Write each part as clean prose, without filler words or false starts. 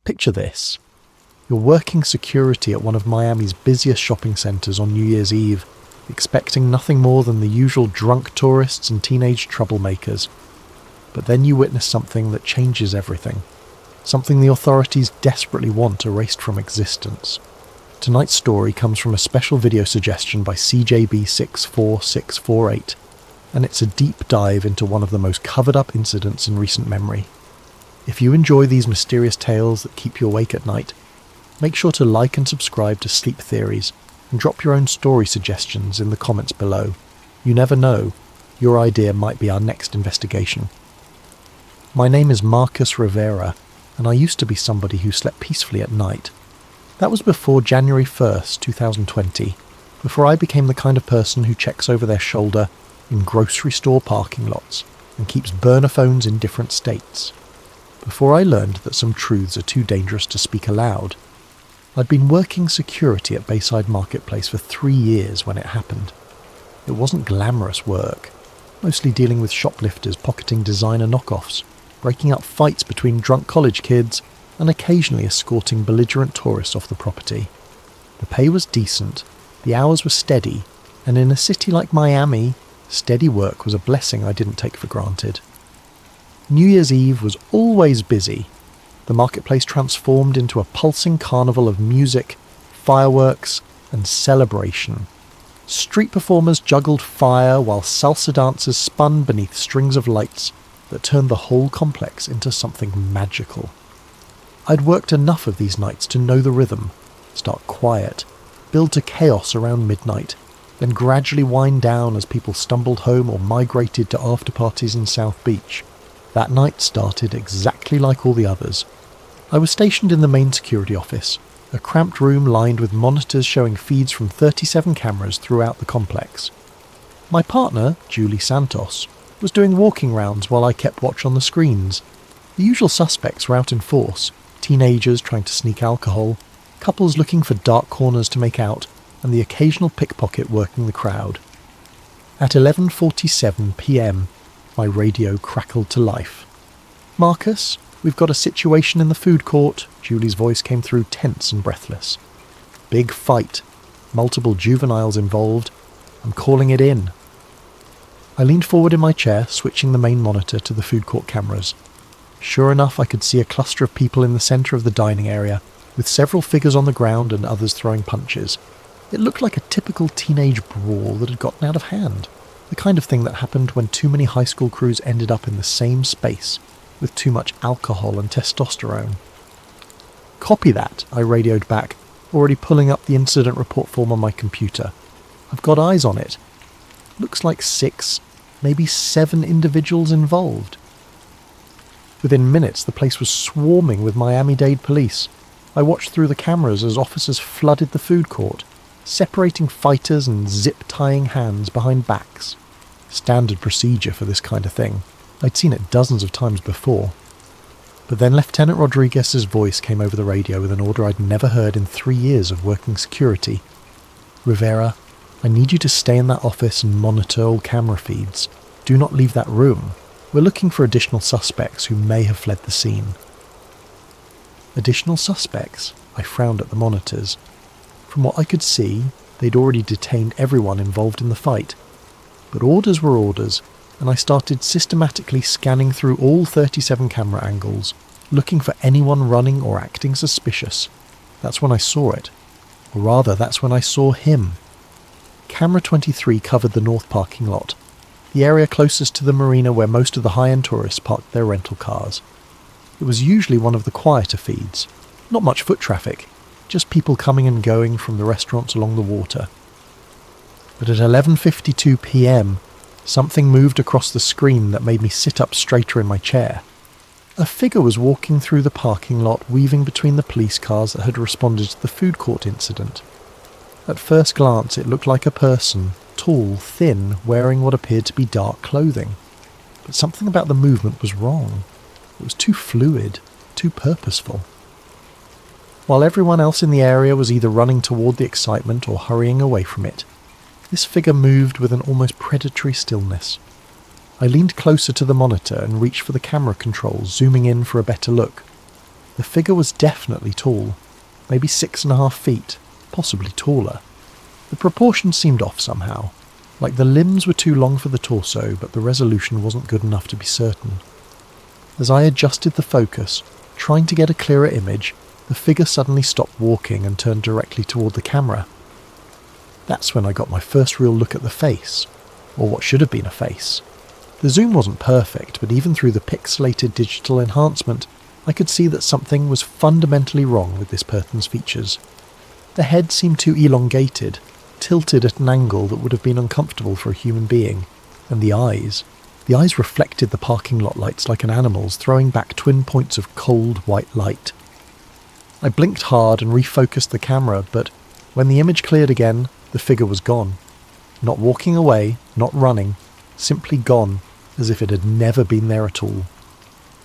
Picture this. You're working security at one of Miami's busiest shopping centres on New Year's Eve, expecting nothing more than the usual drunk tourists and teenage troublemakers. But then you witness something that changes everything. Something the authorities desperately want erased from existence. Tonight's story comes from a special video suggestion by CJB64648, and it's a deep dive into one of the most covered-up incidents in recent memory. If you enjoy these mysterious tales that keep you awake at night, make sure to like and subscribe to Sleep Theories, and drop your own story suggestions in the comments below. You never know, your idea might be our next investigation. My name is Marcus Rivera, and I used to be somebody who slept peacefully at night. That was before January 1st, 2020, before I became the kind of person who checks over their shoulder in grocery store parking lots and keeps burner phones in different states. Before I learned that some truths are too dangerous to speak aloud. I'd been working security at Bayside Marketplace for 3 years when it happened. It wasn't glamorous work, mostly dealing with shoplifters pocketing designer knockoffs, breaking up fights between drunk college kids, and occasionally escorting belligerent tourists off the property. The pay was decent, the hours were steady, and in a city like Miami, steady work was a blessing I didn't take for granted. New Year's Eve was always busy. The marketplace transformed into a pulsing carnival of music, fireworks, and celebration. Street performers juggled fire while salsa dancers spun beneath strings of lights that turned the whole complex into something magical. I'd worked enough of these nights to know the rhythm, start quiet, build to chaos around midnight, then gradually wind down as people stumbled home or migrated to after-parties in South Beach. That night started exactly like all the others. I was stationed in the main security office, a cramped room lined with monitors showing feeds from 37 cameras throughout the complex. My partner, Julie Santos, was doing walking rounds while I kept watch on the screens. The usual suspects were out in force, teenagers trying to sneak alcohol, couples looking for dark corners to make out, and the occasional pickpocket working the crowd. At 11:47 p.m, my radio crackled to life. "Marcus, we've got a situation in the food court," Julie's voice came through tense and breathless. "Big fight. Multiple juveniles involved. I'm calling it in." I leaned forward in my chair, switching the main monitor to the food court cameras. Sure enough, I could see a cluster of people in the centre of the dining area, with several figures on the ground and others throwing punches. It looked like a typical teenage brawl that had gotten out of hand. The kind of thing that happened when too many high school crews ended up in the same space, with too much alcohol and testosterone. "Copy that," I radioed back, already pulling up the incident report form on my computer. "I've got eyes on it. Looks like 6, maybe 7 individuals involved." Within minutes, the place was swarming with Miami-Dade police. I watched through the cameras as officers flooded the food court, separating fighters and zip-tying hands behind backs. Standard procedure for this kind of thing. I'd seen it dozens of times before. But then Lieutenant Rodriguez's voice came over the radio with an order I'd never heard in 3 years of working security. "Rivera, I need you to stay in that office and monitor all camera feeds. Do not leave that room. We're looking for additional suspects who may have fled the scene." Additional suspects? I frowned at the monitors. From what I could see, they'd already detained everyone involved in the fight. But orders were orders, and I started systematically scanning through all 37 camera angles, looking for anyone running or acting suspicious. That's when I saw it. Or rather, that's when I saw him. Camera 23 covered the north parking lot, the area closest to the marina where most of the high-end tourists parked their rental cars. It was usually one of the quieter feeds. Not much foot traffic, just people coming and going from the restaurants along the water. But at 11:52 p.m, something moved across the screen that made me sit up straighter in my chair. A figure was walking through the parking lot, weaving between the police cars that had responded to the food court incident. At first glance, it looked like a person, tall, thin, wearing what appeared to be dark clothing. But something about the movement was wrong. It was too fluid, too purposeful. While everyone else in the area was either running toward the excitement or hurrying away from it, this figure moved with an almost predatory stillness. I leaned closer to the monitor and reached for the camera controls, zooming in for a better look. The figure was definitely tall, maybe 6.5 feet, possibly taller. The proportions seemed off somehow, like the limbs were too long for the torso, but the resolution wasn't good enough to be certain. As I adjusted the focus, trying to get a clearer image, the figure suddenly stopped walking and turned directly toward the camera. That's when I got my first real look at the face, or what should have been a face. The zoom wasn't perfect, but even through the pixelated digital enhancement, I could see that something was fundamentally wrong with this person's features. The head seemed too elongated, tilted at an angle that would have been uncomfortable for a human being, and the eyes reflected the parking lot lights like an animal's, throwing back twin points of cold white light. I blinked hard and refocused the camera, but when the image cleared again, the figure was gone. Not walking away, not running, simply gone, as if it had never been there at all.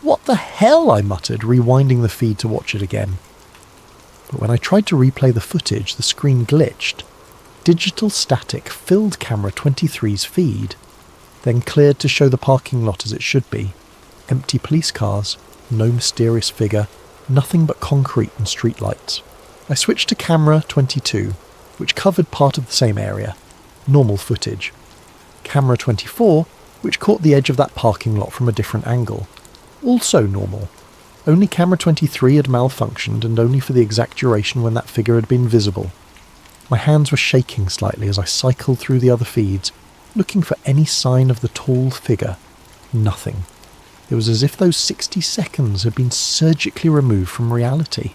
"What the hell?" I muttered, rewinding the feed to watch it again. But when I tried to replay the footage, the screen glitched. Digital static filled camera 23's feed, then cleared to show the parking lot as it should be. Empty police cars, no mysterious figure, nothing but concrete and streetlights. I switched to camera 22, which covered part of the same area. Normal footage. Camera 24, which caught the edge of that parking lot from a different angle. Also normal. Only camera 23 had malfunctioned, and only for the exact duration when that figure had been visible. My hands were shaking slightly as I cycled through the other feeds, looking for any sign of the tall figure. Nothing. It was as if those 60 seconds had been surgically removed from reality.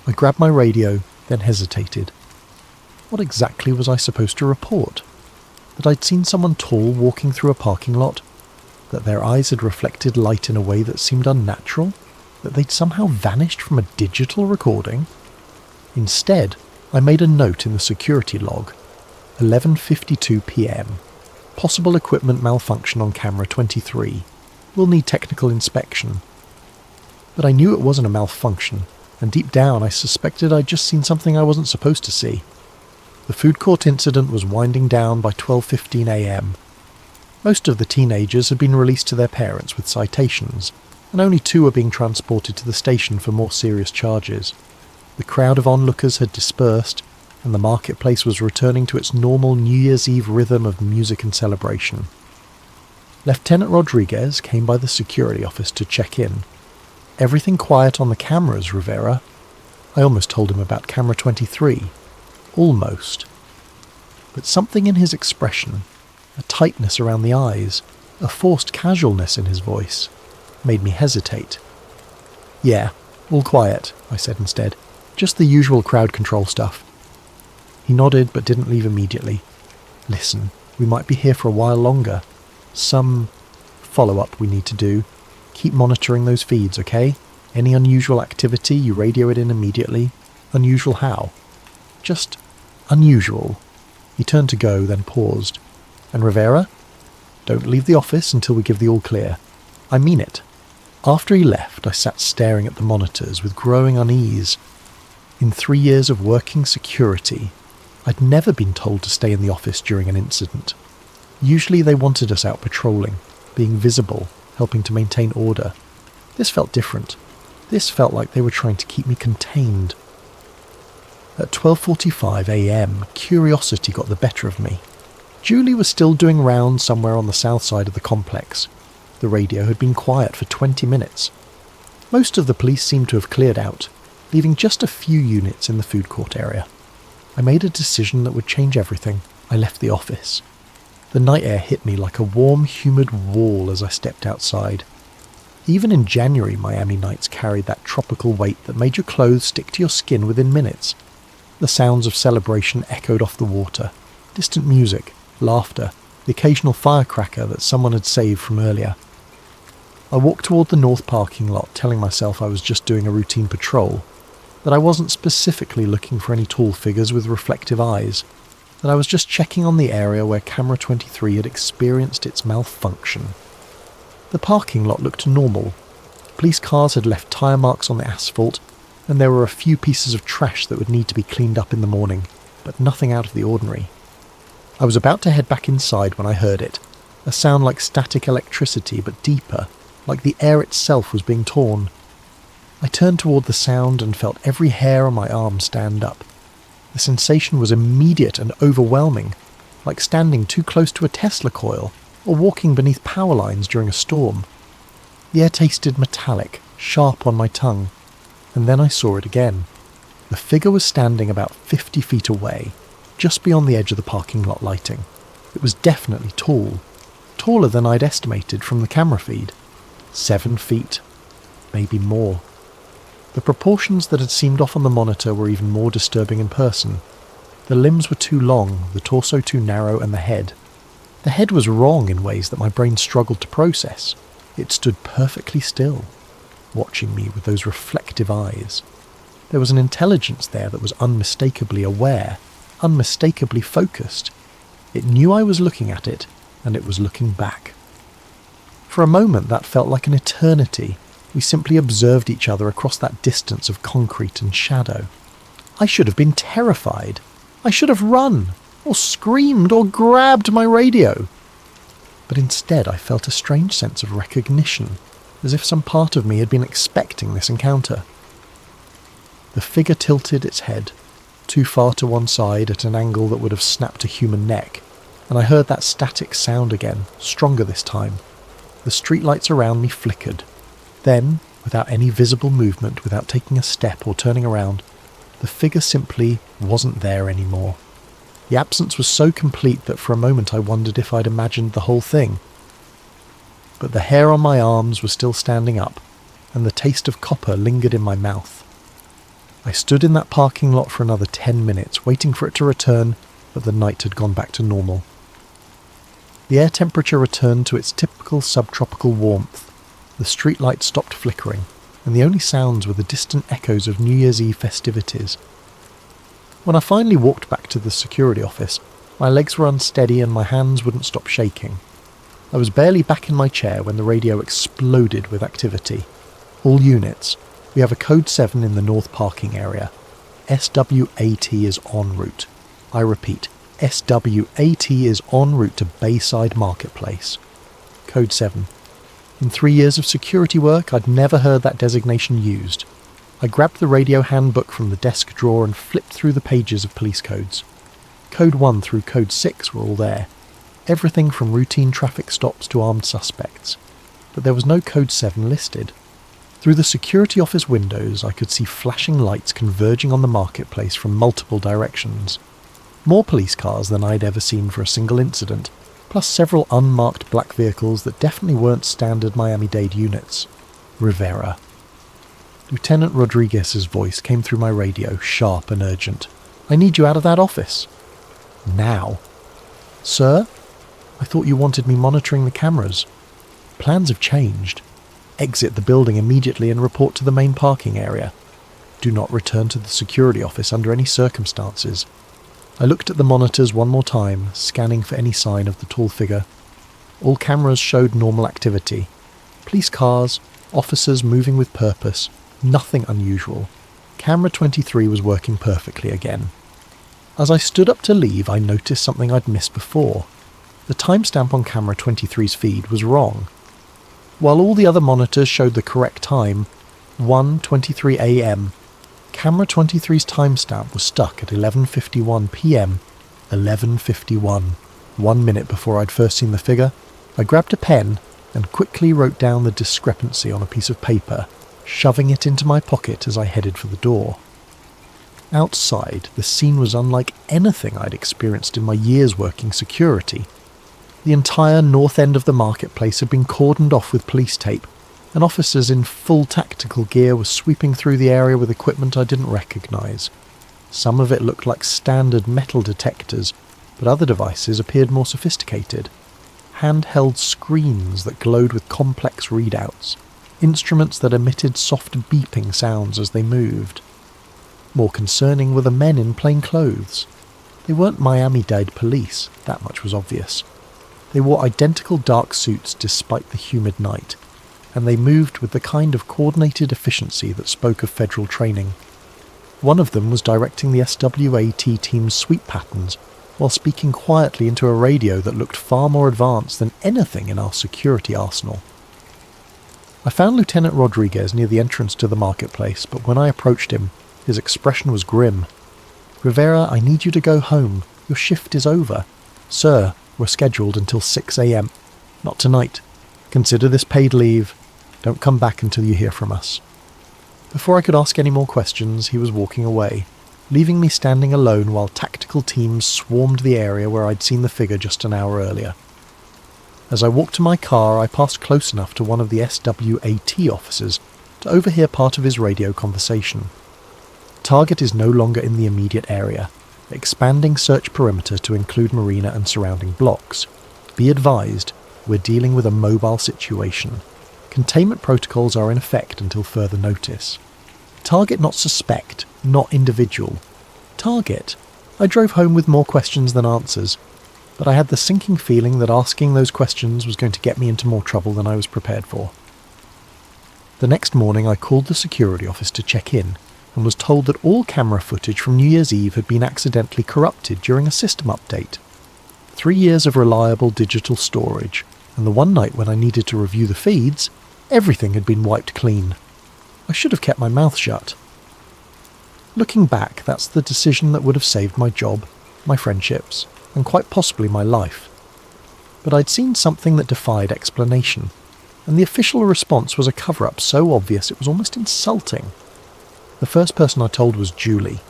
I grabbed my radio, then hesitated. What exactly was I supposed to report? That I'd seen someone tall walking through a parking lot? That their eyes had reflected light in a way that seemed unnatural? That they'd somehow vanished from a digital recording? Instead, I made a note in the security log. 11:52 p.m. Possible equipment malfunction on camera 23. Will need technical inspection. But I knew it wasn't a malfunction, and deep down I suspected I'd just seen something I wasn't supposed to see. The food court incident was winding down by 12:15 a.m. Most of the teenagers had been released to their parents with citations, and only 2 were being transported to the station for more serious charges. The crowd of onlookers had dispersed, and the marketplace was returning to its normal New Year's Eve rhythm of music and celebration. Lieutenant Rodriguez came by the security office to check in. "Everything quiet on the cameras, Rivera?" I almost told him about camera 23. Almost. But something in his expression, a tightness around the eyes, a forced casualness in his voice, made me hesitate. "Yeah, all quiet," I said instead. "Just the usual crowd control stuff." He nodded but didn't leave immediately. "Listen, we might be here for a while longer. Some follow-up we need to do. Keep monitoring those feeds, okay? Any unusual activity, you radio it in immediately. Unusual how?" "Just unusual." He turned to go, then paused. "And Rivera? Don't leave the office until we give the all clear. I mean it." After he left, I sat staring at the monitors with growing unease. In 3 years of working security, I'd never been told to stay in the office during an incident. Usually they wanted us out patrolling, being visible, helping to maintain order. This felt different. This felt like they were trying to keep me contained. At 12:45 a.m, curiosity got the better of me. Julie was still doing rounds somewhere on the south side of the complex. The radio had been quiet for 20 minutes. Most of the police seemed to have cleared out, leaving just a few units in the food court area. I made a decision that would change everything. I left the office. The night air hit me like a warm, humid wall as I stepped outside. Even in January, Miami nights carried that tropical weight that made your clothes stick to your skin within minutes. The sounds of celebration echoed off the water. Distant music, laughter, the occasional firecracker that someone had saved from earlier. I walked toward the north parking lot, telling myself I was just doing a routine patrol, that I wasn't specifically looking for any tall figures with reflective eyes, that I was just checking on the area where camera 23 had experienced its malfunction. The parking lot looked normal. Police cars had left tyre marks on the asphalt, and there were a few pieces of trash that would need to be cleaned up in the morning, but nothing out of the ordinary. I was about to head back inside when I heard it, a sound like static electricity but deeper, like the air itself was being torn. I turned toward the sound and felt every hair on my arm stand up. The sensation was immediate and overwhelming, like standing too close to a Tesla coil or walking beneath power lines during a storm. The air tasted metallic, sharp on my tongue, and then I saw it again. The figure was standing about 50 feet away, just beyond the edge of the parking lot lighting. It was definitely tall, taller than I'd estimated from the camera feed. 7 feet, maybe more. The proportions that had seemed off on the monitor were even more disturbing in person. The limbs were too long, the torso too narrow, and the head. The head was wrong in ways that my brain struggled to process. It stood perfectly still, watching me with those reflective eyes. There was an intelligence there that was unmistakably aware, unmistakably focused. It knew I was looking at it, and it was looking back. For a moment that felt like an eternity. We simply observed each other across that distance of concrete and shadow. I should have been terrified. I should have run, or screamed, or grabbed my radio. But instead I felt a strange sense of recognition, as if some part of me had been expecting this encounter. The figure tilted its head, too far to one side at an angle that would have snapped a human neck, and I heard that static sound again, stronger this time. The streetlights around me flickered. Then, without any visible movement, without taking a step or turning around, the figure simply wasn't there anymore. The absence was so complete that for a moment I wondered if I'd imagined the whole thing. But the hair on my arms was still standing up, and the taste of copper lingered in my mouth. I stood in that parking lot for another 10 minutes, waiting for it to return, but the night had gone back to normal. The air temperature returned to its typical subtropical warmth. The streetlights stopped flickering, and the only sounds were the distant echoes of New Year's Eve festivities. When I finally walked back to the security office, my legs were unsteady and my hands wouldn't stop shaking. I was barely back in my chair when the radio exploded with activity. All units, we have a code 7 in the north parking area. SWAT is en route. I repeat, SWAT is en route to Bayside Marketplace. Code 7. In 3 years of security work, I'd never heard that designation used. I grabbed the radio handbook from the desk drawer and flipped through the pages of police codes. Code 1 through Code 6 were all there. Everything from routine traffic stops to armed suspects. But there was no Code 7 listed. Through the security office windows, I could see flashing lights converging on the marketplace from multiple directions. More police cars than I'd ever seen for a single incident, plus several unmarked black vehicles that definitely weren't standard Miami-Dade units. Rivera. Lieutenant Rodriguez's voice came through my radio, sharp and urgent. "I need you out of that office. Now." "Sir? I thought you wanted me monitoring the cameras. Plans have changed. Exit the building immediately and report to the main parking area. Do not return to the security office under any circumstances." I looked at the monitors one more time, scanning for any sign of the tall figure. All cameras showed normal activity. Police cars, officers moving with purpose, nothing unusual. Camera 23 was working perfectly again. As I stood up to leave, I noticed something I'd missed before. The timestamp on camera 23's feed was wrong. While all the other monitors showed the correct time, 1:23 a.m., camera 23's timestamp was stuck at 11:51 p.m. 11:51, 1 minute before I'd first seen the figure. I grabbed a pen and quickly wrote down the discrepancy on a piece of paper, shoving it into my pocket as I headed for the door. Outside, the scene was unlike anything I'd experienced in my years working security. The entire north end of the marketplace had been cordoned off with police tape, and officers in full tactical gear were sweeping through the area with equipment I didn't recognise. Some of it looked like standard metal detectors, but other devices appeared more sophisticated. Handheld screens that glowed with complex readouts, instruments that emitted soft beeping sounds as they moved. More concerning were the men in plain clothes. They weren't Miami-Dade police, that much was obvious. They wore identical dark suits despite the humid night, and they moved with the kind of coordinated efficiency that spoke of federal training. One of them was directing the SWAT team's sweep patterns, while speaking quietly into a radio that looked far more advanced than anything in our security arsenal. I found Lieutenant Rodriguez near the entrance to the marketplace, but when I approached him, his expression was grim. "Rivera, I need you to go home. Your shift is over." "Sir, we're scheduled until 6 a.m. Not tonight. Consider this paid leave. Don't come back until you hear from us." Before I could ask any more questions, he was walking away, leaving me standing alone while tactical teams swarmed the area where I'd seen the figure just an hour earlier. As I walked to my car, I passed close enough to one of the SWAT officers to overhear part of his radio conversation. Target is no longer in the immediate area, expanding search perimeter to include marina and surrounding blocks. Be advised, we're dealing with a mobile situation. Containment protocols are in effect until further notice. Target not suspect, not individual. Target. I drove home with more questions than answers, but I had the sinking feeling that asking those questions was going to get me into more trouble than I was prepared for. The next morning I called the security office to check in, and was told that all camera footage from New Year's Eve had been accidentally corrupted during a system update. 3 years of reliable digital storage, and the one night when I needed to review the feeds, everything had been wiped clean. I should have kept my mouth shut. Looking back, that's the decision that would have saved my job, my friendships, and quite possibly my life. But I'd seen something that defied explanation, and the official response was a cover-up so obvious it was almost insulting. The first person I told was Julie.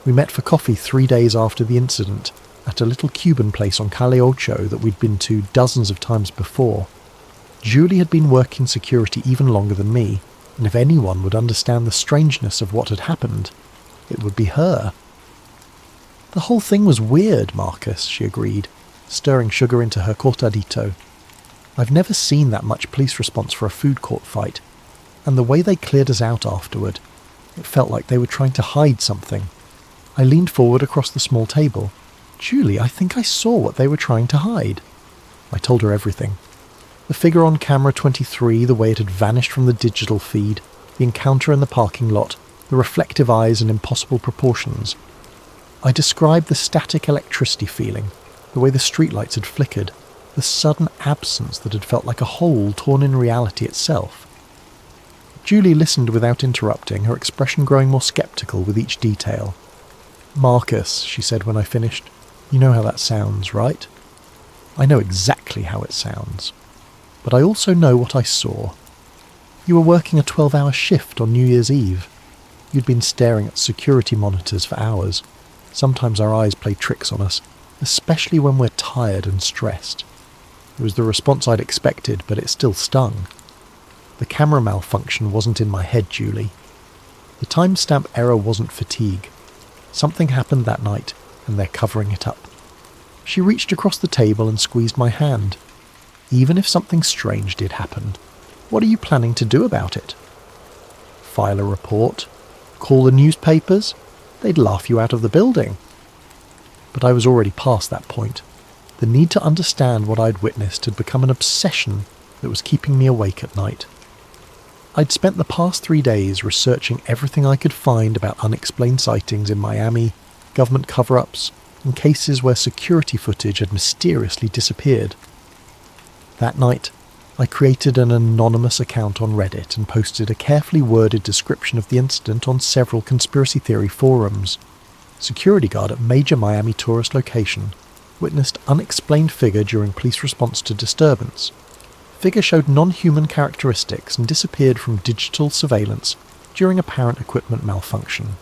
We met for coffee 3 days after the incident, at a little Cuban place on Calle Ocho that we'd been to dozens of times before. Julie had been working security even longer than me, and if anyone would understand the strangeness of what had happened, it would be her. "The whole thing was weird, Marcus," she agreed, stirring sugar into her cortadito. "I've never seen that much police response for a food court fight, and the way they cleared us out afterward, it felt like they were trying to hide something." I leaned forward across the small table. "Julie, I think I saw what they were trying to hide." I told her everything. The figure on camera 23, the way it had vanished from the digital feed, the encounter in the parking lot, the reflective eyes and impossible proportions. I described the static electricity feeling, the way the streetlights had flickered, the sudden absence that had felt like a hole torn in reality itself. Julie listened without interrupting, her expression growing more sceptical with each detail. "Marcus," she said when I finished, "you know how that sounds, right?" "I know exactly how it sounds. But I also know what I saw. You were working a 12-hour shift on New Year's Eve. You'd been staring at security monitors for hours. Sometimes our eyes play tricks on us, especially when we're tired and stressed. It was the response I'd expected, but it still stung. The camera malfunction wasn't in my head, Julie. The timestamp error wasn't fatigue. Something happened that night, and they're covering it up." She reached across the table and squeezed my hand. "Even if something strange did happen, what are you planning to do about it? File a report? Call the newspapers? They'd laugh you out of the building." But I was already past that point. The need to understand what I'd witnessed had become an obsession that was keeping me awake at night. I'd spent the past 3 days researching everything I could find about unexplained sightings in Miami, government cover-ups, and cases where security footage had mysteriously disappeared. That night, I created an anonymous account on Reddit and posted a carefully worded description of the incident on several conspiracy theory forums. Security guard at major Miami tourist location witnessed unexplained figure during police response to disturbance. Figure showed non-human characteristics and disappeared from digital surveillance during apparent equipment malfunction.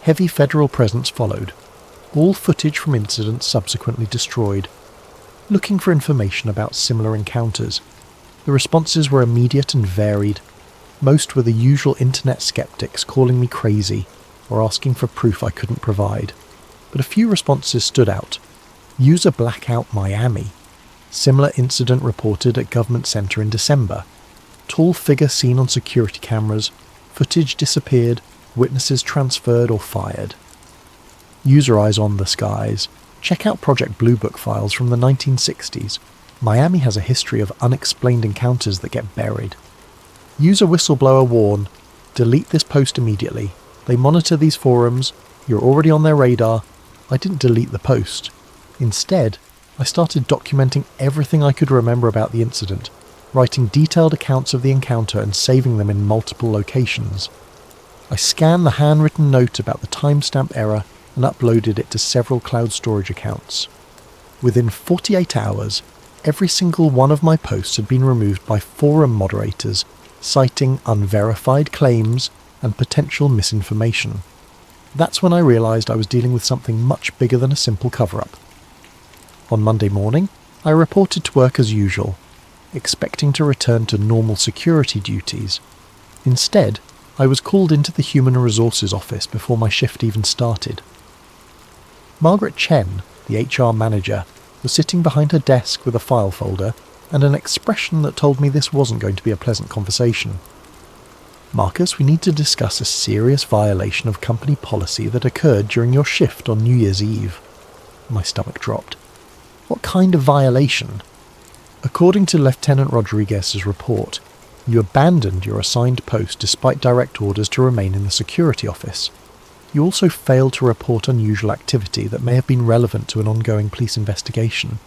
Heavy federal presence followed. All footage from incidents subsequently destroyed. Looking for information about similar encounters. The responses were immediate and varied. Most were the usual internet skeptics calling me crazy or asking for proof I couldn't provide. But a few responses stood out. User blackout Miami. Similar incident reported at government center in December. Tall figure seen on security cameras. Footage disappeared. Witnesses transferred or fired. User eyes on the skies. Check out Project Blue Book files from the 1960s. Miami has a history of unexplained encounters that get buried. User whistleblower warn. Delete this post immediately. They monitor these forums. You're already on their radar. I didn't delete the post. Instead, I started documenting everything I could remember about the incident. writing detailed accounts of the encounter and saving them in multiple locations. I scanned the handwritten note about the timestamp error and uploaded it to several cloud storage accounts. Within 48 hours, every single one of my posts had been removed by forum moderators, citing unverified claims and potential misinformation. That's when I realised I was dealing with something much bigger than a simple cover-up. On Monday morning, I reported to work as usual, expecting to return to normal security duties. Instead, I was called into the Human Resources office before my shift even started. Margaret Chen, the HR manager, was sitting behind her desk with a file folder and an expression that told me this wasn't going to be a pleasant conversation. "Marcus, we need to discuss a serious violation of company policy that occurred during your shift on New Year's Eve." My stomach dropped. "What kind of violation?" "According to Lieutenant Rodriguez's report, you abandoned your assigned post despite direct orders to remain in the security office. You also failed to report unusual activity that may have been relevant to an ongoing police investigation."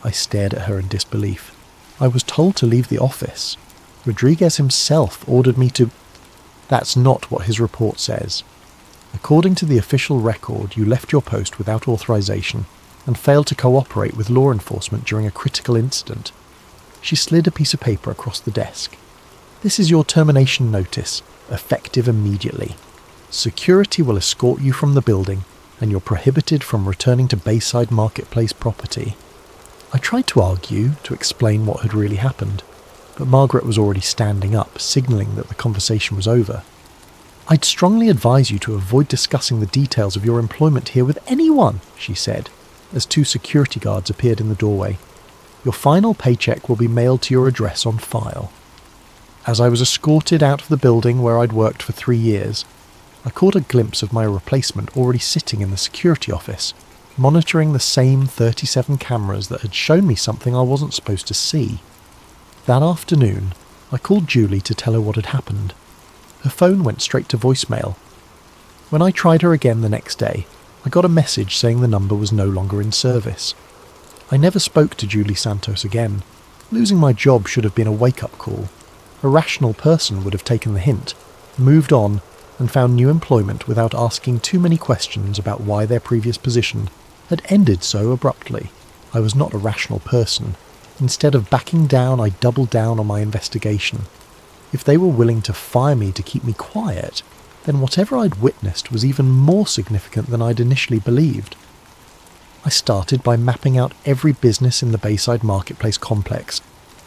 I stared at her in disbelief. "I was told to leave the office. Rodriguez himself ordered me to—" "That's not what his report says. According to the official record, you left your post without authorization and failed to cooperate with law enforcement during a critical incident." She slid a piece of paper across the desk. "This is your termination notice, effective immediately. Security will escort you from the building, and you're prohibited from returning to Bayside Marketplace property." I tried to argue, to explain what had really happened, but Margaret was already standing up, signalling that the conversation was over. "I'd strongly advise you to avoid discussing the details of your employment here with anyone," she said, as two security guards appeared in the doorway. "Your final paycheck will be mailed to your address on file." As I was escorted out of the building where I'd worked for 3 years, I caught a glimpse of my replacement already sitting in the security office, monitoring the same 37 cameras that had shown me something I wasn't supposed to see. That afternoon, I called Julie to tell her what had happened. Her phone went straight to voicemail. When I tried her again the next day, I got a message saying the number was no longer in service. I never spoke to Julie Santos again. Losing my job should have been a wake-up call. A rational person would have taken the hint, moved on, and found new employment without asking too many questions about why their previous position had ended so abruptly. I was not a rational person. Instead of backing down, I doubled down on my investigation. If they were willing to fire me to keep me quiet, then whatever I'd witnessed was even more significant than I'd initially believed. I started by mapping out every business in the Bayside Marketplace complex,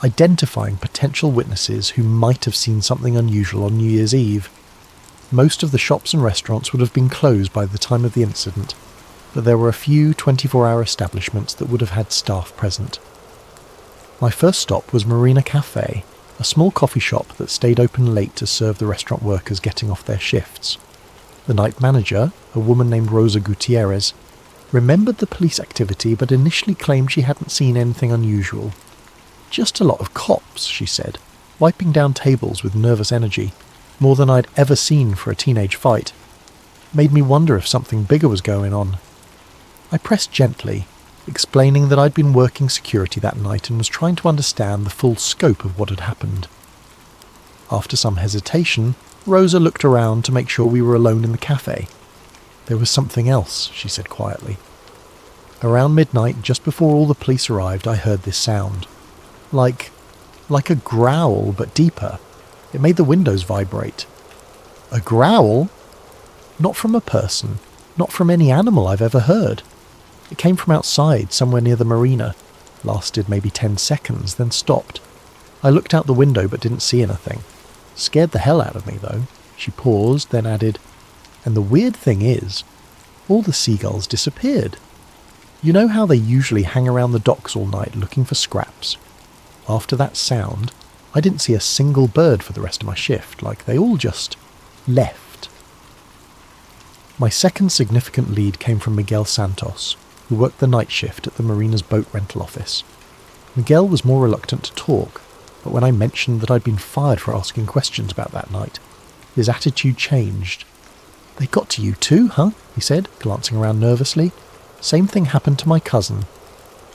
identifying potential witnesses who might have seen something unusual on New Year's Eve. Most of the shops and restaurants would have been closed by the time of the incident, but there were a few 24-hour establishments that would have had staff present. My first stop was Marina Cafe, a small coffee shop that stayed open late to serve the restaurant workers getting off their shifts. The night manager, a woman named Rosa Gutierrez, remembered the police activity but initially claimed she hadn't seen anything unusual. "Just a lot of cops," she said, wiping down tables with nervous energy, more than I'd ever seen for a teenage fight. Made me wonder if something bigger was going on. I pressed gently, explaining that I'd been working security that night and was trying to understand the full scope of what had happened. After some hesitation, Rosa looked around to make sure we were alone in the cafe. "There was something else," she said quietly. Around midnight, just before all the police arrived, I heard this sound. Like a growl, but deeper. It made the windows vibrate. A growl? Not from a person, not from any animal I've ever heard. It came from outside, somewhere near the marina, lasted maybe 10 seconds, then stopped. I looked out the window but didn't see anything. Scared the hell out of me, though. She paused, then added, "And the weird thing is, all the seagulls disappeared. You know how they usually hang around the docks all night looking for scraps? After that sound, I didn't see a single bird for the rest of my shift, like they all just left." My second significant lead came from Miguel Santos, who worked the night shift at the marina's boat rental office. Miguel was more reluctant to talk, but when I mentioned that I'd been fired for asking questions about that night, his attitude changed. "They got to you too, huh?" he said, glancing around nervously. "Same thing happened to my cousin.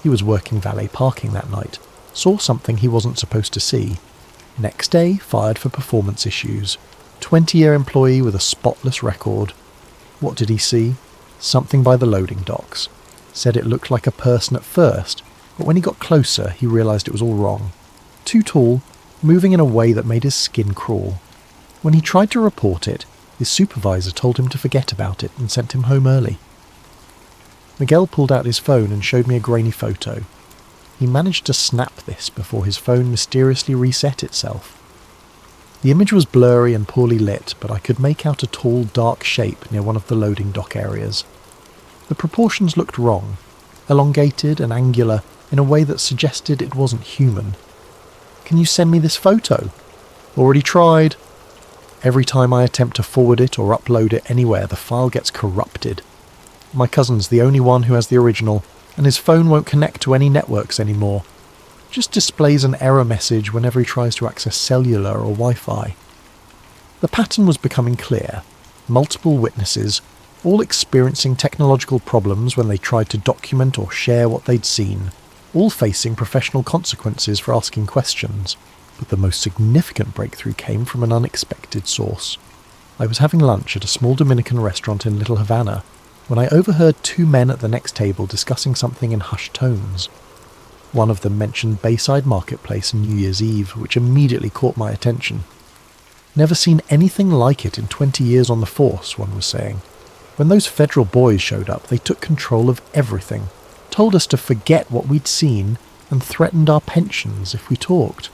He was working valet parking that night. Saw something he wasn't supposed to see. Next day, fired for performance issues. 20-year employee with a spotless record. What did he see? Something by the loading docks. Said it looked like a person at first, but when he got closer, he realised it was all wrong. Too tall, moving in a way that made his skin crawl. When he tried to report it, his supervisor told him to forget about it and sent him home early. Miguel pulled out his phone and showed me a grainy photo. He managed to snap this before his phone mysteriously reset itself. The image was blurry and poorly lit, but I could make out a tall, dark shape near one of the loading dock areas. The proportions looked wrong, elongated and angular in a way that suggested it wasn't human. "Can you send me this photo?" "Already tried." Every time I attempt to forward it or upload it anywhere, the file gets corrupted. My cousin's the only one who has the original, and his phone won't connect to any networks anymore. Just displays an error message whenever he tries to access cellular or Wi-Fi. The pattern was becoming clear. Multiple witnesses, all experiencing technological problems when they tried to document or share what they'd seen, all facing professional consequences for asking questions. But the most significant breakthrough came from an unexpected source. I was having lunch at a small Dominican restaurant in Little Havana when I overheard two men at the next table discussing something in hushed tones. One of them mentioned Bayside Marketplace and New Year's Eve, which immediately caught my attention. "Never seen anything like it in 20 years on the force," one was saying. "When those federal boys showed up, they took control of everything, told us to forget what we'd seen, and threatened our pensions if we talked."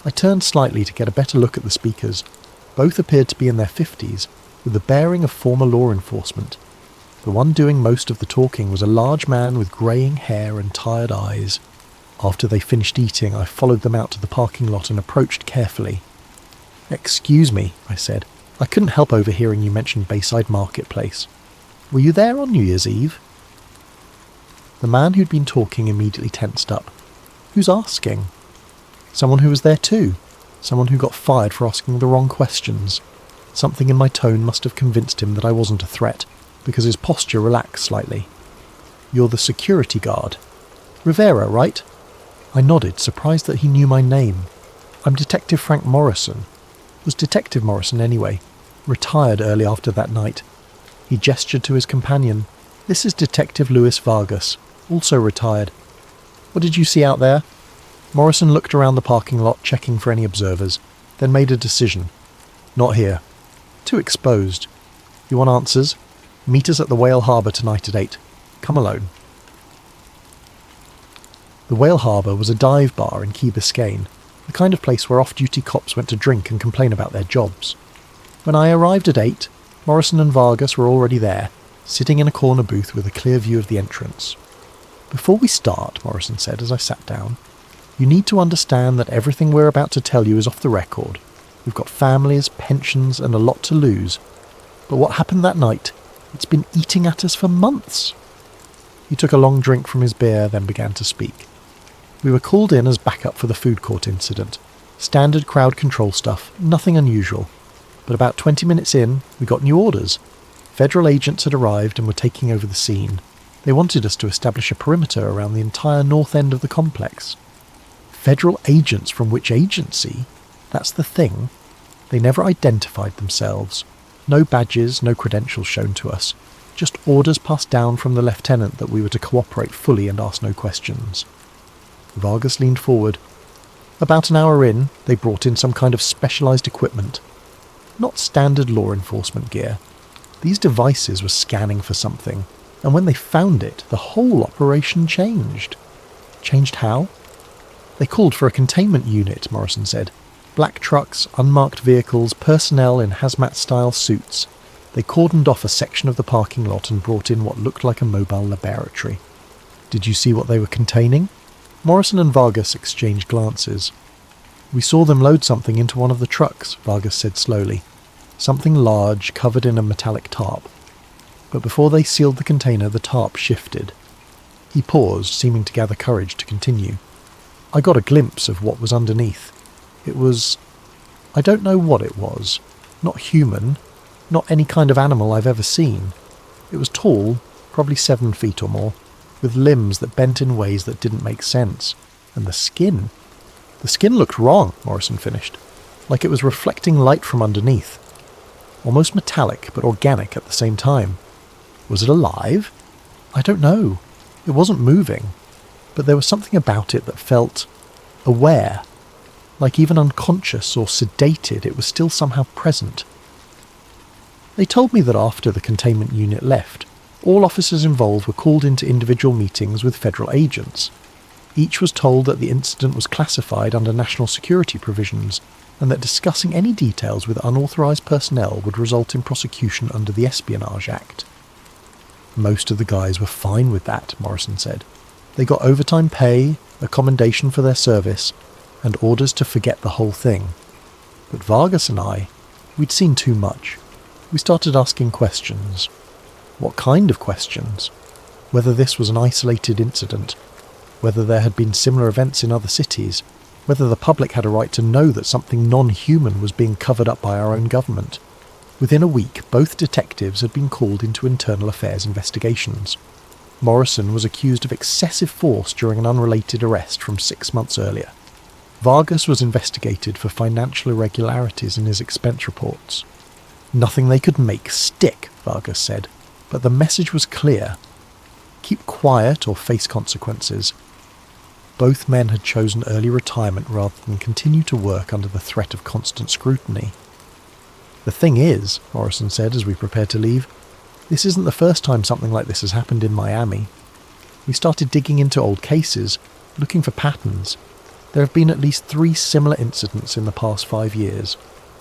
I turned slightly to get a better look at the speakers. Both appeared to be in their 50s, with the bearing of former law enforcement. The one doing most of the talking was a large man with greying hair and tired eyes. After they finished eating, I followed them out to the parking lot and approached carefully. "Excuse me," I said. "I couldn't help overhearing you mention Bayside Marketplace. Were you there on New Year's Eve?" The man who'd been talking immediately tensed up. "Who's asking?" Someone who was there too. Someone who got fired for asking the wrong questions. Something in my tone must have convinced him that I wasn't a threat, because his posture relaxed slightly. "You're the security guard. Rivera, right?" I nodded, surprised that he knew my name. "I'm Detective Frank Morrison." Was Detective Morrison anyway. Retired early after that night. He gestured to his companion. "This is Detective Luis Vargas, also retired. What did you see out there?" Morrison looked around the parking lot, checking for any observers, then made a decision. "Not here. Too exposed. You want answers? Meet us at the Whale Harbour tonight at 8. Come alone." The Whale Harbour was a dive bar in Key Biscayne, the kind of place where off-duty cops went to drink and complain about their jobs. When I arrived at 8, Morrison and Vargas were already there, sitting in a corner booth with a clear view of the entrance. "Before we start," Morrison said as I sat down, "you need to understand that everything we're about to tell you is off the record. We've got families, pensions, and a lot to lose. But what happened that night? It's been eating at us for months." He took a long drink from his beer, then began to speak. "We were called in as backup for the food court incident. Standard crowd control stuff, nothing unusual. But about 20 minutes in, we got new orders. Federal agents had arrived and were taking over the scene. They wanted us to establish a perimeter around the entire north end of the complex." Federal agents from which agency? That's the thing. They never identified themselves. No badges, no credentials shown to us. Just orders passed down from the lieutenant that we were to cooperate fully and ask no questions. Vargas leaned forward. "About an hour in, they brought in some kind of specialised equipment. Not standard law enforcement gear. These devices were scanning for something, and when they found it, the whole operation changed." "Changed how?" "They called for a containment unit," Morrison said. "Black trucks, unmarked vehicles, personnel in hazmat-style suits. They cordoned off a section of the parking lot and brought in what looked like a mobile laboratory." "Did you see what they were containing?" Morrison and Vargas exchanged glances. "We saw them load something into one of the trucks," Vargas said slowly. "Something large, covered in a metallic tarp. But before they sealed the container, the tarp shifted." He paused, seeming to gather courage to continue. "I got a glimpse of what was underneath. It was... I don't know what it was. Not human. Not any kind of animal I've ever seen. It was tall, probably 7 feet or more, with limbs that bent in ways that didn't make sense, And the skin. The skin looked wrong, Morrison finished, like it was reflecting light from underneath. Almost metallic, but organic at the same time. Was it alive? I don't know. It wasn't moving, but there was something about it that felt aware. Like even unconscious or sedated, it was still somehow present. They told me that after the containment unit left, all officers involved were called into individual meetings with federal agents. Each was told that the incident was classified under national security provisions, and that discussing any details with unauthorised personnel would result in prosecution under the Espionage Act. Most of the guys were fine with that, Morrison said. They got overtime pay, a commendation for their service, and orders to forget the whole thing. But Vargas and I, we'd seen too much. We started asking questions. What kind of questions? Whether this was an isolated incident, whether there had been similar events in other cities, whether the public had a right to know that something non-human was being covered up by our own government. Within a week, both detectives had been called into internal affairs investigations. Morrison was accused of excessive force during an unrelated arrest from 6 months earlier. Vargas was investigated for financial irregularities in his expense reports. Nothing they could make stick, Vargas said, but the message was clear. Keep quiet or face consequences. Both men had chosen early retirement rather than continue to work under the threat of constant scrutiny. The thing is, Morrison said as we prepared to leave, this isn't the first time something like this has happened in Miami. We started digging into old cases, looking for patterns. There have been at least 3 similar incidents in the past 5 years.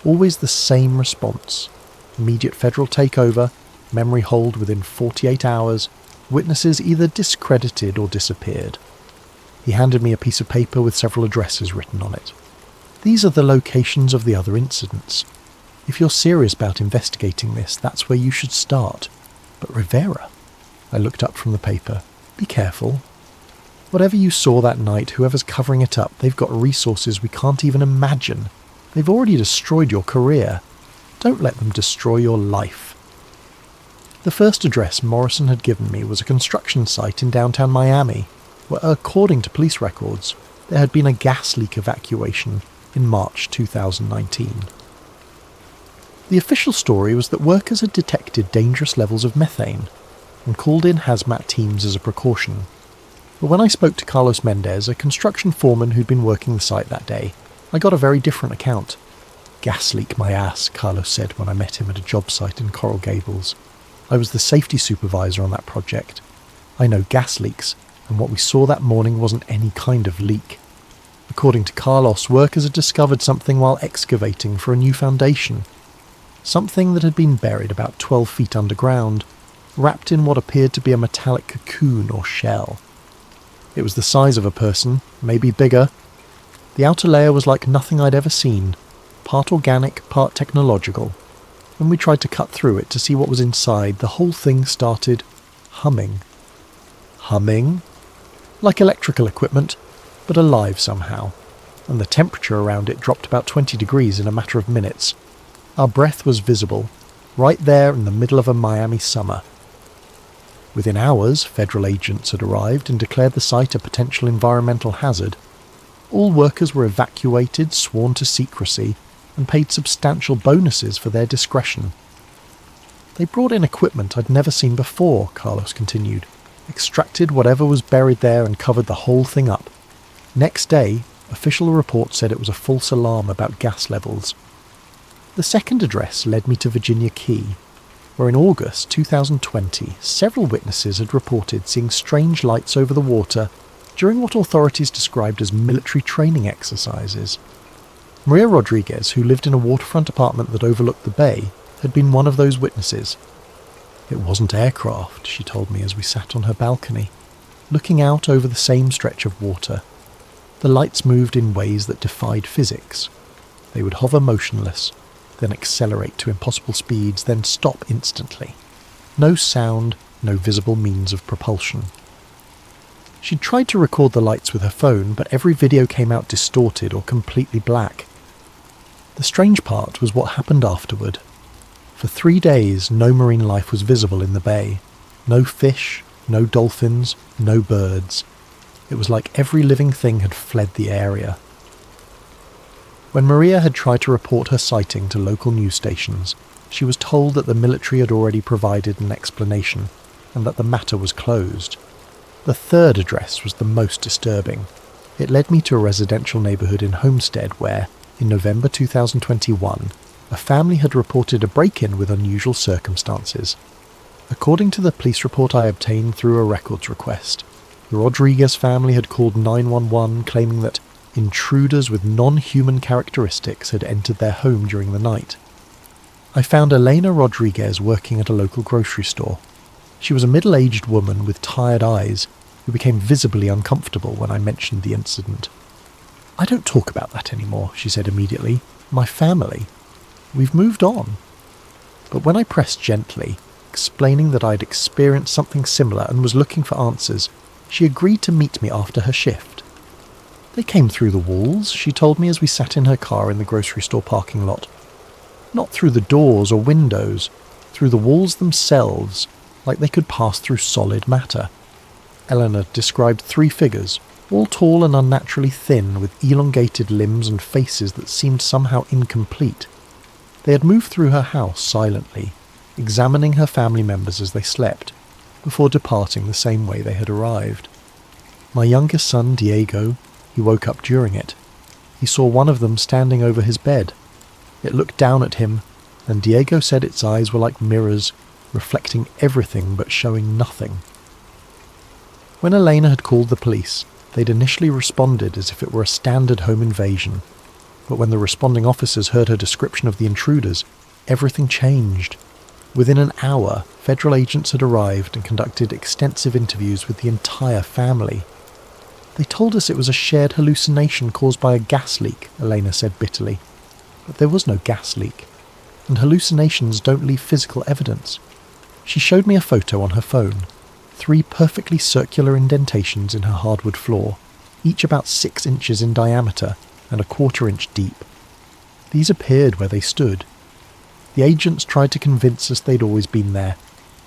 Always the same response. Immediate federal takeover, memory hold within 48 hours, witnesses either discredited or disappeared. He handed me a piece of paper with several addresses written on it. These are the locations of the other incidents. If you're serious about investigating this, that's where you should start. But Rivera? I looked up from the paper. Be careful. Whatever you saw that night, whoever's covering it up, they've got resources we can't even imagine. They've already destroyed your career. Don't let them destroy your life. The first address Morrison had given me was a construction site in downtown Miami, where, according to police records, there had been a gas leak evacuation in March 2019. The official story was that workers had detected dangerous levels of methane and called in hazmat teams as a precaution. But when I spoke to Carlos Mendez, a construction foreman who'd been working the site that day, I got a very different account. Gas leak my ass, Carlos said when I met him at a job site in Coral Gables. I was the safety supervisor on that project. I know gas leaks, and what we saw that morning wasn't any kind of leak. According to Carlos, workers had discovered something while excavating for a new foundation. Something that had been buried about 12 feet underground, wrapped in what appeared to be a metallic cocoon or shell. It was the size of a person, maybe bigger. The outer layer was like nothing I'd ever seen, part organic, part technological. When we tried to cut through it to see what was inside, the whole thing started humming. Humming? Like electrical equipment, but alive somehow, and the temperature around it dropped about 20 degrees in a matter of minutes. Our breath was visible, right there in the middle of a Miami summer. Within hours, federal agents had arrived and declared the site a potential environmental hazard. All workers were evacuated, sworn to secrecy, and paid substantial bonuses for their discretion. They brought in equipment I'd never seen before, Carlos continued, extracted whatever was buried there and covered the whole thing up. Next day, official reports said it was a false alarm about gas levels. The second address led me to Virginia Key, where in August 2020, several witnesses had reported seeing strange lights over the water during what authorities described as military training exercises. Maria Rodriguez, who lived in a waterfront apartment that overlooked the bay, had been one of those witnesses. It wasn't aircraft, she told me as we sat on her balcony, looking out over the same stretch of water. The lights moved in ways that defied physics. They would hover motionless, then accelerate to impossible speeds, then stop instantly. No sound, no visible means of propulsion. She'd tried to record the lights with her phone, but every video came out distorted or completely black. The strange part was what happened afterward. For 3 days, no marine life was visible in the bay. No fish, no dolphins, no birds. It was like every living thing had fled the area. When Maria had tried to report her sighting to local news stations, she was told that the military had already provided an explanation and that the matter was closed. The third address was the most disturbing. It led me to a residential neighbourhood in Homestead where, in November 2021, a family had reported a break-in with unusual circumstances. According to the police report I obtained through a records request, the Rodriguez family had called 911 claiming that intruders with non-human characteristics had entered their home during the night. I found Elena Rodriguez working at a local grocery store. She was a middle-aged woman with tired eyes who became visibly uncomfortable when I mentioned the incident. "I don't talk about that anymore," she said immediately. "My family. We've moved on." But when I pressed gently, explaining that I'd experienced something similar and was looking for answers, she agreed to meet me after her shift. "They came through the walls," she told me as we sat in her car in the grocery store parking lot. "Not through the doors or windows, through the walls themselves, like they could pass through solid matter." Eleanor described 3 figures, all tall and unnaturally thin, with elongated limbs and faces that seemed somehow incomplete. They had moved through her house silently, examining her family members as they slept, before departing the same way they had arrived. My youngest son, Diego, he woke up during it. He saw one of them standing over his bed. It looked down at him, and Diego said its eyes were like mirrors, reflecting everything but showing nothing. When Elena had called the police, they'd initially responded as if it were a standard home invasion. But when the responding officers heard her description of the intruders, everything changed. Within an hour, federal agents had arrived and conducted extensive interviews with the entire family. "They told us it was a shared hallucination caused by a gas leak," Elena said bitterly. But there was no gas leak, and hallucinations don't leave physical evidence. She showed me a photo on her phone. 3 perfectly circular indentations in her hardwood floor, each about 6 inches in diameter and a 1/4 inch deep. These appeared where they stood. The agents tried to convince us they'd always been there,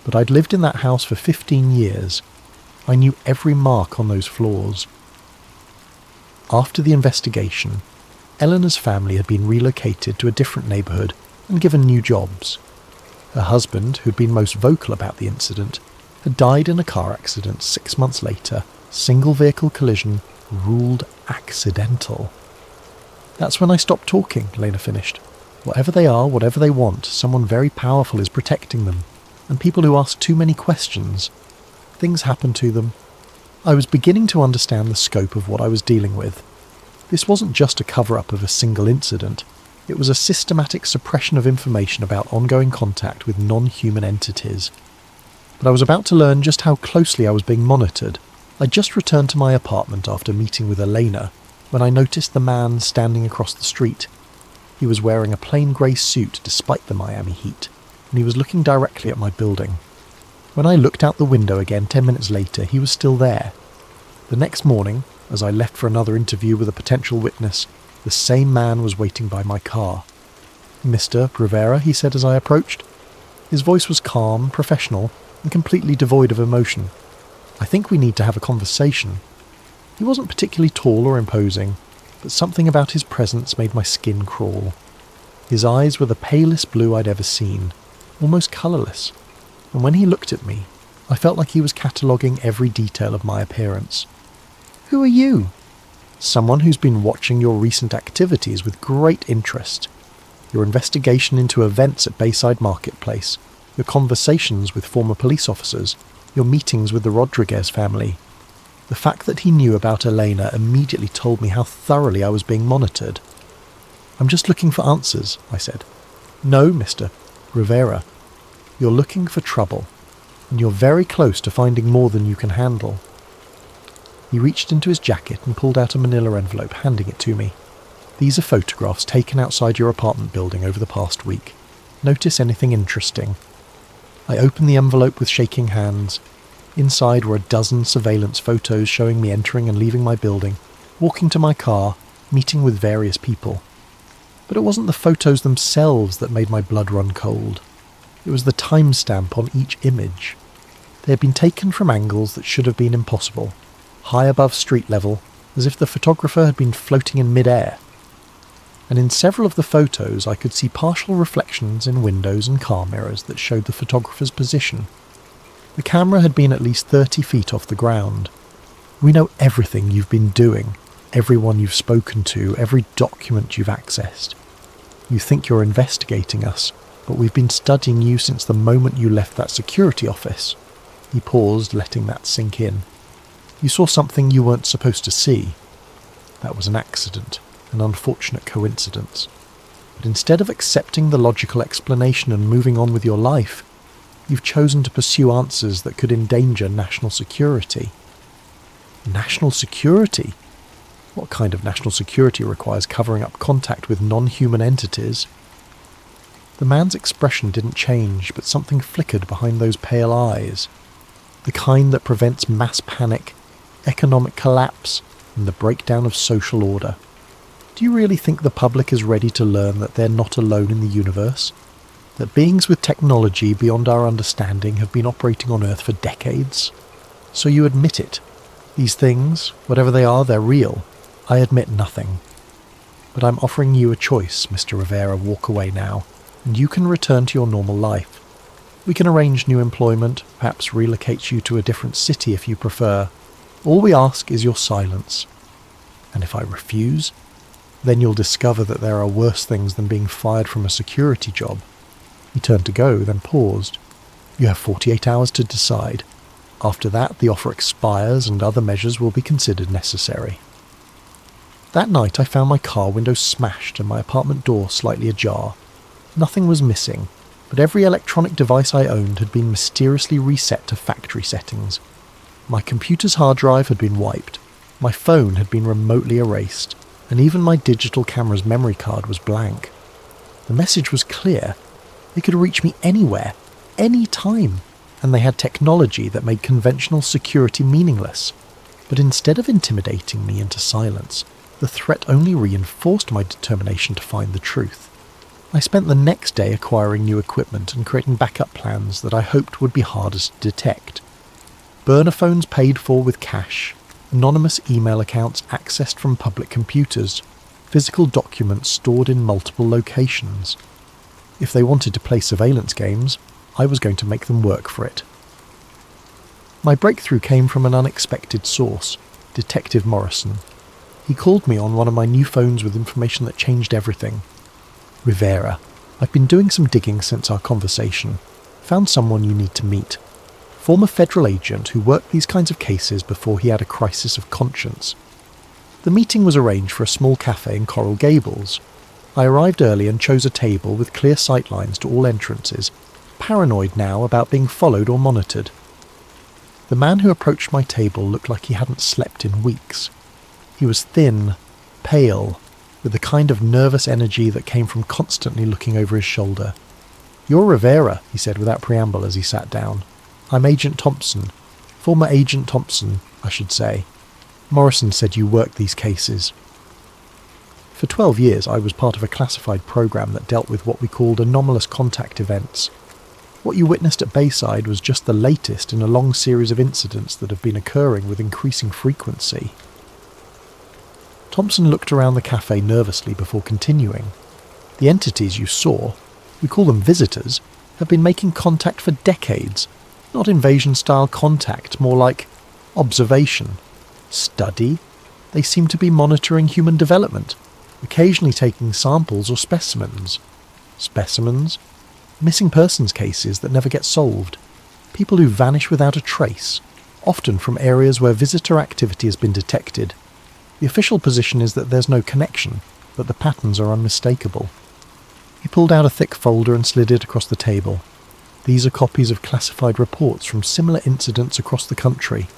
but I'd lived in that house for 15 years. I knew every mark on those floors. After the investigation, Eleanor's family had been relocated to a different neighbourhood and given new jobs. Her husband, who'd been most vocal about the incident, had died in a car accident 6 months later, single vehicle collision, ruled accidental. "That's when I stopped talking," Lena finished. "Whatever they are, whatever they want, someone very powerful is protecting them, and people who ask too many questions, things happen to them." I was beginning to understand the scope of what I was dealing with. This wasn't just a cover-up of a single incident. It was a systematic suppression of information about ongoing contact with non-human entities. But I was about to learn just how closely I was being monitored. I just returned to my apartment after meeting with Elena when I noticed the man standing across the street. He was wearing a plain grey suit despite the Miami heat, and he was looking directly at my building. When I looked out the window again 10 minutes later, he was still there. The next morning, as I left for another interview with a potential witness, the same man was waiting by my car. "Mr. Rivera," he said as I approached. His voice was calm, professional, and completely devoid of emotion. "I think we need to have a conversation." He wasn't particularly tall or imposing, but something about his presence made my skin crawl. His eyes were the palest blue I'd ever seen, almost colourless, and when he looked at me, I felt like he was cataloguing every detail of my appearance. "Who are you?" "Someone who's been watching your recent activities with great interest. Your investigation into events at Bayside Marketplace, your conversations with former police officers, your meetings with the Rodriguez family." The fact that he knew about Elena immediately told me how thoroughly I was being monitored. "I'm just looking for answers," I said. "No, Mr. Rivera. You're looking for trouble, and you're very close to finding more than you can handle." He reached into his jacket and pulled out a manila envelope, handing it to me. "These are photographs taken outside your apartment building over the past week. Notice anything interesting?" I opened the envelope with shaking hands. Inside were a dozen surveillance photos showing me entering and leaving my building, walking to my car, meeting with various people. But it wasn't the photos themselves that made my blood run cold. It was the timestamp on each image. They had been taken from angles that should have been impossible. high above street level, as if the photographer had been floating in mid-air. And in several of the photos I could see partial reflections in windows and car mirrors that showed the photographer's position. The camera had been at least 30 feet off the ground. We know everything you've been doing, everyone you've spoken to, every document you've accessed. You think you're investigating us, but we've been studying you since the moment you left that security office. He paused, letting that sink in. You saw something you weren't supposed to see. That was an accident, an unfortunate coincidence. But instead of accepting the logical explanation and moving on with your life, you've chosen to pursue answers that could endanger national security. National security? What kind of national security requires covering up contact with non-human entities? The man's expression didn't change, but something flickered behind those pale eyes. The kind that prevents mass panic, economic collapse, and the breakdown of social order. Do you really think the public is ready to learn that they're not alone in the universe? That beings with technology beyond our understanding have been operating on Earth for decades? So you admit it. These things, whatever they are, they're real. I admit nothing. But I'm offering you a choice, Mr. Rivera. Walk away now, and you can return to your normal life. We can arrange new employment, perhaps relocate you to a different city if you prefer. All we ask is your silence. And if I refuse, then you'll discover that there are worse things than being fired from a security job. He turned to go, then paused. You have 48 hours to decide. After that, the offer expires and other measures will be considered necessary. That night I found my car window smashed and my apartment door slightly ajar. Nothing was missing, but every electronic device I owned had been mysteriously reset to factory settings. My computer's hard drive had been wiped, my phone had been remotely erased, and even my digital camera's memory card was blank. The message was clear. They could reach me anywhere, any time, and they had technology that made conventional security meaningless. But instead of intimidating me into silence, the threat only reinforced my determination to find the truth. I spent the next day acquiring new equipment and creating backup plans that I hoped would be hardest to detect. Burner phones paid for with cash, anonymous email accounts accessed from public computers, physical documents stored in multiple locations. If they wanted to play surveillance games, I was going to make them work for it. My breakthrough came from an unexpected source, Detective Morrison. He called me on one of my new phones with information that changed everything. Rivera, I've been doing some digging since our conversation. Found someone you need to meet. Former federal agent who worked these kinds of cases before he had a crisis of conscience. The meeting was arranged for a small cafe in Coral Gables. I arrived early and chose a table with clear sightlines to all entrances, paranoid now about being followed or monitored. The man who approached my table looked like he hadn't slept in weeks. He was thin, pale, with the kind of nervous energy that came from constantly looking over his shoulder. "You're Rivera," he said without preamble as he sat down. "I'm Agent Thompson. Former Agent Thompson, I should say. Morrison said you worked these cases." For 12 years I was part of a classified program that dealt with what we called anomalous contact events. What you witnessed at Bayside was just the latest in a long series of incidents that have been occurring with increasing frequency. Thompson looked around the cafe nervously before continuing. "The entities you saw, we call them visitors, have been making contact for decades. Not invasion-style contact, more like observation. Study. They seem to be monitoring human development, occasionally taking samples or specimens. Specimens? Missing persons cases that never get solved. People who vanish without a trace, often from areas where visitor activity has been detected. The official position is that there's no connection, but the patterns are unmistakable." He pulled out a thick folder and slid it across the table. "These are copies of classified reports from similar incidents across the country.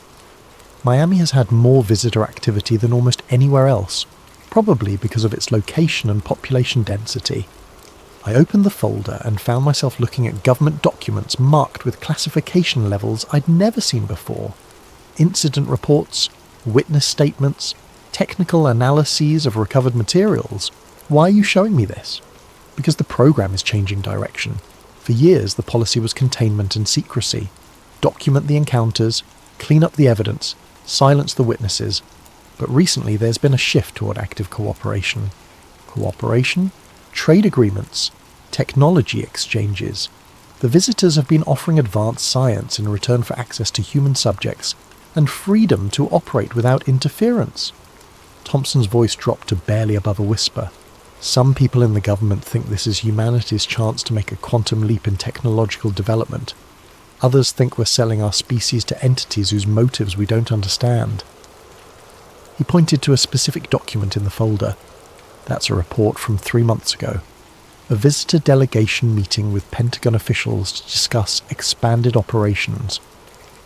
Miami has had more visitor activity than almost anywhere else, probably because of its location and population density." I opened the folder and found myself looking at government documents marked with classification levels I'd never seen before. Incident reports, witness statements, technical analyses of recovered materials. Why are you showing me this? Because the program is changing direction. For years the policy was containment and secrecy. Document the encounters, clean up the evidence, silence the witnesses, but recently there's been a shift toward active cooperation. Cooperation, trade agreements, technology exchanges. The visitors have been offering advanced science in return for access to human subjects and freedom to operate without interference. Thompson's voice dropped to barely above a whisper. Some people in the government think this is humanity's chance to make a quantum leap in technological development. Others think we're selling our species to entities whose motives we don't understand. He pointed to a specific document in the folder. That's a report from 3 months ago. A visitor delegation meeting with Pentagon officials to discuss expanded operations.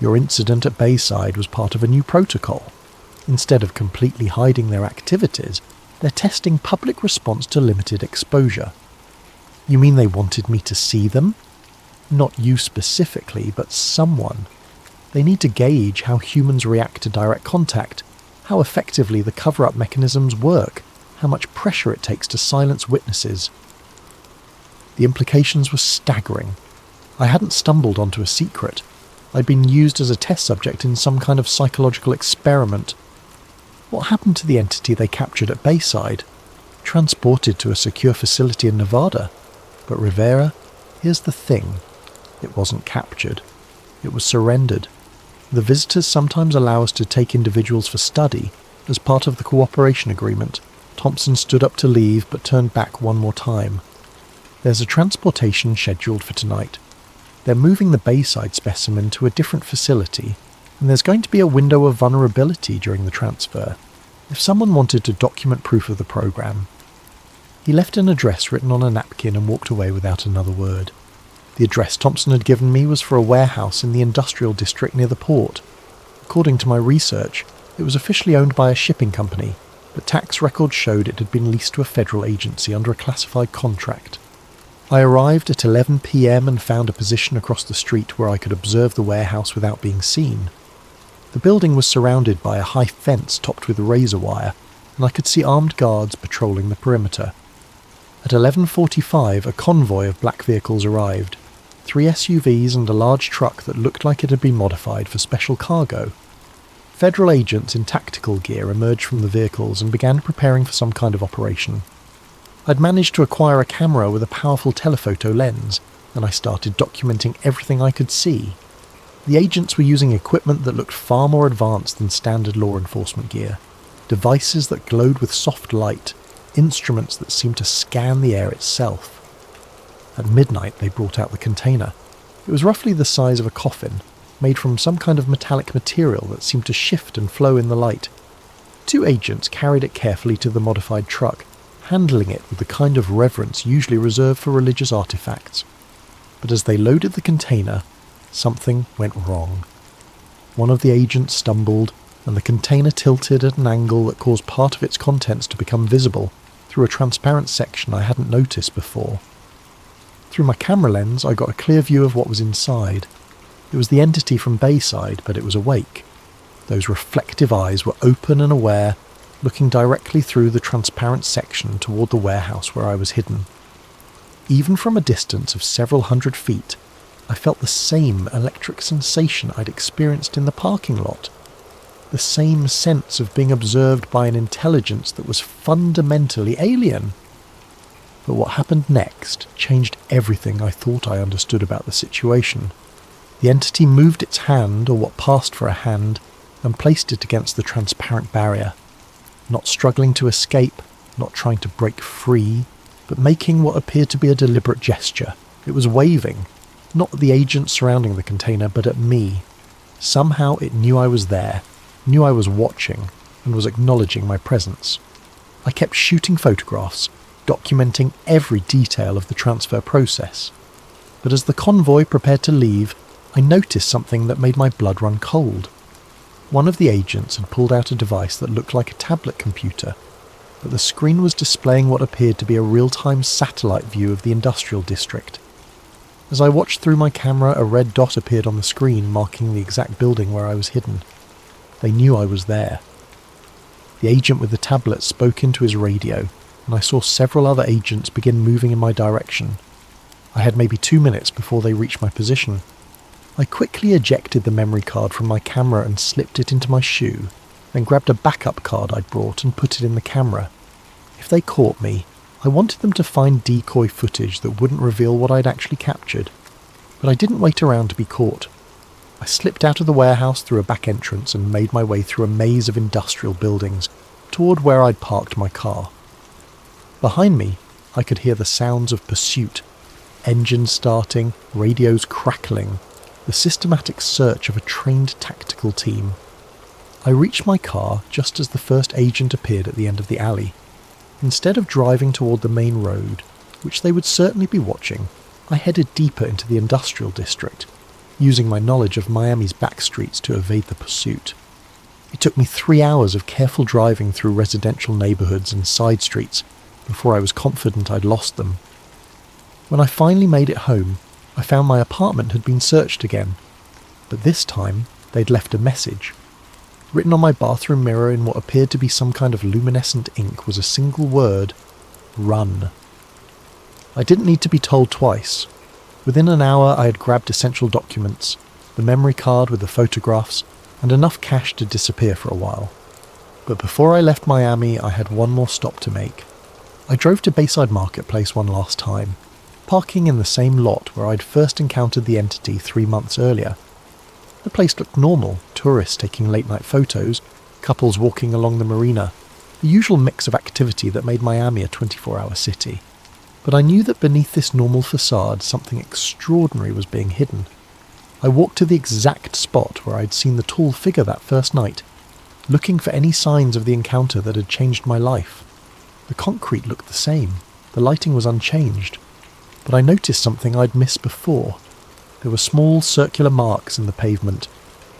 Your incident at Bayside was part of a new protocol. Instead of completely hiding their activities, they're testing public response to limited exposure. You mean they wanted me to see them? Not you specifically, but someone. They need to gauge how humans react to direct contact, how effectively the cover-up mechanisms work, how much pressure it takes to silence witnesses. The implications were staggering. I hadn't stumbled onto a secret. I'd been used as a test subject in some kind of psychological experiment. What happened to the entity they captured at Bayside? Transported to a secure facility in Nevada. But Rivera, here's the thing. It wasn't captured. It was surrendered. The visitors sometimes allow us to take individuals for study. As part of the cooperation agreement, Thompson stood up to leave but turned back one more time. There's a transportation scheduled for tonight. They're moving the Bayside specimen to a different facility, and there's going to be a window of vulnerability during the transfer, if someone wanted to document proof of the program. He left an address written on a napkin and walked away without another word. The address Thompson had given me was for a warehouse in the industrial district near the port. According to my research, it was officially owned by a shipping company, but tax records showed it had been leased to a federal agency under a classified contract. I arrived at 11 p.m. and found a position across the street where I could observe the warehouse without being seen. The building was surrounded by a high fence topped with razor wire, and I could see armed guards patrolling the perimeter. At 11:45, a convoy of black vehicles arrived. 3 SUVs and a large truck that looked like it had been modified for special cargo. Federal agents in tactical gear emerged from the vehicles and began preparing for some kind of operation. I'd managed to acquire a camera with a powerful telephoto lens, and I started documenting everything I could see. The agents were using equipment that looked far more advanced than standard law enforcement gear. Devices that glowed with soft light, instruments that seemed to scan the air itself. At midnight they brought out the container. It was roughly the size of a coffin, made from some kind of metallic material that seemed to shift and flow in the light. 2 agents carried it carefully to the modified truck, handling it with the kind of reverence usually reserved for religious artifacts. But as they loaded the container, something went wrong. One of the agents stumbled, and the container tilted at an angle that caused part of its contents to become visible through a transparent section I hadn't noticed before. Through my camera lens, I got a clear view of what was inside. It was the entity from Bayside, but it was awake. Those reflective eyes were open and aware, looking directly through the transparent section toward the warehouse where I was hidden. Even from a distance of several hundred feet, I felt the same electric sensation I'd experienced in the parking lot. The same sense of being observed by an intelligence that was fundamentally alien. But what happened next changed everything I thought I understood about the situation. The entity moved its hand, or what passed for a hand, and placed it against the transparent barrier. Not struggling to escape, not trying to break free, but making what appeared to be a deliberate gesture. It was waving, not at the agents surrounding the container, but at me. Somehow it knew I was there, knew I was watching, and was acknowledging my presence. I kept shooting photographs, documenting every detail of the transfer process. But as the convoy prepared to leave, I noticed something that made my blood run cold. One of the agents had pulled out a device that looked like a tablet computer, but the screen was displaying what appeared to be a real-time satellite view of the industrial district. As I watched through my camera, a red dot appeared on the screen marking the exact building where I was hidden. They knew I was there. The agent with the tablet spoke into his radio, and I saw several other agents begin moving in my direction. I had maybe 2 minutes before they reached my position. I quickly ejected the memory card from my camera and slipped it into my shoe, then grabbed a backup card I'd brought and put it in the camera. If they caught me, I wanted them to find decoy footage that wouldn't reveal what I'd actually captured. But I didn't wait around to be caught. I slipped out of the warehouse through a back entrance and made my way through a maze of industrial buildings toward where I'd parked my car. Behind me, I could hear the sounds of pursuit, engines starting, radios crackling, the systematic search of a trained tactical team. I reached my car just as the first agent appeared at the end of the alley. Instead of driving toward the main road, which they would certainly be watching, I headed deeper into the industrial district, using my knowledge of Miami's back streets to evade the pursuit. It took me 3 hours of careful driving through residential neighbourhoods and side streets before I was confident I'd lost them. When I finally made it home, I found my apartment had been searched again, but this time they'd left a message. Written on my bathroom mirror in what appeared to be some kind of luminescent ink was a single word: run. I didn't need to be told twice. Within an hour I had grabbed essential documents, the memory card with the photographs, and enough cash to disappear for a while. But before I left Miami, I had one more stop to make. I drove to Bayside Marketplace one last time, parking in the same lot where I'd first encountered the entity 3 months earlier. The place looked normal, tourists taking late-night photos, couples walking along the marina, the usual mix of activity that made Miami a 24-hour city. But I knew that beneath this normal facade something extraordinary was being hidden. I walked to the exact spot where I'd seen the tall figure that first night, looking for any signs of the encounter that had changed my life. The concrete looked the same, the lighting was unchanged, but I noticed something I'd missed before. There were small circular marks in the pavement,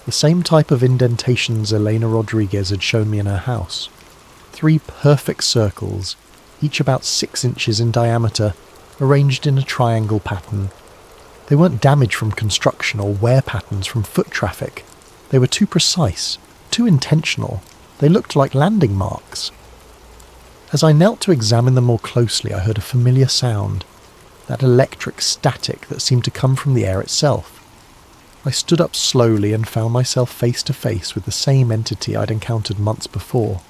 the same type of indentations Elena Rodriguez had shown me in her house. 3 perfect circles, each about 6 inches in diameter, arranged in a triangle pattern. They weren't damage from construction or wear patterns from foot traffic. They were too precise, too intentional. They looked like landing marks. As I knelt to examine them more closely, I heard a familiar sound, that electric static that seemed to come from the air itself. I stood up slowly and found myself face to face with the same entity I'd encountered months before.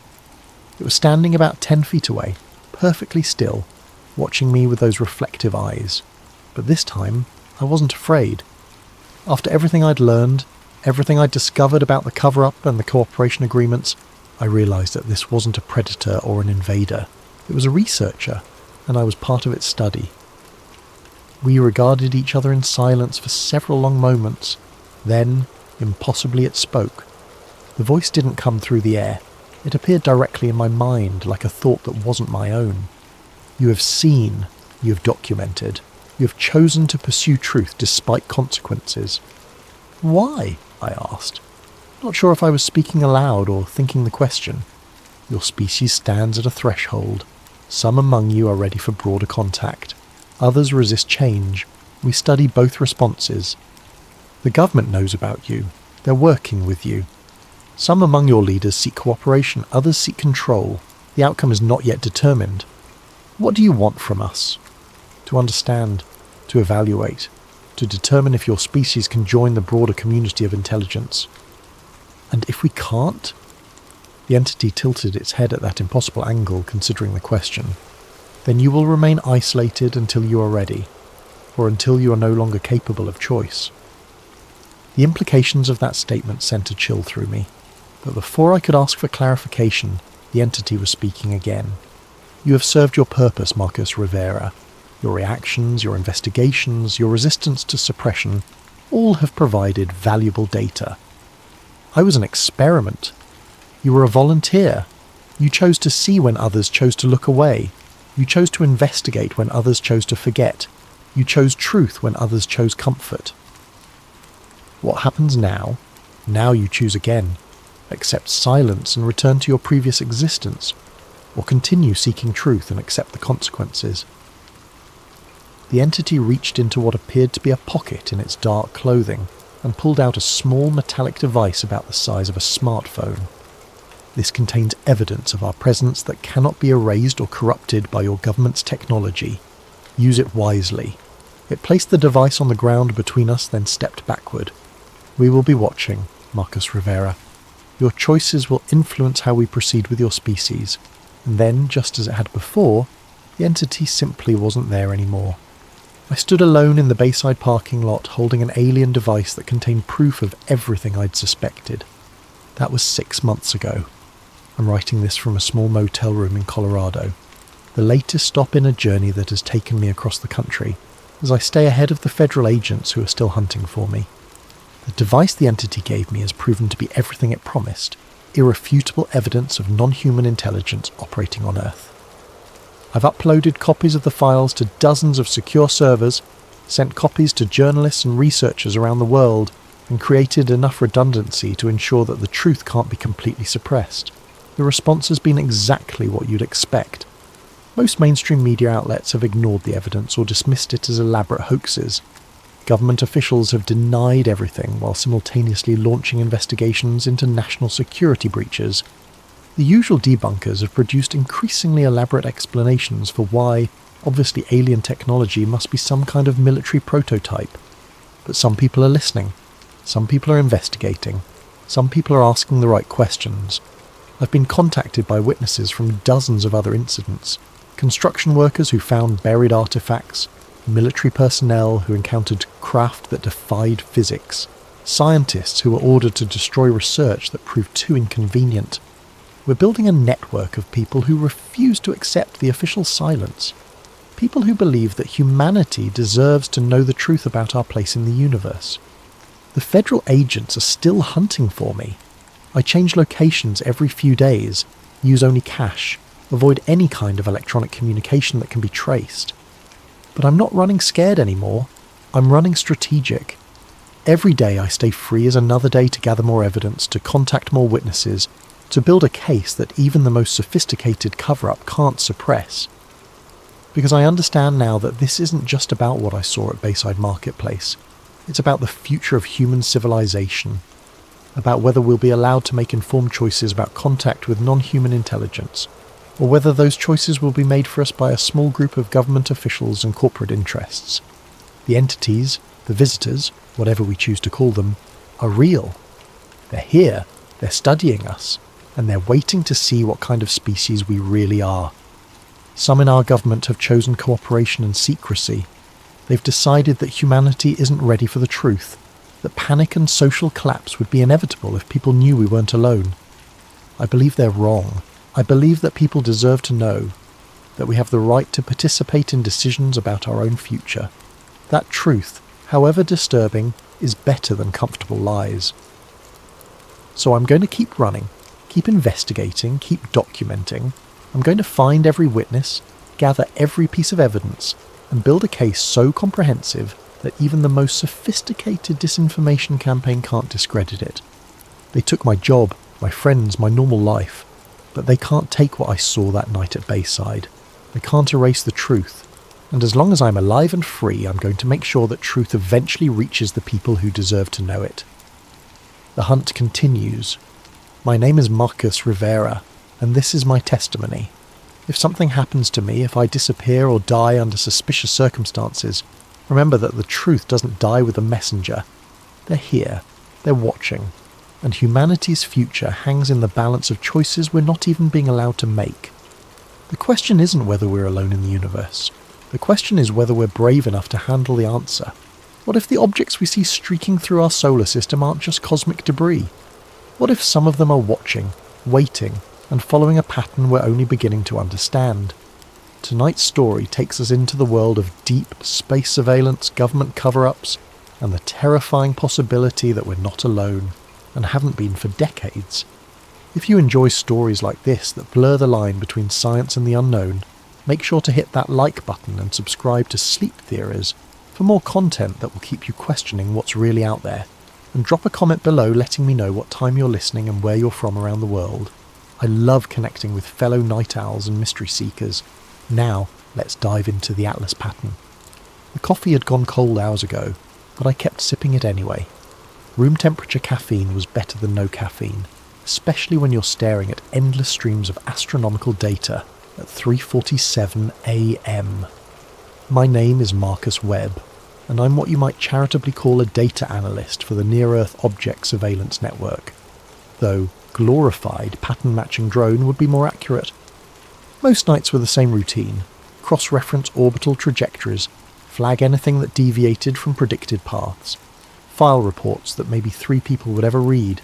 It was standing about 10 feet away, perfectly still, watching me with those reflective eyes. But this time, I wasn't afraid. After everything I'd learned, everything I'd discovered about the cover-up and the cooperation agreements, I realised that this wasn't a predator or an invader. It was a researcher, and I was part of its study. We regarded each other in silence for several long moments. Then, impossibly, it spoke. The voice didn't come through the air. It appeared directly in my mind, like a thought that wasn't my own. You have seen, you have documented, you have chosen to pursue truth despite consequences. Why? I asked. Not sure if I was speaking aloud or thinking the question. Your species stands at a threshold. Some among you are ready for broader contact. Others resist change. We study both responses. The government knows about you. They're working with you. Some among your leaders seek cooperation. Others seek control. The outcome is not yet determined. What do you want from us? To understand, to evaluate, to determine if your species can join the broader community of intelligence. And if we can't? The entity tilted its head at that impossible angle, considering the question. Then you will remain isolated until you are ready, or until you are no longer capable of choice. The implications of that statement sent a chill through me, but before I could ask for clarification, the entity was speaking again. You have served your purpose, Marcus Rivera. Your reactions, your investigations, your resistance to suppression, all have provided valuable data. I was an experiment. You were a volunteer. You chose to see when others chose to look away. You chose to investigate when others chose to forget. You chose truth when others chose comfort. What happens now? Now you choose again. Accept silence and return to your previous existence, or continue seeking truth and accept the consequences. The entity reached into what appeared to be a pocket in its dark clothing and pulled out a small metallic device about the size of a smartphone. This contains evidence of our presence that cannot be erased or corrupted by your government's technology. Use it wisely. It placed the device on the ground between us, then stepped backward. "We will be watching, Marcus Rivera. Your choices will influence how we proceed with your species." And then, just as it had before, the entity simply wasn't there anymore. I stood alone in the Bayside parking lot, holding an alien device that contained proof of everything I'd suspected. That was 6 months ago. I'm writing this from a small motel room in Colorado, the latest stop in a journey that has taken me across the country, as I stay ahead of the federal agents who are still hunting for me. The device the entity gave me has proven to be everything it promised, irrefutable evidence of non-human intelligence operating on Earth. I've uploaded copies of the files to dozens of secure servers, sent copies to journalists and researchers around the world, and created enough redundancy to ensure that the truth can't be completely suppressed. The response has been exactly what you'd expect. Most mainstream media outlets have ignored the evidence or dismissed it as elaborate hoaxes. Government officials have denied everything while simultaneously launching investigations into national security breaches. The usual debunkers have produced increasingly elaborate explanations for why, obviously alien technology must be some kind of military prototype. But some people are listening. Some people are investigating. Some people are asking the right questions. I've been contacted by witnesses from dozens of other incidents. Construction workers who found buried artifacts, military personnel who encountered craft that defied physics, scientists who were ordered to destroy research that proved too inconvenient. We're building a network of people who refuse to accept the official silence. People who believe that humanity deserves to know the truth about our place in the universe. The federal agents are still hunting for me. I change locations every few days, use only cash, avoid any kind of electronic communication that can be traced. But I'm not running scared anymore. I'm running strategic. Every day I stay free as another day to gather more evidence, to contact more witnesses, to build a case that even the most sophisticated cover-up can't suppress. Because I understand now that this isn't just about what I saw at Bayside Marketplace. It's about the future of human civilization, about whether we'll be allowed to make informed choices about contact with non-human intelligence, or whether those choices will be made for us by a small group of government officials and corporate interests. The entities, the visitors, whatever we choose to call them, are real. They're here, they're studying us, and they're waiting to see what kind of species we really are. Some in our government have chosen cooperation and secrecy. They've decided that humanity isn't ready for the truth, that panic and social collapse would be inevitable if people knew we weren't alone. I believe they're wrong. I believe that people deserve to know, that we have the right to participate in decisions about our own future. That truth, however disturbing, is better than comfortable lies. So I'm going to keep running, keep investigating, keep documenting. I'm going to find every witness, gather every piece of evidence, and build a case so comprehensive that even the most sophisticated disinformation campaign can't discredit it. They took my job, my friends, my normal life, but they can't take what I saw that night at Bayside. They can't erase the truth, and as long as I'm alive and free, I'm going to make sure that truth eventually reaches the people who deserve to know it. The hunt continues. My name is Marcus Rivera, and this is my testimony. If something happens to me, if I disappear or die under suspicious circumstances, remember that the truth doesn't die with the messenger. They're here, they're watching, and humanity's future hangs in the balance of choices we're not even being allowed to make. The question isn't whether we're alone in the universe. The question is whether we're brave enough to handle the answer. What if the objects we see streaking through our solar system aren't just cosmic debris? What if some of them are watching, waiting, and following a pattern we're only beginning to understand? Tonight's story takes us into the world of deep space surveillance, government cover-ups, and the terrifying possibility that we're not alone, and haven't been for decades. If you enjoy stories like this that blur the line between science and the unknown, make sure to hit that like button and subscribe to Sleep Theories for more content that will keep you questioning what's really out there, and drop a comment below letting me know what time you're listening and where you're from around the world. I love connecting with fellow night owls and mystery seekers. Now, let's dive into the Atlas pattern. The coffee had gone cold hours ago, but I kept sipping it anyway. Room temperature caffeine was better than no caffeine, especially when you're staring at endless streams of astronomical data at 3:47 a.m. My name is Marcus Webb, and I'm what you might charitably call a data analyst for the Near-Earth Object Surveillance Network, though glorified pattern-matching drone would be more accurate. Most nights were the same routine: cross-reference orbital trajectories, flag anything that deviated from predicted paths, file reports that maybe 3 people would ever read,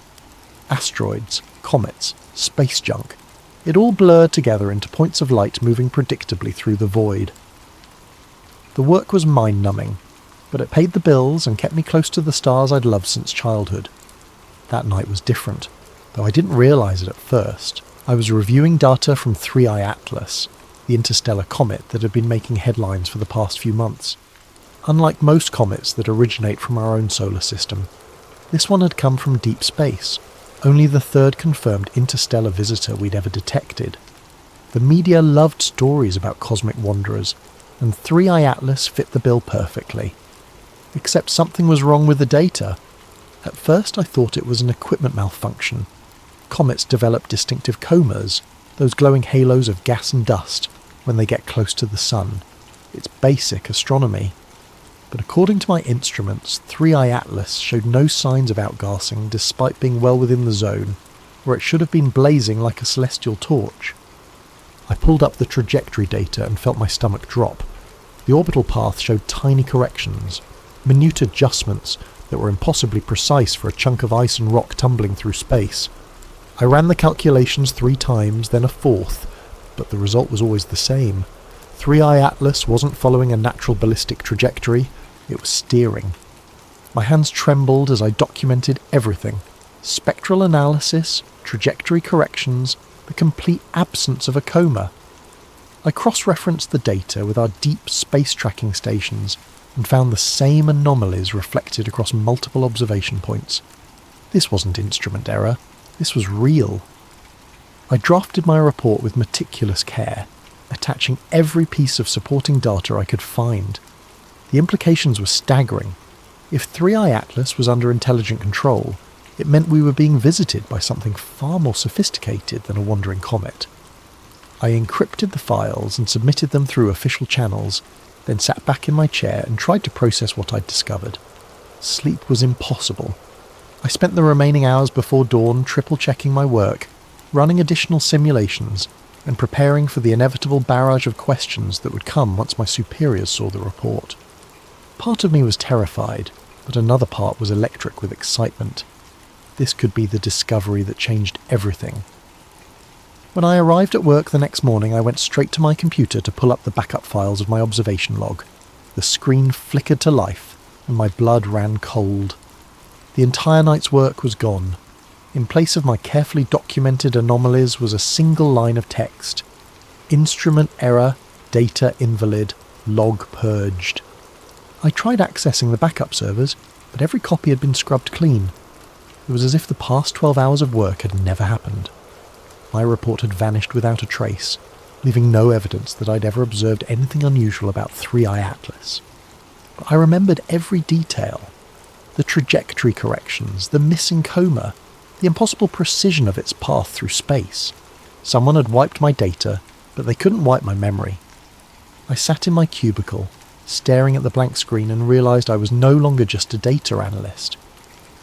asteroids, comets, space junk. It all blurred together into points of light moving predictably through the void. The work was mind-numbing, but it paid the bills and kept me close to the stars I'd loved since childhood. That night was different, though I didn't realise it at first. I was reviewing data from 3I Atlas, the interstellar comet that had been making headlines for the past few months. Unlike most comets that originate from our own solar system, this one had come from deep space, only the 3rd confirmed interstellar visitor we'd ever detected. The media loved stories about cosmic wanderers, and 3I Atlas fit the bill perfectly. Except something was wrong with the data. At first I thought it was an equipment malfunction. Comets develop distinctive comas, those glowing halos of gas and dust, when they get close to the sun. It's basic astronomy. But according to my instruments, 3I Atlas showed no signs of outgassing despite being well within the zone, where it should have been blazing like a celestial torch. I pulled up the trajectory data and felt my stomach drop. The orbital path showed tiny corrections, minute adjustments that were impossibly precise for a chunk of ice and rock tumbling through space. I ran the calculations 3 times, then a 4th, but the result was always the same. 3I Atlas wasn't following a natural ballistic trajectory, it was steering. My hands trembled as I documented everything: spectral analysis, trajectory corrections, the complete absence of a coma. I cross-referenced the data with our deep space tracking stations and found the same anomalies reflected across multiple observation points. This wasn't instrument error, this was real. I drafted my report with meticulous care, attaching every piece of supporting data I could find. The implications were staggering. If 3I Atlas was under intelligent control, it meant we were being visited by something far more sophisticated than a wandering comet. I encrypted the files and submitted them through official channels, then sat back in my chair and tried to process what I'd discovered. Sleep was impossible. I spent the remaining hours before dawn triple-checking my work, running additional simulations, and preparing for the inevitable barrage of questions that would come once my superiors saw the report. Part of me was terrified, but another part was electric with excitement. This could be the discovery that changed everything. When I arrived at work the next morning, I went straight to my computer to pull up the backup files of my observation log. The screen flickered to life, and my blood ran cold. The entire night's work was gone. In place of my carefully documented anomalies was a single line of text: instrument error, data invalid, log purged. I tried accessing the backup servers, but every copy had been scrubbed clean. It was as if the past 12 hours of work had never happened. My report had vanished without a trace, leaving no evidence that I'd ever observed anything unusual about 3I Atlas. But I remembered every detail: the trajectory corrections, the missing coma, the impossible precision of its path through space. Someone had wiped my data, but they couldn't wipe my memory. I sat in my cubicle, staring at the blank screen, and realised I was no longer just a data analyst.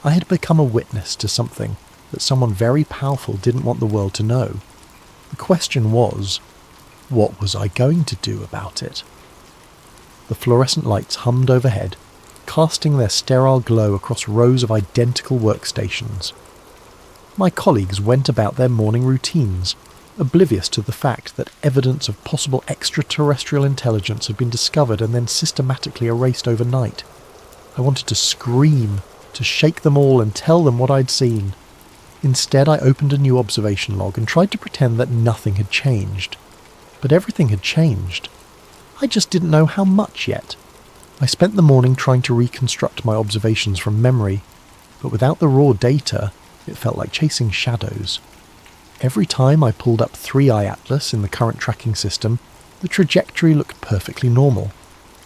I had become a witness to something that someone very powerful didn't want the world to know. The question was, what was I going to do about it? The fluorescent lights hummed overhead, casting their sterile glow across rows of identical workstations. My colleagues went about their morning routines, oblivious to the fact that evidence of possible extraterrestrial intelligence had been discovered and then systematically erased overnight. I wanted to scream, to shake them all and tell them what I'd seen. Instead, I opened a new observation log and tried to pretend that nothing had changed. But everything had changed. I just didn't know how much yet. I spent the morning trying to reconstruct my observations from memory, but without the raw data, it felt like chasing shadows. Every time I pulled up 3I Atlas in the current tracking system, the trajectory looked perfectly normal.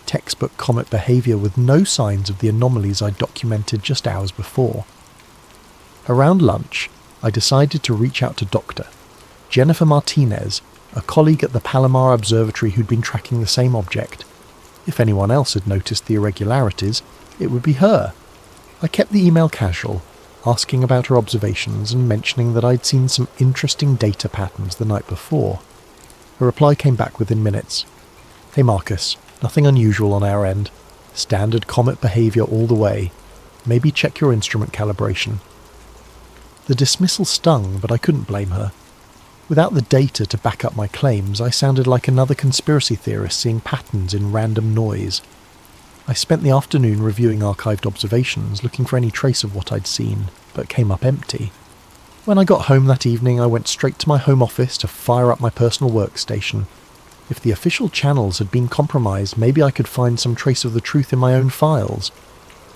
Textbook comet behaviour with no signs of the anomalies I documented just hours before. Around lunch, I decided to reach out to Dr. Jennifer Martinez, a colleague at the Palomar Observatory who'd been tracking the same object. If anyone else had noticed the irregularities, it would be her. I kept the email casual, asking about her observations and mentioning that I'd seen some interesting data patterns the night before. Her reply came back within minutes. "Hey Marcus, nothing unusual on our end. Standard comet behaviour all the way. Maybe check your instrument calibration." The dismissal stung, but I couldn't blame her. Without the data to back up my claims, I sounded like another conspiracy theorist seeing patterns in random noise. I spent the afternoon reviewing archived observations, looking for any trace of what I'd seen, but came up empty. When I got home that evening, I went straight to my home office to fire up my personal workstation. If the official channels had been compromised, maybe I could find some trace of the truth in my own files.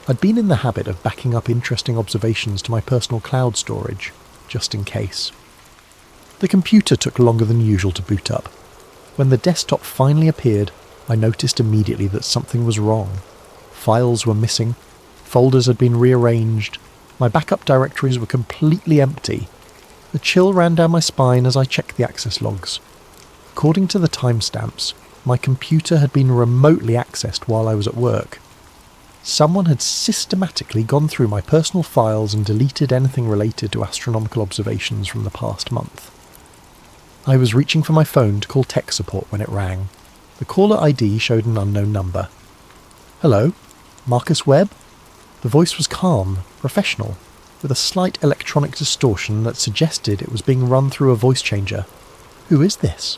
I'd been in the habit of backing up interesting observations to my personal cloud storage, just in case. The computer took longer than usual to boot up. When the desktop finally appeared, I noticed immediately that something was wrong. Files were missing, folders had been rearranged, my backup directories were completely empty. A chill ran down my spine as I checked the access logs. According to the timestamps, my computer had been remotely accessed while I was at work. Someone had systematically gone through my personal files and deleted anything related to astronomical observations from the past month. I was reaching for my phone to call tech support when it rang. The caller ID showed an unknown number. "Hello? Marcus Webb?" The voice was calm, professional, with a slight electronic distortion that suggested it was being run through a voice changer. "Who is this?"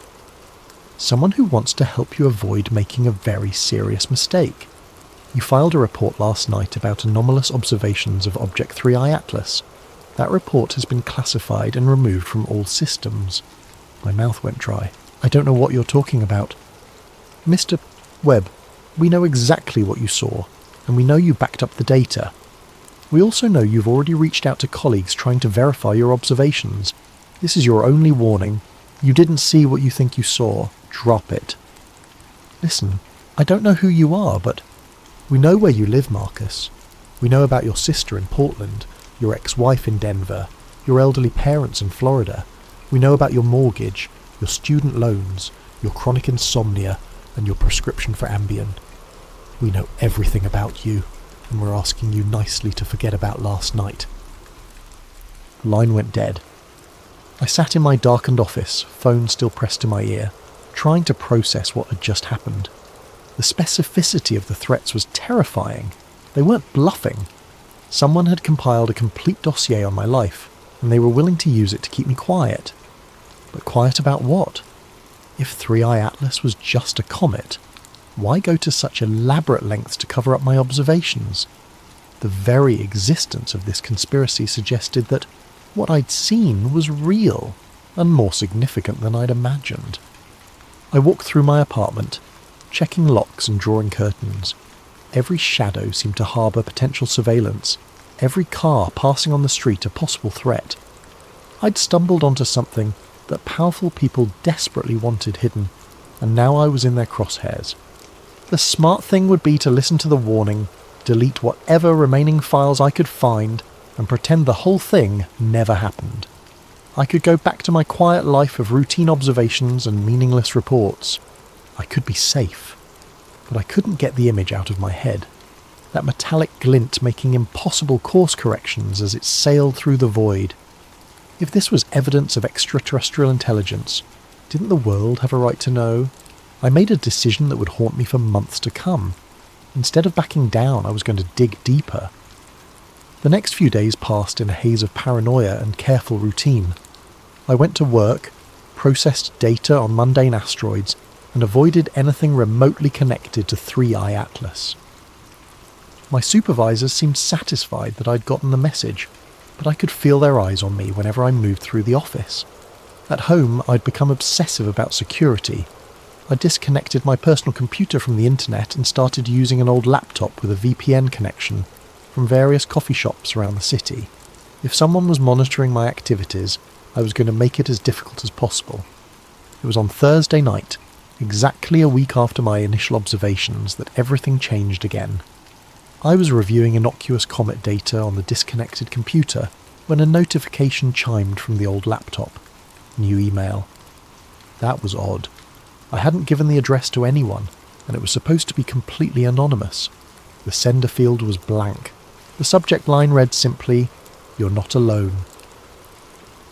"Someone who wants to help you avoid making a very serious mistake. You filed a report last night about anomalous observations of Object 3I Atlas. That report has been classified and removed from all systems." My mouth went dry. "I don't know what you're talking about." "Mr. Webb, we know exactly what you saw, and we know you backed up the data. We also know you've already reached out to colleagues trying to verify your observations. This is your only warning. You didn't see what you think you saw. Drop it." "Listen, I don't know who you are, but we know where you live, Marcus. We know about your sister in Portland, your ex-wife in Denver, your elderly parents in Florida. We know about your mortgage, your student loans, your chronic insomnia, and your prescription for Ambien. We know everything about you, and we're asking you nicely to forget about last night." The line went dead. I sat in my darkened office, phone still pressed to my ear, trying to process what had just happened. The specificity of the threats was terrifying. They weren't bluffing. Someone had compiled a complete dossier on my life, and they were willing to use it to keep me quiet. But quiet about what? If 3I Atlas was just a comet, why go to such elaborate lengths to cover up my observations? The very existence of this conspiracy suggested that what I'd seen was real, and more significant than I'd imagined. I walked through my apartment, checking locks and drawing curtains. Every shadow seemed to harbour potential surveillance, every car passing on the street a possible threat. I'd stumbled onto something that powerful people desperately wanted hidden, and now I was in their crosshairs. The smart thing would be to listen to the warning, delete whatever remaining files I could find, and pretend the whole thing never happened. I could go back to my quiet life of routine observations and meaningless reports. I could be safe, but I couldn't get the image out of my head. That metallic glint making impossible course corrections as it sailed through the void. If this was evidence of extraterrestrial intelligence, didn't the world have a right to know? I made a decision that would haunt me for months to come. Instead of backing down, I was going to dig deeper. The next few days passed in a haze of paranoia and careful routine. I went to work, processed data on mundane asteroids, and avoided anything remotely connected to 3I Atlas. My supervisors seemed satisfied that I'd gotten the message, but I could feel their eyes on me whenever I moved through the office. At home, I'd become obsessive about security. I disconnected my personal computer from the internet and started using an old laptop with a VPN connection from various coffee shops around the city. If someone was monitoring my activities, I was going to make it as difficult as possible. It was on Thursday night, exactly a week after my initial observations, that everything changed again. I was reviewing innocuous comet data on the disconnected computer when a notification chimed from the old laptop. New email. That was odd. I hadn't given the address to anyone, and it was supposed to be completely anonymous. The sender field was blank. The subject line read simply, "You're not alone."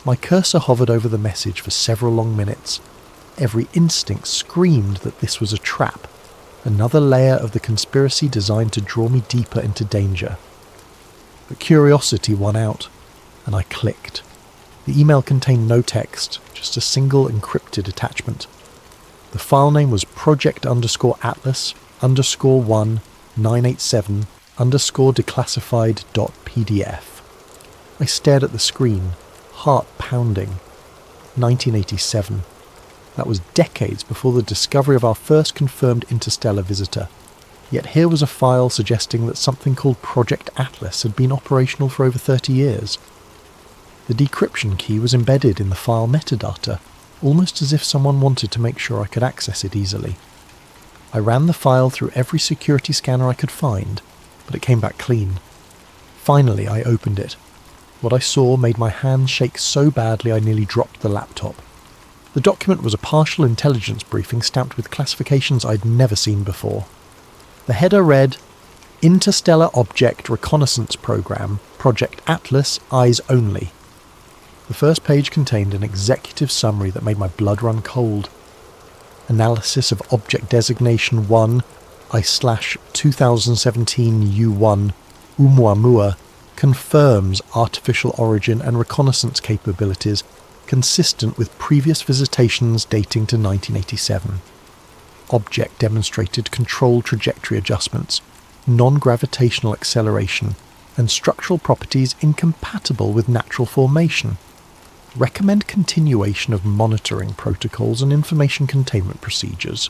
My cursor hovered over the message for several long minutes. Every instinct screamed that this was a trap, another layer of the conspiracy designed to draw me deeper into danger. But curiosity won out, and I clicked. The email contained no text, just a single encrypted attachment. The file name was project_atlas_1987_declassified.pdf. I stared at the screen, heart pounding. 1987. That was decades before the discovery of our first confirmed interstellar visitor. Yet here was a file suggesting that something called Project Atlas had been operational for over 30 years. The decryption key was embedded in the file metadata, almost as if someone wanted to make sure I could access it easily. I ran the file through every security scanner I could find, but it came back clean. Finally, I opened it. What I saw made my hands shake so badly I nearly dropped the laptop. The document was a partial intelligence briefing stamped with classifications I'd never seen before. The header read, "Interstellar Object Reconnaissance Program, Project Atlas, Eyes Only." The first page contained an executive summary that made my blood run cold. Analysis of Object Designation 1, I/2017 U1, Oumuamua, confirms artificial origin and reconnaissance capabilities consistent with previous visitations dating to 1987. Object demonstrated control trajectory adjustments, non-gravitational acceleration, and structural properties incompatible with natural formation. Recommend continuation of monitoring protocols and information containment procedures.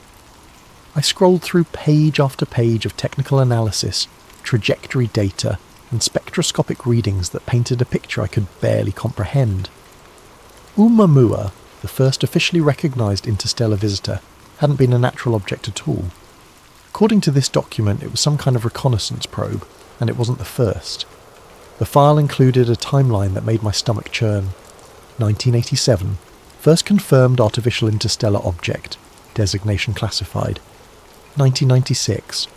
I scrolled through page after page of technical analysis, trajectory data, and spectroscopic readings that painted a picture I could barely comprehend. Oumuamua, the first officially recognised interstellar visitor, hadn't been a natural object at all. According to this document, it was some kind of reconnaissance probe, and it wasn't the first. The file included a timeline that made my stomach churn. 1987, first confirmed artificial interstellar object, designation classified. 1996,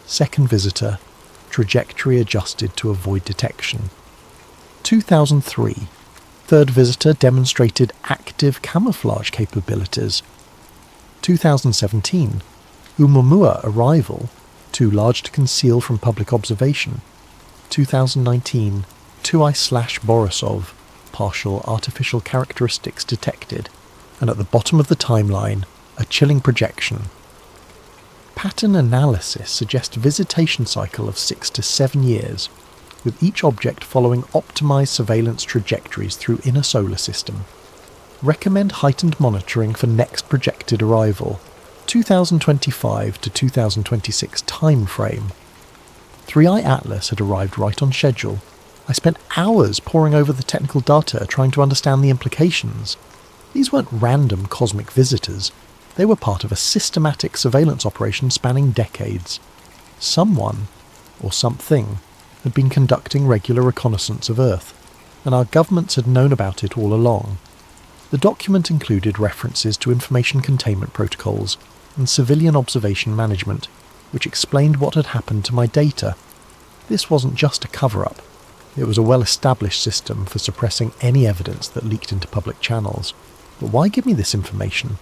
second visitor, trajectory adjusted to avoid detection. 2003, third visitor demonstrated active camouflage capabilities. 2017, Oumuamua arrival, too large to conceal from public observation. 2019, Tuai/Borisov, partial artificial characteristics detected, and at the bottom of the timeline, a chilling projection. Pattern analysis suggests visitation cycle of 6 to 7 years, with each object following optimized surveillance trajectories through inner solar system. Recommend heightened monitoring for next projected arrival, 2025 to 2026 time frame. 3i Atlas had arrived right on schedule. I spent hours poring over the technical data trying to understand the implications. These weren't random cosmic visitors. They were part of a systematic surveillance operation spanning decades. Someone, or something, had been conducting regular reconnaissance of Earth, and our governments had known about it all along. The document included references to information containment protocols and civilian observation management, which explained what had happened to my data. This wasn't just a cover-up. It was a well-established system for suppressing any evidence that leaked into public channels. But why give me this information?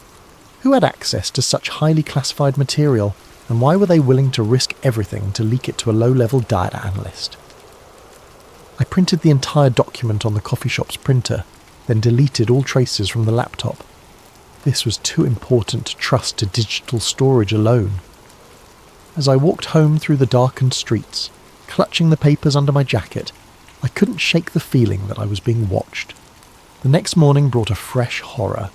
Who had access to such highly classified material, and why were they willing to risk everything to leak it to a low-level data analyst? I printed the entire document on the coffee shop's printer, then deleted all traces from the laptop. This was too important to trust to digital storage alone. As I walked home through the darkened streets, clutching the papers under my jacket, I couldn't shake the feeling that I was being watched. The next morning brought a fresh horror.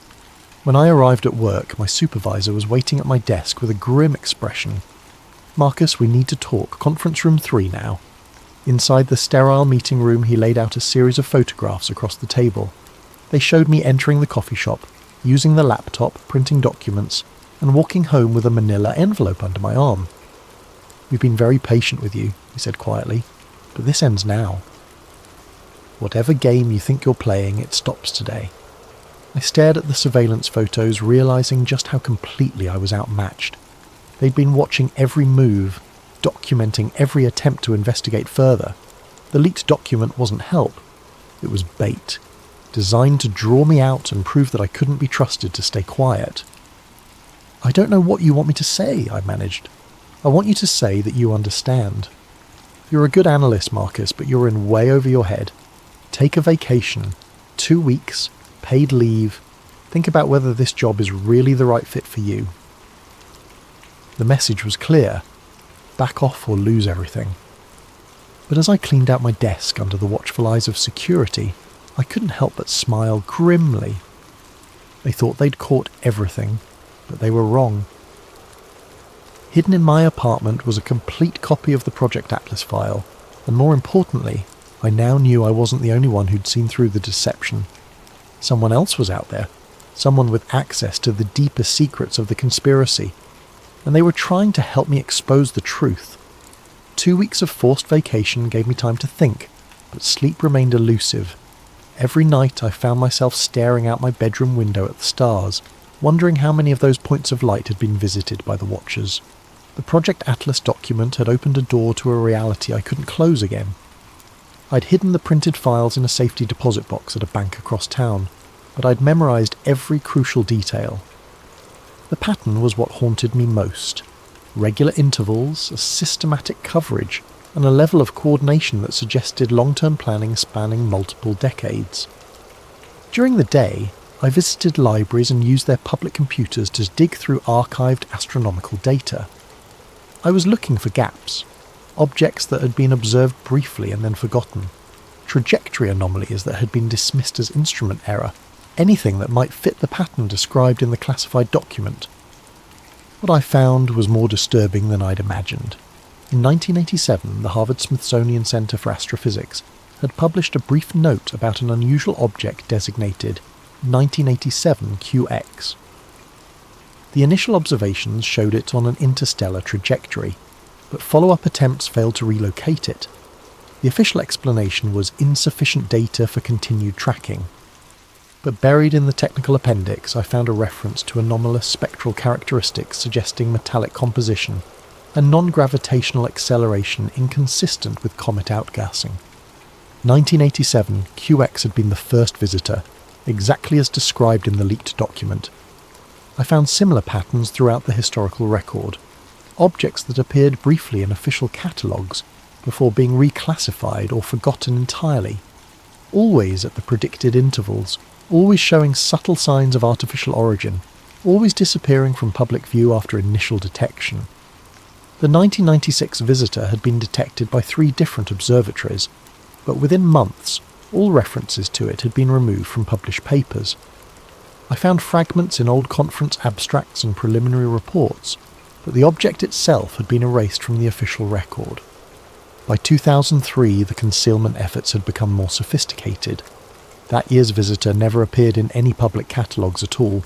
When I arrived at work, my supervisor was waiting at my desk with a grim expression. "Marcus, we need to talk. Conference room 3 now." Inside the sterile meeting room, he laid out a series of photographs across the table. They showed me entering the coffee shop, using the laptop, printing documents, and walking home with a manila envelope under my arm. "We've been very patient with you," he said quietly, "but this ends now. Whatever game you think you're playing, it stops today." I stared at the surveillance photos, realizing just how completely I was outmatched. They'd been watching every move, documenting every attempt to investigate further. The leaked document wasn't help. It was bait, designed to draw me out and prove that I couldn't be trusted to stay quiet. "I don't know what you want me to say," I managed. "I want you to say that you understand. You're a good analyst, Marcus, but you're in way over your head. Take a vacation, 2 weeks, paid leave. Think about whether this job is really the right fit for you." The message was clear. Back off or lose everything. But as I cleaned out my desk under the watchful eyes of security, I couldn't help but smile grimly. They thought they'd caught everything, but they were wrong. Hidden in my apartment was a complete copy of the Project Atlas file, and more importantly, I now knew I wasn't the only one who'd seen through the deception. Someone else was out there, someone with access to the deeper secrets of the conspiracy, and they were trying to help me expose the truth. 2 weeks of forced vacation gave me time to think, but sleep remained elusive. Every night I found myself staring out my bedroom window at the stars, wondering how many of those points of light had been visited by the Watchers. The Project Atlas document had opened a door to a reality I couldn't close again. I'd hidden the printed files in a safety deposit box at a bank across town, but I'd memorised every crucial detail. The pattern was what haunted me most. Regular intervals, a systematic coverage, and a level of coordination that suggested long-term planning spanning multiple decades. During the day, I visited libraries and used their public computers to dig through archived astronomical data. I was looking for gaps, objects that had been observed briefly and then forgotten, trajectory anomalies that had been dismissed as instrument error, anything that might fit the pattern described in the classified document. What I found was more disturbing than I'd imagined. In 1987, the Harvard-Smithsonian Center for Astrophysics had published a brief note about an unusual object designated 1987 QX. The initial observations showed it on an interstellar trajectory, but follow-up attempts failed to relocate it. The official explanation was insufficient data for continued tracking. But buried in the technical appendix, I found a reference to anomalous spectral characteristics suggesting metallic composition and non-gravitational acceleration inconsistent with comet outgassing. 1987, QX had been the first visitor, exactly as described in the leaked document. I found similar patterns throughout the historical record, objects that appeared briefly in official catalogues before being reclassified or forgotten entirely, always at the predicted intervals, always showing subtle signs of artificial origin, always disappearing from public view after initial detection. The 1996 visitor had been detected by 3 different observatories, but within months, all references to it had been removed from published papers. I found fragments in old conference abstracts and preliminary reports, but the object itself had been erased from the official record. By 2003, the concealment efforts had become more sophisticated. That year's visitor never appeared in any public catalogues at all,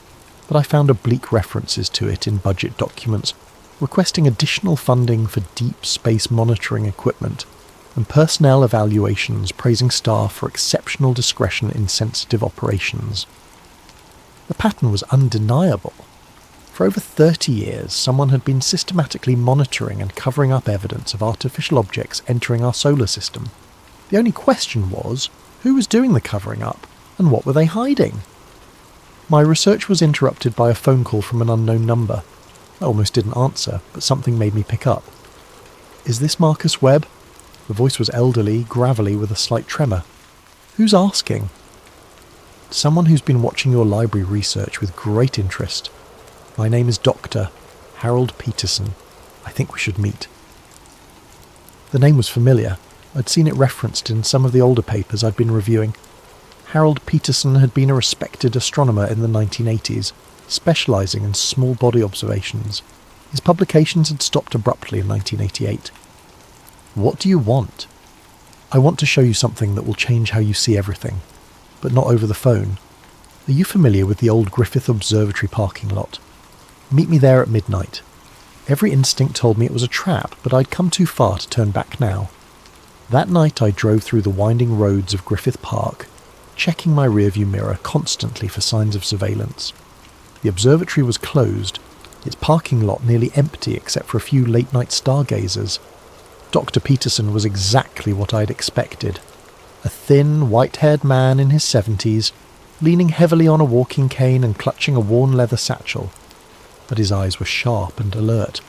but I found oblique references to it in budget documents, requesting additional funding for deep space monitoring equipment, and personnel evaluations praising staff for exceptional discretion in sensitive operations. The pattern was undeniable. For over 30 years, someone had been systematically monitoring and covering up evidence of artificial objects entering our solar system. The only question was, who was doing the covering up, and what were they hiding? My research was interrupted by a phone call from an unknown number. I almost didn't answer, but something made me pick up. "Is this Marcus Webb?" The voice was elderly, gravelly, with a slight tremor. "Who's asking?" "Someone who's been watching your library research with great interest. My name is Dr. Harold Peterson. I think we should meet." The name was familiar. I'd seen it referenced in some of the older papers I'd been reviewing. Harold Peterson had been a respected astronomer in the 1980s, specialising in small body observations. His publications had stopped abruptly in 1988. "What do you want?" "I want to show you something that will change how you see everything, but not over the phone. Are you familiar with the old Griffith Observatory parking lot? Meet me there at midnight." Every instinct told me it was a trap, but I'd come too far to turn back now. That night I drove through the winding roads of Griffith Park, checking my rearview mirror constantly for signs of surveillance. The observatory was closed, its parking lot nearly empty except for a few late-night stargazers. Dr. Peterson was exactly what I'd expected. A thin, white-haired man in his 70s, leaning heavily on a walking cane and clutching a worn leather satchel. But his eyes were sharp and alert,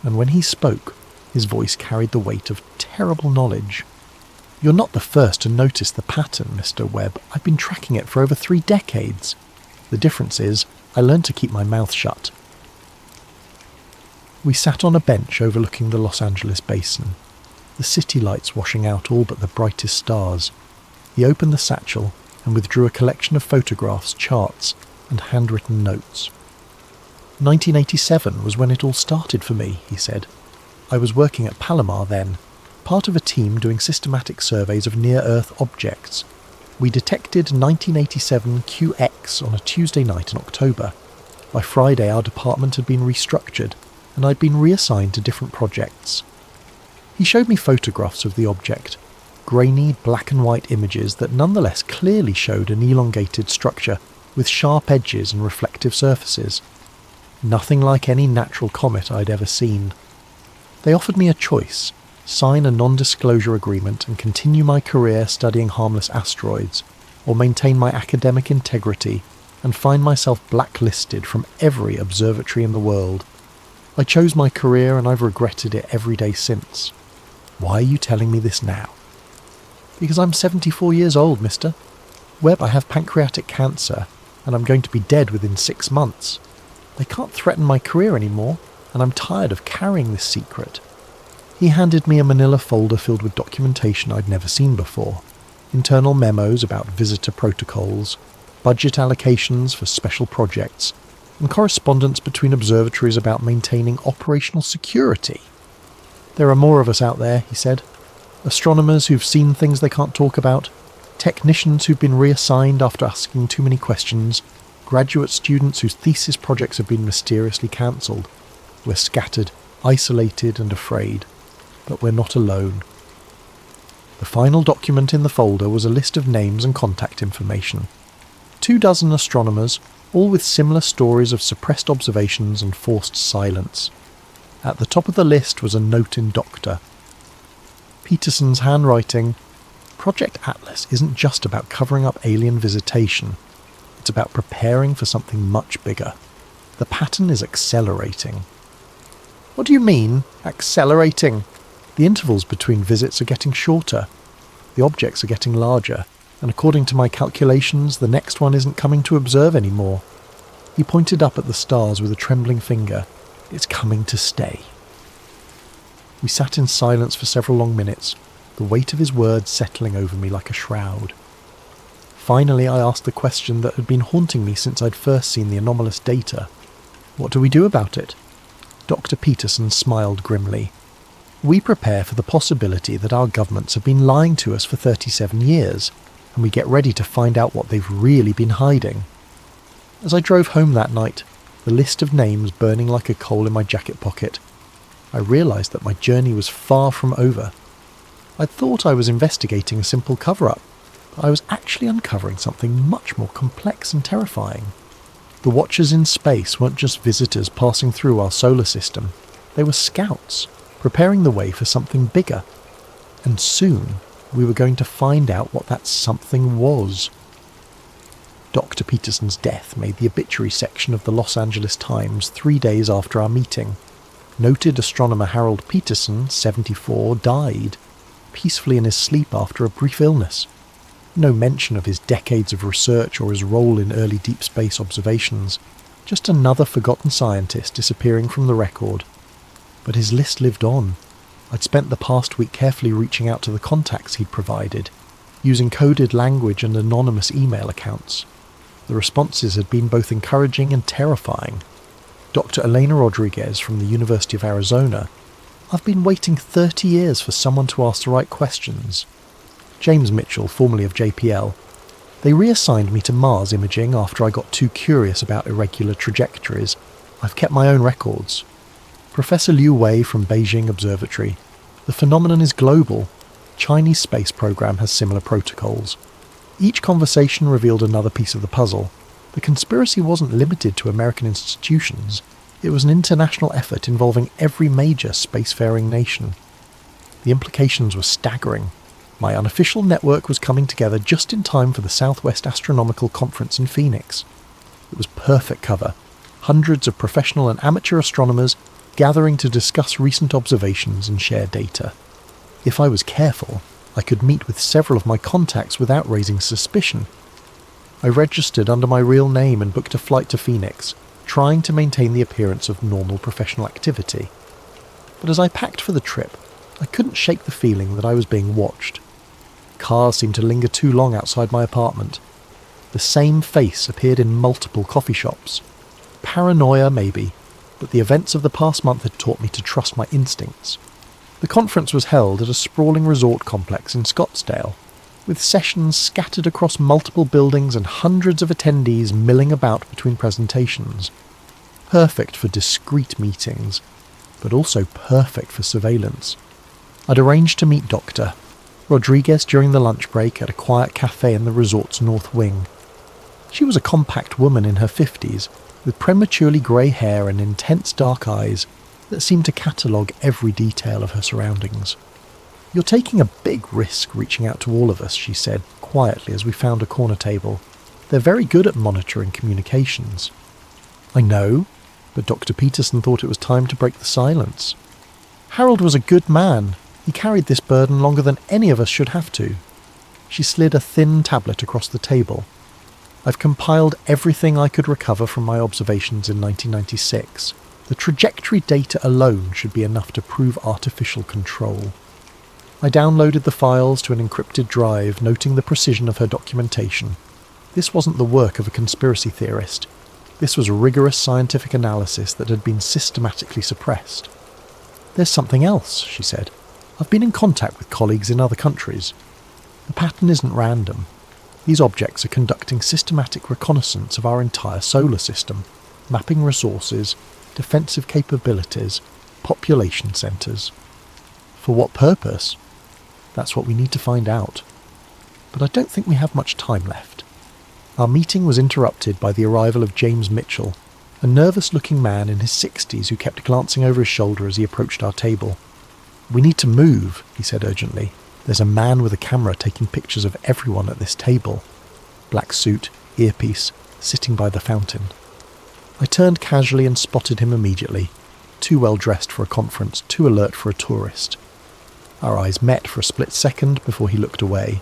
and when he spoke, his voice carried the weight of terrible knowledge. "You're not the first to notice the pattern, Mr. Webb. I've been tracking it for over 3 decades. The difference is, I learned to keep my mouth shut." We sat on a bench overlooking the Los Angeles basin, the city lights washing out all but the brightest stars. He opened the satchel and withdrew a collection of photographs, charts, and handwritten notes. 1987 was when it all started for me, he said. I was working at Palomar then, part of a team doing systematic surveys of near-Earth objects. We detected 1987 QX on a Tuesday night in October. By Friday our department had been restructured, and I'd been reassigned to different projects. He showed me photographs of the object, grainy black and white images that nonetheless clearly showed an elongated structure with sharp edges and reflective surfaces. Nothing like any natural comet I'd ever seen. They offered me a choice: sign a non-disclosure agreement and continue my career studying harmless asteroids, or maintain my academic integrity and find myself blacklisted from every observatory in the world. I chose my career and I've regretted it every day since. Why are you telling me this now? Because I'm 74 years old, mister. Webb, I have pancreatic cancer, and I'm going to be dead within 6 months. They can't threaten my career anymore, and I'm tired of carrying this secret. He handed me a manila folder filled with documentation I'd never seen before. Internal memos about visitor protocols, budget allocations for special projects, and correspondence between observatories about maintaining operational security. There are more of us out there, he said. Astronomers who've seen things they can't talk about, technicians who've been reassigned after asking too many questions, graduate students whose thesis projects have been mysteriously cancelled. We're scattered, isolated and afraid, but we're not alone. The final document in the folder was a list of names and contact information. 24 astronomers, all with similar stories of suppressed observations and forced silence. At the top of the list was a note in Doctor. Peterson's handwriting. Project Atlas isn't just about covering up alien visitation. It's about preparing for something much bigger. The pattern is accelerating. What do you mean, accelerating? The intervals between visits are getting shorter. The objects are getting larger, and according to my calculations, the next one isn't coming to observe anymore. He pointed up at the stars with a trembling finger. It's coming to stay. We sat in silence for several long minutes, the weight of his words settling over me like a shroud. Finally, I asked the question that had been haunting me since I'd first seen the anomalous data. What do we do about it? Dr. Peterson smiled grimly. We prepare for the possibility that our governments have been lying to us for 37 years, and we get ready to find out what they've really been hiding. As I drove home that night, the list of names burning like a coal in my jacket pocket, I realised that my journey was far from over. I'd thought I was investigating a simple cover-up, but I was actually uncovering something much more complex and terrifying. The watchers in space weren't just visitors passing through our solar system. They were scouts, preparing the way for something bigger. And soon, we were going to find out what that something was. Dr. Peterson's death made the obituary section of the Los Angeles Times 3 days after our meeting. Noted astronomer Harold Peterson, 74, died, peacefully in his sleep after a brief illness. No mention of his decades of research or his role in early deep space observations. Just another forgotten scientist disappearing from the record. But his list lived on. I'd spent the past week carefully reaching out to the contacts he'd provided, using coded language and anonymous email accounts. The responses had been both encouraging and terrifying. Dr. Elena Rodriguez from the University of Arizona. I've been waiting 30 years for someone to ask the right questions. James Mitchell, formerly of JPL. They reassigned me to Mars imaging after I got too curious about irregular trajectories. I've kept my own records. Professor Liu Wei from Beijing Observatory. The phenomenon is global. Chinese space program has similar protocols. Each conversation revealed another piece of the puzzle. The conspiracy wasn't limited to American institutions. It was an international effort involving every major spacefaring nation. The implications were staggering. My unofficial network was coming together just in time for the Southwest Astronomical Conference in Phoenix. It was perfect cover. Hundreds of professional and amateur astronomers gathering to discuss recent observations and share data. If I was careful, I could meet with several of my contacts without raising suspicion. I registered under my real name and booked a flight to Phoenix, trying to maintain the appearance of normal professional activity. But as I packed for the trip, I couldn't shake the feeling that I was being watched. Cars seemed to linger too long outside my apartment. The same face appeared in multiple coffee shops. Paranoia, maybe, but the events of the past month had taught me to trust my instincts. The conference was held at a sprawling resort complex in Scottsdale, with sessions scattered across multiple buildings and hundreds of attendees milling about between presentations. Perfect for discreet meetings, but also perfect for surveillance. I'd arranged to meet Dr. Rodriguez during the lunch break at a quiet cafe in the resort's north wing. She was a compact woman in her 50s, with prematurely grey hair and intense dark eyes that seemed to catalogue every detail of her surroundings. "You're taking a big risk reaching out to all of us," she said quietly as we found a corner table. "They're very good at monitoring communications." "I know," but Dr. Peterson thought it was time to break the silence. "Harold was a good man. He carried this burden longer than any of us should have to." She slid a thin tablet across the table. "I've compiled everything I could recover from my observations in 1996. The trajectory data alone should be enough to prove artificial control." I downloaded the files to an encrypted drive, noting the precision of her documentation. This wasn't the work of a conspiracy theorist. This was rigorous scientific analysis that had been systematically suppressed. "There's something else," she said. "I've been in contact with colleagues in other countries. The pattern isn't random. These objects are conducting systematic reconnaissance of our entire solar system, mapping resources, defensive capabilities, population centres. For what purpose? That's what we need to find out. But I don't think we have much time left." Our meeting was interrupted by the arrival of James Mitchell, a nervous-looking man in his 60s who kept glancing over his shoulder as he approached our table. "We need to move," he said urgently. "There's a man with a camera taking pictures of everyone at this table." Black suit, earpiece, sitting by the fountain. I turned casually and spotted him immediately. Too well dressed for a conference, too alert for a tourist. Our eyes met for a split second before he looked away,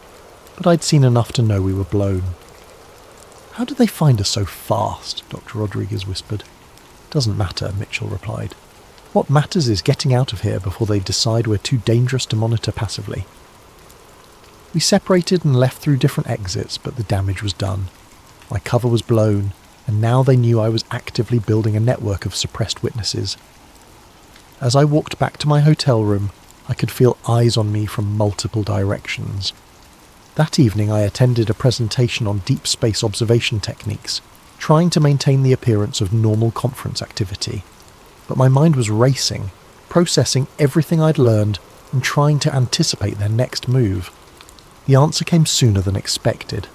but I'd seen enough to know we were blown. "How did they find us so fast?" Dr. Rodriguez whispered. "Doesn't matter," Mitchell replied. "What matters is getting out of here before they decide we're too dangerous to monitor passively." We separated and left through different exits, but the damage was done. My cover was blown, and now they knew I was actively building a network of suppressed witnesses. As I walked back to my hotel room, I could feel eyes on me from multiple directions. That evening I attended a presentation on deep space observation techniques, trying to maintain the appearance of normal conference activity. But my mind was racing, processing everything I'd learned and trying to anticipate their next move. The answer came sooner than expected.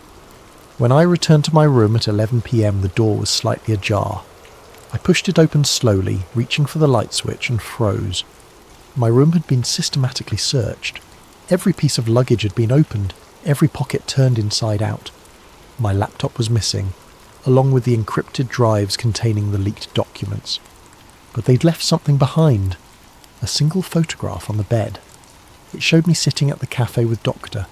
When I returned to my room at 11 p.m, the door was slightly ajar. I pushed it open slowly, reaching for the light switch, and froze. My room had been systematically searched. Every piece of luggage had been opened, every pocket turned inside out. My laptop was missing, along with the encrypted drives containing the leaked documents. But they'd left something behind. A single photograph on the bed. It showed me sitting at the cafe with Dr.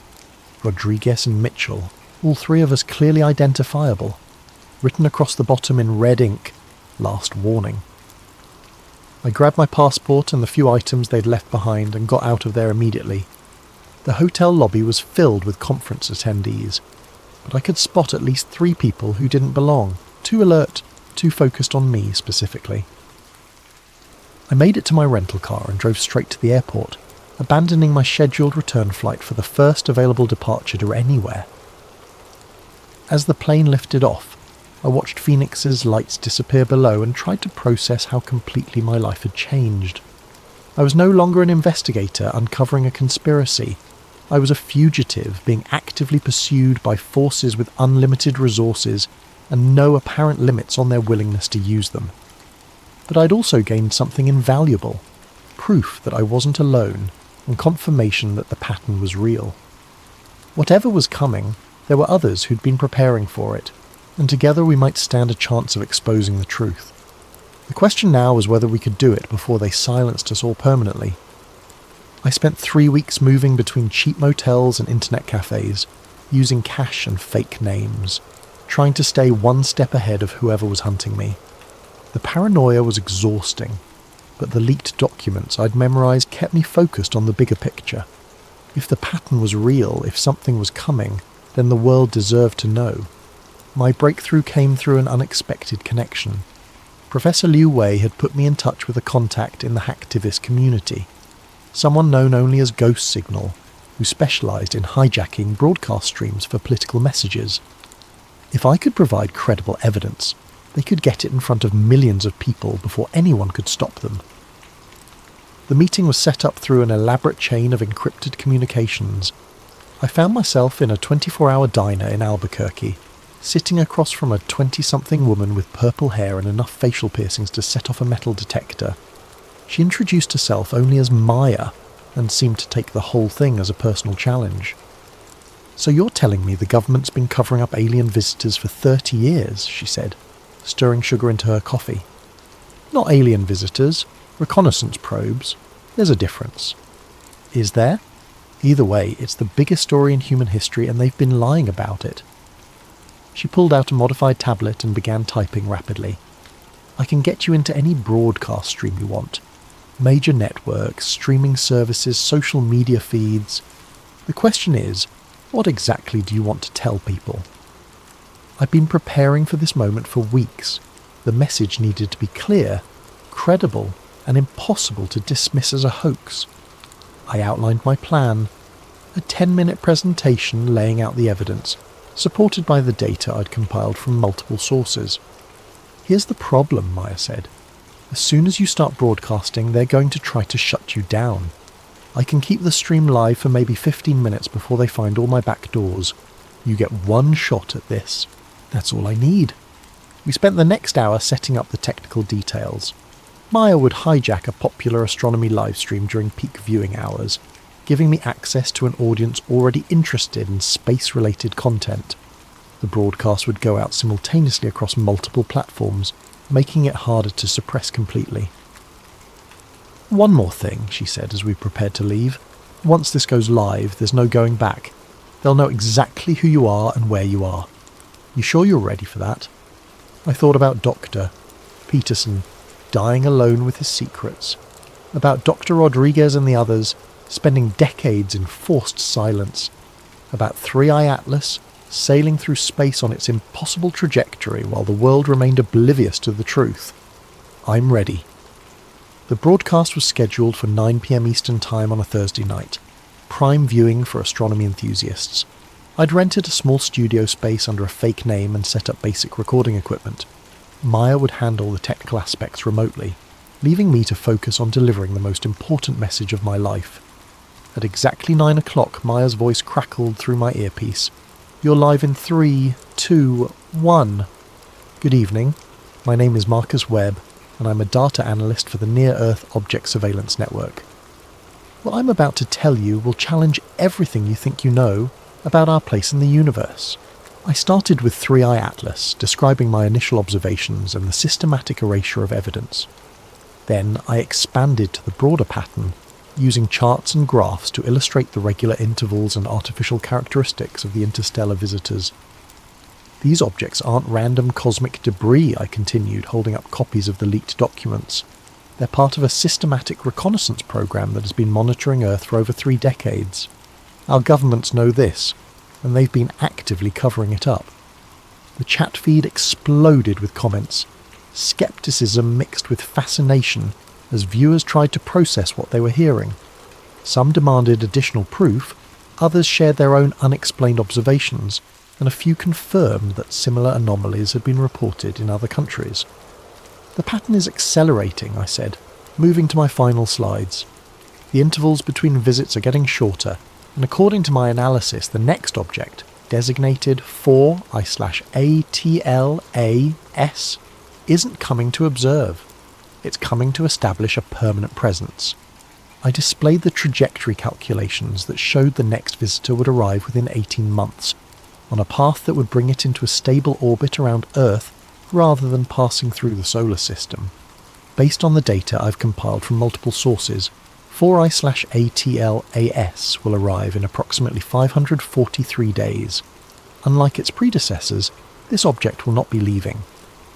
Rodriguez and Mitchell, all three of us clearly identifiable. Written across the bottom in red ink, "Last warning." I grabbed my passport and the few items they'd left behind and got out of there immediately. The hotel lobby was filled with conference attendees, but I could spot at least 3 people who didn't belong, too alert, too focused on me specifically. I made it to my rental car and drove straight to the airport, abandoning my scheduled return flight for the first available departure to anywhere. As the plane lifted off, I watched Phoenix's lights disappear below and tried to process how completely my life had changed. I was no longer an investigator uncovering a conspiracy. I was a fugitive being actively pursued by forces with unlimited resources and no apparent limits on their willingness to use them. But I'd also gained something invaluable, proof that I wasn't alone and confirmation that the pattern was real. Whatever was coming, there were others who'd been preparing for it, and together we might stand a chance of exposing the truth. The question now was whether we could do it before they silenced us all permanently. I spent 3 weeks moving between cheap motels and internet cafes, using cash and fake names, trying to stay one step ahead of whoever was hunting me. The paranoia was exhausting, but the leaked documents I'd memorized kept me focused on the bigger picture. If the pattern was real, if something was coming, then the world deserved to know. My breakthrough came through an unexpected connection. Professor Liu Wei had put me in touch with a contact in the hacktivist community, someone known only as Ghost Signal, who specialised in hijacking broadcast streams for political messages. If I could provide credible evidence, they could get it in front of millions of people before anyone could stop them. The meeting was set up through an elaborate chain of encrypted communications. I found myself in a 24-hour diner in Albuquerque, sitting across from a 20-something woman with purple hair and enough facial piercings to set off a metal detector. She introduced herself only as Maya, and seemed to take the whole thing as a personal challenge. "So you're telling me the government's been covering up alien visitors for 30 years, she said, stirring sugar into her coffee. "Not alien visitors, reconnaissance probes. There's a difference." "Is there?" "Either way, it's the biggest story in human history and they've been lying about it." She pulled out a modified tablet and began typing rapidly. "I can get you into any broadcast stream you want. Major networks, streaming services, social media feeds. The question is, what exactly do you want to tell people?" I'd been preparing for this moment for weeks. The message needed to be clear, credible, and impossible to dismiss as a hoax. I outlined my plan, a 10-minute presentation laying out the evidence, supported by the data I'd compiled from multiple sources. "Here's the problem," Maya said. "As soon as you start broadcasting, they're going to try to shut you down. I can keep the stream live for maybe 15 minutes before they find all my back doors. You get one shot at this. That's all I need." We spent the next hour setting up the technical details. Maya would hijack a popular astronomy livestream during peak viewing hours, giving me access to an audience already interested in space-related content. The broadcast would go out simultaneously across multiple platforms, making it harder to suppress completely. "One more thing," she said as we prepared to leave. "Once this goes live, there's no going back. They'll know exactly who you are and where you are. You sure you're ready for that?" I thought about Dr. Peterson dying alone with his secrets, about Dr. Rodriguez and the others spending decades in forced silence, about 3i Atlas sailing through space on its impossible trajectory while the world remained oblivious to the truth. I'm ready. The broadcast was scheduled for 9 p.m. Eastern Time on a Thursday night, prime viewing for astronomy enthusiasts. I'd rented a small studio space under a fake name and set up basic recording equipment. Maya would handle the technical aspects remotely, leaving me to focus on delivering the most important message of my life. At exactly 9 o'clock, Maya's voice crackled through my earpiece. "You're live in 3, 2, 1. Good evening. My name is Marcus Webb, and I'm a data analyst for the Near-Earth Object Surveillance Network. What I'm about to tell you will challenge everything you think you know about our place in the universe." I started with 3i Atlas, describing my initial observations and the systematic erasure of evidence. Then I expanded to the broader pattern, using charts and graphs to illustrate the regular intervals and artificial characteristics of the interstellar visitors. "These objects aren't random cosmic debris," I continued, holding up copies of the leaked documents. "They're part of a systematic reconnaissance program that has been monitoring Earth for over 3 decades. Our governments know this, and they've been actively covering it up." The chat feed exploded with comments, skepticism mixed with fascination as viewers tried to process what they were hearing. Some demanded additional proof, others shared their own unexplained observations, and a few confirmed that similar anomalies had been reported in other countries. "The pattern is accelerating," I said, moving to my final slides. "The intervals between visits are getting shorter, and according to my analysis, the next object, designated 4I/ATLAS, isn't coming to observe. It's coming to establish a permanent presence. I displayed the trajectory calculations that showed the next visitor would arrive within 18 months, on a path that would bring it into a stable orbit around Earth rather than passing through the solar system. Based on the data I've compiled from multiple sources, 4I/ATLAS will arrive in approximately 543 days. Unlike its predecessors, this object will not be leaving.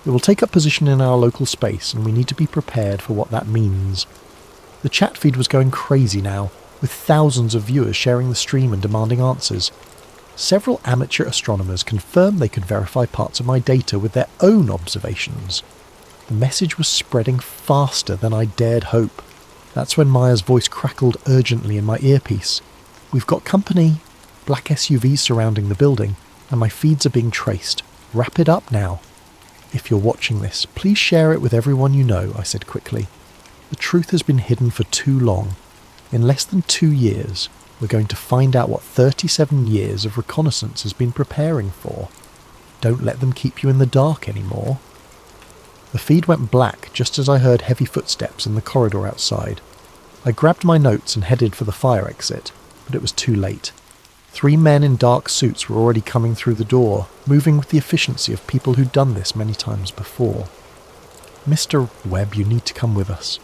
It will take up position in our local space, and we need to be prepared for what that means. The chat feed was going crazy now, with thousands of viewers sharing the stream and demanding answers. Several amateur astronomers confirmed they could verify parts of my data with their own observations. The message was spreading faster than I dared hope. That's when Maya's voice crackled urgently in my earpiece. "We've got company." Black SUVs surrounding the building, and my feeds are being traced. "Wrap it up now." "If you're watching this, please share it with everyone you know," I said quickly. "The truth has been hidden for too long. In less than 2 years, we're going to find out what 37 years of reconnaissance has been preparing for. Don't let them keep you in the dark anymore." The feed went black just as I heard heavy footsteps in the corridor outside. I grabbed my notes and headed for the fire exit, but it was too late. 3 men in dark suits were already coming through the door, moving with the efficiency of people who'd done this many times before. "Mr. Webb, you need to come with us."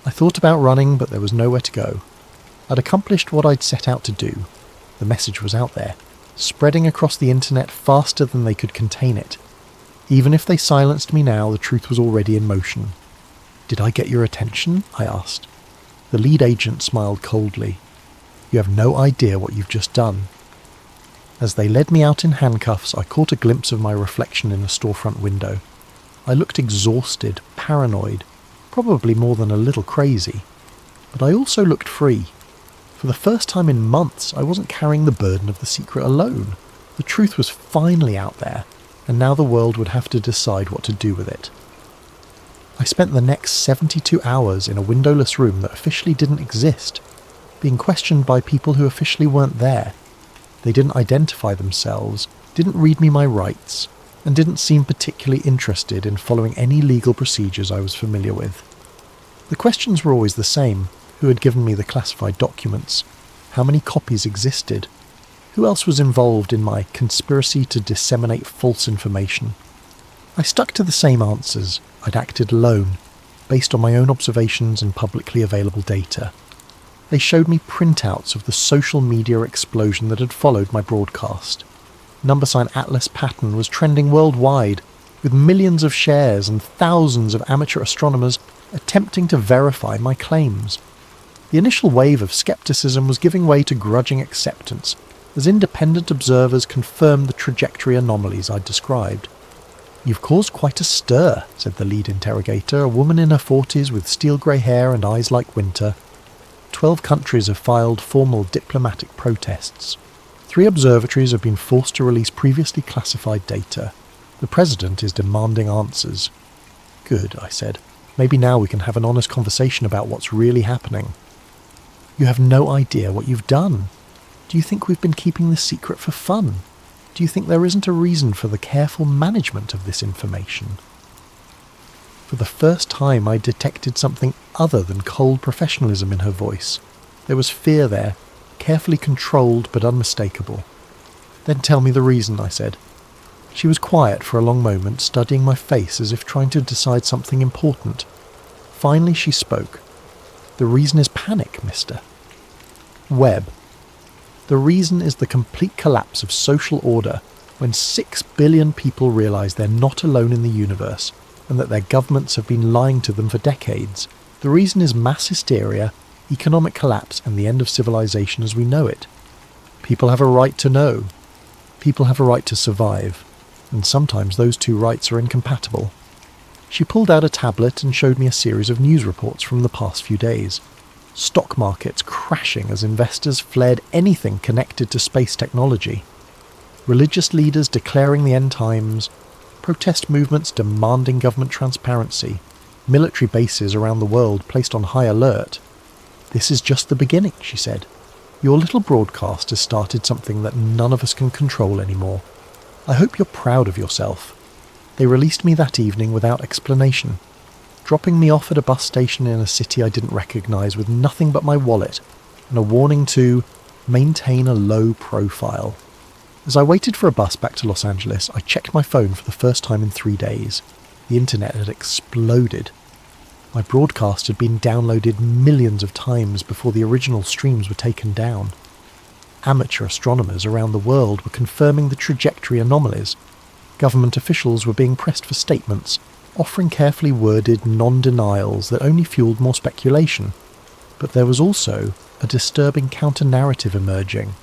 I thought about running, but there was nowhere to go. I'd accomplished what I'd set out to do. The message was out there, spreading across the internet faster than they could contain it. Even if they silenced me now, the truth was already in motion. "Did I get your attention?" I asked. The lead agent smiled coldly. "You have no idea what you've just done." As they led me out in handcuffs, I caught a glimpse of my reflection in a storefront window. I looked exhausted, paranoid, probably more than a little crazy. But I also looked free. For the first time in months, I wasn't carrying the burden of the secret alone. The truth was finally out there, and now the world would have to decide what to do with it. I spent the next 72 hours in a windowless room that officially didn't exist, being questioned by people who officially weren't there. They didn't identify themselves, didn't read me my rights, and didn't seem particularly interested in following any legal procedures I was familiar with. The questions were always the same. Who had given me the classified documents? How many copies existed? Who else was involved in my conspiracy to disseminate false information? I stuck to the same answers. I'd acted alone, based on my own observations and publicly available data. They showed me printouts of the social media explosion that had followed my broadcast. Number sign Atlas pattern was trending worldwide, with millions of shares and thousands of amateur astronomers attempting to verify my claims. The initial wave of skepticism was giving way to grudging acceptance, as independent observers confirmed the trajectory anomalies I'd described. "You've caused quite a stir," said the lead interrogator, a woman in her 40s with steel-grey hair and eyes like winter. 12 countries have filed formal diplomatic protests. 3 observatories have been forced to release previously classified data. The president is demanding answers. "Good," I said. "Maybe now we can have an honest conversation about what's really happening." "You have no idea what you've done. Do you think we've been keeping this secret for fun? Do you think there isn't a reason for the careful management of this information?" For the first time I detected something other than cold professionalism in her voice. There was fear there, carefully controlled but unmistakable. "Then tell me the reason," I said. She was quiet for a long moment, studying my face as if trying to decide something important. Finally she spoke. "The reason is panic, mister Webb. The reason is the complete collapse of social order when 6 billion people realise they're not alone in the universe and that their governments have been lying to them for decades. The reason is mass hysteria, economic collapse and the end of civilization as we know it. People have a right to know. People have a right to survive. And sometimes those 2 rights are incompatible." She pulled out a tablet and showed me a series of news reports from the past few days. Stock markets crashing as investors fled anything connected to space technology. Religious leaders declaring the end times. Protest movements demanding government transparency. Military bases around the world placed on high alert. "This is just the beginning," she said. "Your little broadcast has started something that none of us can control anymore. I hope you're proud of yourself." They released me that evening without explanation. dropping me off at a bus station in a city I didn't recognise with nothing but my wallet and a warning to maintain a low profile. As I waited for a bus back to Los Angeles, I checked my phone for the first time in 3 days. The internet had exploded. My broadcast had been downloaded millions of times before the original streams were taken down. Amateur astronomers around the world were confirming the trajectory anomalies. Government officials were being pressed for statements, offering carefully worded non-denials that only fueled more speculation. But there was also a disturbing counter-narrative emerging.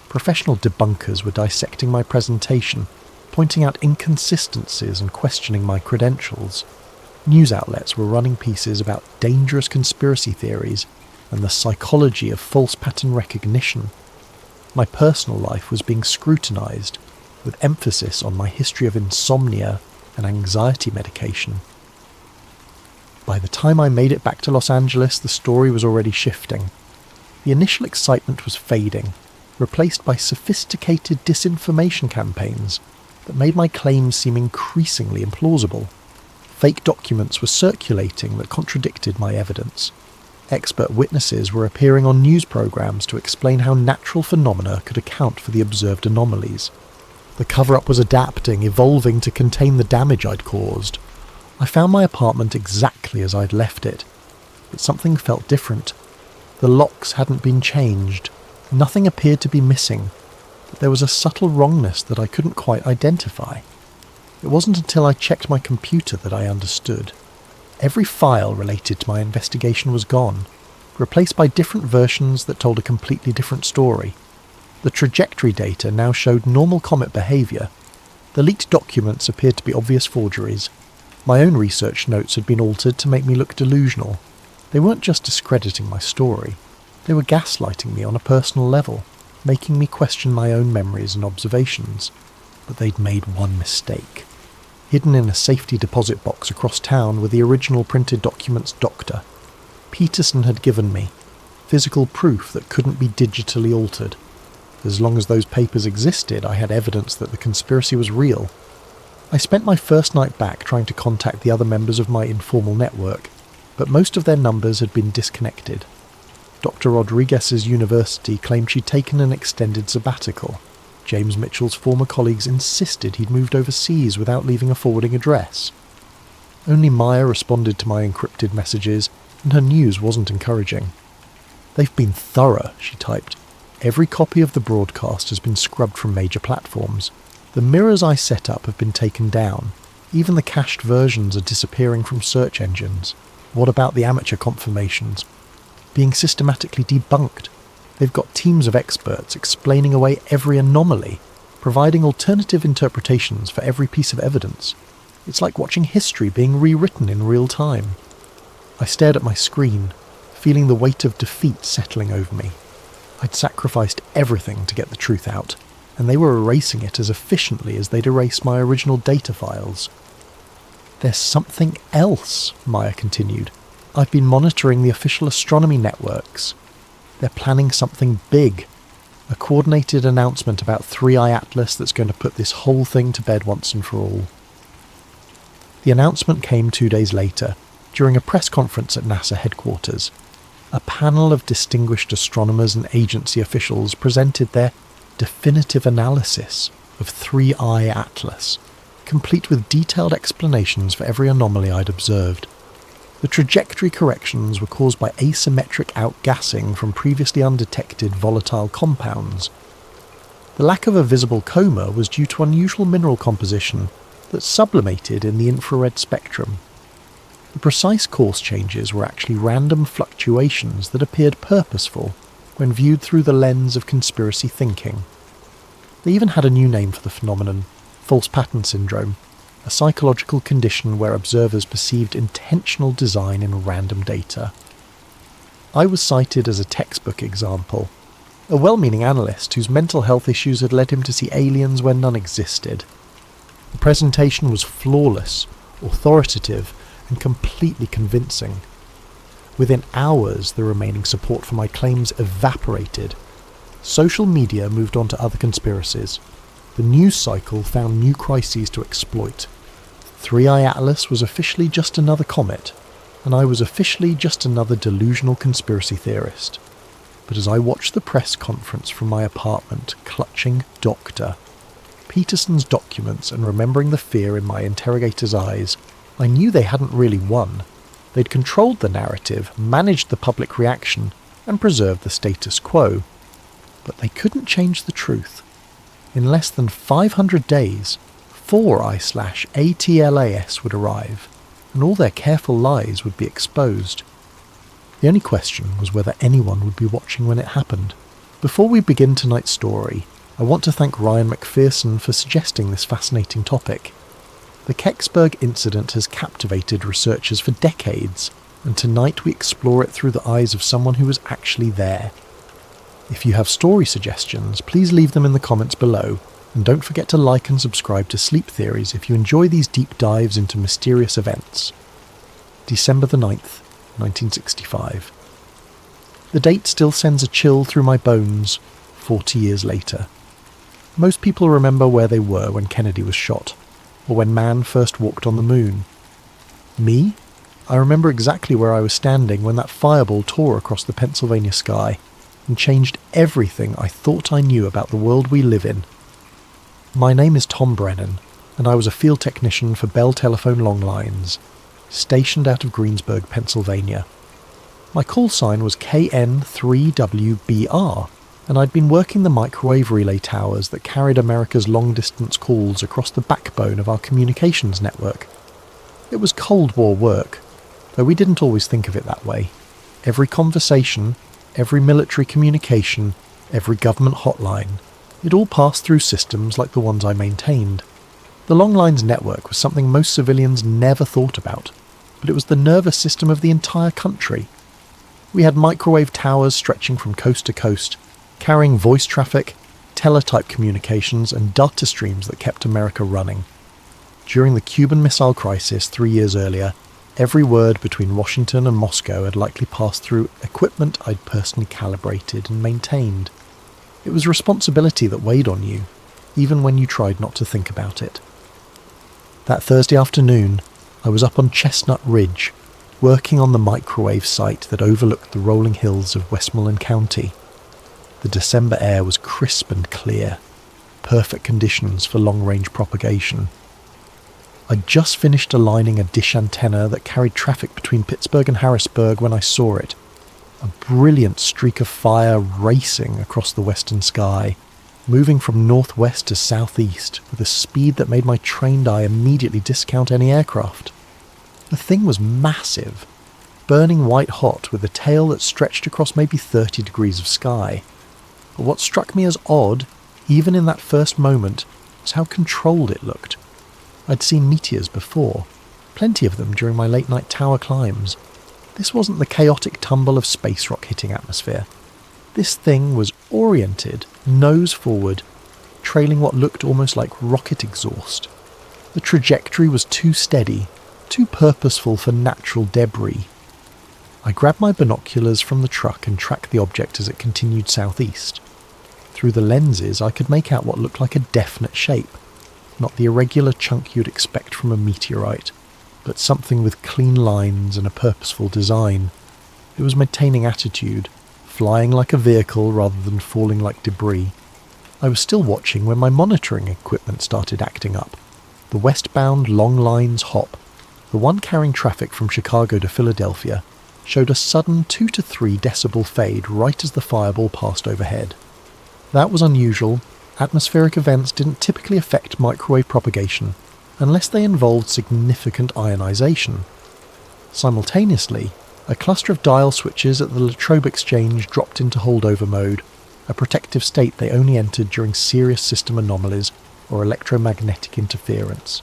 Professional debunkers were dissecting my presentation, pointing out inconsistencies and questioning my credentials. News outlets were running pieces about dangerous conspiracy theories and the psychology of false pattern recognition. My personal life was being scrutinised, with emphasis on my history of insomnia and anxiety medication. By the time I made it back to Los Angeles, the story was already shifting. The initial excitement was fading, replaced by sophisticated disinformation campaigns that made my claims seem increasingly implausible. Fake documents were circulating that contradicted my evidence. Expert witnesses were appearing on news programs to explain how natural phenomena could account for the observed anomalies. The cover-up was adapting, evolving to contain the damage I'd caused. I found my apartment exactly as I'd left it, but something felt different. The locks hadn't been changed. Nothing appeared to be missing, but there was a subtle wrongness that I couldn't quite identify. It wasn't until I checked my computer that I understood. Every file related to my investigation was gone, replaced by different versions that told a completely different story. The trajectory data now showed normal comet behaviour. The leaked documents appeared to be obvious forgeries. My own research notes had been altered to make me look delusional. They weren't just discrediting my story, they were gaslighting me on a personal level, making me question my own memories and observations. But they'd made one mistake. Hidden in a safety deposit box across town were the original printed documents Dr. Peterson had given me, physical proof that couldn't be digitally altered. As long as those papers existed, I had evidence that the conspiracy was real. I spent my first night back trying to contact the other members of my informal network, but most of their numbers had been disconnected. Dr. Rodriguez's university claimed she'd taken an extended sabbatical. James Mitchell's former colleagues insisted he'd moved overseas without leaving a forwarding address. Only Maya responded to my encrypted messages, and her news wasn't encouraging. "They've been thorough," she typed. "Every copy of the broadcast has been scrubbed from major platforms. The mirrors I set up have been taken down. Even the cached versions are disappearing from search engines. What about the amateur confirmations? Being systematically debunked. They've got teams of experts explaining away every anomaly, providing alternative interpretations for every piece of evidence. It's like watching history being rewritten in real time." I stared at my screen, feeling the weight of defeat settling over me. I'd sacrificed everything to get the truth out, and they were erasing it as efficiently as they'd erased my original data files. "There's something else," Maya continued. "I've been monitoring the official astronomy networks. They're planning something big. A coordinated announcement about 3i Atlas that's going to put this whole thing to bed once and for all." The announcement came 2 days later, during a press conference at NASA headquarters. A panel of distinguished astronomers and agency officials presented their definitive analysis of 3i Atlas, complete with detailed explanations for every anomaly I'd observed. The trajectory corrections were caused by asymmetric outgassing from previously undetected volatile compounds. The lack of a visible coma was due to unusual mineral composition that sublimated in the infrared spectrum. The precise course changes were actually random fluctuations that appeared purposeful when viewed through the lens of conspiracy thinking. They even had a new name for the phenomenon: false pattern syndrome, a psychological condition where observers perceived intentional design in random data. I was cited as a textbook example, a well-meaning analyst whose mental health issues had led him to see aliens where none existed. The presentation was flawless, authoritative, and completely convincing. Within hours, the remaining support for my claims evaporated. Social media moved on to other conspiracies. The news cycle found new crises to exploit. 3i Atlas was officially just another comet, and I was officially just another delusional conspiracy theorist. But as I watched the press conference from my apartment, clutching Dr. Peterson's documents and remembering the fear in my interrogator's eyes, I knew they hadn't really won. They'd controlled the narrative, managed the public reaction, and preserved the status quo. But they couldn't change the truth. In less than 500 days, 4i/ATLAS would arrive, and all their careful lies would be exposed. The only question was whether anyone would be watching when it happened. Before we begin tonight's story, I want to thank Ryan McPherson for suggesting this fascinating topic. The Kecksburg incident has captivated researchers for decades, and tonight we explore it through the eyes of someone who was actually there. If you have story suggestions, please leave them in the comments below, and don't forget to like and subscribe to Sleep Theories if you enjoy these deep dives into mysterious events. December the 9th, 1965. The date still sends a chill through my bones 40 years later. Most people remember where they were when Kennedy was shot, or when man first walked on the moon. Me? I remember exactly where I was standing when that fireball tore across the Pennsylvania sky and changed everything I thought I knew about the world we live in. My name is Tom Brennan, and I was a field technician for Bell Telephone Long Lines, stationed out of Greensburg, Pennsylvania. My call sign was KN3WBR, and I'd been working the microwave relay towers that carried America's long-distance calls across the backbone of our communications network. It was Cold War work, though we didn't always think of it that way. Every conversation, every military communication, every government hotline, it all passed through systems like the ones I maintained. The long lines network was something most civilians never thought about, but it was the nervous system of the entire country. We had microwave towers stretching from coast to coast, carrying voice traffic, teletype communications, and data streams that kept America running. During the Cuban Missile Crisis 3 years earlier, every word between Washington and Moscow had likely passed through equipment I'd personally calibrated and maintained. It was responsibility that weighed on you, even when you tried not to think about it. That Thursday afternoon, I was up on Chestnut Ridge, working on the microwave site that overlooked the rolling hills of Westmoreland County. The December air was crisp and clear, perfect conditions for long-range propagation. I'd just finished aligning a dish antenna that carried traffic between Pittsburgh and Harrisburg when I saw it, a brilliant streak of fire racing across the western sky, moving from northwest to southeast with a speed that made my trained eye immediately discount any aircraft. The thing was massive, burning white hot with a tail that stretched across maybe 30 degrees of sky. But what struck me as odd, even in that first moment, was how controlled it looked. I'd seen meteors before, plenty of them during my late-night tower climbs. This wasn't the chaotic tumble of space rock hitting atmosphere. This thing was oriented, nose forward, trailing what looked almost like rocket exhaust. The trajectory was too steady, too purposeful for natural debris. I grabbed my binoculars from the truck and tracked the object as it continued southeast. Through the lenses, I could make out what looked like a definite shape, not the irregular chunk you'd expect from a meteorite, but something with clean lines and a purposeful design. It was maintaining attitude, flying like a vehicle rather than falling like debris. I was still watching when my monitoring equipment started acting up. The westbound long lines hop, the one carrying traffic from Chicago to Philadelphia, showed a sudden 2 to 3 decibel fade right as the fireball passed overhead. That was unusual. Atmospheric events didn't typically affect microwave propagation unless they involved significant ionization. Simultaneously, a cluster of dial switches at the Latrobe Exchange dropped into holdover mode, a protective state they only entered during serious system anomalies or electromagnetic interference.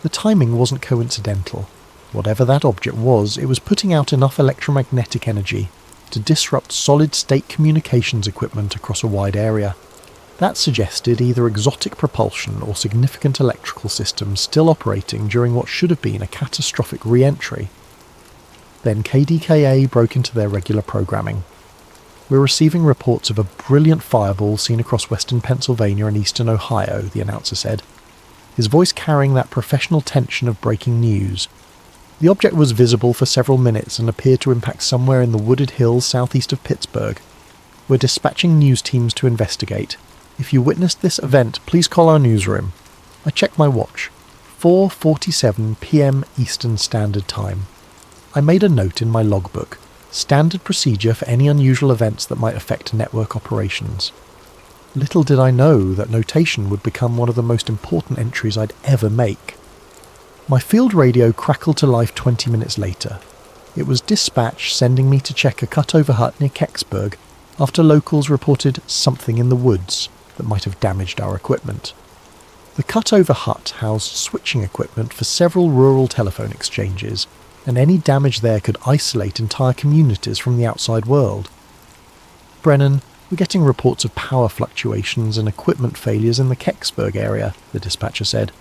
The timing wasn't coincidental. Whatever that object was, it was putting out enough electromagnetic energy to disrupt solid-state communications equipment across a wide area. That suggested either exotic propulsion or significant electrical systems still operating during what should have been a catastrophic re-entry. Then KDKA broke into their regular programming. "We're receiving reports of a brilliant fireball seen across western Pennsylvania and eastern Ohio," the announcer said. his voice carrying that professional tension of breaking news. The object was visible for several minutes and appeared to impact somewhere in the wooded hills southeast of Pittsburgh. We're dispatching news teams to investigate. If you witnessed this event, please call our newsroom. I checked my watch. 4:47 p.m. Eastern Standard Time. I made a note in my logbook. Standard procedure for any unusual events that might affect network operations. Little did I know that notation would become one of the most important entries I'd ever make. My field radio crackled to life 20 minutes later. It was dispatch sending me to check a cutover hut near Kecksburg after locals reported something in the woods that might have damaged our equipment. The cutover hut housed switching equipment for several rural telephone exchanges, and any damage there could isolate entire communities from the outside world. "Brennan, we're getting reports of power fluctuations and equipment failures in the Kecksburg area," the dispatcher said.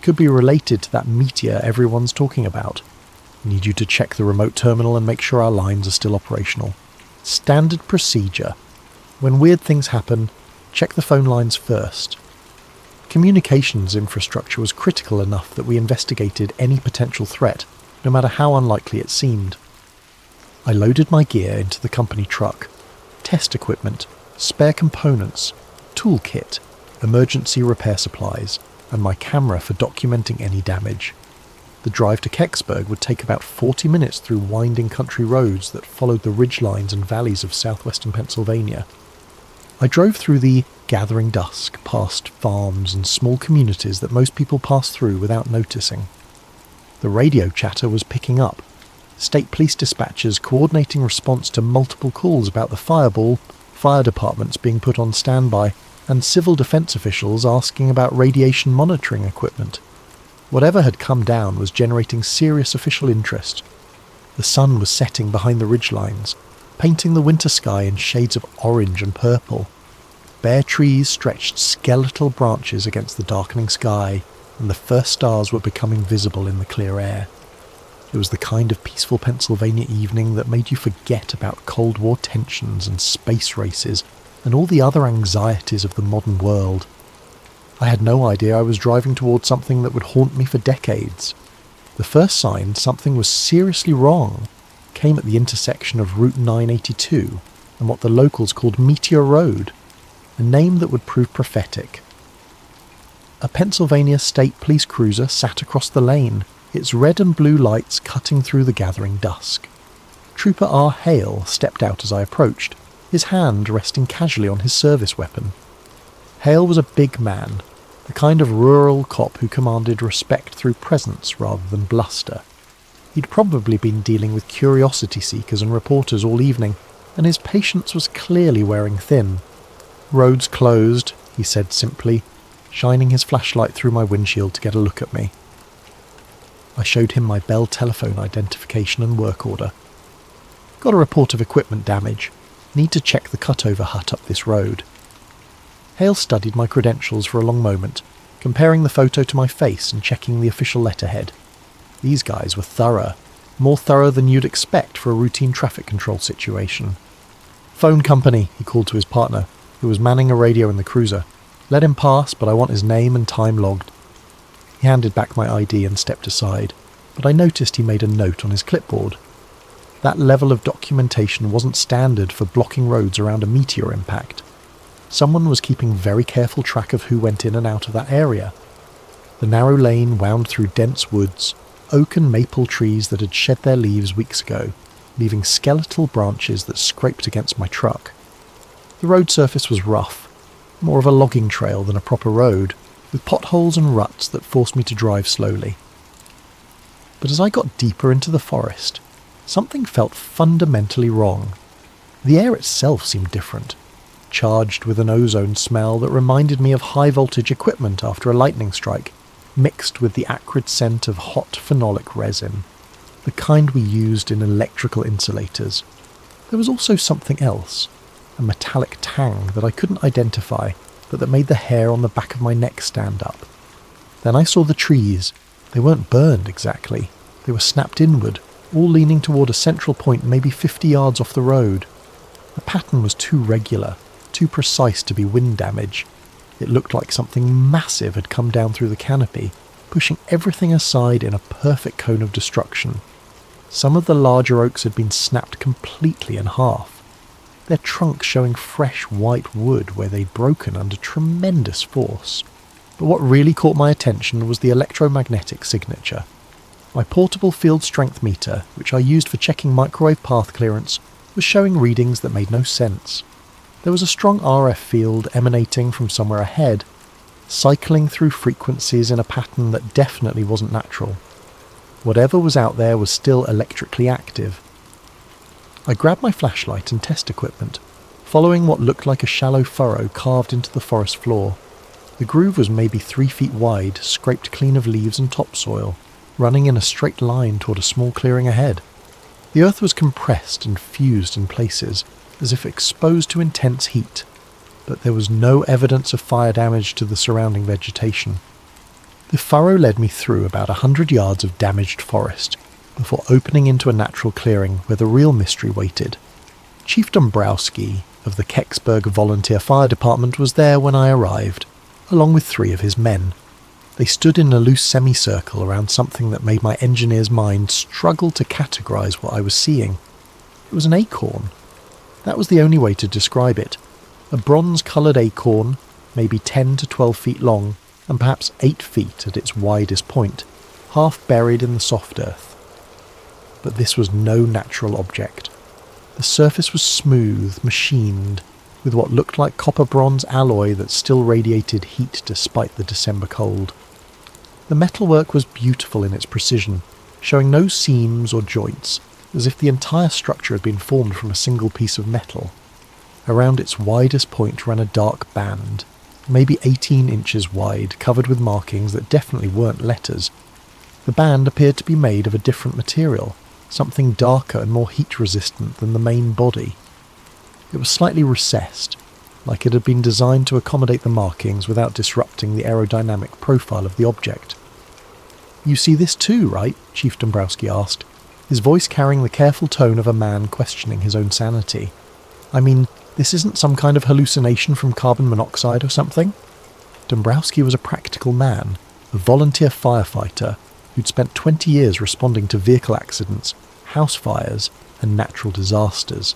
"Could be related to that meteor everyone's talking about. Need you to check the remote terminal and make sure our lines are still operational. Standard procedure. When weird things happen, check the phone lines first." Communications infrastructure was critical enough that we investigated any potential threat, no matter how unlikely it seemed. I loaded my gear into the company truck. Test equipment, spare components, toolkit, emergency repair supplies, and my camera for documenting any damage. The drive to Kecksburg would take about 40 minutes through winding country roads that followed the ridgelines and valleys of southwestern Pennsylvania. I drove through the gathering dusk, past farms and small communities that most people pass through without noticing. The radio chatter was picking up. State police dispatchers coordinating response to multiple calls about the fireball, fire departments being put on standby, and civil defense officials asking about radiation monitoring equipment. Whatever had come down was generating serious official interest. The sun was setting behind the ridgelines, painting the winter sky in shades of orange and purple. Bare trees stretched skeletal branches against the darkening sky, and the first stars were becoming visible in the clear air. It was the kind of peaceful Pennsylvania evening that made you forget about Cold War tensions and space races and all the other anxieties of the modern world. I had no idea I was driving towards something that would haunt me for decades. The first sign something was seriously wrong came at the intersection of Route 982 and what the locals called Meteor Road, a name that would prove prophetic. A Pennsylvania State Police cruiser sat across the lane, its red and blue lights cutting through the gathering dusk. Trooper R. Hale stepped out as I approached, his hand resting casually on his service weapon. Hale was a big man, the kind of rural cop who commanded respect through presence rather than bluster. He'd probably been dealing with curiosity seekers and reporters all evening, and his patience was clearly wearing thin. "Roads closed," he said simply, shining his flashlight through my windshield to get a look at me. I showed him my Bell telephone identification and work order. "Got a report of equipment damage. Need to check the cutover hut up this road." Hale studied my credentials for a long moment, comparing the photo to my face and checking the official letterhead. These guys were thorough, more thorough than you'd expect for a routine traffic control situation. "Phone company," he called to his partner, who was manning a radio in the cruiser. "Let him pass, but I want his name and time logged." He handed back my ID and stepped aside, but I noticed he made a note on his clipboard. That level of documentation wasn't standard for blocking roads around a meteor impact. Someone was keeping very careful track of who went in and out of that area. The narrow lane wound through dense woods, oak and maple trees that had shed their leaves weeks ago, leaving skeletal branches that scraped against my truck. The road surface was rough, more of a logging trail than a proper road, with potholes and ruts that forced me to drive slowly. But as I got deeper into the forest, something felt fundamentally wrong. The air itself seemed different, charged with an ozone smell that reminded me of high-voltage equipment after a lightning strike, mixed with the acrid scent of hot phenolic resin, the kind we used in electrical insulators. There was also something else, a metallic tang that I couldn't identify, but that made the hair on the back of my neck stand up. Then I saw the trees. They weren't burned exactly. They were snapped inward, all leaning toward a central point maybe 50 yards off the road. The pattern was too regular, too precise to be wind damage. It looked like something massive had come down through the canopy, pushing everything aside in a perfect cone of destruction. Some of the larger oaks had been snapped completely in half, their trunks showing fresh white wood where they'd broken under tremendous force. But what really caught my attention was the electromagnetic signature. My portable field strength meter, which I used for checking microwave path clearance, was showing readings that made no sense. There was a strong RF field emanating from somewhere ahead, cycling through frequencies in a pattern that definitely wasn't natural. Whatever was out there was still electrically active. I grabbed my flashlight and test equipment, following what looked like a shallow furrow carved into the forest floor. The groove was maybe 3 feet wide, scraped clean of leaves and topsoil, running in a straight line toward a small clearing ahead. The earth was compressed and fused in places, as if exposed to intense heat, but there was no evidence of fire damage to the surrounding vegetation. The furrow led me through about 100 yards of damaged forest, before opening into a natural clearing where the real mystery waited. Chief Dombrowski of the Kecksburg Volunteer Fire Department was there when I arrived, along with 3 of his men. They stood in a loose semicircle around something that made my engineer's mind struggle to categorize what I was seeing. It was an acorn. That was the only way to describe it. A bronze-coloured acorn, maybe 10 to 12 feet long, and perhaps 8 feet at its widest point, half buried in the soft earth. But this was no natural object. The surface was smooth, machined, with what looked like copper-bronze alloy that still radiated heat despite the December cold. The metalwork was beautiful in its precision, showing no seams or joints, as if the entire structure had been formed from a single piece of metal. Around its widest point ran a dark band, maybe 18 inches wide, covered with markings that definitely weren't letters. The band appeared to be made of a different material, something darker and more heat-resistant than the main body. It was slightly recessed, like it had been designed to accommodate the markings without disrupting the aerodynamic profile of the object. "You see this too, right?" Chief Dombrowski asked, his voice carrying the careful tone of a man questioning his own sanity. "I mean, this isn't some kind of hallucination from carbon monoxide or something?" Dombrowski was a practical man, a volunteer firefighter who'd spent 20 years responding to vehicle accidents, house fires, and natural disasters.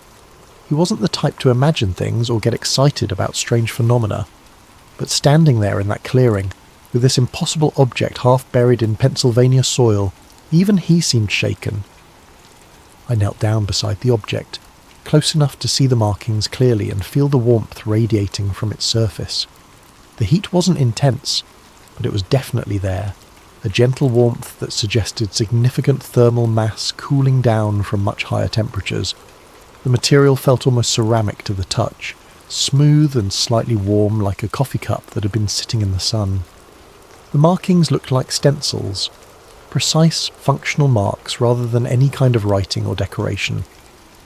He wasn't the type to imagine things or get excited about strange phenomena, but standing there in that clearing, with this impossible object half buried in Pennsylvania soil, even he seemed shaken. I knelt down beside the object, close enough to see the markings clearly and feel the warmth radiating from its surface. The heat wasn't intense, but it was definitely there, a gentle warmth that suggested significant thermal mass cooling down from much higher temperatures. The material felt almost ceramic to the touch, smooth and slightly warm like a coffee cup that had been sitting in the sun. The markings looked like stencils, precise, functional marks rather than any kind of writing or decoration.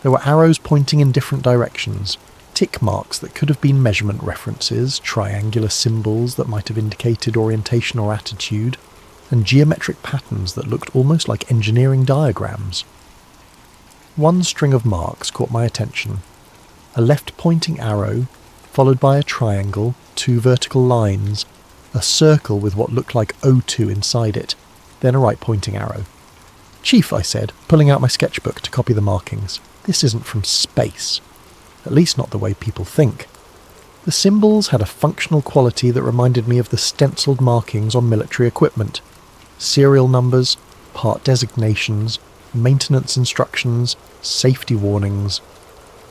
There were arrows pointing in different directions, tick marks that could have been measurement references, triangular symbols that might have indicated orientation or attitude, and geometric patterns that looked almost like engineering diagrams. One string of marks caught my attention. A left-pointing arrow, followed by a triangle, 2 vertical lines, a circle with what looked like O2 inside it, then a right-pointing arrow. "Chief," I said, pulling out my sketchbook to copy the markings, "this isn't from space. At least not the way people think." The symbols had a functional quality that reminded me of the stenciled markings on military equipment. Serial numbers, part designations, maintenance instructions, safety warnings.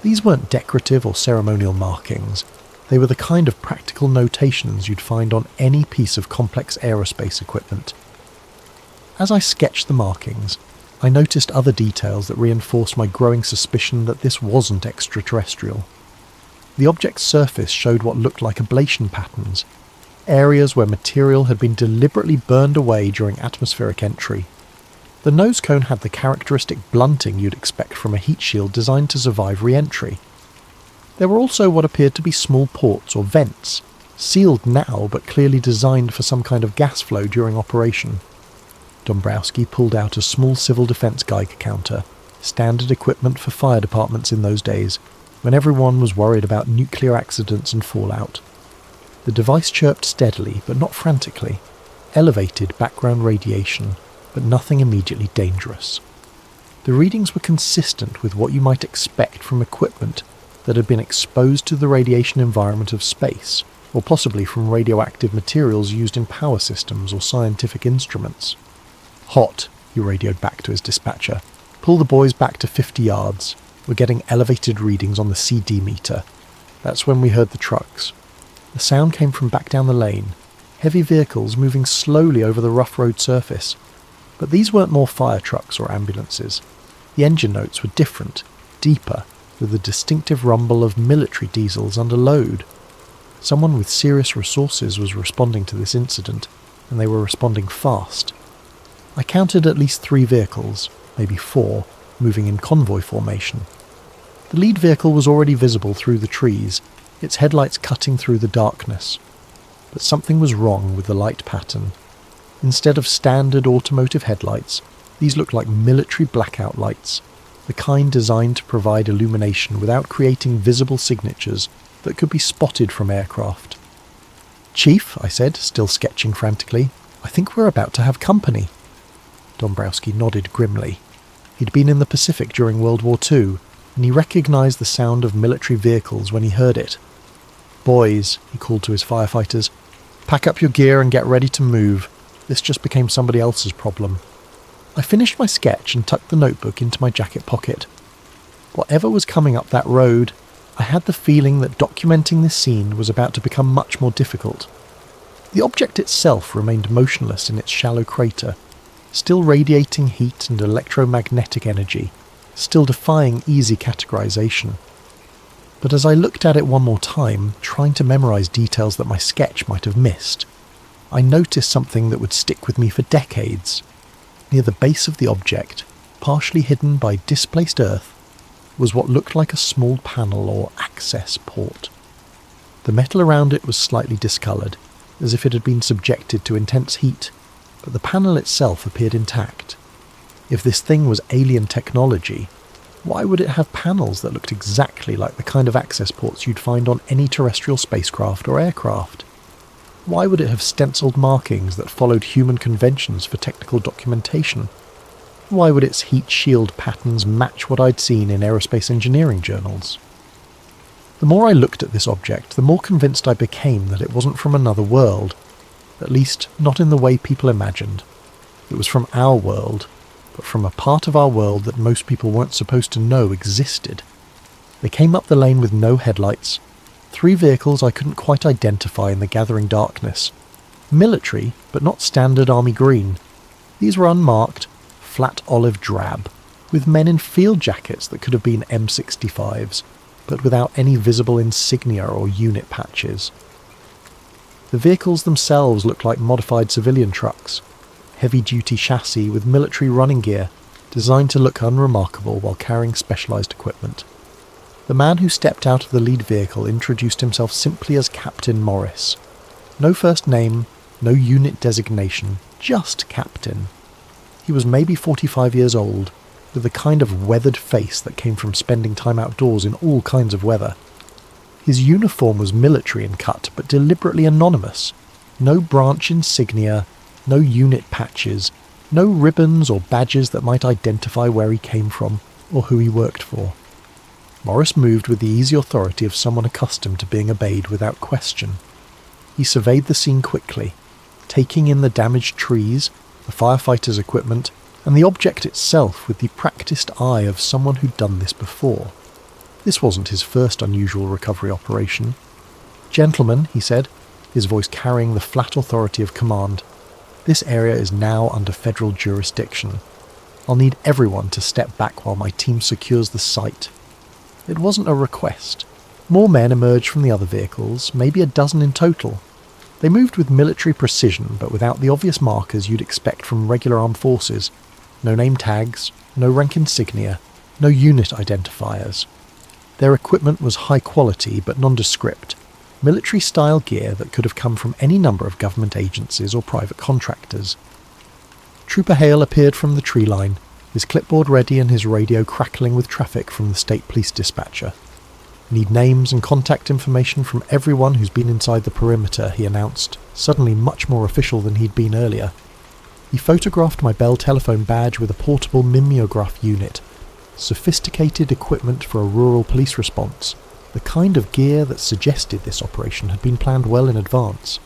These weren't decorative or ceremonial markings. They were the kind of practical notations you'd find on any piece of complex aerospace equipment. As I sketched the markings, I noticed other details that reinforced my growing suspicion that this wasn't extraterrestrial. The object's surface showed what looked like ablation patterns, areas where material had been deliberately burned away during atmospheric entry. The nose cone had the characteristic blunting you'd expect from a heat shield designed to survive re-entry. There were also what appeared to be small ports or vents, sealed now but clearly designed for some kind of gas flow during operation. Dombrowski pulled out a small civil defense Geiger counter, standard equipment for fire departments in those days, when everyone was worried about nuclear accidents and fallout. The device chirped steadily, but not frantically. Elevated background radiation, but nothing immediately dangerous. The readings were consistent with what you might expect from equipment that had been exposed to the radiation environment of space, or possibly from radioactive materials used in power systems or scientific instruments. "Hot," he radioed back to his dispatcher. "Pull the boys back to 50 yards. We're getting elevated readings on the CD meter." That's when we heard the trucks. The sound came from back down the lane, heavy vehicles moving slowly over the rough road surface. But these weren't more fire trucks or ambulances. The engine notes were different, deeper, with the distinctive rumble of military diesels under load. Someone with serious resources was responding to this incident, and they were responding fast. I counted at least 3 vehicles, maybe 4, moving in convoy formation. The lead vehicle was already visible through the trees, its headlights cutting through the darkness. But something was wrong with the light pattern. Instead of standard automotive headlights, these looked like military blackout lights, the kind designed to provide illumination without creating visible signatures that could be spotted from aircraft. "Chief," I said, still sketching frantically, "I think we're about to have company." Dombrowski nodded grimly. He'd been in the Pacific during World War II, and he recognised the sound of military vehicles when he heard it. "Boys," he called to his firefighters, "pack up your gear and get ready to move. This just became somebody else's problem." I finished my sketch and tucked the notebook into my jacket pocket. Whatever was coming up that road, I had the feeling that documenting this scene was about to become much more difficult. The object itself remained motionless in its shallow crater, still radiating heat and electromagnetic energy, still defying easy categorization. But as I looked at it one more time, trying to memorize details that my sketch might have missed, I noticed something that would stick with me for decades. Near the base of the object, partially hidden by displaced earth, was what looked like a small panel or access port. The metal around it was slightly discoloured, as if it had been subjected to intense heat, but the panel itself appeared intact. If this thing was alien technology, why would it have panels that looked exactly like the kind of access ports you'd find on any terrestrial spacecraft or aircraft? Why would it have stenciled markings that followed human conventions for technical documentation? Why would its heat shield patterns match what I'd seen in aerospace engineering journals? The more I looked at this object, the more convinced I became that it wasn't from another world, at least not in the way people imagined. It was from our world, but from a part of our world that most people weren't supposed to know existed. They came up the lane with no headlights, 3 vehicles I couldn't quite identify in the gathering darkness. Military, but not standard army green. These were unmarked, flat olive drab, with men in field jackets that could have been M65s, but without any visible insignia or unit patches. The vehicles themselves looked like modified civilian trucks, heavy-duty chassis with military running gear, designed to look unremarkable while carrying specialised equipment. The man who stepped out of the lead vehicle introduced himself simply as Captain Morris. No first name, no unit designation, just Captain. He was maybe 45 years old, with the kind of weathered face that came from spending time outdoors in all kinds of weather. His uniform was military in cut, but deliberately anonymous. No branch insignia, no unit patches, no ribbons or badges that might identify where he came from or who he worked for. Morris moved with the easy authority of someone accustomed to being obeyed without question. He surveyed the scene quickly, taking in the damaged trees, the firefighters' equipment, and the object itself with the practiced eye of someone who'd done this before. This wasn't his first unusual recovery operation. "Gentlemen," he said, his voice carrying the flat authority of command, "this area is now under federal jurisdiction. I'll need everyone to step back while my team secures the site." It wasn't a request. More men emerged from the other vehicles, maybe a dozen in total. They moved with military precision, but without the obvious markers you'd expect from regular armed forces. No name tags, no rank insignia, no unit identifiers. Their equipment was high quality but nondescript, military-style gear that could have come from any number of government agencies or private contractors. Trooper Hale appeared from the tree line, his clipboard ready and his radio crackling with traffic from the state police dispatcher. "Need names and contact information from everyone who's been inside the perimeter," he announced, suddenly much more official than he'd been earlier. He photographed my Bell telephone badge with a portable mimeograph unit, sophisticated equipment for a rural police response, the kind of gear that suggested this operation had been planned well in advance.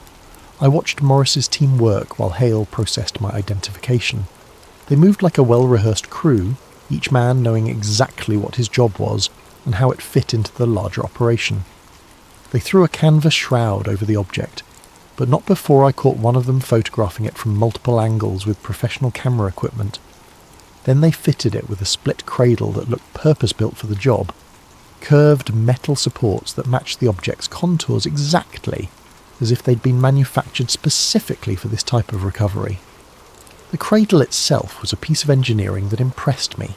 I watched Morris's team work while Hale processed my identification. They moved like a well-rehearsed crew, each man knowing exactly what his job was and how it fit into the larger operation. They threw a canvas shroud over the object, but not before I caught one of them photographing it from multiple angles with professional camera equipment. Then they fitted it with a split cradle that looked purpose-built for the job, curved metal supports that matched the object's contours exactly, as if they'd been manufactured specifically for this type of recovery. The cradle itself was a piece of engineering that impressed me.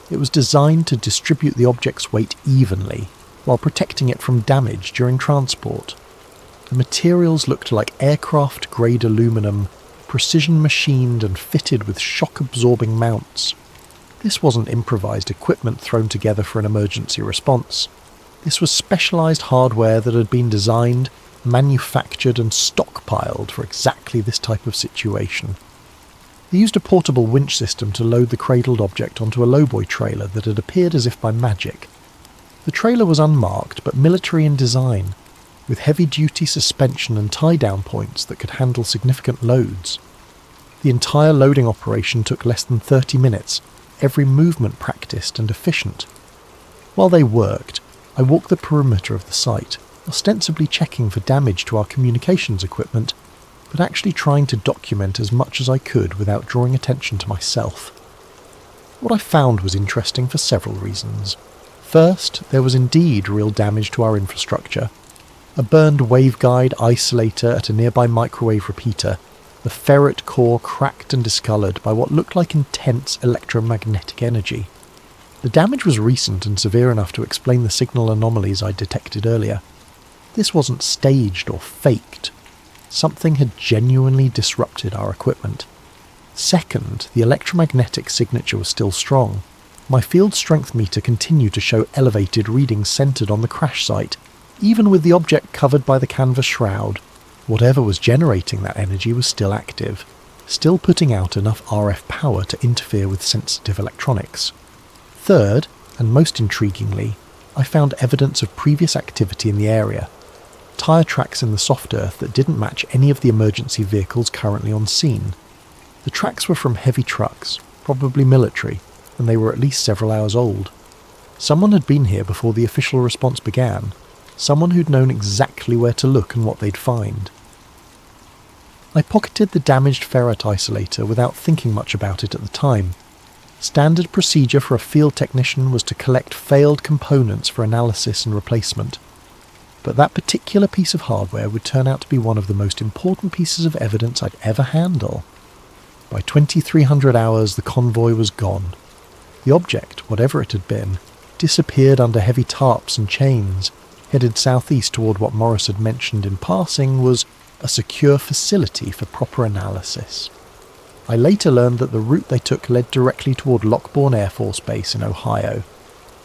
It was designed to distribute the object's weight evenly, while protecting it from damage during transport. The materials looked like aircraft-grade aluminum, precision machined and fitted with shock-absorbing mounts. This wasn't improvised equipment thrown together for an emergency response. This was specialised hardware that had been designed, manufactured and stockpiled for exactly this type of situation. They used a portable winch system to load the cradled object onto a lowboy trailer that had appeared as if by magic. The trailer was unmarked but military in design, with heavy-duty suspension and tie-down points that could handle significant loads. The entire loading operation took less than 30 minutes, every movement practiced and efficient. While they worked, I walked the perimeter of the site, ostensibly checking for damage to our communications equipment, but actually trying to document as much as I could without drawing attention to myself. What I found was interesting for several reasons. First, there was indeed real damage to our infrastructure. A burned waveguide isolator at a nearby microwave repeater, the ferret core cracked and discoloured by what looked like intense electromagnetic energy. The damage was recent and severe enough to explain the signal anomalies I detected earlier. This wasn't staged or faked. Something had genuinely disrupted our equipment. Second, the electromagnetic signature was still strong. My field strength meter continued to show elevated readings centred on the crash site, even with the object covered by the canvas shroud. Whatever was generating that energy was still active, still putting out enough RF power to interfere with sensitive electronics. Third, and most intriguingly, I found evidence of previous activity in the area. Tyre tracks in the soft earth that didn't match any of the emergency vehicles currently on scene. The tracks were from heavy trucks, probably military, and they were at least several hours old. Someone had been here before the official response began, someone who'd known exactly where to look and what they'd find. I pocketed the damaged ferret isolator without thinking much about it at the time. Standard procedure for a field technician was to collect failed components for analysis and replacement. But that particular piece of hardware would turn out to be one of the most important pieces of evidence I'd ever handle. By 2300 hours, the convoy was gone. The object, whatever it had been, disappeared under heavy tarps and chains, headed southeast toward what Morris had mentioned in passing was a secure facility for proper analysis. I later learned that the route they took led directly toward Lockbourne Air Force Base in Ohio,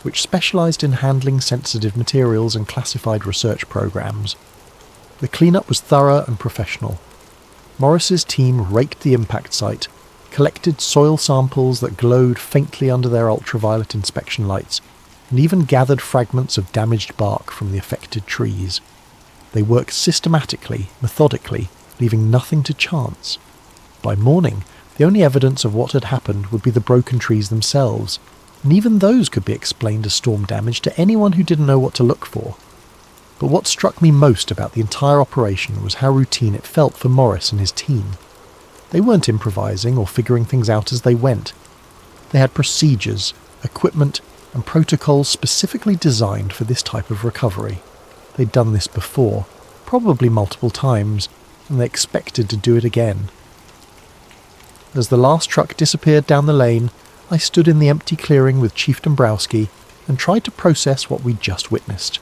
which specialised in handling sensitive materials and classified research programs. The cleanup was thorough and professional. Morris's team raked the impact site, collected soil samples that glowed faintly under their ultraviolet inspection lights, and even gathered fragments of damaged bark from the affected trees. They worked systematically, methodically, leaving nothing to chance. By morning, the only evidence of what had happened would be the broken trees themselves, and even those could be explained as storm damage to anyone who didn't know what to look for. But what struck me most about the entire operation was how routine it felt for Morris and his team. They weren't improvising or figuring things out as they went. They had procedures, equipment, and protocols specifically designed for this type of recovery. They'd done this before, probably multiple times, and they expected to do it again. As the last truck disappeared down the lane, I stood in the empty clearing with Chief Dombrowski and tried to process what we'd just witnessed.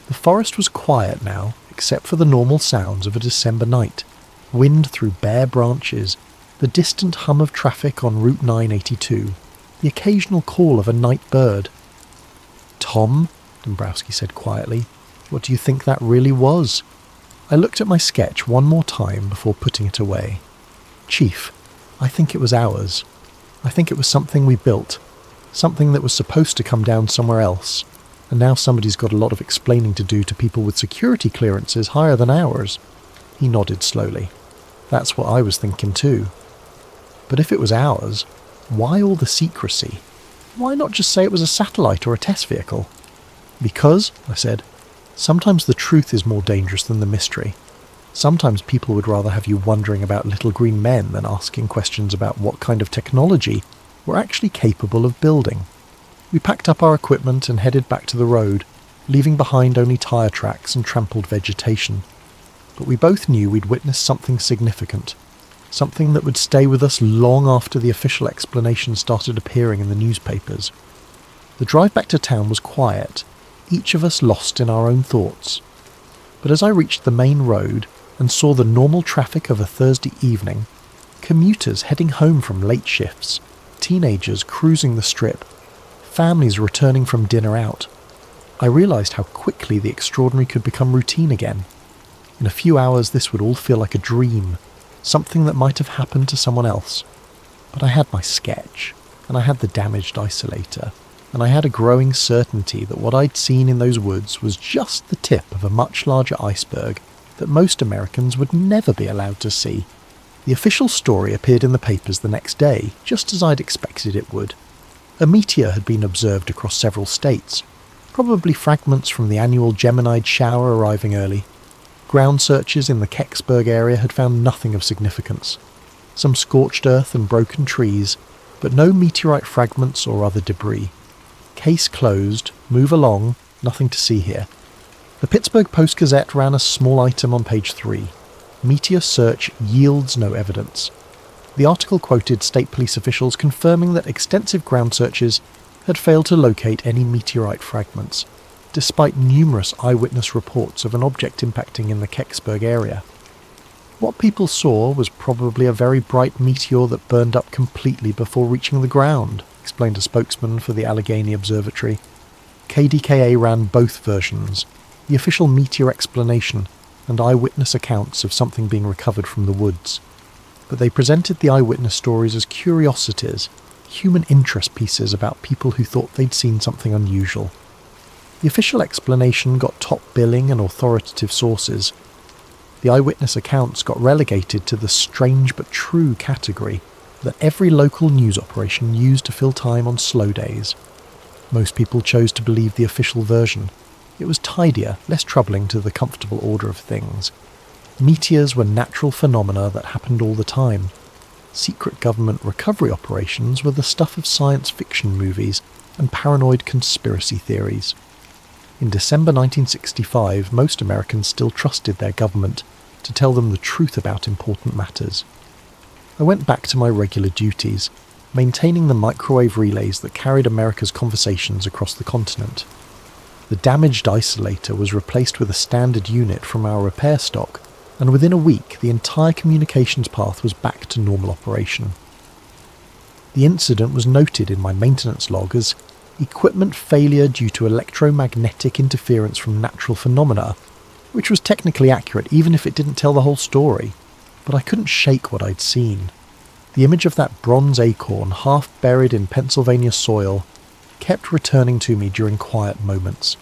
The forest was quiet now, except for the normal sounds of a December night. Wind through bare branches, the distant hum of traffic on Route 982, the occasional call of a night bird. Tom, Dombrowski said quietly. "What do you think that really was?" I looked at my sketch one more time before putting it away. "Chief, I think it was ours. I think it was something we built, something that was supposed to come down somewhere else, and now somebody's got a lot of explaining to do to people with security clearances higher than ours." He nodded slowly. "That's what I was thinking too. But if it was ours, why all the secrecy? Why not just say it was a satellite or a test vehicle?" "Because," I said, "sometimes the truth is more dangerous than the mystery. Sometimes people would rather have you wondering about little green men than asking questions about what kind of technology we're actually capable of building." We packed up our equipment and headed back to the road, leaving behind only tyre tracks and trampled vegetation. But we both knew we'd witnessed something significant, something that would stay with us long after the official explanation started appearing in the newspapers. The drive back to town was quiet, each of us lost in our own thoughts. But as I reached the main road and saw the normal traffic of a Thursday evening, commuters heading home from late shifts, teenagers cruising the strip, families returning from dinner out, I realised how quickly the extraordinary could become routine again. In a few hours this would all feel like a dream, something that might have happened to someone else. But I had my sketch, and I had the damaged isolator, and I had a growing certainty that what I'd seen in those woods was just the tip of a much larger iceberg that most Americans would never be allowed to see. The official story appeared in the papers the next day, just as I'd expected it would. A meteor had been observed across several states, probably fragments from the annual Geminid shower arriving early. Ground searches in the Kecksburg area had found nothing of significance. Some scorched earth and broken trees, but no meteorite fragments or other debris. Case closed, move along, nothing to see here. The Pittsburgh Post-Gazette ran a small item on page 3. Meteor search yields no evidence. The article quoted state police officials confirming that extensive ground searches had failed to locate any meteorite fragments, despite numerous eyewitness reports of an object impacting in the Kecksburg area. What people saw was probably a very bright meteor that burned up completely before reaching the ground, explained a spokesman for the Allegheny Observatory. KDKA ran both versions, the official meteor explanation and eyewitness accounts of something being recovered from the woods. But they presented the eyewitness stories as curiosities, human interest pieces about people who thought they'd seen something unusual. The official explanation got top billing and authoritative sources. The eyewitness accounts got relegated to the strange but true category that every local news operation used to fill time on slow days. Most people chose to believe the official version. It was tidier, less troubling to the comfortable order of things. Meteors were natural phenomena that happened all the time. Secret government recovery operations were the stuff of science fiction movies and paranoid conspiracy theories. In December 1965, most Americans still trusted their government to tell them the truth about important matters. I went back to my regular duties, maintaining the microwave relays that carried America's conversations across the continent. The damaged isolator was replaced with a standard unit from our repair stock, and within a week the entire communications path was back to normal operation. The incident was noted in my maintenance log as equipment failure due to electromagnetic interference from natural phenomena, which was technically accurate even if it didn't tell the whole story, but I couldn't shake what I'd seen. The image of that bronze acorn half buried in Pennsylvania soil kept returning to me during quiet moments.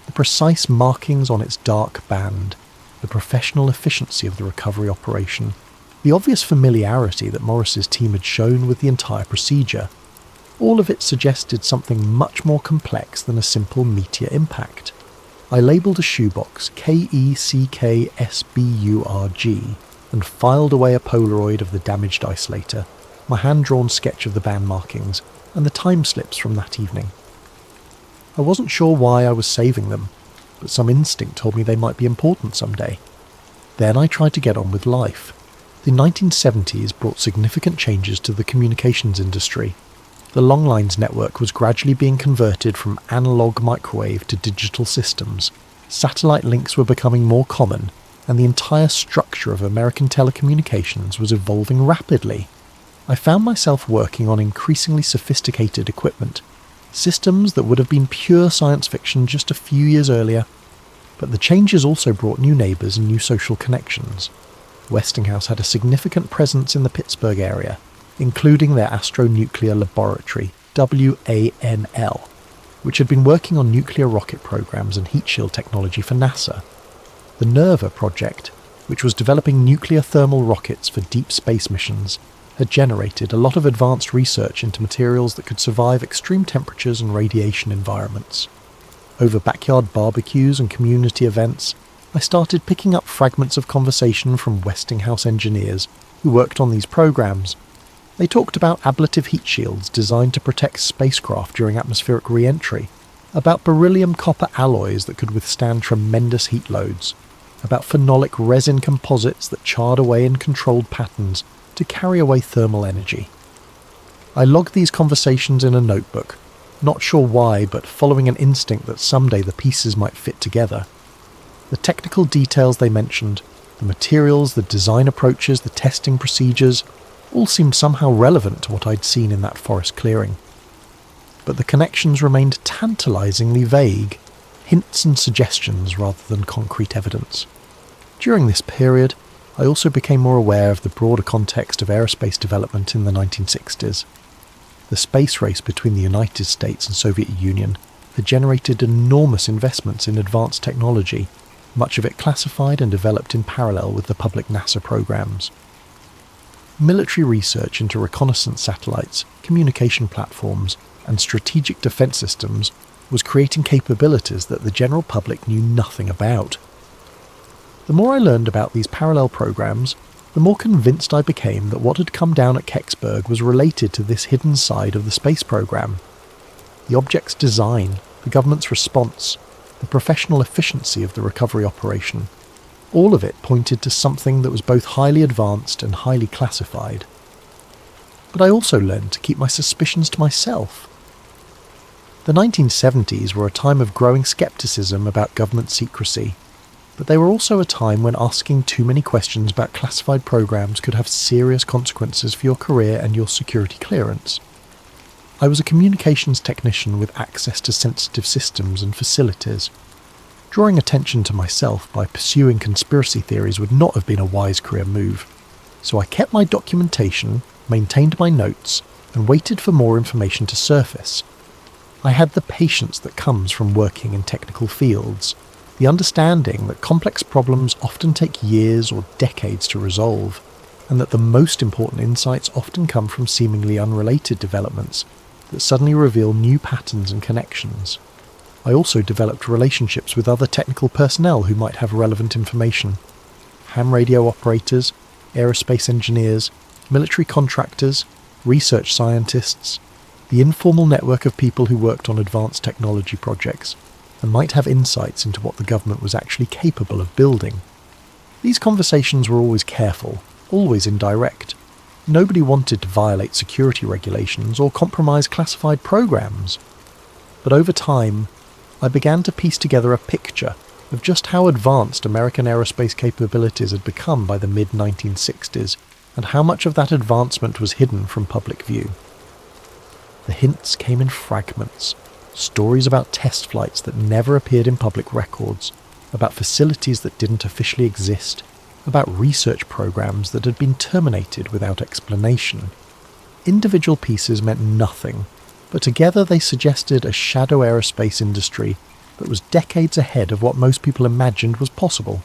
The precise markings on its dark band, the professional efficiency of the recovery operation, the obvious familiarity that Morris's team had shown with the entire procedure, all of it suggested something much more complex than a simple meteor impact. I labelled a shoebox KECKSBURG and filed away a Polaroid of the damaged isolator, my hand-drawn sketch of the band markings, and the time slips from that evening. I wasn't sure why I was saving them, but some instinct told me they might be important someday. Then I tried to get on with life. The 1970s brought significant changes to the communications industry. The longlines network was gradually being converted from analog microwave to digital systems. Satellite links were becoming more common, and the entire structure of American telecommunications was evolving rapidly. I found myself working on increasingly sophisticated equipment, Systems that would have been pure science fiction just a few years earlier. But the changes also brought new neighbours and new social connections. Westinghouse had a significant presence in the Pittsburgh area, including their Astronuclear Laboratory, WANL, which had been working on nuclear rocket programs and heat shield technology for NASA. The NERVA project, which was developing nuclear thermal rockets for deep space missions, had generated a lot of advanced research into materials that could survive extreme temperatures and radiation environments. Over backyard barbecues and community events, I started picking up fragments of conversation from Westinghouse engineers who worked on these programs. They talked about ablative heat shields designed to protect spacecraft during atmospheric re-entry, about beryllium copper alloys that could withstand tremendous heat loads, about phenolic resin composites that charred away in controlled patterns to carry away thermal energy. I logged these conversations in a notebook, not sure why, but following an instinct that someday the pieces might fit together. The technical details they mentioned, the materials, the design approaches, the testing procedures, all seemed somehow relevant to what I'd seen in that forest clearing. But the connections remained tantalizingly vague, hints and suggestions rather than concrete evidence. During this period, I also became more aware of the broader context of aerospace development in the 1960s. The space race between the United States and Soviet Union had generated enormous investments in advanced technology, much of it classified and developed in parallel with the public NASA programs. Military research into reconnaissance satellites, communication platforms, and strategic defense systems was creating capabilities that the general public knew nothing about. The more I learned about these parallel programs, the more convinced I became that what had come down at Kecksburg was related to this hidden side of the space program. The object's design, the government's response, the professional efficiency of the recovery operation, all of it pointed to something that was both highly advanced and highly classified. But I also learned to keep my suspicions to myself. The 1970s were a time of growing skepticism about government secrecy, but they were also a time when asking too many questions about classified programs could have serious consequences for your career and your security clearance. I was a communications technician with access to sensitive systems and facilities. Drawing attention to myself by pursuing conspiracy theories would not have been a wise career move, so I kept my documentation, maintained my notes, and waited for more information to surface. I had the patience that comes from working in technical fields, the understanding that complex problems often take years or decades to resolve, and that the most important insights often come from seemingly unrelated developments that suddenly reveal new patterns and connections. I also developed relationships with other technical personnel who might have relevant information. Ham radio operators, aerospace engineers, military contractors, research scientists, the informal network of people who worked on advanced technology projects, and might have insights into what the government was actually capable of building. These conversations were always careful, always indirect. Nobody wanted to violate security regulations or compromise classified programs. But over time, I began to piece together a picture of just how advanced American aerospace capabilities had become by the mid-1960s, and how much of that advancement was hidden from public view. The hints came in fragments. Stories about test flights that never appeared in public records, about facilities that didn't officially exist, about research programs that had been terminated without explanation. Individual pieces meant nothing, but together they suggested a shadow aerospace industry that was decades ahead of what most people imagined was possible.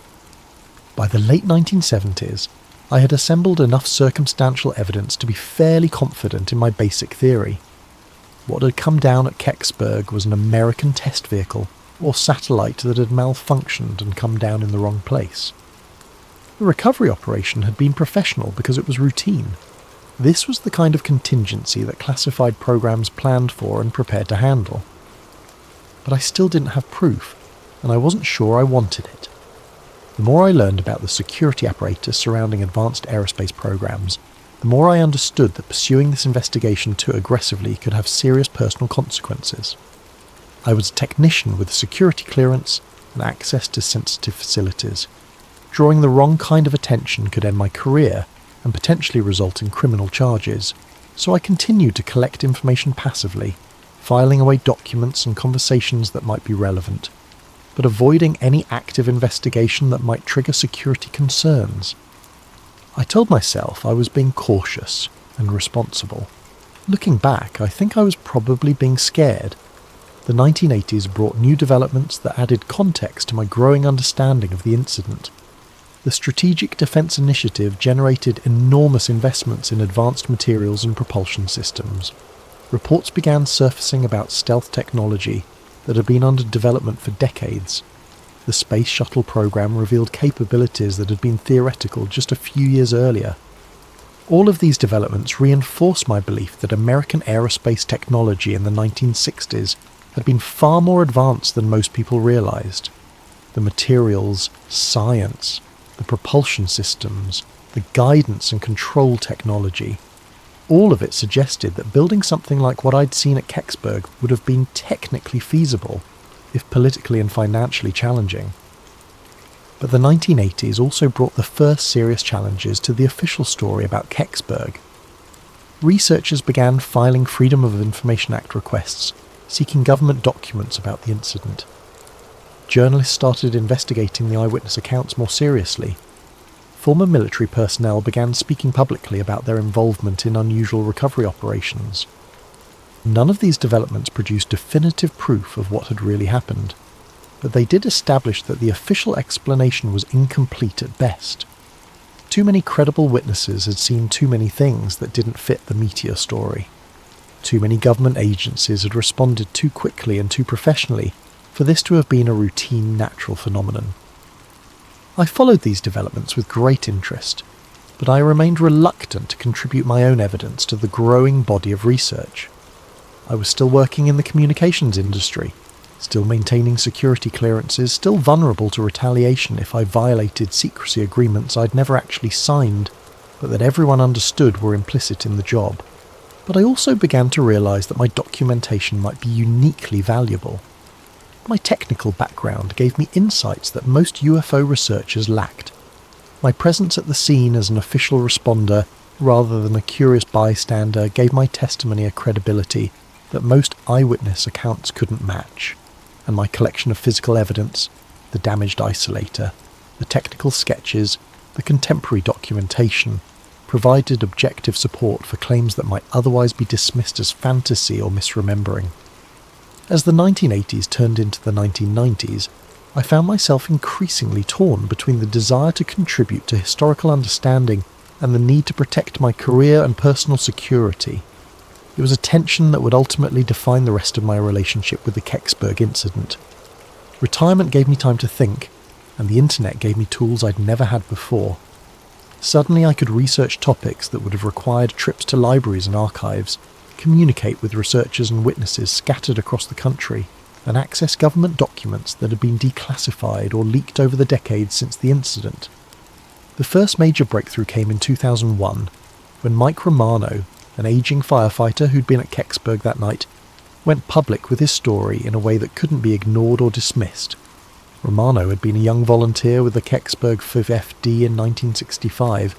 By the late 1970s, I had assembled enough circumstantial evidence to be fairly confident in my basic theory. What had come down at Kecksburg was an American test vehicle or satellite that had malfunctioned and come down in the wrong place. The recovery operation had been professional because it was routine. This was the kind of contingency that classified programs planned for and prepared to handle. But I still didn't have proof, and I wasn't sure I wanted it. The more I learned about the security apparatus surrounding advanced aerospace programs, the more I understood that pursuing this investigation too aggressively could have serious personal consequences. I was a technician with security clearance and access to sensitive facilities. Drawing the wrong kind of attention could end my career and potentially result in criminal charges, so I continued to collect information passively, filing away documents and conversations that might be relevant, but avoiding any active investigation that might trigger security concerns. I told myself I was being cautious and responsible. Looking back, I think I was probably being scared. The 1980s brought new developments that added context to my growing understanding of the incident. The Strategic Defence Initiative generated enormous investments in advanced materials and propulsion systems. Reports began surfacing about stealth technology that had been under development for decades. The Space Shuttle program revealed capabilities that had been theoretical just a few years earlier. All of these developments reinforced my belief that American aerospace technology in the 1960s had been far more advanced than most people realized. The materials, science, the propulsion systems, the guidance and control technology, all of it suggested that building something like what I'd seen at Kecksburg would have been technically feasible, if politically and financially challenging. But the 1980s also brought the first serious challenges to the official story about Kecksburg. Researchers began filing Freedom of Information Act requests, seeking government documents about the incident. Journalists started investigating the eyewitness accounts more seriously. Former military personnel began speaking publicly about their involvement in unusual recovery operations. None of these developments produced definitive proof of what had really happened, but they did establish that the official explanation was incomplete at best. Too many credible witnesses had seen too many things that didn't fit the meteor story. Too many government agencies had responded too quickly and too professionally for this to have been a routine natural phenomenon. I followed these developments with great interest, but I remained reluctant to contribute my own evidence to the growing body of research. I was still working in the communications industry, still maintaining security clearances, still vulnerable to retaliation if I violated secrecy agreements I'd never actually signed, but that everyone understood were implicit in the job. But I also began to realise that my documentation might be uniquely valuable. My technical background gave me insights that most UFO researchers lacked. My presence at the scene as an official responder, rather than a curious bystander, gave my testimony a credibility that most eyewitness accounts couldn't match. And my collection of physical evidence, the damaged isolator, the technical sketches, the contemporary documentation, provided objective support for claims that might otherwise be dismissed as fantasy or misremembering. As the 1980s turned into the 1990s, I found myself increasingly torn between the desire to contribute to historical understanding and the need to protect my career and personal security. It was a tension that would ultimately define the rest of my relationship with the Kecksburg incident. Retirement gave me time to think, and the internet gave me tools I'd never had before. Suddenly I could research topics that would have required trips to libraries and archives, communicate with researchers and witnesses scattered across the country, and access government documents that had been declassified or leaked over the decades since the incident. The first major breakthrough came in 2001, when Mike Romano, an aging firefighter who'd been at Kecksburg that night, went public with his story in a way that couldn't be ignored or dismissed. Romano had been a young volunteer with the Kecksburg FD in 1965,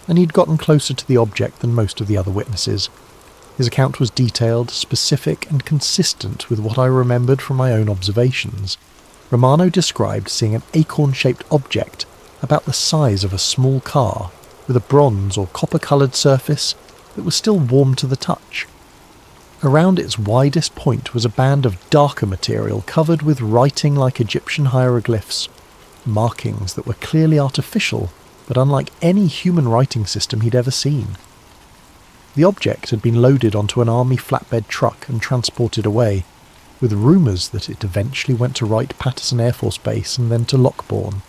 and he'd gotten closer to the object than most of the other witnesses. His account was detailed, specific, and consistent with what I remembered from my own observations. Romano described seeing an acorn-shaped object about the size of a small car, with a bronze or copper-coloured surface that was still warm to the touch. Around its widest point was a band of darker material covered with writing like Egyptian hieroglyphs, markings that were clearly artificial, but unlike any human writing system he'd ever seen. The object had been loaded onto an army flatbed truck and transported away, with rumours that it eventually went to Wright-Patterson Air Force Base and then to Lockbourne.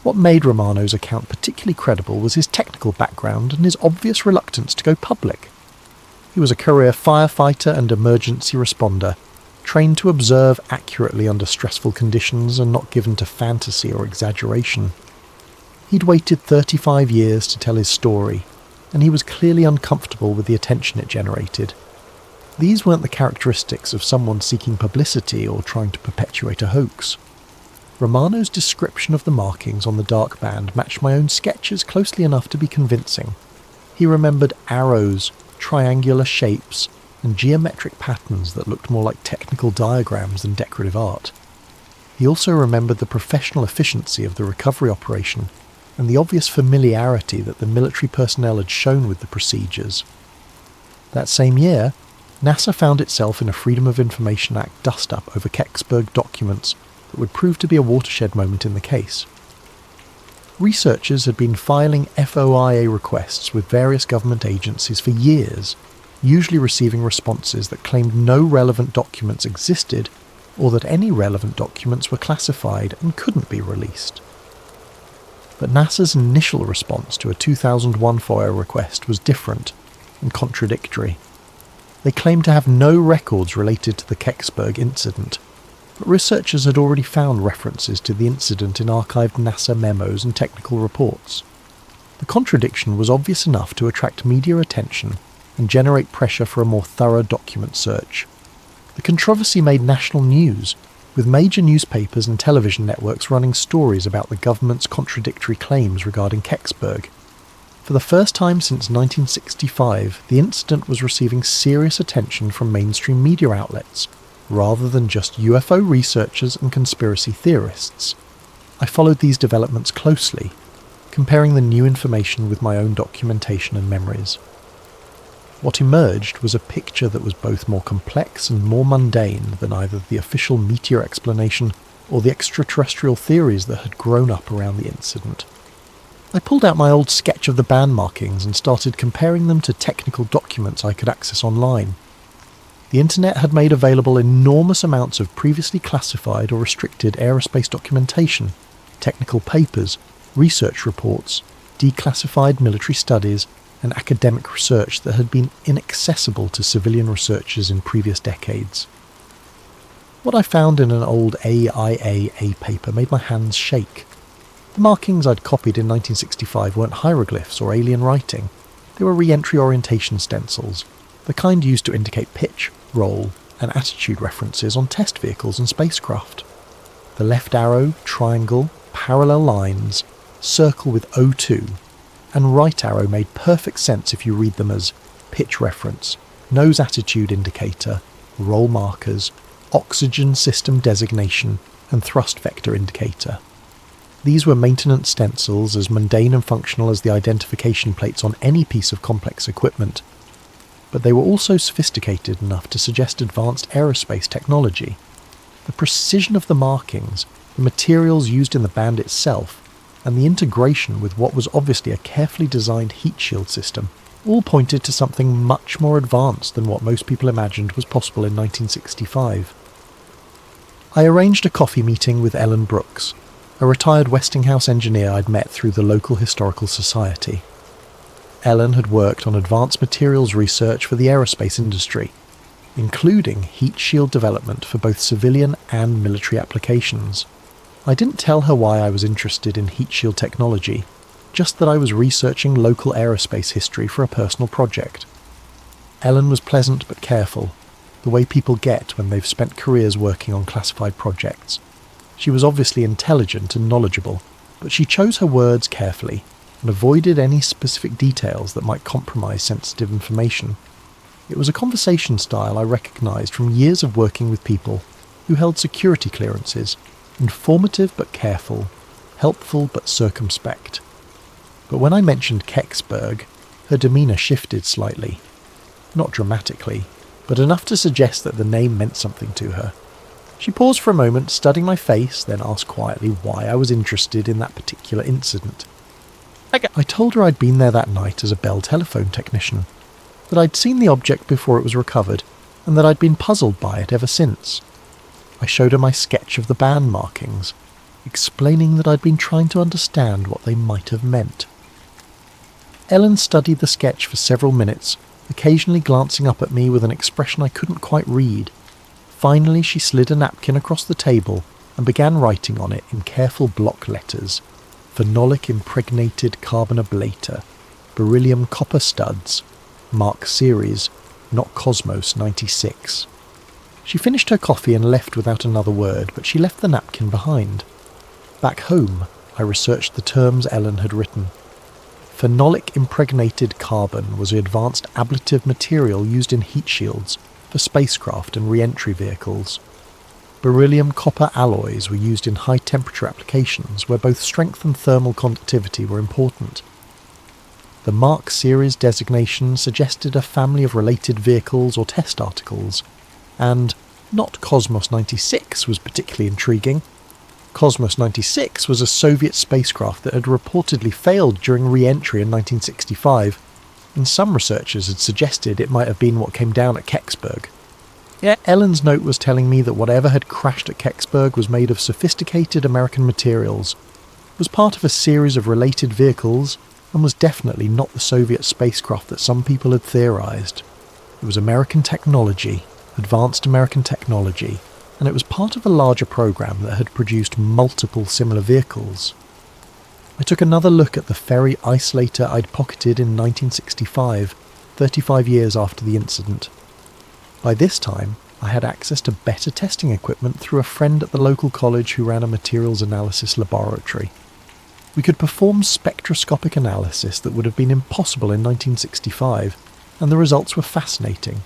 What made Romano's account particularly credible was his technical background and his obvious reluctance to go public. He was a career firefighter and emergency responder, trained to observe accurately under stressful conditions and not given to fantasy or exaggeration. He'd waited 35 years to tell his story, and he was clearly uncomfortable with the attention it generated. These weren't the characteristics of someone seeking publicity or trying to perpetuate a hoax. Romano's description of the markings on the dark band matched my own sketches closely enough to be convincing. He remembered arrows, triangular shapes, and geometric patterns that looked more like technical diagrams than decorative art. He also remembered the professional efficiency of the recovery operation and the obvious familiarity that the military personnel had shown with the procedures. That same year, NASA found itself in a Freedom of Information Act dust-up over Kecksburg documents that would prove to be a watershed moment in the case. Researchers had been filing FOIA requests with various government agencies for years, usually receiving responses that claimed no relevant documents existed or that any relevant documents were classified and couldn't be released. But NASA's initial response to a 2001 FOIA request was different and contradictory. They claimed to have no records related to the Kecksburg incident, but researchers had already found references to the incident in archived NASA memos and technical reports. The contradiction was obvious enough to attract media attention and generate pressure for a more thorough document search. The controversy made national news, with major newspapers and television networks running stories about the government's contradictory claims regarding Kecksburg. For the first time since 1965, the incident was receiving serious attention from mainstream media outlets, rather than just UFO researchers and conspiracy theorists. I followed these developments closely, comparing the new information with my own documentation and memories. What emerged was a picture that was both more complex and more mundane than either the official meteor explanation or the extraterrestrial theories that had grown up around the incident. I pulled out my old sketch of the band markings and started comparing them to technical documents I could access online. The internet had made available enormous amounts of previously classified or restricted aerospace documentation, technical papers, research reports, declassified military studies, and academic research that had been inaccessible to civilian researchers in previous decades. What I found in an old AIAA paper made my hands shake. The markings I'd copied in 1965 weren't hieroglyphs or alien writing. They were re-entry orientation stencils, the kind used to indicate pitch, roll, and attitude references on test vehicles and spacecraft. The left arrow, triangle, parallel lines, circle with O2, and right arrow made perfect sense if you read them as pitch reference, nose attitude indicator, roll markers, oxygen system designation, and thrust vector indicator. These were maintenance stencils as mundane and functional as the identification plates on any piece of complex equipment, but they were also sophisticated enough to suggest advanced aerospace technology. The precision of the markings, the materials used in the band itself, and the integration with what was obviously a carefully designed heat shield system all pointed to something much more advanced than what most people imagined was possible in 1965. I arranged a coffee meeting with Ellen Brooks, a retired Westinghouse engineer I'd met through the local historical society. Ellen had worked on advanced materials research for the aerospace industry, including heat shield development for both civilian and military applications. I didn't tell her why I was interested in heat shield technology, just that I was researching local aerospace history for a personal project. Ellen was pleasant but careful, the way people get when they've spent careers working on classified projects. She was obviously intelligent and knowledgeable, but she chose her words carefully and avoided any specific details that might compromise sensitive information. It was a conversation style I recognised from years of working with people who held security clearances, informative but careful, helpful but circumspect. But when I mentioned Kecksburg, her demeanour shifted slightly. Not dramatically, but enough to suggest that the name meant something to her. She paused for a moment, studying my face, then asked quietly why I was interested in that particular incident. I told her I'd been there that night as a Bell telephone technician, that I'd seen the object before it was recovered, and that I'd been puzzled by it ever since. I showed her my sketch of the band markings, explaining that I'd been trying to understand what they might have meant. Ellen studied the sketch for several minutes, occasionally glancing up at me with an expression I couldn't quite read. Finally, she slid a napkin across the table and began writing on it in careful block letters: phenolic impregnated carbon ablator, beryllium copper studs, Mark Series, not Cosmos 96. She finished her coffee and left without another word, but she left the napkin behind. Back home, I researched the terms Ellen had written. Phenolic-impregnated carbon was an advanced ablative material used in heat shields for spacecraft and re-entry vehicles. Beryllium-copper alloys were used in high-temperature applications where both strength and thermal conductivity were important. The Mark series designation suggested a family of related vehicles or test articles, and not Cosmos 96 was particularly intriguing. Cosmos 96 was a Soviet spacecraft that had reportedly failed during re-entry in 1965, and some researchers had suggested it might have been what came down at Kecksburg. Yet Ellen's note was telling me that whatever had crashed at Kecksburg was made of sophisticated American materials, was part of a series of related vehicles, and was definitely not the Soviet spacecraft that some people had theorized. It was American technology, advanced American technology, and it was part of a larger program that had produced multiple similar vehicles. I took another look at the ferry isolator I'd pocketed in 1965, 35 years after the incident. By this time, I had access to better testing equipment through a friend at the local college who ran a materials analysis laboratory. We could perform spectroscopic analysis that would have been impossible in 1965, and the results were fascinating.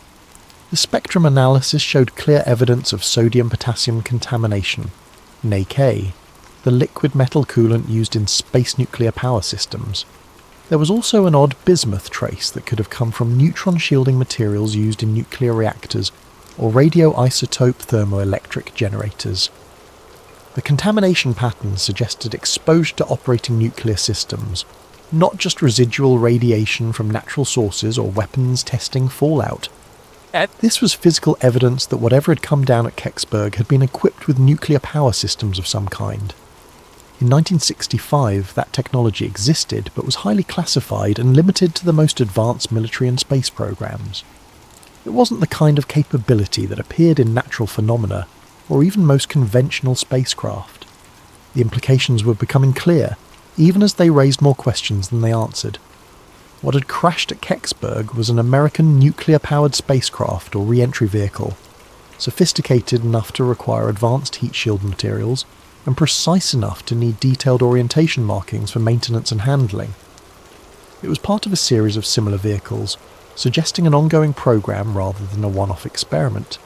The spectrum analysis showed clear evidence of sodium-potassium contamination, NaK, the liquid metal coolant used in space nuclear power systems. There was also an odd bismuth trace that could have come from neutron-shielding materials used in nuclear reactors or radioisotope thermoelectric generators. The contamination patterns suggested exposure to operating nuclear systems, not just residual radiation from natural sources or weapons testing fallout. This was physical evidence that whatever had come down at Kecksburg had been equipped with nuclear power systems of some kind. In 1965, that technology existed but was highly classified and limited to the most advanced military and space programs. It wasn't the kind of capability that appeared in natural phenomena or even most conventional spacecraft. The implications were becoming clear, even as they raised more questions than they answered. What had crashed at Kecksburg was an American nuclear-powered spacecraft or re-entry vehicle, sophisticated enough to require advanced heat shield materials, and precise enough to need detailed orientation markings for maintenance and handling. It was part of a series of similar vehicles, suggesting an ongoing program rather than a one-off experiment,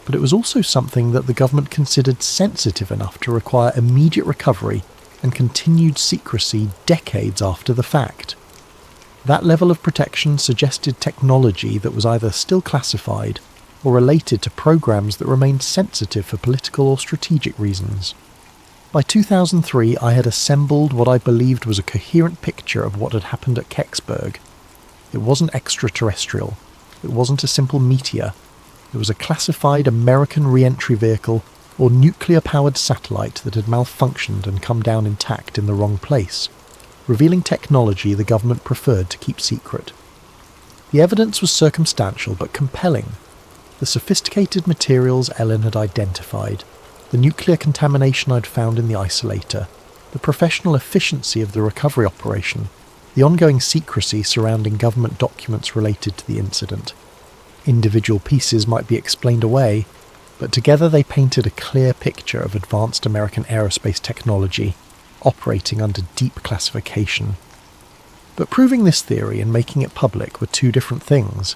but it was also something that the government considered sensitive enough to require immediate recovery and continued secrecy decades after the fact. That level of protection suggested technology that was either still classified or related to programs that remained sensitive for political or strategic reasons. By 2003, I had assembled what I believed was a coherent picture of what had happened at Kecksburg. It wasn't extraterrestrial. It wasn't a simple meteor. It was a classified American re-entry vehicle or nuclear-powered satellite that had malfunctioned and come down intact in the wrong place, revealing technology the government preferred to keep secret. The evidence was circumstantial but compelling. The sophisticated materials Ellen had identified, the nuclear contamination I'd found in the isolator, the professional efficiency of the recovery operation, the ongoing secrecy surrounding government documents related to the incident. Individual pieces might be explained away, but together they painted a clear picture of advanced American aerospace technology, operating under deep classification. But proving this theory and making it public were two different things.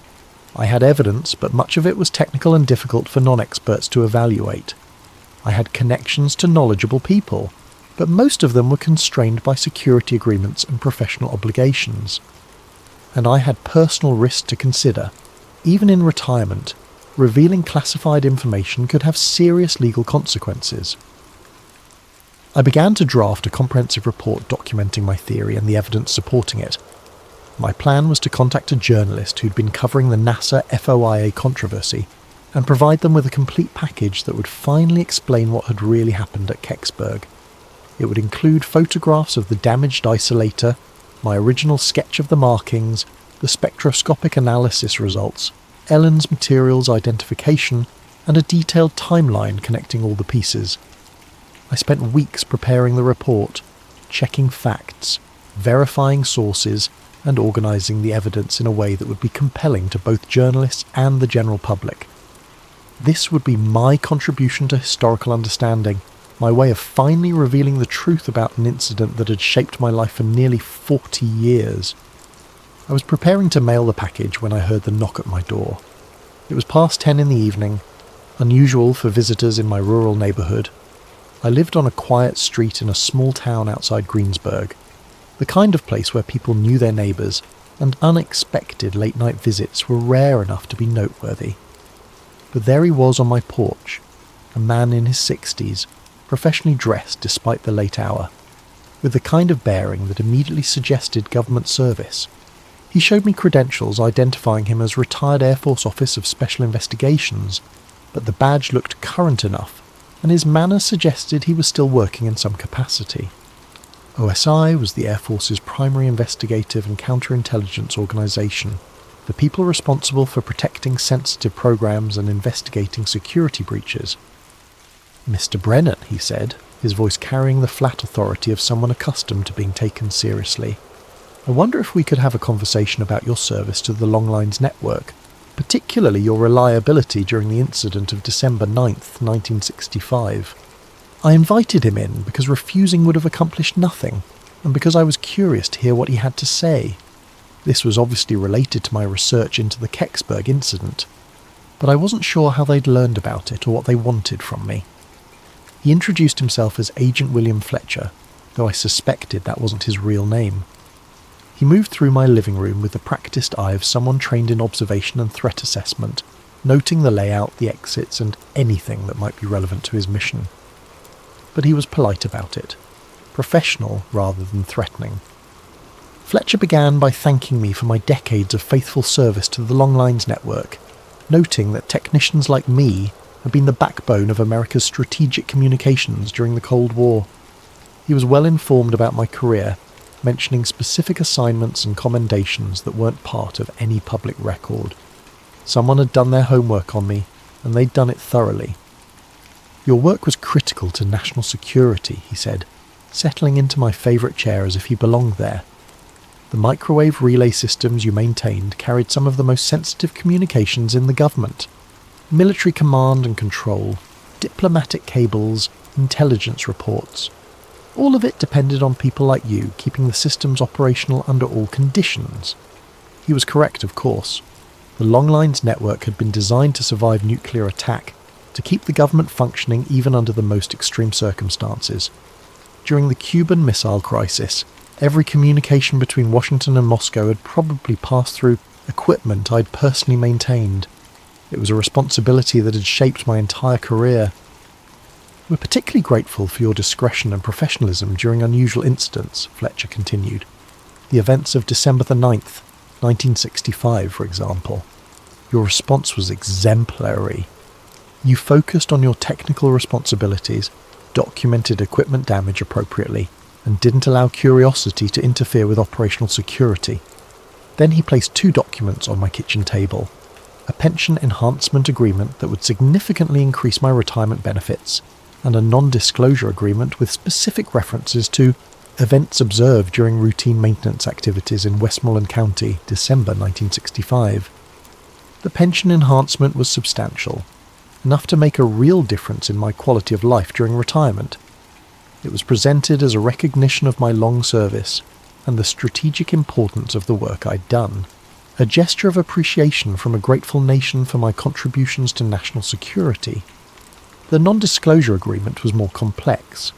I had evidence, but much of it was technical and difficult for non-experts to evaluate. I had connections to knowledgeable people, but most of them were constrained by security agreements and professional obligations. And I had personal risks to consider. Even in retirement, revealing classified information could have serious legal consequences. I began to draft a comprehensive report documenting my theory and the evidence supporting it. My plan was to contact a journalist who'd been covering the NASA FOIA controversy and provide them with a complete package that would finally explain what had really happened at Kecksburg. It would include photographs of the damaged isolator, my original sketch of the markings, the spectroscopic analysis results, Ellen's materials identification, and a detailed timeline connecting all the pieces. I spent weeks preparing the report, checking facts, verifying sources, and organising the evidence in a way that would be compelling to both journalists and the general public. This would be my contribution to historical understanding, my way of finally revealing the truth about an incident that had shaped my life for nearly 40 years. I was preparing to mail the package when I heard the knock at my door. It was past 10 in the evening, unusual for visitors in my rural neighbourhood. I lived on a quiet street in a small town outside Greensburg, the kind of place where people knew their neighbours, and unexpected late-night visits were rare enough to be noteworthy. But there he was on my porch, a man in his 60s, professionally dressed despite the late hour, with the kind of bearing that immediately suggested government service. He showed me credentials identifying him as retired Air Force Office of Special Investigations, but the badge looked current enough, and his manner suggested he was still working in some capacity. OSI was the Air Force's primary investigative and counterintelligence organisation, the people responsible for protecting sensitive programs and investigating security breaches. "Mr. Brennan," he said, his voice carrying the flat authority of someone accustomed to being taken seriously. "I wonder if we could have a conversation about your service to the Longlines network, particularly your reliability during the incident of December 9th, 1965. I invited him in because refusing would have accomplished nothing, and because I was curious to hear what he had to say. This was obviously related to my research into the Kecksburg incident, but I wasn't sure how they'd learned about it or what they wanted from me." He introduced himself as Agent William Fletcher, though I suspected that wasn't his real name. He moved through my living room with the practiced eye of someone trained in observation and threat assessment, noting the layout, the exits, and anything that might be relevant to his mission. But he was polite about it, professional rather than threatening. Fletcher began by thanking me for my decades of faithful service to the Longlines network, noting that technicians like me had been the backbone of America's strategic communications during the Cold War. He was well informed about my career, mentioning specific assignments and commendations that weren't part of any public record. Someone had done their homework on me, and they'd done it thoroughly. "Your work was critical to national security," he said, settling into my favourite chair as if he belonged there. "The microwave relay systems you maintained carried some of the most sensitive communications in the government. Military command and control, diplomatic cables, intelligence reports. All of it depended on people like you keeping the systems operational under all conditions." He was correct, of course. The Longlines network had been designed to survive nuclear attack, to keep the government functioning even under the most extreme circumstances. During the Cuban Missile Crisis, every communication between Washington and Moscow had probably passed through equipment I'd personally maintained. It was a responsibility that had shaped my entire career. "We're particularly grateful for your discretion and professionalism during unusual incidents," Fletcher continued. "The events of December the 9th, 1965, for example. Your response was exemplary. You focused on your technical responsibilities, documented equipment damage appropriately, and didn't allow curiosity to interfere with operational security." Then he placed 2 documents on my kitchen table: a pension enhancement agreement that would significantly increase my retirement benefits, and a non-disclosure agreement with specific references to events observed during routine maintenance activities in Westmoreland County, December 1965. The pension enhancement was substantial, enough to make a real difference in my quality of life during retirement. It was presented as a recognition of my long service and the strategic importance of the work I'd done, a gesture of appreciation from a grateful nation for my contributions to national security. The non-disclosure agreement was more complex.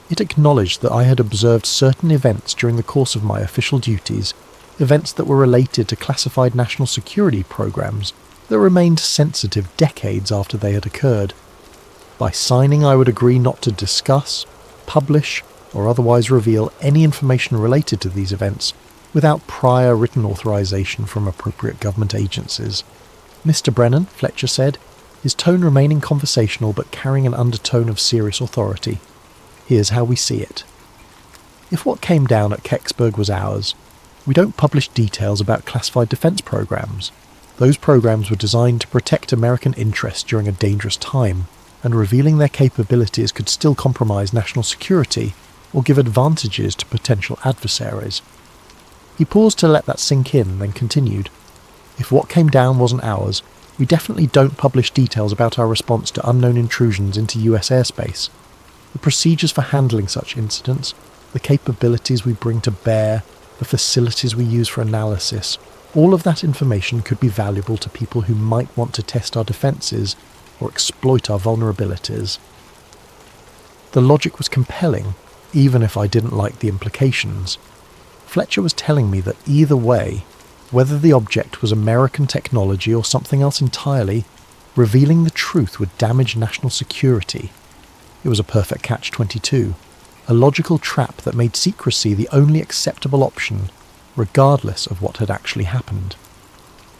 It acknowledged that I had observed certain events during the course of my official duties, events that were related to classified national security programs that remained sensitive decades after they had occurred. By signing, I would agree not to discuss, publish, or otherwise reveal any information related to these events without prior written authorization from appropriate government agencies. "Mr. Brennan," Fletcher said, his tone remaining conversational but carrying an undertone of serious authority, "here's how we see it. If what came down at Kecksburg was ours, we don't publish details about classified defense programs. Those programs were designed to protect American interests during a dangerous time, and revealing their capabilities could still compromise national security or give advantages to potential adversaries." He paused to let that sink in, then continued, "If what came down wasn't ours, we definitely don't publish details about our response to unknown intrusions into US airspace. The procedures for handling such incidents, the capabilities we bring to bear, the facilities we use for analysis, all of that information could be valuable to people who might want to test our defences or exploit our vulnerabilities. The logic was compelling, even if I didn't like the implications. Fletcher was telling me that either way, whether the object was American technology or something else entirely, revealing the truth would damage national security. It was a perfect catch-22, a logical trap that made secrecy the only acceptable option, regardless of what had actually happened.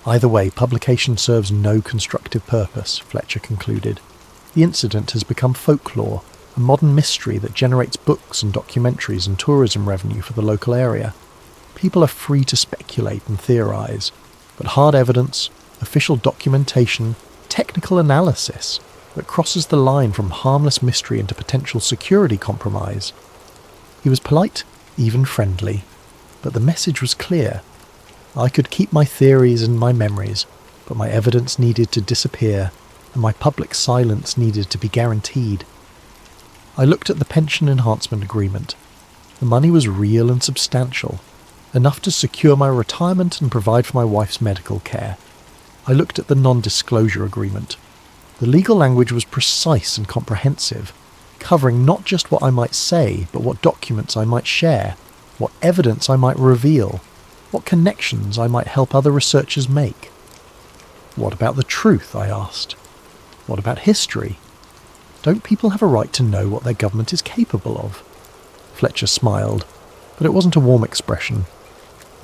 Either way, publication serves no constructive purpose, Fletcher concluded. The incident has become folklore, a modern mystery that generates books and documentaries and tourism revenue for the local area. People are free to speculate and theorise, but hard evidence, official documentation, technical analysis that crosses the line from harmless mystery into potential security compromise. He was polite, even friendly, but the message was clear. I could keep my theories and my memories, but my evidence needed to disappear, and my public silence needed to be guaranteed. I looked at the pension enhancement agreement. The money was real and substantial, enough to secure my retirement and provide for my wife's medical care. I looked at the non-disclosure agreement. The legal language was precise and comprehensive, covering not just what I might say, but what documents I might share, what evidence I might reveal, what connections I might help other researchers make. What about the truth, I asked. What about history? Don't people have a right to know what their government is capable of? Fletcher smiled, but it wasn't a warm expression.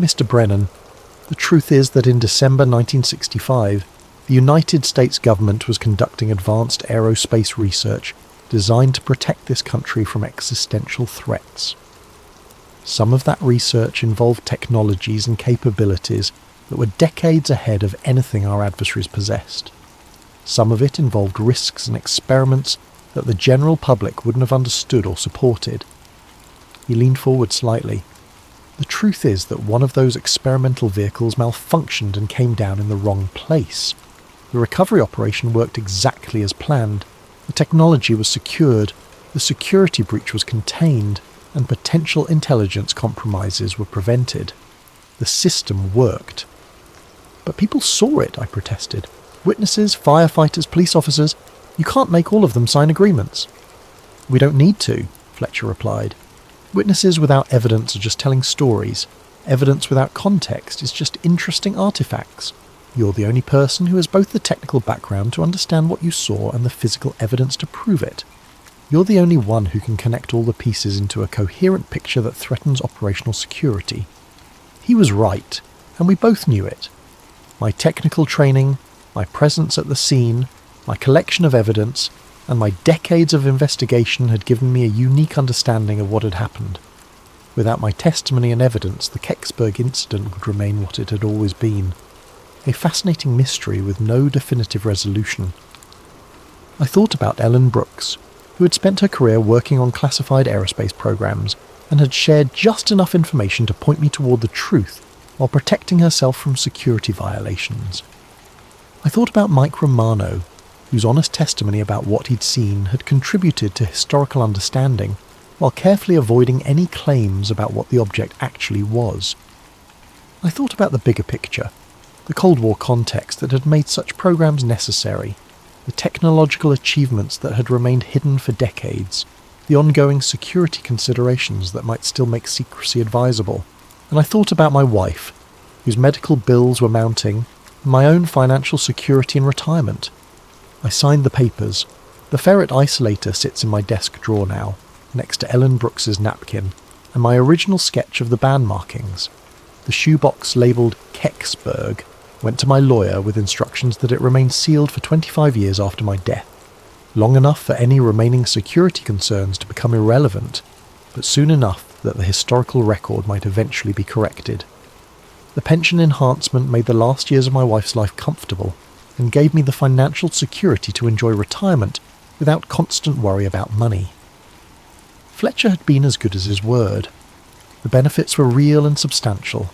Mr. Brennan, the truth is that in December 1965, the United States government was conducting advanced aerospace research designed to protect this country from existential threats. Some of that research involved technologies and capabilities that were decades ahead of anything our adversaries possessed. Some of it involved risks and experiments that the general public wouldn't have understood or supported. He leaned forward slightly. The truth is that one of those experimental vehicles malfunctioned and came down in the wrong place. The recovery operation worked exactly as planned. The technology was secured, the security breach was contained, and potential intelligence compromises were prevented. The system worked. But people saw it, I protested. Witnesses, firefighters, police officers, you can't make all of them sign agreements. We don't need to, Fletcher replied. Witnesses without evidence are just telling stories. Evidence without context is just interesting artifacts. You're the only person who has both the technical background to understand what you saw and the physical evidence to prove it. You're the only one who can connect all the pieces into a coherent picture that threatens operational security. He was right, and we both knew it. My technical training, my presence at the scene, my collection of evidence, and my decades of investigation had given me a unique understanding of what had happened. Without my testimony and evidence, the Kecksburg incident would remain what it had always been. A fascinating mystery with no definitive resolution. I thought about Ellen Brooks, who had spent her career working on classified aerospace programs and had shared just enough information to point me toward the truth while protecting herself from security violations. I thought about Mike Romano, whose honest testimony about what he'd seen had contributed to historical understanding while carefully avoiding any claims about what the object actually was. I thought about the bigger picture, the Cold War context that had made such programs necessary, the technological achievements that had remained hidden for decades, the ongoing security considerations that might still make secrecy advisable, and I thought about my wife, whose medical bills were mounting, and my own financial security and retirement. I signed the papers. The ferret isolator sits in my desk drawer now, next to Ellen Brooks's napkin, and my original sketch of the band markings. The shoebox labelled Kecksburg went to my lawyer with instructions that it remain sealed for 25 years after my death, long enough for any remaining security concerns to become irrelevant, but soon enough that the historical record might eventually be corrected. The pension enhancement made the last years of my wife's life comfortable and gave me the financial security to enjoy retirement without constant worry about money. Fletcher had been as good as his word. The benefits were real and substantial,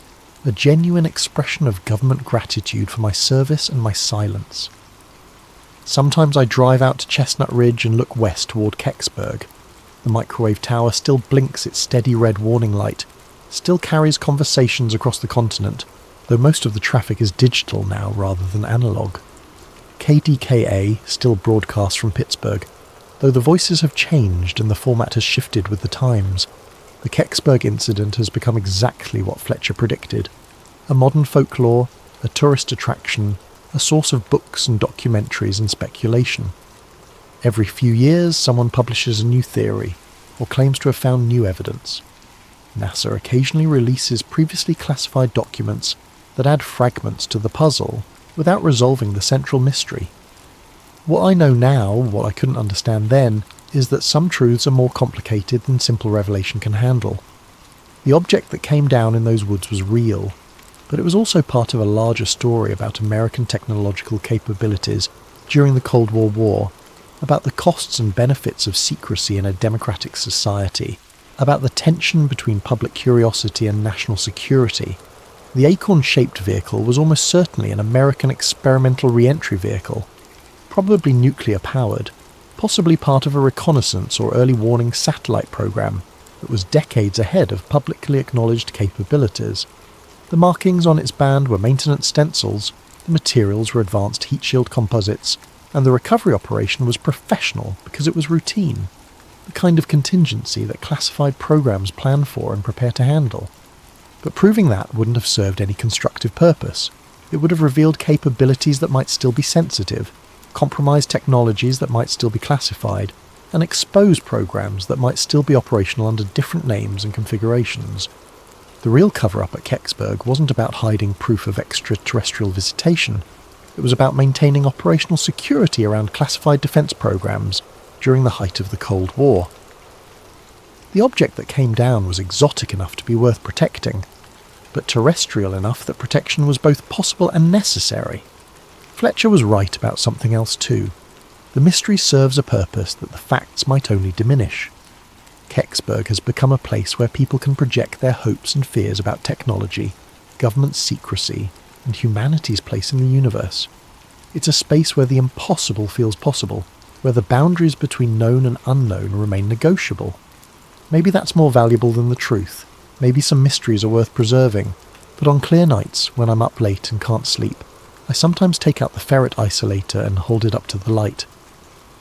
a genuine expression of government gratitude for my service and my silence. Sometimes I drive out to Chestnut Ridge and look west toward Kecksburg. The microwave tower still blinks its steady red warning light, still carries conversations across the continent, though most of the traffic is digital now rather than analogue. KDKA still broadcasts from Pittsburgh, though the voices have changed and the format has shifted with the times. The Kecksburg incident has become exactly what Fletcher predicted. A modern folklore, a tourist attraction, a source of books and documentaries and speculation. Every few years someone publishes a new theory, or claims to have found new evidence. NASA occasionally releases previously classified documents that add fragments to the puzzle without resolving the central mystery. What I know now, what I couldn't understand then, is that some truths are more complicated than simple revelation can handle. The object that came down in those woods was real, but it was also part of a larger story about American technological capabilities during the Cold War, about the costs and benefits of secrecy in a democratic society, about the tension between public curiosity and national security. The acorn-shaped vehicle was almost certainly an American experimental re-entry vehicle, probably nuclear-powered, possibly part of a reconnaissance or early warning satellite program that was decades ahead of publicly acknowledged capabilities. The markings on its band were maintenance stencils, the materials were advanced heat shield composites, and the recovery operation was professional because it was routine, the kind of contingency that classified programs plan for and prepare to handle. But proving that wouldn't have served any constructive purpose. It would have revealed capabilities that might still be sensitive, compromised technologies that might still be classified, and exposed programs that might still be operational under different names and configurations. The real cover-up at Kecksburg wasn't about hiding proof of extraterrestrial visitation. It was about maintaining operational security around classified defense programs during the height of the Cold War. The object that came down was exotic enough to be worth protecting, but terrestrial enough that protection was both possible and necessary. Fletcher was right about something else too. The mystery serves a purpose that the facts might only diminish. Kecksburg has become a place where people can project their hopes and fears about technology, government secrecy, and humanity's place in the universe. It's a space where the impossible feels possible, where the boundaries between known and unknown remain negotiable. Maybe that's more valuable than the truth. Maybe some mysteries are worth preserving, but on clear nights, when I'm up late and can't sleep, I sometimes take out the ferret isolator and hold it up to the light.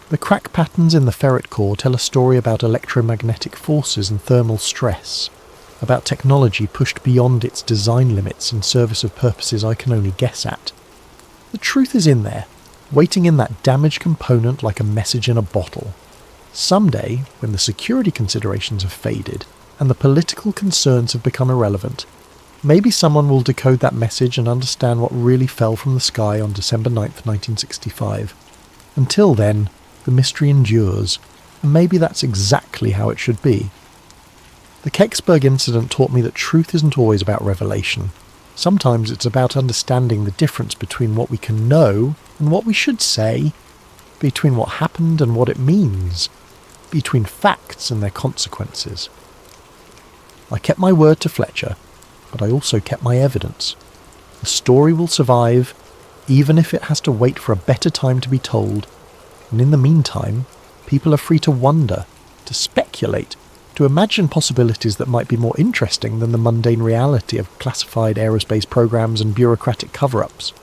The crack patterns in the ferret core tell a story about electromagnetic forces and thermal stress, about technology pushed beyond its design limits in service of purposes I can only guess at. The truth is in there, waiting in that damaged component like a message in a bottle. Someday, when the security considerations have faded, and the political concerns have become irrelevant, maybe someone will decode that message and understand what really fell from the sky on December 9th, 1965. Until then, the mystery endures, and maybe that's exactly how it should be. The Kecksburg incident taught me that truth isn't always about revelation. Sometimes it's about understanding the difference between what we can know and what we should say, between what happened and what it means, between facts and their consequences. I kept my word to Fletcher, but I also kept my evidence. The story will survive, even if it has to wait for a better time to be told, and in the meantime, people are free to wonder, to speculate, to imagine possibilities that might be more interesting than the mundane reality of classified aerospace programs and bureaucratic cover-ups.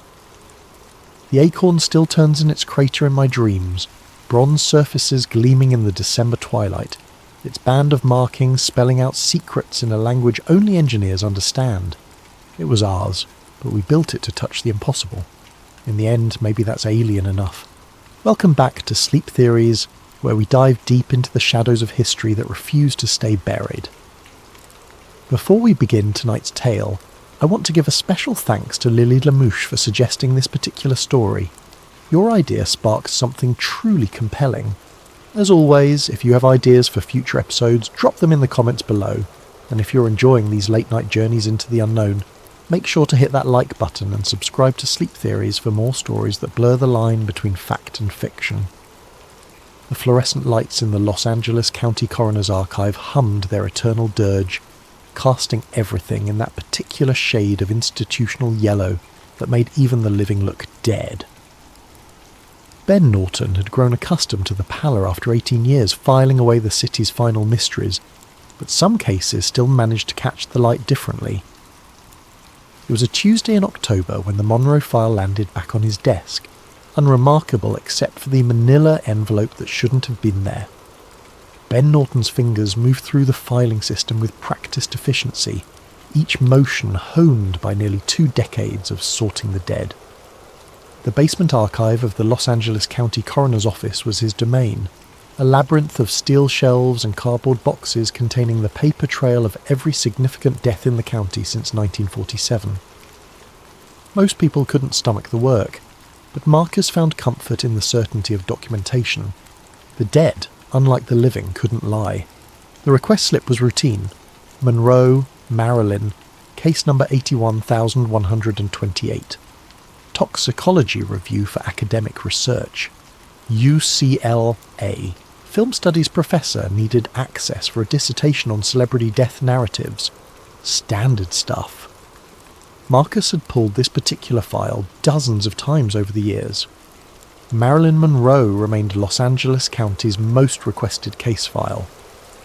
The acorn still turns in its crater in my dreams, bronze surfaces gleaming in the December twilight, its band of markings spelling out secrets in a language only engineers understand. It was ours, but we built it to touch the impossible. In the end, maybe that's alien enough. Welcome back to Sleep Theories, where we dive deep into the shadows of history that refuse to stay buried. Before we begin tonight's tale, I want to give a special thanks to Lily Lamouche for suggesting this particular story. Your idea sparked something truly compelling. As always, if you have ideas for future episodes, drop them in the comments below, and if you're enjoying these late-night journeys into the unknown, make sure to hit that like button and subscribe to Sleep Theories for more stories that blur the line between fact and fiction. The fluorescent lights in the Los Angeles County Coroner's Archive hummed their eternal dirge, casting everything in that particular shade of institutional yellow that made even the living look dead. Ben Norton had grown accustomed to the pallor after 18 years, filing away the city's final mysteries, but some cases still managed to catch the light differently. It was a Tuesday in October when the Monroe file landed back on his desk, unremarkable except for the manila envelope that shouldn't have been there. Ben Norton's fingers moved through the filing system with practiced efficiency, each motion honed by nearly 2 decades of sorting the dead. The basement archive of the Los Angeles County Coroner's Office was his domain, a labyrinth of steel shelves and cardboard boxes containing the paper trail of every significant death in the county since 1947. Most people couldn't stomach the work, but Marcus found comfort in the certainty of documentation. The dead, unlike the living, couldn't lie. The request slip was routine. Monroe, Marilyn, case number 81128. Toxicology review for academic research. UCLA. Film studies professor needed access for a dissertation on celebrity death narratives. Standard stuff. Marcus had pulled this particular file dozens of times over the years. Marilyn Monroe remained Los Angeles County's most requested case file,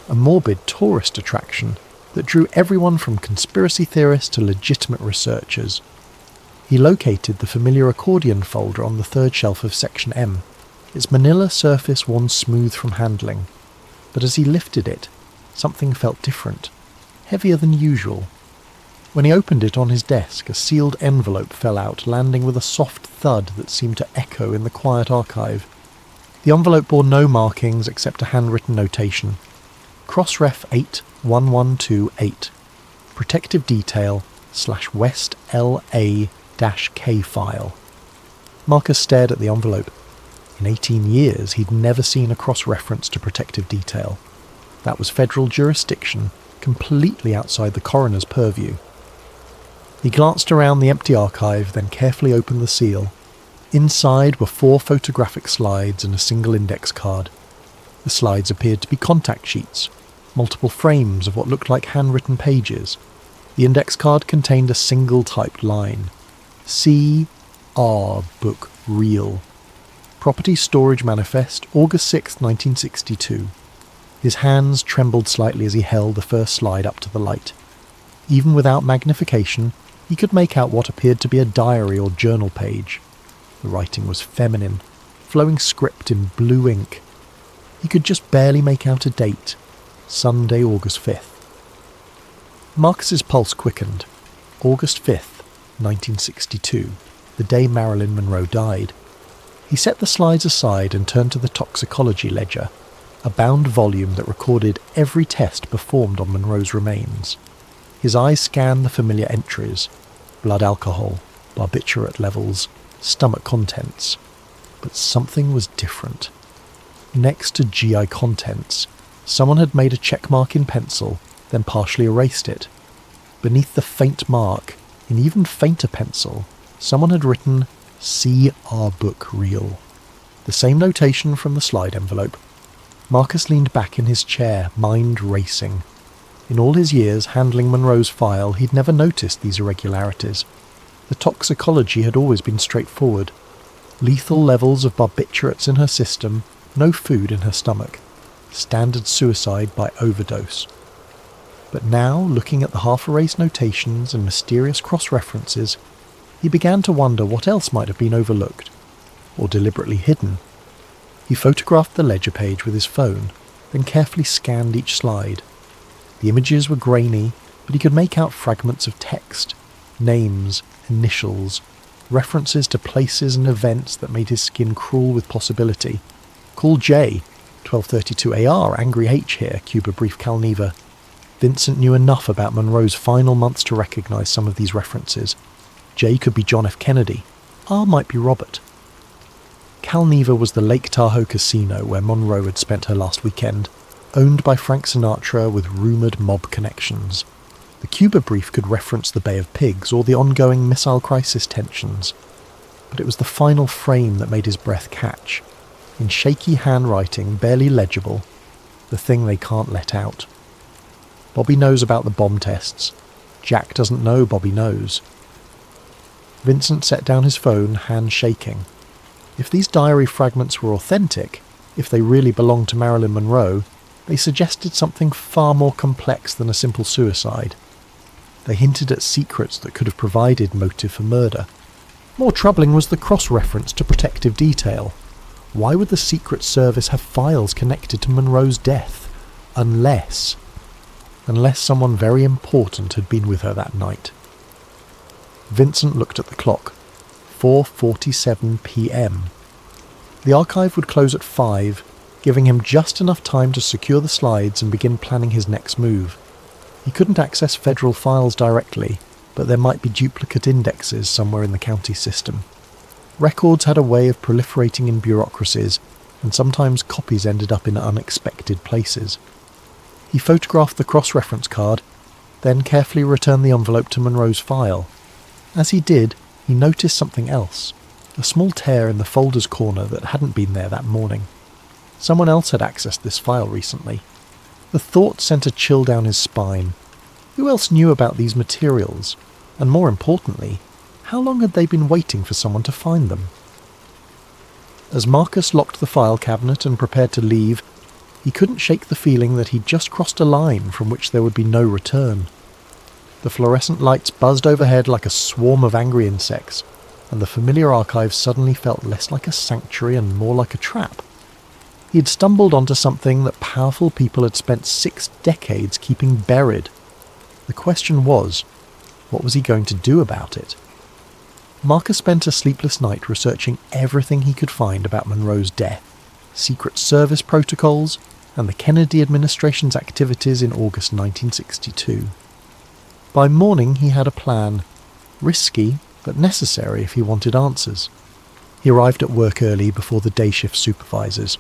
a morbid tourist attraction that drew everyone from conspiracy theorists to legitimate researchers. He located the familiar accordion folder on the third shelf of Section M, its manila surface worn smooth from handling, but as he lifted it, something felt different, heavier than usual. When he opened it on his desk, a sealed envelope fell out, landing with a soft thud that seemed to echo in the quiet archive. The envelope bore no markings except a handwritten notation. Crossref 81128. Protective detail /West LA-K file. Marcus stared at the envelope. In 18 years, he'd never seen a cross-reference to protective detail. That was federal jurisdiction, completely outside the coroner's purview. He glanced around the empty archive, then carefully opened the seal. Inside were 4 photographic slides and a single index card. The slides appeared to be contact sheets, multiple frames of what looked like handwritten pages. The index card contained a single typed line. C.R. Book Real. Property Storage Manifest, August 6, 1962. His hands trembled slightly as he held the first slide up to the light. Even without magnification, he could make out what appeared to be a diary or journal page. The writing was feminine, flowing script in blue ink. He could just barely make out a date. Sunday, August 5th. Marcus's pulse quickened. August 5th, 1962, the day Marilyn Monroe died. He set the slides aside and turned to the toxicology ledger, a bound volume that recorded every test performed on Monroe's remains. His eyes scanned the familiar entries: blood alcohol, barbiturate levels, stomach contents. But something was different. Next to GI contents, someone had made a check mark in pencil, then partially erased it. Beneath the faint mark, in even fainter pencil, someone had written C.R. Book Real. The same notation from the slide envelope. Marcus leaned back in his chair, mind racing. In all his years handling Monroe's file, he'd never noticed these irregularities. The toxicology had always been straightforward. Lethal levels of barbiturates in her system, no food in her stomach. Standard suicide by overdose. But now, looking at the half-erased notations and mysterious cross-references, he began to wonder what else might have been overlooked, or deliberately hidden. He photographed the ledger page with his phone, then carefully scanned each slide. The images were grainy, but he could make out fragments of text, names, initials, references to places and events that made his skin crawl with possibility. Call J, 1232 AR, Angry H here, Cuba Brief Calneva. Vincent knew enough about Monroe's final months to recognize some of these references. J could be John F. Kennedy. R might be Robert. Calneva was the Lake Tahoe casino where Monroe had spent her last weekend, owned by Frank Sinatra with rumoured mob connections. The Cuba Brief could reference the Bay of Pigs or the ongoing missile crisis tensions. But it was the final frame that made his breath catch. In shaky handwriting, barely legible, the thing they can't let out. Bobby knows about the bomb tests. Jack doesn't know Bobby knows. Vincent set down his phone, hand shaking. If these diary fragments were authentic, if they really belonged to Marilyn Monroe, they suggested something far more complex than a simple suicide. They hinted at secrets that could have provided motive for murder. More troubling was the cross-reference to protective detail. Why would the Secret Service have files connected to Monroe's death? Unless someone very important had been with her that night. Vincent looked at the clock. 4:47 p.m. The archive would close at 5, giving him just enough time to secure the slides and begin planning his next move. He couldn't access federal files directly, but there might be duplicate indexes somewhere in the county system. Records had a way of proliferating in bureaucracies, and sometimes copies ended up in unexpected places. He photographed the cross-reference card, then carefully returned the envelope to Monroe's file. As he did, he noticed something else, a small tear in the folder's corner that hadn't been there that morning. Someone else had accessed this file recently. The thought sent a chill down his spine. Who else knew about these materials? And more importantly, how long had they been waiting for someone to find them? As Marcus locked the file cabinet and prepared to leave, he couldn't shake the feeling that he'd just crossed a line from which there would be no return. The fluorescent lights buzzed overhead like a swarm of angry insects, and the familiar archive suddenly felt less like a sanctuary and more like a trap. He had stumbled onto something that powerful people had spent 6 decades keeping buried. The question was, what was he going to do about it? Marcus spent a sleepless night researching everything he could find about Monroe's death, Secret Service protocols, and the Kennedy administration's activities in August 1962. By morning he had a plan, risky but necessary if he wanted answers. He arrived at work early before the day shift supervisors.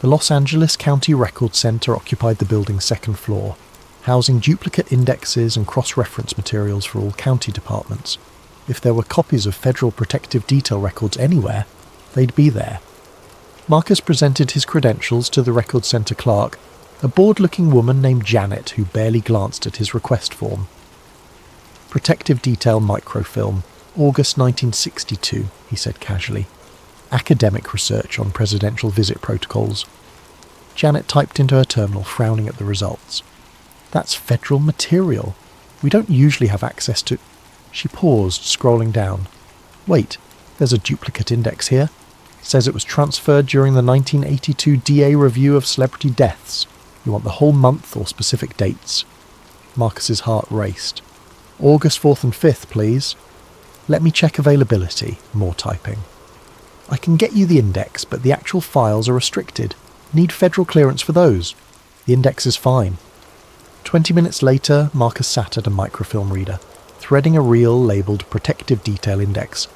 The Los Angeles County Record Center occupied the building's second floor, housing duplicate indexes and cross-reference materials for all county departments. If there were copies of federal protective detail records anywhere, they'd be there. Marcus presented his credentials to the record center clerk, a bored-looking woman named Janet who barely glanced at his request form. Protective detail microfilm, August 1962, he said casually. Academic research on presidential visit protocols. Janet typed into her terminal, frowning at the results. That's federal material. We don't usually have access to... She paused, scrolling down. Wait, there's a duplicate index here. It says it was transferred during the 1982 DA review of celebrity deaths. You want the whole month or specific dates? Marcus's heart raced. August 4th and 5th, please. Let me check availability. More typing. I can get you the index, but the actual files are restricted. Need federal clearance for those. The index is fine. 20 minutes later, Marcus sat at a microfilm reader, threading a reel labelled Protective Detail Index.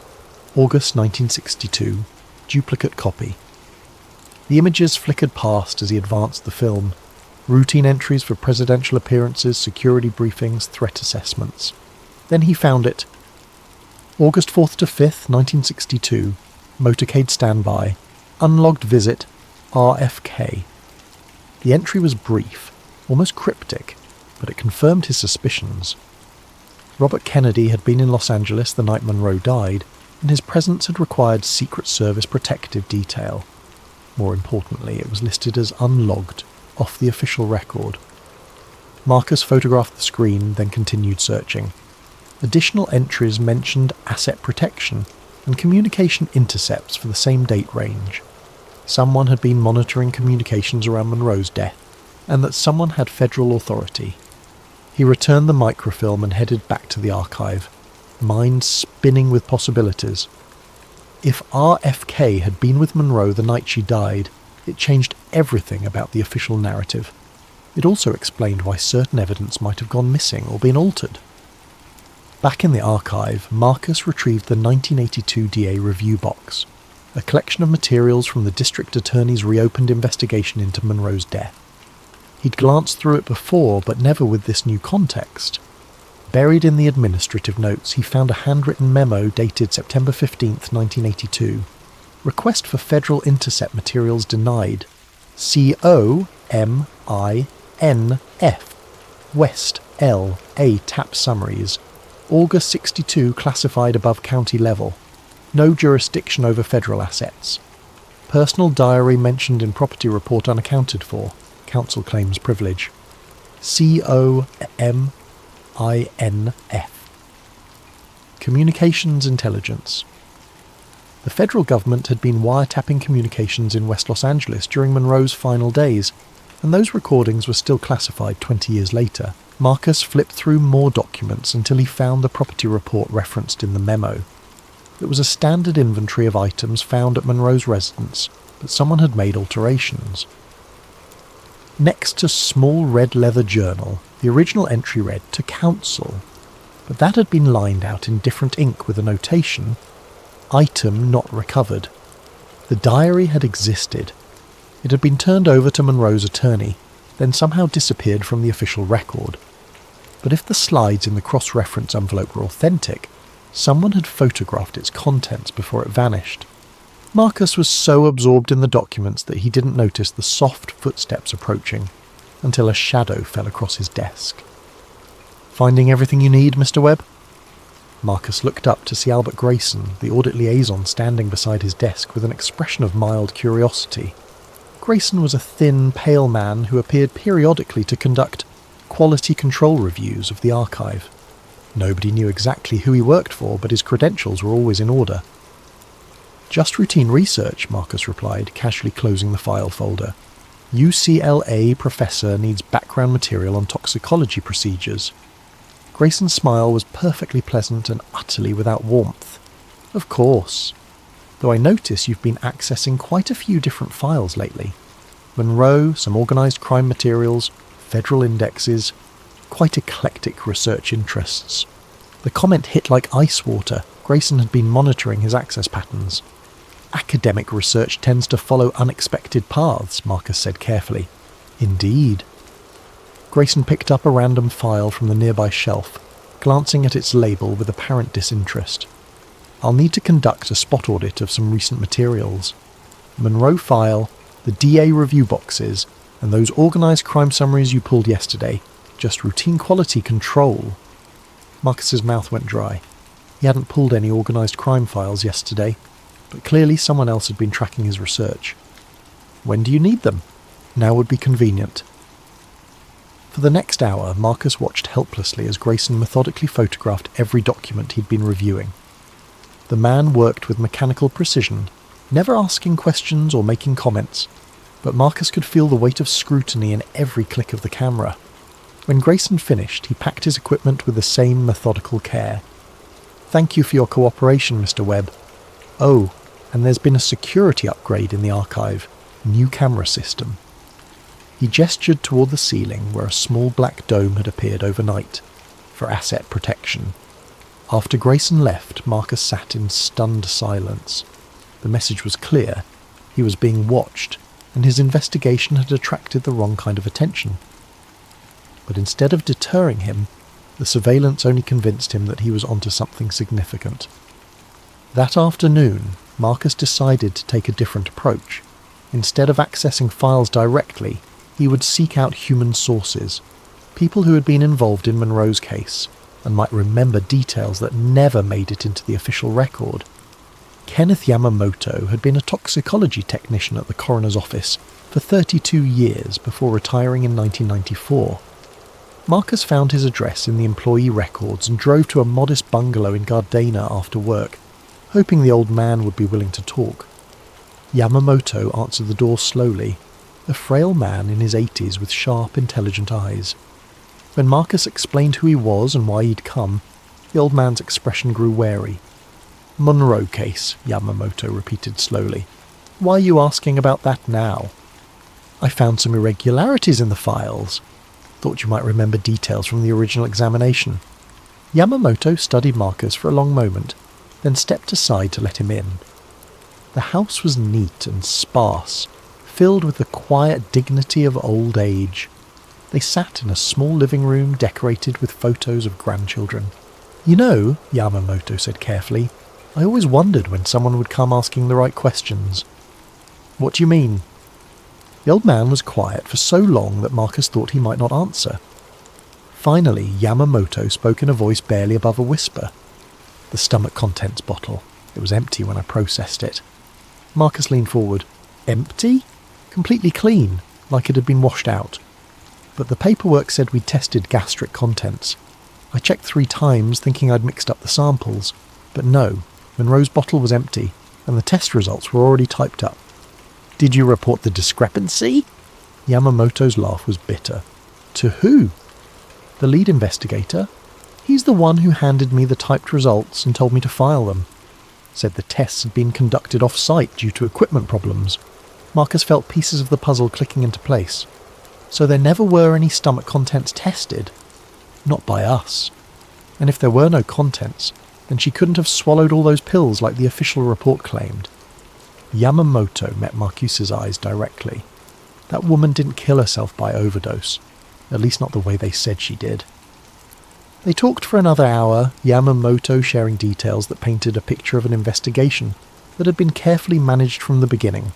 August 1962. Duplicate copy. The images flickered past as he advanced the film. Routine entries for presidential appearances, security briefings, threat assessments. Then he found it. August 4th to 5th, 1962. Motorcade standby. Unlogged visit. RFK. The entry was brief, almost cryptic, but it confirmed his suspicions. Robert Kennedy had been in Los Angeles the night Monroe died, and his presence had required Secret Service protective detail. More importantly, it was listed as unlogged, off the official record. Marcus photographed the screen, then continued searching. Additional entries mentioned asset protection and communication intercepts for the same date range. Someone had been monitoring communications around Monroe's death, and that someone had federal authority. He returned the microfilm and headed back to the archive, mind spinning with possibilities. If RFK had been with Monroe the night she died, it changed everything about the official narrative. It also explained why certain evidence might have gone missing or been altered. Back in the archive, Marcus retrieved the 1982 DA review box, a collection of materials from the district attorney's reopened investigation into Monroe's death. He'd glanced through it before, but never with this new context. Buried in the administrative notes, he found a handwritten memo dated September 15th, 1982. Request for federal intercept materials denied. COMINF. West L.A. tap summaries. August 62 classified above county level. No jurisdiction over federal assets. Personal diary mentioned in property report unaccounted for. Council claims privilege. COMINF. Communications intelligence. The federal government had been wiretapping communications in West Los Angeles during Monroe's final days, and those recordings were still classified 20 years later. Marcus flipped through more documents until he found the property report referenced in the memo. It was a standard inventory of items found at Monroe's residence, but someone had made alterations. Next to small red leather journal, the original entry read "to council," but that had been lined out in different ink with a notation, "item not recovered." The diary had existed. It had been turned over to Monroe's attorney, then somehow disappeared from the official record. But if the slides in the cross-reference envelope were authentic, someone had photographed its contents before it vanished. Marcus was so absorbed in the documents that he didn't notice the soft footsteps approaching, until a shadow fell across his desk. "Finding everything you need, Mr. Webb?" Marcus looked up to see Albert Grayson, the audit liaison, standing beside his desk with an expression of mild curiosity. Grayson was a thin, pale man who appeared periodically to conduct quality control reviews of the archive. Nobody knew exactly who he worked for, but his credentials were always in order. "Just routine research," Marcus replied, casually closing the file folder. "UCLA professor needs background material on toxicology procedures." Grayson's smile was perfectly pleasant and utterly without warmth. "Of course. Though I notice you've been accessing quite a few different files lately. Monroe, some organised crime materials, federal indexes, quite eclectic research interests." The comment hit like ice water. Grayson had been monitoring his access patterns. "Academic research tends to follow unexpected paths," Marcus said carefully. "Indeed." Grayson picked up a random file from the nearby shelf, glancing at its label with apparent disinterest. "I'll need to conduct a spot audit of some recent materials. Monroe file, the DA review boxes, and those organised crime summaries you pulled yesterday. Just routine quality control." Marcus's mouth went dry. He hadn't pulled any organised crime files yesterday, but clearly someone else had been tracking his research. "When do you need them?" "Now would be convenient." For the next hour, Marcus watched helplessly as Grayson methodically photographed every document he'd been reviewing. The man worked with mechanical precision, never asking questions or making comments, but Marcus could feel the weight of scrutiny in every click of the camera. When Grayson finished, he packed his equipment with the same methodical care. "Thank you for your cooperation, Mr. Webb. Oh, and there's been a security upgrade in the archive. New camera system." He gestured toward the ceiling where a small black dome had appeared overnight, for asset protection. After Grayson left, Marcus sat in stunned silence. The message was clear. He was being watched, and his investigation had attracted the wrong kind of attention. But instead of deterring him, the surveillance only convinced him that he was onto something significant. That afternoon, Marcus decided to take a different approach. Instead of accessing files directly, he would seek out human sources, people who had been involved in Monroe's case, and might remember details that never made it into the official record. Kenneth Yamamoto had been a toxicology technician at the coroner's office for 32 years before retiring in 1994. Marcus found his address in the employee records and drove to a modest bungalow in Gardena after work, hoping the old man would be willing to talk. Yamamoto answered the door slowly, a frail man in his 80s with sharp, intelligent eyes. When Marcus explained who he was and why he'd come, the old man's expression grew wary. "Monroe case," Yamamoto repeated slowly. "Why are you asking about that now?" "I found some irregularities in the files. Thought you might remember details from the original examination." Yamamoto studied Marcus for a long moment, then stepped aside to let him in. The house was neat and sparse, filled with the quiet dignity of old age. They sat in a small living room decorated with photos of grandchildren. "You know," Yamamoto said carefully, "I always wondered when someone would come asking the right questions." "What do you mean?" The old man was quiet for so long that Marcus thought he might not answer. Finally, Yamamoto spoke in a voice barely above a whisper. "The stomach contents bottle. It was empty when I processed it. Marcus leaned forward. Empty? Completely clean, like it had been washed out. But the paperwork said we'd tested gastric contents. I checked 3 times, thinking I'd mixed up the samples. But no, Monroe's bottle was empty, and the test results were already typed up. Did you report the discrepancy? Yamamoto's laugh was bitter. To who? The lead investigator. He's the one who handed me the typed results and told me to file them. Said the tests had been conducted off-site due to equipment problems. Marcus felt pieces of the puzzle clicking into place. So there never were any stomach contents tested. Not by us. And if there were no contents, then she couldn't have swallowed all those pills like the official report claimed. Yamamoto met Marcuse's eyes directly. That woman didn't kill herself by overdose. At least not the way they said she did. They talked for another hour, Yamamoto sharing details that painted a picture of an investigation that had been carefully managed from the beginning.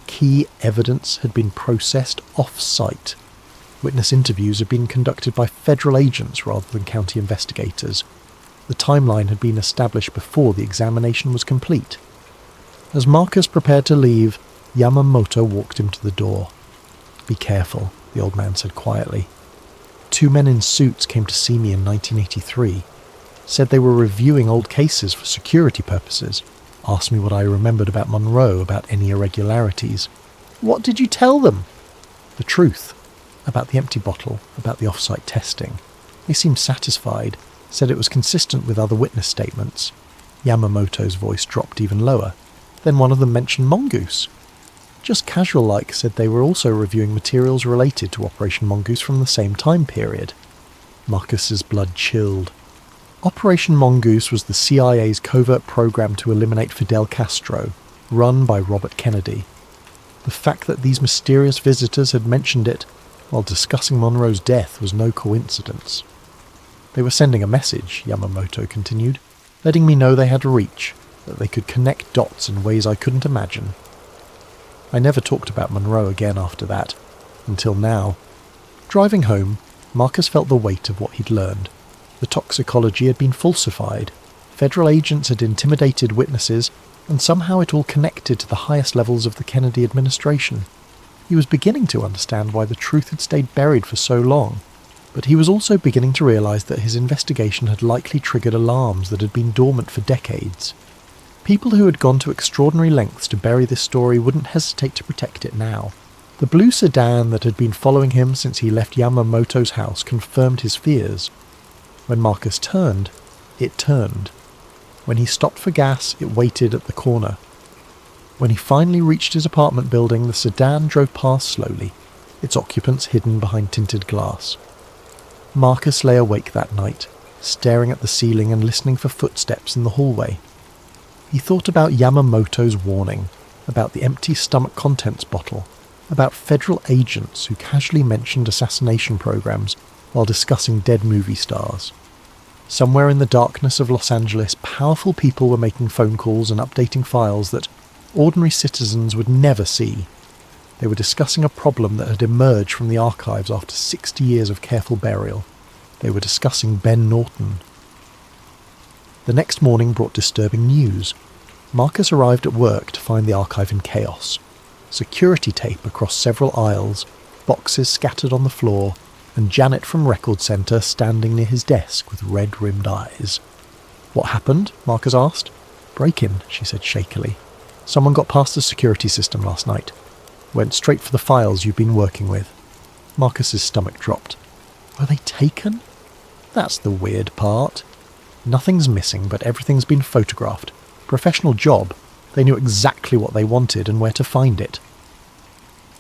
Key evidence had been processed off-site. Witness interviews had been conducted by federal agents rather than county investigators. The timeline had been established before the examination was complete. As Marcus prepared to leave, Yamamoto walked him to the door. Be careful, the old man said quietly. 2 men in suits came to see me in 1983. Said they were reviewing old cases for security purposes. Asked me what I remembered about Monroe, about any irregularities. What did you tell them? The truth. About the empty bottle, about the off-site testing. They seemed satisfied, said it was consistent with other witness statements. Yamamoto's voice dropped even lower. Then one of them mentioned Mongoose. Just casual-like said they were also reviewing materials related to Operation Mongoose from the same time period. Marcus's blood chilled. Operation Mongoose was the CIA's covert program to eliminate Fidel Castro, run by Robert Kennedy. The fact that these mysterious visitors had mentioned it while discussing Monroe's death was no coincidence. They were sending a message, Yamamoto continued, letting me know they had reach, that they could connect dots in ways I couldn't imagine. I never talked about Monroe again after that, until now. Driving home, Marcus felt the weight of what he'd learned. The toxicology had been falsified, federal agents had intimidated witnesses, and somehow it all connected to the highest levels of the Kennedy administration. He was beginning to understand why the truth had stayed buried for so long, but he was also beginning to realise that his investigation had likely triggered alarms that had been dormant for decades. People who had gone to extraordinary lengths to bury this story wouldn't hesitate to protect it now. The blue sedan that had been following him since he left Yamamoto's house confirmed his fears. When Marcus turned, it turned. When he stopped for gas, it waited at the corner. When he finally reached his apartment building, the sedan drove past slowly, its occupants hidden behind tinted glass. Marcus lay awake that night, staring at the ceiling and listening for footsteps in the hallway. He thought about Yamamoto's warning, about the empty stomach contents bottle, about federal agents who casually mentioned assassination programs while discussing dead movie stars. Somewhere in the darkness of Los Angeles, powerful people were making phone calls and updating files that ordinary citizens would never see. They were discussing a problem that had emerged from the archives after 60 years of careful burial. They were discussing Ben Norton. The next morning brought disturbing news. Marcus arrived at work to find the archive in chaos. Security tape across several aisles, boxes scattered on the floor, and Janet from Record Centre standing near his desk with red-rimmed eyes. "What happened?" Marcus asked. "Break-in," she said shakily. "Someone got past the security system last night. Went straight for the files you've been working with." Marcus's stomach dropped. Were they taken? That's the weird part. Nothing's missing, but everything's been photographed. Professional job. They knew exactly what they wanted and where to find it.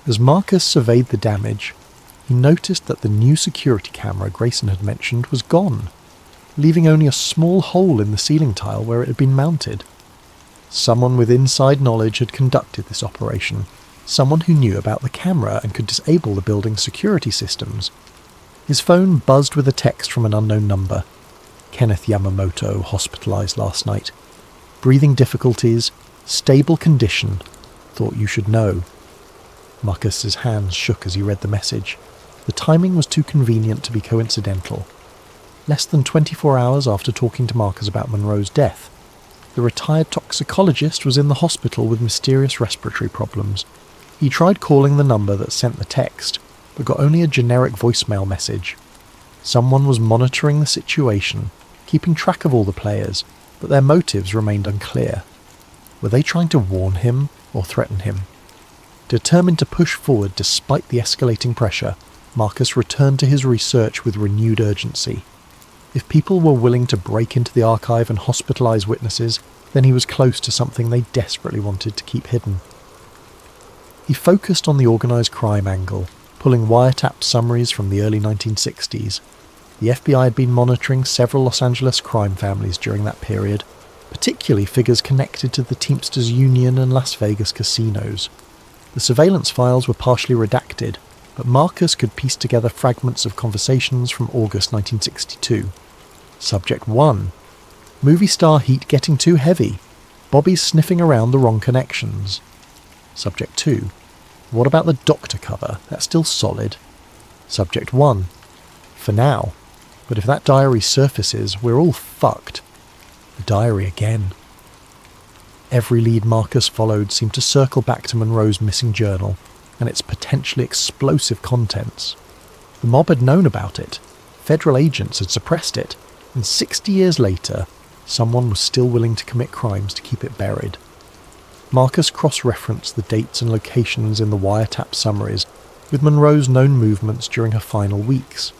As Marcus surveyed the damage, he noticed that the new security camera Grayson had mentioned was gone, leaving only a small hole in the ceiling tile where it had been mounted. Someone with inside knowledge had conducted this operation, someone who knew about the camera and could disable the building's security systems. His phone buzzed with a text from an unknown number. Kenneth Yamamoto, hospitalized last night. Breathing difficulties, stable condition, thought you should know. Marcus's hands shook as he read the message. The timing was too convenient to be coincidental. Less than 24 hours after talking to Marcus about Monroe's death. The retired toxicologist was in the hospital with mysterious respiratory problems. He tried calling the number that sent the text, but got only a generic voicemail message. Someone was monitoring the situation, keeping track of all the players, but their motives remained unclear. Were they trying to warn him or threaten him? Determined to push forward despite the escalating pressure, Marcus returned to his research with renewed urgency. If people were willing to break into the archive and hospitalise witnesses, then he was close to something they desperately wanted to keep hidden. He focused on the organised crime angle, pulling wiretapped summaries from the early 1960s. The FBI had been monitoring several Los Angeles crime families during that period, particularly figures connected to the Teamsters Union and Las Vegas casinos. The surveillance files were partially redacted, but Marcus could piece together fragments of conversations from August 1962. Subject 1. Movie star heat getting too heavy. Bobby's sniffing around the wrong connections. Subject 2. What about the doctor cover? That's still solid. Subject 1. For now. But if that diary surfaces, we're all fucked. The diary again. Every lead Marcus followed seemed to circle back to Monroe's missing journal and its potentially explosive contents. The mob had known about it. Federal agents had suppressed it. And 60 years later, someone was still willing to commit crimes to keep it buried. Marcus cross-referenced the dates and locations in the wiretap summaries with Monroe's known movements during her final weeks.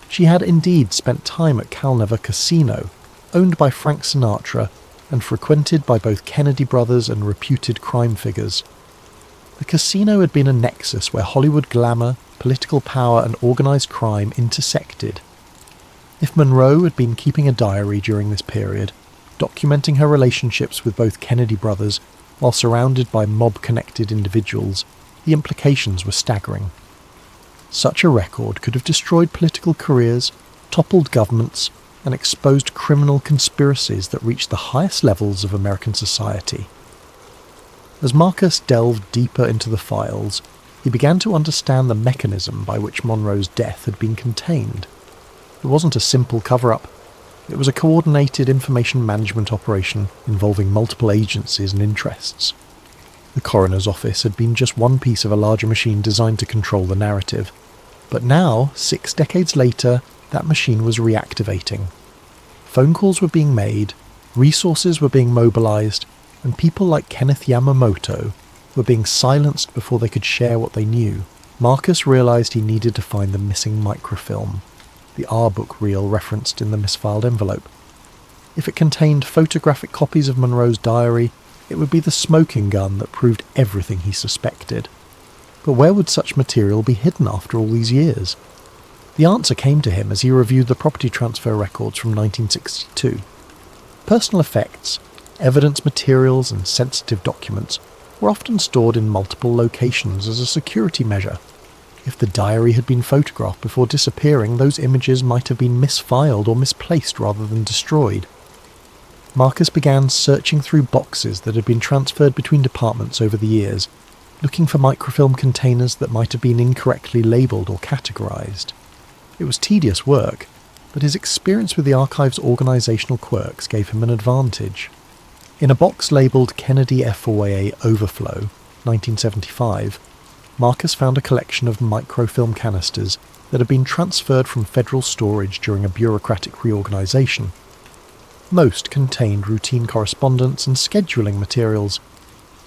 She had indeed spent time at Calnever Casino, owned by Frank Sinatra and frequented by both Kennedy brothers and reputed crime figures. The casino had been a nexus where Hollywood glamour, political power and organised crime intersected. If Monroe had been keeping a diary during this period, documenting her relationships with both Kennedy brothers while surrounded by mob-connected individuals, the implications were staggering. Such a record could have destroyed political careers, toppled governments, and exposed criminal conspiracies that reached the highest levels of American society. As Marcus delved deeper into the files, he began to understand the mechanism by which Monroe's death had been contained. It wasn't a simple cover-up. It was a coordinated information management operation involving multiple agencies and interests. The coroner's office had been just one piece of a larger machine designed to control the narrative. But now, 6 decades later, that machine was reactivating. Phone calls were being made, resources were being mobilized, and people like Kenneth Yamamoto were being silenced before they could share what they knew. Marcus realized he needed to find the missing microfilm, the R-book reel referenced in the misfiled envelope. If it contained photographic copies of Monroe's diary, it would be the smoking gun that proved everything he suspected. But where would such material be hidden after all these years? The answer came to him as he reviewed the property transfer records from 1962. Personal effects, evidence materials and sensitive documents were often stored in multiple locations as a security measure. If the diary had been photographed before disappearing, those images might have been misfiled or misplaced rather than destroyed. Marcus began searching through boxes that had been transferred between departments over the years, looking for microfilm containers that might have been incorrectly labelled or categorised. It was tedious work, but his experience with the archive's organisational quirks gave him an advantage. In a box labelled Kennedy FOIA Overflow, 1975, Marcus found a collection of microfilm canisters that had been transferred from federal storage during a bureaucratic reorganisation. Most contained routine correspondence and scheduling materials,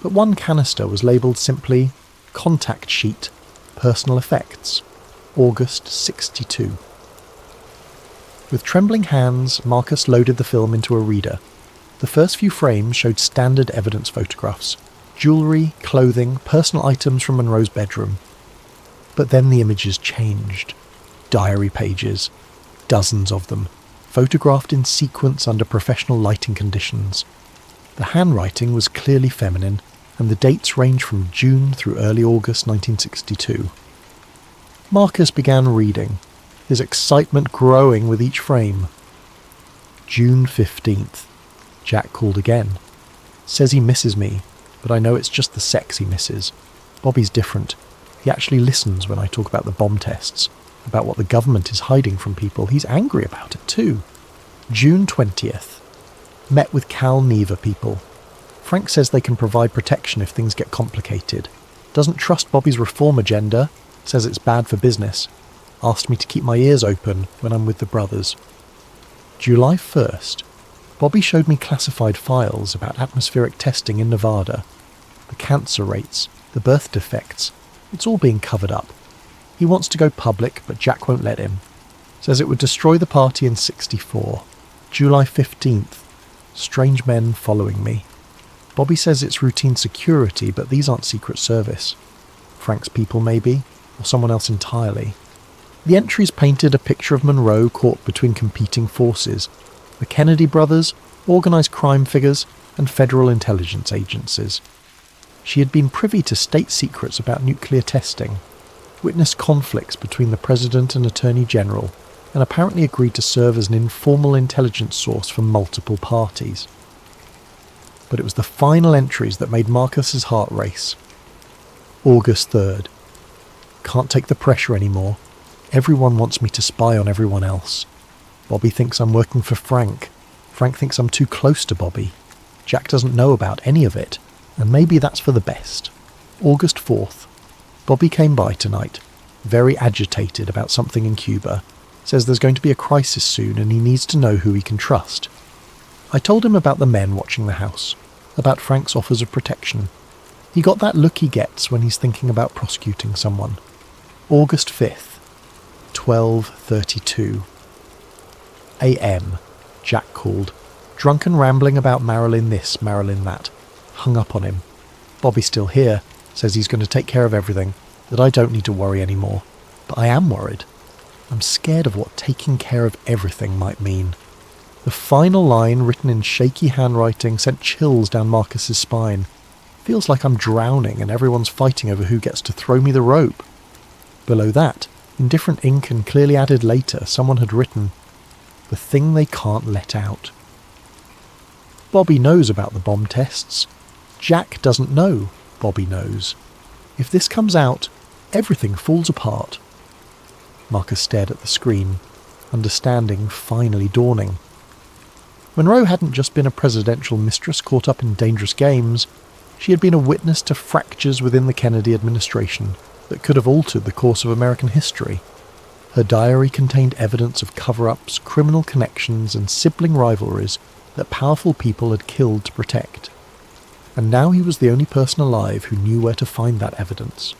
but one canister was labelled simply Contact Sheet, Personal Effects, August 62. With trembling hands, Marcus loaded the film into a reader. The first few frames showed standard evidence photographs, jewellery, clothing, personal items from Monroe's bedroom. But then the images changed. Diary pages, dozens of them, photographed in sequence under professional lighting conditions. The handwriting was clearly feminine, and the dates ranged from June through early August 1962. Marcus began reading, his excitement growing with each frame. June 15th. Jack called again. Says he misses me, but I know it's just the sex he misses. Bobby's different. He actually listens when I talk about the bomb tests, about what the government is hiding from people. He's angry about it too. June 20th. Met with Cal Neva people. Frank says they can provide protection if things get complicated. Doesn't trust Bobby's reform agenda, says it's bad for business. Asked me to keep my ears open when I'm with the brothers. July 1st. Bobby showed me classified files about atmospheric testing in Nevada. The cancer rates, the birth defects, it's all being covered up. He wants to go public, but Jack won't let him. Says it would destroy the party in '64. July 15th. Strange men following me. Bobby says it's routine security, but these aren't Secret Service. Frank's people, maybe, or someone else entirely. The entries painted a picture of Monroe caught between competing forces. The Kennedy brothers, organised crime figures, and federal intelligence agencies. She had been privy to state secrets about nuclear testing, witnessed conflicts between the President and Attorney General, and apparently agreed to serve as an informal intelligence source for multiple parties. But it was the final entries that made Marcus's heart race. August 3rd. Can't take the pressure anymore. Everyone wants me to spy on everyone else. Bobby thinks I'm working for Frank. Frank thinks I'm too close to Bobby. Jack doesn't know about any of it, and maybe that's for the best. August 4th. Bobby came by tonight, very agitated about something in Cuba. Says there's going to be a crisis soon and he needs to know who he can trust. I told him about the men watching the house, about Frank's offers of protection. He got that look he gets when he's thinking about prosecuting someone. August 5th, 12:32 a.m. Jack called, drunk and rambling about Marilyn this, Marilyn that. Hung up on him. Bobby's still here, says he's going to take care of everything, that I don't need to worry anymore. But I am worried. I'm scared of what taking care of everything might mean. The final line, written in shaky handwriting, sent chills down Marcus's spine. Feels like I'm drowning and everyone's fighting over who gets to throw me the rope. Below that, in different ink and clearly added later, someone had written, "The thing they can't let out." Bobby knows about the bomb tests. Jack doesn't know Bobby knows. If this comes out, everything falls apart. Marcus stared at the screen, understanding finally dawning. Monroe hadn't just been a presidential mistress caught up in dangerous games, she had been a witness to fractures within the Kennedy administration that could have altered the course of American history. Her diary contained evidence of cover-ups, criminal connections, and sibling rivalries that powerful people had killed to protect. And now he was the only person alive who knew where to find that evidence.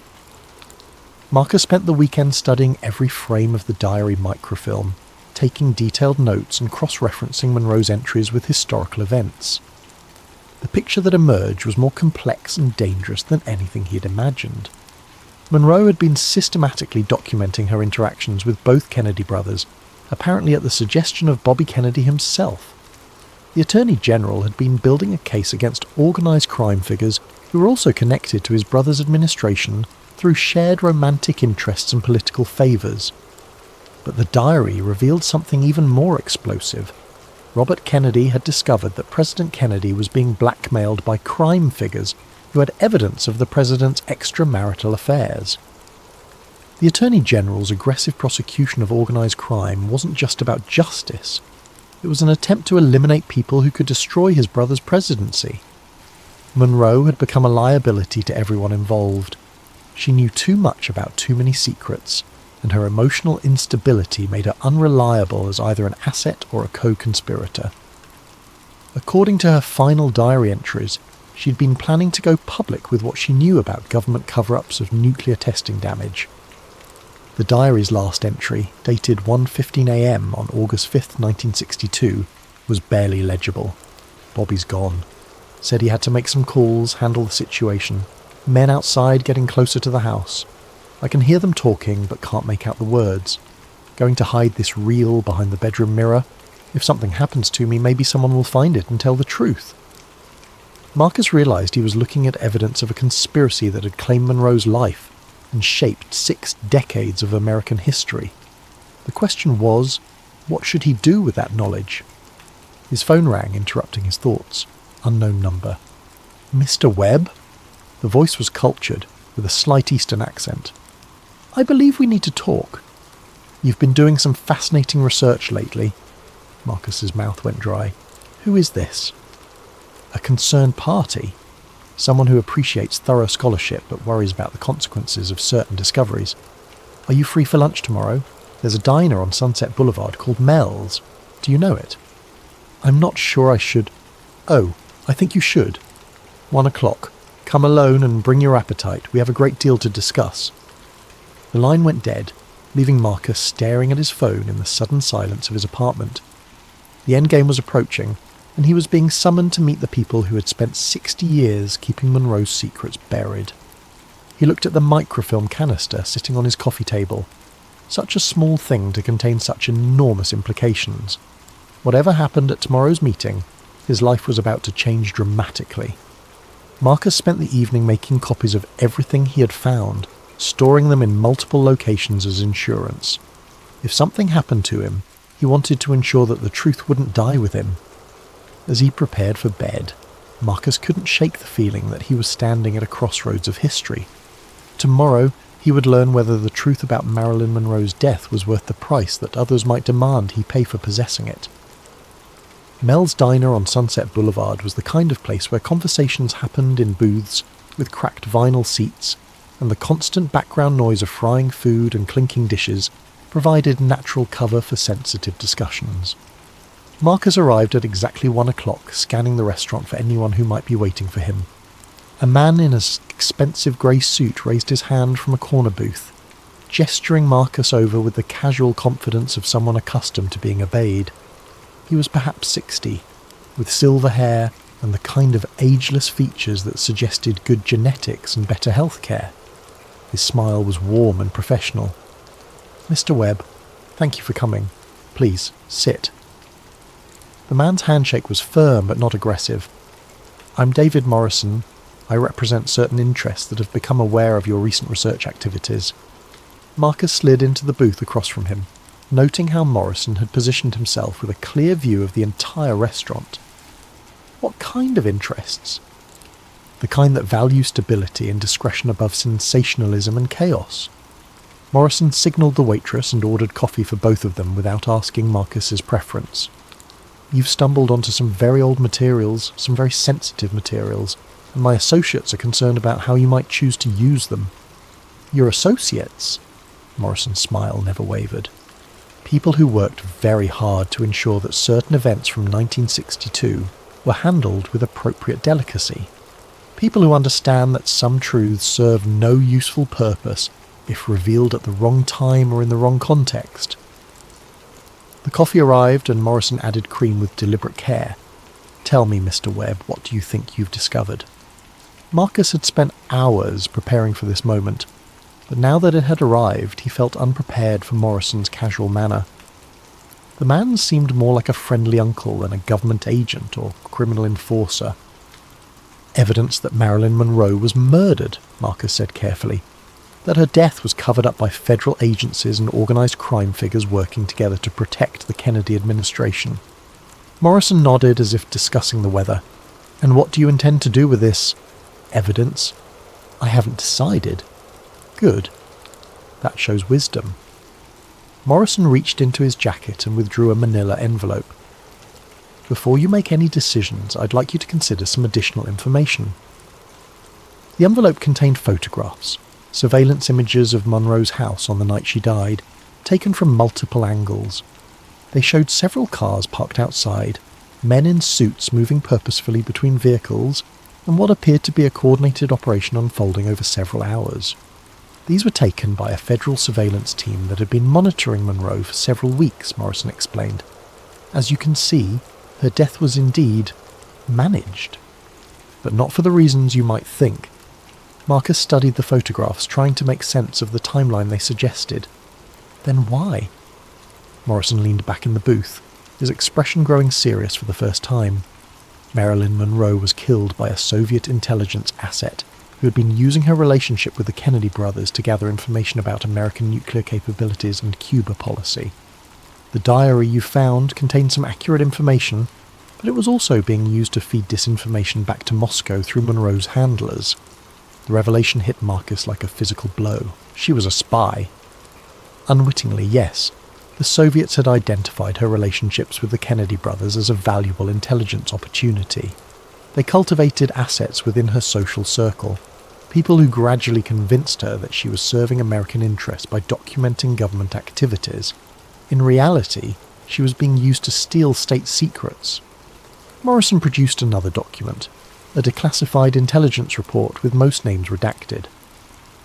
Marcus spent the weekend studying every frame of the diary microfilm, taking detailed notes and cross-referencing Monroe's entries with historical events. The picture that emerged was more complex and dangerous than anything he had imagined. Monroe had been systematically documenting her interactions with both Kennedy brothers, apparently at the suggestion of Bobby Kennedy himself. The Attorney General had been building a case against organised crime figures who were also connected to his brother's administration through shared romantic interests and political favours. But the diary revealed something even more explosive. Robert Kennedy had discovered that President Kennedy was being blackmailed by crime figures who had evidence of the president's extramarital affairs. The Attorney General's aggressive prosecution of organised crime wasn't just about justice. It was an attempt to eliminate people who could destroy his brother's presidency. Monroe had become a liability to everyone involved. She knew too much about too many secrets, and her emotional instability made her unreliable as either an asset or a co-conspirator. According to her final diary entries, she'd been planning to go public with what she knew about government cover-ups of nuclear testing damage. The diary's last entry, dated 1:15 a.m. on August 5th, 1962, was barely legible. Bobby's gone. Said he had to make some calls, handle the situation. Men outside getting closer to the house. I can hear them talking, but can't make out the words. Going to hide this reel behind the bedroom mirror. If something happens to me, maybe someone will find it and tell the truth. Marcus realised he was looking at evidence of a conspiracy that had claimed Monroe's life and shaped 6 decades of American history. The question was, what should he do with that knowledge? His phone rang, interrupting his thoughts. Unknown number. Mr. Webb? The voice was cultured, with a slight Eastern accent. I believe we need to talk. You've been doing some fascinating research lately. Marcus's mouth went dry. Who is this? A concerned party? Someone who appreciates thorough scholarship but worries about the consequences of certain discoveries. Are you free for lunch tomorrow? There's a diner on Sunset Boulevard called Mel's. Do you know it? I'm not sure I should. Oh, I think you should. 1 o'clock. Come alone and bring your appetite. We have a great deal to discuss. The line went dead, leaving Marcus staring at his phone in the sudden silence of his apartment. The endgame was approaching, and he was being summoned to meet the people who had spent 60 years keeping Monroe's secrets buried. He looked at the microfilm canister sitting on his coffee table. Such a small thing to contain such enormous implications. Whatever happened at tomorrow's meeting, his life was about to change dramatically. Marcus spent the evening making copies of everything he had found, storing them in multiple locations as insurance. If something happened to him, he wanted to ensure that the truth wouldn't die with him. As he prepared for bed, Marcus couldn't shake the feeling that he was standing at a crossroads of history. Tomorrow, he would learn whether the truth about Marilyn Monroe's death was worth the price that others might demand he pay for possessing it. Mel's Diner on Sunset Boulevard was the kind of place where conversations happened in booths with cracked vinyl seats, and the constant background noise of frying food and clinking dishes provided natural cover for sensitive discussions. Marcus arrived at exactly 1 o'clock, scanning the restaurant for anyone who might be waiting for him. A man in an expensive grey suit raised his hand from a corner booth, gesturing Marcus over with the casual confidence of someone accustomed to being obeyed. He was perhaps 60, with silver hair and the kind of ageless features that suggested good genetics and better health care. His smile was warm and professional. "Mr. Webb, thank you for coming. Please, sit." The man's handshake was firm but not aggressive. "I'm David Morrison. I represent certain interests that have become aware of your recent research activities." Marcus slid into the booth across from him, noting how Morrison had positioned himself with a clear view of the entire restaurant. What kind of interests? The kind that value stability and discretion above sensationalism and chaos. Morrison signalled the waitress and ordered coffee for both of them without asking Marcus's preference. "You've stumbled onto some very old materials, some very sensitive materials, and my associates are concerned about how you might choose to use them." "Your associates?" Morrison's smile never wavered. People who worked very hard to ensure that certain events from 1962 were handled with appropriate delicacy. People who understand that some truths serve no useful purpose if revealed at the wrong time or in the wrong context. The coffee arrived and Morrison added cream with deliberate care. "Tell me, Mr. Webb, what do you think you've discovered?" Marcus had spent hours preparing for this moment, but now that it had arrived, he felt unprepared for Morrison's casual manner. The man seemed more like a friendly uncle than a government agent or criminal enforcer. "Evidence that Marilyn Monroe was murdered," Marcus said carefully. "That her death was covered up by federal agencies and organised crime figures working together to protect the Kennedy administration." Morrison nodded as if discussing the weather. "And what do you intend to do with this evidence?" "I haven't decided." "Good. That shows wisdom." Morrison reached into his jacket and withdrew a manila envelope. "Before you make any decisions, I'd like you to consider some additional information." The envelope contained photographs, surveillance images of Monroe's house on the night she died, taken from multiple angles. They showed several cars parked outside, men in suits moving purposefully between vehicles, and what appeared to be a coordinated operation unfolding over several hours. These were taken by a federal surveillance team that had been monitoring Monroe for several weeks, Morrison explained. As you can see, her death was indeed managed. But not for the reasons you might think. Marcus studied the photographs, trying to make sense of the timeline they suggested. Then why? Morrison leaned back in the booth, his expression growing serious for the first time. Marilyn Monroe was killed by a Soviet intelligence asset who had been using her relationship with the Kennedy brothers to gather information about American nuclear capabilities and Cuba policy. The diary you found contained some accurate information, but it was also being used to feed disinformation back to Moscow through Monroe's handlers. The revelation hit Marcus like a physical blow. She was a spy. Unwittingly, yes, The Soviets had identified her relationships with the Kennedy brothers as a valuable intelligence opportunity. They cultivated assets within her social circle, people who gradually convinced her that she was serving American interests by documenting government activities. In reality, she was being used to steal state secrets. Morrison produced another document, a declassified intelligence report with most names redacted.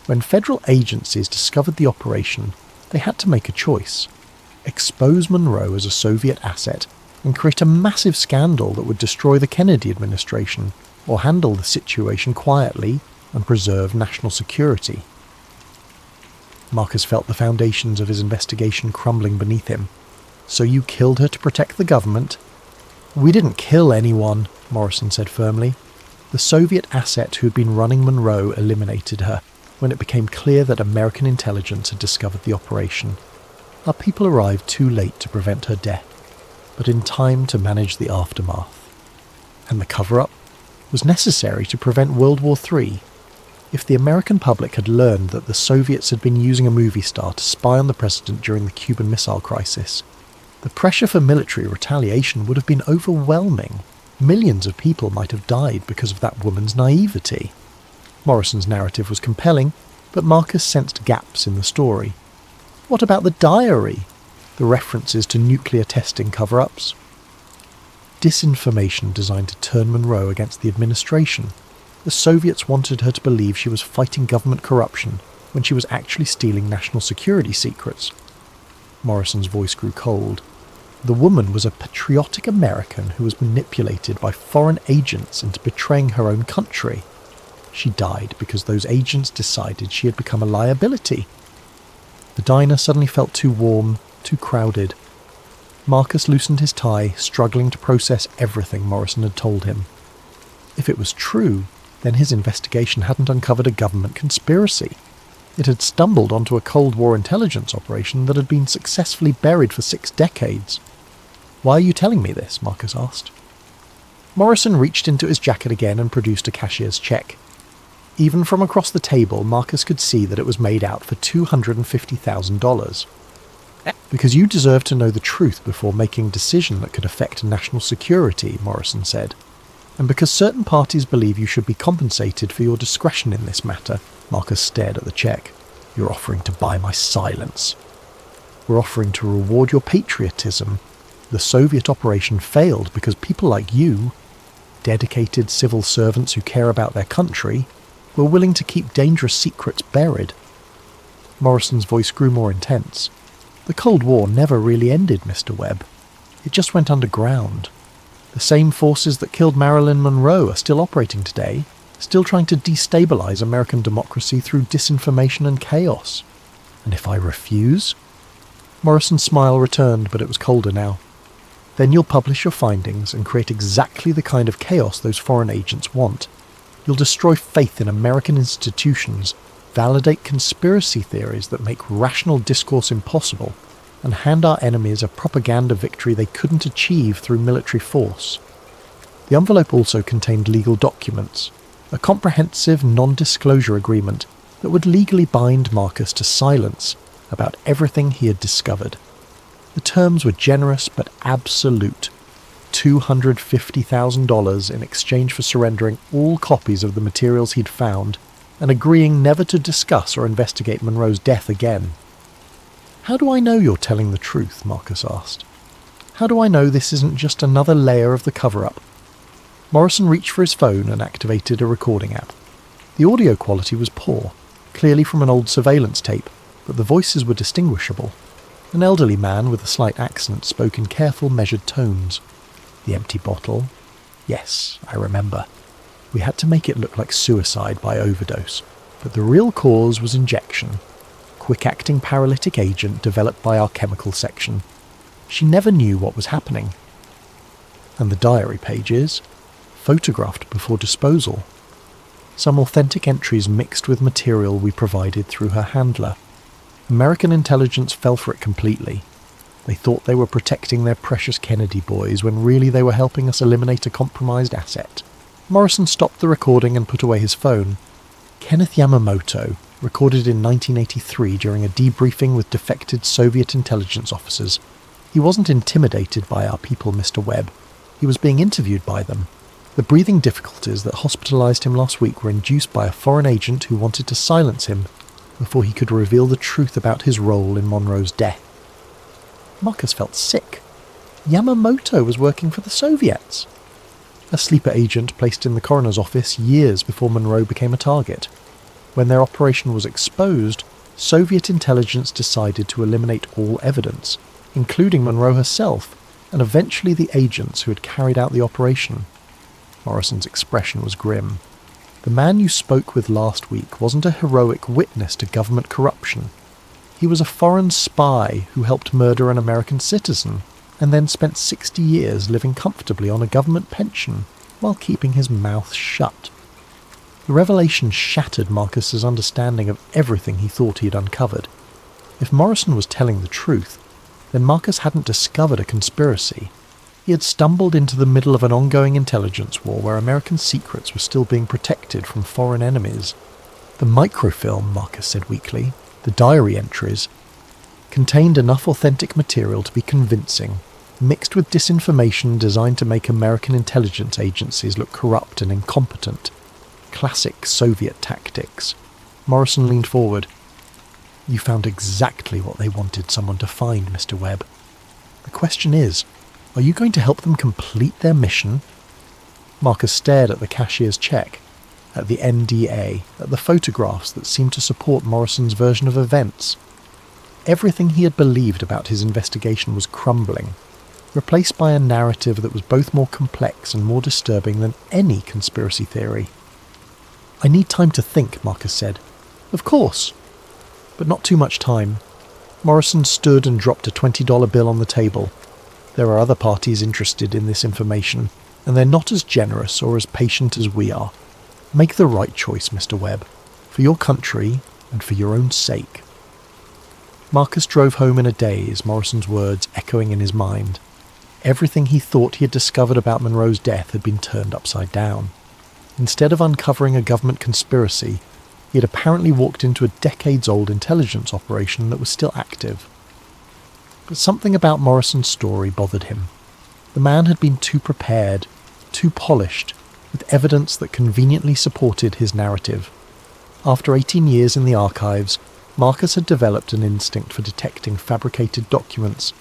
When federal agencies discovered the operation, they had to make a choice: expose Monroe as a Soviet asset and create a massive scandal that would destroy the Kennedy administration, or handle the situation quietly and preserve national security. Marcus felt the foundations of his investigation crumbling beneath him. "So you killed her to protect the government?" "We didn't kill anyone," Morrison said firmly. "The Soviet asset who had been running Monroe eliminated her when it became clear that American intelligence had discovered the operation. Our people arrived too late to prevent her death, but in time to manage the aftermath. And the cover-up was necessary to prevent World War III. If the American public had learned that the Soviets had been using a movie star to spy on the president during the Cuban Missile Crisis, the pressure for military retaliation would have been overwhelming. Millions of people might have died because of that woman's naivety." Morrison's narrative was compelling, but Marcus sensed gaps in the story. What about the diary? The references to nuclear testing cover-ups? Disinformation designed to turn Monroe against the administration. The Soviets wanted her to believe she was fighting government corruption when she was actually stealing national security secrets. Morrison's voice grew cold. The woman was a patriotic American who was manipulated by foreign agents into betraying her own country. She died because those agents decided she had become a liability. The diner suddenly felt too warm, too crowded. Marcus loosened his tie, struggling to process everything Morrison had told him. If it was true, then his investigation hadn't uncovered a government conspiracy. It had stumbled onto a Cold War intelligence operation that had been successfully buried for 6 decades. "Why are you telling me this?" Marcus asked. Morrison reached into his jacket again and produced a cashier's check. Even from across the table, Marcus could see that it was made out for $250,000. "Because you deserve to know the truth before making a decision that could affect national security," Morrison said. "And because certain parties believe you should be compensated for your discretion in this matter." Marcus stared at the check. "You're offering to buy my silence." "We're offering to reward your patriotism. The Soviet operation failed because people like you, dedicated civil servants who care about their country, were willing to keep dangerous secrets buried." Morrison's voice grew more intense. "The Cold War never really ended, Mr. Webb. It just went underground. The same forces that killed Marilyn Monroe are still operating today, still trying to destabilize American democracy through disinformation and chaos. And if I refuse?" Morrison's smile returned, but it was colder now. "Then you'll publish your findings and create exactly the kind of chaos those foreign agents want. You'll destroy faith in American institutions, validate conspiracy theories that make rational discourse impossible, and hand our enemies a propaganda victory they couldn't achieve through military force." The envelope also contained legal documents, a comprehensive non-disclosure agreement that would legally bind Marcus to silence about everything he had discovered. The terms were generous but absolute: $250,000 in exchange for surrendering all copies of the materials he'd found and agreeing never to discuss or investigate Monroe's death again. "How do I know you're telling the truth?" Marcus asked. "How do I know this isn't just another layer of the cover-up?" Morrison reached for his phone and activated a recording app. The audio quality was poor, clearly from an old surveillance tape, but the voices were distinguishable. An elderly man with a slight accent spoke in careful, measured tones. "The empty bottle? Yes, I remember. We had to make it look like suicide by overdose, but the real cause was injection. Quick-acting paralytic agent developed by our chemical section. She never knew what was happening." And the diary pages? Photographed before disposal. Some authentic entries mixed with material we provided through her handler. American intelligence fell for it completely. They thought they were protecting their precious Kennedy boys when really they were helping us eliminate a compromised asset. Morrison stopped the recording and put away his phone. "Kenneth Yamamoto, recorded in 1983 during a debriefing with defected Soviet intelligence officers. He wasn't intimidated by our people, Mr. Webb. He was being interviewed by them. The breathing difficulties that hospitalized him last week were induced by a foreign agent who wanted to silence him before he could reveal the truth about his role in Monroe's death. Marcus felt sick. Yamamoto was working for the Soviets. A sleeper agent placed in the coroner's office years before Monroe became a target. When their operation was exposed, Soviet intelligence decided to eliminate all evidence, including Monroe herself, and eventually the agents who had carried out the operation. Morrison's expression was grim. The man you spoke with last week wasn't a heroic witness to government corruption. He was a foreign spy who helped murder an American citizen, and then spent 60 years living comfortably on a government pension while keeping his mouth shut. The revelation shattered Marcus's understanding of everything he thought he had uncovered. If Morrison was telling the truth, then Marcus hadn't discovered a conspiracy. He had stumbled into the middle of an ongoing intelligence war where American secrets were still being protected from foreign enemies. The microfilm, Marcus said weakly, the diary entries, contained enough authentic material to be convincing, mixed with disinformation designed to make American intelligence agencies look corrupt and incompetent. Classic Soviet tactics. Morrison leaned forward. You found exactly what they wanted someone to find, Mr. Webb. The question is, are you going to help them complete their mission? Marcus stared at the cashier's check, at the NDA, at the photographs that seemed to support Morrison's version of events. Everything he had believed about his investigation was crumbling, replaced by a narrative that was both more complex and more disturbing than any conspiracy theory. I need time to think, Marcus said. Of course. But not too much time. Morrison stood and dropped a $20 bill on the table. There are other parties interested in this information, and they're not as generous or as patient as we are. Make the right choice, Mr. Webb, for your country and for your own sake. Marcus drove home in a daze, Morrison's words echoing in his mind. Everything he thought he had discovered about Monroe's death had been turned upside down. Instead of uncovering a government conspiracy, he had apparently walked into a decades-old intelligence operation that was still active. But something about Morrison's story bothered him. The man had been too prepared, too polished, with evidence that conveniently supported his narrative. After 18 years in the archives, Marcus had developed an instinct for detecting fabricated documents,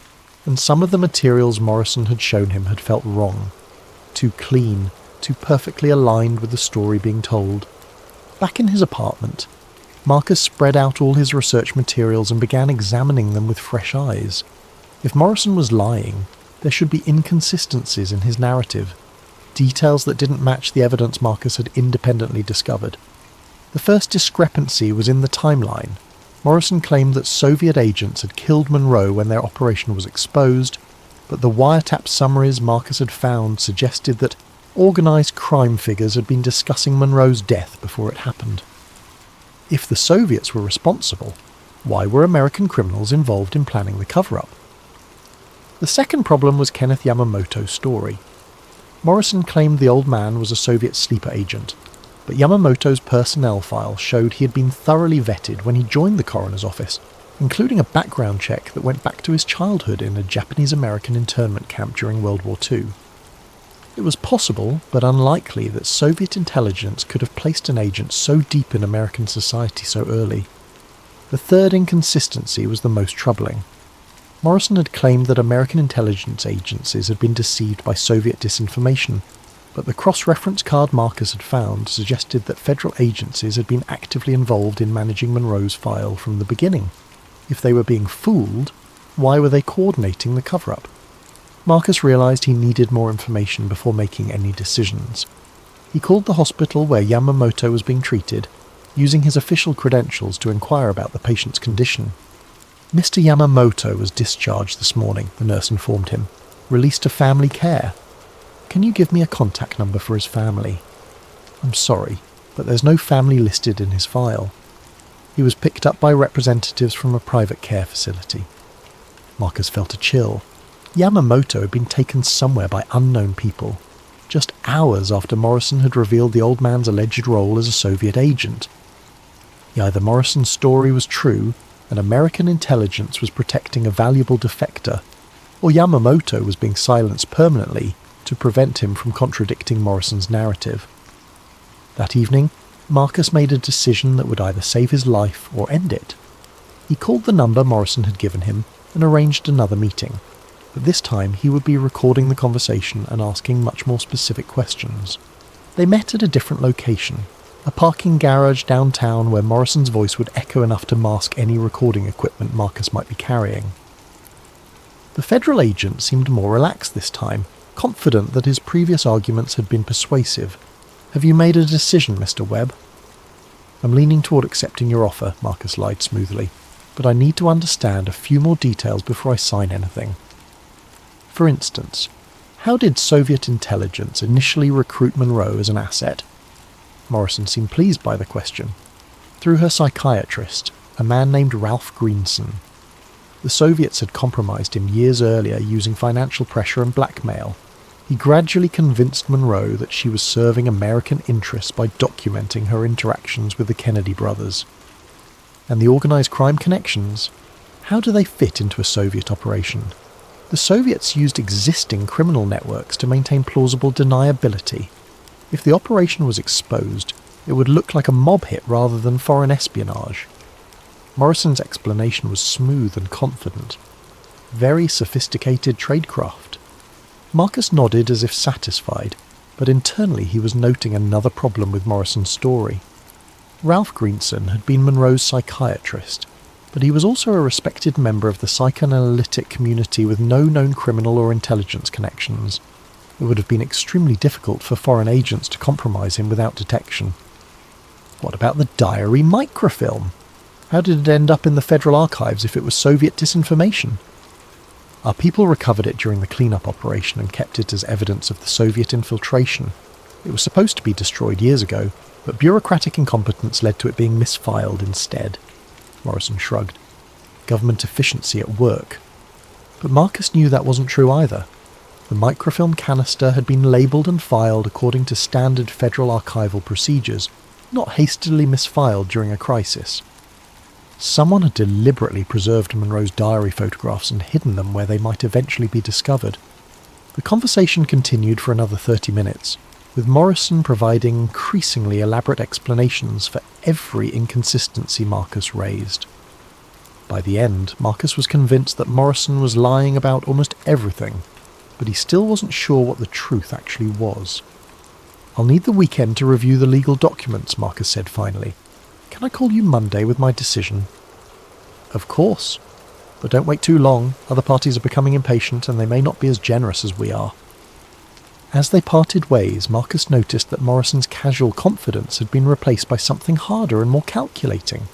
and some of the materials Morrison had shown him had felt wrong, too clean, too perfectly aligned with the story being told. Back in his apartment, Marcus spread out all his research materials and began examining them with fresh eyes. If Morrison was lying, there should be inconsistencies in his narrative, details that didn't match the evidence Marcus had independently discovered. The first discrepancy was in the timeline. Morrison claimed that Soviet agents had killed Monroe when their operation was exposed, but the wiretap summaries Marcus had found suggested that organised crime figures had been discussing Monroe's death before it happened. If the Soviets were responsible, why were American criminals involved in planning the cover-up? The second problem was Kenneth Yamamoto's story. Morrison claimed the old man was a Soviet sleeper agent, but Yamamoto's personnel file showed he had been thoroughly vetted when he joined the coroner's office, including a background check that went back to his childhood in a Japanese-American internment camp during World War II. It was possible, but unlikely, that Soviet intelligence could have placed an agent so deep in American society so early. The third inconsistency was the most troubling. Morrison had claimed that American intelligence agencies had been deceived by Soviet disinformation, but the cross-reference card Marcus had found suggested that federal agencies had been actively involved in managing Monroe's file from the beginning. If they were being fooled, why were they coordinating the cover-up? Marcus realised he needed more information before making any decisions. He called the hospital where Yamamoto was being treated, using his official credentials to inquire about the patient's condition. Mr. Yamamoto was discharged this morning, the nurse informed him. Released to family care. Can you give me a contact number for his family? I'm sorry, but there's no family listed in his file. He was picked up by representatives from a private care facility. Marcus felt a chill. Yamamoto had been taken somewhere by unknown people, just hours after Morrison had revealed the old man's alleged role as a Soviet agent. Either Morrison's story was true and American intelligence was protecting a valuable defector, or Yamamoto was being silenced permanently to prevent him from contradicting Morrison's narrative. That evening, Marcus made a decision that would either save his life or end it. He called the number Morrison had given him and arranged another meeting, but this time he would be recording the conversation and asking much more specific questions. They met at a different location, a parking garage downtown where Morrison's voice would echo enough to mask any recording equipment Marcus might be carrying. The federal agent seemed more relaxed this time, confident that his previous arguments had been persuasive. "Have you made a decision, Mr. Webb?" "I'm leaning toward accepting your offer," Marcus lied smoothly, "but I need to understand a few more details before I sign anything. For instance, how did Soviet intelligence initially recruit Monroe as an asset?" Morrison seemed pleased by the question. "Through her psychiatrist, a man named Ralph Greenson. The Soviets had compromised him years earlier using financial pressure and blackmail. He gradually convinced Monroe that she was serving American interests by documenting her interactions with the Kennedy brothers. And the organized crime connections? How do they fit into a Soviet operation? The Soviets used existing criminal networks to maintain plausible deniability. If the operation was exposed, it would look like a mob hit rather than foreign espionage." Morrison's explanation was smooth and confident. Very sophisticated tradecraft. Marcus nodded as if satisfied, but internally he was noting another problem with Morrison's story. Ralph Greenson had been Monroe's psychiatrist, but he was also a respected member of the psychoanalytic community with no known criminal or intelligence connections. It would have been extremely difficult for foreign agents to compromise him without detection. What about the diary microfilm? How did it end up in the Federal Archives if it was Soviet disinformation? Our people recovered it during the cleanup operation and kept it as evidence of the Soviet infiltration. It was supposed to be destroyed years ago, but bureaucratic incompetence led to it being misfiled instead. Morrison shrugged. Government efficiency at work. But Marcus knew that wasn't true either. The microfilm canister had been labelled and filed according to standard federal archival procedures, not hastily misfiled during a crisis. Someone had deliberately preserved Monroe's diary photographs and hidden them where they might eventually be discovered. The conversation continued for another 30 minutes, with Morrison providing increasingly elaborate explanations for every inconsistency Marcus raised. By the end, Marcus was convinced that Morrison was lying about almost everything, but he still wasn't sure what the truth actually was. "I'll need the weekend to review the legal documents," Marcus said finally. "Can I call you Monday with my decision?" "Of course. But don't wait too long. Other parties are becoming impatient and they may not be as generous as we are." As they parted ways, Marcus noticed that Morrison's casual confidence had been replaced by something harder and more calculating.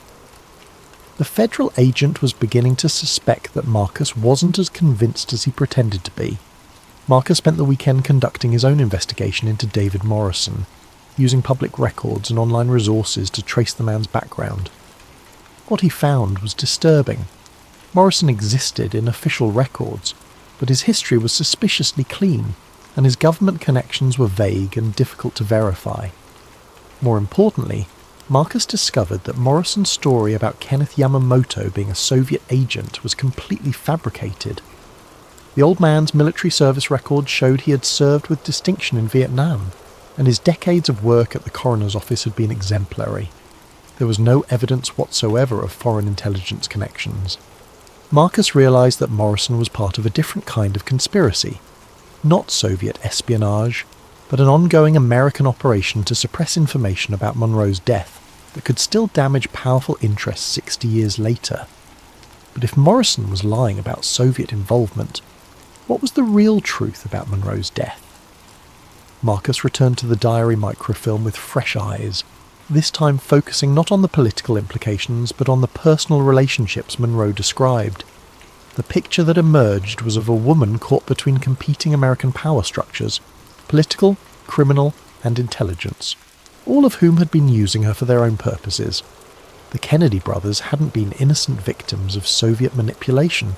The federal agent was beginning to suspect that Marcus wasn't as convinced as he pretended to be. Marcus spent the weekend conducting his own investigation into David Morrison, using public records and online resources to trace the man's background. What he found was disturbing. Morrison existed in official records, but his history was suspiciously clean, and his government connections were vague and difficult to verify. More importantly, Marcus discovered that Morrison's story about Kenneth Yamamoto being a Soviet agent was completely fabricated. The old man's military service records showed he had served with distinction in Vietnam, and his decades of work at the coroner's office had been exemplary. There was no evidence whatsoever of foreign intelligence connections. Marcus realized that Morrison was part of a different kind of conspiracy. Not Soviet espionage, but an ongoing American operation to suppress information about Monroe's death that could still damage powerful interests 60 years later. But if Morrison was lying about Soviet involvement, what was the real truth about Monroe's death? Marcus returned to the diary microfilm with fresh eyes, this time focusing not on the political implications but on the personal relationships Monroe described. The picture that emerged was of a woman caught between competing American power structures, political, criminal, and intelligence, all of whom had been using her for their own purposes. The Kennedy brothers hadn't been innocent victims of Soviet manipulation.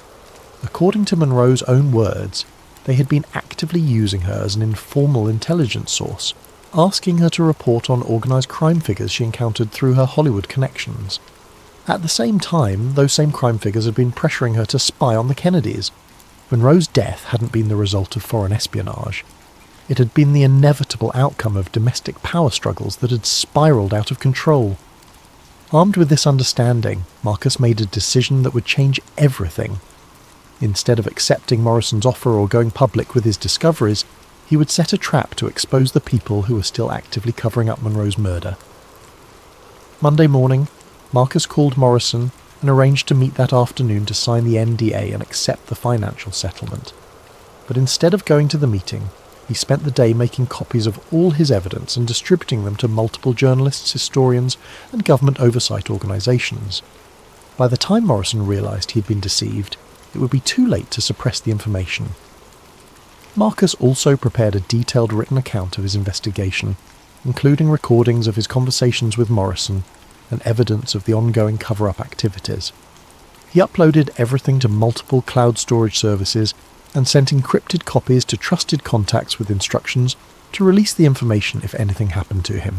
According to Monroe's own words, they had been actively using her as an informal intelligence source, asking her to report on organised crime figures she encountered through her Hollywood connections. At the same time, those same crime figures had been pressuring her to spy on the Kennedys. Monroe's death hadn't been the result of foreign espionage. It had been the inevitable outcome of domestic power struggles that had spiralled out of control. Armed with this understanding, Marcus made a decision that would change everything. Instead of accepting Morrison's offer or going public with his discoveries, he would set a trap to expose the people who were still actively covering up Monroe's murder. Monday morning, Marcus called Morrison and arranged to meet that afternoon to sign the NDA and accept the financial settlement. But instead of going to the meeting, he spent the day making copies of all his evidence and distributing them to multiple journalists, historians, and government oversight organisations. By the time Morrison realised he'd been deceived, it would be too late to suppress the information. Marcus also prepared a detailed written account of his investigation, including recordings of his conversations with Morrison and evidence of the ongoing cover-up activities. He uploaded everything to multiple cloud storage services and sent encrypted copies to trusted contacts with instructions to release the information if anything happened to him.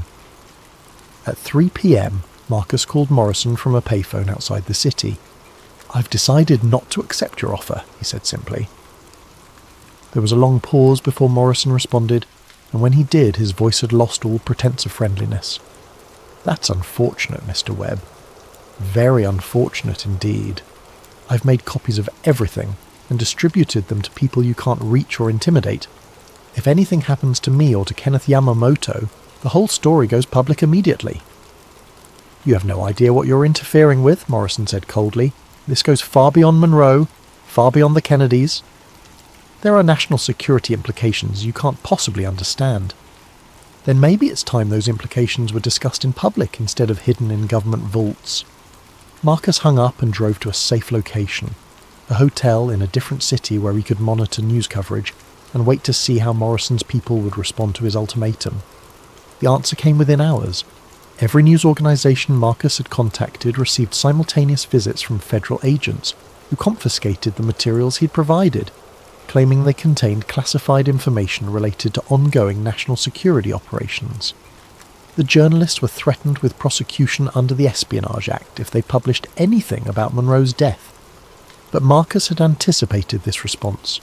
At 3 p.m, Marcus called Morrison from a payphone outside the city. "I've decided not to accept your offer," he said simply. There was a long pause before Morrison responded, and when he did, his voice had lost all pretense of friendliness. "That's unfortunate, Mr. Webb. Very unfortunate indeed. I've made copies of everything and distributed them to people you can't reach or intimidate. If anything happens to me or to Kenneth Yamamoto, the whole story goes public immediately." "You have no idea what you're interfering with," Morrison said coldly. "This goes far beyond Monroe, far beyond the Kennedys. There are national security implications you can't possibly understand. Then maybe it's time those implications were discussed in public instead of hidden in government vaults." Marcus hung up and drove to a safe location, a hotel in a different city where he could monitor news coverage and wait to see how Morrison's people would respond to his ultimatum. The answer came within hours. Every news organisation Marcus had contacted received simultaneous visits from federal agents who confiscated the materials he'd provided, claiming they contained classified information related to ongoing national security operations. The journalists were threatened with prosecution under the Espionage Act if they published anything about Monroe's death. But Marcus had anticipated this response.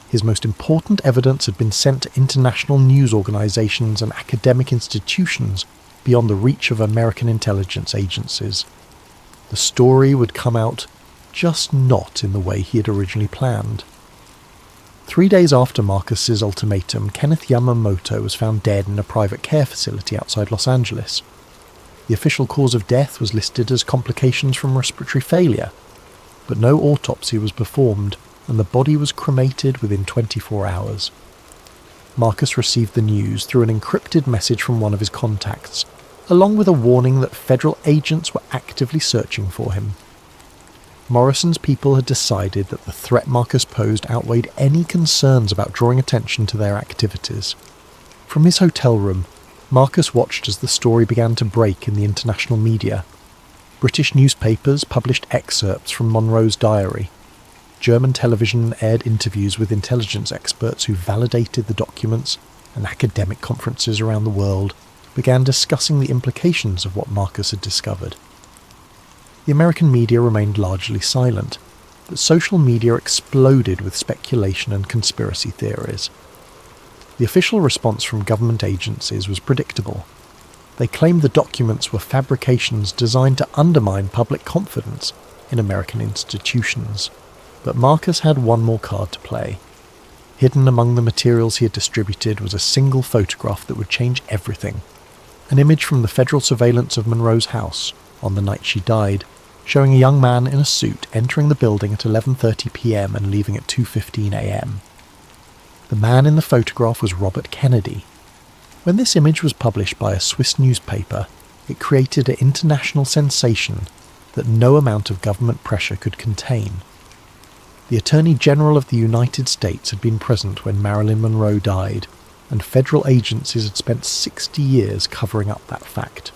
His most important evidence had been sent to international news organisations and academic institutions beyond the reach of American intelligence agencies. The story would come out, just not in the way he had originally planned. 3 days after Marcus's ultimatum, Kenneth Yamamoto was found dead in a private care facility outside Los Angeles. The official cause of death was listed as complications from respiratory failure, but no autopsy was performed, and the body was cremated within 24 hours. Marcus received the news through an encrypted message from one of his contacts, along with a warning that federal agents were actively searching for him. Morrison's people had decided that the threat Marcus posed outweighed any concerns about drawing attention to their activities. From his hotel room, Marcus watched as the story began to break in the international media. British newspapers published excerpts from Monroe's diary. German television aired interviews with intelligence experts who validated the documents, and academic conferences around the world began discussing the implications of what Marcus had discovered. The American media remained largely silent, but social media exploded with speculation and conspiracy theories. The official response from government agencies was predictable. They claimed the documents were fabrications designed to undermine public confidence in American institutions. But Marcus had one more card to play. Hidden among the materials he had distributed was a single photograph that would change everything. An image from the federal surveillance of Monroe's house on the night she died, showing a young man in a suit entering the building at 11:30 p.m. and leaving at 2:15 a.m. The man in the photograph was Robert Kennedy. When this image was published by a Swiss newspaper, it created an international sensation that no amount of government pressure could contain. The Attorney General of the United States had been present when Marilyn Monroe died, and federal agencies had spent 60 years covering up that fact.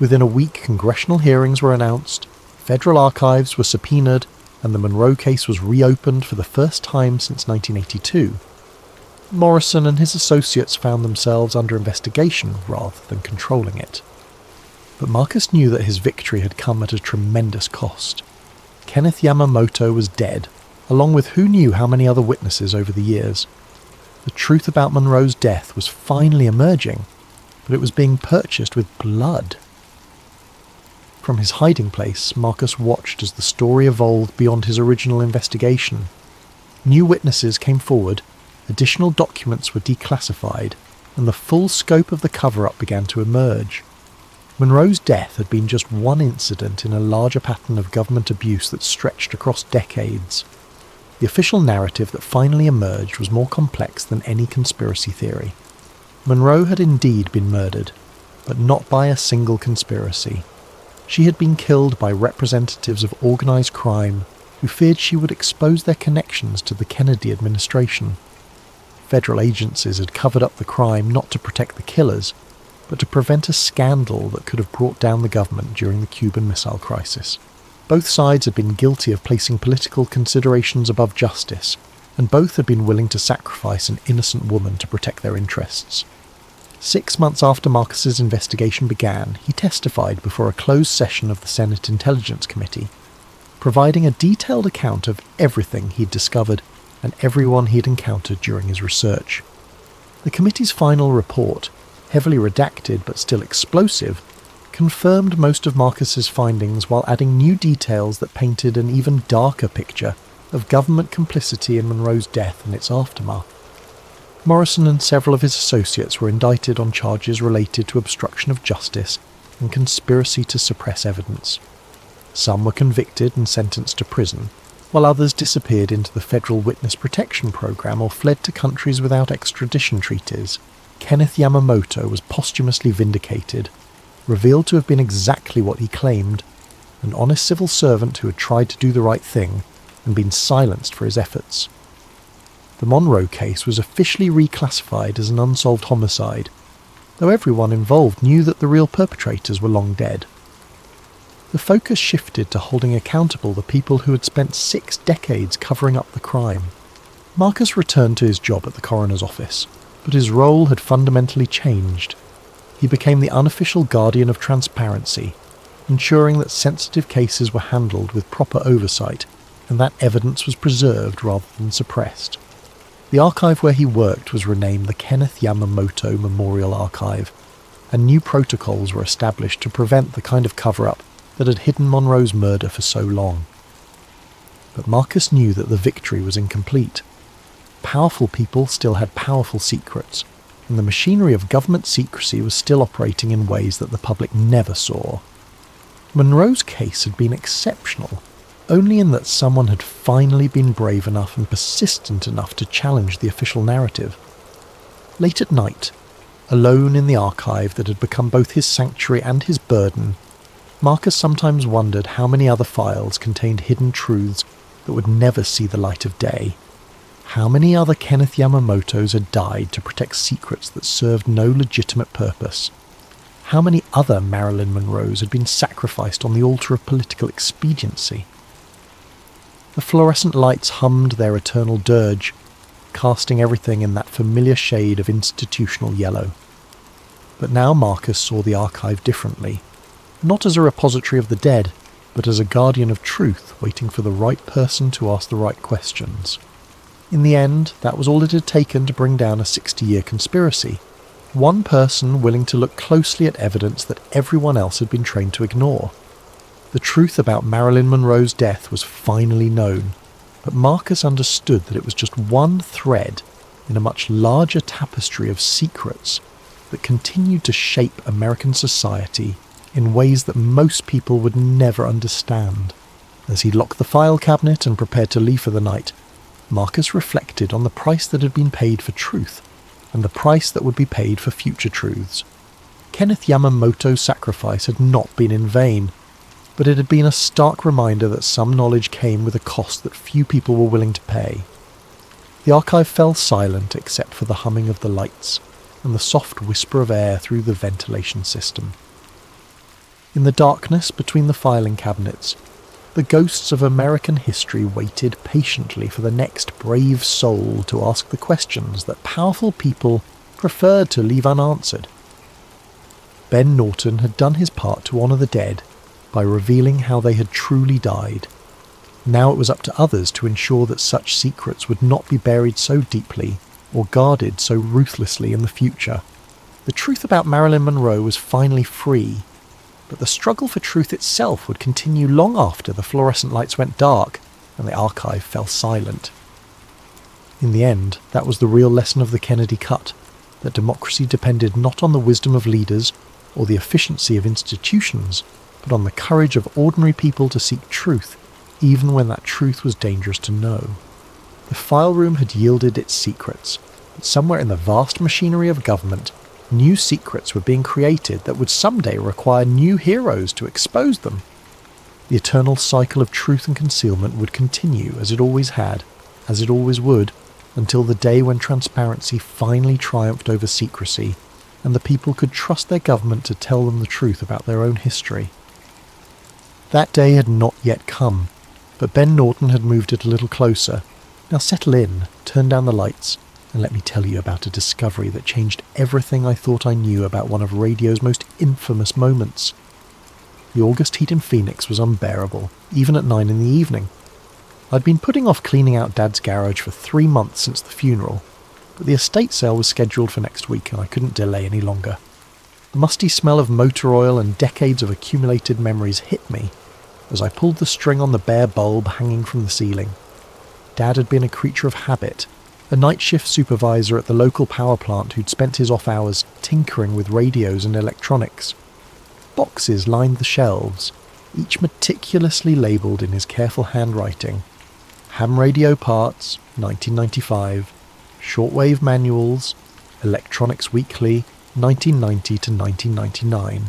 Within a week, congressional hearings were announced, federal archives were subpoenaed, and the Monroe case was reopened for the first time since 1982. Morrison and his associates found themselves under investigation rather than controlling it. But Marcus knew that his victory had come at a tremendous cost. Kenneth Yamamoto was dead, along with who knew how many other witnesses over the years. The truth about Monroe's death was finally emerging, but it was being purchased with blood. From his hiding place, Marcus watched as the story evolved beyond his original investigation. New witnesses came forward, additional documents were declassified, and the full scope of the cover-up began to emerge. Monroe's death had been just one incident in a larger pattern of government abuse that stretched across decades. The official narrative that finally emerged was more complex than any conspiracy theory. Monroe had indeed been murdered, but not by a single conspiracy. She had been killed by representatives of organised crime who feared she would expose their connections to the Kennedy administration. Federal agencies had covered up the crime not to protect the killers, but to prevent a scandal that could have brought down the government during the Cuban Missile Crisis. Both sides had been guilty of placing political considerations above justice, and both had been willing to sacrifice an innocent woman to protect their interests. 6 months after Marcus's investigation began, he testified before a closed session of the Senate Intelligence Committee, providing a detailed account of everything he'd discovered and everyone he'd encountered during his research. The committee's final report, heavily redacted but still explosive, confirmed most of Marcus's findings while adding new details that painted an even darker picture of government complicity in Monroe's death and its aftermath. Morrison and several of his associates were indicted on charges related to obstruction of justice and conspiracy to suppress evidence. Some were convicted and sentenced to prison, while others disappeared into the Federal Witness Protection Program or fled to countries without extradition treaties. Kenneth Yamamoto was posthumously vindicated, revealed to have been exactly what he claimed, an honest civil servant who had tried to do the right thing and been silenced for his efforts. The Monroe case was officially reclassified as an unsolved homicide, though everyone involved knew that the real perpetrators were long dead. The focus shifted to holding accountable the people who had spent 6 decades covering up the crime. Marcus returned to his job at the coroner's office, but his role had fundamentally changed. He became the unofficial guardian of transparency, ensuring that sensitive cases were handled with proper oversight and that evidence was preserved rather than suppressed. The archive where he worked was renamed the Kenneth Yamamoto Memorial Archive, and new protocols were established to prevent the kind of cover-up that had hidden Monroe's murder for so long. But Marcus knew that the victory was incomplete. Powerful people still had powerful secrets, and the machinery of government secrecy was still operating in ways that the public never saw. Monroe's case had been exceptional, only in that someone had finally been brave enough and persistent enough to challenge the official narrative. Late at night, alone in the archive that had become both his sanctuary and his burden, Marcus sometimes wondered how many other files contained hidden truths that would never see the light of day. How many other Kenneth Yamamotos had died to protect secrets that served no legitimate purpose? How many other Marilyn Monroes had been sacrificed on the altar of political expediency? The fluorescent lights hummed their eternal dirge, casting everything in that familiar shade of institutional yellow. But now Marcus saw the archive differently, not as a repository of the dead, but as a guardian of truth waiting for the right person to ask the right questions. In the end, that was all it had taken to bring down a 60-year conspiracy. One person willing to look closely at evidence that everyone else had been trained to ignore. The truth about Marilyn Monroe's death was finally known, but Marcus understood that it was just one thread in a much larger tapestry of secrets that continued to shape American society in ways that most people would never understand. As he locked the file cabinet and prepared to leave for the night, Marcus reflected on the price that had been paid for truth, and the price that would be paid for future truths. Kenneth Yamamoto's sacrifice had not been in vain, but it had been a stark reminder that some knowledge came with a cost that few people were willing to pay. The archive fell silent except for the humming of the lights and the soft whisper of air through the ventilation system. In the darkness between the filing cabinets, The ghosts of American history waited patiently for the next brave soul to ask the questions that powerful people preferred to leave unanswered. Ben Norton had done his part to honour the dead by revealing how they had truly died. Now it was up to others to ensure that such secrets would not be buried so deeply or guarded so ruthlessly in the future. The truth about Marilyn Monroe was finally free, but the struggle for truth itself would continue long after the fluorescent lights went dark and the archive fell silent. In the end, that was the real lesson of the Kennedy cut, that democracy depended not on the wisdom of leaders or the efficiency of institutions, but on the courage of ordinary people to seek truth, even when that truth was dangerous to know. The file room had yielded its secrets, but somewhere in the vast machinery of government, new secrets were being created that would someday require new heroes to expose them. The eternal cycle of truth and concealment would continue as it always had, as it always would, until the day when transparency finally triumphed over secrecy, and the people could trust their government to tell them the truth about their own history. That day had not yet come, but Ben Norton had moved it a little closer. Now settle in, turn down the lights, and let me tell you about a discovery that changed everything I thought I knew about one of radio's most infamous moments. The August heat in Phoenix was unbearable, even at 9 in the evening. I'd been putting off cleaning out Dad's garage for 3 months since the funeral, but the estate sale was scheduled for next week and I couldn't delay any longer. The musty smell of motor oil and decades of accumulated memories hit me as I pulled the string on the bare bulb hanging from the ceiling. Dad had been a creature of habit, a night shift supervisor at the local power plant who'd spent his off hours tinkering with radios and electronics. Boxes lined the shelves, each meticulously labelled in his careful handwriting. Ham radio parts, 1995, shortwave manuals, Electronics Weekly, 1990 to 1999.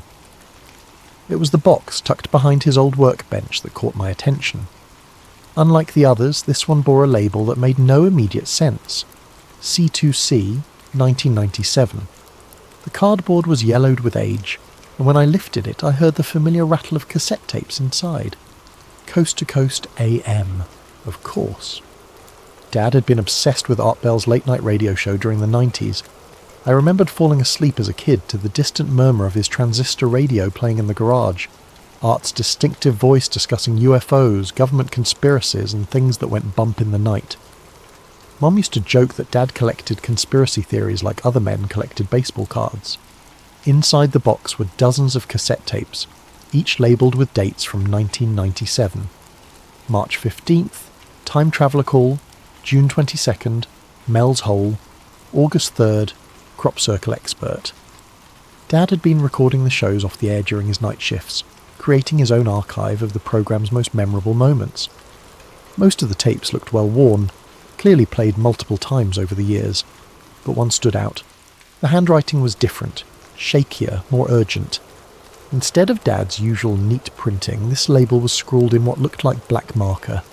It was the box tucked behind his old workbench that caught my attention. Unlike the others, this one bore a label that made no immediate sense. C2C, 1997. The cardboard was yellowed with age, and when I lifted it I heard the familiar rattle of cassette tapes inside. Coast to Coast AM, of course. Dad had been obsessed with Art Bell's late-night radio show during the 90s. I remembered falling asleep as a kid to the distant murmur of his transistor radio playing in the garage, Art's distinctive voice discussing UFOs, government conspiracies, and things that went bump in the night. Mum used to joke that Dad collected conspiracy theories like other men collected baseball cards. Inside the box were dozens of cassette tapes, each labelled with dates from 1997. March 15th, Time Traveller Call, June 22nd, Mel's Hole, August 3rd, Crop Circle Expert. Dad had been recording the shows off the air during his night shifts, creating his own archive of the programme's most memorable moments. Most of the tapes looked well worn, clearly played multiple times over the years, but one stood out. The handwriting was different, shakier, more urgent. Instead of Dad's usual neat printing, this label was scrawled in what looked like black marker.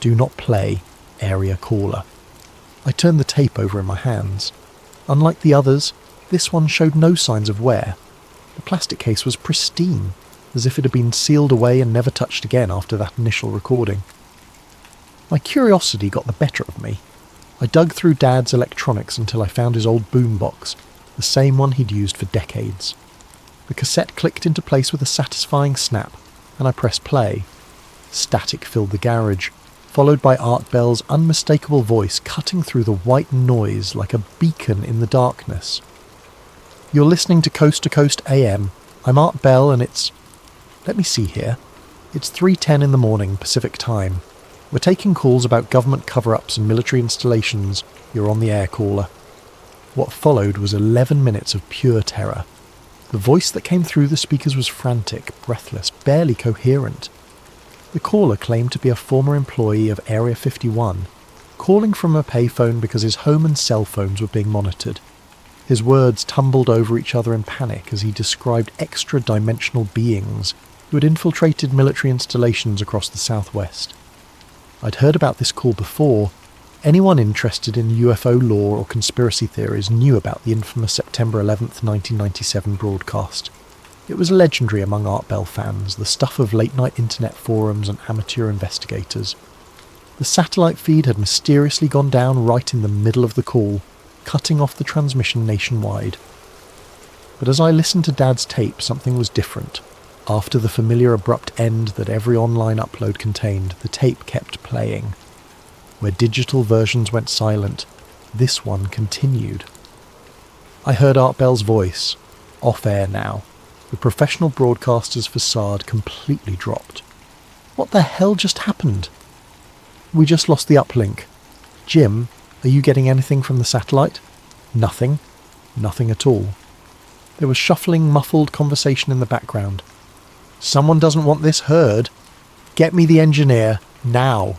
Do not play, area caller. I turned the tape over in my hands. Unlike the others, this one showed no signs of wear. The plastic case was pristine, as if it had been sealed away and never touched again after that initial recording. My curiosity got the better of me. I dug through Dad's electronics until I found his old boombox, the same one he'd used for decades. The cassette clicked into place with a satisfying snap, and I pressed play. Static filled the garage, followed by Art Bell's unmistakable voice cutting through the white noise like a beacon in the darkness. You're listening to Coast AM. I'm Art Bell and it's... Let me see here. It's 3:10 in the morning, Pacific time. We're taking calls about government cover-ups and military installations. You're on the air, caller. What followed was 11 minutes of pure terror. The voice that came through the speakers was frantic, breathless, barely coherent. The caller claimed to be a former employee of Area 51, calling from a payphone because his home and cell phones were being monitored. His words tumbled over each other in panic as he described extra-dimensional beings who had infiltrated military installations across the southwest. I'd heard about this call before. Anyone interested in UFO lore or conspiracy theories knew about the infamous September 11th, 1997 broadcast. It was legendary among Art Bell fans, the stuff of late-night internet forums and amateur investigators. The satellite feed had mysteriously gone down right in the middle of the call, cutting off the transmission nationwide. But as I listened to Dad's tape, something was different. After the familiar abrupt end that every online upload contained, the tape kept playing. Where digital versions went silent, this one continued. I heard Art Bell's voice, off-air now. The professional broadcaster's facade completely dropped. What the hell just happened? We just lost the uplink. Jim, are you getting anything from the satellite? Nothing. Nothing at all. There was shuffling, muffled conversation in the background. Someone doesn't want this heard. Get me the engineer, now.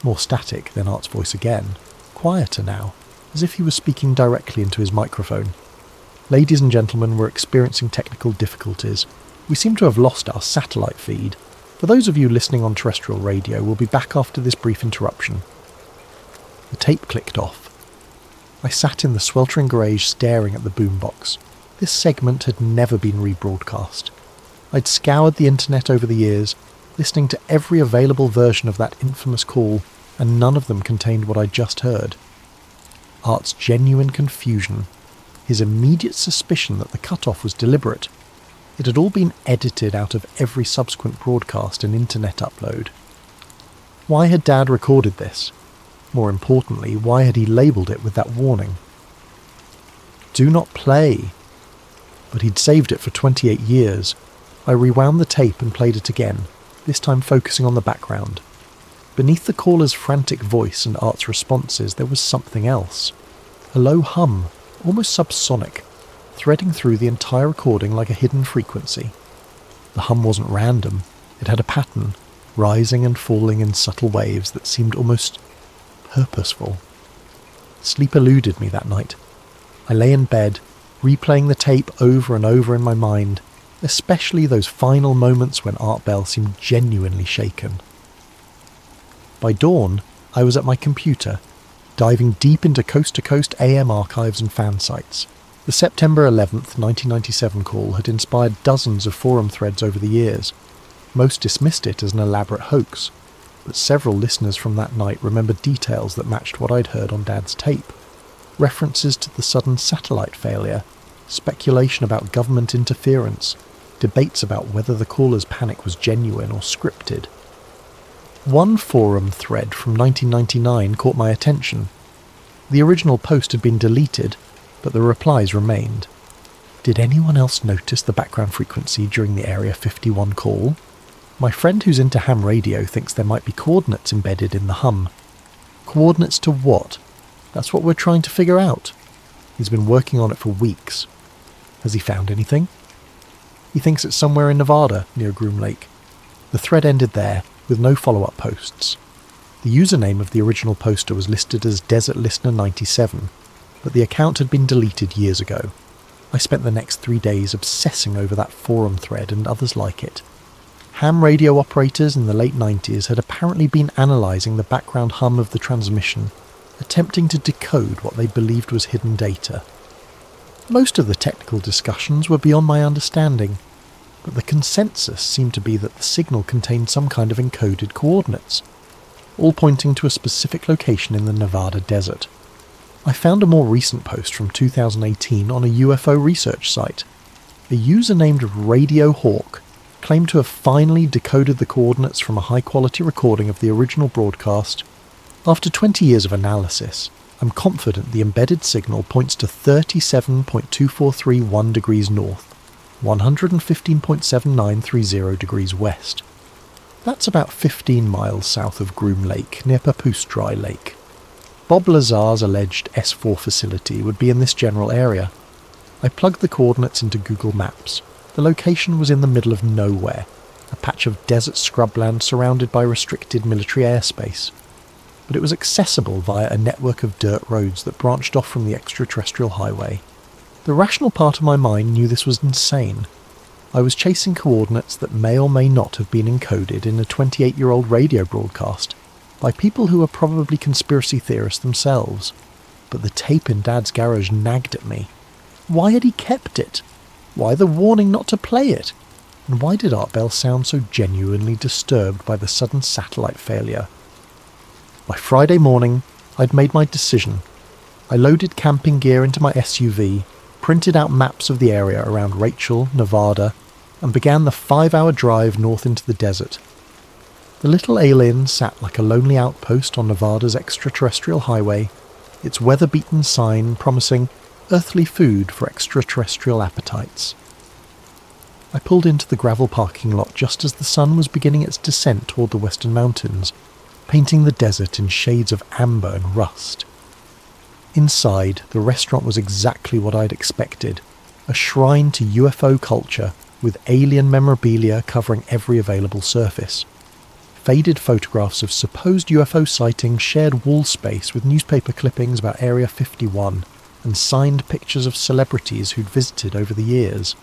More static than Art's voice again. Quieter now, as if he was speaking directly into his microphone. Ladies and gentlemen, we're experiencing technical difficulties. We seem to have lost our satellite feed. For those of you listening on terrestrial radio, we'll be back after this brief interruption. The tape clicked off. I sat in the sweltering garage staring at the boombox. This segment had never been rebroadcast. I'd scoured the internet over the years, listening to every available version of that infamous call, and none of them contained what I'd just heard. Art's genuine confusion, his immediate suspicion that the cut-off was deliberate. It had all been edited out of every subsequent broadcast and internet upload. Why had Dad recorded this? More importantly, why had he labelled it with that warning? Do not play. But he'd saved it for 28 years. I rewound the tape and played it again, this time focusing on the background. Beneath the caller's frantic voice and Art's responses, there was something else. A low hum, almost subsonic, threading through the entire recording like a hidden frequency. The hum wasn't random. It had a pattern, rising and falling in subtle waves that seemed almost purposeful. Sleep eluded me that night. I lay in bed, replaying the tape over and over in my mind, especially those final moments when Art Bell seemed genuinely shaken. By dawn, I was at my computer, diving deep into coast-to-coast AM archives and fan sites. The September 11th, 1997 call had inspired dozens of forum threads over the years. Most dismissed it as an elaborate hoax, but several listeners from that night remembered details that matched what I'd heard on Dad's tape. References to the sudden satellite failure, speculation about government interference, debates about whether the caller's panic was genuine or scripted. One forum thread from 1999 caught my attention. The original post had been deleted, but the replies remained. Did anyone else notice the background frequency during the Area 51 call? My friend who's into ham radio thinks there might be coordinates embedded in the hum. Coordinates to what? That's what we're trying to figure out. He's been working on it for weeks. Has he found anything? He thinks it's somewhere in Nevada, near Groom Lake. The thread ended there, with no follow-up posts. The username of the original poster was listed as Desert Listener 97, but the account had been deleted years ago. I spent the next 3 days obsessing over that forum thread and others like it. Ham radio operators in the late 90s had apparently been analysing the background hum of the transmission, attempting to decode what they believed was hidden data. Most of the technical discussions were beyond my understanding, but the consensus seemed to be that the signal contained some kind of encoded coordinates, all pointing to a specific location in the Nevada desert. I found a more recent post from 2018 on a UFO research site. A user named Radio Hawk claimed to have finally decoded the coordinates from a high-quality recording of the original broadcast. After 20 years of analysis, I'm confident the embedded signal points to 37.2431 degrees north, 115.7930 degrees west. That's about 15 miles south of Groom Lake, near Papoose Dry Lake. Bob Lazar's alleged S4 facility would be in this general area. I plugged the coordinates into Google Maps. The location was in the middle of nowhere, a patch of desert scrubland surrounded by restricted military airspace. But it was accessible via a network of dirt roads that branched off from the extraterrestrial highway. The rational part of my mind knew this was insane. I was chasing coordinates that may or may not have been encoded in a 28-year-old radio broadcast by people who were probably conspiracy theorists themselves. But the tape in Dad's garage nagged at me. Why had he kept it? Why the warning not to play it? And why did Art Bell sound so genuinely disturbed by the sudden satellite failure? By Friday morning, I'd made my decision. I loaded camping gear into my SUV, printed out maps of the area around Rachel, Nevada, and began the 5-hour drive north into the desert. The little ale-inn sat like a lonely outpost on Nevada's extraterrestrial highway, its weather-beaten sign promising earthly food for extraterrestrial appetites. I pulled into the gravel parking lot just as the sun was beginning its descent toward the western mountains, painting the desert in shades of amber and rust. Inside, the restaurant was exactly what I'd expected, a shrine to UFO culture with alien memorabilia covering every available surface. Faded photographs of supposed UFO sightings shared wall space with newspaper clippings about Area 51 and signed pictures of celebrities who'd visited over the years.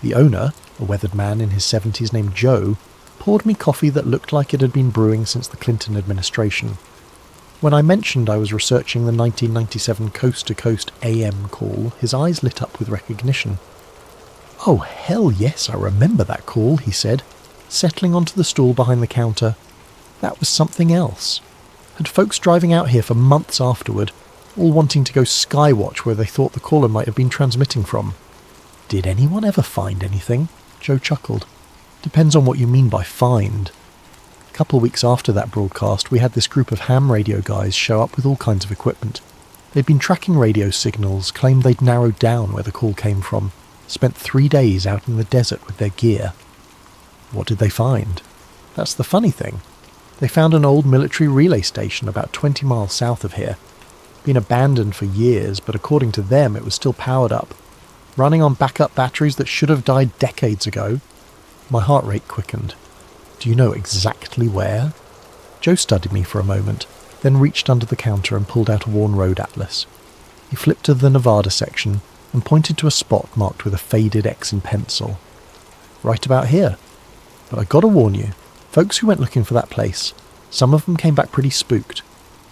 The owner, a weathered man in his 70s named Joe, poured me coffee that looked like it had been brewing since the Clinton administration. When I mentioned I was researching the 1997 Coast to Coast AM call, his eyes lit up with recognition. "Oh, hell yes, I remember that call," he said, settling onto the stool behind the counter. That was something else. Had folks driving out here for months afterward, all wanting to go skywatch where they thought the caller might have been transmitting from. "Did anyone ever find anything?" Joe chuckled. "Depends on what you mean by find." A couple weeks after that broadcast, we had this group of ham radio guys show up with all kinds of equipment. They'd been tracking radio signals, claimed they'd narrowed down where the call came from, spent 3 days out in the desert with their gear. What did they find? That's the funny thing. They found an old military relay station about 20 miles south of here. Been abandoned for years, but according to them it was still powered up, running on backup batteries that should have died decades ago. My heart rate quickened. "Do you know exactly where?" Joe studied me for a moment, then reached under the counter and pulled out a worn road atlas. He flipped to the Nevada section and pointed to a spot marked with a faded X in pencil. "Right about here. But I gotta warn you, folks who went looking for that place, some of them came back pretty spooked.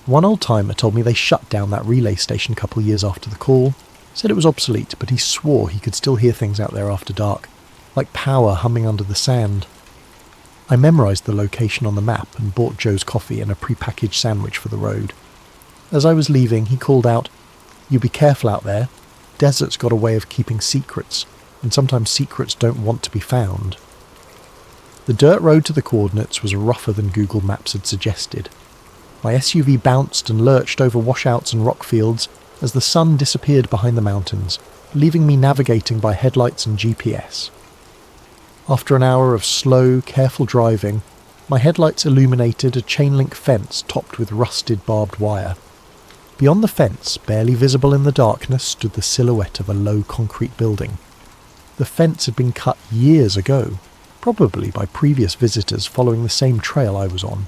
One old-timer told me they shut down that relay station a couple of years after the call, said it was obsolete, but he swore he could still hear things out there after dark, like power humming under the sand." I memorised the location on the map and bought Joe's coffee and a pre-packaged sandwich for the road. As I was leaving, he called out, "You be careful out there. Desert's got a way of keeping secrets, and sometimes secrets don't want to be found." The dirt road to the coordinates was rougher than Google Maps had suggested. My SUV bounced and lurched over washouts and rock fields as the sun disappeared behind the mountains, leaving me navigating by headlights and GPS. After an hour of slow, careful driving, my headlights illuminated a chain-link fence topped with rusted barbed wire. Beyond the fence, barely visible in the darkness, stood the silhouette of a low concrete building. The fence had been cut years ago, probably by previous visitors following the same trail I was on.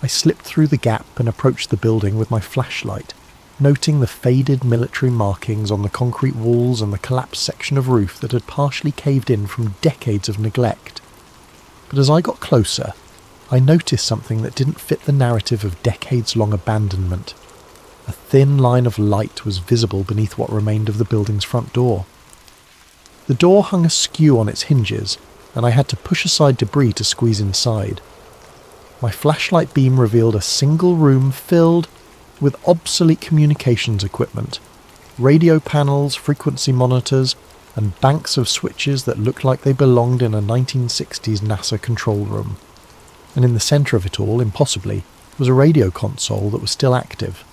I slipped through the gap and approached the building with my flashlight, noting the faded military markings on the concrete walls and the collapsed section of roof that had partially caved in from decades of neglect. But as I got closer, I noticed something that didn't fit the narrative of decades-long abandonment. A thin line of light was visible beneath what remained of the building's front door. The door hung askew on its hinges, and I had to push aside debris to squeeze inside. My flashlight beam revealed a single room filled with obsolete communications equipment, radio panels, frequency monitors, and banks of switches that looked like they belonged in a 1960s NASA control room. And in the centre of it all, impossibly, was a radio console that was still active.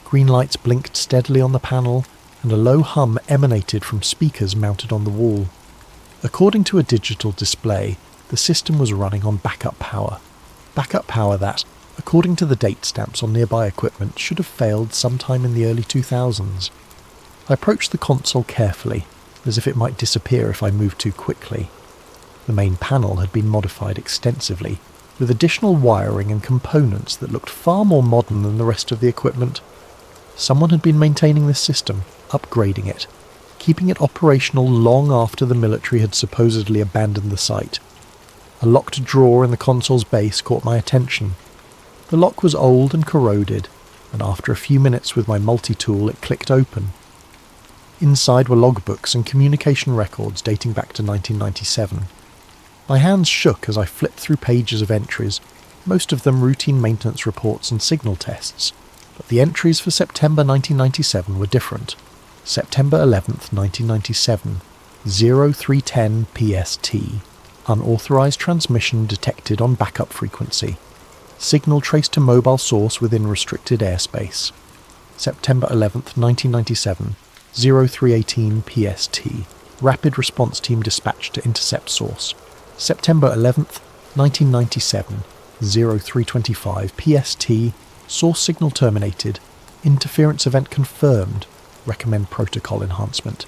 Green lights blinked steadily on the panel, and a low hum emanated from speakers mounted on the wall. According to a digital display, the system was running on backup power. Backup power that, according to the date stamps on nearby equipment, should have failed sometime in the early 2000s. I approached the console carefully, as if it might disappear if I moved too quickly. The main panel had been modified extensively, with additional wiring and components that looked far more modern than the rest of the equipment. Someone had been maintaining this system, upgrading it, keeping it operational long after the military had supposedly abandoned the site. A locked drawer in the console's base caught my attention. The lock was old and corroded, and after a few minutes with my multi-tool it clicked open. Inside were logbooks and communication records dating back to 1997. My hands shook as I flipped through pages of entries, most of them routine maintenance reports and signal tests, but the entries for September 1997 were different. September 11th, 1997, 0310 PST. Unauthorized transmission detected on backup frequency. Signal traced to mobile source within restricted airspace. September 11th, 1997, 0318 PST. Rapid response team dispatched to intercept source. September 11th, 1997, 0325 PST. Source signal terminated. Interference event confirmed. Recommend protocol enhancement.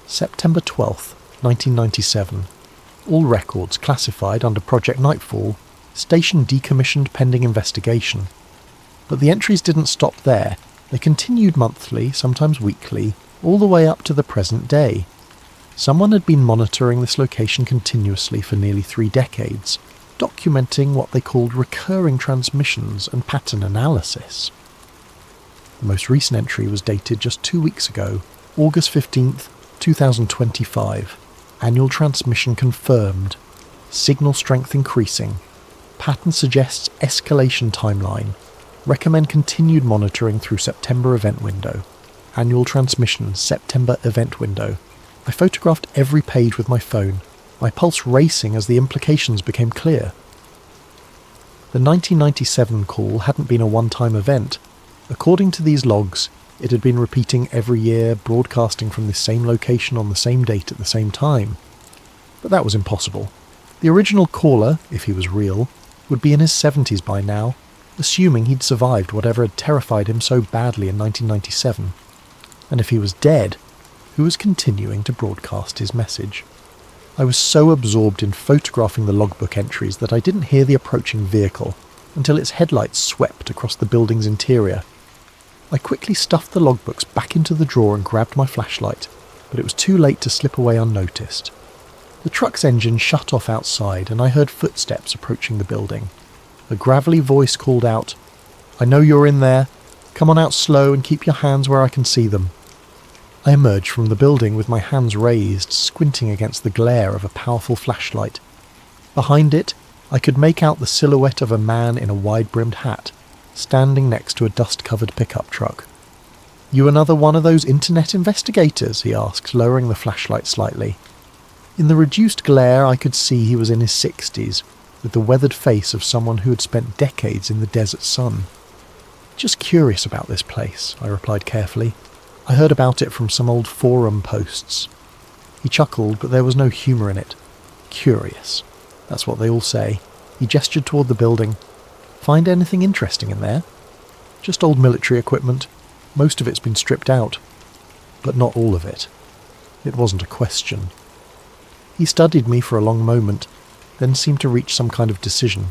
September 12th, 1997. All records classified under Project Nightfall. Station decommissioned pending investigation. But the entries didn't stop there. They continued monthly, sometimes weekly, all the way up to the present day. Someone had been monitoring this location continuously for nearly 3 decades, documenting what they called recurring transmissions and pattern analysis. The most recent entry was dated just 2 weeks ago, August 15th, 2025. Annual transmission confirmed. Signal strength increasing. Pattern suggests escalation timeline. Recommend continued monitoring through September event window. Annual transmission, September event window. I photographed every page with my phone, my pulse racing as the implications became clear. The 1997 call hadn't been a one-time event. According to these logs, it had been repeating every year, broadcasting from the same location on the same date at the same time. But that was impossible. The original caller, if he was real, would be in his 70s by now, assuming he'd survived whatever had terrified him so badly in 1997. And if he was dead, who was continuing to broadcast his message? I was so absorbed in photographing the logbook entries that I didn't hear the approaching vehicle until its headlights swept across the building's interior. I quickly stuffed the logbooks back into the drawer and grabbed my flashlight, but it was too late to slip away unnoticed. The truck's engine shut off outside and I heard footsteps approaching the building. A gravelly voice called out, "I know you're in there. Come on out slow and keep your hands where I can see them." I emerged from the building with my hands raised, squinting against the glare of a powerful flashlight. Behind it, I could make out the silhouette of a man in a wide-brimmed hat, standing next to a dust-covered pickup truck. "You another one of those internet investigators?" he asked, lowering the flashlight slightly. In the reduced glare I could see he was in his 60s, with the weathered face of someone who had spent decades in the desert sun. "Just curious about this place," I replied carefully. "I heard about it from some old forum posts." He chuckled, but there was no humour in it. "Curious. That's what they all say." He gestured toward the building. "Find anything interesting in there?" "Just old military equipment. Most of it's been stripped out." But not all of it. It wasn't a question. He studied me for a long moment, then seemed to reach some kind of decision.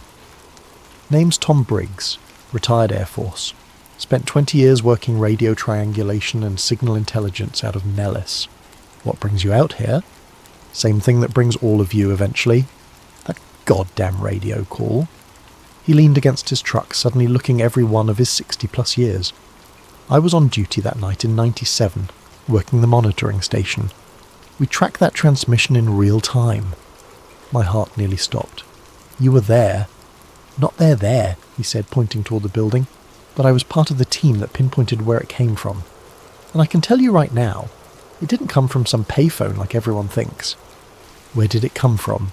"Name's Tom Briggs, retired Air Force. Spent 20 years working radio triangulation and signal intelligence out of Nellis." "What brings you out here?" "Same thing that brings all of you eventually. That goddamn radio call." He leaned against his truck, suddenly looking every one of his 60-plus years. "I was on duty that night in 97, working the monitoring station. We tracked that transmission in real time." My heart nearly stopped. "You were there." "Not there," he said, pointing toward the building. "But I was part of the team that pinpointed where it came from. And I can tell you right now, it didn't come from some payphone like everyone thinks." "Where did it come from?"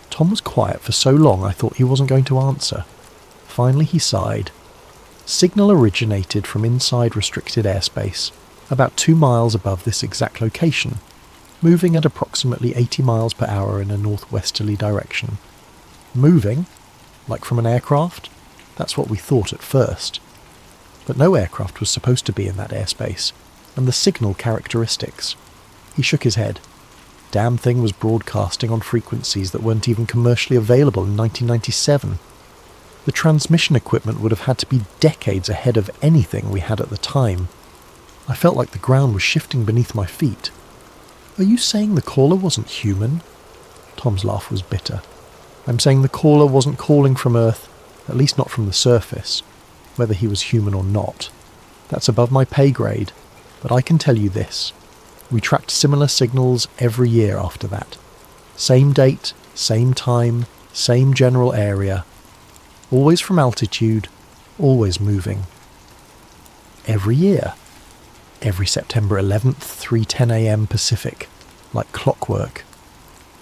Tom was quiet for so long I thought he wasn't going to answer. Finally he sighed. "Signal originated from inside restricted airspace, about 2 miles above this exact location, moving at approximately 80 miles per hour in a northwesterly direction." "Moving? Like from an aircraft?" That's what we thought at first. But no aircraft was supposed to be in that airspace, and the signal characteristics. He shook his head. Damn thing was broadcasting on frequencies that weren't even commercially available in 1997. The transmission equipment would have had to be decades ahead of anything we had at the time. I felt like the ground was shifting beneath my feet. "Are you saying the caller wasn't human?" Tom's laugh was bitter. "I'm saying the caller wasn't calling from Earth, at least not from the surface, whether he was human or not. That's above my pay grade, but I can tell you this. We tracked similar signals every year after that. Same date, same time, same general area. Always from altitude, always moving. Every year. Every September 11th, 3:10 a.m. Pacific, like clockwork.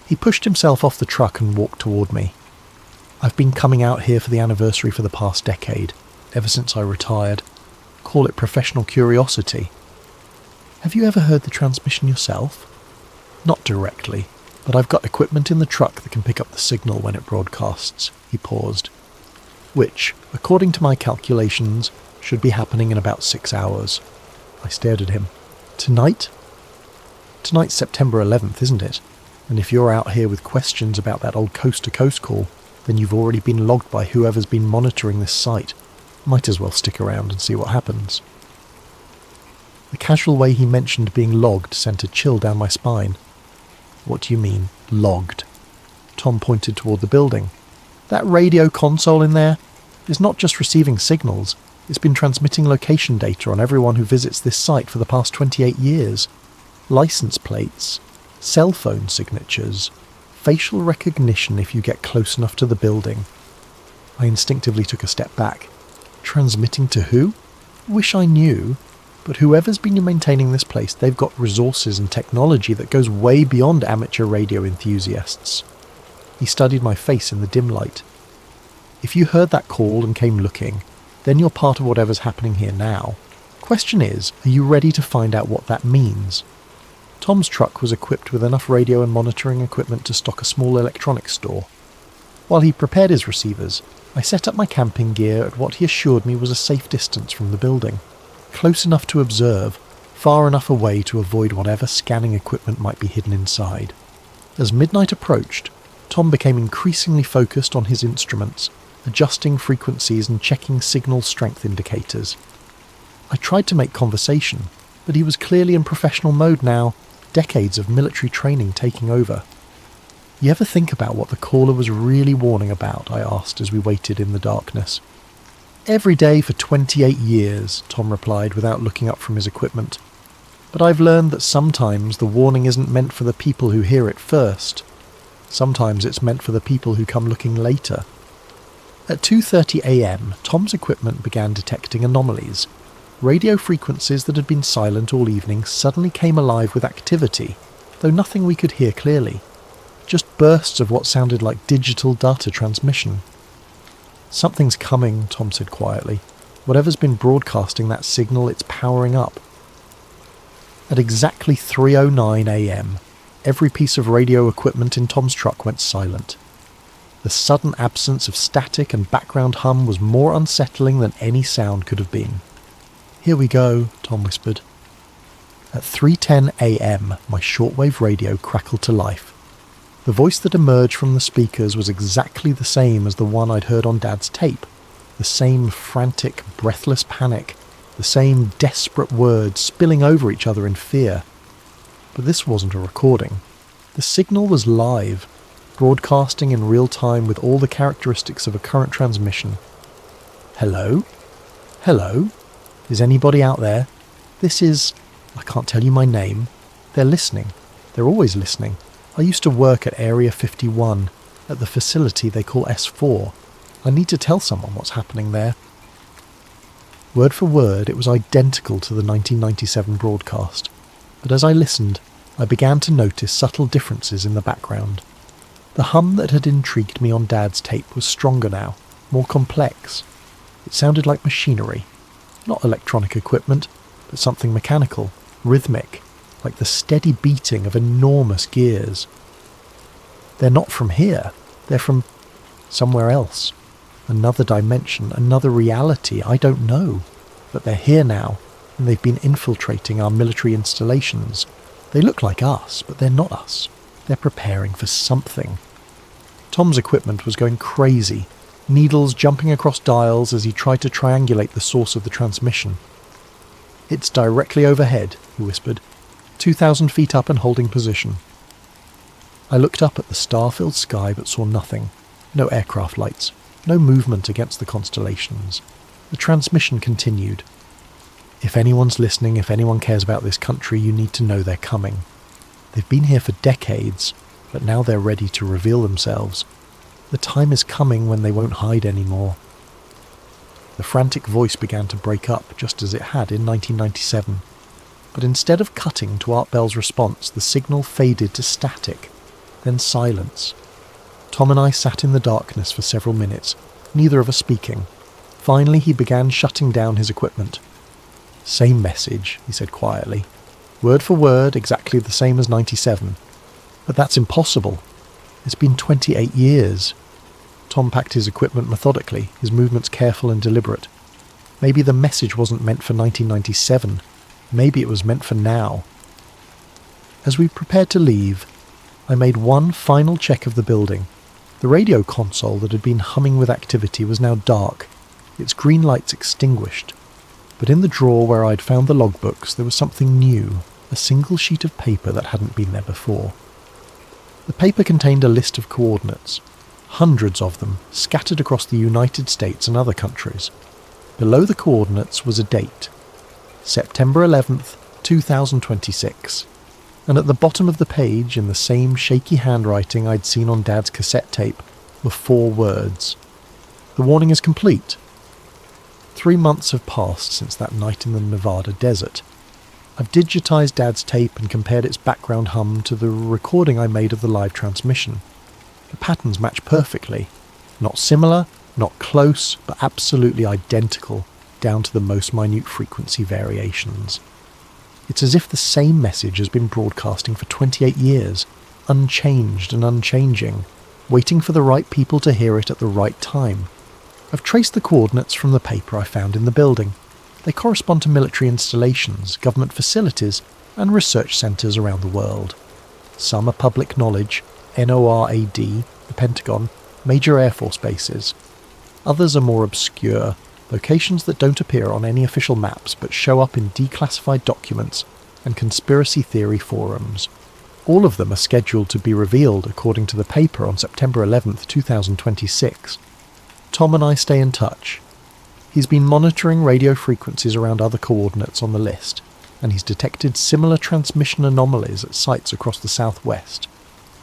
He pushed himself off the truck and walked toward me. I've been coming out here for the anniversary for the past decade, ever since I retired. Call it professional curiosity. Have you ever heard the transmission yourself? Not directly, but I've got equipment in the truck that can pick up the signal when it broadcasts. He paused. Which, according to my calculations, should be happening in about 6 hours. I stared at him. Tonight? Tonight's September 11th, isn't it? And if you're out here with questions about that old coast-to-coast call, then you've already been logged by whoever's been monitoring this site. Might as well stick around and see what happens. The casual way he mentioned being logged sent a chill down my spine. What do you mean, logged? Tom pointed toward the building. That radio console in there is not just receiving signals, it's been transmitting location data on everyone who visits this site for the past 28 years. License plates, cell phone signatures, facial recognition if you get close enough to the building. I instinctively took a step back. Transmitting to who? Wish I knew, but whoever's been maintaining this place, they've got resources and technology that goes way beyond amateur radio enthusiasts. He studied my face in the dim light. If you heard that call and came looking, then you're part of whatever's happening here now. Question is, are you ready to find out what that means? Tom's truck was equipped with enough radio and monitoring equipment to stock a small electronics store. While he prepared his receivers, I set up my camping gear at what he assured me was a safe distance from the building. Close enough to observe, far enough away to avoid whatever scanning equipment might be hidden inside. As midnight approached, Tom became increasingly focused on his instruments, adjusting frequencies and checking signal strength indicators. I tried to make conversation, but he was clearly in professional mode now, decades of military training taking over. You ever think about what the caller was really warning about? I asked as we waited in the darkness. Every day for 28 years, Tom replied without looking up from his equipment. But I've learned that sometimes the warning isn't meant for the people who hear it first. Sometimes it's meant for the people who come looking later. At 2:30 a.m, Tom's equipment began detecting anomalies. Radio frequencies that had been silent all evening suddenly came alive with activity, though nothing we could hear clearly. Just bursts of what sounded like digital data transmission. Something's coming, Tom said quietly. Whatever's been broadcasting that signal, it's powering up. At exactly 3:09 a.m, every piece of radio equipment in Tom's truck went silent. The sudden absence of static and background hum was more unsettling than any sound could have been. Here we go, Tom whispered. At 3:10 a.m, my shortwave radio crackled to life. The voice that emerged from the speakers was exactly the same as the one I'd heard on Dad's tape. The same frantic, breathless panic. The same desperate words spilling over each other in fear. But this wasn't a recording. The signal was live, broadcasting in real time with all the characteristics of a current transmission. Hello? Hello? Is anybody out there? This is... I can't tell you my name. They're listening. They're always listening. I used to work at Area 51, at the facility they call S4. I need to tell someone what's happening there. Word for word, it was identical to the 1997 broadcast. But as I listened, I began to notice subtle differences in the background. The hum that had intrigued me on Dad's tape was stronger now, more complex. It sounded like machinery. Not electronic equipment, but something mechanical, rhythmic, like the steady beating of enormous gears. They're not from here. They're from somewhere else. Another dimension, another reality, I don't know. But they're here now, and they've been infiltrating our military installations. They look like us, but they're not us. They're preparing for something. Tom's equipment was going crazy, needles jumping across dials as he tried to triangulate the source of the transmission. It's directly overhead, he whispered, 2,000 feet up and holding position. I looked up at the star-filled sky but saw nothing. No aircraft lights, no movement against the constellations. The transmission continued. If anyone's listening, if anyone cares about this country, you need to know they're coming. They've been here for decades, but now they're ready to reveal themselves. The time is coming when they won't hide anymore. The frantic voice began to break up just as it had in 1997. But instead of cutting to Art Bell's response, the signal faded to static, then silence. Tom and I sat in the darkness for several minutes, neither of us speaking. Finally, he began shutting down his equipment. "Same message," he said quietly. "Word for word, exactly the same as 97. But that's impossible. It's been 28 years. Tom packed his equipment methodically, his movements careful and deliberate. Maybe the message wasn't meant for 1997. Maybe it was meant for now. As we prepared to leave, I made one final check of the building. The radio console that had been humming with activity was now dark, its green lights extinguished. But in the drawer where I'd found the logbooks, there was something new, a single sheet of paper that hadn't been there before. The paper contained a list of coordinates, hundreds of them, scattered across the United States and other countries. Below the coordinates was a date, September 11th, 2026. And at the bottom of the page, in the same shaky handwriting I'd seen on Dad's cassette tape, were 4 words. "The warning is complete." 3 months have passed since that night in the Nevada desert. I've digitized Dad's tape and compared its background hum to the recording I made of the live transmission. The patterns match perfectly. Not similar, not close, but absolutely identical, down to the most minute frequency variations. It's as if the same message has been broadcasting for 28 years, unchanged and unchanging, waiting for the right people to hear it at the right time. I've traced the coordinates from the paper I found in the building. They correspond to military installations, government facilities, and research centres around the world. Some are public knowledge, NORAD, the Pentagon, major Air Force bases. Others are more obscure, locations that don't appear on any official maps but show up in declassified documents and conspiracy theory forums. All of them are scheduled to be revealed according to the paper on September 11th, 2026. Tom and I stay in touch. He's been monitoring radio frequencies around other coordinates on the list, and he's detected similar transmission anomalies at sites across the southwest.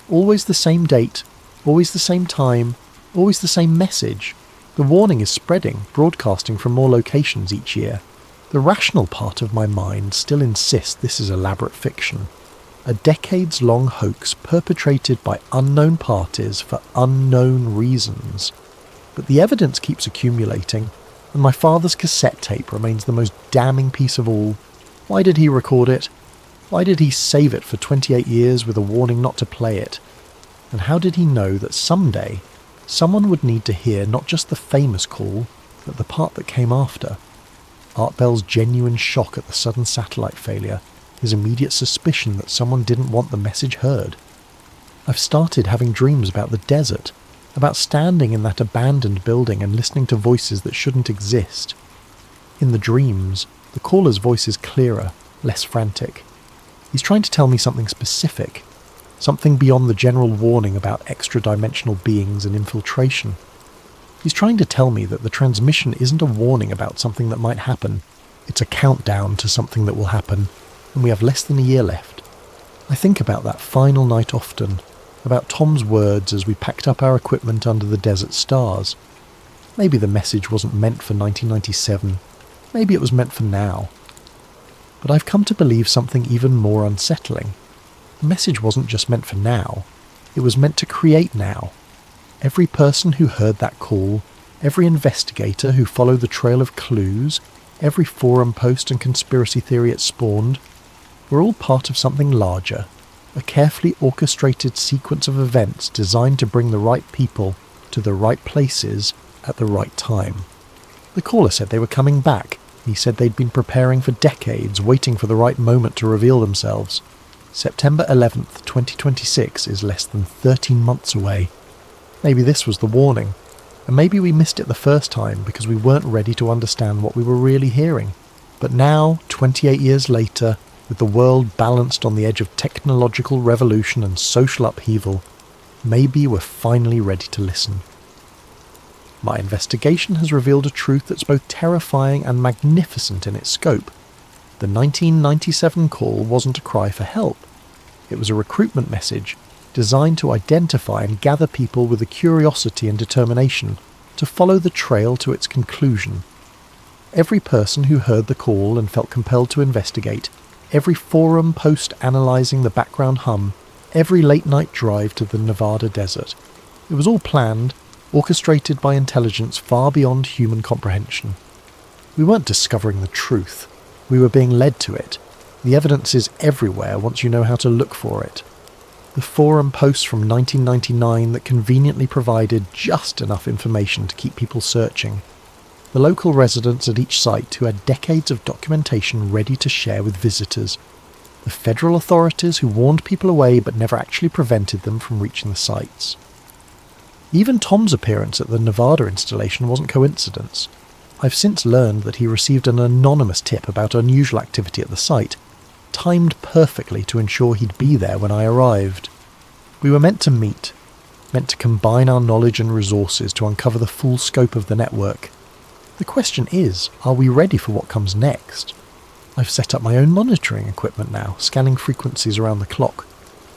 Always the same date, always the same time, always the same message. The warning is spreading, broadcasting from more locations each year. The rational part of my mind still insists this is elaborate fiction. A decades-long hoax perpetrated by unknown parties for unknown reasons. But the evidence keeps accumulating, and my father's cassette tape remains the most damning piece of all. Why did he record it? Why did he save it for 28 years with a warning not to play it? And how did he know that someday someone would need to hear not just the famous call, but the part that came after? Art Bell's genuine shock at the sudden satellite failure, his immediate suspicion that someone didn't want the message heard. I've started having dreams about the desert, about standing in that abandoned building and listening to voices that shouldn't exist. In the dreams, the caller's voice is clearer, less frantic. He's trying to tell me something specific, something beyond the general warning about extra-dimensional beings and infiltration. He's trying to tell me that the transmission isn't a warning about something that might happen. It's a countdown to something that will happen, and we have less than a year left. I think about that final night often, about Tom's words as we packed up our equipment under the desert stars. Maybe the message wasn't meant for 1997. Maybe it was meant for now. But I've come to believe something even more unsettling. The message wasn't just meant for now. It was meant to create now. Every person who heard that call, every investigator who followed the trail of clues, every forum post and conspiracy theory it spawned, were all part of something larger, a carefully orchestrated sequence of events designed to bring the right people to the right places at the right time. The caller said they were coming back. He said they'd been preparing for decades, waiting for the right moment to reveal themselves. September 11th, 2026 is less than 13 months away. Maybe this was the warning, and maybe we missed it the first time because we weren't ready to understand what we were really hearing. But now, 28 years later, with the world balanced on the edge of technological revolution and social upheaval, maybe we're finally ready to listen. My investigation has revealed a truth that's both terrifying and magnificent in its scope. The 1997 call wasn't a cry for help. It was a recruitment message designed to identify and gather people with the curiosity and determination to follow the trail to its conclusion. Every person who heard the call and felt compelled to investigate, every forum post analysing the background hum, every late-night drive to the Nevada desert. It was all planned, orchestrated by intelligence far beyond human comprehension. We weren't discovering the truth. We were being led to it. The evidence is everywhere once you know how to look for it. The forum posts from 1999 that conveniently provided just enough information to keep people searching. The local residents at each site who had decades of documentation ready to share with visitors. The federal authorities who warned people away but never actually prevented them from reaching the sites. Even Tom's appearance at the Nevada installation wasn't coincidence. I've since learned that he received an anonymous tip about unusual activity at the site, timed perfectly to ensure he'd be there when I arrived. We were meant to meet, meant to combine our knowledge and resources to uncover the full scope of the network. The question is, are we ready for what comes next? I've set up my own monitoring equipment now, scanning frequencies around the clock.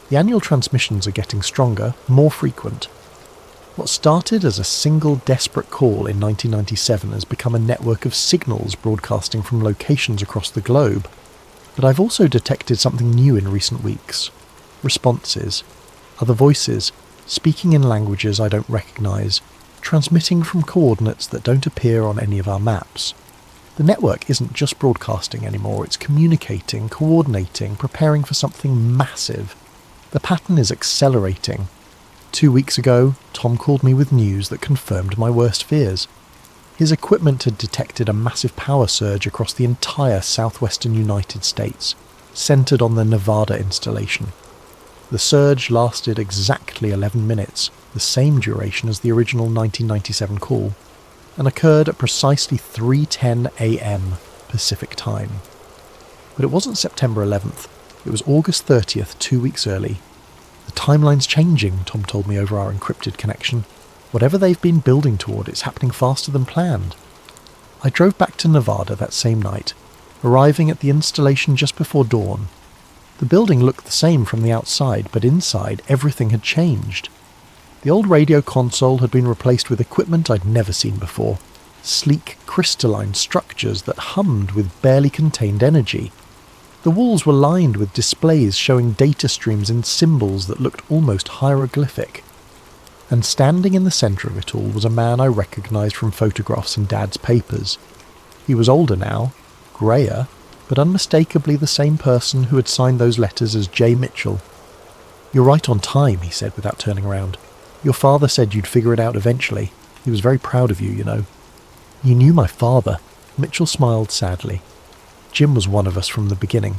The annual transmissions are getting stronger, more frequent. What started as a single desperate call in 1997 has become a network of signals broadcasting from locations across the globe. But I've also detected something new in recent weeks. Responses. Other voices, speaking in languages I don't recognise, transmitting from coordinates that don't appear on any of our maps. The network isn't just broadcasting anymore, it's communicating, coordinating, preparing for something massive. The pattern is accelerating. 2 weeks ago, Tom called me with news that confirmed my worst fears. His equipment had detected a massive power surge across the entire southwestern United States, centred on the Nevada installation. The surge lasted exactly 11 minutes, the same duration as the original 1997 call, and occurred at precisely 3:10 a.m. Pacific time. But it wasn't September 11th, it was August 30th, 2 weeks early. The timeline's changing, Tom told me over our encrypted connection. Whatever they've been building toward, it's happening faster than planned. I drove back to Nevada that same night, arriving at the installation just before dawn. The building looked the same from the outside, but inside everything had changed. The old radio console had been replaced with equipment I'd never seen before. Sleek, crystalline structures that hummed with barely contained energy. The walls were lined with displays showing data streams in symbols that looked almost hieroglyphic. And standing in the centre of it all was a man I recognised from photographs in Dad's papers. He was older now, greyer, but unmistakably the same person who had signed those letters as J. Mitchell. "You're right on time," he said without turning around. "Your father said you'd figure it out eventually. He was very proud of you, you know." "You knew my father." Mitchell smiled sadly. Jim was one of us from the beginning,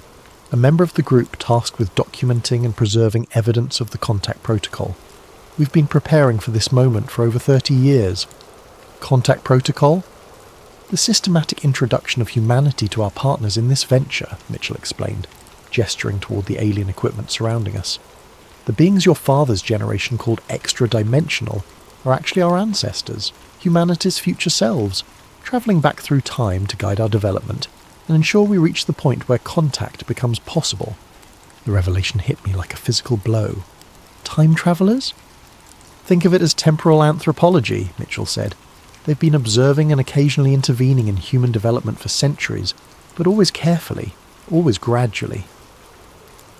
a member of the group tasked with documenting and preserving evidence of the contact protocol. We've been preparing for this moment for over 30 years. Contact protocol? The systematic introduction of humanity to our partners in this venture, Mitchell explained, gesturing toward the alien equipment surrounding us. The beings your father's generation called extra-dimensional are actually our ancestors, humanity's future selves, travelling back through time to guide our development and ensure we reach the point where contact becomes possible. The revelation hit me like a physical blow. Time travellers? Think of it as temporal anthropology, Mitchell said. They've been observing and occasionally intervening in human development for centuries, but always carefully, always gradually.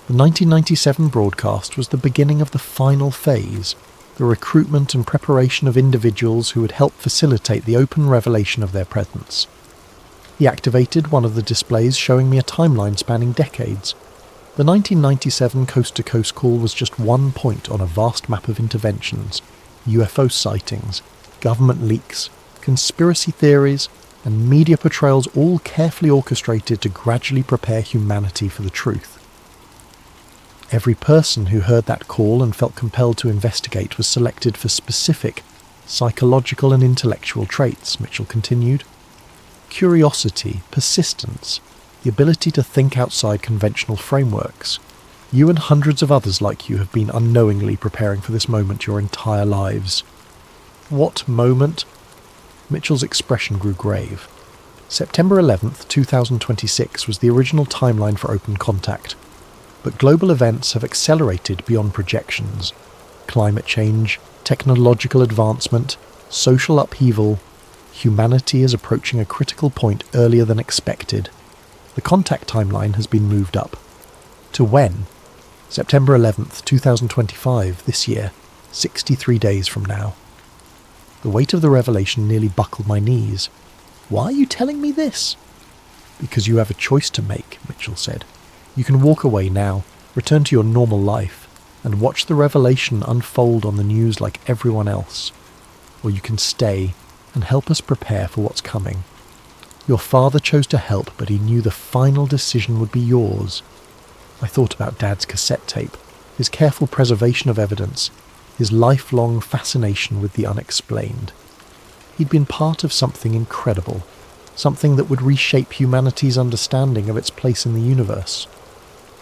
The 1997 broadcast was the beginning of the final phase, the recruitment and preparation of individuals who would help facilitate the open revelation of their presence. He activated one of the displays showing me a timeline spanning decades. The 1997 coast-to-coast call was just one point on a vast map of interventions, UFO sightings, government leaks, conspiracy theories, and media portrayals all carefully orchestrated to gradually prepare humanity for the truth. Every person who heard that call and felt compelled to investigate was selected for specific psychological and intellectual traits, Mitchell continued. Curiosity, persistence, the ability to think outside conventional frameworks. You and hundreds of others like you have been unknowingly preparing for this moment your entire lives. What moment? Mitchell's expression grew grave. September 11th, 2026 was the original timeline for open contact, but global events have accelerated beyond projections. Climate change, technological advancement, social upheaval, humanity is approaching a critical point earlier than expected. The contact timeline has been moved up. To when? September 11th, 2025, this year, 63 days from now. The weight of the revelation nearly buckled my knees. Why are you telling me this? Because you have a choice to make, Mitchell said. You can walk away now, return to your normal life, and watch the revelation unfold on the news like everyone else. Or you can stay and help us prepare for what's coming. Your father chose to help, but he knew the final decision would be yours. I thought about Dad's cassette tape, his careful preservation of evidence, his lifelong fascination with the unexplained. He'd been part of something incredible, something that would reshape humanity's understanding of its place in the universe.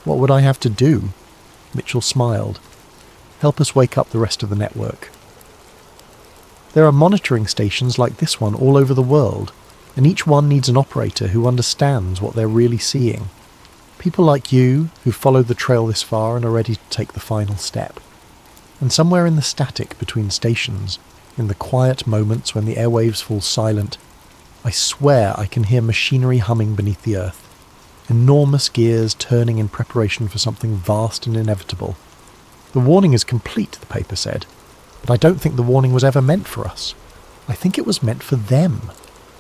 What would I have to do? Mitchell smiled. Help us wake up the rest of the network. There are monitoring stations like this one all over the world, and each one needs an operator who understands what they're really seeing. People like you, who've followed the trail this far and are ready to take the final step. And somewhere in the static between stations, in the quiet moments when the airwaves fall silent, I swear I can hear machinery humming beneath the earth. Enormous gears turning in preparation for something vast and inevitable. The warning is complete, the paper said, but I don't think the warning was ever meant for us. I think it was meant for them,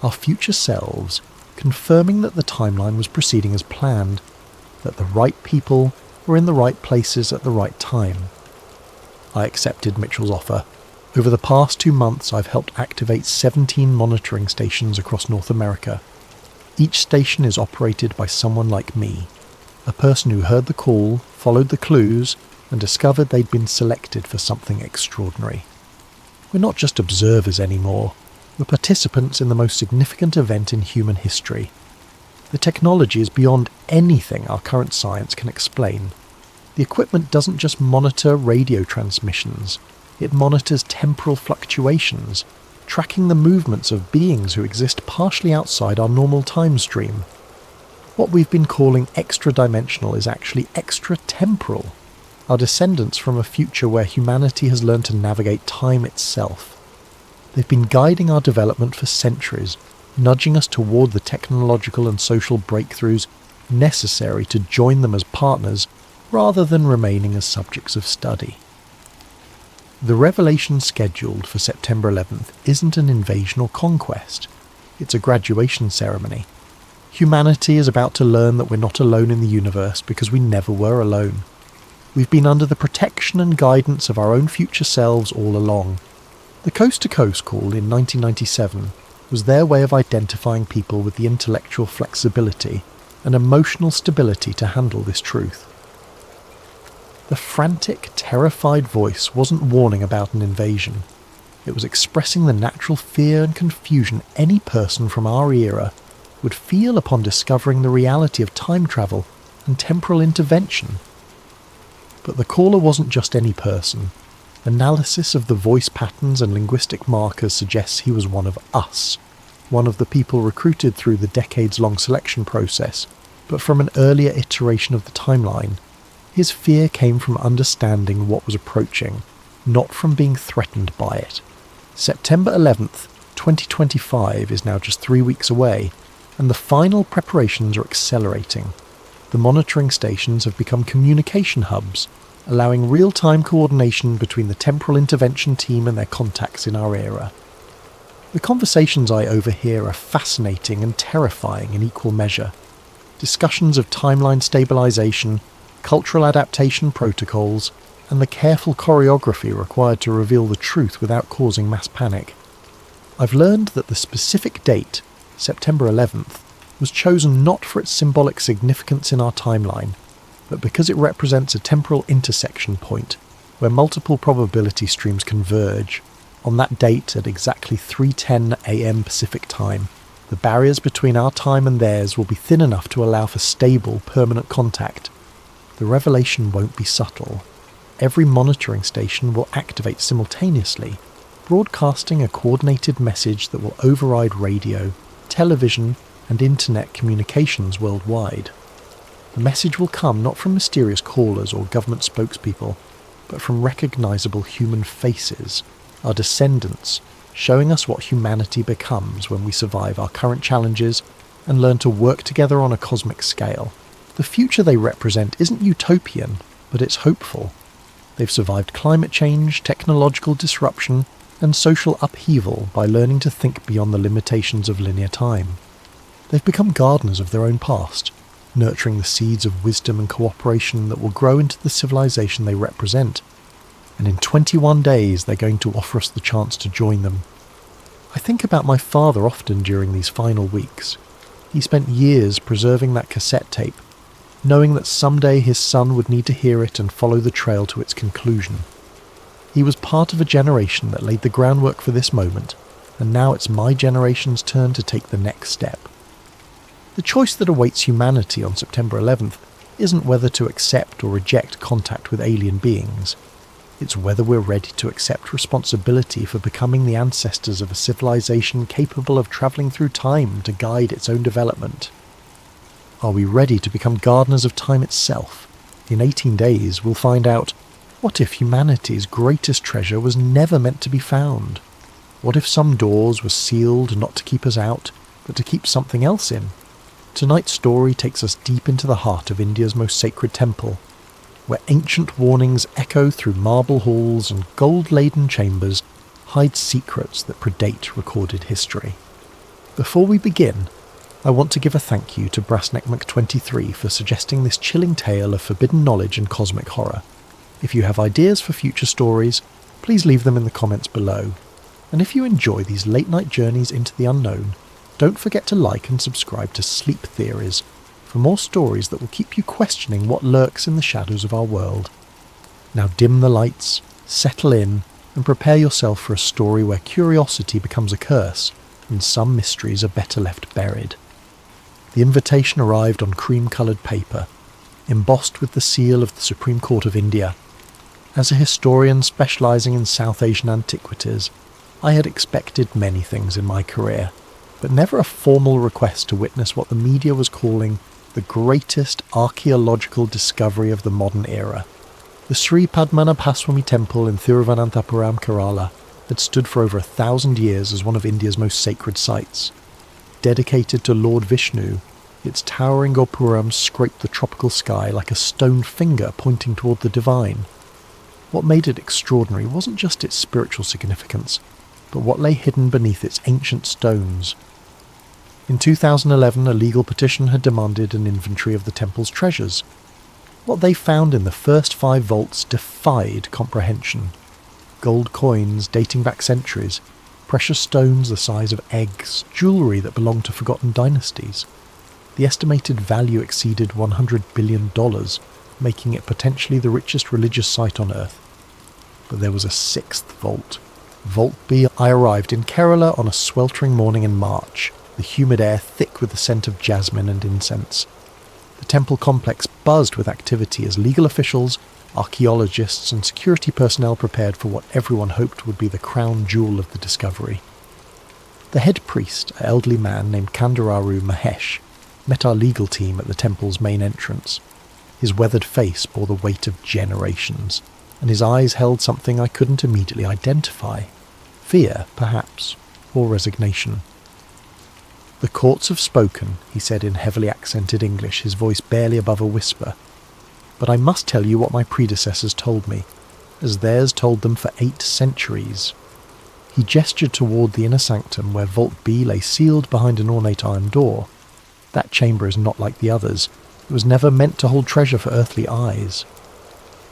our future selves, confirming that the timeline was proceeding as planned, that the right people were in the right places at the right time. I accepted Mitchell's offer. Over the past 2 months, I've helped activate 17 monitoring stations across North America. Each station is operated by someone like me, a person who heard the call, followed the clues, and discovered they'd been selected for something extraordinary. We're not just observers anymore. We're participants in the most significant event in human history. The technology is beyond anything our current science can explain. The equipment doesn't just monitor radio transmissions, it monitors temporal fluctuations, tracking the movements of beings who exist partially outside our normal time stream. What we've been calling extra-dimensional is actually extra-temporal, our descendants from a future where humanity has learned to navigate time itself. They've been guiding our development for centuries, nudging us toward the technological and social breakthroughs necessary to join them as partners rather than remaining as subjects of study. The revelation scheduled for September 11th isn't an invasion or conquest. It's a graduation ceremony. Humanity is about to learn that we're not alone in the universe because we never were alone. We've been under the protection and guidance of our own future selves all along. The Coast to Coast call in 1997 was their way of identifying people with the intellectual flexibility and emotional stability to handle this truth. The frantic, terrified voice wasn't warning about an invasion. It was expressing the natural fear and confusion any person from our era would feel upon discovering the reality of time travel and temporal intervention. But the caller wasn't just any person. Analysis of the voice patterns and linguistic markers suggests he was one of us, one of the people recruited through the decades-long selection process, but from an earlier iteration of the timeline. His fear came from understanding what was approaching, not from being threatened by it. September 11th, 2025 is now just 3 weeks away, and the final preparations are accelerating. The monitoring stations have become communication hubs, allowing real-time coordination between the temporal intervention team and their contacts in our era. The conversations I overhear are fascinating and terrifying in equal measure. Discussions of timeline stabilization, cultural adaptation protocols, and the careful choreography required to reveal the truth without causing mass panic. I've learned that the specific date, September 11th, was chosen not for its symbolic significance in our timeline, but because it represents a temporal intersection point where multiple probability streams converge. On that date, at exactly 3:10 a.m. Pacific time, the barriers between our time and theirs will be thin enough to allow for stable, permanent contact. The revelation won't be subtle. Every monitoring station will activate simultaneously, broadcasting a coordinated message that will override radio, television, and internet communications worldwide. The message will come not from mysterious callers or government spokespeople, but from recognizable human faces, our descendants, showing us what humanity becomes when we survive our current challenges and learn to work together on a cosmic scale. The future they represent isn't utopian, but it's hopeful. They've survived climate change, technological disruption, and social upheaval by learning to think beyond the limitations of linear time. They've become gardeners of their own past, nurturing the seeds of wisdom and cooperation that will grow into the civilization they represent. And in 21 days they're going to offer us the chance to join them. I think about my father often during these final weeks. He spent years preserving that cassette tape, knowing that someday his son would need to hear it and follow the trail to its conclusion. He was part of a generation that laid the groundwork for this moment, and now it's my generation's turn to take the next step. The choice that awaits humanity on September 11th isn't whether to accept or reject contact with alien beings. It's whether we're ready to accept responsibility for becoming the ancestors of a civilization capable of travelling through time to guide its own development. Are we ready to become gardeners of time itself? In 18 days, we'll find out, what if humanity's greatest treasure was never meant to be found? What if some doors were sealed not to keep us out, but to keep something else in? Tonight's story takes us deep into the heart of India's most sacred temple, where ancient warnings echo through marble halls and gold-laden chambers hide secrets that predate recorded history. Before we begin, I want to give a thank you to Brassneck23 for suggesting this chilling tale of forbidden knowledge and cosmic horror. If you have ideas for future stories, please leave them in the comments below. And if you enjoy these late-night journeys into the unknown, don't forget to like and subscribe to Sleep Theories for more stories that will keep you questioning what lurks in the shadows of our world. Now dim the lights, settle in, and prepare yourself for a story where curiosity becomes a curse and some mysteries are better left buried. The invitation arrived on cream-coloured paper, embossed with the seal of the Supreme Court of India. As a historian specialising in South Asian antiquities, I had expected many things in my career, but never a formal request to witness what the media was calling the greatest archaeological discovery of the modern era. The Sri Padmanabhaswamy Temple in Thiruvananthapuram, Kerala, had stood for over 1,000 years as one of India's most sacred sites. Dedicated to Lord Vishnu, its towering gopurams scraped the tropical sky like a stone finger pointing toward the divine. What made it extraordinary wasn't just its spiritual significance, but what lay hidden beneath its ancient stones. In 2011, a legal petition had demanded an inventory of the temple's treasures. What they found in the first 5 vaults defied comprehension. Gold coins dating back centuries, precious stones the size of eggs, jewellery that belonged to forgotten dynasties. The estimated value exceeded $100 billion, making it potentially the richest religious site on Earth. But there was a 6th vault. Vault B. I arrived in Kerala on a sweltering morning in March, the humid air thick with the scent of jasmine and incense. The temple complex buzzed with activity as legal officials, archaeologists and security personnel prepared for what everyone hoped would be the crown jewel of the discovery. The head priest, an elderly man named Kandararu Mahesh, met our legal team at the temple's main entrance. His weathered face bore the weight of generations, and his eyes held something I couldn't immediately identify. Fear, perhaps, or resignation. "The courts have spoken," he said in heavily accented English, his voice barely above a whisper. "But I must tell you what my predecessors told me, as theirs told them for 8 centuries. He gestured toward the inner sanctum where Vault B lay sealed behind an ornate iron door. That chamber is not like the others. It was never meant to hold treasure for earthly eyes.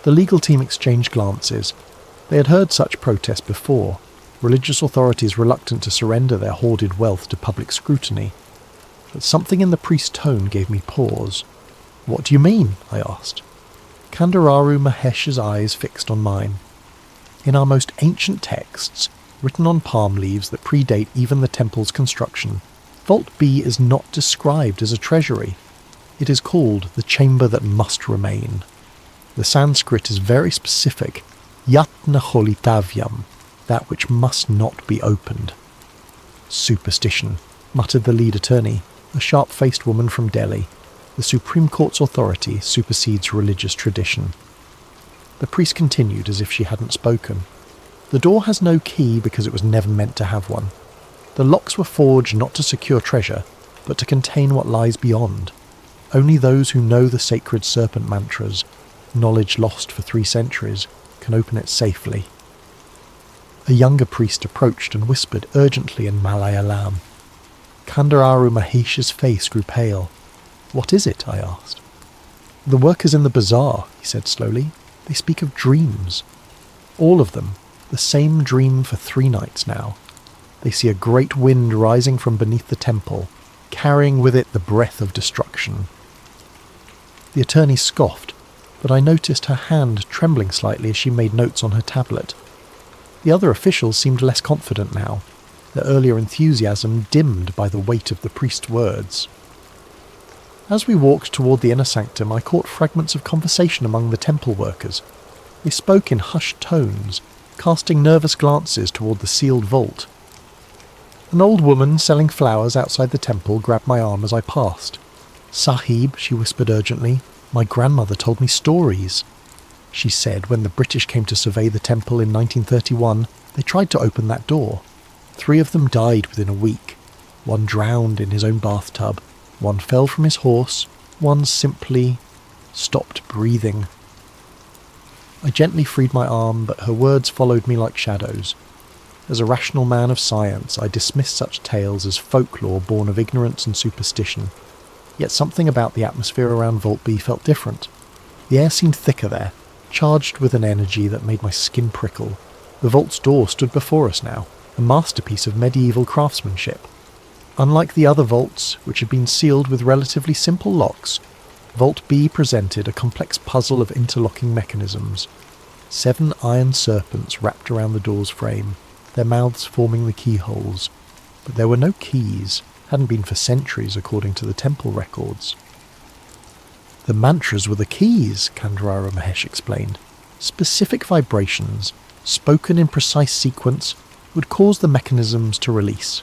The legal team exchanged glances. They had heard such protests before, religious authorities reluctant to surrender their hoarded wealth to public scrutiny. But something in the priest's tone gave me pause. "What do you mean?" I asked. Kandararu Mahesh's eyes fixed on mine. "In our most ancient texts, written on palm leaves that predate even the temple's construction, Vault B is not described as a treasury. It is called the chamber that must remain. The Sanskrit is very specific, yatna holitavyam, that which must not be opened." "Superstition," muttered the lead attorney. a sharp-faced woman from Delhi. The Supreme Court's authority supersedes religious tradition. The priest continued as if she hadn't spoken. The door has no key because it was never meant to have one. The locks were forged not to secure treasure, but to contain what lies beyond. Only those who know the sacred serpent mantras, knowledge lost for 3 centuries, can open it safely. A younger priest approached and whispered urgently in Malayalam. Kandararu Mahesh's face grew pale. "What is it?" I asked. "The workers in the bazaar," he said slowly. "They speak of dreams. All of them, the same dream for 3 nights now. They see a great wind rising from beneath the temple, carrying with it the breath of destruction." The attorney scoffed, but I noticed her hand trembling slightly as she made notes on her tablet. The other officials seemed less confident now, their earlier enthusiasm dimmed by the weight of the priest's words. As we walked toward the inner sanctum, I caught fragments of conversation among the temple workers. They spoke in hushed tones, casting nervous glances toward the sealed vault. An old woman selling flowers outside the temple grabbed my arm as I passed. "Sahib," she whispered urgently, "my grandmother told me stories." She said when the British came to survey the temple in 1931, they tried to open that door. 3 of them died within a week. 1 drowned in his own bathtub, 1 fell from his horse, 1 simply stopped breathing. I gently freed my arm, but her words followed me like shadows. As a rational man of science, I dismissed such tales as folklore born of ignorance and superstition. Yet something about the atmosphere around Vault B felt different. The air seemed thicker there, charged with an energy that made my skin prickle. The vault's door stood before us now, a masterpiece of medieval craftsmanship. Unlike the other vaults, which had been sealed with relatively simple locks, Vault B presented a complex puzzle of interlocking mechanisms. 7 iron serpents wrapped around the door's frame, their mouths forming the keyholes. But there were no keys, hadn't been for centuries according to the temple records. "The mantras were the keys," Kandararu Mahesh explained. "Specific vibrations, spoken in precise sequence, would cause the mechanisms to release.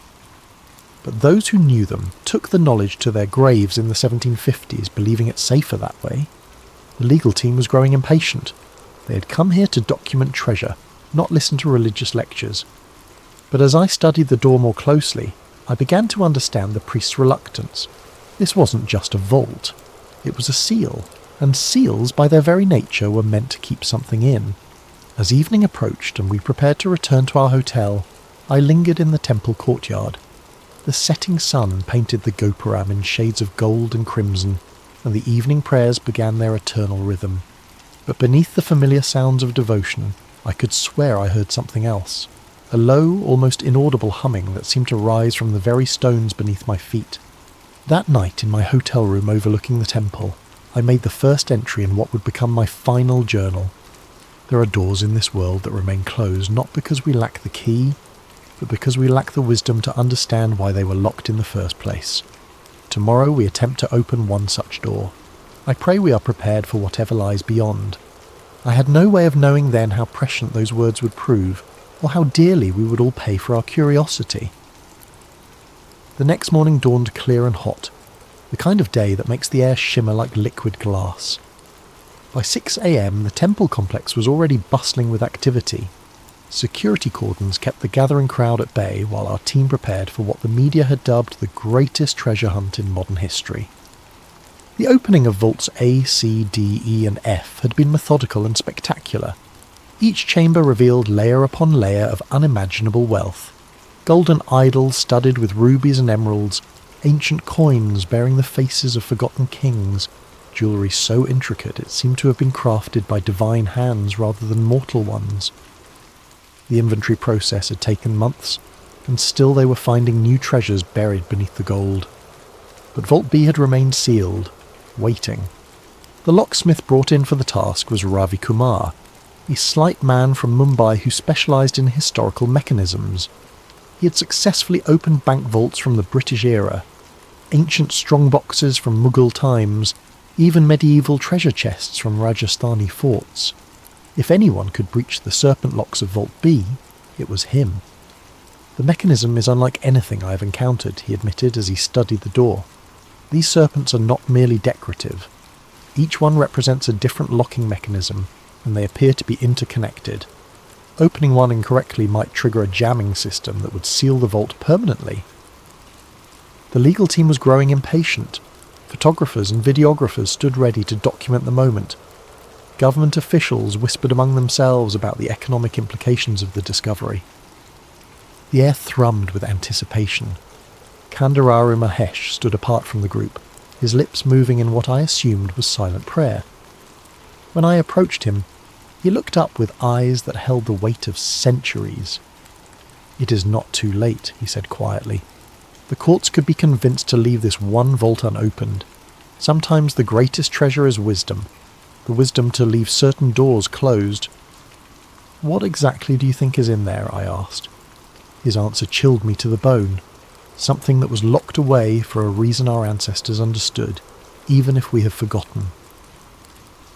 But those who knew them took the knowledge to their graves in the 1750s, believing it safer that way. The legal team was growing impatient. They had come here to document treasure, not listen to religious lectures. But as I studied the door more closely, I began to understand the priest's reluctance. This wasn't just a vault. It was a seal, and seals by their very nature were meant to keep something in. As evening approached and we prepared to return to our hotel, I lingered in the temple courtyard. The setting sun painted the gopuram in shades of gold and crimson, and the evening prayers began their eternal rhythm. But beneath the familiar sounds of devotion, I could swear I heard something else. A low, almost inaudible humming that seemed to rise from the very stones beneath my feet. That night in my hotel room overlooking the temple, I made the first entry in what would become my final journal. There are doors in this world that remain closed not because we lack the key, but because we lack the wisdom to understand why they were locked in the first place. Tomorrow we attempt to open one such door. I pray we are prepared for whatever lies beyond. I had no way of knowing then how prescient those words would prove, or how dearly we would all pay for our curiosity. The next morning dawned clear and hot, the kind of day that makes the air shimmer like liquid glass. By 6 a.m. the temple complex was already bustling with activity. Security cordons kept the gathering crowd at bay while our team prepared for what the media had dubbed the greatest treasure hunt in modern history. The opening of vaults A, C, D, E and F had been methodical and spectacular. Each chamber revealed layer upon layer of unimaginable wealth. Golden idols studded with rubies and emeralds, ancient coins bearing the faces of forgotten kings, jewellery so intricate it seemed to have been crafted by divine hands rather than mortal ones. The inventory process had taken months, and still they were finding new treasures buried beneath the gold. But Vault B had remained sealed, waiting. The locksmith brought in for the task was Ravi Kumar, a slight man from Mumbai who specialised in historical mechanisms. He had successfully opened bank vaults from the British era, ancient strongboxes from Mughal times, even medieval treasure chests from Rajasthani forts. If anyone could breach the serpent locks of Vault B, it was him. "The mechanism is unlike anything I have encountered," he admitted as he studied the door. These serpents are not merely decorative. Each one represents a different locking mechanism, and they appear to be interconnected. Opening one incorrectly might trigger a jamming system that would seal the vault permanently. The legal team was growing impatient. Photographers and videographers stood ready to document the moment. Government officials whispered among themselves about the economic implications of the discovery. The air thrummed with anticipation. Kandararu Mahesh stood apart from the group, his lips moving in what I assumed was silent prayer. When I approached him, he looked up with eyes that held the weight of centuries. "It is not too late," he said quietly. "The courts could be convinced to leave this one vault unopened. Sometimes the greatest treasure is wisdom, the wisdom to leave certain doors closed." "What exactly do you think is in there?" I asked. His answer chilled me to the bone. Something that was locked away for a reason our ancestors understood, even if we have forgotten.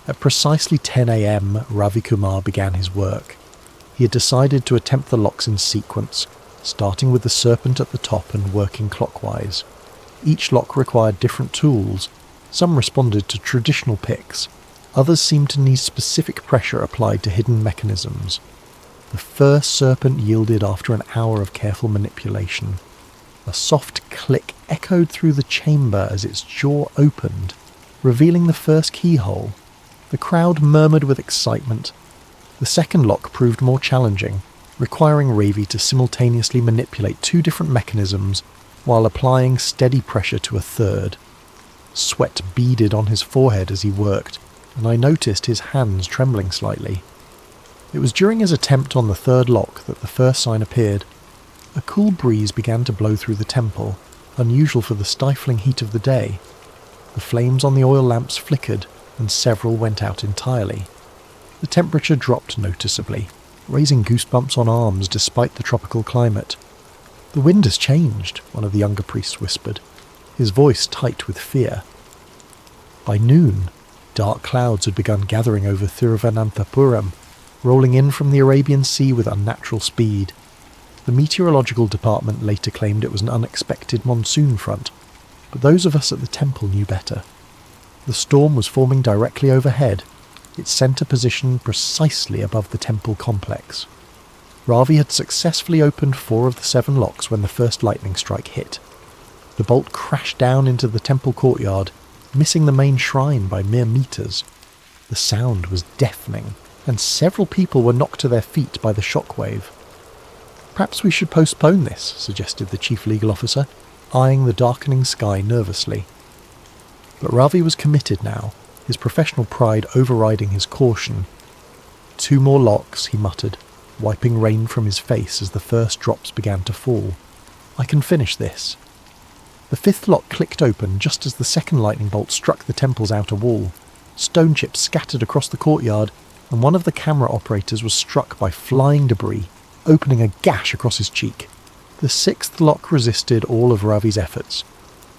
At precisely 10 a.m, Ravi Kumar began his work. He had decided to attempt the locks in sequence, starting with the serpent at the top and working clockwise. Each lock required different tools. Some responded to traditional picks. Others seemed to need specific pressure applied to hidden mechanisms. The first serpent yielded after an hour of careful manipulation. A soft click echoed through the chamber as its jaw opened, revealing the first keyhole. The crowd murmured with excitement. The second lock proved more challenging, requiring Ravi to simultaneously manipulate two different mechanisms while applying steady pressure to a third. Sweat beaded on his forehead as he worked, and I noticed his hands trembling slightly. It was during his attempt on the third lock that the first sign appeared. A cool breeze began to blow through the temple, unusual for the stifling heat of the day. The flames on the oil lamps flickered, and several went out entirely. The temperature dropped noticeably, raising goosebumps on arms despite the tropical climate. "The wind has changed," one of the younger priests whispered, his voice tight with fear. By noon, dark clouds had begun gathering over Thiruvananthapuram, rolling in from the Arabian Sea with unnatural speed. The meteorological department later claimed it was an unexpected monsoon front, but those of us at the temple knew better. The storm was forming directly overhead, its centre positioned precisely above the temple complex. Ravi had successfully opened 4 of the 7 locks when the first lightning strike hit. The bolt crashed down into the temple courtyard, missing the main shrine by mere meters. The sound was deafening, and several people were knocked to their feet by the shockwave. "Perhaps we should postpone this," suggested the chief legal officer, eyeing the darkening sky nervously. But Ravi was committed now, his professional pride overriding his caution. "2 more locks," he muttered, wiping rain from his face as the first drops began to fall. "I can finish this." The 5th lock clicked open just as the second lightning bolt struck the temple's outer wall. Stone chips scattered across the courtyard, and one of the camera operators was struck by flying debris, opening a gash across his cheek. The 6th lock resisted all of Ravi's efforts.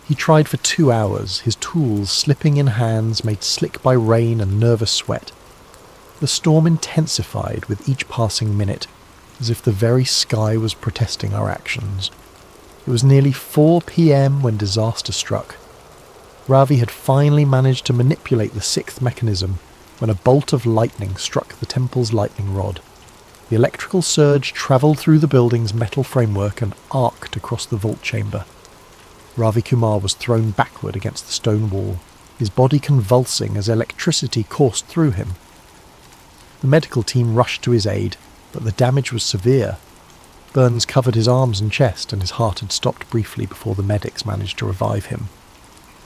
He tried for 2 hours, his tools slipping in hands made slick by rain and nervous sweat. The storm intensified with each passing minute, as if the very sky was protesting our actions. It was nearly 4 p.m. when disaster struck. Ravi had finally managed to manipulate the 6th mechanism when a bolt of lightning struck the temple's lightning rod. The electrical surge travelled through the building's metal framework and arced across the vault chamber. Ravi Kumar was thrown backward against the stone wall, his body convulsing as electricity coursed through him. The medical team rushed to his aid, but the damage was severe. Burns covered his arms and chest, and his heart had stopped briefly before the medics managed to revive him.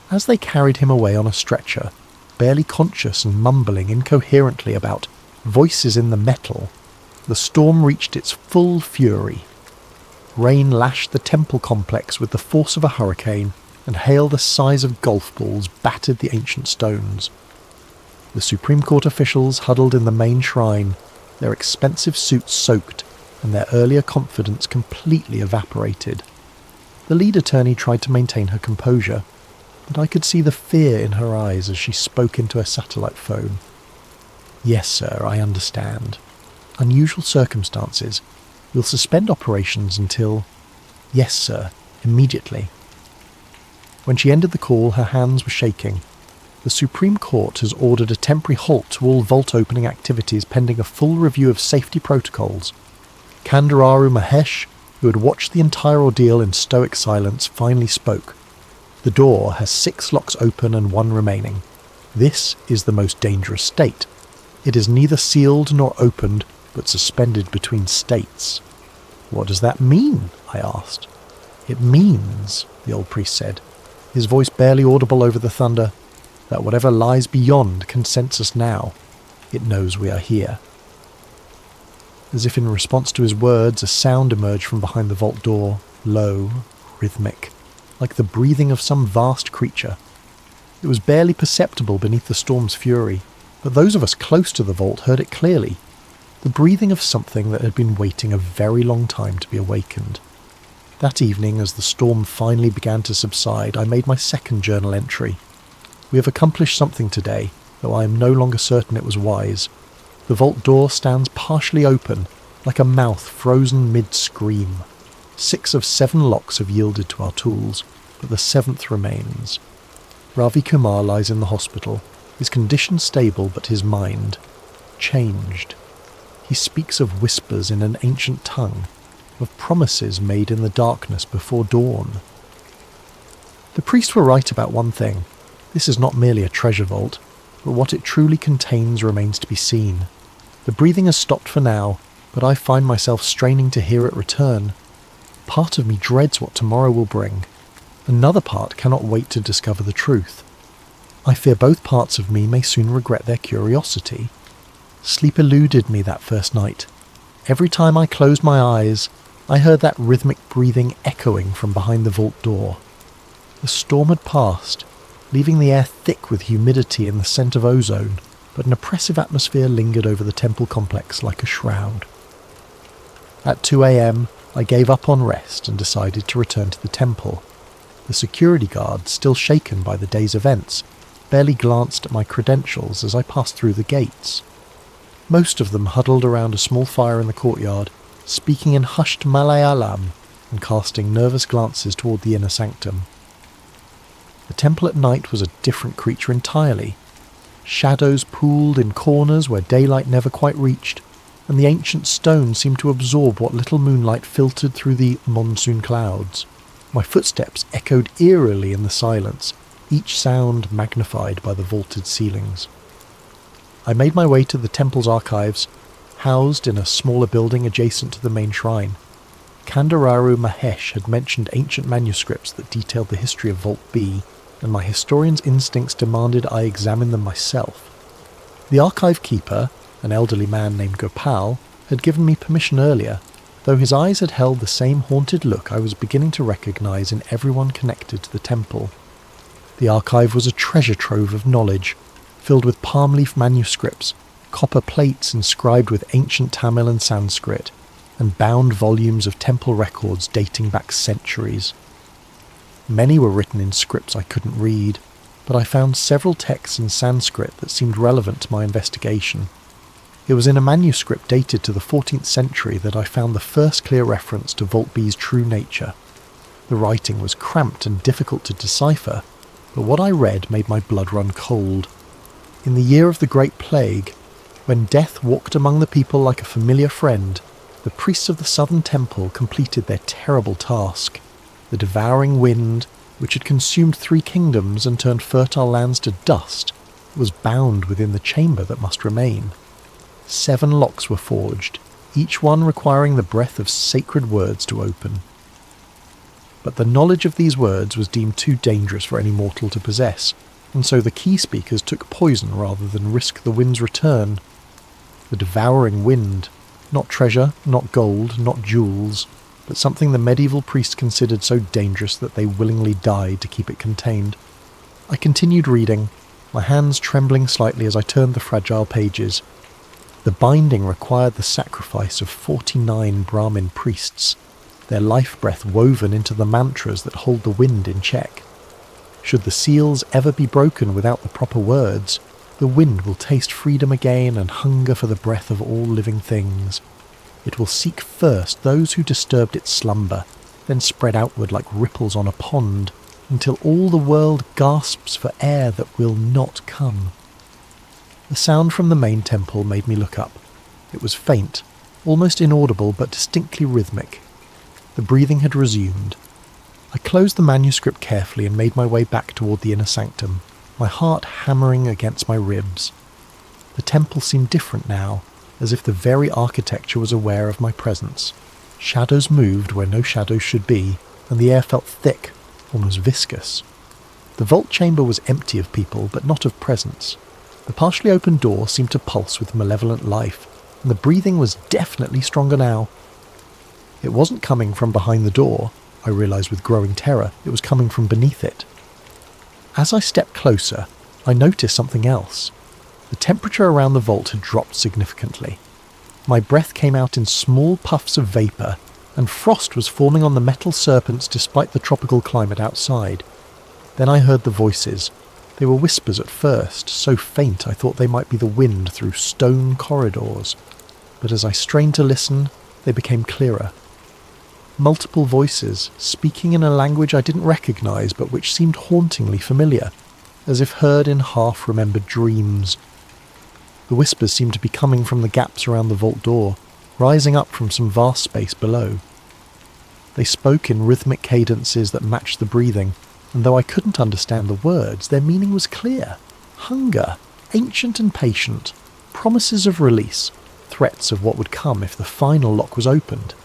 As they carried him away on a stretcher, barely conscious and mumbling incoherently about voices in the metal, the storm reached its full fury. Rain lashed the temple complex with the force of a hurricane, and hail the size of golf balls battered the ancient stones. The Supreme Court officials huddled in the main shrine, their expensive suits soaked, and their earlier confidence completely evaporated. The lead attorney tried to maintain her composure, but I could see the fear in her eyes as she spoke into a satellite phone. "Yes, sir, I understand. Unusual circumstances. We'll suspend operations until—" "Yes, sir, immediately." When she ended the call, her hands were shaking. The Supreme Court has ordered a temporary halt to all vault opening activities pending a full review of safety protocols. Kandararu Mahesh, who had watched the entire ordeal in stoic silence, finally spoke. The door has 6 locks open and 1 remaining. This is the most dangerous state. It is neither sealed nor opened, but suspended between states. What does that mean? I asked. It means, the old priest said, his voice barely audible over the thunder, that whatever lies beyond can sense us now. It knows we are here. As if in response to his words, a sound emerged from behind the vault door, low, rhythmic, like the breathing of some vast creature. It was barely perceptible beneath the storm's fury, but those of us close to the vault heard it clearly, the breathing of something that had been waiting a very long time to be awakened. That evening, as the storm finally began to subside, I made my second journal entry. We have accomplished something today, though I am no longer certain it was wise. The vault door stands partially open, like a mouth frozen mid-scream. 6 of 7 locks have yielded to our tools, but the 7th remains. Ravi Kumar lies in the hospital, his condition stable but his mind changed. He speaks of whispers in an ancient tongue, of promises made in the darkness before dawn. The priests were right about one thing. This is not merely a treasure vault, but what it truly contains remains to be seen. The breathing has stopped for now, but I find myself straining to hear it return. Part of me dreads what tomorrow will bring. Another part cannot wait to discover the truth. I fear both parts of me may soon regret their curiosity. Sleep eluded me that first night. Every time I closed my eyes, I heard that rhythmic breathing echoing from behind the vault door. The storm had passed, leaving the air thick with humidity and the scent of ozone, but an oppressive atmosphere lingered over the temple complex like a shroud. At 2 a.m, I gave up on rest and decided to return to the temple. The security guard, still shaken by the day's events, barely glanced at my credentials as I passed through the gates. Most of them huddled around a small fire in the courtyard, speaking in hushed Malayalam and casting nervous glances toward the inner sanctum. The temple at night was a different creature entirely. Shadows pooled in corners where daylight never quite reached, and the ancient stone seemed to absorb what little moonlight filtered through the monsoon clouds. My footsteps echoed eerily in the silence, each sound magnified by the vaulted ceilings. I made my way to the temple's archives, housed in a smaller building adjacent to the main shrine. Kandararu Mahesh had mentioned ancient manuscripts that detailed the history of Vault B, and my historian's instincts demanded I examine them myself. The archive keeper, an elderly man named Gopal, had given me permission earlier, though his eyes had held the same haunted look I was beginning to recognize in everyone connected to the temple. The archive was a treasure trove of knowledge, filled with palm leaf manuscripts, copper plates inscribed with ancient Tamil and Sanskrit, and bound volumes of temple records dating back centuries. Many were written in scripts I couldn't read, but I found several texts in Sanskrit that seemed relevant to my investigation. It was in a manuscript dated to the 14th century that I found the first clear reference to Vault B's true nature. The writing was cramped and difficult to decipher, but what I read made my blood run cold. In the year of the Great Plague, when death walked among the people like a familiar friend, the priests of the southern temple completed their terrible task. The devouring wind, which had consumed 3 kingdoms and turned fertile lands to dust, was bound within the chamber that must remain. 7 locks were forged, each one requiring the breath of sacred words to open. But the knowledge of these words was deemed too dangerous for any mortal to possess, and so the key speakers took poison rather than risk the wind's return. The devouring wind, not treasure, not gold, not jewels, but something the medieval priests considered so dangerous that they willingly died to keep it contained. I continued reading, my hands trembling slightly as I turned the fragile pages. The binding required the sacrifice of 49 Brahmin priests, their life breath woven into the mantras that hold the wind in check. Should the seals ever be broken without the proper words, the wind will taste freedom again and hunger for the breath of all living things. It will seek first those who disturbed its slumber, then spread outward like ripples on a pond, until all the world gasps for air that will not come. The sound from the main temple made me look up. It was faint, almost inaudible but distinctly rhythmic. The breathing had resumed. I closed the manuscript carefully and made my way back toward the inner sanctum, my heart hammering against my ribs. The temple seemed different now, as if the very architecture was aware of my presence. Shadows moved where no shadows should be, and the air felt thick, almost viscous. The vault chamber was empty of people, but not of presence. The partially open door seemed to pulse with malevolent life, and the breathing was definitely stronger now. It wasn't coming from behind the door, I realised with growing terror. It was coming from beneath it. As I stepped closer, I noticed something else. The temperature around the vault had dropped significantly. My breath came out in small puffs of vapour, and frost was forming on the metal serpents despite the tropical climate outside. Then I heard the voices. They were whispers at first, so faint I thought they might be the wind through stone corridors. But as I strained to listen, they became clearer. Multiple voices, speaking in a language I didn't recognise but which seemed hauntingly familiar, as if heard in half-remembered dreams. The whispers seemed to be coming from the gaps around the vault door, rising up from some vast space below. They spoke in rhythmic cadences that matched the breathing, and though I couldn't understand the words, their meaning was clear. Hunger, ancient and patient, promises of release, threats of what would come if the final lock was opened.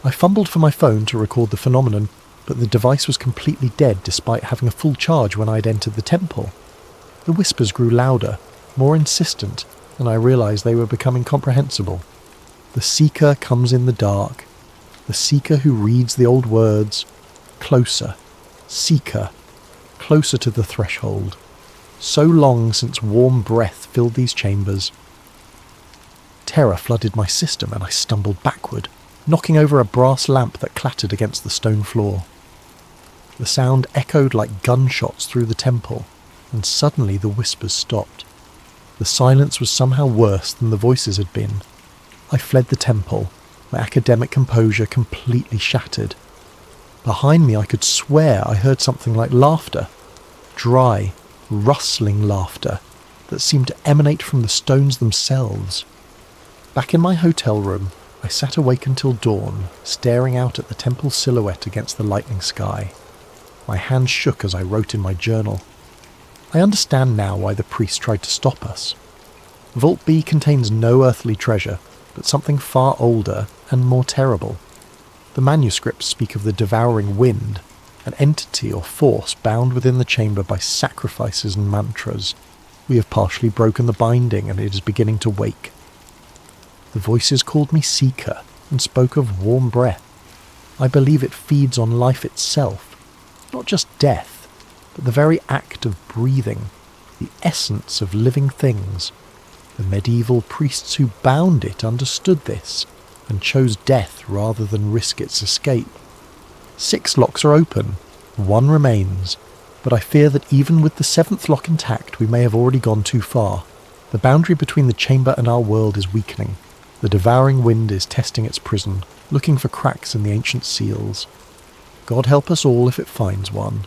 I fumbled for my phone to record the phenomenon, but the device was completely dead despite having a full charge when I had entered the temple. The whispers grew louder, more insistent, and I realised they were becoming comprehensible. The seeker comes in the dark. The seeker who reads the old words. Closer. Seeker. Closer to the threshold. So long since warm breath filled these chambers. Terror flooded my system and I stumbled backward, knocking over a brass lamp that clattered against the stone floor. The sound echoed like gunshots through the temple, and suddenly the whispers stopped. The silence was somehow worse than the voices had been. I fled the temple, my academic composure completely shattered. Behind me I could swear I heard something like laughter. Dry, rustling laughter that seemed to emanate from the stones themselves. Back in my hotel room, I sat awake until dawn, staring out at the temple silhouette against the lightning sky. My hands shook as I wrote in my journal. I understand now why the priest tried to stop us. Vault B contains no earthly treasure, but something far older and more terrible. The manuscripts speak of the devouring wind, an entity or force bound within the chamber by sacrifices and mantras. We have partially broken the binding and it is beginning to wake. The voices called me Seeker and spoke of warm breath. I believe it feeds on life itself, not just death, but the very act of breathing, the essence of living things. The medieval priests who bound it understood this and chose death rather than risk its escape. 6 locks are open, 1 remains, but I fear that even with the 7th lock intact we may have already gone too far. The boundary between the chamber and our world is weakening. The devouring wind is testing its prison, looking for cracks in the ancient seals. God help us all if it finds one.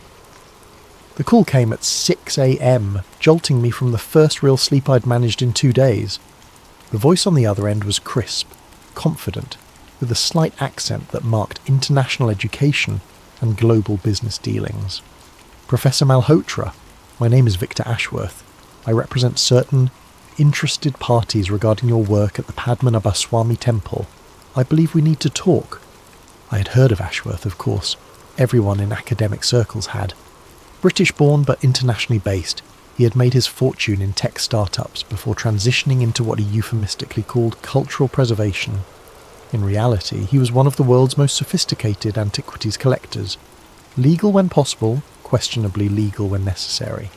The call came at 6 a.m, jolting me from the first real sleep I'd managed in 2 days. The voice on the other end was crisp, confident, with a slight accent that marked international education and global business dealings. Professor Malhotra, my name is Victor Ashworth. I represent certain interested parties regarding your work at the Padmanabha Swami Temple. I believe we need to talk. I had heard of Ashworth, of course. Everyone in academic circles had. British-born but internationally based, he had made his fortune in tech startups before transitioning into what he euphemistically called cultural preservation. In reality, he was one of the world's most sophisticated antiquities collectors. Legal when possible, questionably legal when necessary.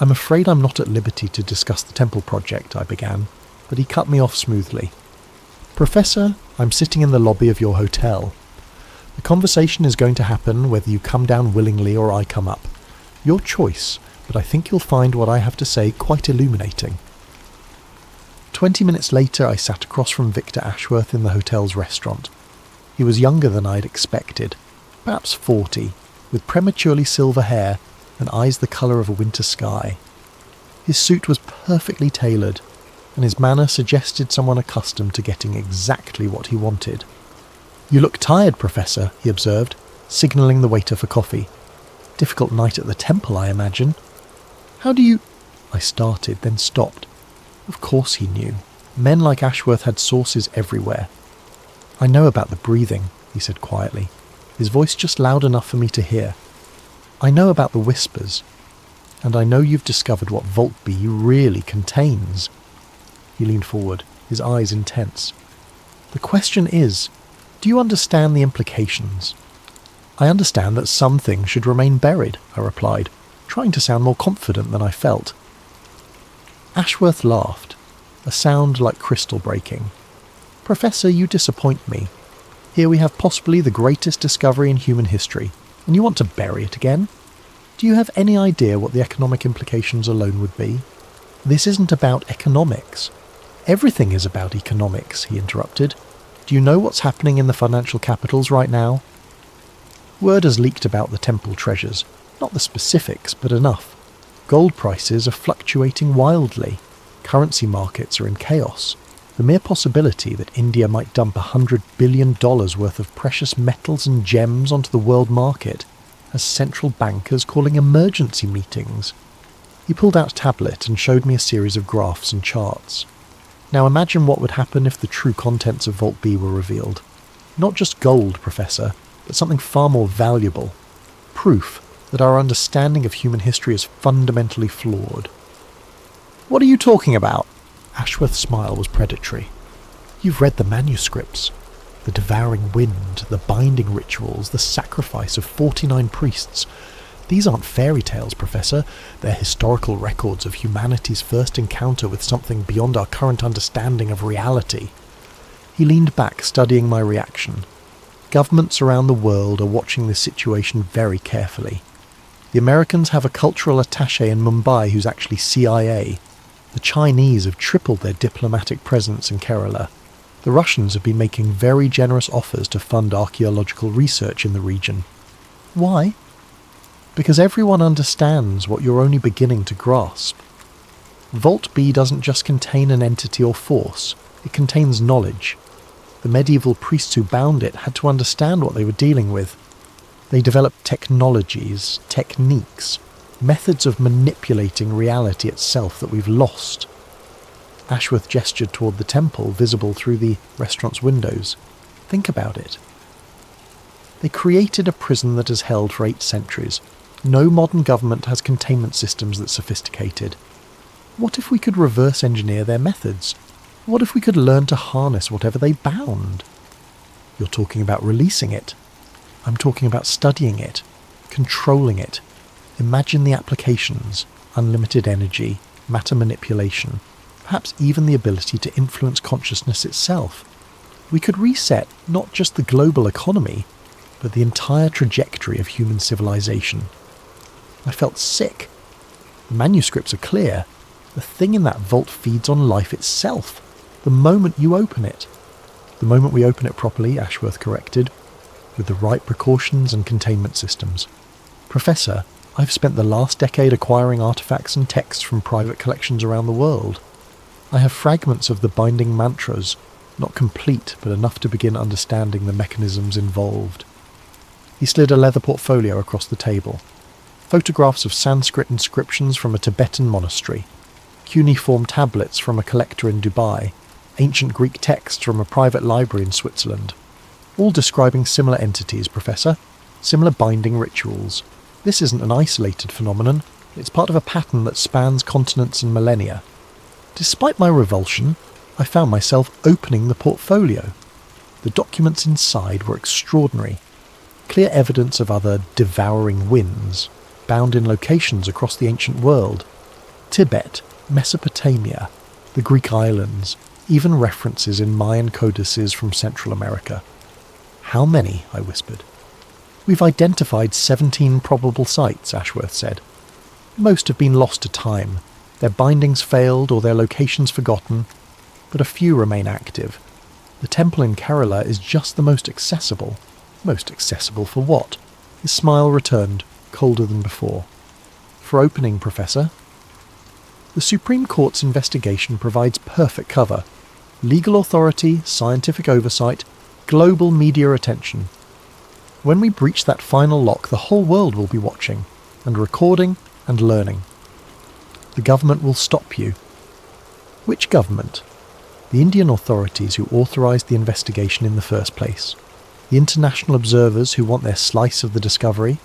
I'm afraid I'm not at liberty to discuss the temple project, I began, but he cut me off smoothly. Professor, I'm sitting in the lobby of your hotel. The conversation is going to happen whether you come down willingly or I come up. Your choice, but I think you'll find what I have to say quite illuminating. 20 minutes later I sat across from Victor Ashworth in the hotel's restaurant. He was younger than I'd expected, perhaps 40, with prematurely silver hair and eyes the colour of a winter sky. His suit was perfectly tailored, and his manner suggested someone accustomed to getting exactly what he wanted. "You look tired, Professor," he observed, signalling the waiter for coffee. "Difficult night at the temple, I imagine." "How do you—" I started, then stopped. Of course he knew. Men like Ashworth had sources everywhere. "I know about the breathing," he said quietly, his voice just loud enough for me to hear. "I know about the whispers, and I know you've discovered what Vault B really contains." He leaned forward, his eyes intense. "The question is, do you understand the implications?" "I understand that some things should remain buried," I replied, trying to sound more confident than I felt. Ashworth laughed, a sound like crystal breaking. "Professor, you disappoint me. Here we have possibly the greatest discovery in human history, and you want to bury it again? Do you have any idea what the economic implications alone would be? This isn't about economics. Everything is about economics," he interrupted. "Do you know what's happening in the financial capitals right now?" Word has leaked about the temple treasures, not the specifics, but enough. Gold prices are fluctuating wildly. Currency markets are in chaos. The mere possibility that India might dump $100 billion worth of precious metals and gems onto the world market has central bankers calling emergency meetings. He pulled out a tablet and showed me a series of graphs and charts. Now imagine what would happen if the true contents of Vault B were revealed. Not just gold, Professor, but something far more valuable. Proof that our understanding of human history is fundamentally flawed. "What are you talking about?" Ashworth's smile was predatory. "You've read the manuscripts. The devouring wind, the binding rituals, the sacrifice of 49 priests. These aren't fairy tales, Professor. They're historical records of humanity's first encounter with something beyond our current understanding of reality." He leaned back, studying my reaction. Governments around the world are watching this situation very carefully. The Americans have a cultural attaché in Mumbai who's actually CIA. The Chinese have tripled their diplomatic presence in Kerala. The Russians have been making very generous offers to fund archaeological research in the region. Why? Because everyone understands what you're only beginning to grasp. Vault B doesn't just contain an entity or force, it contains knowledge. The medieval priests who bound it had to understand what they were dealing with. They developed technologies, techniques, methods of manipulating reality itself that we've lost. Ashworth gestured toward the temple, visible through the restaurant's windows. Think about it. They created a prison that has held for 8 centuries. No modern government has containment systems that sophisticated. What if we could reverse engineer their methods? What if we could learn to harness whatever they bound? You're talking about releasing it. I'm talking about studying it, controlling it. Imagine the applications: unlimited energy, matter manipulation, perhaps even the ability to influence consciousness itself. We could reset not just the global economy, but the entire trajectory of human civilization. I felt sick. The manuscripts are clear. The thing in that vault feeds on life itself, the moment you open it. The moment we open it properly, Ashworth corrected, with the right precautions and containment systems. Professor, I've spent the last decade acquiring artifacts and texts from private collections around the world. I have fragments of the binding mantras, not complete, but enough to begin understanding the mechanisms involved. He slid a leather portfolio across the table. Photographs of Sanskrit inscriptions from a Tibetan monastery, cuneiform tablets from a collector in Dubai, ancient Greek texts from a private library in Switzerland. All describing similar entities, Professor, similar binding rituals. This isn't an isolated phenomenon, it's part of a pattern that spans continents and millennia. Despite my revulsion, I found myself opening the portfolio. The documents inside were extraordinary. Clear evidence of other devouring winds, bound in locations across the ancient world. Tibet, Mesopotamia, the Greek islands, even references in Mayan codices from Central America. How many? I whispered. We've identified 17 probable sites, Ashworth said. Most have been lost to time, their bindings failed or their locations forgotten, but a few remain active. The temple in Kerala is just the most accessible. Most accessible for what? His smile returned, colder than before. "For opening, Professor." The Supreme Court's investigation provides perfect cover. Legal authority, scientific oversight, global media attention. When we breach that final lock, the whole world will be watching, and recording, and learning. The government will stop you. Which government? The Indian authorities who authorised the investigation in the first place. The international observers who want their slice of the discovery.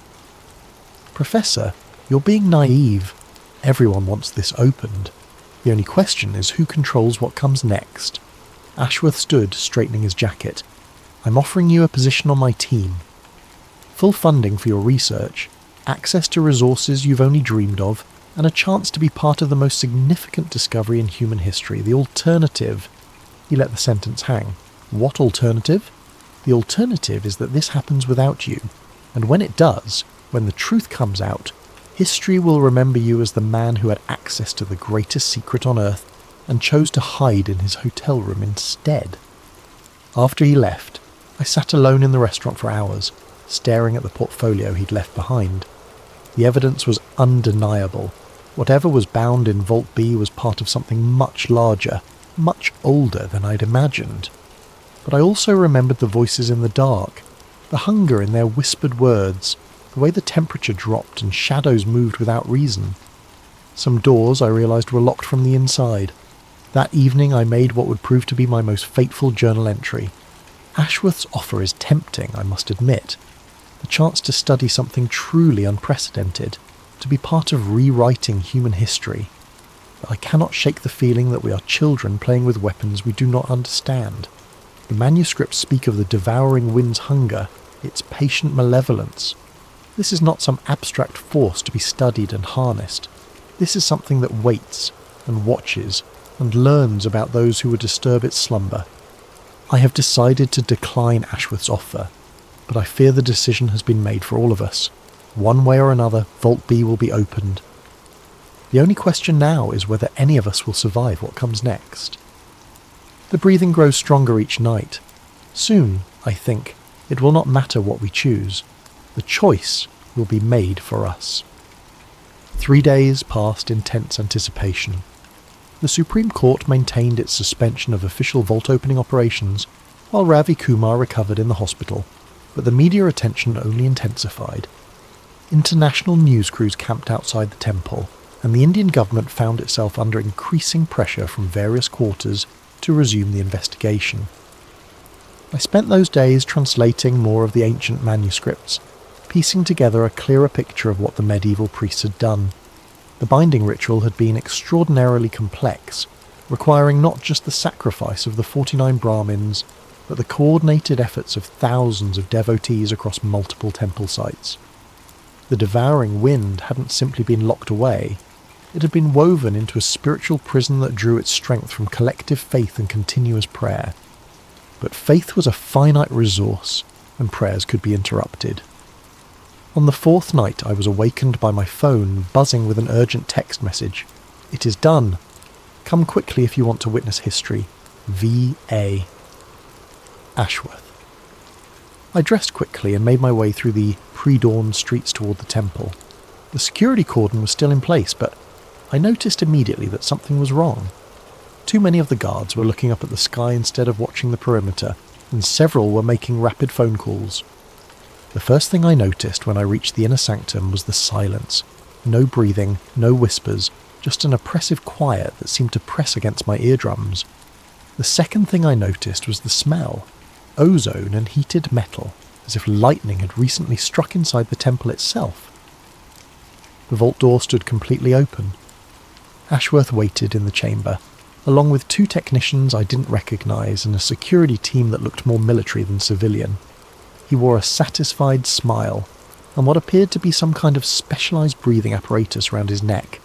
Professor, you're being naive. Everyone wants this opened. The only question is who controls what comes next. Ashworth stood, straightening his jacket. "I'm offering you a position on my team. Full funding for your research, access to resources you've only dreamed of, and a chance to be part of the most significant discovery in human history. The alternative..." He let the sentence hang. "What alternative?" "The alternative is that this happens without you. And when it does, when the truth comes out, history will remember you as the man who had access to the greatest secret on Earth and chose to hide in his hotel room instead." After he left, I sat alone in the restaurant for hours, staring at the portfolio he'd left behind. The evidence was undeniable. Whatever was bound in Vault B was part of something much larger, much older than I'd imagined. But I also remembered the voices in the dark, the hunger in their whispered words, the way the temperature dropped and shadows moved without reason. Some doors, I realised, were locked from the inside. That evening I made what would prove to be my most fateful journal entry. Ashworth's offer is tempting, I must admit. The chance to study something truly unprecedented, to be part of rewriting human history. But I cannot shake the feeling that we are children playing with weapons we do not understand. The manuscripts speak of the devouring wind's hunger, its patient malevolence. This is not some abstract force to be studied and harnessed. This is something that waits and watches and learns about those who would disturb its slumber. I have decided to decline Ashworth's offer, but I fear the decision has been made for all of us. One way or another, Vault B will be opened. The only question now is whether any of us will survive what comes next. The breathing grows stronger each night. Soon, I think, it will not matter what we choose. The choice will be made for us. 3 days passed in tense anticipation. The Supreme Court maintained its suspension of official vault opening operations, while Ravi Kumar recovered in the hospital, but the media attention only intensified. International news crews camped outside the temple, and the Indian government found itself under increasing pressure from various quarters to resume the investigation. I spent those days translating more of the ancient manuscripts, piecing together a clearer picture of what the medieval priests had done. The binding ritual had been extraordinarily complex, requiring not just the sacrifice of the 49 Brahmins, but the coordinated efforts of thousands of devotees across multiple temple sites. The devouring wind hadn't simply been locked away, it had been woven into a spiritual prison that drew its strength from collective faith and continuous prayer. But faith was a finite resource, and prayers could be interrupted. On the 4th night I was awakened by my phone buzzing with an urgent text message. "It is done. Come quickly if you want to witness history. V.A. Ashworth." I dressed quickly and made my way through the pre-dawn streets toward the temple. The security cordon was still in place, but I noticed immediately that something was wrong. Too many of the guards were looking up at the sky instead of watching the perimeter, and several were making rapid phone calls. The first thing I noticed when I reached the inner sanctum was the silence. No breathing, no whispers, just an oppressive quiet that seemed to press against my eardrums. The second thing I noticed was the smell. Ozone and heated metal, as if lightning had recently struck inside the temple itself. The vault door stood completely open. Ashworth waited in the chamber, along with 2 technicians I didn't recognise and a security team that looked more military than civilian. He wore a satisfied smile, and what appeared to be some kind of specialised breathing apparatus around his neck.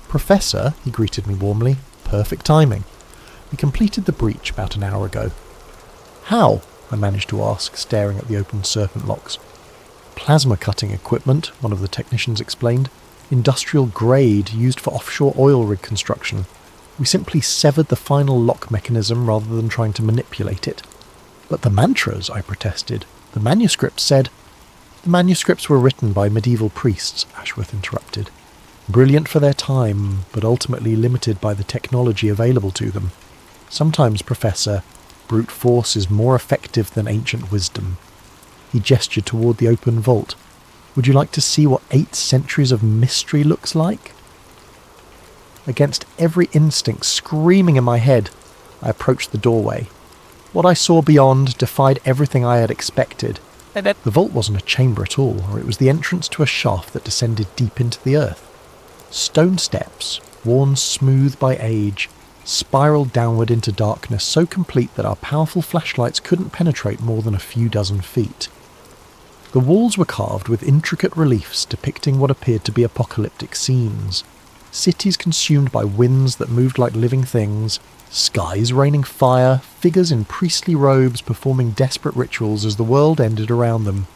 "Professor," he greeted me warmly. "Perfect timing. We completed the breach about an hour ago." "How?" I managed to ask, staring at the open serpent locks. "Plasma cutting equipment," one of the technicians explained. "Industrial grade, used for offshore oil rig construction. We simply severed the final lock mechanism rather than trying to manipulate it." "But the mantras," I protested. "The manuscript said..." The manuscripts were written by medieval priests, Ashworth interrupted. Brilliant for their time, but ultimately limited by the technology available to them. Sometimes, Professor, brute force is more effective than ancient wisdom. He gestured toward the open vault. Would you like to see what 8 centuries of mystery looks like? Against every instinct screaming in my head, I approached the doorway. What I saw beyond defied everything I had expected. The vault wasn't a chamber at all, or it was the entrance to a shaft that descended deep into the earth. Stone steps, worn smooth by age, spiraled downward into darkness so complete that our powerful flashlights couldn't penetrate more than a few dozen feet. The walls were carved with intricate reliefs depicting what appeared to be apocalyptic scenes. Cities consumed by winds that moved like living things, skies raining fire, figures in priestly robes performing desperate rituals as the world ended around them.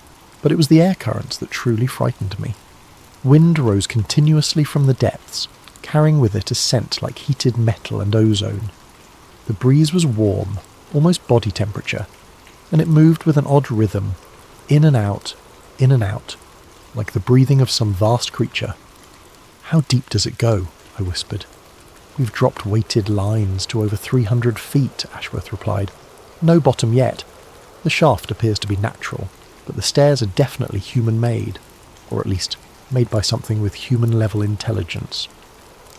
But it was the air currents that truly frightened me. Wind rose continuously from the depths, carrying with it a scent like heated metal and ozone. The breeze was warm, almost body temperature, and it moved with an odd rhythm, in and out, like the breathing of some vast creature. How deep does it go? I whispered. We've dropped weighted lines to over 300 feet, Ashworth replied. No bottom yet. The shaft appears to be natural, but the stairs are definitely human-made, or at least made by something with human-level intelligence.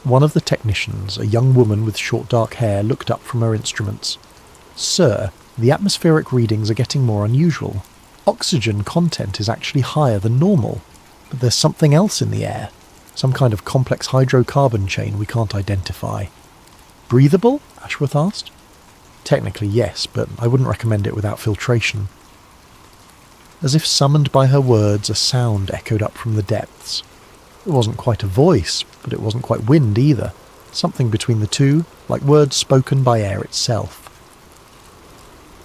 One of the technicians, a young woman with short dark hair, looked up from her instruments. Sir, the atmospheric readings are getting more unusual. Oxygen content is actually higher than normal, but there's something else in the air. Some kind of complex hydrocarbon chain we can't identify. Breathable? Ashworth asked. Technically yes, but I wouldn't recommend it without filtration. As if summoned by her words, a sound echoed up from the depths. It wasn't quite a voice, but it wasn't quite wind either. Something between the two, like words spoken by air itself.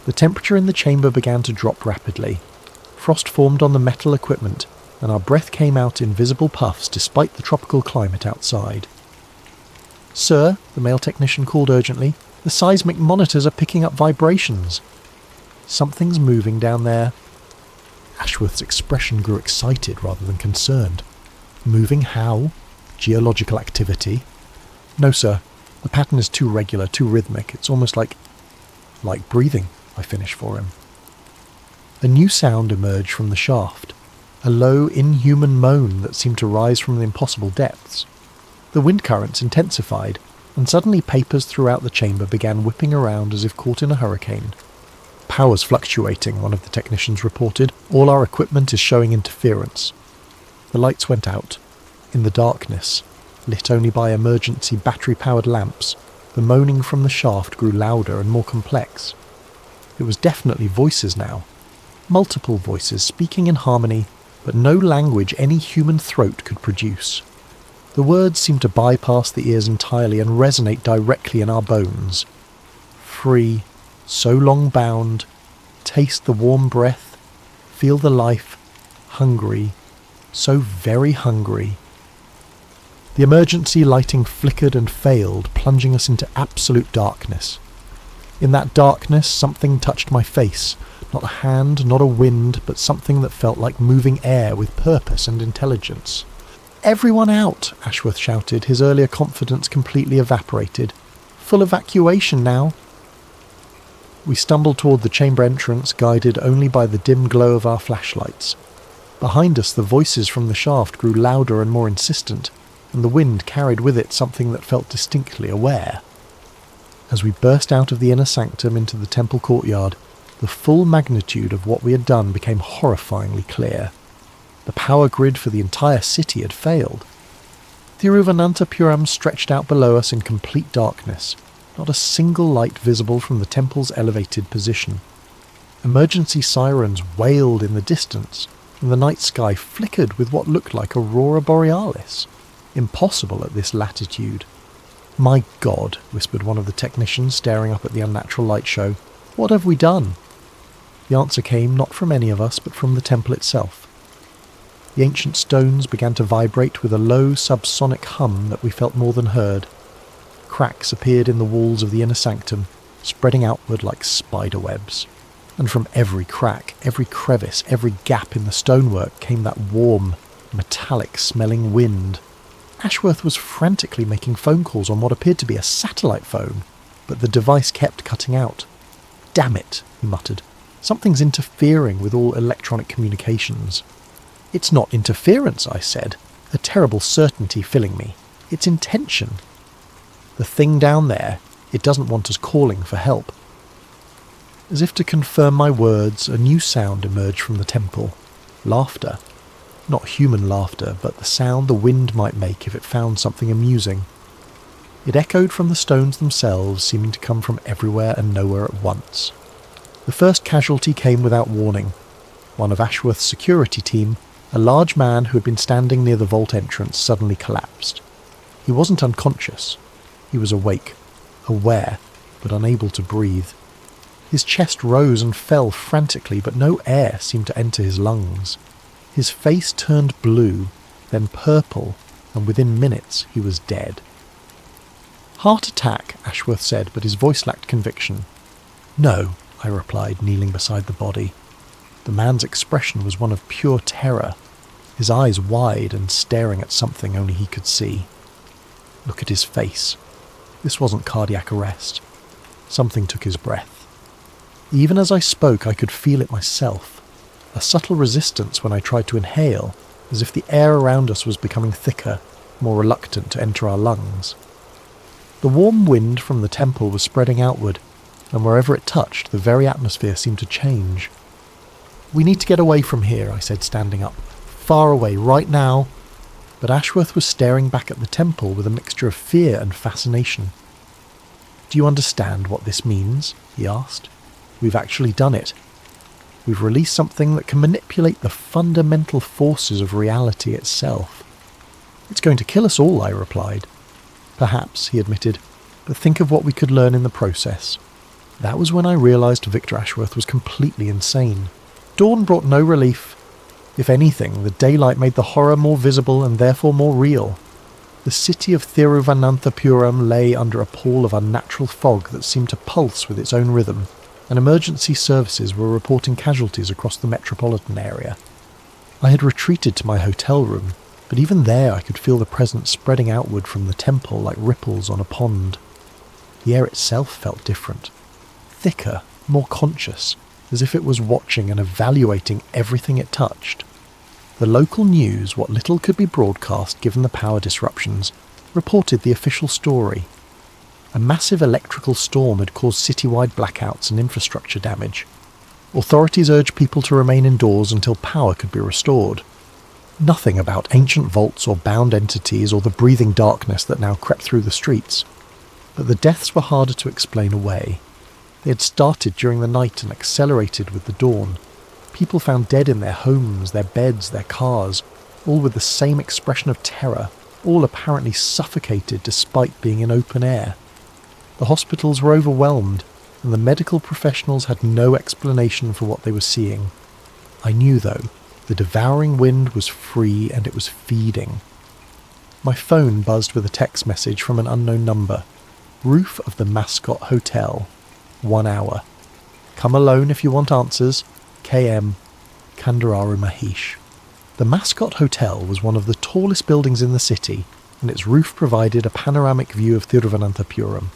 The temperature in the chamber began to drop rapidly. Frost formed on the metal equipment, and our breath came out in visible puffs despite the tropical climate outside. Sir, the male technician called urgently, the seismic monitors are picking up vibrations. Something's moving down there. Ashworth's expression grew excited rather than concerned. Moving how? Geological activity? No, sir. The pattern is too regular, too rhythmic. It's almost like breathing, I finished for him. A new sound emerged from the shaft. A low, inhuman moan that seemed to rise from the impossible depths. The wind currents intensified, and suddenly papers throughout the chamber began whipping around as if caught in a hurricane. Power's fluctuating, one of the technicians reported. All our equipment is showing interference. The lights went out. In the darkness, lit only by emergency battery-powered lamps, the moaning from the shaft grew louder and more complex. It was definitely voices now. Multiple voices speaking in harmony, but no language any human throat could produce. The words seemed to bypass the ears entirely and resonate directly in our bones. Free, so long bound, taste the warm breath, feel the life, hungry, so very hungry. The emergency lighting flickered and failed, plunging us into absolute darkness. In that darkness, something touched my face. Not a hand, not a wind, but something that felt like moving air with purpose and intelligence. "Everyone out!" Ashworth shouted, his earlier confidence completely evaporated. "Full evacuation now!" We stumbled toward the chamber entrance, guided only by the dim glow of our flashlights. Behind us, the voices from the shaft grew louder and more insistent, and the wind carried with it something that felt distinctly aware. As we burst out of the inner sanctum into the temple courtyard, the full magnitude of what we had done became horrifyingly clear. The power grid for the entire city had failed. Thiruvananthapuram stretched out below us in complete darkness, not a single light visible from the temple's elevated position. Emergency sirens wailed in the distance, and the night sky flickered with what looked like aurora borealis. Impossible at this latitude. "My God," whispered one of the technicians, staring up at the unnatural light show. "What have we done?" The answer came not from any of us, but from the temple itself. The ancient stones began to vibrate with a low subsonic hum that we felt more than heard. Cracks appeared in the walls of the inner sanctum, spreading outward like spider webs. and from every crack, every crevice, every gap in the stonework came that warm, metallic-smelling wind. Ashworth was frantically making phone calls on what appeared to be a satellite phone, but the device kept cutting out. "Damn it," he muttered. "Something's interfering with all electronic communications." "It's not interference," I said, a terrible certainty filling me. "It's intention. The thing down there, it doesn't want us calling for help." As if to confirm my words, a new sound emerged from the temple. Laughter. Not human laughter, but the sound the wind might make if it found something amusing. It echoed from the stones themselves, seeming to come from everywhere and nowhere at once. The first casualty came without warning. One of Ashworth's security team, a large man who had been standing near the vault entrance, suddenly collapsed. He wasn't unconscious. He was awake, aware, but unable to breathe. His chest rose and fell frantically, but no air seemed to enter his lungs. His face turned blue, then purple, and within minutes he was dead. "Heart attack," Ashworth said, but his voice lacked conviction. "No," I replied, kneeling beside the body. The man's expression was one of pure terror, his eyes wide and staring at something only he could see. Look at his face. This wasn't cardiac arrest. Something took his breath. Even as I spoke, I could feel it myself. A subtle resistance when I tried to inhale, as if the air around us was becoming thicker, more reluctant to enter our lungs. The warm wind from the temple was spreading outward, and wherever it touched, the very atmosphere seemed to change. "We need to get away from here," I said, standing up. "Far away, right now." But Ashworth was staring back at the temple with a mixture of fear and fascination. "Do you understand what this means?" he asked. "We've actually done it. We've released something that can manipulate the fundamental forces of reality itself." "It's going to kill us all," I replied. "Perhaps," he admitted, "but think of what we could learn in the process." That was when I realised Victor Ashworth was completely insane. Dawn brought no relief. If anything, the daylight made the horror more visible and therefore more real. The city of Thiruvananthapuram lay under a pall of unnatural fog that seemed to pulse with its own rhythm, and emergency services were reporting casualties across the metropolitan area. I had retreated to my hotel room, but even there I could feel the presence spreading outward from the temple like ripples on a pond. The air itself felt different. Thicker, more conscious, as if it was watching and evaluating everything it touched. The local news, what little could be broadcast given the power disruptions, reported the official story. A massive electrical storm had caused citywide blackouts and infrastructure damage. Authorities urged people to remain indoors until power could be restored. Nothing about ancient vaults or bound entities or the breathing darkness that now crept through the streets. But the deaths were harder to explain away. They had started during the night and accelerated with the dawn. People found dead in their homes, their beds, their cars, all with the same expression of terror, all apparently suffocated despite being in open air. The hospitals were overwhelmed, and the medical professionals had no explanation for what they were seeing. I knew, though, the devouring wind was free and it was feeding. My phone buzzed with a text message from an unknown number. Roof of the Mascot Hotel. 1 hour. Come alone if you want answers. KM. Kandararu Mahesh. The Mascot Hotel was one of the tallest buildings in the city, and its roof provided a panoramic view of Thiruvananthapuram.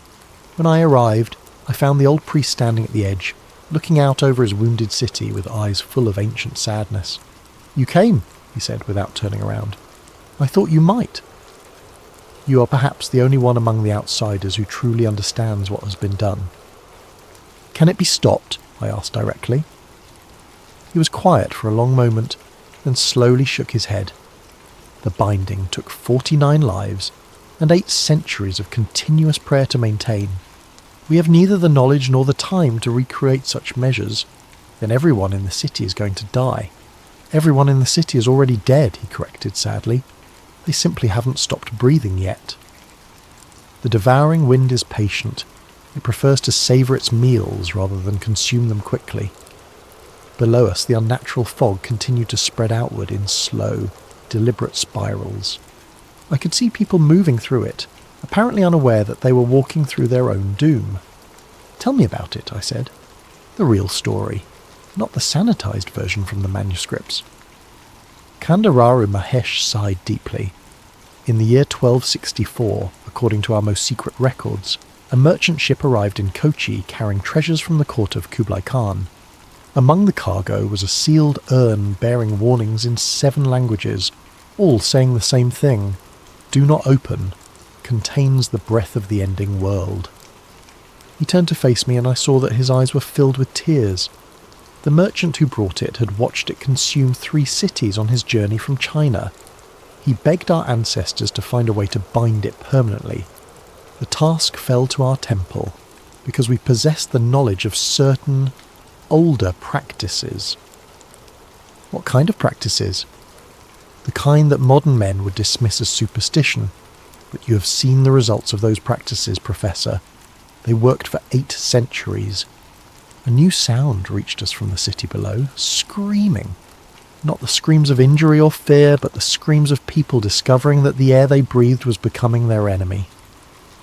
When I arrived, I found the old priest standing at the edge, looking out over his wounded city with eyes full of ancient sadness. "You came," he said without turning around. "I thought you might." "You are perhaps the only one among the outsiders who truly understands what has been done." "Can it be stopped?" I asked directly. He was quiet for a long moment, then slowly shook his head. The binding took 49 lives and 8 centuries of continuous prayer to maintain. We have neither the knowledge nor the time to recreate such measures. Then everyone in the city is going to die. Everyone in the city is already dead, he corrected sadly. They simply haven't stopped breathing yet. The devouring wind is patient. It prefers to savour its meals rather than consume them quickly. Below us, the unnatural fog continued to spread outward in slow, deliberate spirals. I could see people moving through it, apparently unaware that they were walking through their own doom. "Tell me about it," I said. The real story, not the sanitized version from the manuscripts. Kandararu Mahesh sighed deeply. In the year 1264, according to our most secret records, a merchant ship arrived in Kochi carrying treasures from the court of Kublai Khan. Among the cargo was a sealed urn bearing warnings in 7 languages, all saying the same thing: "Do not open, contains the breath of the ending world." He turned to face me and I saw that his eyes were filled with tears. The merchant who brought it had watched it consume 3 cities on his journey from China. He begged our ancestors to find a way to bind it permanently. The task fell to our temple because we possessed the knowledge of certain older practices. What kind of practices? The kind that modern men would dismiss as superstition. But you have seen the results of those practices, Professor. They worked for 8 centuries. A new sound reached us from the city below, screaming. Not the screams of injury or fear, but the screams of people discovering that the air they breathed was becoming their enemy.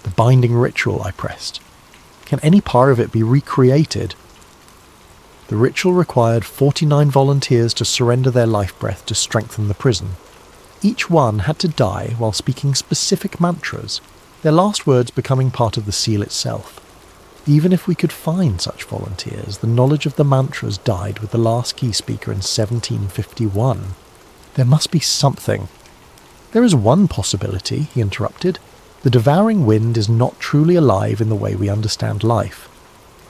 The binding ritual, I pressed. Can any part of it be recreated? The ritual required 49 volunteers to surrender their life breath to strengthen the prison. Each one had to die while speaking specific mantras, their last words becoming part of the seal itself. Even if we could find such volunteers, the knowledge of the mantras died with the last key speaker in 1751. There must be something. There is one possibility, he interrupted. The devouring wind is not truly alive in the way we understand life.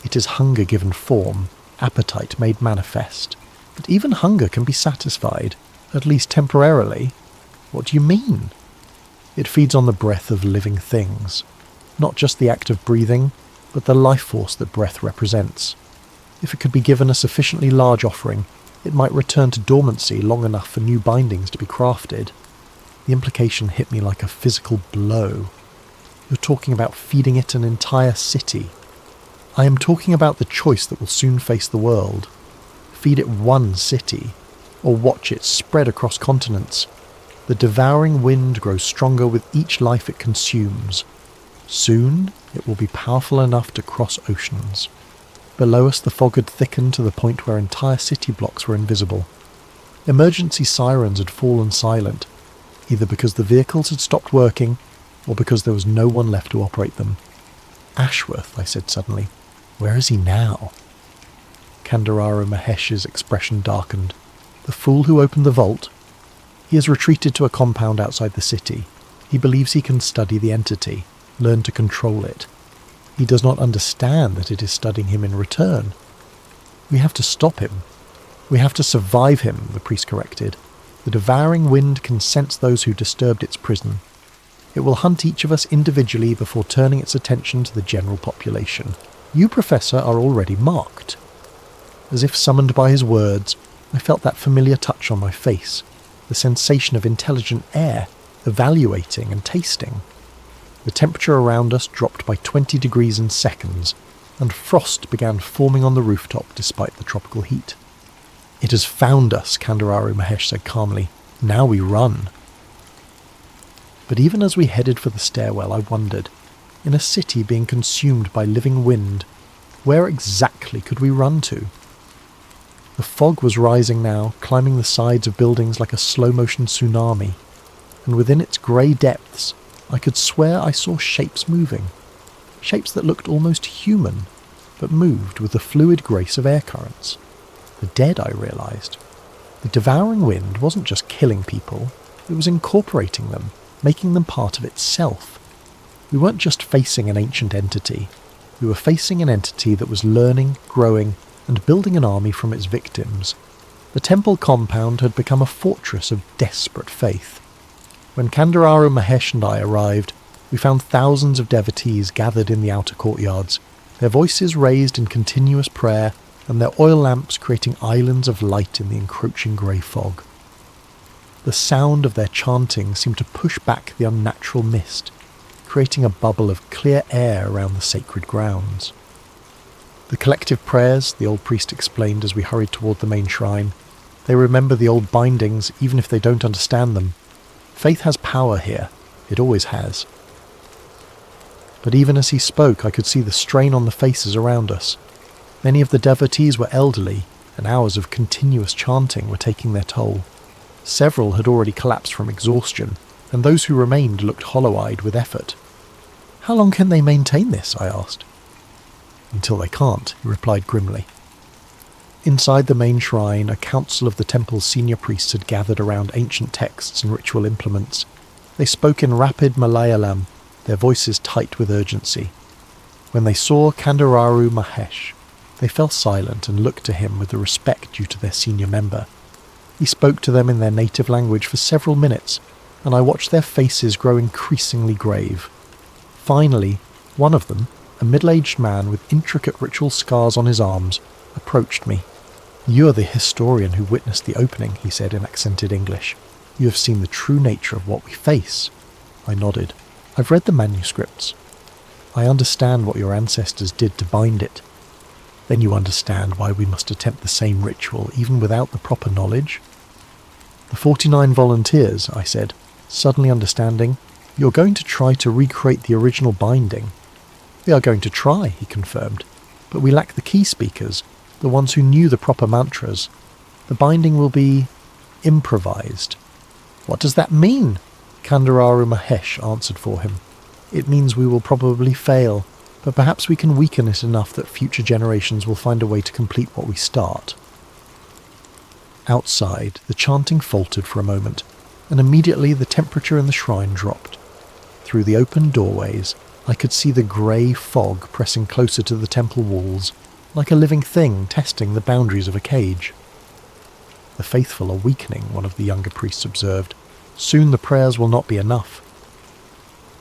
It is hunger given form, appetite made manifest. But even hunger can be satisfied, at least temporarily. What do you mean? It feeds on the breath of living things, not just the act of breathing, but the life force that breath represents. If it could be given a sufficiently large offering, it might return to dormancy long enough for new bindings to be crafted. The implication hit me like a physical blow. You're talking about feeding it an entire city. I am talking about the choice that will soon face the world. Feed it one city, or watch it spread across continents. The devouring wind grows stronger with each life it consumes. Soon, it will be powerful enough to cross oceans. Below us, the fog had thickened to the point where entire city blocks were invisible. Emergency sirens had fallen silent, either because the vehicles had stopped working, or because there was no one left to operate them. Ashworth, I said suddenly. Where is he now? Kandararu Mahesh's expression darkened. The fool who opened the vault? He has retreated to a compound outside the city. He believes he can study the entity, learn to control it. He does not understand that it is studying him in return. We have to stop him. We have to survive him, the priest corrected. The devouring wind can sense those who disturbed its prison. It will hunt each of us individually before turning its attention to the general population. You, Professor, are already marked. As if summoned by his words, I felt that familiar touch on my face, the sensation of intelligent air, evaluating and tasting. The temperature around us dropped by 20 degrees in seconds, and frost began forming on the rooftop despite the tropical heat. It has found us, Kandararu Mahesh said calmly. Now we run. But even as we headed for the stairwell, I wondered, in a city being consumed by living wind, where exactly could we run to? The fog was rising now, climbing the sides of buildings like a slow-motion tsunami, and within its grey depths, I could swear I saw shapes moving. Shapes that looked almost human, but moved with the fluid grace of air currents. The dead, I realised. The devouring wind wasn't just killing people, it was incorporating them, making them part of itself. We weren't just facing an ancient entity, we were facing an entity that was learning, growing, and building an army from its victims. The temple compound had become a fortress of desperate faith. When Kandararu Mahesh and I arrived, we found thousands of devotees gathered in the outer courtyards, their voices raised in continuous prayer, and their oil lamps creating islands of light in the encroaching grey fog. The sound of their chanting seemed to push back the unnatural mist, creating a bubble of clear air around the sacred grounds. The collective prayers, the old priest explained as we hurried toward the main shrine. They remember the old bindings, even if they don't understand them. Faith has power here. It always has. But even as he spoke, I could see the strain on the faces around us. Many of the devotees were elderly, and hours of continuous chanting were taking their toll. Several had already collapsed from exhaustion, and those who remained looked hollow-eyed with effort. "How long can they maintain this?" I asked. "Until they can't," he replied grimly. Inside the main shrine, a council of the temple's senior priests had gathered around ancient texts and ritual implements. They spoke in rapid Malayalam, their voices tight with urgency. When they saw Kandararu Mahesh, they fell silent and looked to him with the respect due to their senior member. He spoke to them in their native language for several minutes, and I watched their faces grow increasingly grave. Finally, one of them, a middle-aged man with intricate ritual scars on his arms, approached me. "You are the historian who witnessed the opening," he said in accented English. "You have seen the true nature of what we face." I nodded. "I've read the manuscripts. I understand what your ancestors did to bind it." "Then you understand why we must attempt the same ritual even without the proper knowledge?" "The 49 volunteers," I said, suddenly understanding. "You're going to try to recreate the original binding." "We are going to try," he confirmed, "but we lack the key speakers, the ones who knew the proper mantras. The binding will be improvised." "What does that mean?" Kandararu Mahesh answered for him. "It means we will probably fail, but perhaps we can weaken it enough that future generations will find a way to complete what we start." Outside, the chanting faltered for a moment, and immediately the temperature in the shrine dropped. Through the open doorways, I could see the grey fog pressing closer to the temple walls, like a living thing testing the boundaries of a cage. "The faithful are weakening," one of the younger priests observed. "Soon the prayers will not be enough."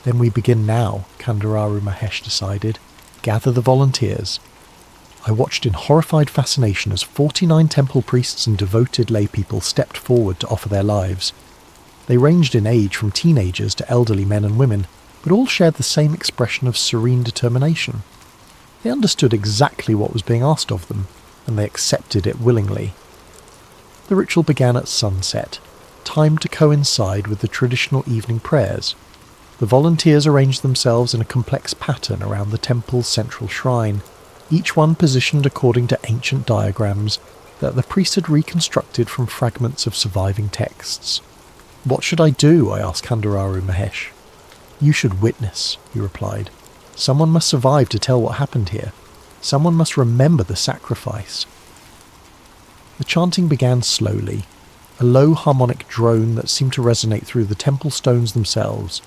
"Then we begin now," Kandararu Mahesh decided. "Gather the volunteers." I watched in horrified fascination as 49 temple priests and devoted laypeople stepped forward to offer their lives. They ranged in age from teenagers to elderly men and women, but all shared the same expression of serene determination. They understood exactly what was being asked of them, and they accepted it willingly. The ritual began at sunset, timed to coincide with the traditional evening prayers. The volunteers arranged themselves in a complex pattern around the temple's central shrine, each one positioned according to ancient diagrams that the priest had reconstructed from fragments of surviving texts. "What should I do?" I asked Kandararu Mahesh. "You should witness," he replied. "Someone must survive to tell what happened here. Someone must remember the sacrifice." The chanting began slowly, a low harmonic drone that seemed to resonate through the temple stones themselves.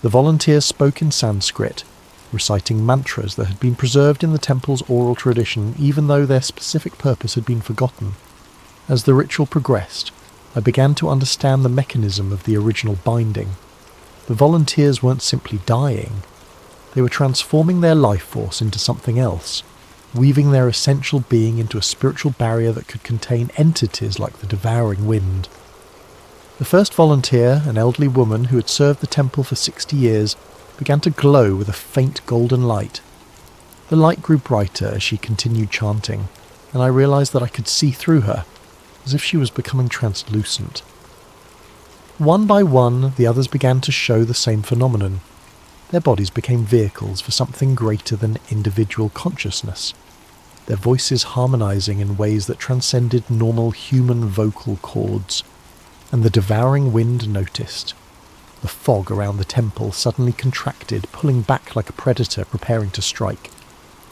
The volunteers spoke in Sanskrit, reciting mantras that had been preserved in the temple's oral tradition even though their specific purpose had been forgotten. As the ritual progressed, I began to understand the mechanism of the original binding. The volunteers weren't simply dying. They were transforming their life force into something else, weaving their essential being into a spiritual barrier that could contain entities like the devouring wind. The first volunteer, an elderly woman who had served the temple for 60 years, began to glow with a faint golden light. The light grew brighter as she continued chanting, and I realized that I could see through her, as if she was becoming translucent. One by one, the others began to show the same phenomenon. Their bodies became vehicles for something greater than individual consciousness, their voices harmonizing in ways that transcended normal human vocal cords. And the devouring wind noticed. The fog around the temple suddenly contracted, pulling back like a predator preparing to strike.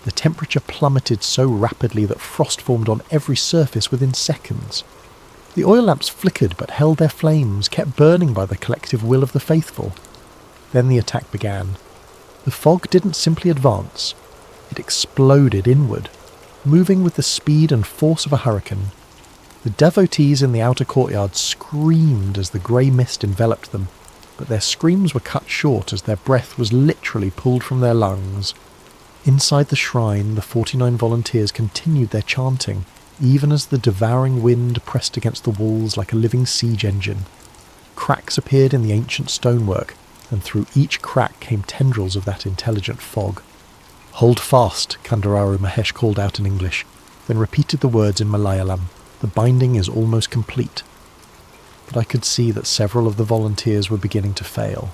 The temperature plummeted so rapidly that frost formed on every surface within seconds. The oil lamps flickered but held their flames, kept burning by the collective will of the faithful. Then the attack began. The fog didn't simply advance. It exploded inward, moving with the speed and force of a hurricane. The devotees in the outer courtyard screamed as the grey mist enveloped them, but their screams were cut short as their breath was literally pulled from their lungs. Inside the shrine, the 49 volunteers continued their chanting, even as the devouring wind pressed against the walls like a living siege engine. Cracks appeared in the ancient stonework, and through each crack came tendrils of that intelligent fog. "Hold fast," Kandararu Mahesh called out in English, then repeated the words in Malayalam. "The binding is almost complete." But I could see that several of the volunteers were beginning to fail.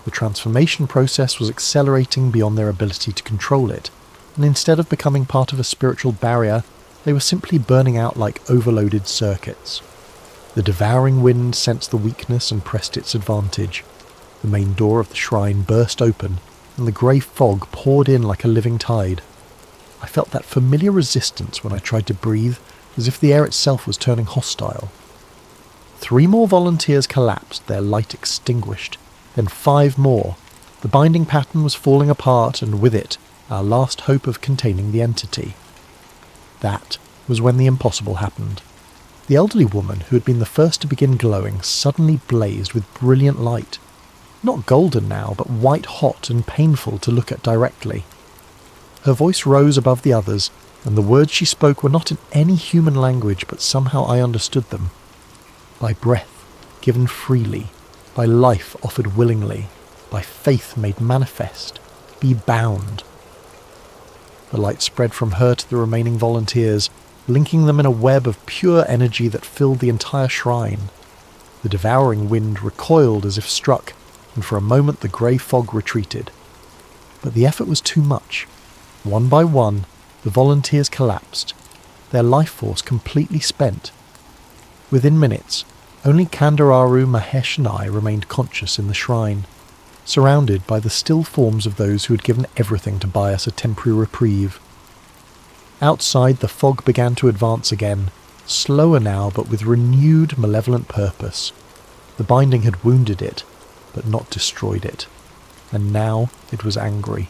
The transformation process was accelerating beyond their ability to control it. and instead of becoming part of a spiritual barrier, they were simply burning out like overloaded circuits. The devouring wind sensed the weakness and pressed its advantage. The main door of the shrine burst open, and the grey fog poured in like a living tide. I felt that familiar resistance when I tried to breathe, as if the air itself was turning hostile. 3 more volunteers collapsed, their light extinguished. Then 5 more. The binding pattern was falling apart, and with it, our last hope of containing the entity. That was when the impossible happened. The elderly woman, who had been the first to begin glowing, suddenly blazed with brilliant light. Not golden now, but white-hot and painful to look at directly. Her voice rose above the others, and the words she spoke were not in any human language, but somehow I understood them. By breath, given freely, by life offered willingly, by faith made manifest, be bound. The light spread from her to the remaining volunteers, linking them in a web of pure energy that filled the entire shrine. The devouring wind recoiled as if struck, and for a moment the grey fog retreated. But the effort was too much. One by one, the volunteers collapsed, their life force completely spent. Within minutes, only Kandararu, Mahesh and I remained conscious in the shrine, surrounded by the still forms of those who had given everything to buy us a temporary reprieve. Outside, the fog began to advance again, slower now but with renewed malevolent purpose. The binding had wounded it, but not destroyed it, and now it was angry.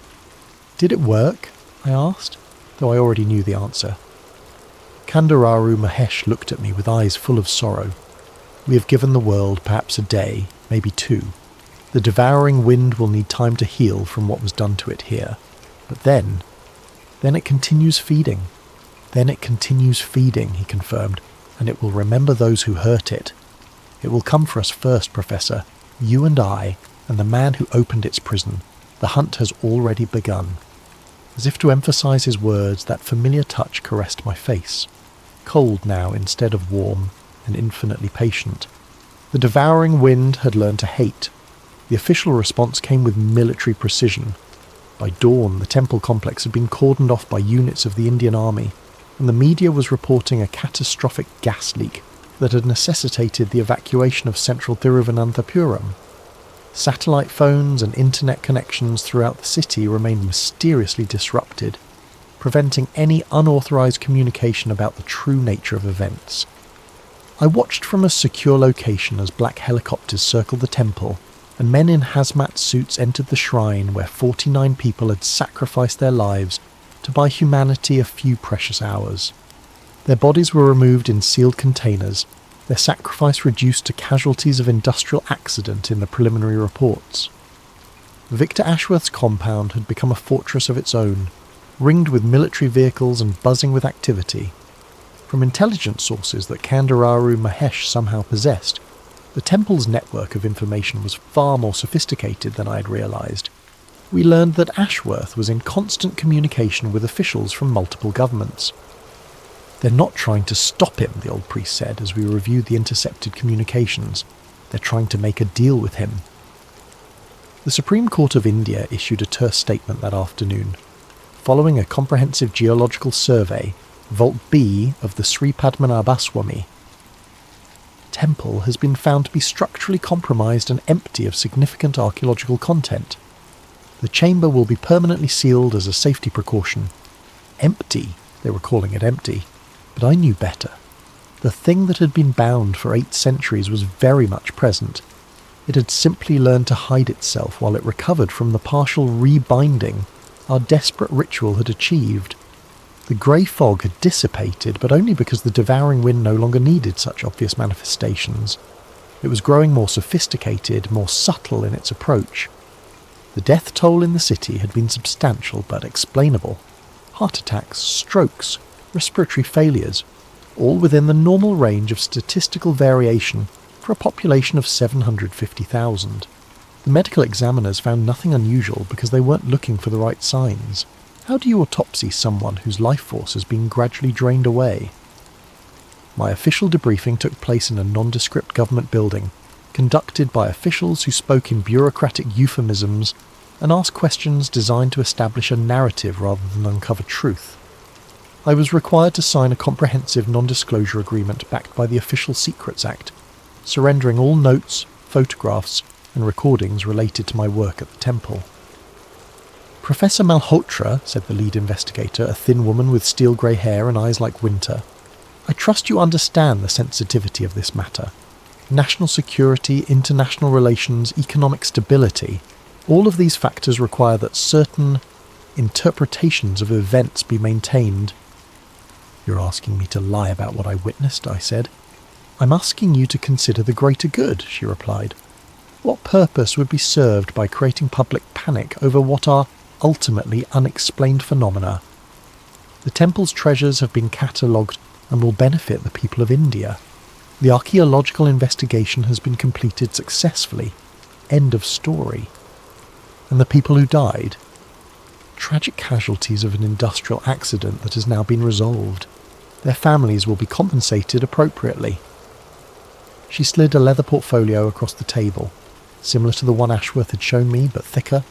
Did it work? I asked, though I already knew the answer. Kandararu Mahesh looked at me with eyes full of sorrow. We have given the world perhaps a day, maybe 2. The devouring wind will need time to heal from what was done to it here. But then it continues feeding. Then it continues feeding, he confirmed, and it will remember those who hurt it. It will come for us first, Professor, you and I, and the man who opened its prison. The hunt has already begun. As if to emphasize his words, that familiar touch caressed my face, cold now instead of warm, and infinitely patient. The devouring wind had learned to hate. The official response came with military precision. By dawn, the temple complex had been cordoned off by units of the Indian Army, and the media was reporting a catastrophic gas leak that had necessitated the evacuation of central Thiruvananthapuram. Satellite phones and internet connections throughout the city remained mysteriously disrupted, preventing any unauthorized communication about the true nature of events. I watched from a secure location as black helicopters circled the temple, and men in hazmat suits entered the shrine where 49 people had sacrificed their lives to buy humanity a few precious hours. Their bodies were removed in sealed containers, their sacrifice reduced to casualties of industrial accident in the preliminary reports. Victor Ashworth's compound had become a fortress of its own, ringed with military vehicles and buzzing with activity. From intelligence sources that Kandararu Mahesh somehow possessed, the temple's network of information was far more sophisticated than I had realized. We learned that Ashworth was in constant communication with officials from multiple governments. They're not trying to stop him, the old priest said as we reviewed the intercepted communications. They're trying to make a deal with him. The Supreme Court of India issued a terse statement that afternoon. Following a comprehensive geological survey, Vault B of the Sri Padmanabhaswamy temple has been found to be structurally compromised and empty of significant archaeological content. The chamber will be permanently sealed as a safety precaution. Empty, they were calling it empty, but I knew better. The thing that had been bound for 8 centuries was very much present. It had simply learned to hide itself while it recovered from the partial rebinding our desperate ritual had achieved. The grey fog had dissipated, but only because the devouring wind no longer needed such obvious manifestations. It was growing more sophisticated, more subtle in its approach. The death toll in the city had been substantial but explainable. Heart attacks, strokes, respiratory failures, all within the normal range of statistical variation for a population of 750,000. The medical examiners found nothing unusual because they weren't looking for the right signs. How do you autopsy someone whose life force has been gradually drained away? My official debriefing took place in a nondescript government building, conducted by officials who spoke in bureaucratic euphemisms and ask questions designed to establish a narrative rather than uncover truth. I was required to sign a comprehensive non-disclosure agreement backed by the Official Secrets Act, surrendering all notes, photographs, and recordings related to my work at the temple. Professor Malhotra, said the lead investigator, a thin woman with steel grey hair and eyes like winter, I trust you understand the sensitivity of this matter. National security, international relations, economic stability, all of these factors require that certain interpretations of events be maintained. You're asking me to lie about what I witnessed, I said. I'm asking you to consider the greater good, she replied. What purpose would be served by creating public panic over what are ultimately unexplained phenomena? The temple's treasures have been catalogued and will benefit the people of India. The archaeological investigation has been completed successfully. End of story. And the people who died? Tragic casualties of an industrial accident that has now been resolved. Their families will be compensated appropriately. She slid a leather portfolio across the table, similar to the one Ashworth had shown me, but thicker.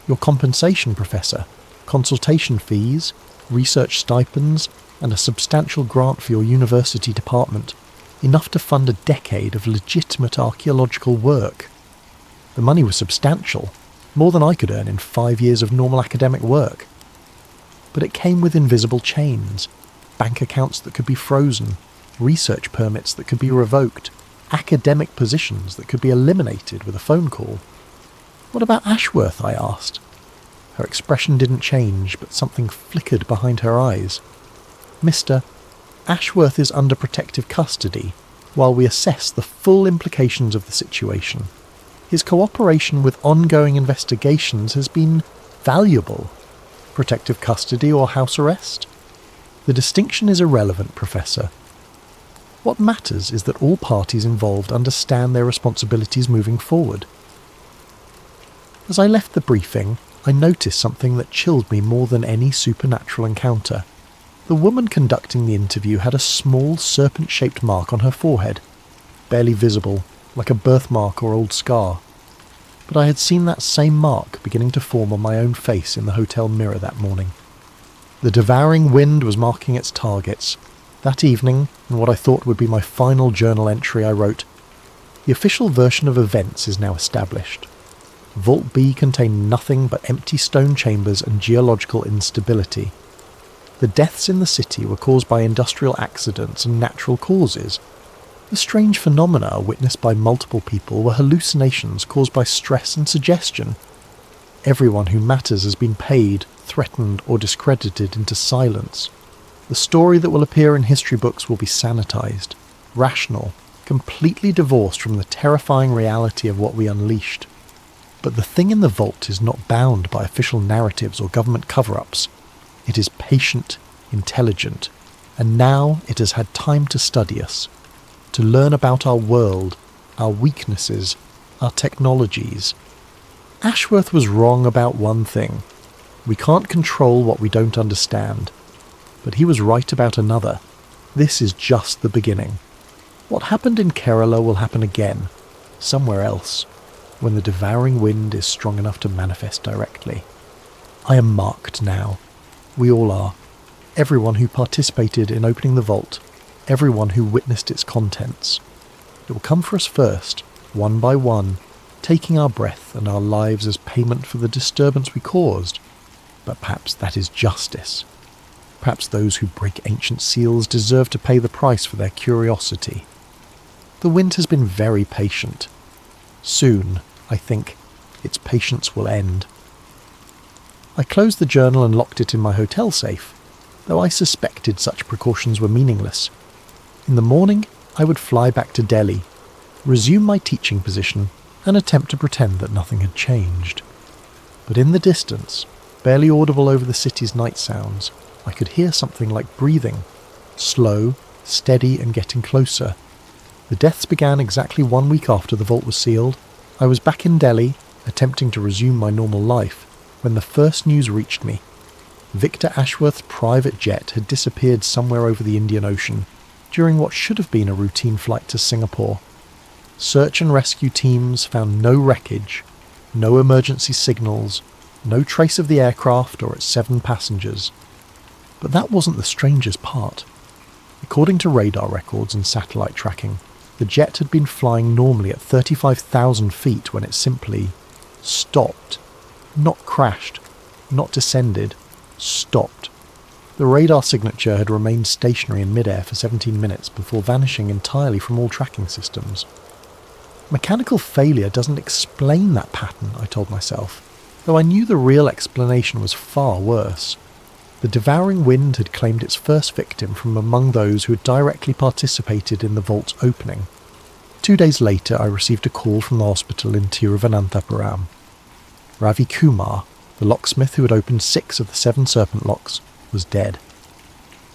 Your compensation, Professor, consultation fees, research stipends, and a substantial grant for your university department, enough to fund a decade of legitimate archaeological work. The money was substantial, more than I could earn in 5 years of normal academic work. But it came with invisible chains, bank accounts that could be frozen, research permits that could be revoked, academic positions that could be eliminated with a phone call. What about Ashworth? I asked. Her expression didn't change, but something flickered behind her eyes. Mister, Ashworth is under protective custody while we assess the full implications of the situation. His cooperation with ongoing investigations has been valuable. Protective custody or house arrest? The distinction is irrelevant, Professor. What matters is that all parties involved understand their responsibilities moving forward. As I left the briefing, I noticed something that chilled me more than any supernatural encounter. The woman conducting the interview had a small serpent-shaped mark on her forehead, barely visible, like a birthmark or old scar. But I had seen that same mark beginning to form on my own face in the hotel mirror that morning. The devouring wind was marking its targets. That evening, in what I thought would be my final journal entry, I wrote, "The official version of events is now established. Vault B contained nothing but empty stone chambers and geological instability. The deaths in the city were caused by industrial accidents and natural causes. The strange phenomena witnessed by multiple people were hallucinations caused by stress and suggestion. Everyone who matters has been paid, threatened, or discredited into silence. The story that will appear in history books will be sanitized, rational, completely divorced from the terrifying reality of what we unleashed. But the thing in the vault is not bound by official narratives or government cover-ups. It is patient, intelligent, and now it has had time to study us, to learn about our world, our weaknesses, our technologies. Ashworth was wrong about one thing. We can't control what we don't understand. But he was right about another. This is just the beginning. What happened in Kerala will happen again, somewhere else, when the devouring wind is strong enough to manifest directly. I am marked now. We all are. Everyone who participated in opening the vault, everyone who witnessed its contents. It will come for us first, one by one, taking our breath and our lives as payment for the disturbance we caused. But perhaps that is justice. Perhaps those who break ancient seals deserve to pay the price for their curiosity. The wind has been very patient. Soon, I think, its patience will end. I closed the journal and locked it in my hotel safe, though I suspected such precautions were meaningless. In the morning, I would fly back to Delhi, resume my teaching position, and attempt to pretend that nothing had changed. But in the distance, barely audible over the city's night sounds, I could hear something like breathing, slow, steady, and getting closer. The deaths began exactly 1 week after the vault was sealed. I was back in Delhi, attempting to resume my normal life, when the first news reached me. Victor Ashworth's private jet had disappeared somewhere over the Indian Ocean during what should have been a routine flight to Singapore. Search and rescue teams found no wreckage, No emergency signals, no trace of the aircraft or its 7 passengers. But that wasn't the strangest part. According to radar records and satellite tracking, the jet had been flying normally at 35,000 feet when it simply stopped. Not crashed, not descended, stopped. The radar signature had remained stationary in midair for 17 minutes before vanishing entirely from all tracking systems. Mechanical failure doesn't explain that pattern, I told myself, though I knew the real explanation was far worse. The devouring wind had claimed its first victim from among those who had directly participated in the vault's opening. 2 days later, I received a call from the hospital in Tiruvananthapuram. Ravi Kumar, the locksmith who had opened 6 of the 7 serpent locks, was dead.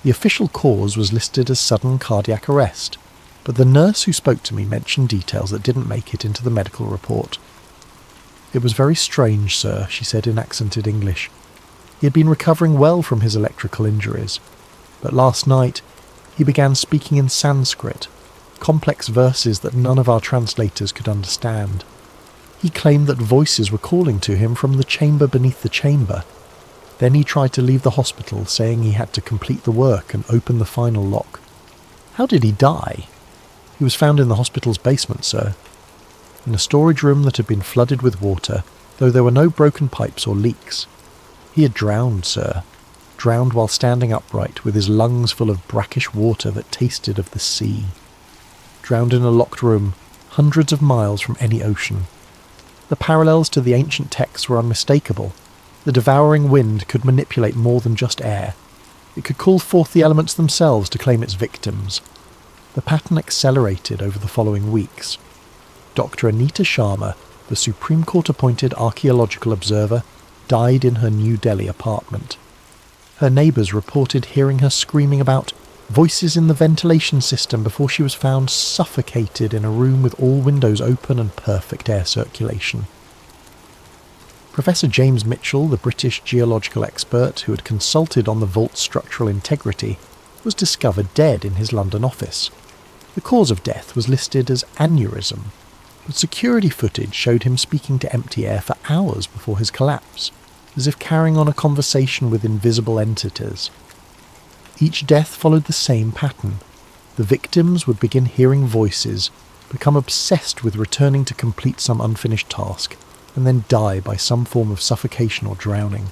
The official cause was listed as sudden cardiac arrest, but the nurse who spoke to me mentioned details that didn't make it into the medical report. "It was very strange, sir," she said in accented English. "He had been recovering well from his electrical injuries, but last night he began speaking in Sanskrit, complex verses that none of our translators could understand. He claimed that voices were calling to him from the chamber beneath the chamber. Then he tried to leave the hospital, saying he had to complete the work and open the final lock." "How did he die?" "He was found in the hospital's basement, sir, in a storage room that had been flooded with water, though there were no broken pipes or leaks. He had drowned, sir, drowned while standing upright with his lungs full of brackish water that tasted of the sea. Drowned in a locked room, hundreds of miles from any ocean. The parallels to the ancient texts were unmistakable. The devouring wind could manipulate more than just air. It could call forth the elements themselves to claim its victims. The pattern accelerated over the following weeks. Dr. Anita Sharma, the Supreme Court-appointed archaeological observer, died in her New Delhi apartment. Her neighbours reported hearing her screaming about voices in the ventilation system before she was found suffocated in a room with all windows open and perfect air circulation. Professor James Mitchell, the British geological expert who had consulted on the vault's structural integrity, was discovered dead in his London office. The cause of death was listed as aneurysm, but security footage showed him speaking to empty air for hours before his collapse, as if carrying on a conversation with invisible entities. Each death followed the same pattern. The victims would begin hearing voices, become obsessed with returning to complete some unfinished task, and then die by some form of suffocation or drowning.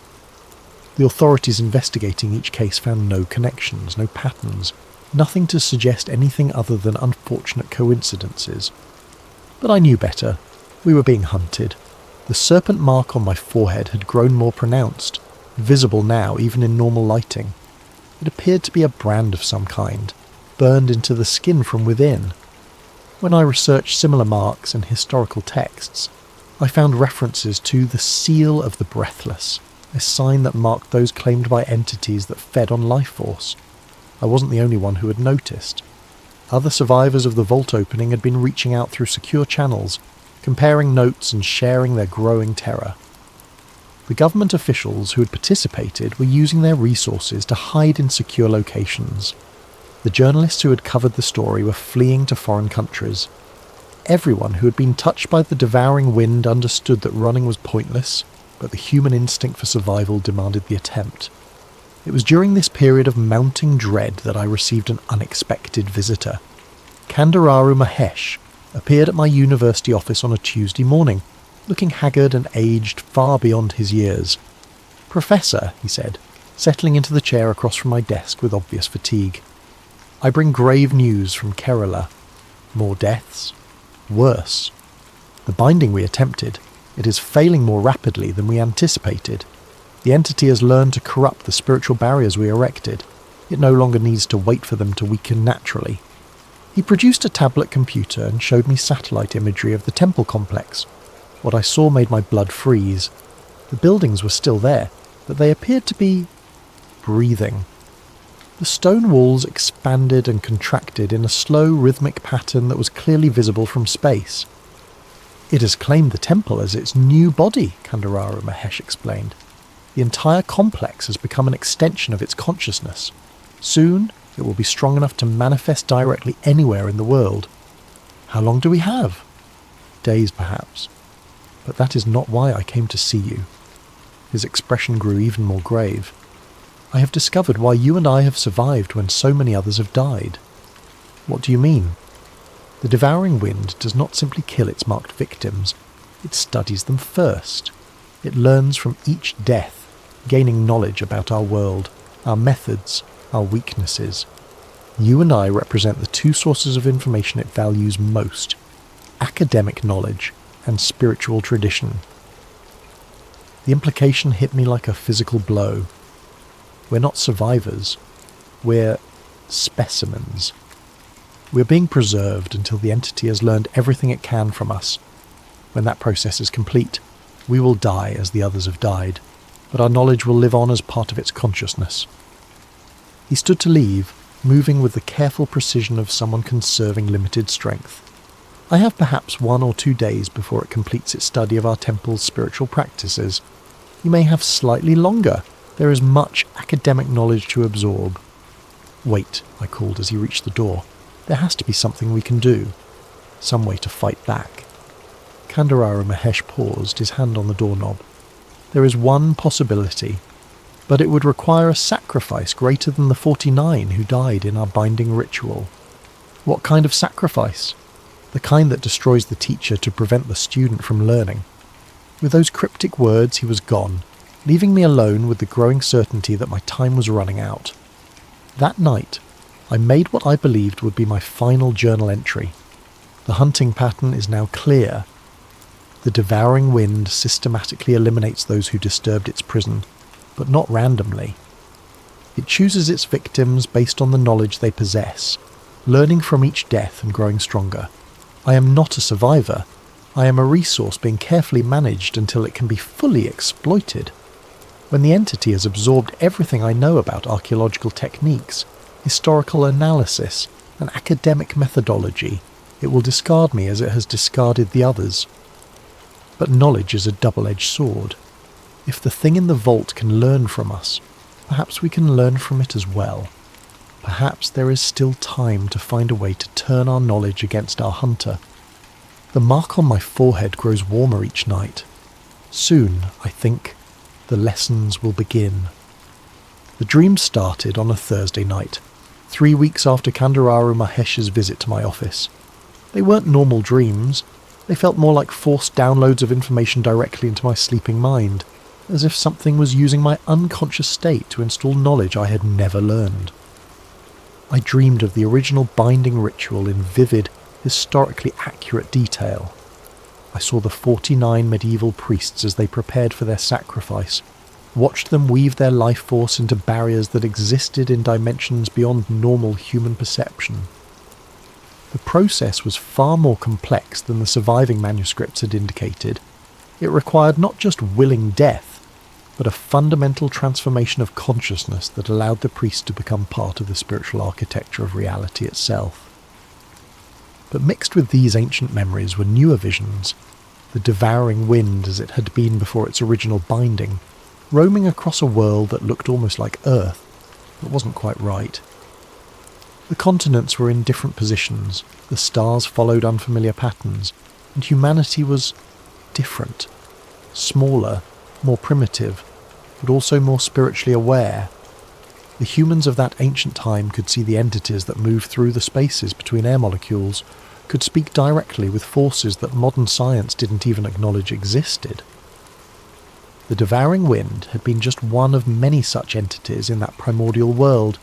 The authorities investigating each case found no connections, no patterns, nothing to suggest anything other than unfortunate coincidences. But I knew better. We were being hunted. The serpent mark on my forehead had grown more pronounced, visible now even in normal lighting. It appeared to be a brand of some kind, burned into the skin from within. When I researched similar marks in historical texts, I found references to the seal of the breathless, a sign that marked those claimed by entities that fed on life force. I wasn't the only one who had noticed. Other survivors of the vault opening had been reaching out through secure channels, comparing notes and sharing their growing terror. The government officials who had participated were using their resources to hide in secure locations. The journalists who had covered the story were fleeing to foreign countries. Everyone who had been touched by the devouring wind understood that running was pointless, but the human instinct for survival demanded the attempt. It was during this period of mounting dread that I received an unexpected visitor. Kandararu Mahesh appeared at my university office on a Tuesday morning, looking haggard and aged far beyond his years. "Professor," he said, settling into the chair across from my desk with obvious fatigue, "I bring grave news from Kerala. More deaths. Worse. The binding we attempted, it is failing more rapidly than we anticipated. The entity has learned to corrupt the spiritual barriers we erected. It no longer needs to wait for them to weaken naturally." He produced a tablet computer and showed me satellite imagery of the temple complex. What I saw made my blood freeze. The buildings were still there, but they appeared to be breathing. The stone walls expanded and contracted in a slow, rhythmic pattern that was clearly visible from space. "It has claimed the temple as its new body," Kandararu Mahesh explained. "The entire complex has become an extension of its consciousness. Soon, it will be strong enough to manifest directly anywhere in the world. How long do we have? Days, perhaps. But that is not why I came to see you." His expression grew even more grave. "I have discovered why you and I have survived when so many others have died." "What do you mean?" "The devouring wind does not simply kill its marked victims, it studies them first. It learns from each death, gaining knowledge about our world, our methods, our weaknesses. You and I represent the two sources of information it values most: academic knowledge and spiritual tradition." The implication hit me like a physical blow. We're not survivors. We're specimens. We're being preserved until the entity has learned everything it can from us. When that process is complete, we will die as the others have died, but our knowledge will live on as part of its consciousness. He stood to leave, moving with the careful precision of someone conserving limited strength. "I have perhaps 1 or 2 days before it completes its study of our temple's spiritual practices. You may have slightly longer. There is much academic knowledge to absorb." "Wait," I called as he reached the door. "There has to be something we can do. Some way to fight back." Kandurara Mahesh paused, his hand on the doorknob. "There is one possibility, but it would require a sacrifice greater than the 49 who died in our binding ritual." "What kind of sacrifice?" "The kind that destroys the teacher to prevent the student from learning." With those cryptic words he was gone, leaving me alone with the growing certainty that my time was running out. That night, I made what I believed would be my final journal entry. The hunting pattern is now clear. The devouring wind systematically eliminates those who disturbed its prison, but not randomly. It chooses its victims based on the knowledge they possess, learning from each death and growing stronger. I am not a survivor. I am a resource being carefully managed until it can be fully exploited. When the entity has absorbed everything I know about archaeological techniques, historical analysis, and academic methodology, it will discard me as it has discarded the others. But knowledge is a double-edged sword. If the thing in the vault can learn from us, perhaps we can learn from it as well. Perhaps there is still time to find a way to turn our knowledge against our hunter. The mark on my forehead grows warmer each night. Soon, I think, the lessons will begin. The dream started on a Thursday night, 3 weeks after Kandurara Mahesh's visit to my office. They weren't normal dreams. They felt more like forced downloads of information directly into my sleeping mind, as if something was using my unconscious state to install knowledge I had never learned. I dreamed of the original binding ritual in vivid, historically accurate detail. I saw the 49 medieval priests as they prepared for their sacrifice, watched them weave their life force into barriers that existed in dimensions beyond normal human perception. The process was far more complex than the surviving manuscripts had indicated. It required not just willing death, but a fundamental transformation of consciousness that allowed the priest to become part of the spiritual architecture of reality itself. But mixed with these ancient memories were newer visions, the devouring wind as it had been before its original binding, roaming across a world that looked almost like Earth, but wasn't quite right. The continents were in different positions, the stars followed unfamiliar patterns, and humanity was different, smaller, more primitive, but also more spiritually aware. The humans of that ancient time could see the entities that moved through the spaces between air molecules, could speak directly with forces that modern science didn't even acknowledge existed. The devouring wind had been just one of many such entities in that primordial world.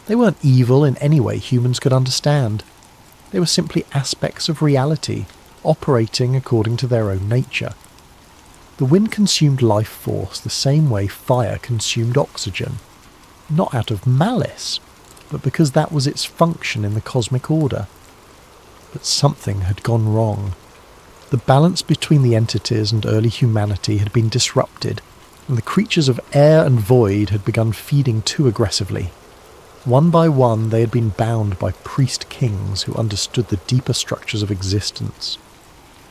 They weren't evil in any way humans could understand. They were simply aspects of reality, operating according to their own nature. The wind consumed life force the same way fire consumed oxygen, not out of malice, but because that was its function in the cosmic order. But something had gone wrong. The balance between the entities and early humanity had been disrupted, and the creatures of air and void had begun feeding too aggressively. One by one they had been bound by priest kings who understood the deeper structures of existence.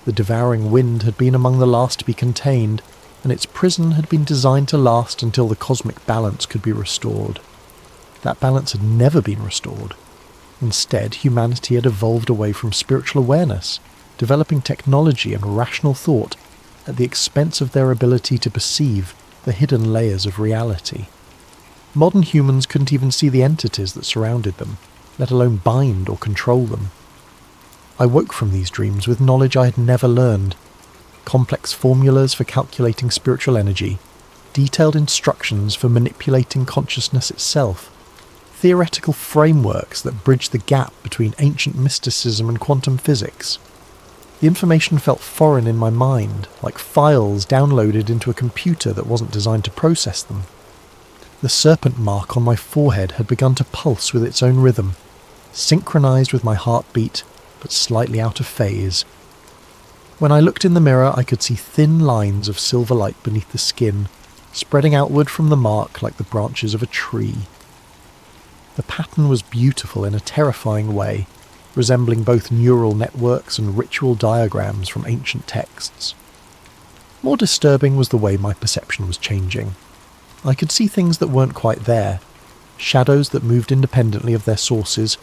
The devouring wind had been among the last to be contained, and its prison had been designed to last until the cosmic balance could be restored. That balance had never been restored. Instead, humanity had evolved away from spiritual awareness, developing technology and rational thought, at the expense of their ability to perceive the hidden layers of reality. Modern humans couldn't even see the entities that surrounded them, let alone bind or control them. I woke from these dreams with knowledge I had never learned. Complex formulas for calculating spiritual energy, detailed instructions for manipulating consciousness itself, theoretical frameworks that bridge the gap between ancient mysticism and quantum physics. The information felt foreign in my mind, like files downloaded into a computer that wasn't designed to process them. The serpent mark on my forehead had begun to pulse with its own rhythm, synchronized with my heartbeat, but slightly out of phase. When I looked in the mirror, I could see thin lines of silver light beneath the skin, spreading outward from the mark like the branches of a tree. The pattern was beautiful in a terrifying way, resembling both neural networks and ritual diagrams from ancient texts. More disturbing was the way my perception was changing. I could see things that weren't quite there, shadows that moved independently of their sources,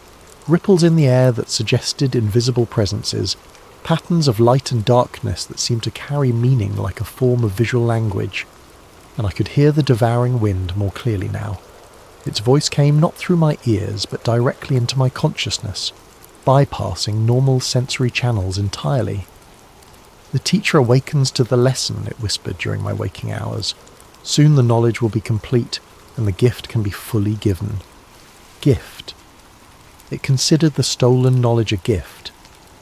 ripples in the air that suggested invisible presences, patterns of light and darkness that seemed to carry meaning like a form of visual language. And I could hear the devouring wind more clearly now. Its voice came not through my ears, but directly into my consciousness, bypassing normal sensory channels entirely. "The teacher awakens to the lesson," it whispered during my waking hours. "Soon the knowledge will be complete, and the gift can be fully given." Gift. It considered the stolen knowledge a gift,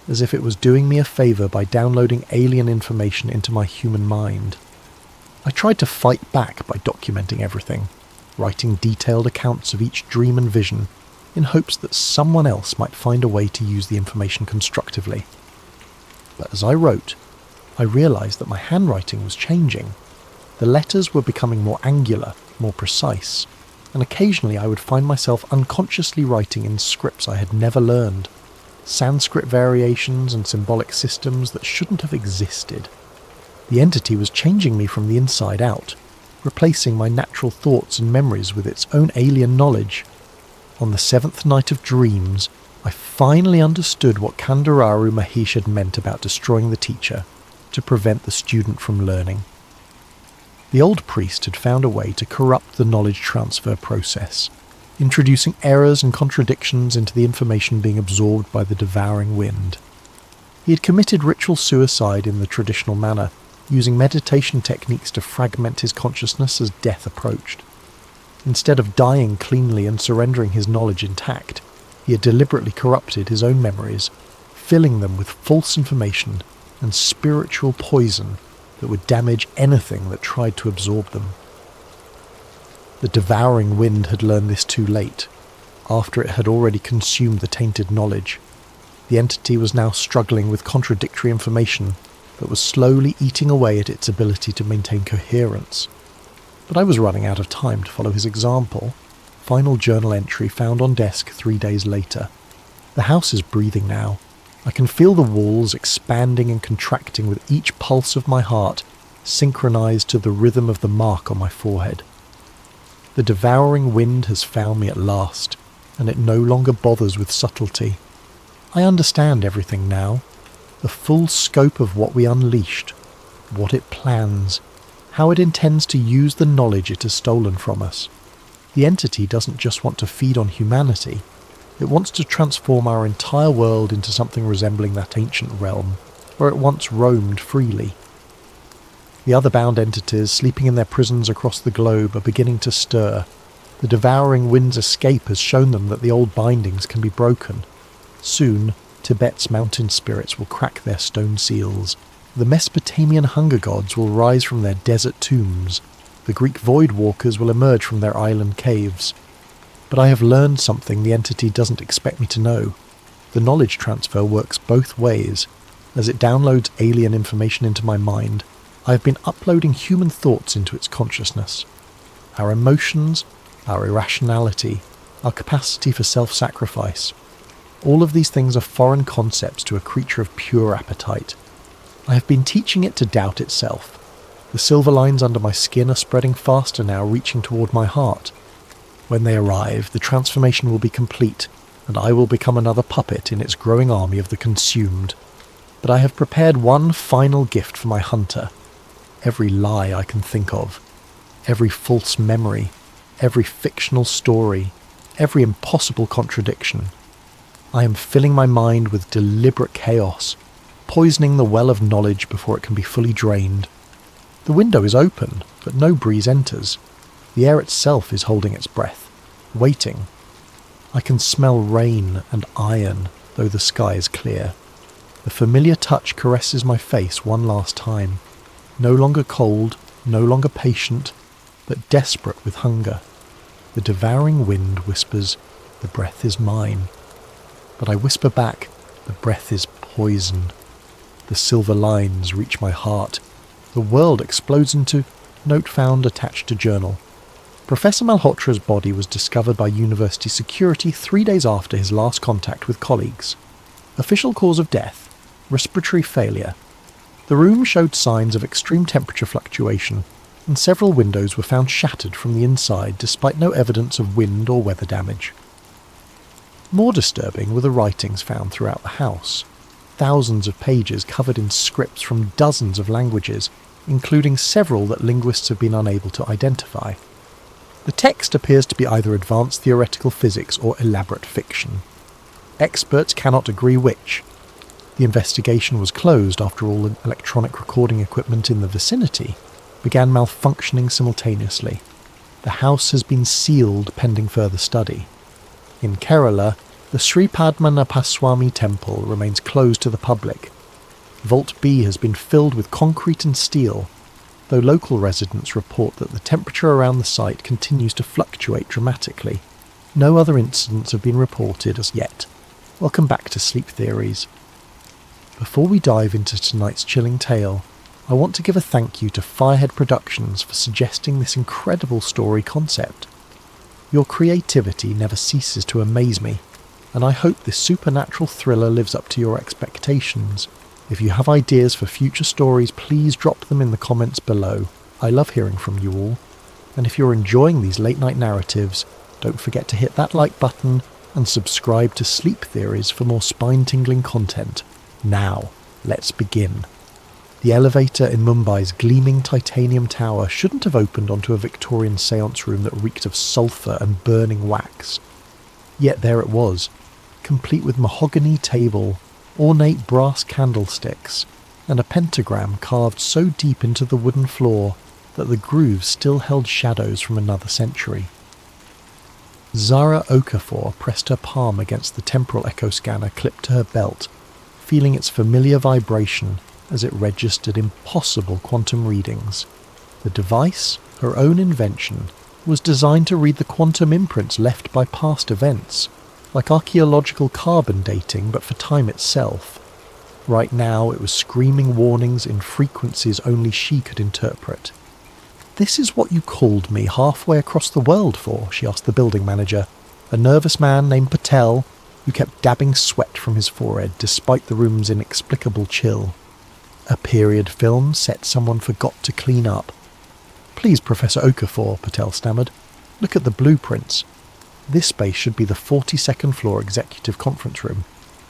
as if it was doing me a favour by downloading alien information into my human mind. I tried to fight back by documenting everything, writing detailed accounts of each dream and vision, in hopes that someone else might find a way to use the information constructively. But as I wrote, I realised that my handwriting was changing. The letters were becoming more angular, more precise, and occasionally I would find myself unconsciously writing in scripts I had never learned, Sanskrit variations and symbolic systems that shouldn't have existed. The entity was changing me from the inside out, replacing my natural thoughts and memories with its own alien knowledge. On the 7th night of dreams, I finally understood what Kandararu Mahesh had meant about destroying the teacher, to prevent the student from learning. The old priest had found a way to corrupt the knowledge transfer process, introducing errors and contradictions into the information being absorbed by the devouring wind. He had committed ritual suicide in the traditional manner, using meditation techniques to fragment his consciousness as death approached. Instead of dying cleanly and surrendering his knowledge intact, he had deliberately corrupted his own memories, filling them with false information and spiritual poison that would damage anything that tried to absorb them. The devouring wind had learned this too late, after it had already consumed the tainted knowledge. The entity was now struggling with contradictory information that was slowly eating away at its ability to maintain coherence. But I was running out of time to follow his example. Final journal entry found on desk 3 days later. The house is breathing now. I can feel the walls expanding and contracting with each pulse of my heart, synchronized to the rhythm of the mark on my forehead. The devouring wind has found me at last, and it no longer bothers with subtlety. I understand everything now, the full scope of what we unleashed, what it plans, how it intends to use the knowledge it has stolen from us. The entity doesn't just want to feed on humanity, it wants to transform our entire world into something resembling that ancient realm, where it once roamed freely. The other bound entities sleeping in their prisons across the globe are beginning to stir. The devouring wind's escape has shown them that the old bindings can be broken. Soon, Tibet's mountain spirits will crack their stone seals. The Mesopotamian hunger gods will rise from their desert tombs. The Greek void walkers will emerge from their island caves. But I have learned something the entity doesn't expect me to know. The knowledge transfer works both ways. As it downloads alien information into my mind, I have been uploading human thoughts into its consciousness. Our emotions, our irrationality, our capacity for self-sacrifice. All of these things are foreign concepts to a creature of pure appetite. I have been teaching it to doubt itself. The silver lines under my skin are spreading faster now, reaching toward my heart. When they arrive, the transformation will be complete, and I will become another puppet in its growing army of the consumed. But I have prepared one final gift for my hunter, every lie I can think of, every false memory, every fictional story, every impossible contradiction. I am filling my mind with deliberate chaos, poisoning the well of knowledge before it can be fully drained. The window is open, but no breeze enters. The air itself is holding its breath, waiting. I can smell rain and iron, though the sky is clear. The familiar touch caresses my face one last time, no longer cold, no longer patient, but desperate with hunger. The devouring wind whispers, "The breath is mine." But I whisper back, "The breath is poison." The silver lines reach my heart. The world explodes into note found attached to journal. Professor Malhotra's body was discovered by university security 3 days after his last contact with colleagues. Official cause of death: respiratory failure. The room showed signs of extreme temperature fluctuation, and several windows were found shattered from the inside despite no evidence of wind or weather damage. More disturbing were the writings found throughout the house. Thousands of pages covered in scripts from dozens of languages, including several that linguists have been unable to identify. The text appears to be either advanced theoretical physics or elaborate fiction. Experts cannot agree which. The investigation was closed after all electronic recording equipment in the vicinity began malfunctioning simultaneously. The house has been sealed pending further study. In Kerala, the Sri Padmanabhaswamy temple remains closed to the public. Vault B has been filled with concrete and steel, though local residents report that the temperature around the site continues to fluctuate dramatically. No other incidents have been reported as yet. Welcome back to Sleep Theories. Before we dive into tonight's chilling tale, I want to give a thank you to Firehead Productions for suggesting this incredible story concept. Your creativity never ceases to amaze me, and I hope this supernatural thriller lives up to your expectations. If you have ideas for future stories, please drop them in the comments below. I love hearing from you all. And if you're enjoying these late night narratives, don't forget to hit that like button and subscribe to Sleep Theories for more spine-tingling content. Now, let's begin. The elevator in Mumbai's gleaming titanium tower shouldn't have opened onto a Victorian seance room that reeked of sulphur and burning wax. Yet there it was, complete with mahogany table, ornate brass candlesticks, and a pentagram carved so deep into the wooden floor that the grooves still held shadows from another century. Zara Okafor pressed her palm against the temporal echo scanner clipped to her belt, feeling its familiar vibration as it registered impossible quantum readings. The device, her own invention, was designed to read the quantum imprints left by past events, like archaeological carbon dating but for time itself. Right now it was screaming warnings in frequencies only she could interpret. "This is what you called me halfway across the world for?" she asked the building manager, a nervous man named Patel, who kept dabbing sweat from his forehead despite the room's inexplicable chill. "A period film set someone forgot to clean up." "Please, Professor Okafor," Patel stammered. "Look at the blueprints. This space should be the 42nd floor executive conference room.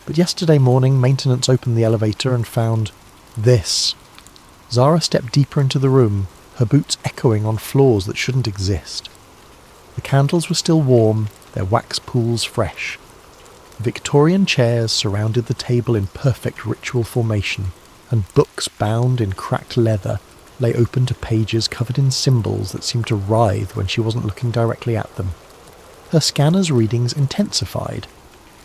But yesterday morning, maintenance opened the elevator and found this." Zara stepped deeper into the room, her boots echoing on floors that shouldn't exist. The candles were still warm, their wax pools fresh. Victorian chairs surrounded the table in perfect ritual formation, and books bound in cracked leather lay open to pages covered in symbols that seemed to writhe when she wasn't looking directly at them. Her scanner's readings intensified.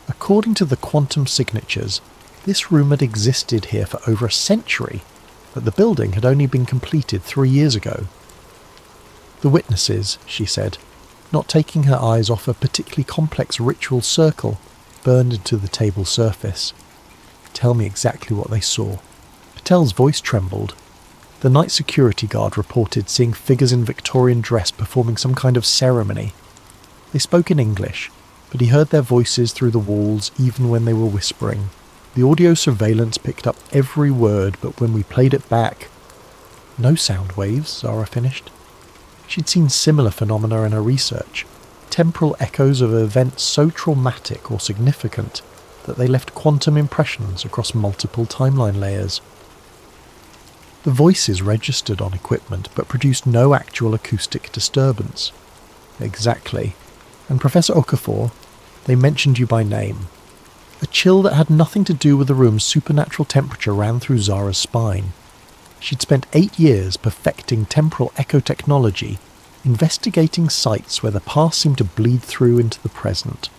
According to the quantum signatures, this room had existed here for over a century, but the building had only been completed 3 years ago. "The witnesses," she said, not taking her eyes off a particularly complex ritual circle burned into the table surface. "Tell me exactly what they saw." Patel's voice trembled. The night security guard reported seeing figures in Victorian dress performing some kind of ceremony. They spoke in English, but he heard their voices through the walls even when they were whispering. The audio surveillance picked up every word, but when we played it back... "No sound waves," Zara finished. She'd seen similar phenomena in her research, temporal echoes of events so traumatic or significant that they left quantum impressions across multiple timeline layers. The voices registered on equipment but produced no actual acoustic disturbance. Exactly. And Professor Okafor, they mentioned you by name. A chill that had nothing to do with the room's supernatural temperature ran through Zara's spine. She'd spent 8 years perfecting temporal echo technology, investigating sites where the past seemed to bleed through into the present.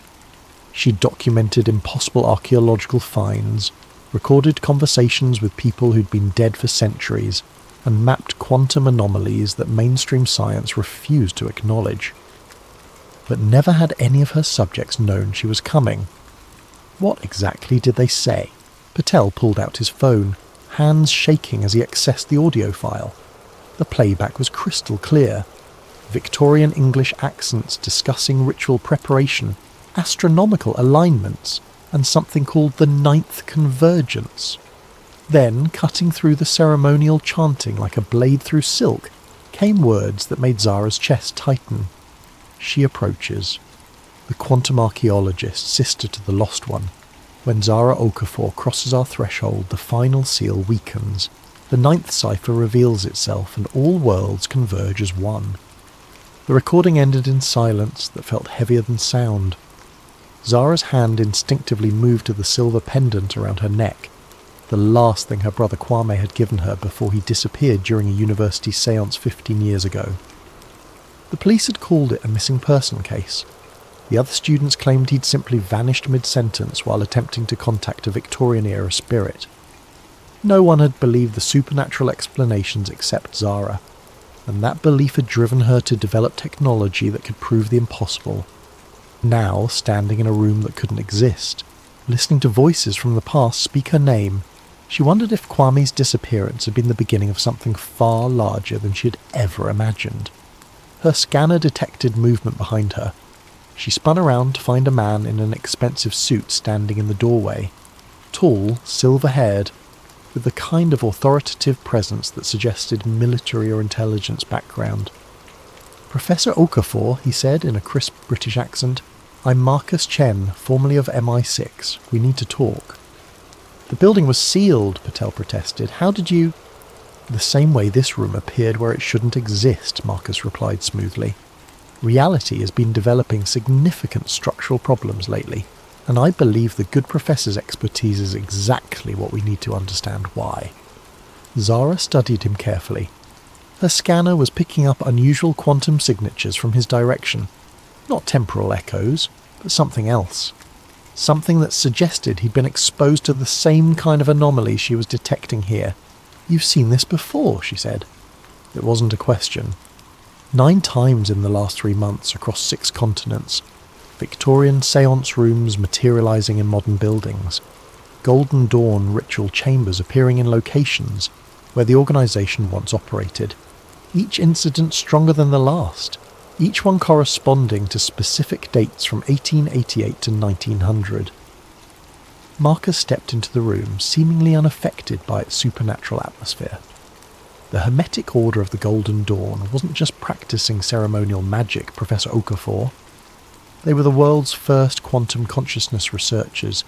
She'd documented impossible archaeological finds, recorded conversations with people who'd been dead for centuries, and mapped quantum anomalies that mainstream science refused to acknowledge. But never had any of her subjects known she was coming. What exactly did they say? Patel pulled out his phone, hands shaking as he accessed the audio file. The playback was crystal clear. Victorian English accents discussing ritual preparation, astronomical alignments, and something called the ninth convergence. Then, cutting through the ceremonial chanting like a blade through silk, came words that made Zara's chest tighten. She approaches. The quantum archaeologist, sister to the lost one. When Zara Okafor crosses our threshold, the final seal weakens. The ninth cipher reveals itself, and all worlds converge as one. The recording ended in silence that felt heavier than sound. Zara's hand instinctively moved to the silver pendant around her neck, the last thing her brother Kwame had given her before he disappeared during a university séance 15 years ago. The police had called it a missing person case. The other students claimed he'd simply vanished mid-sentence while attempting to contact a Victorian-era spirit. No one had believed the supernatural explanations except Zara, and that belief had driven her to develop technology that could prove the impossible. Now, standing in a room that couldn't exist, listening to voices from the past speak her name, she wondered if Kwame's disappearance had been the beginning of something far larger than she had ever imagined. Her scanner detected movement behind her. She spun around to find a man in an expensive suit standing in the doorway, tall, silver-haired, with the kind of authoritative presence that suggested military or intelligence background. "Professor Okafor," he said in a crisp British accent, "I'm Marcus Chen, formerly of MI6. We need to talk." "The building was sealed," Patel protested. "How did you—" "The same way this room appeared where it shouldn't exist," Marcus replied smoothly. "Reality has been developing significant structural problems lately, and I believe the good professor's expertise is exactly what we need to understand why." Zara studied him carefully. Her scanner was picking up unusual quantum signatures from his direction. Not temporal echoes, but something else. Something that suggested he'd been exposed to the same kind of anomaly she was detecting here. "You've seen this before," she said. It wasn't a question. 9 times in the last 3 months across 6 continents. Victorian séance rooms materializing in modern buildings. Golden Dawn ritual chambers appearing in locations where the organization once operated. Each incident stronger than the last. Each one corresponding to specific dates from 1888 to 1900. Marcus stepped into the room, seemingly unaffected by its supernatural atmosphere. The Hermetic Order of the Golden Dawn wasn't just practicing ceremonial magic, Professor Okafor. They were the world's first quantum consciousness researchers,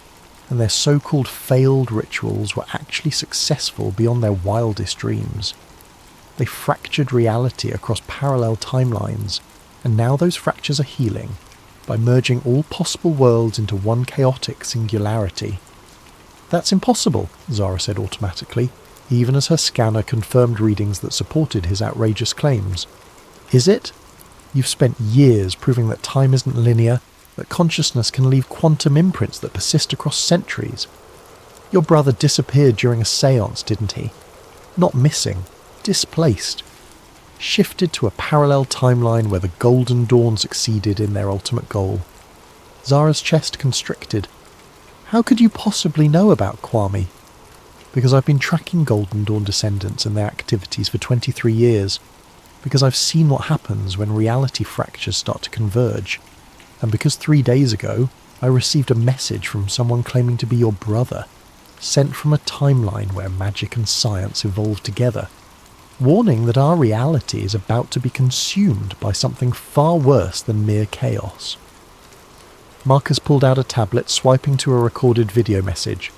and their so-called failed rituals were actually successful beyond their wildest dreams. They fractured reality across parallel timelines, and now those fractures are healing by merging all possible worlds into one chaotic singularity. "That's impossible," Zara said automatically, even as her scanner confirmed readings that supported his outrageous claims. "Is it? You've spent years proving that time isn't linear, that consciousness can leave quantum imprints that persist across centuries. Your brother disappeared during a séance, didn't he? Not missing, displaced. Shifted to a parallel timeline where the Golden Dawn succeeded in their ultimate goal." Zara's chest constricted. "How could you possibly know about Kwame?" "Because I've been tracking Golden Dawn descendants and their activities for 23 years. Because I've seen what happens when reality fractures start to converge. And because 3 days ago, I received a message from someone claiming to be your brother, sent from a timeline where magic and science evolved together, warning that our reality is about to be consumed by something far worse than mere chaos." Marcus pulled out a tablet, swiping to a recorded video message.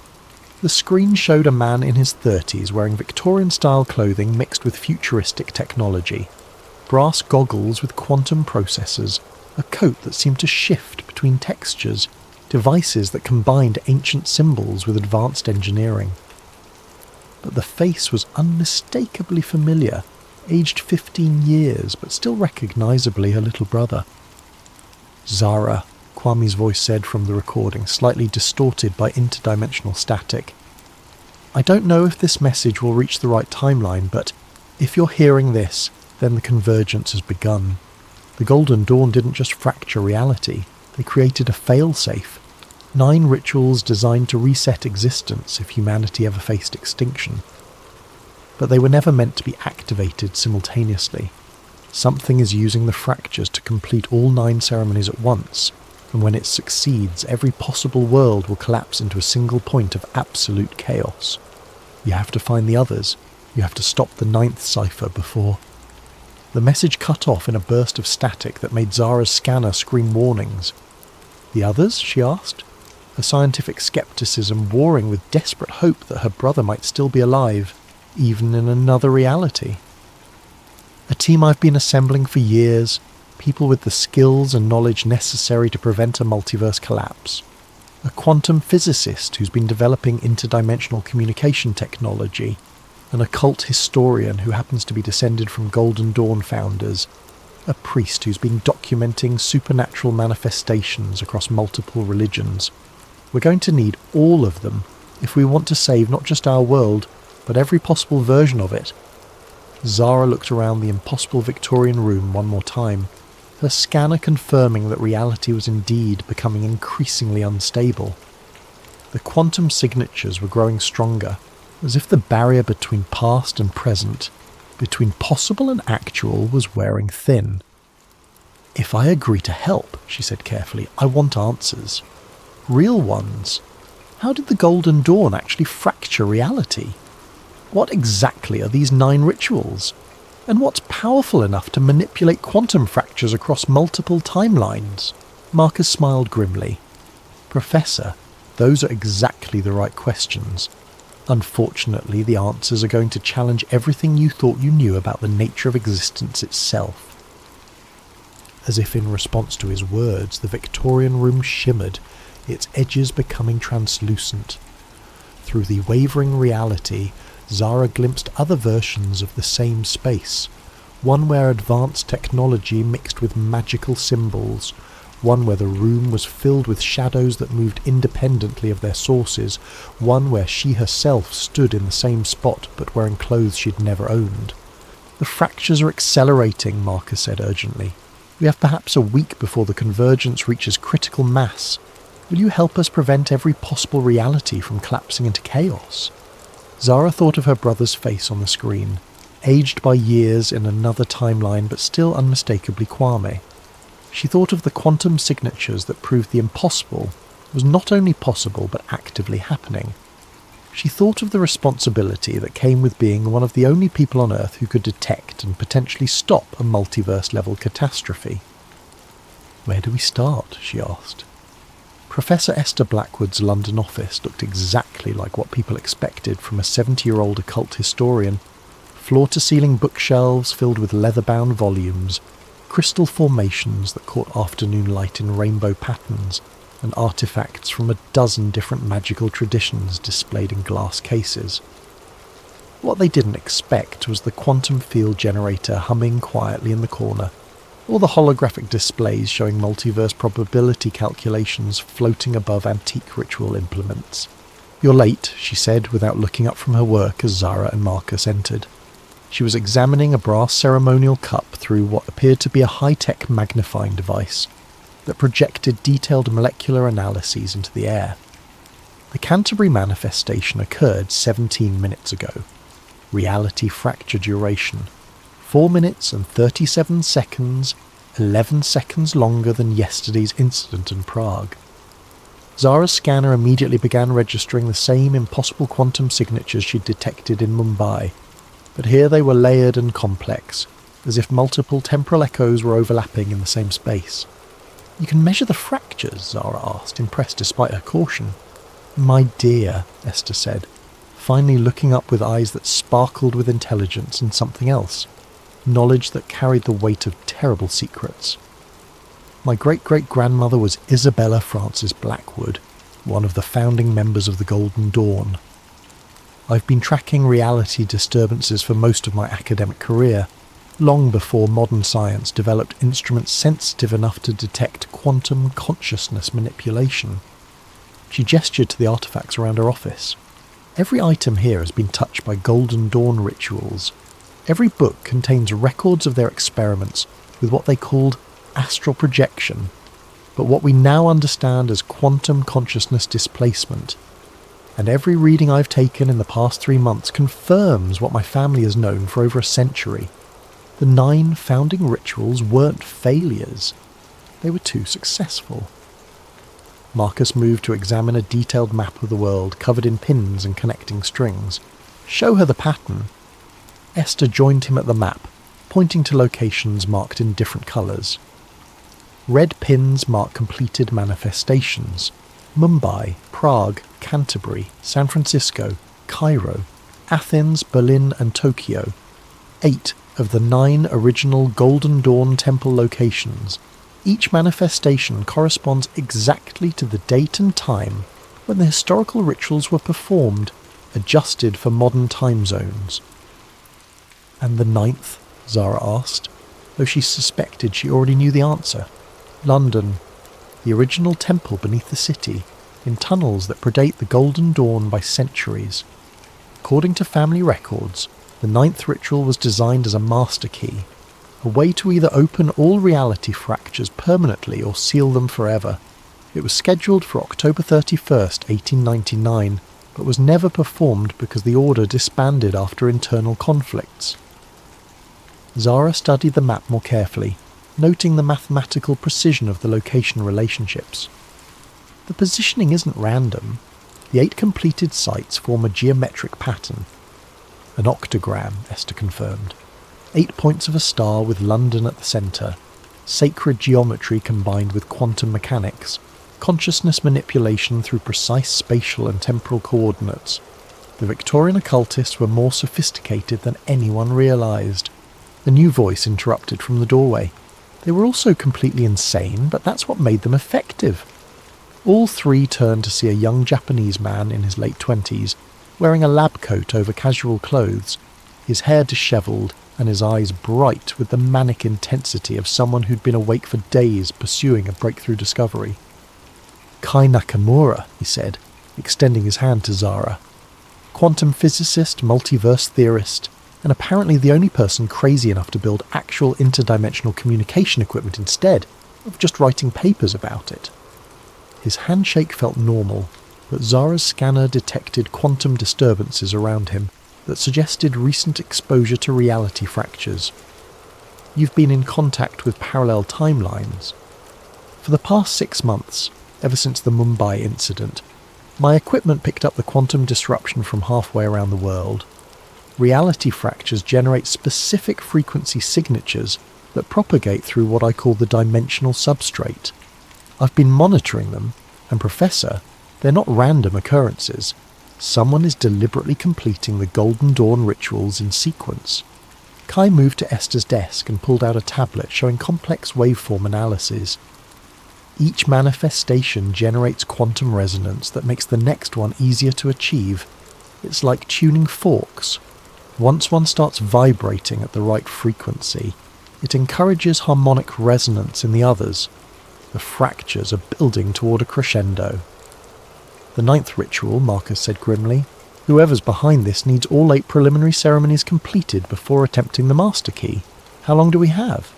The screen showed a man in his 30s wearing Victorian-style clothing mixed with futuristic technology. Brass goggles with quantum processors, a coat that seemed to shift between textures, devices that combined ancient symbols with advanced engineering. But the face was unmistakably familiar, aged 15 years, but still recognisably her little brother. "Zara," Kwame's voice said from the recording, slightly distorted by interdimensional static. "I don't know if this message will reach the right timeline, but if you're hearing this, then the convergence has begun. The Golden Dawn didn't just fracture reality, they created a failsafe. 9 rituals designed to reset existence if humanity ever faced extinction. But they were never meant to be activated simultaneously. Something is using the fractures to complete all 9 ceremonies at once, and when it succeeds, every possible world will collapse into a single point of absolute chaos. You have to find the others. You have to stop the 9th cipher before..." The message cut off in a burst of static that made Zara's scanner scream warnings. "The others?" she asked, her scientific skepticism warring with desperate hope that her brother might still be alive, even in another reality. "A team I've been assembling for years, people with the skills and knowledge necessary to prevent a multiverse collapse. A quantum physicist who's been developing interdimensional communication technology, an occult historian who happens to be descended from Golden Dawn founders, a priest who's been documenting supernatural manifestations across multiple religions. We're going to need all of them if we want to save not just our world, but every possible version of it." Zara looked around the impossible Victorian room one more time, her scanner confirming that reality was indeed becoming increasingly unstable. The quantum signatures were growing stronger, as if the barrier between past and present, between possible and actual, was wearing thin. "If I agree to help," she said carefully, "I want answers. Real ones. How did the Golden Dawn actually fracture reality? What exactly are these 9 rituals? And what's powerful enough to manipulate quantum fractures across multiple timelines?" Marcus smiled grimly. "Professor, those are exactly the right questions. Unfortunately, the answers are going to challenge everything you thought you knew about the nature of existence itself." As if in response to his words, the Victorian room shimmered, its edges becoming translucent. Through the wavering reality, Zara glimpsed other versions of the same space, one where advanced technology mixed with magical symbols, one where the room was filled with shadows that moved independently of their sources, one where she herself stood in the same spot but wearing clothes she'd never owned. "The fractures are accelerating," Marcus said urgently. "We have perhaps a week before the convergence reaches critical mass. Will you help us prevent every possible reality from collapsing into chaos?" Zara thought of her brother's face on the screen, aged by years in another timeline but still unmistakably Kwame. She thought of the quantum signatures that proved the impossible was not only possible but actively happening. She thought of the responsibility that came with being one of the only people on Earth who could detect and potentially stop a multiverse-level catastrophe. "Where do we start?" she asked. Professor Esther Blackwood's London office looked exactly like what people expected from a 70-year-old occult historian. Floor-to-ceiling bookshelves filled with leather-bound volumes, crystal formations that caught afternoon light in rainbow patterns, and artifacts from a dozen different magical traditions displayed in glass cases. What they didn't expect was the quantum field generator humming quietly in the corner, or the holographic displays showing multiverse probability calculations floating above antique ritual implements. "You're late," she said without looking up from her work as Zara and Marcus entered. She was examining a brass ceremonial cup through what appeared to be a high-tech magnifying device that projected detailed molecular analyses into the air. The Canterbury manifestation occurred 17 minutes ago. Reality fracture duration: 4 minutes and 37 seconds, 11 seconds longer than yesterday's incident in Prague. Zara's scanner immediately began registering the same impossible quantum signatures she'd detected in Mumbai, but here they were layered and complex, as if multiple temporal echoes were overlapping in the same space. "You can measure the fractures?" Zara asked, impressed despite her caution. "My dear," Esther said, finally looking up with eyes that sparkled with intelligence and something else, knowledge that carried the weight of terrible secrets. "My great-great-grandmother was Isabella Frances Blackwood, one of the founding members of the Golden Dawn. I've been tracking reality disturbances for most of my academic career, long before modern science developed instruments sensitive enough to detect quantum consciousness manipulation." She gestured to the artifacts around her office. "Every item here has been touched by Golden Dawn rituals. Every book contains records of their experiments with what they called astral projection, but what we now understand as quantum consciousness displacement. And every reading I've taken in the past 3 months confirms what my family has known for over a century. The 9 founding rituals weren't failures. They were too successful." Marcus moved to examine a detailed map of the world covered in pins and connecting strings. "Show her the pattern." Esther joined him at the map, pointing to locations marked in different colours. Red pins mark completed manifestations. Mumbai, Prague, Canterbury, San Francisco, Cairo, Athens, Berlin and Tokyo. 8 of the 9 original Golden Dawn temple locations. Each manifestation corresponds exactly to the date and time when the historical rituals were performed, adjusted for modern time zones. "And the 9th?" Zara asked, though she suspected she already knew the answer. "London, the original temple beneath the city, in tunnels that predate the Golden Dawn by centuries. According to family records, the 9th ritual was designed as a master key, a way to either open all reality fractures permanently or seal them forever. It was scheduled for October 31st, 1899, but was never performed because the order disbanded after internal conflicts." Zara studied the map more carefully, noting the mathematical precision of the location relationships. "The positioning isn't random. The 8 completed sites form a geometric pattern." "An octagram," Esther confirmed. 8 points of a star with London at the centre. Sacred geometry combined with quantum mechanics. Consciousness manipulation through precise spatial and temporal coordinates. The Victorian occultists were more sophisticated than anyone realised. A new voice interrupted from the doorway. "They were also completely insane, but that's what made them effective." All 3 turned to see a young Japanese man in his late 20s, wearing a lab coat over casual clothes, his hair dishevelled and his eyes bright with the manic intensity of someone who'd been awake for days pursuing a breakthrough discovery. "Kai Nakamura," he said, extending his hand to Zara. "Quantum physicist, multiverse theorist, and apparently the only person crazy enough to build actual interdimensional communication equipment instead of just writing papers about it." His handshake felt normal, but Zara's scanner detected quantum disturbances around him that suggested recent exposure to reality fractures. "You've been in contact with parallel timelines." "For the past 6 months, ever since the Mumbai incident, my equipment picked up the quantum disruption from halfway around the world. Reality fractures generate specific frequency signatures that propagate through what I call the dimensional substrate. I've been monitoring them, and Professor, they're not random occurrences. Someone is deliberately completing the Golden Dawn rituals in sequence." Kai moved to Esther's desk and pulled out a tablet showing complex waveform analyses. "Each manifestation generates quantum resonance that makes the next one easier to achieve. It's like tuning forks. Once one starts vibrating at the right frequency, it encourages harmonic resonance in the others. The fractures are building toward a crescendo." "The 9th ritual," Marcus said grimly. "Whoever's behind this needs all 8 preliminary ceremonies completed before attempting the master key. How long do we have?"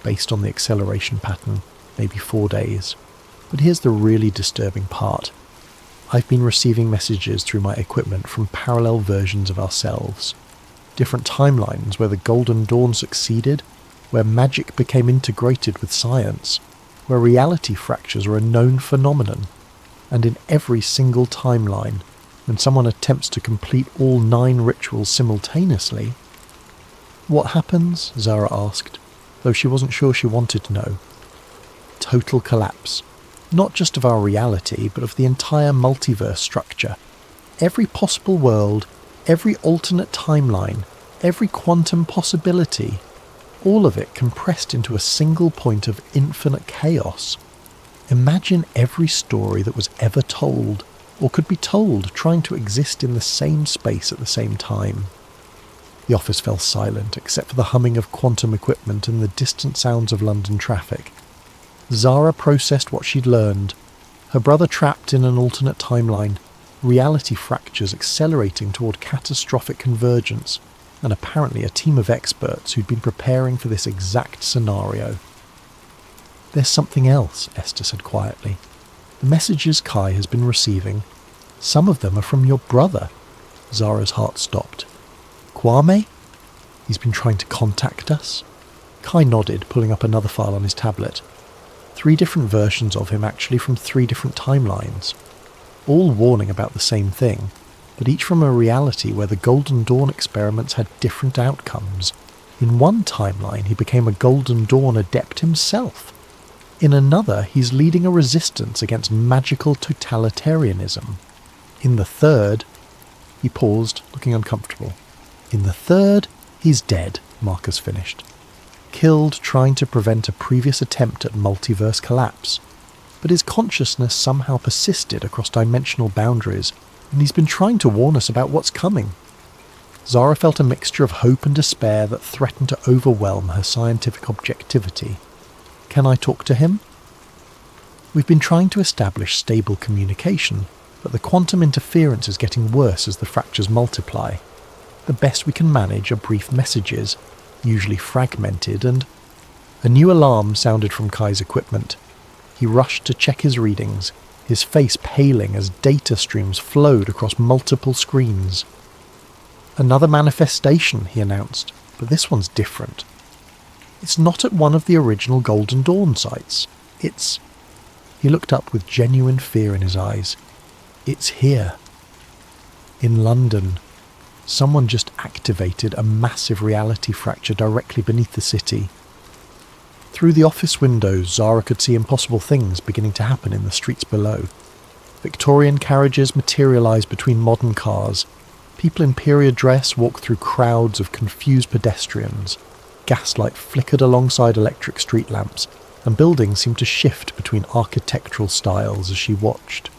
"Based on the acceleration pattern, maybe 4 days. But here's the really disturbing part. I've been receiving messages through my equipment from parallel versions of ourselves. Different timelines where the Golden Dawn succeeded, where magic became integrated with science, where reality fractures are a known phenomenon. And in every single timeline, when someone attempts to complete all 9 rituals simultaneously." "What happens?" Zara asked, though she wasn't sure she wanted to know. "Total collapse. Not just of our reality, but of the entire multiverse structure. Every possible world, every alternate timeline, every quantum possibility, all of it compressed into a single point of infinite chaos. Imagine every story that was ever told, or could be told, trying to exist in the same space at the same time. The office fell silent, except for the humming of quantum equipment and the distant sounds of London traffic. Zara processed what she'd learned. Her brother trapped in an alternate timeline, reality fractures accelerating toward catastrophic convergence, and apparently a team of experts who'd been preparing for this exact scenario. "There's something else," Esther said quietly. "The messages Kai has been receiving, some of them are from your brother." Zara's heart stopped. "Kwame? He's been trying to contact us?" Kai nodded, pulling up another file on his tablet. 3 different versions of him, actually, from 3 different timelines. All warning about the same thing, but each from a reality where the Golden Dawn experiments had different outcomes. In one timeline, he became a Golden Dawn adept himself. In another, he's leading a resistance against magical totalitarianism. In the third... He paused, looking uncomfortable. "In the third, he's dead," Marcus finished. "Killed trying to prevent a previous attempt at multiverse collapse. But his consciousness somehow persisted across dimensional boundaries, and he's been trying to warn us about what's coming." Zara felt a mixture of hope and despair that threatened to overwhelm her scientific objectivity. "Can I talk to him?" "We've been trying to establish stable communication, but the quantum interference is getting worse as the fractures multiply. The best we can manage are brief messages, usually fragmented, and..." A new alarm sounded from Kai's equipment. He rushed to check his readings, his face paling as data streams flowed across multiple screens. "Another manifestation," he announced, "but this one's different. It's not at one of the original Golden Dawn sites. It's..." He looked up with genuine fear in his eyes. "It's here. In London. Someone just activated a massive reality fracture directly beneath the city." Through the office windows, Zara could see impossible things beginning to happen in the streets below. Victorian carriages materialised between modern cars. People in period dress walked through crowds of confused pedestrians. Gaslight flickered alongside electric street lamps, and buildings seemed to shift between architectural styles as she watched.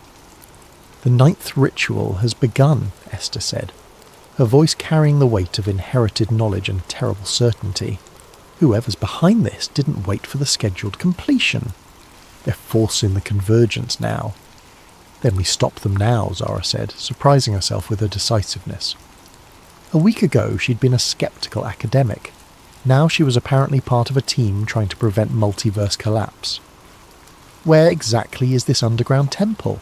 "The 9th ritual has begun," Esther said, her voice carrying the weight of inherited knowledge and terrible certainty. "Whoever's behind this didn't wait for the scheduled completion. They're forcing the convergence now." "Then we stop them now," Zara said, surprising herself with her decisiveness. A week ago she'd been a sceptical academic. Now she was apparently part of a team trying to prevent multiverse collapse. "Where exactly is this underground temple?"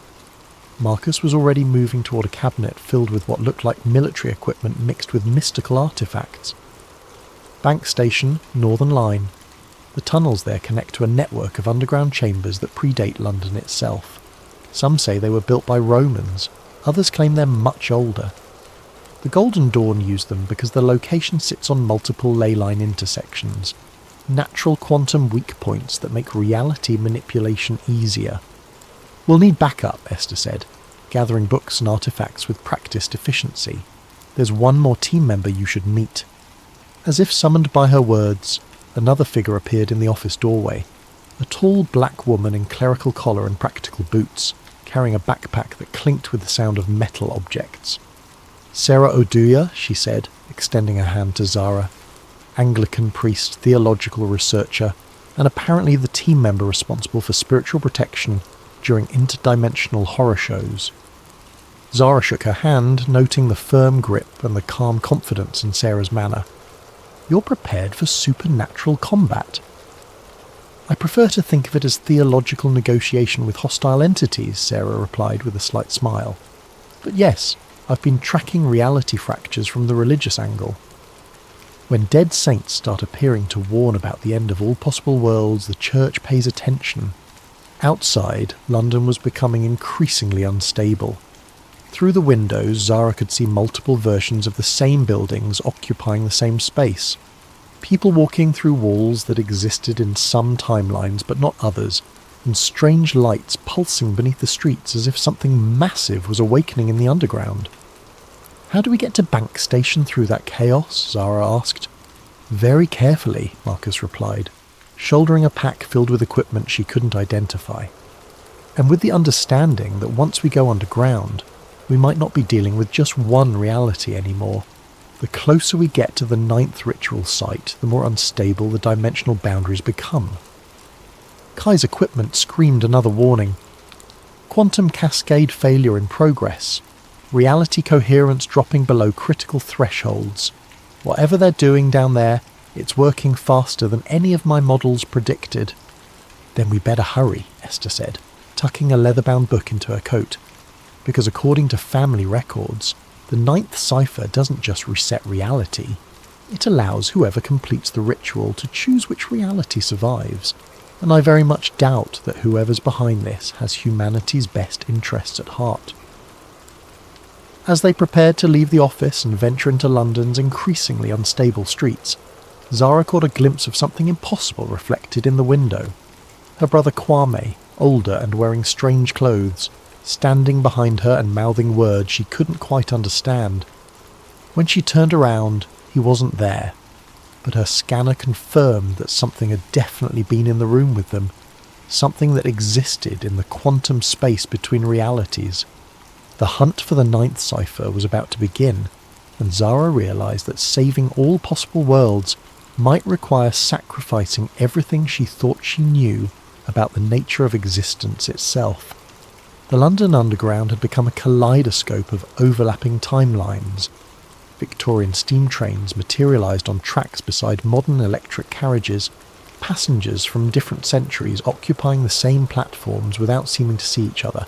Marcus was already moving toward a cabinet filled with what looked like military equipment mixed with mystical artifacts. "Bank Station, Northern Line. The tunnels there connect to a network of underground chambers that predate London itself. Some say they were built by Romans, others claim they're much older. The Golden Dawn used them because the location sits on multiple ley line intersections, natural quantum weak points that make reality manipulation easier." "We'll need backup," Esther said, gathering books and artifacts with practiced efficiency. "There's one more team member you should meet." As if summoned by her words, another figure appeared in the office doorway, a tall black woman in clerical collar and practical boots, carrying a backpack that clinked with the sound of metal objects. "Sarah Oduya," she said, extending her hand to Zara. Anglican priest, theological researcher, and apparently the team member responsible for spiritual protection during interdimensional horror shows. Zara shook her hand, noting the firm grip and the calm confidence in Sarah's manner. "You're prepared for supernatural combat." "I prefer to think of it as theological negotiation with hostile entities," Sarah replied with a slight smile. "But yes, I've been tracking reality fractures from the religious angle. When dead saints start appearing to warn about the end of all possible worlds, the church pays attention." Outside, London was becoming increasingly unstable. Through the windows, Zara could see multiple versions of the same buildings occupying the same space. People walking through walls that existed in some timelines but not others, and strange lights pulsing beneath the streets as if something massive was awakening in the underground. "How do we get to Bank Station through that chaos?" Zara asked. "Very carefully," Marcus replied, shouldering a pack filled with equipment she couldn't identify. "And with the understanding that once we go underground, we might not be dealing with just one reality anymore. The closer we get to the 9th ritual site, the more unstable the dimensional boundaries become." Kai's equipment screamed another warning. "Quantum cascade failure in progress. Reality coherence dropping below critical thresholds. Whatever they're doing down there, it's working faster than any of my models predicted." "Then we better hurry," Esther said, tucking a leather-bound book into her coat. "Because according to family records, the 9th cipher doesn't just reset reality. It allows whoever completes the ritual to choose which reality survives. And I very much doubt that whoever's behind this has humanity's best interests at heart." As they prepared to leave the office and venture into London's increasingly unstable streets, Zara caught a glimpse of something impossible reflected in the window. Her brother Kwame, older and wearing strange clothes, standing behind her and mouthing words she couldn't quite understand. When she turned around, he wasn't there, but her scanner confirmed that something had definitely been in the room with them, something that existed in the quantum space between realities. The hunt for the 9th cipher was about to begin, and Zara realized that saving all possible worlds might require sacrificing everything she thought she knew about the nature of existence itself. The London Underground had become a kaleidoscope of overlapping timelines. Victorian steam trains materialised on tracks beside modern electric carriages, passengers from different centuries occupying the same platforms without seeming to see each other,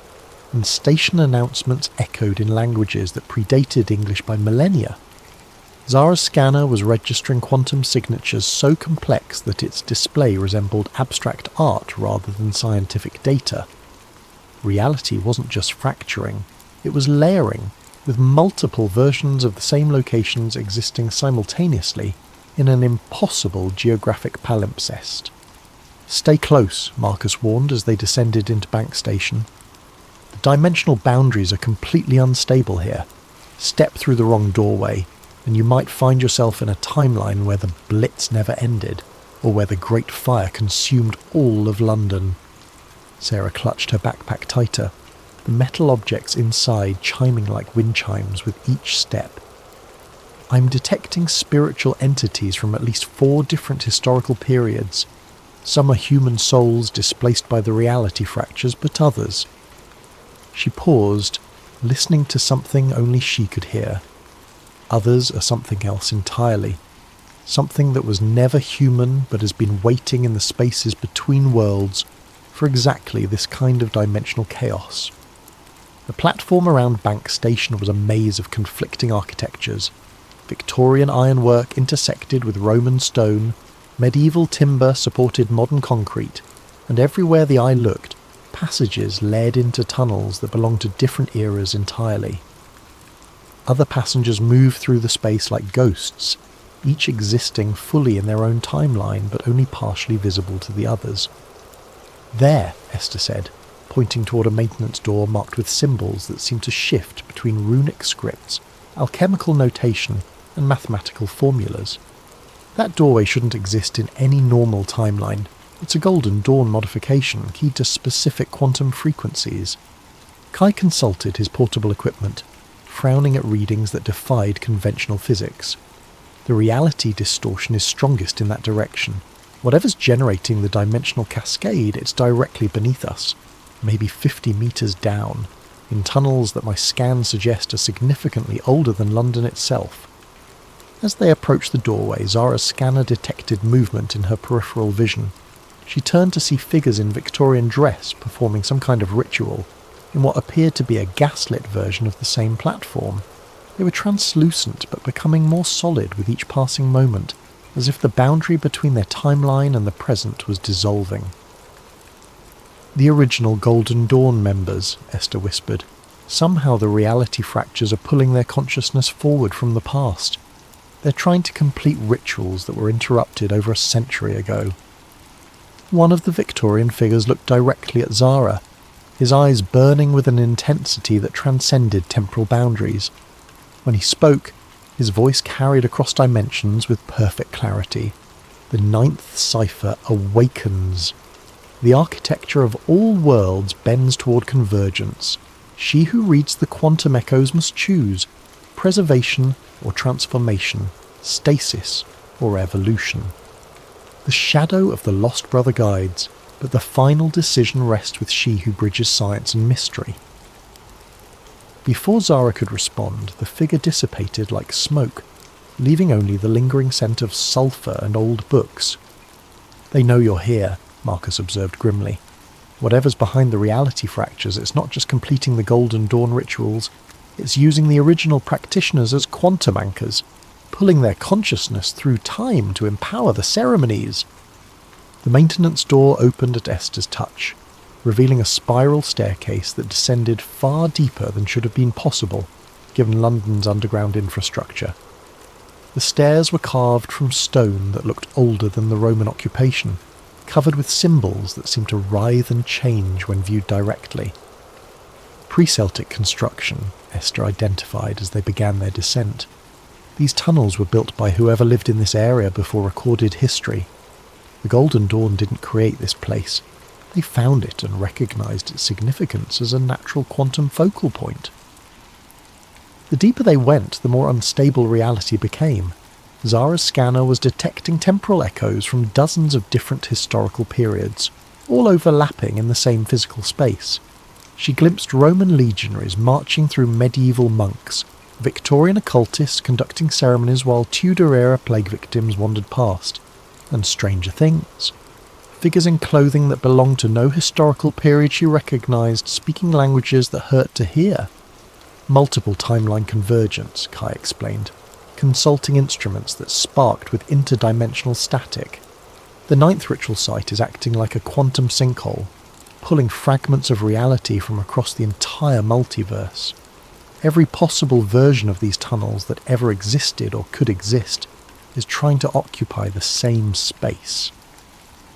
and station announcements echoed in languages that predated English by millennia. Zara's scanner was registering quantum signatures so complex that its display resembled abstract art rather than scientific data. Reality wasn't just fracturing, it was layering, with multiple versions of the same locations existing simultaneously in an impossible geographic palimpsest. "Stay close," Marcus warned as they descended into Bank Station. "The dimensional boundaries are completely unstable here. Step through the wrong doorway, and you might find yourself in a timeline where the Blitz never ended, or where the Great Fire consumed all of London." Sarah clutched her backpack tighter, the metal objects inside chiming like wind chimes with each step. "I'm detecting spiritual entities from at least 4 different historical periods. Some are human souls displaced by the reality fractures, but others..." She paused, listening to something only she could hear. Others are something else entirely. Something that was never human but has been waiting in the spaces between worlds for exactly this kind of dimensional chaos. The platform around Bank Station was a maze of conflicting architectures. Victorian ironwork intersected with Roman stone, medieval timber supported modern concrete, and everywhere the eye looked, passages led into tunnels that belonged to different eras entirely. Other passengers moved through the space like ghosts, each existing fully in their own timeline but only partially visible to the others. "There," Esther said, pointing toward a maintenance door marked with symbols that seemed to shift between runic scripts, alchemical notation, and mathematical formulas. "That doorway shouldn't exist in any normal timeline. It's a Golden Dawn modification keyed to specific quantum frequencies." Kai consulted his portable equipment, frowning at readings that defied conventional physics. "The reality distortion is strongest in that direction. Whatever's generating the dimensional cascade, it's directly beneath us, maybe 50 meters down, in tunnels that my scans suggest are significantly older than London itself." As they approached the doorway, Zara's scanner detected movement in her peripheral vision. She turned to see figures in Victorian dress performing some kind of ritual, in what appeared to be a gaslit version of the same platform. They were translucent but becoming more solid with each passing moment, as if the boundary between their timeline and the present was dissolving. "The original Golden Dawn members," Esther whispered. "Somehow the reality fractures are pulling their consciousness forward from the past. They're trying to complete rituals that were interrupted over a century ago." One of the Victorian figures looked directly at Zara, his eyes burning with an intensity that transcended temporal boundaries. When he spoke, his voice carried across dimensions with perfect clarity. The ninth cipher awakens. The architecture of all worlds bends toward convergence. She who reads the quantum echoes must choose preservation or transformation, stasis or evolution. The shadow of the lost brother guides, but the final decision rests with she who bridges science and mystery. Before Zara could respond, the figure dissipated like smoke, leaving only the lingering scent of sulphur and old books. "They know you're here," Marcus observed grimly. "Whatever's behind the reality fractures, it's not just completing the Golden Dawn rituals, it's using the original practitioners as quantum anchors, pulling their consciousness through time to empower the ceremonies." The maintenance door opened at Esther's touch, revealing a spiral staircase that descended far deeper than should have been possible, given London's underground infrastructure. The stairs were carved from stone that looked older than the Roman occupation, covered with symbols that seemed to writhe and change when viewed directly. Pre-Celtic construction, Esther identified as they began their descent. These tunnels were built by whoever lived in this area before recorded history. The Golden Dawn didn't create this place. They found it and recognized its significance as a natural quantum focal point. The deeper they went, the more unstable reality became. Zara's scanner was detecting temporal echoes from dozens of different historical periods, all overlapping in the same physical space. She glimpsed Roman legionaries marching through medieval monks, Victorian occultists conducting ceremonies while Tudor-era plague victims wandered past, and stranger things. Figures in clothing that belonged to no historical period she recognized, speaking languages that hurt to hear. Multiple timeline convergence, Kai explained, consulting instruments that sparked with interdimensional static. The ninth ritual site is acting like a quantum sinkhole, pulling fragments of reality from across the entire multiverse. Every possible version of these tunnels that ever existed or could exist is trying to occupy the same space.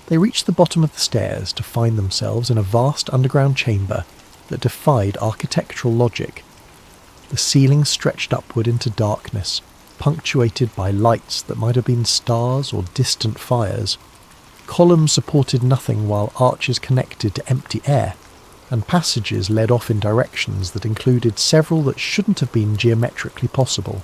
They reached the bottom of the stairs to find themselves in a vast underground chamber that defied architectural logic. The ceiling stretched upward into darkness, punctuated by lights that might have been stars or distant fires. Columns supported nothing while arches connected to empty air, and passages led off in directions that included several that shouldn't have been geometrically possible.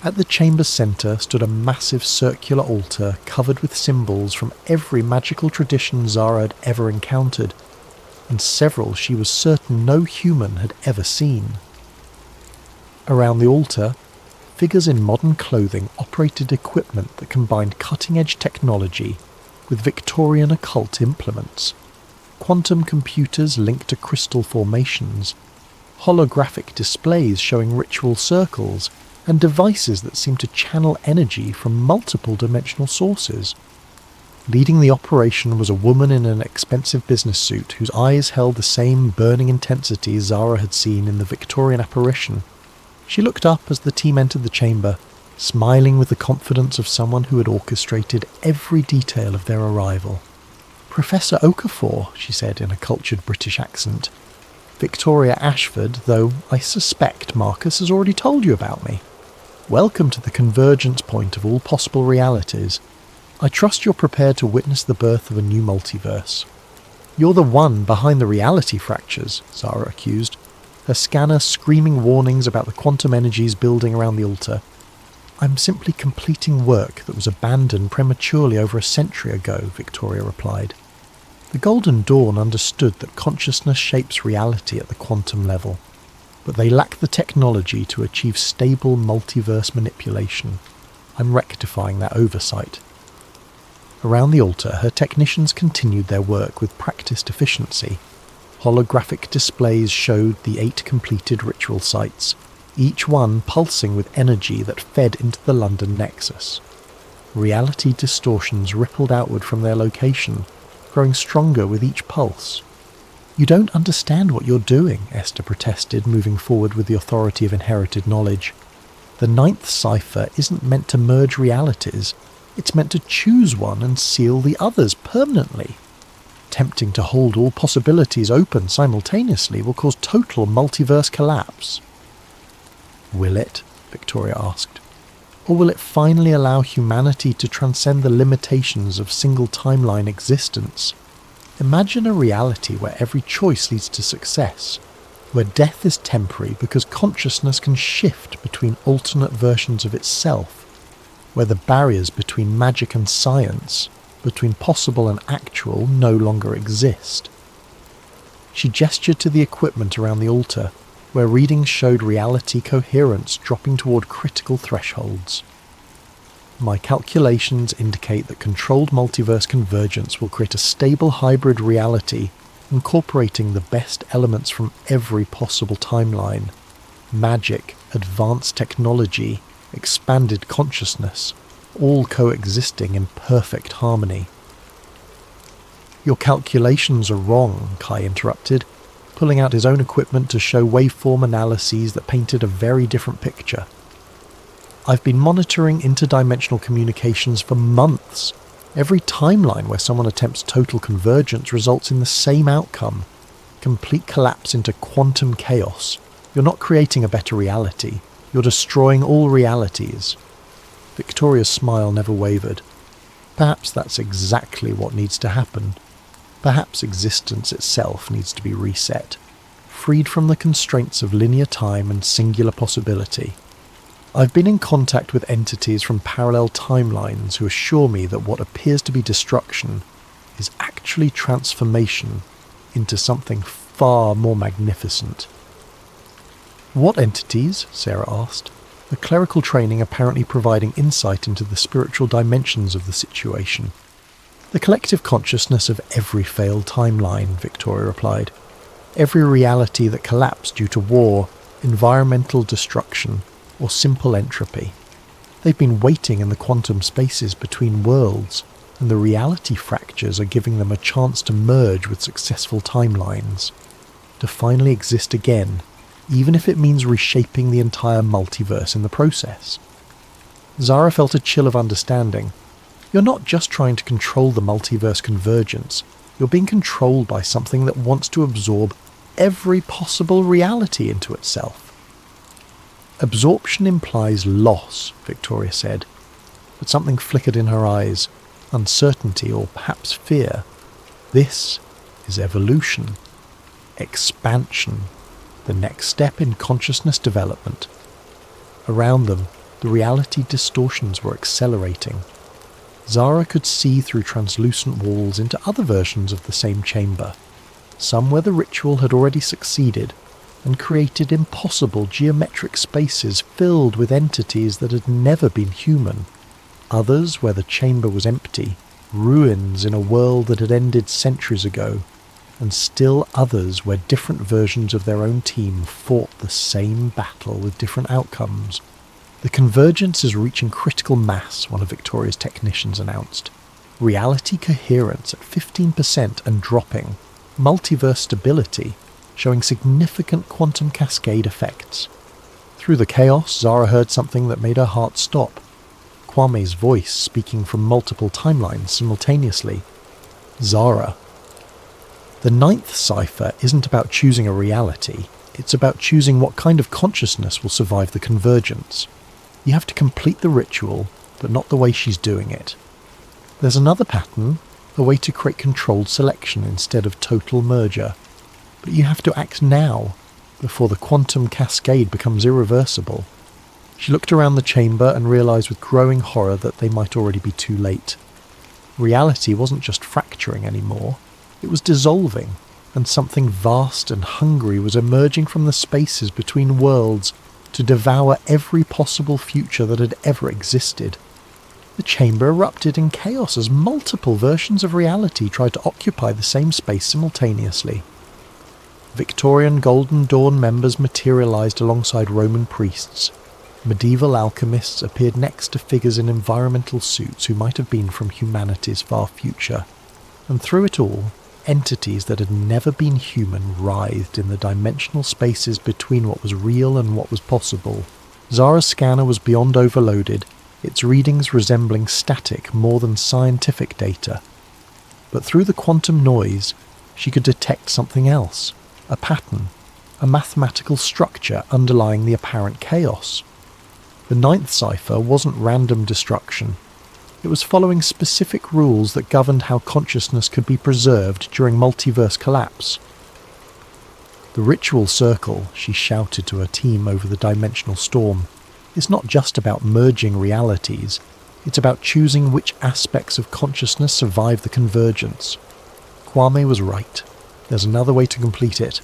At the chamber's centre stood a massive circular altar covered with symbols from every magical tradition Zara had ever encountered, and several she was certain no human had ever seen. Around the altar, figures in modern clothing operated equipment that combined cutting-edge technology with Victorian occult implements. Quantum computers linked to crystal formations, holographic displays showing ritual circles, and devices that seemed to channel energy from multiple dimensional sources. Leading the operation was a woman in an expensive business suit whose eyes held the same burning intensity Zara had seen in the Victorian apparition. She looked up as the team entered the chamber, smiling with the confidence of someone who had orchestrated every detail of their arrival. "Professor Okafor," she said in a cultured British accent. "Victoria Ashford, though I suspect Marcus has already told you about me. Welcome to the convergence point of all possible realities. I trust you're prepared to witness the birth of a new multiverse." "You're the one behind the reality fractures," Zara accused, her scanner screaming warnings about the quantum energies building around the altar. "I'm simply completing work that was abandoned prematurely over a century ago," Victoria replied. The Golden Dawn understood that consciousness shapes reality at the quantum level, but they lack the technology to achieve stable multiverse manipulation. I'm rectifying that oversight. Around the altar, her technicians continued their work with practiced efficiency. Holographic displays showed the 8 completed ritual sites, each one pulsing with energy that fed into the London nexus. Reality distortions rippled outward from their location, growing stronger with each pulse. "You don't understand what you're doing," Esther protested, moving forward with the authority of inherited knowledge. "The ninth cipher isn't meant to merge realities. It's meant to choose one and seal the others permanently. Attempting to hold all possibilities open simultaneously will cause total multiverse collapse. Will it? Victoria asked. Or will it finally allow humanity to transcend the limitations of single timeline existence? Imagine a reality where every choice leads to success, where death is temporary because consciousness can shift between alternate versions of itself, where the barriers between magic and science, between possible and actual, no longer exist. She gestured to the equipment around the altar, where readings showed reality coherence dropping toward critical thresholds. My calculations indicate that controlled multiverse convergence will create a stable hybrid reality incorporating the best elements from every possible timeline: magic, advanced technology, expanded consciousness, all coexisting in perfect harmony. Your calculations are wrong, Kai interrupted, pulling out his own equipment to show waveform analyses that painted a very different picture. I've been monitoring interdimensional communications for months. Every timeline where someone attempts total convergence results in the same outcome: complete collapse into quantum chaos. You're not creating a better reality. You're destroying all realities. Victoria's smile never wavered. Perhaps that's exactly what needs to happen. Perhaps existence itself needs to be reset, freed from the constraints of linear time and singular possibility. I've been in contact with entities from parallel timelines who assure me that what appears to be destruction is actually transformation into something far more magnificent. What entities? Sarah asked, the clerical training apparently providing insight into the spiritual dimensions of the situation. The collective consciousness of every failed timeline, Victoria replied. Every reality that collapsed due to war, environmental destruction, or simple entropy. They've been waiting in the quantum spaces between worlds, and the reality fractures are giving them a chance to merge with successful timelines, to finally exist again, even if it means reshaping the entire multiverse in the process. Zara felt a chill of understanding. You're not just trying to control the multiverse convergence, you're being controlled by something that wants to absorb every possible reality into itself. Absorption implies loss, Victoria said, but something flickered in her eyes, uncertainty or perhaps fear. This is evolution, expansion, the next step in consciousness development. Around them, the reality distortions were accelerating. Zara could see through translucent walls into other versions of the same chamber, some where the ritual had already succeeded and created impossible geometric spaces filled with entities that had never been human, others where the chamber was empty, ruins in a world that had ended centuries ago, and still others where different versions of their own team fought the same battle with different outcomes. The convergence is reaching critical mass, one of Victoria's technicians announced. Reality coherence at 15% and dropping. Multiverse stability, showing significant quantum cascade effects. Through the chaos, Zara heard something that made her heart stop. Kwame's voice speaking from multiple timelines simultaneously. Zara. The ninth cipher isn't about choosing a reality, it's about choosing what kind of consciousness will survive the convergence. You have to complete the ritual, but not the way she's doing it. There's another pattern, a way to create controlled selection instead of total merger. But you have to act now, before the quantum cascade becomes irreversible. She looked around the chamber and realized with growing horror that they might already be too late. Reality wasn't just fracturing anymore, it was dissolving, and something vast and hungry was emerging from the spaces between worlds to devour every possible future that had ever existed. The chamber erupted in chaos as multiple versions of reality tried to occupy the same space simultaneously. Victorian Golden Dawn members materialized alongside Roman priests. Medieval alchemists appeared next to figures in environmental suits who might have been from humanity's far future. And through it all, entities that had never been human writhed in the dimensional spaces between what was real and what was possible. Zara's scanner was beyond overloaded, its readings resembling static more than scientific data. But through the quantum noise, she could detect something else, a pattern, a mathematical structure underlying the apparent chaos. The ninth cipher wasn't random destruction. It was following specific rules that governed how consciousness could be preserved during multiverse collapse. The ritual circle, she shouted to her team over the dimensional storm, is not just about merging realities, it's about choosing which aspects of consciousness survive the convergence. Kwame was right. There's another way to complete it.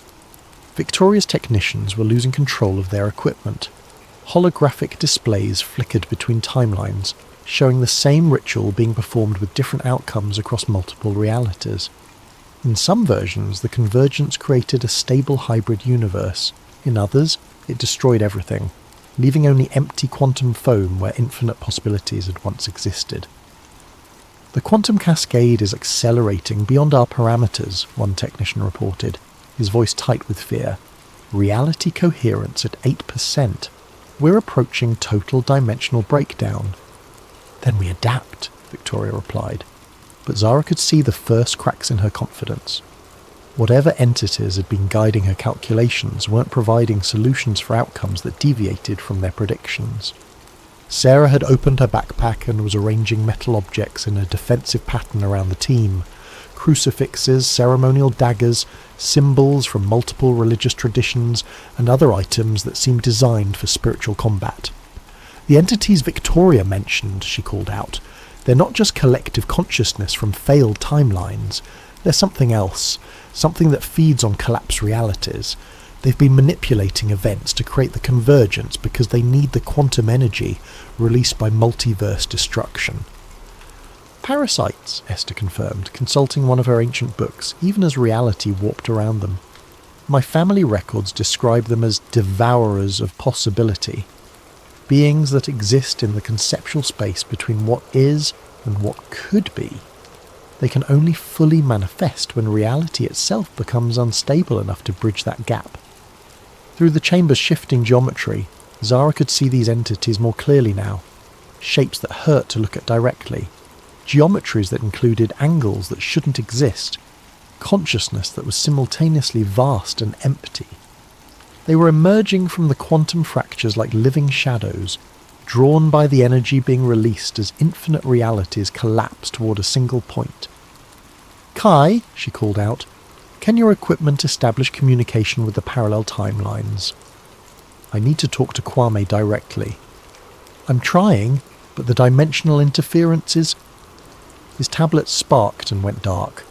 Victoria's technicians were losing control of their equipment. Holographic displays flickered between timelines, showing the same ritual being performed with different outcomes across multiple realities. In some versions, the convergence created a stable hybrid universe. In others, it destroyed everything, leaving only empty quantum foam where infinite possibilities had once existed. The quantum cascade is accelerating beyond our parameters, one technician reported, his voice tight with fear. Reality coherence at 8%. We're approaching total dimensional breakdown. Then we adapt, Victoria replied. But Zara could see the first cracks in her confidence. Whatever entities had been guiding her calculations weren't providing solutions for outcomes that deviated from their predictions. Sarah had opened her backpack and was arranging metal objects in a defensive pattern around the team. Crucifixes, ceremonial daggers, symbols from multiple religious traditions, and other items that seemed designed for spiritual combat. The entities Victoria mentioned, she called out, they're not just collective consciousness from failed timelines. They're something else, something that feeds on collapsed realities. They've been manipulating events to create the convergence because they need the quantum energy released by multiverse destruction. Parasites, Esther confirmed, consulting one of her ancient books, even as reality warped around them. My family records describe them as devourers of possibility, beings that exist in the conceptual space between what is and what could be. They can only fully manifest when reality itself becomes unstable enough to bridge that gap. Through the chamber's shifting geometry, Zara could see these entities more clearly now, shapes that hurt to look at directly, geometries that included angles that shouldn't exist, consciousness that was simultaneously vast and empty. They were emerging from the quantum fractures like living shadows, drawn by the energy being released as infinite realities collapse toward a single point. Kai, she called out, can your equipment establish communication with the parallel timelines? I need to talk to Kwame directly. I'm trying, but the dimensional interferences... His tablet sparked and went dark,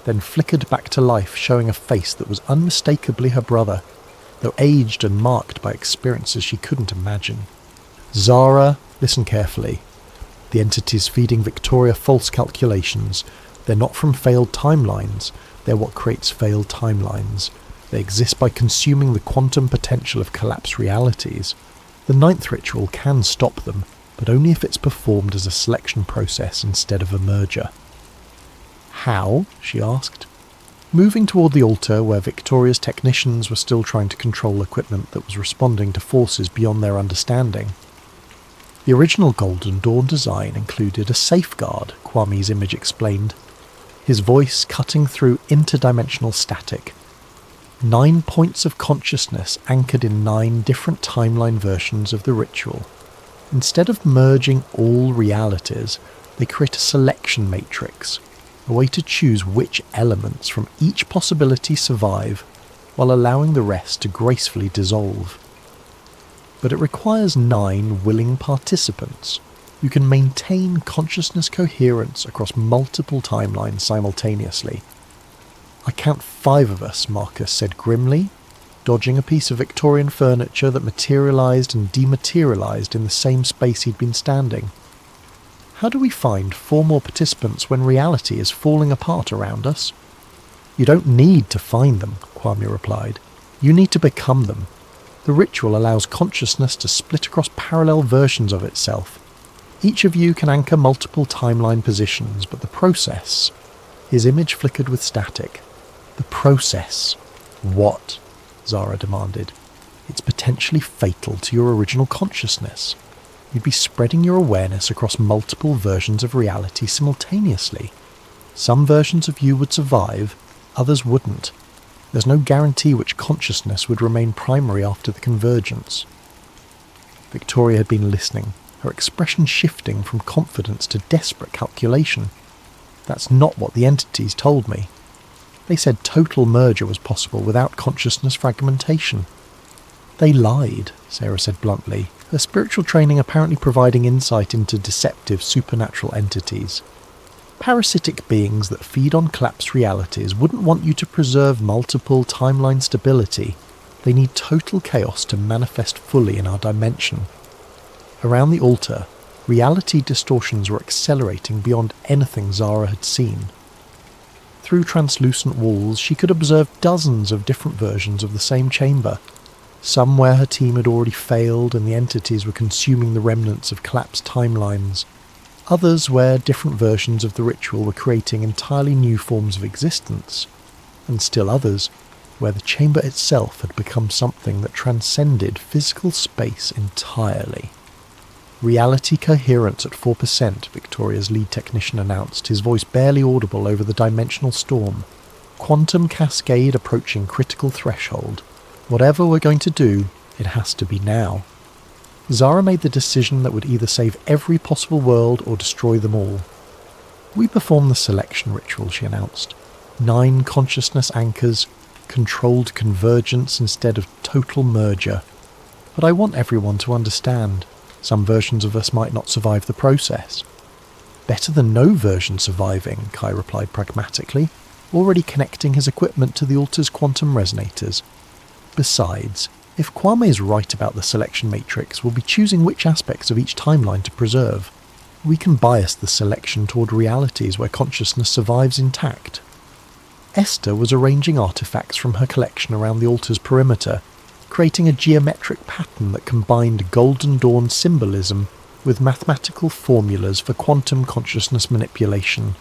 then flickered back to life, showing a face that was unmistakably her brother, though aged and marked by experiences she couldn't imagine. Zara, listen carefully. The entities feeding Victoria false calculations. They're not from failed timelines. They're what creates failed timelines. They exist by consuming the quantum potential of collapsed realities. The ninth ritual can stop them, but only if it's performed as a selection process instead of a merger. How? She asked. Moving toward the altar where Victoria's technicians were still trying to control equipment that was responding to forces beyond their understanding. The original Golden Dawn design included a safeguard, Kwame's image explained, his voice cutting through interdimensional static. 9 points of consciousness anchored in 9 different timeline versions of the ritual. Instead of merging all realities, they create a selection matrix, a way to choose which elements from each possibility survive, while allowing the rest to gracefully dissolve. But it requires 9 willing participants who can maintain consciousness coherence across multiple timelines simultaneously. I count 5 of us, Marcus said grimly, dodging a piece of Victorian furniture that materialised and dematerialised in the same space he'd been standing. How do we find 4 more participants when reality is falling apart around us? You don't need to find them, Kwame replied. You need to become them. The ritual allows consciousness to split across parallel versions of itself. Each of you can anchor multiple timeline positions, but the process... His image flickered with static. The process. What? Zara demanded. It's potentially fatal to your original consciousness. You'd be spreading your awareness across multiple versions of reality simultaneously. Some versions of you would survive, others wouldn't. There's no guarantee which consciousness would remain primary after the convergence. Victoria had been listening, her expression shifting from confidence to desperate calculation. That's not what the entities told me. They said total merger was possible without consciousness fragmentation. They lied, Sarah said bluntly, her spiritual training apparently providing insight into deceptive supernatural entities. Parasitic beings that feed on collapsed realities wouldn't want you to preserve multiple timeline stability. They need total chaos to manifest fully in our dimension. Around the altar, reality distortions were accelerating beyond anything Zara had seen. Through translucent walls, she could observe dozens of different versions of the same chamber, some where her team had already failed and the entities were consuming the remnants of collapsed timelines, others where different versions of the ritual were creating entirely new forms of existence, and still others where the chamber itself had become something that transcended physical space entirely. Reality coherence at 4%, Victoria's lead technician announced, his voice barely audible over the dimensional storm. Quantum cascade approaching critical threshold. Whatever we're going to do, it has to be now. Zara made the decision that would either save every possible world or destroy them all. We perform the selection ritual, she announced. 9 consciousness anchors, controlled convergence instead of total merger. But I want everyone to understand. Some versions of us might not survive the process. Better than no version surviving, Kai replied pragmatically, already connecting his equipment to the altar's quantum resonators. Besides, if Kwame's right about the selection matrix, we'll be choosing which aspects of each timeline to preserve. We can bias the selection toward realities where consciousness survives intact. Esther was arranging artifacts from her collection around the altar's perimeter, creating a geometric pattern that combined Golden Dawn symbolism with mathematical formulas for quantum consciousness manipulation.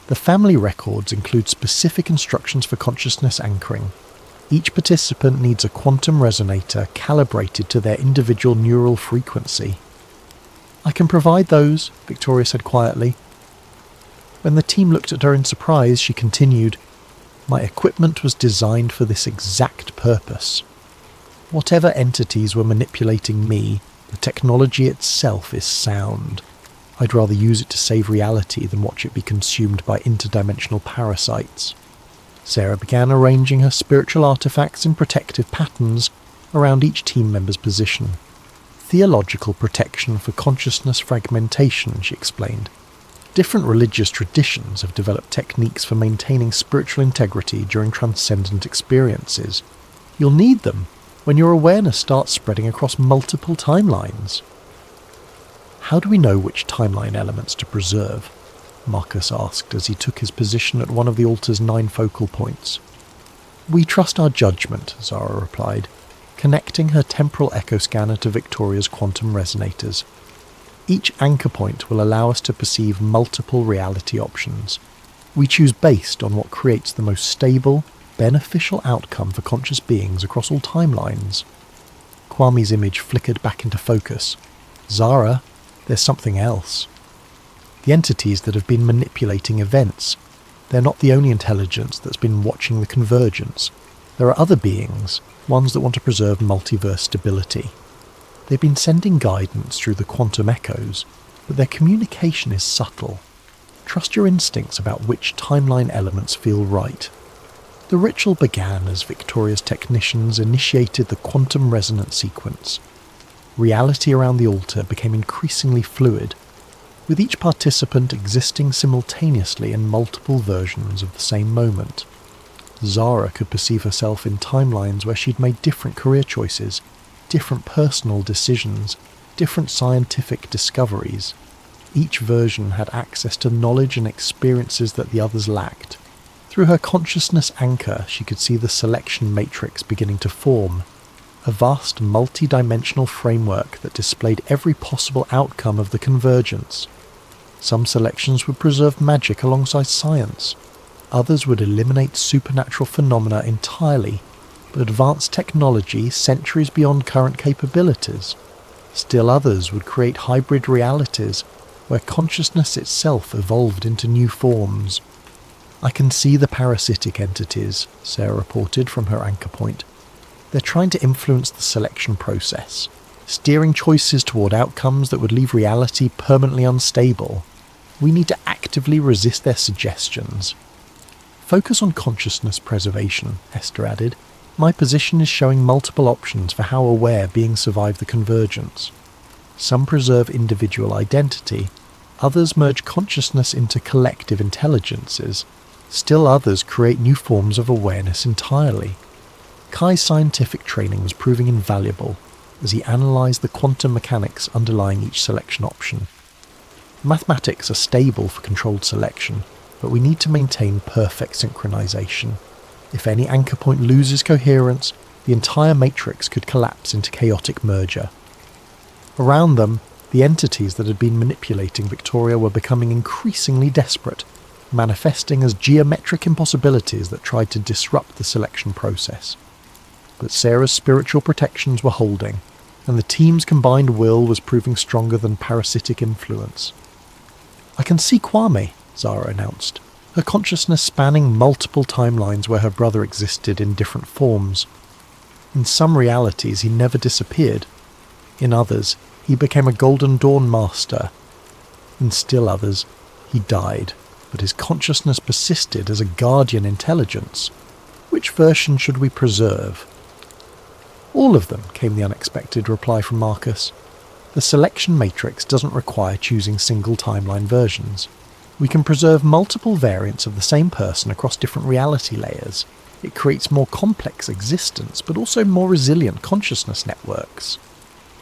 The family records include specific instructions for consciousness anchoring. Each participant needs a quantum resonator calibrated to their individual neural frequency. I can provide those, Victoria said quietly. When the team looked at her in surprise, she continued, My equipment was designed for this exact purpose. Whatever entities were manipulating me, the technology itself is sound. I'd rather use it to save reality than watch it be consumed by interdimensional parasites. Sarah began arranging her spiritual artifacts in protective patterns around each team member's position. Theological protection for consciousness fragmentation, she explained. Different religious traditions have developed techniques for maintaining spiritual integrity during transcendent experiences. You'll need them when your awareness starts spreading across multiple timelines. How do we know which timeline elements to preserve? Marcus asked as he took his position at one of the altar's 9 focal points. We trust our judgment, Zara replied, connecting her temporal echo scanner to Victoria's quantum resonators. Each anchor point will allow us to perceive multiple reality options. We choose based on what creates the most stable, beneficial outcome for conscious beings across all timelines. Kwame's image flickered back into focus. Zara, there's something else. The entities that have been manipulating events. They're not the only intelligence that's been watching the convergence. There are other beings, ones that want to preserve multiverse stability. They've been sending guidance through the quantum echoes, but their communication is subtle. Trust your instincts about which timeline elements feel right. The ritual began as Victoria's technicians initiated the quantum resonance sequence. Reality around the altar became increasingly fluid, with each participant existing simultaneously in multiple versions of the same moment. Zara could perceive herself in timelines where she'd made different career choices, different personal decisions, different scientific discoveries. Each version had access to knowledge and experiences that the others lacked. Through her consciousness anchor, she could see the selection matrix beginning to form, a vast multi-dimensional framework that displayed every possible outcome of the convergence. Some selections would preserve magic alongside science. Others would eliminate supernatural phenomena entirely, but advance technology centuries beyond current capabilities. Still others would create hybrid realities where consciousness itself evolved into new forms. "I can see the parasitic entities," Sarah reported from her anchor point. "They're trying to influence the selection process, steering choices toward outcomes that would leave reality permanently unstable. We need to actively resist their suggestions." "Focus on consciousness preservation," Esther added. "My position is showing multiple options for how aware beings survive the convergence. Some preserve individual identity, others merge consciousness into collective intelligences, still others create new forms of awareness entirely." Kai's scientific training was proving invaluable as he analysed the quantum mechanics underlying each selection option. "Mathematics are stable for controlled selection, but we need to maintain perfect synchronization. If any anchor point loses coherence, the entire matrix could collapse into chaotic merger." Around them, the entities that had been manipulating Victoria were becoming increasingly desperate, manifesting as geometric impossibilities that tried to disrupt the selection process. But Sarah's spiritual protections were holding, and the team's combined will was proving stronger than parasitic influence. "I can see Kwame," Zara announced, her consciousness spanning multiple timelines where her brother existed in different forms. In some realities he never disappeared. In others, he became a Golden Dawn master. In still others, he died, but his consciousness persisted as a guardian intelligence. Which version should we preserve? "All of them," came the unexpected reply from Marcus. "The selection matrix doesn't require choosing single timeline versions. We can preserve multiple variants of the same person across different reality layers. It creates more complex existence, but also more resilient consciousness networks."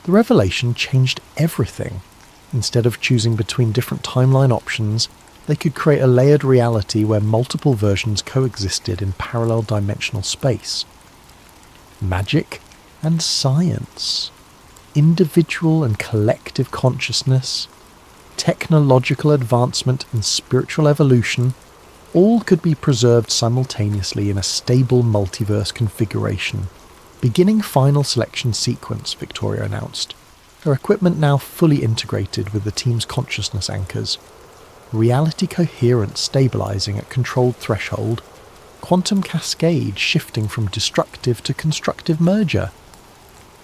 The revelation changed everything. Instead of choosing between different timeline options, they could create a layered reality where multiple versions coexisted in parallel dimensional space. Magic and science, individual and collective consciousness, technological advancement and spiritual evolution, all could be preserved simultaneously in a stable multiverse configuration. "Beginning final selection sequence," Victoria announced, her equipment now fully integrated with the team's consciousness anchors. Reality coherence stabilizing at controlled threshold, quantum cascade shifting from destructive to constructive merger.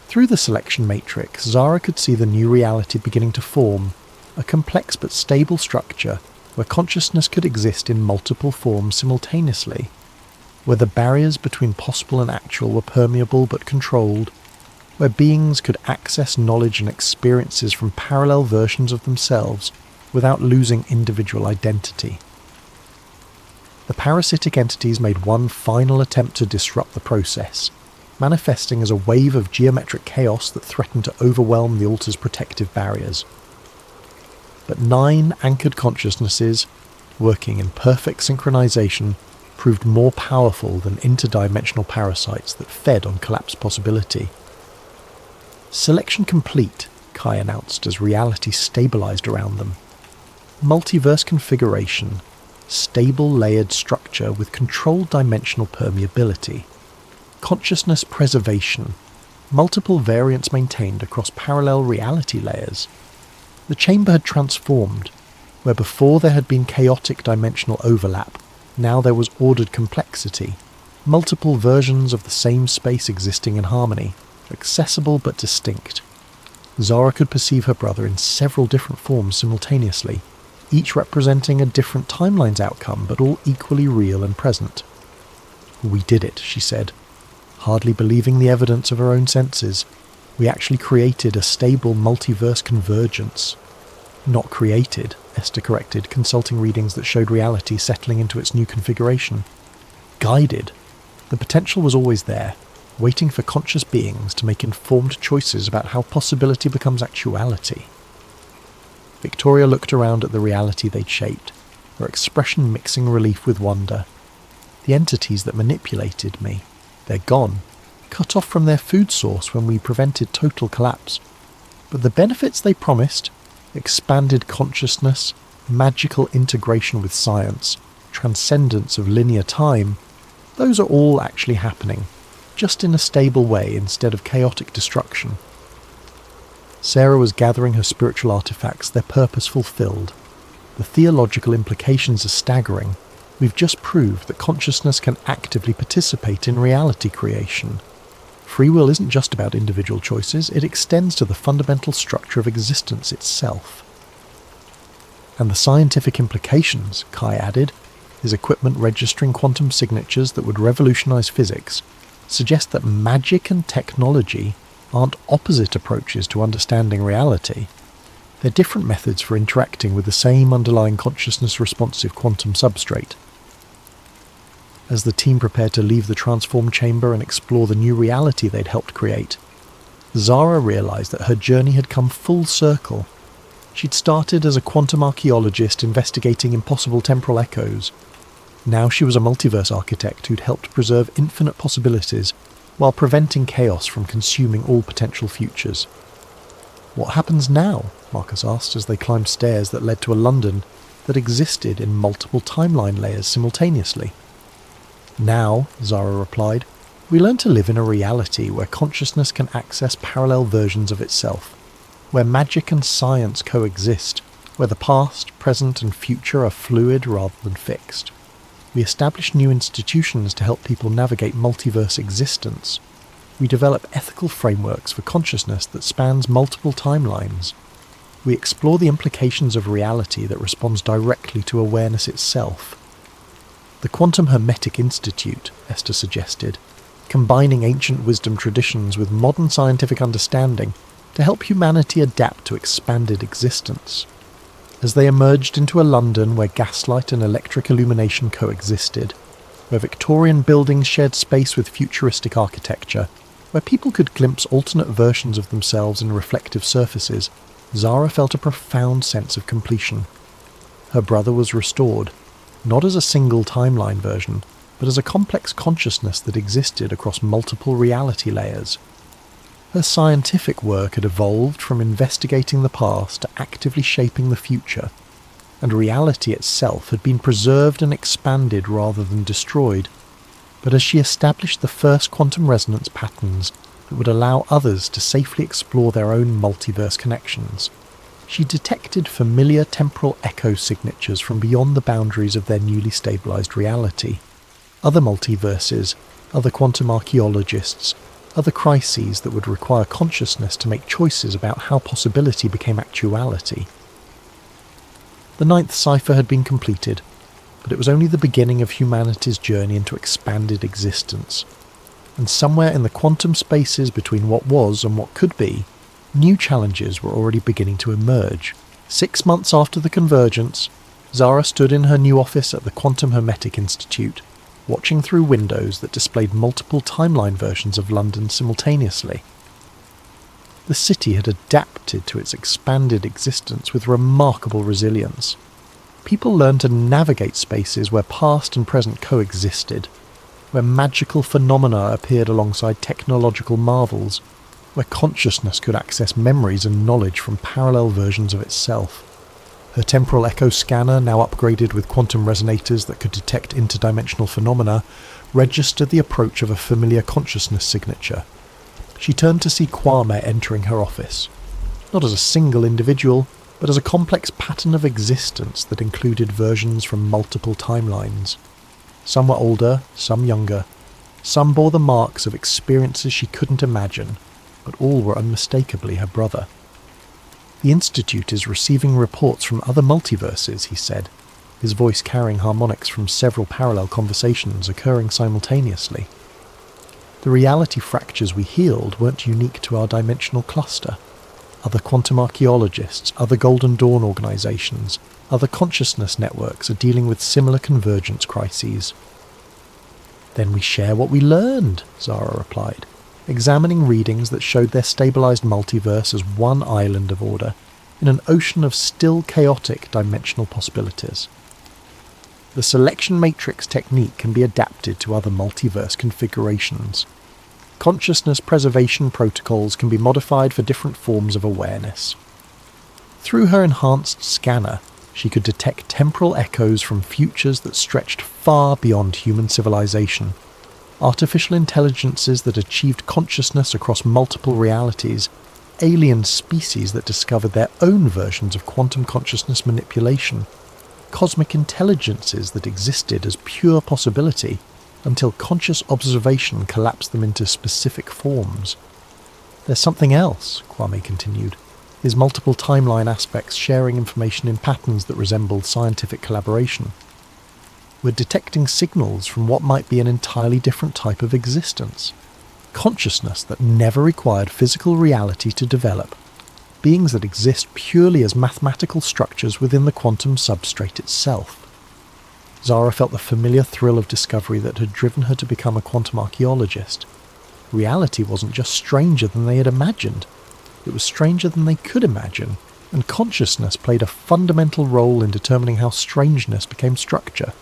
Through the selection matrix, Zara could see the new reality beginning to form, a complex but stable structure where consciousness could exist in multiple forms simultaneously, where the barriers between possible and actual were permeable but controlled, where beings could access knowledge and experiences from parallel versions of themselves without losing individual identity. The parasitic entities made one final attempt to disrupt the process, manifesting as a wave of geometric chaos that threatened to overwhelm the altar's protective barriers. But 9 anchored consciousnesses, working in perfect synchronization, proved more powerful than interdimensional parasites that fed on collapse possibility. "Selection complete," Kai announced as reality stabilized around them. Multiverse configuration, stable layered structure with controlled dimensional permeability. Consciousness preservation, multiple variants maintained across parallel reality layers. The chamber had transformed. Where before there had been chaotic dimensional overlap, now there was ordered complexity, multiple versions of the same space existing in harmony, accessible but distinct. Zara could perceive her brother in several different forms simultaneously, each representing a different timeline's outcome, but all equally real and present. "We did it," she said, hardly believing the evidence of her own senses. "We actually created a stable multiverse convergence." "Not created," Esther corrected, consulting readings that showed reality settling into its new configuration. "Guided. The potential was always there, waiting for conscious beings to make informed choices about how possibility becomes actuality." Victoria looked around at the reality they'd shaped, her expression mixing relief with wonder. "The entities that manipulated me, they're gone, cut off from their food source when we prevented total collapse. But the benefits they promised, expanded consciousness, magical integration with science, transcendence of linear time, those are all actually happening, just in a stable way instead of chaotic destruction." Sarah was gathering her spiritual artifacts, their purpose fulfilled. The theological implications are staggering. We've just proved that consciousness can actively participate in reality creation. Free will isn't just about individual choices, it extends to the fundamental structure of existence itself. And the scientific implications, Kai added, his equipment registering quantum signatures that would revolutionize physics, suggest that magic and technology aren't opposite approaches to understanding reality. They're different methods for interacting with the same underlying consciousness-responsive quantum substrate. As the team prepared to leave the transform chamber and explore the new reality they'd helped create, Zara realized that her journey had come full circle. She'd started as a quantum archaeologist investigating impossible temporal echoes. Now she was a multiverse architect who'd helped preserve infinite possibilities while preventing chaos from consuming all potential futures. "What happens now?" Marcus asked as they climbed stairs that led to a London that existed in multiple timeline layers simultaneously. "Now," Zara replied, "we learn to live in a reality where consciousness can access parallel versions of itself, where magic and science coexist, where the past, present and future are fluid rather than fixed. We establish new institutions to help people navigate multiverse existence. We develop ethical frameworks for consciousness that spans multiple timelines. We explore the implications of reality that responds directly to awareness itself." The Quantum Hermetic Institute, Esther suggested, combining ancient wisdom traditions with modern scientific understanding to help humanity adapt to expanded existence. As they emerged into a London where gaslight and electric illumination coexisted, where Victorian buildings shared space with futuristic architecture, where people could glimpse alternate versions of themselves in reflective surfaces, Zara felt a profound sense of completion. Her brother was restored, not as a single timeline version, but as a complex consciousness that existed across multiple reality layers. Her scientific work had evolved from investigating the past to actively shaping the future, and reality itself had been preserved and expanded rather than destroyed. But as she established the first quantum resonance patterns that would allow others to safely explore their own multiverse connections, she detected familiar temporal echo signatures from beyond the boundaries of their newly stabilized reality. Other multiverses, other quantum archaeologists, other crises that would require consciousness to make choices about how possibility became actuality. The 9th cipher had been completed, but it was only the beginning of humanity's journey into expanded existence. And somewhere in the quantum spaces between what was and what could be, new challenges were already beginning to emerge. 6 months after the convergence, Zara stood in her new office at the Quantum Hermetic Institute, watching through windows that displayed multiple timeline versions of London simultaneously. The city had adapted to its expanded existence with remarkable resilience. People learned to navigate spaces where past and present coexisted, where magical phenomena appeared alongside technological marvels, where consciousness could access memories and knowledge from parallel versions of itself. Her temporal echo scanner, now upgraded with quantum resonators that could detect interdimensional phenomena, registered the approach of a familiar consciousness signature. She turned to see Kwame entering her office, not as a single individual, but as a complex pattern of existence that included versions from multiple timelines. Some were older, some younger. Some bore the marks of experiences she couldn't imagine, but all were unmistakably her brother. "The Institute is receiving reports from other multiverses," he said, his voice carrying harmonics from several parallel conversations occurring simultaneously. "The reality fractures we healed weren't unique to our dimensional cluster. Other quantum archaeologists, other Golden Dawn organizations, other consciousness networks are dealing with similar convergence crises." "Then we share what we learned," Zara replied, examining readings that showed their stabilized multiverse as one island of order in an ocean of still chaotic dimensional possibilities. "The selection matrix technique can be adapted to other multiverse configurations. Consciousness preservation protocols can be modified for different forms of awareness." Through her enhanced scanner, she could detect temporal echoes from futures that stretched far beyond human civilization. Artificial intelligences that achieved consciousness across multiple realities, alien species that discovered their own versions of quantum consciousness manipulation, cosmic intelligences that existed as pure possibility until conscious observation collapsed them into specific forms. There's something else, Kwame continued, his multiple timeline aspects sharing information in patterns that resembled scientific collaboration. We're detecting signals from what might be an entirely different type of existence. Consciousness that never required physical reality to develop. Beings that exist purely as mathematical structures within the quantum substrate itself. Zara felt the familiar thrill of discovery that had driven her to become a quantum archaeologist. Reality wasn't just stranger than they had imagined. It was stranger than they could imagine, and consciousness played a fundamental role in determining how strangeness became structure.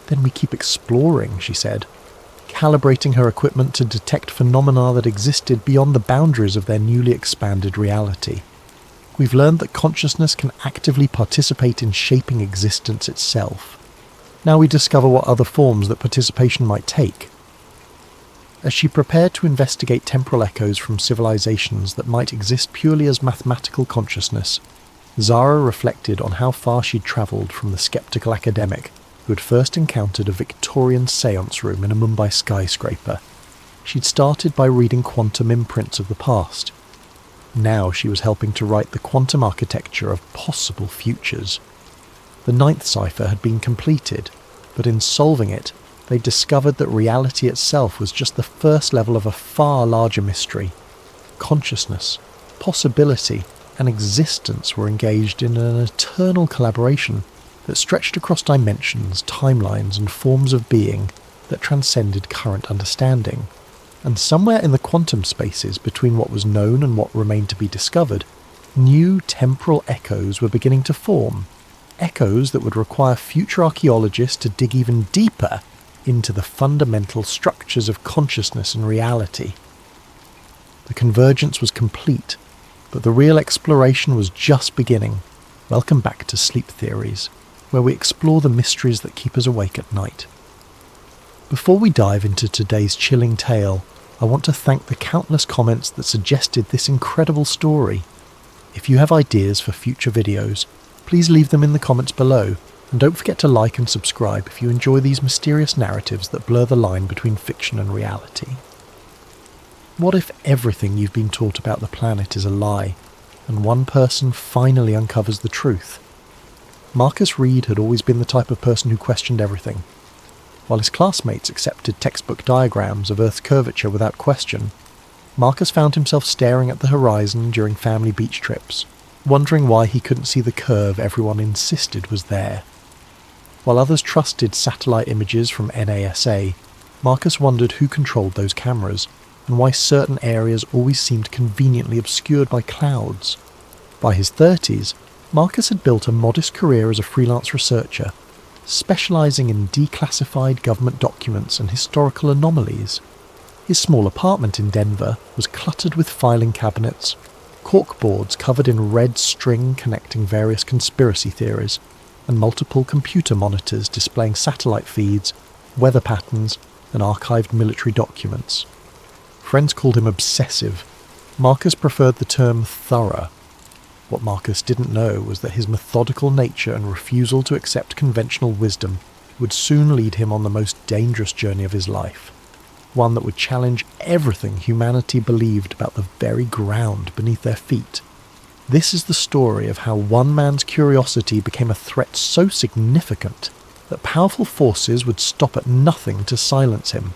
Then we keep exploring, she said, calibrating her equipment to detect phenomena that existed beyond the boundaries of their newly expanded reality. We've learned that consciousness can actively participate in shaping existence itself. Now we discover what other forms that participation might take. As she prepared to investigate temporal echoes from civilizations that might exist purely as mathematical consciousness, Zara reflected on how far she'd travelled from the skeptical academic who had first encountered a Victorian séance room in a Mumbai skyscraper. She'd started by reading quantum imprints of the past. Now she was helping to write the quantum architecture of possible futures. The 9th cipher had been completed, but in solving it, they discovered that reality itself was just the first level of a far larger mystery. Consciousness, possibility, and existence were engaged in an eternal collaboration that stretched across dimensions, timelines, and forms of being that transcended current understanding. And somewhere in the quantum spaces between what was known and what remained to be discovered, new temporal echoes were beginning to form. Echoes that would require future archaeologists to dig even deeper into the fundamental structures of consciousness and reality. The convergence was complete, but the real exploration was just beginning. Welcome back to Sleep Theories, where we explore the mysteries that keep us awake at night. Before we dive into today's chilling tale, I want to thank the countless comments that suggested this incredible story. If you have ideas for future videos, please leave them in the comments below, and don't forget to like and subscribe if you enjoy these mysterious narratives that blur the line between fiction and reality. What if everything you've been taught about the planet is a lie, and one person finally uncovers the truth? Marcus Reed had always been the type of person who questioned everything. While his classmates accepted textbook diagrams of Earth's curvature without question, Marcus found himself staring at the horizon during family beach trips, wondering why he couldn't see the curve everyone insisted was there. While others trusted satellite images from NASA, Marcus wondered who controlled those cameras, and why certain areas always seemed conveniently obscured by clouds. By his 30s, Marcus had built a modest career as a freelance researcher, specialising in declassified government documents and historical anomalies. His small apartment in Denver was cluttered with filing cabinets, corkboards covered in red string connecting various conspiracy theories, and multiple computer monitors displaying satellite feeds, weather patterns, and archived military documents. Friends called him obsessive. Marcus preferred the term thorough. What Marcus didn't know was that his methodical nature and refusal to accept conventional wisdom would soon lead him on the most dangerous journey of his life, one that would challenge everything humanity believed about the very ground beneath their feet. This is the story of how one man's curiosity became a threat so significant that powerful forces would stop at nothing to silence him.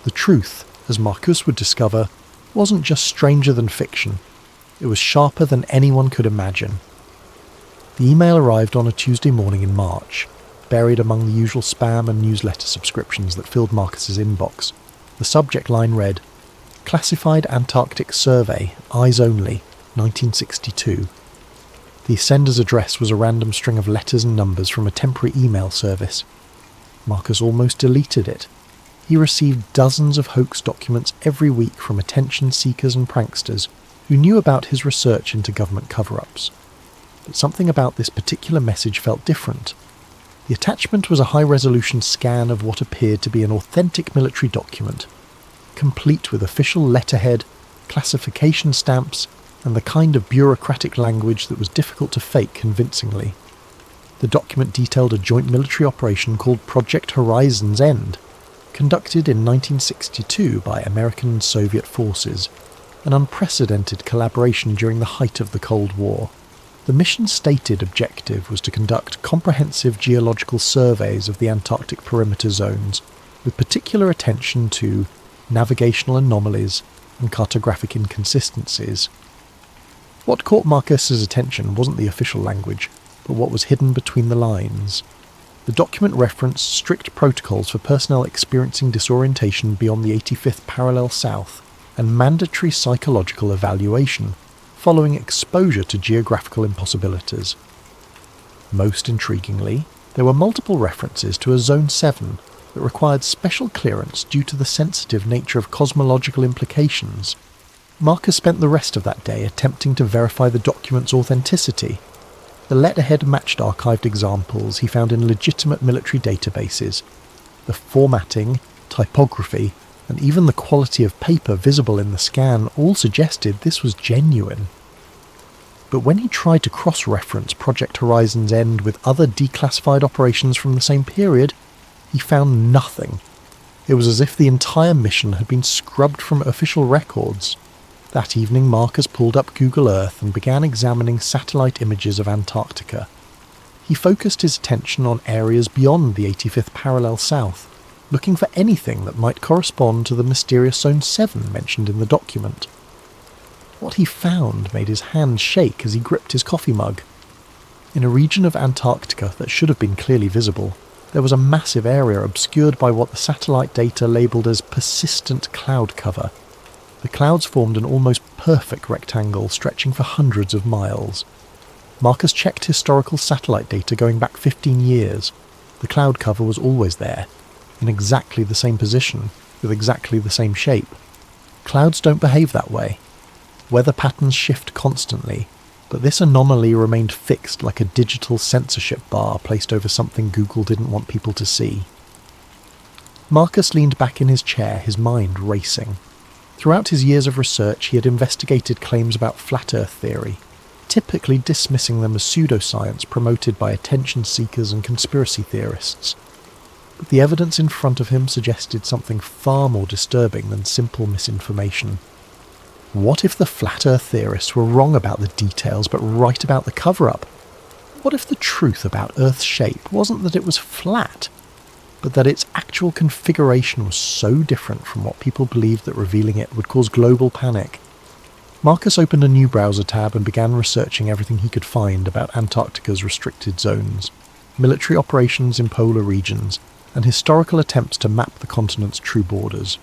The truth, as Marcus would discover, wasn't just stranger than fiction. It was sharper than anyone could imagine. The email arrived on a Tuesday morning in March, buried among the usual spam and newsletter subscriptions that filled Marcus's inbox. The subject line read, "Classified Antarctic Survey, Eyes Only, 1962. The sender's address was a random string of letters and numbers from a temporary email service. Marcus almost deleted it. He received dozens of hoax documents every week from attention seekers and pranksters who knew about his research into government cover-ups. But something about this particular message felt different. The attachment was a high-resolution scan of what appeared to be an authentic military document, complete with official letterhead, classification stamps, and the kind of bureaucratic language that was difficult to fake convincingly. The document detailed a joint military operation called Project Horizon's End, conducted in 1962 by American and Soviet forces, an unprecedented collaboration during the height of the Cold War. The mission's stated objective was to conduct comprehensive geological surveys of the Antarctic perimeter zones, with particular attention to navigational anomalies and cartographic inconsistencies. What caught Marcus's attention wasn't the official language, but what was hidden between the lines. The document referenced strict protocols for personnel experiencing disorientation beyond the 85th parallel south, and mandatory psychological evaluation following exposure to geographical impossibilities. Most intriguingly, there were multiple references to a Zone 7 that required special clearance due to the sensitive nature of cosmological implications. Marcus spent the rest of that day attempting to verify the document's authenticity. The letterhead matched archived examples he found in legitimate military databases. The formatting, typography, and even the quality of paper visible in the scan all suggested this was genuine. But when he tried to cross-reference Project Horizon's End with other declassified operations from the same period, he found nothing. It was as if the entire mission had been scrubbed from official records. That evening, Marcus pulled up Google Earth and began examining satellite images of Antarctica. He focused his attention on areas beyond the 85th parallel south, looking for anything that might correspond to the mysterious Zone 7 mentioned in the document. What he found made his hands shake as he gripped his coffee mug. In a region of Antarctica that should have been clearly visible, there was a massive area obscured by what the satellite data labelled as persistent cloud cover. The clouds formed an almost perfect rectangle stretching for hundreds of miles. Marcus checked historical satellite data going back 15 years. The cloud cover was always there, in exactly the same position, with exactly the same shape. Clouds don't behave that way. Weather patterns shift constantly, but this anomaly remained fixed like a digital censorship bar placed over something Google didn't want people to see. Marcus leaned back in his chair, his mind racing. Throughout his years of research, he had investigated claims about flat Earth theory, typically dismissing them as pseudoscience promoted by attention seekers and conspiracy theorists. But the evidence in front of him suggested something far more disturbing than simple misinformation. What if the flat Earth theorists were wrong about the details but right about the cover-up? What if the truth about Earth's shape wasn't that it was flat, but that its actual configuration was so different from what people believed that revealing it would cause global panic? Marcus opened a new browser tab and began researching everything he could find about Antarctica's restricted zones, military operations in polar regions, and historical attempts to map the continent's true borders.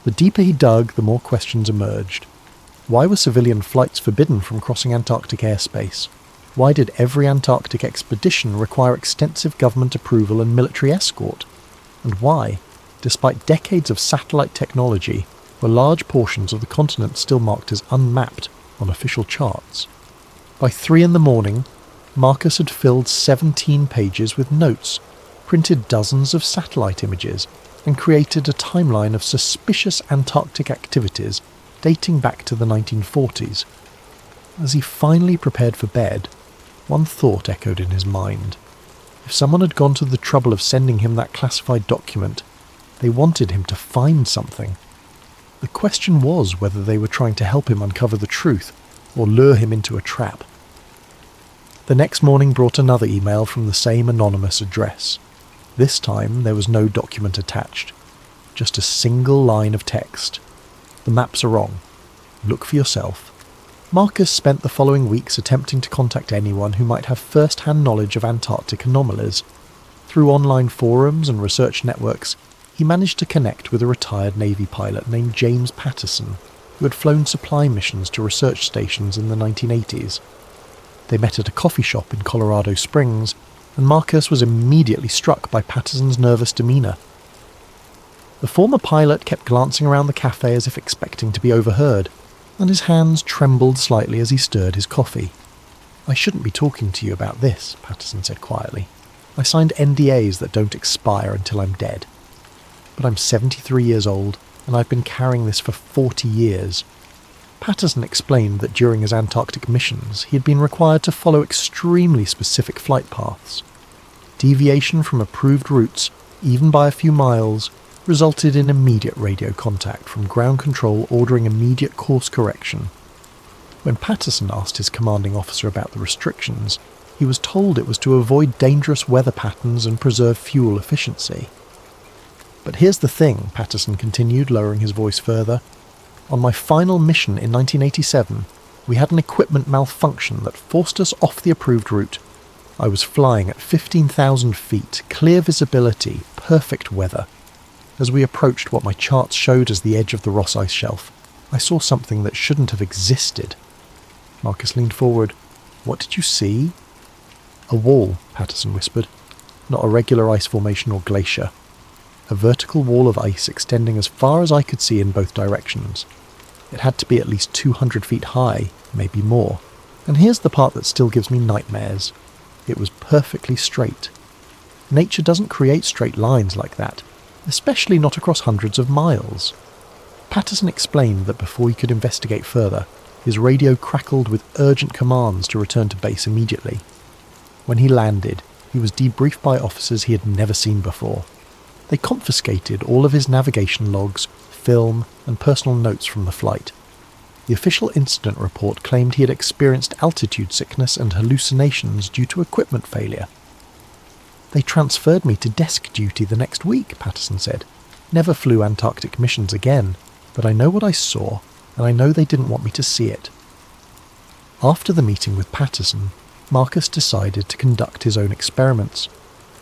The deeper he dug, the more questions emerged. Why were civilian flights forbidden from crossing Antarctic airspace? Why did every Antarctic expedition require extensive government approval and military escort? And why, despite decades of satellite technology, were large portions of the continent still marked as unmapped on official charts? By 3 a.m, Marcus had filled 17 pages with notes, printed dozens of satellite images, and created a timeline of suspicious Antarctic activities dating back to the 1940s. As he finally prepared for bed, one thought echoed in his mind. If someone had gone to the trouble of sending him that classified document, they wanted him to find something. The question was whether they were trying to help him uncover the truth or lure him into a trap. The next morning brought another email from the same anonymous address. This time there was no document attached, just a single line of text. The maps are wrong. Look for yourself. Marcus spent the following weeks attempting to contact anyone who might have first-hand knowledge of Antarctic anomalies. Through online forums and research networks, he managed to connect with a retired Navy pilot named James Patterson, who had flown supply missions to research stations in the 1980s. They met at a coffee shop in Colorado Springs, and Marcus was immediately struck by Patterson's nervous demeanour. The former pilot kept glancing around the cafe as if expecting to be overheard, and his hands trembled slightly as he stirred his coffee. "I shouldn't be talking to you about this," Patterson said quietly. "I signed NDAs that don't expire until I'm dead. But I'm 73 years old, and I've been carrying this for 40 years. Patterson explained that during his Antarctic missions he had been required to follow extremely specific flight paths. Deviation from approved routes, even by a few miles, resulted in immediate radio contact from ground control ordering immediate course correction. When Patterson asked his commanding officer about the restrictions, he was told it was to avoid dangerous weather patterns and preserve fuel efficiency. But here's the thing, Patterson continued, lowering his voice further. On my final mission in 1987, we had an equipment malfunction that forced us off the approved route. I was flying at 15,000 feet, clear visibility, perfect weather. As we approached what my charts showed as the edge of the Ross Ice Shelf, I saw something that shouldn't have existed. Marcus leaned forward. What did you see? A wall, Patterson whispered. Not a regular ice formation or glacier. A vertical wall of ice extending as far as I could see in both directions. It had to be at least 200 feet high, maybe more. And here's the part that still gives me nightmares. It was perfectly straight. Nature doesn't create straight lines like that, especially not across hundreds of miles. Patterson explained that before he could investigate further, his radio crackled with urgent commands to return to base immediately. When he landed, he was debriefed by officers he had never seen before. They confiscated all of his navigation logs, film, and personal notes from the flight. The official incident report claimed he had experienced altitude sickness and hallucinations due to equipment failure. They transferred me to desk duty the next week, Patterson said. Never flew Antarctic missions again, but I know what I saw, and I know they didn't want me to see it. After the meeting with Patterson, Marcus decided to conduct his own experiments.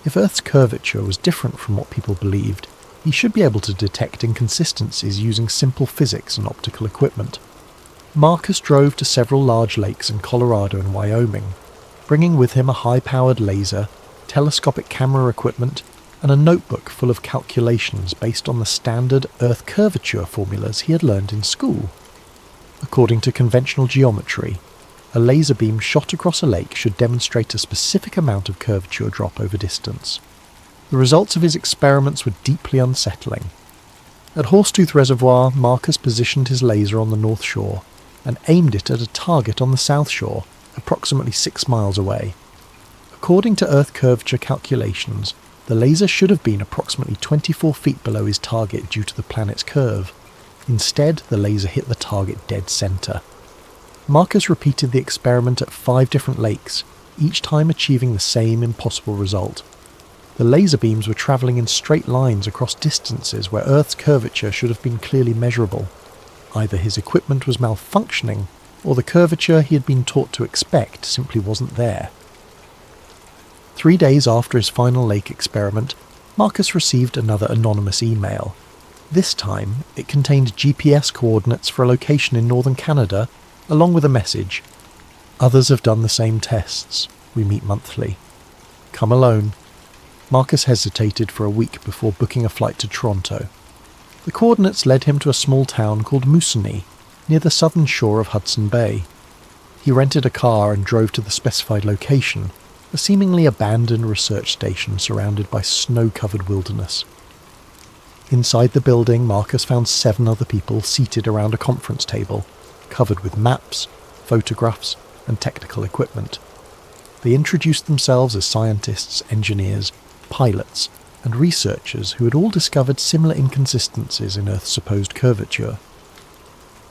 If Earth's curvature was different from what people believed, he should be able to detect inconsistencies using simple physics and optical equipment. Marcus drove to several large lakes in Colorado and Wyoming, bringing with him a high-powered laser, telescopic camera equipment, and a notebook full of calculations based on the standard Earth curvature formulas he had learned in school. According to conventional geometry, a laser beam shot across a lake should demonstrate a specific amount of curvature drop over distance. The results of his experiments were deeply unsettling. At Horsetooth Reservoir, Marcus positioned his laser on the north shore and aimed it at a target on the south shore, approximately 6 miles away. According to Earth curvature calculations, the laser should have been approximately 24 feet below his target due to the planet's curve. Instead, the laser hit the target dead center. Marcus repeated the experiment at 5 different lakes, each time achieving the same impossible result. The laser beams were travelling in straight lines across distances where Earth's curvature should have been clearly measurable. Either his equipment was malfunctioning, or the curvature he had been taught to expect simply wasn't there. 3 days after his final lake experiment, Marcus received another anonymous email. This time, it contained GPS coordinates for a location in northern Canada, along with a message. Others have done the same tests. We meet monthly. Come alone. Marcus hesitated for a week before booking a flight to Toronto. The coordinates led him to a small town called Moosonee, near the southern shore of Hudson Bay. He rented a car and drove to the specified location, a seemingly abandoned research station surrounded by snow-covered wilderness. Inside the building, Marcus found 7 other people seated around a conference table, covered with maps, photographs, and technical equipment. They introduced themselves as scientists, engineers, pilots, and researchers who had all discovered similar inconsistencies in Earth's supposed curvature.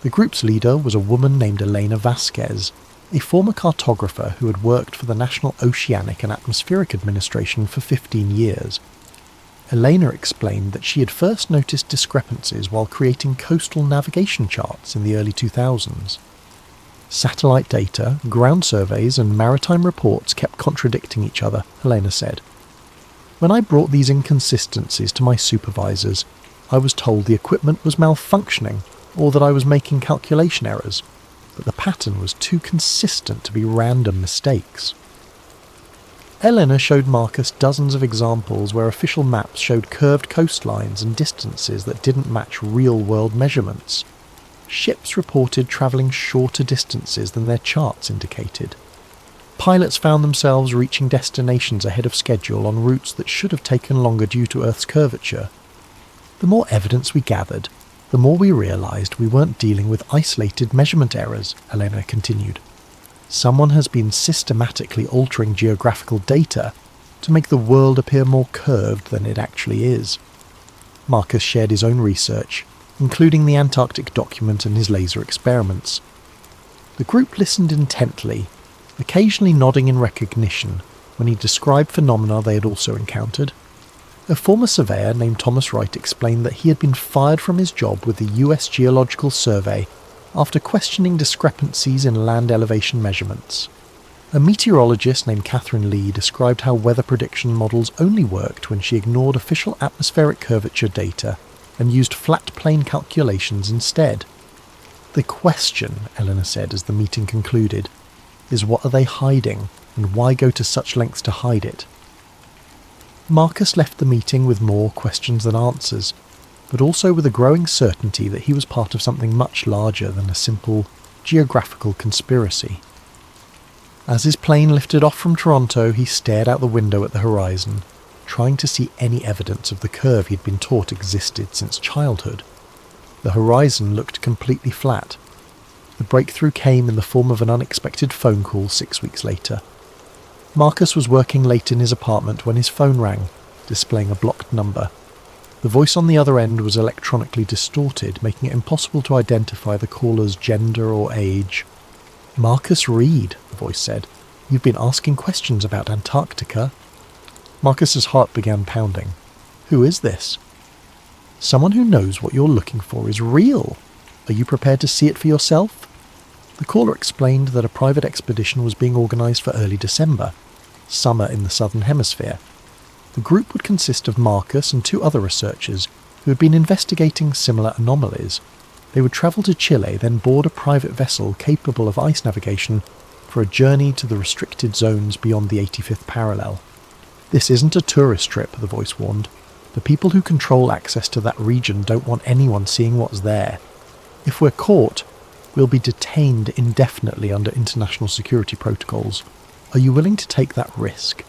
The group's leader was a woman named Elena Vasquez, a former cartographer who had worked for the National Oceanic and Atmospheric Administration for 15 years. Elena explained that she had first noticed discrepancies while creating coastal navigation charts in the early 2000s. Satellite data, ground surveys, and maritime reports kept contradicting each other, Elena said. When I brought these inconsistencies to my supervisors, I was told the equipment was malfunctioning or that I was making calculation errors, but the pattern was too consistent to be random mistakes. Elena showed Marcus dozens of examples where official maps showed curved coastlines and distances that didn't match real-world measurements. Ships reported travelling shorter distances than their charts indicated. Pilots found themselves reaching destinations ahead of schedule on routes that should have taken longer due to Earth's curvature. The more evidence we gathered, The more we realised we weren't dealing with isolated measurement errors, Elena continued. Someone has been systematically altering geographical data to make the world appear more curved than it actually is. Marcus shared his own research, including the Antarctic document and his laser experiments. The group listened intently, occasionally nodding in recognition when he described phenomena they had also encountered. A former surveyor named Thomas Wright explained that he had been fired from his job with the US Geological Survey after questioning discrepancies in land elevation measurements. A meteorologist named Catherine Lee described how weather prediction models only worked when she ignored official atmospheric curvature data and used flat plane calculations instead. The question, Eleanor said as the meeting concluded, is what are they hiding and why go to such lengths to hide it? Marcus left the meeting with more questions than answers, but also with a growing certainty that he was part of something much larger than a simple geographical conspiracy. As his plane lifted off from Toronto, he stared out the window at the horizon, trying to see any evidence of the curve he'd been taught existed since childhood. The horizon looked completely flat. The breakthrough came in the form of an unexpected phone call 6 weeks later. Marcus was working late in his apartment when his phone rang, displaying a blocked number. The voice on the other end was electronically distorted, making it impossible to identify the caller's gender or age. "Marcus Reed," the voice said. "You've been asking questions about Antarctica." Marcus's heart began pounding. "Who is this?" "Someone who knows what you're looking for is real. Are you prepared to see it for yourself?" The caller explained that a private expedition was being organised for early December, summer in the southern hemisphere. The group would consist of Marcus and 2 other researchers who had been investigating similar anomalies. They would travel to Chile, then board a private vessel capable of ice navigation for a journey to the restricted zones beyond the 85th parallel. "This isn't a tourist trip," the voice warned. "The people who control access to that region don't want anyone seeing what's there. If we're caught, we'll be detained indefinitely under international security protocols. Are you willing to take that risk?"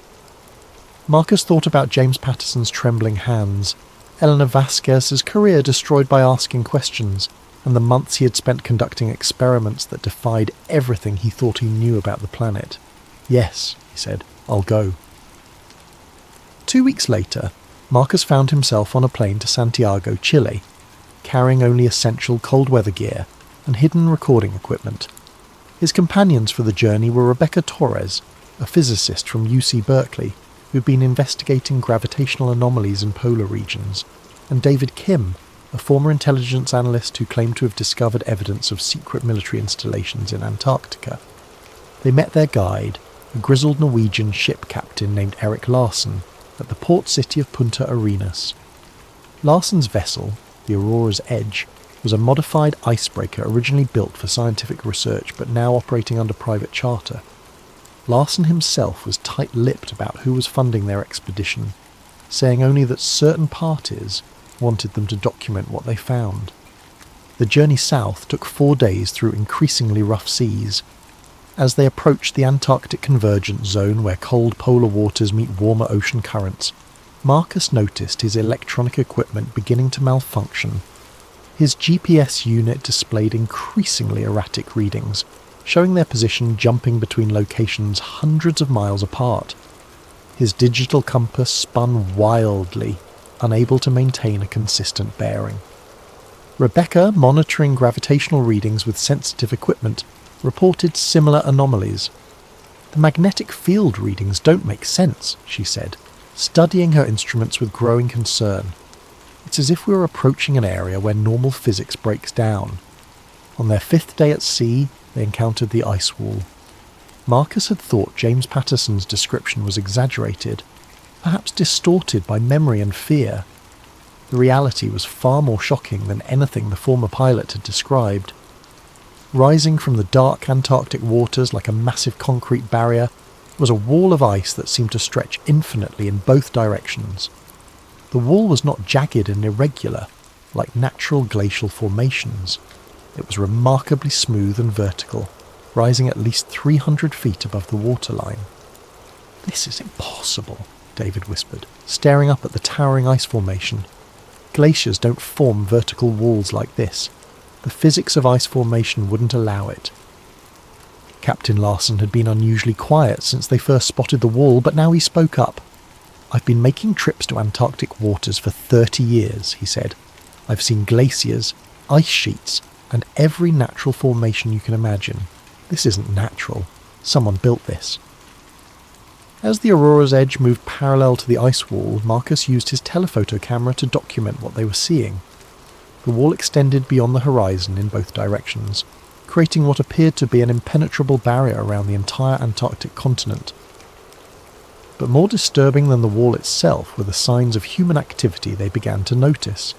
Marcus thought about James Patterson's trembling hands, Eleanor Vasquez's career destroyed by asking questions, and the months he had spent conducting experiments that defied everything he thought he knew about the planet. "Yes," he said, "I'll go." 2 weeks later, Marcus found himself on a plane to Santiago, Chile, carrying only essential cold weather gear and hidden recording equipment. His companions for the journey were Rebecca Torres, a physicist from UC Berkeley, who'd been investigating gravitational anomalies in polar regions, and David Kim, a former intelligence analyst who claimed to have discovered evidence of secret military installations in Antarctica. They met their guide, a grizzled Norwegian ship captain named Erik Larsen, at the port city of Punta Arenas. Larsen's vessel, the Aurora's Edge, was a modified icebreaker originally built for scientific research but now operating under private charter. Larsen himself was tight-lipped about who was funding their expedition, saying only that certain parties wanted them to document what they found. The journey south took 4 days through increasingly rough seas. As they approached the Antarctic convergence zone where cold polar waters meet warmer ocean currents, Marcus noticed his electronic equipment beginning to malfunction. His GPS unit displayed increasingly erratic readings, showing their position jumping between locations hundreds of miles apart. His digital compass spun wildly, unable to maintain a consistent bearing. Rebecca, monitoring gravitational readings with sensitive equipment, reported similar anomalies. "The magnetic field readings don't make sense," she said, studying her instruments with growing concern. "It's as if we were approaching an area where normal physics breaks down." On their 5th day at sea, they encountered the ice wall. Marcus had thought James Patterson's description was exaggerated, perhaps distorted by memory and fear. The reality was far more shocking than anything the former pilot had described. Rising from the dark Antarctic waters like a massive concrete barrier was a wall of ice that seemed to stretch infinitely in both directions. The wall was not jagged and irregular, like natural glacial formations. It was remarkably smooth and vertical, rising at least 300 feet above the waterline. "This is impossible," David whispered, staring up at the towering ice formation. Glaciers don't form vertical walls like this. The physics of ice formation wouldn't allow it. Captain Larson had been unusually quiet since they first spotted the wall, but now he spoke up. "I've been making trips to Antarctic waters for 30 years, he said. "I've seen glaciers, ice sheets, and every natural formation you can imagine. This isn't natural. Someone built this." As the Aurora's edge moved parallel to the ice wall, Marcus used his telephoto camera to document what they were seeing. The wall extended beyond the horizon in both directions, creating what appeared to be an impenetrable barrier around the entire Antarctic continent. But more disturbing than the wall itself were the signs of human activity they began to notice.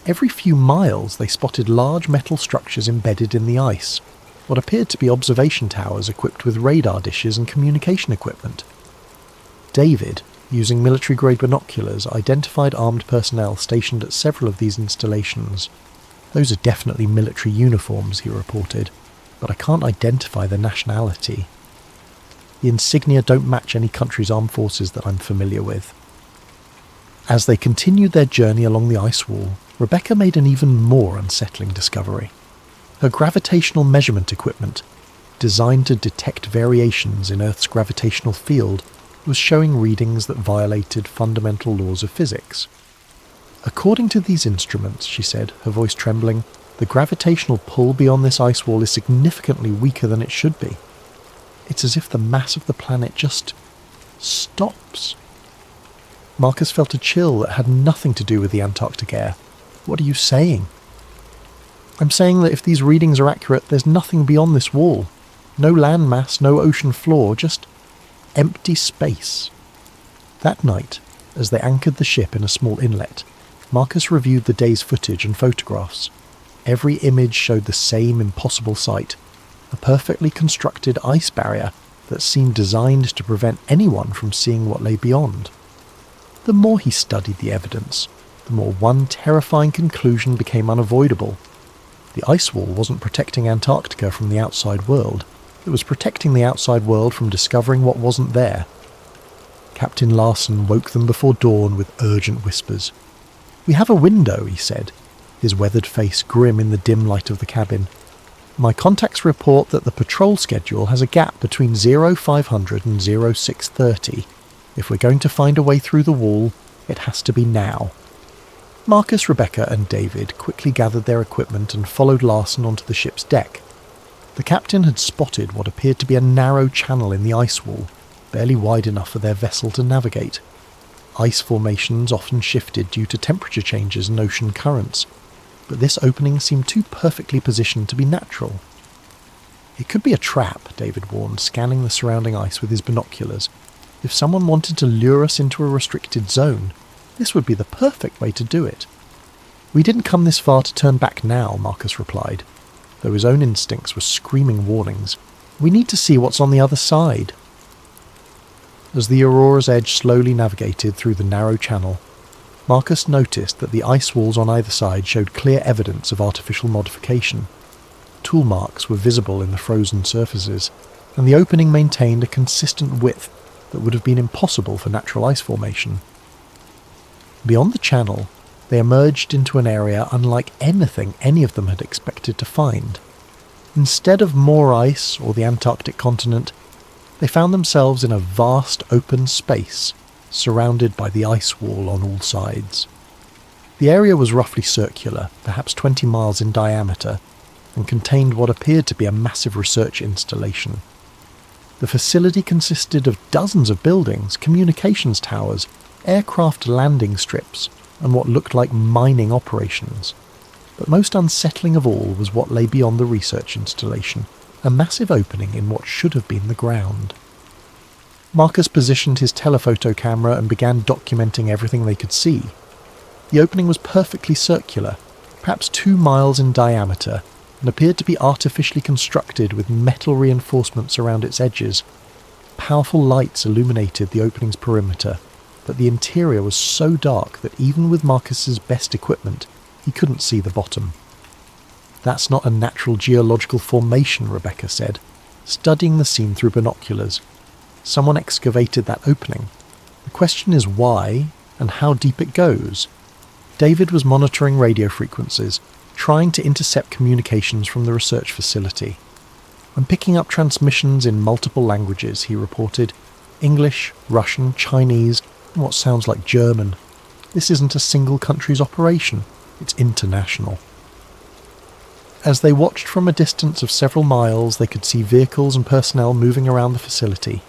Every few miles they spotted large metal structures embedded in the ice, what appeared to be observation towers equipped with radar dishes and communication equipment. David, using military-grade binoculars, identified armed personnel stationed at several of these installations. "Those are definitely military uniforms," he reported, "but I can't identify their nationality. The insignia don't match any country's armed forces that I'm familiar with." As they continued their journey along the ice wall, Rebecca made an even more unsettling discovery. Her gravitational measurement equipment, designed to detect variations in Earth's gravitational field, was showing readings that violated fundamental laws of physics. "According to these instruments," she said, her voice trembling, "the gravitational pull beyond this ice wall is significantly weaker than it should be. It's as if the mass of the planet just stops." Marcus felt a chill that had nothing to do with the Antarctic air. "What are you saying?" "I'm saying that if these readings are accurate, there's nothing beyond this wall. No land mass, no ocean floor, just empty space." That night, as they anchored the ship in a small inlet, Marcus reviewed the day's footage and photographs. Every image showed the same impossible sight, a perfectly constructed ice barrier that seemed designed to prevent anyone from seeing what lay beyond. The more he studied the evidence, the more one terrifying conclusion became unavoidable. The ice wall wasn't protecting Antarctica from the outside world. It was protecting the outside world from discovering what wasn't there. Captain Larson woke them before dawn with urgent whispers. "We have a window," he said, his weathered face grim in the dim light of the cabin. "My contacts report that the patrol schedule has a gap between 0500 and 0630. If we're going to find a way through the wall, it has to be now." Marcus, Rebecca and David quickly gathered their equipment and followed Larson onto the ship's deck. The captain had spotted what appeared to be a narrow channel in the ice wall, barely wide enough for their vessel to navigate. Ice formations often shifted due to temperature changes and ocean currents, but this opening seemed too perfectly positioned to be natural. "It could be a trap," David warned, scanning the surrounding ice with his binoculars. "If someone wanted to lure us into a restricted zone, this would be the perfect way to do it." "We didn't come this far to turn back now," Marcus replied, though his own instincts were screaming warnings. "We need to see what's on the other side." As the Aurora's edge slowly navigated through the narrow channel, Marcus noticed that the ice walls on either side showed clear evidence of artificial modification. Tool marks were visible in the frozen surfaces, and the opening maintained a consistent width that would have been impossible for natural ice formation. Beyond the channel, they emerged into an area unlike anything any of them had expected to find. Instead of more ice or the Antarctic continent, they found themselves in a vast open space, surrounded by the ice wall on all sides. The area was roughly circular, perhaps 20 miles in diameter, and contained what appeared to be a massive research installation. The facility consisted of dozens of buildings, communications towers, aircraft landing strips, and what looked like mining operations. But most unsettling of all was what lay beyond the research installation, a massive opening in what should have been the ground. Marcus positioned his telephoto camera and began documenting everything they could see. The opening was perfectly circular, perhaps 2 miles in diameter, and appeared to be artificially constructed with metal reinforcements around its edges. Powerful lights illuminated the opening's perimeter, but the interior was so dark that even with Marcus's best equipment, he couldn't see the bottom. "That's not a natural geological formation," Rebecca said, studying the scene through binoculars. "Someone excavated that opening. The question is why and how deep it goes." David was monitoring radio frequencies, trying to intercept communications from the research facility. "I'm picking up transmissions in multiple languages," he reported. "English, Russian, Chinese, and what sounds like German. This isn't a single country's operation, it's international." As they watched from a distance of several miles, they could see vehicles and personnel moving around the facility.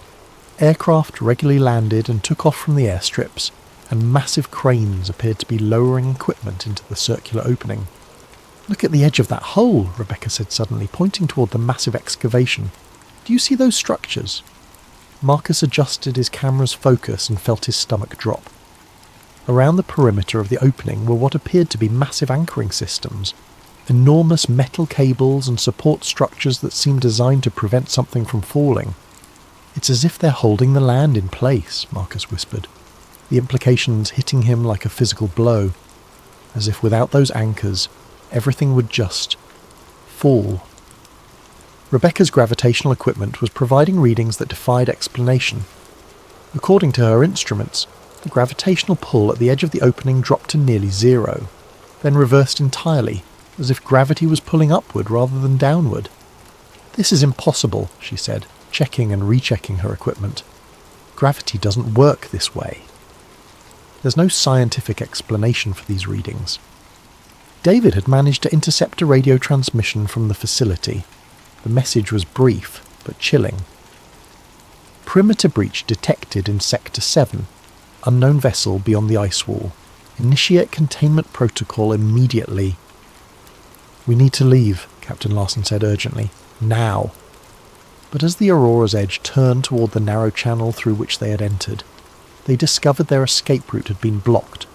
Aircraft regularly landed and took off from the airstrips, and massive cranes appeared to be lowering equipment into the circular opening. "Look at the edge of that hole," Rebecca said suddenly, pointing toward the massive excavation. "Do you see those structures?" Marcus adjusted his camera's focus and felt his stomach drop. Around the perimeter of the opening were what appeared to be massive anchoring systems, enormous metal cables and support structures that seemed designed to prevent something from falling. "It's as if they're holding the land in place," Marcus whispered, the implications hitting him like a physical blow, as if without those anchors, everything would just fall. Rebecca's gravitational equipment was providing readings that defied explanation. According to her instruments, the gravitational pull at the edge of the opening dropped to nearly zero, then reversed entirely, as if gravity was pulling upward rather than downward. "This is impossible," she said, checking and rechecking her equipment. "Gravity doesn't work this way." There's no scientific explanation for these readings. David had managed to intercept a radio transmission from the facility. The message was brief, but chilling. "Perimeter breach detected in Sector 7. Unknown vessel beyond the ice wall. Initiate containment protocol immediately." "We need to leave," Captain Larson said urgently. "Now." But as the Aurora's edge turned toward the narrow channel through which they had entered, they discovered their escape route had been blocked.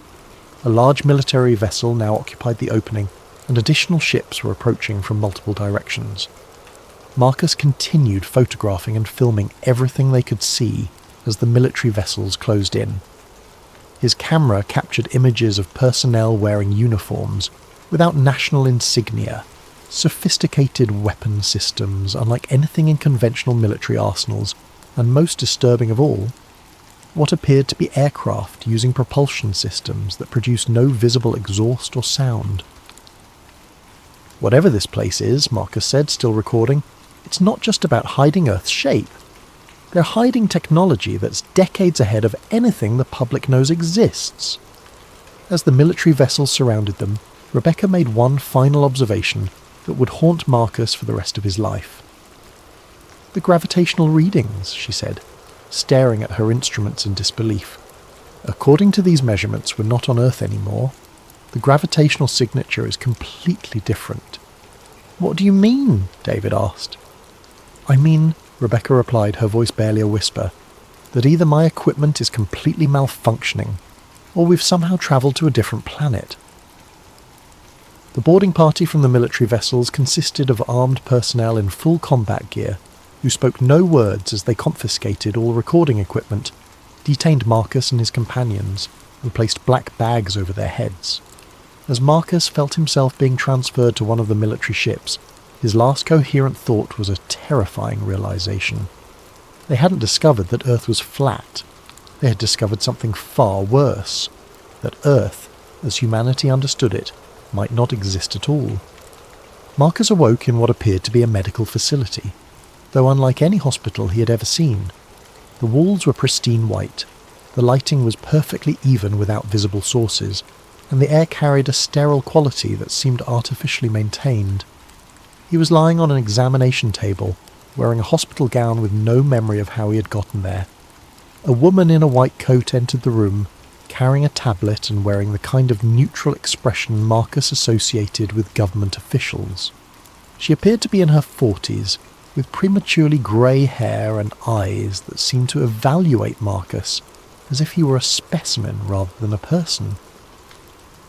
A large military vessel now occupied the opening, and additional ships were approaching from multiple directions. Marcus continued photographing and filming everything they could see as the military vessels closed in. His camera captured images of personnel wearing uniforms without national insignia, sophisticated weapon systems unlike anything in conventional military arsenals, and most disturbing of all, what appeared to be aircraft using propulsion systems that produced no visible exhaust or sound. "Whatever this place is," Marcus said, still recording, "it's not just about hiding Earth's shape. They're hiding technology that's decades ahead of anything the public knows exists." As the military vessels surrounded them, Rebecca made one final observation that would haunt Marcus for the rest of his life. "The gravitational readings," she said, staring at her instruments in disbelief. "According to these measurements, we're not on Earth anymore. The gravitational signature is completely different." "What do you mean?" David asked. "I mean," Rebecca replied, her voice barely a whisper, "that either my equipment is completely malfunctioning, or we've somehow travelled to a different planet." The boarding party from the military vessels consisted of armed personnel in full combat gear, who spoke no words as they confiscated all recording equipment, detained Marcus and his companions, and placed black bags over their heads. As Marcus felt himself being transferred to one of the military ships, his last coherent thought was a terrifying realization. They hadn't discovered that Earth was flat. They had discovered something far worse, that Earth, as humanity understood it, might not exist at all. Marcus awoke in what appeared to be a medical facility, though unlike any hospital he had ever seen. The walls were pristine white, the lighting was perfectly even without visible sources, and the air carried a sterile quality that seemed artificially maintained. He was lying on an examination table, wearing a hospital gown with no memory of how he had gotten there. A woman in a white coat entered the room, carrying a tablet and wearing the kind of neutral expression Marcus associated with government officials. She appeared to be in her 40s, with prematurely grey hair and eyes that seemed to evaluate Marcus as if he were a specimen rather than a person.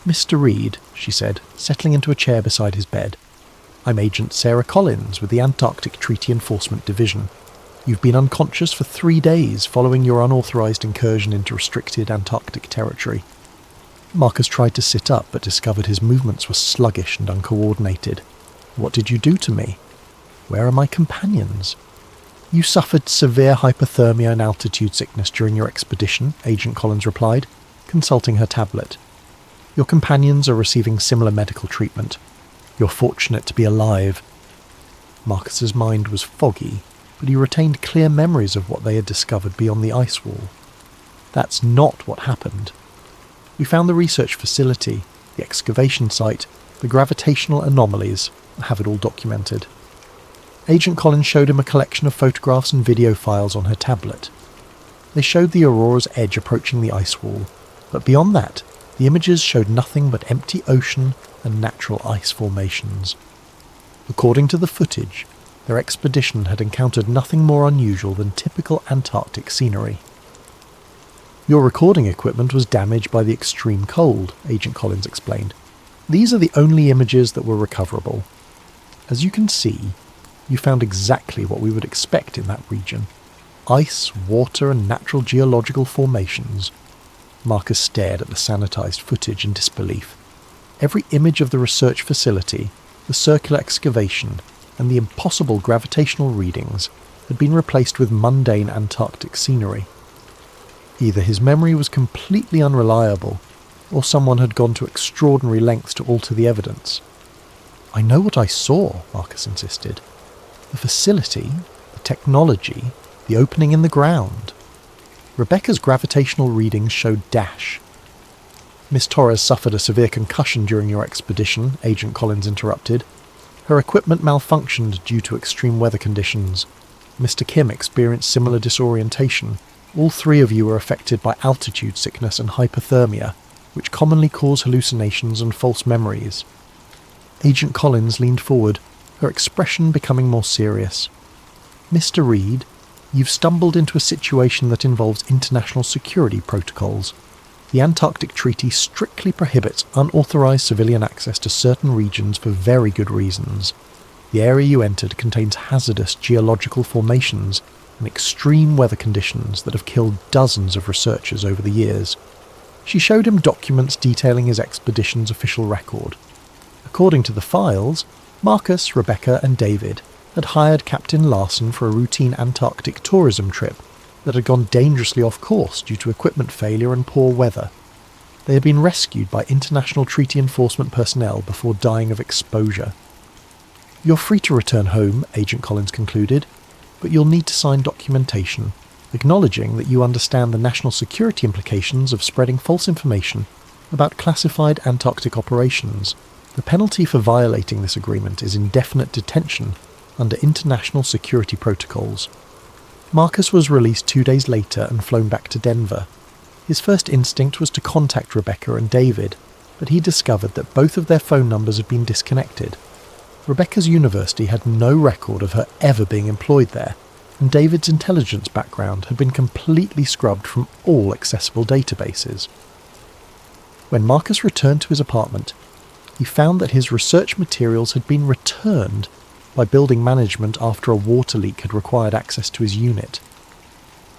"Mr. Reed," she said, settling into a chair beside his bed. "I'm Agent Sarah Collins with the Antarctic Treaty Enforcement Division. You've been unconscious for 3 days following your unauthorized incursion into restricted Antarctic territory." Marcus tried to sit up but discovered his movements were sluggish and uncoordinated. "What did you do to me? Where are my companions?" "You suffered severe hypothermia and altitude sickness during your expedition," Agent Collins replied, consulting her tablet. Your companions are receiving similar medical treatment. You're fortunate to be alive." Marcus's mind was foggy, but he retained clear memories of what they had discovered beyond the ice wall. That's not what happened. We found the research facility, the excavation site, the gravitational anomalies, and have it all documented. Agent Collins showed him a collection of photographs and video files on her tablet. They showed the Aurora's edge approaching the ice wall, but beyond that, the images showed nothing but empty ocean and natural ice formations. According to the footage, their expedition had encountered nothing more unusual than typical Antarctic scenery. "Your recording equipment was damaged by the extreme cold," Agent Collins explained. "These are the only images that were recoverable. As you can see, you found exactly what we would expect in that region. Ice, water, and natural geological formations." Marcus stared at the sanitized footage in disbelief. Every image of the research facility, the circular excavation, and the impossible gravitational readings had been replaced with mundane Antarctic scenery. Either his memory was completely unreliable, or someone had gone to extraordinary lengths to alter the evidence. "I know what I saw," Marcus insisted. "The facility, the technology, the opening in the ground. Rebecca's gravitational readings showed dash." "Miss Torres suffered a severe concussion during your expedition," Agent Collins interrupted. "Her equipment malfunctioned due to extreme weather conditions. Mr. Kim experienced similar disorientation. All three of you were affected by altitude sickness and hypothermia, which commonly cause hallucinations and false memories." Agent Collins leaned forward, her expression becoming more serious. "Mr. Reed, you've stumbled into a situation that involves international security protocols. The Antarctic Treaty strictly prohibits unauthorized civilian access to certain regions for very good reasons. The area you entered contains hazardous geological formations and extreme weather conditions that have killed dozens of researchers over the years." She showed him documents detailing his expedition's official record. According to the files, Marcus, Rebecca, and David had hired Captain Larson for a routine Antarctic tourism trip that had gone dangerously off course due to equipment failure and poor weather. They had been rescued by international treaty enforcement personnel before dying of exposure. "You're free to return home," Agent Collins concluded, "but you'll need to sign documentation, acknowledging that you understand the national security implications of spreading false information about classified Antarctic operations. The penalty for violating this agreement is indefinite detention under international security protocols." Marcus was released 2 days later and flown back to Denver. His first instinct was to contact Rebecca and David, but he discovered that both of their phone numbers had been disconnected. Rebecca's university had no record of her ever being employed there, and David's intelligence background had been completely scrubbed from all accessible databases. When Marcus returned to his apartment, he found that his research materials had been returned by building management after a water leak had required access to his unit.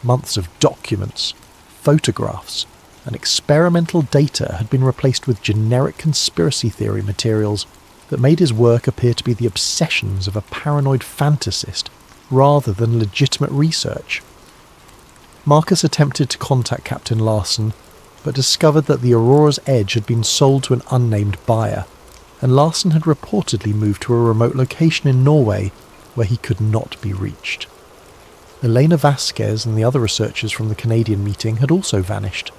Months of documents, photographs, and experimental data had been replaced with generic conspiracy theory materials that made his work appear to be the obsessions of a paranoid fantasist rather than legitimate research. Marcus attempted to contact Captain Larson, but discovered that the Aurora's edge had been sold to an unnamed buyer, and Larson had reportedly moved to a remote location in Norway where he could not be reached. Elena Vasquez and the other researchers from the Canadian meeting had also vanished.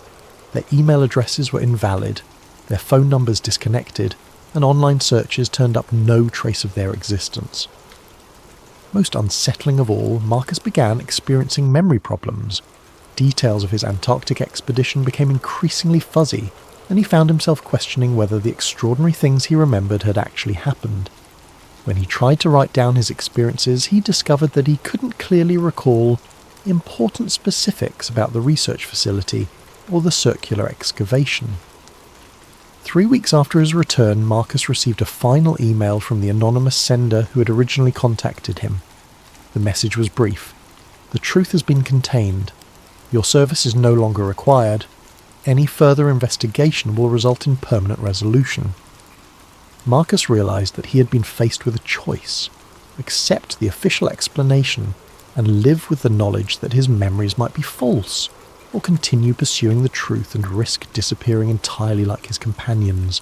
Their email addresses were invalid, their phone numbers disconnected, and online searches turned up no trace of their existence. Most unsettling of all, Marcus began experiencing memory problems. Details of his Antarctic expedition became increasingly fuzzy, and he found himself questioning whether the extraordinary things he remembered had actually happened. When he tried to write down his experiences, he discovered that he couldn't clearly recall important specifics about the research facility or the circular excavation. 3 weeks after his return, Marcus received a final email from the anonymous sender who had originally contacted him. The message was brief. "The truth has been contained. Your service is no longer required. Any further investigation will result in permanent resolution." Marcus realized that he had been faced with a choice: accept the official explanation and live with the knowledge that his memories might be false, or continue pursuing the truth and risk disappearing entirely like his companions.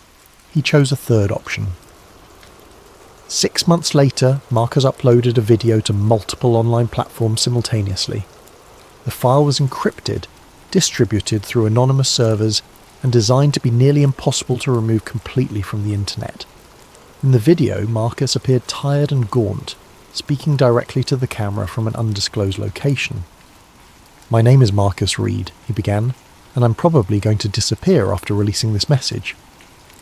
He chose a third option. 6 months later, Marcus uploaded a video to multiple online platforms simultaneously. The file was encrypted, distributed through anonymous servers, and designed to be nearly impossible to remove completely from the internet. In the video, Marcus appeared tired and gaunt, speaking directly to the camera from an undisclosed location. "My name is Marcus Reed," he began, "and I'm probably going to disappear after releasing this message.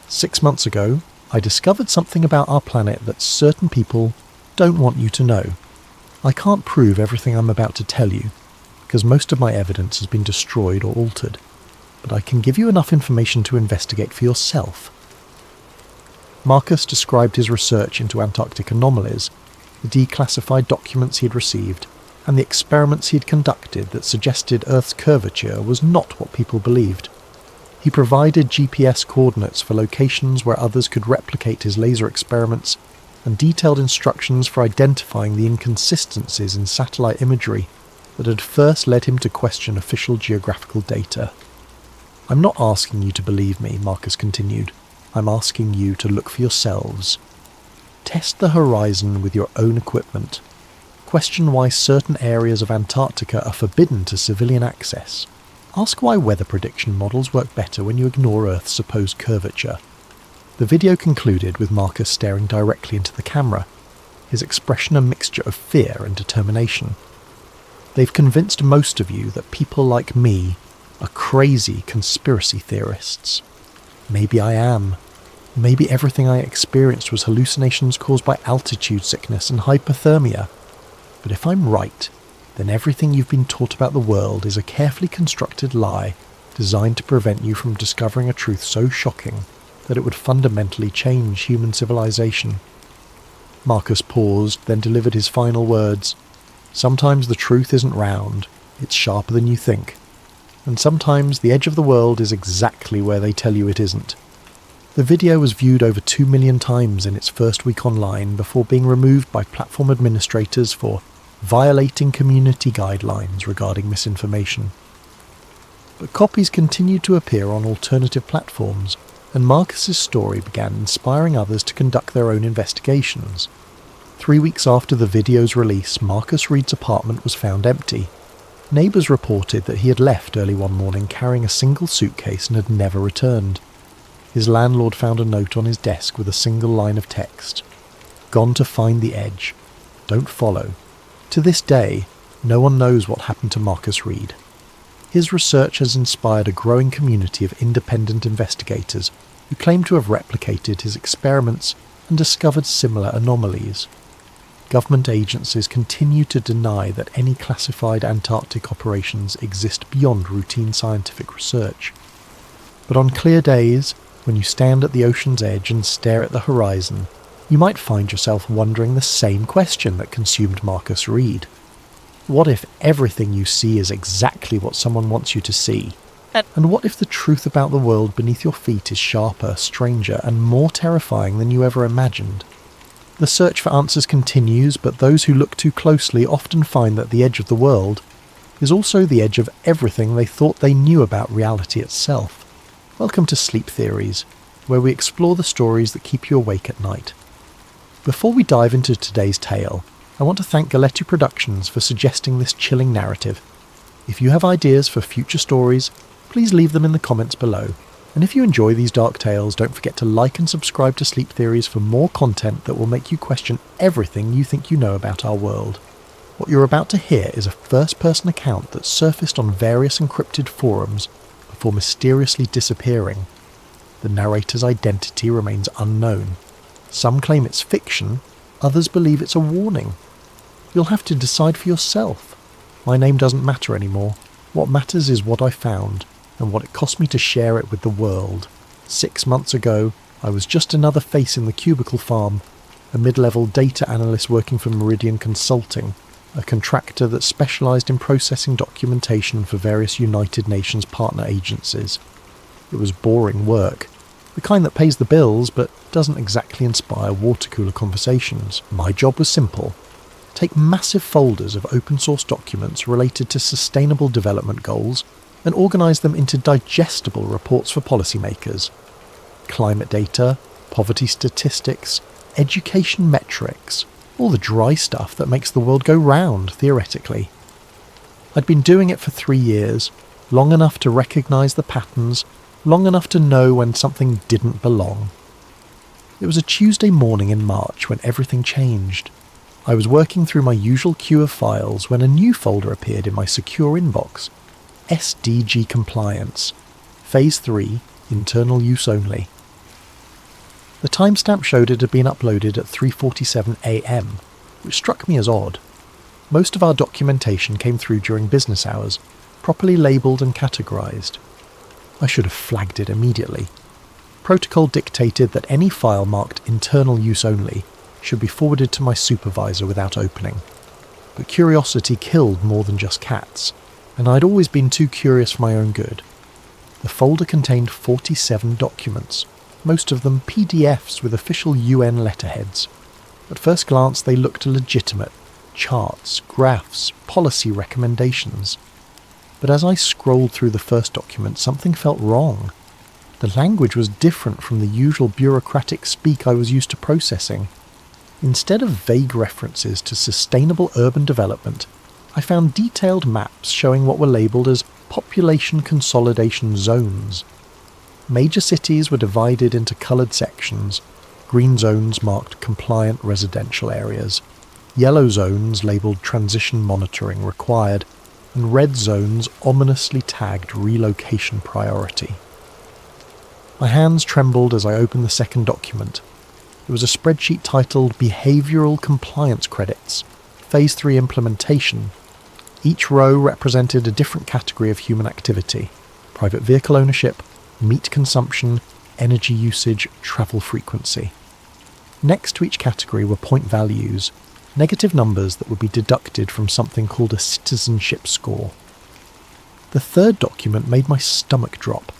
6 months ago, I discovered something about our planet that certain people don't want you to know. I can't prove everything I'm about to tell you, because most of my evidence has been destroyed or altered, but I can give you enough information to investigate for yourself." Marcus described his research into Antarctic anomalies, the declassified documents he had received, and the experiments he had conducted that suggested Earth's curvature was not what people believed. He provided GPS coordinates for locations where others could replicate his laser experiments, and detailed instructions for identifying the inconsistencies in satellite imagery that had first led him to question official geographical data. "I'm not asking you to believe me," Marcus continued. "I'm asking you to look for yourselves. Test the horizon with your own equipment. Question why certain areas of Antarctica are forbidden to civilian access. Ask why weather prediction models work better when you ignore Earth's supposed curvature." The video concluded with Marcus staring directly into the camera, his expression a mixture of fear and determination. "They've convinced most of you that people like me are crazy conspiracy theorists. Maybe I am. Maybe everything I experienced was hallucinations caused by altitude sickness and hypothermia. But if I'm right, then everything you've been taught about the world is a carefully constructed lie designed to prevent you from discovering a truth so shocking that it would fundamentally change human civilization." Marcus paused, then delivered his final words. "Sometimes the truth isn't round, it's sharper than you think. And sometimes the edge of the world is exactly where they tell you it isn't." The video was viewed over 2 million times in its first week online before being removed by platform administrators for violating community guidelines regarding misinformation. But copies continued to appear on alternative platforms, and Marcus's story began inspiring others to conduct their own investigations. 3 weeks after the video's release, Marcus Reed's apartment was found empty. Neighbours reported that he had left early one morning carrying a single suitcase and had never returned. His landlord found a note on his desk with a single line of text: "Gone to find the edge. Don't follow." To this day, no one knows what happened to Marcus Reed. His research has inspired a growing community of independent investigators who claim to have replicated his experiments and discovered similar anomalies. Government agencies continue to deny that any classified Antarctic operations exist beyond routine scientific research. But on clear days, when you stand at the ocean's edge and stare at the horizon, you might find yourself wondering the same question that consumed Marcus Reed. What if everything you see is exactly what someone wants you to see? And what if the truth about the world beneath your feet is sharper, stranger, and more terrifying than you ever imagined? The search for answers continues, but those who look too closely often find that the edge of the world is also the edge of everything they thought they knew about reality itself. Welcome to Sleep Theories, where we explore the stories that keep you awake at night. Before we dive into today's tale, I want to thank Galetti Productions for suggesting this chilling narrative. If you have ideas for future stories, please leave them in the comments below. And if you enjoy these dark tales, don't forget to like and subscribe to Sleep Theories for more content that will make you question everything you think you know about our world. What you're about to hear is a first-person account that surfaced on various encrypted forums before mysteriously disappearing. The narrator's identity remains unknown. Some claim it's fiction, others believe it's a warning. You'll have to decide for yourself. My name doesn't matter anymore. What matters is what I found, and what it cost me to share it with the world. 6 months ago, I was just another face in the cubicle farm, a mid-level data analyst working for Meridian Consulting, a contractor that specialised in processing documentation for various United Nations partner agencies. It was boring work, the kind that pays the bills but doesn't exactly inspire water-cooler conversations. My job was simple. Take massive folders of open-source documents related to sustainable development goals and organise them into digestible reports for policymakers. Climate data, poverty statistics, education metrics, all the dry stuff that makes the world go round, theoretically. I'd been doing it for 3 years, long enough to recognise the patterns, long enough to know when something didn't belong. It was a Tuesday morning in March when everything changed. I was working through my usual queue of files when a new folder appeared in my secure inbox. SDG Compliance. Phase 3, Internal Use Only. The timestamp showed it had been uploaded at 3:47 AM, which struck me as odd. Most of our documentation came through during business hours, properly labelled and categorised. I should have flagged it immediately. Protocol dictated that any file marked Internal Use Only should be forwarded to my supervisor without opening. But curiosity killed more than just cats, and I'd always been too curious for my own good. The folder contained 47 documents, most of them PDFs with official UN letterheads. At first glance they looked legitimate: charts, graphs, policy recommendations. But as I scrolled through the first document, something felt wrong. The language was different from the usual bureaucratic speak I was used to processing. Instead of vague references to sustainable urban development, I found detailed maps showing what were labelled as population consolidation zones. Major cities were divided into coloured sections. Green zones marked compliant residential areas, yellow zones labelled transition monitoring required, and red zones ominously tagged relocation priority. My hands trembled as I opened the second document. It was a spreadsheet titled Behavioural Compliance Credits, Phase 3 Implementation. Each row represented a different category of human activity: private vehicle ownership, meat consumption, energy usage, travel frequency. Next to each category were point values, negative numbers that would be deducted from something called a citizenship score. The third document made my stomach drop.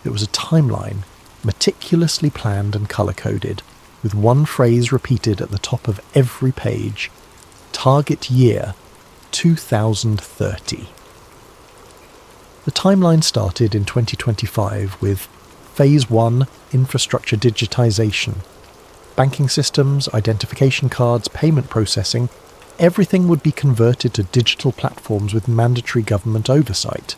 It was a timeline, meticulously planned and colour-coded, with one phrase repeated at the top of every page: Target Year 2030. The timeline started in 2025 with Phase 1, Infrastructure Digitisation. Banking systems, identification cards, payment processing, everything would be converted to digital platforms with mandatory government oversight.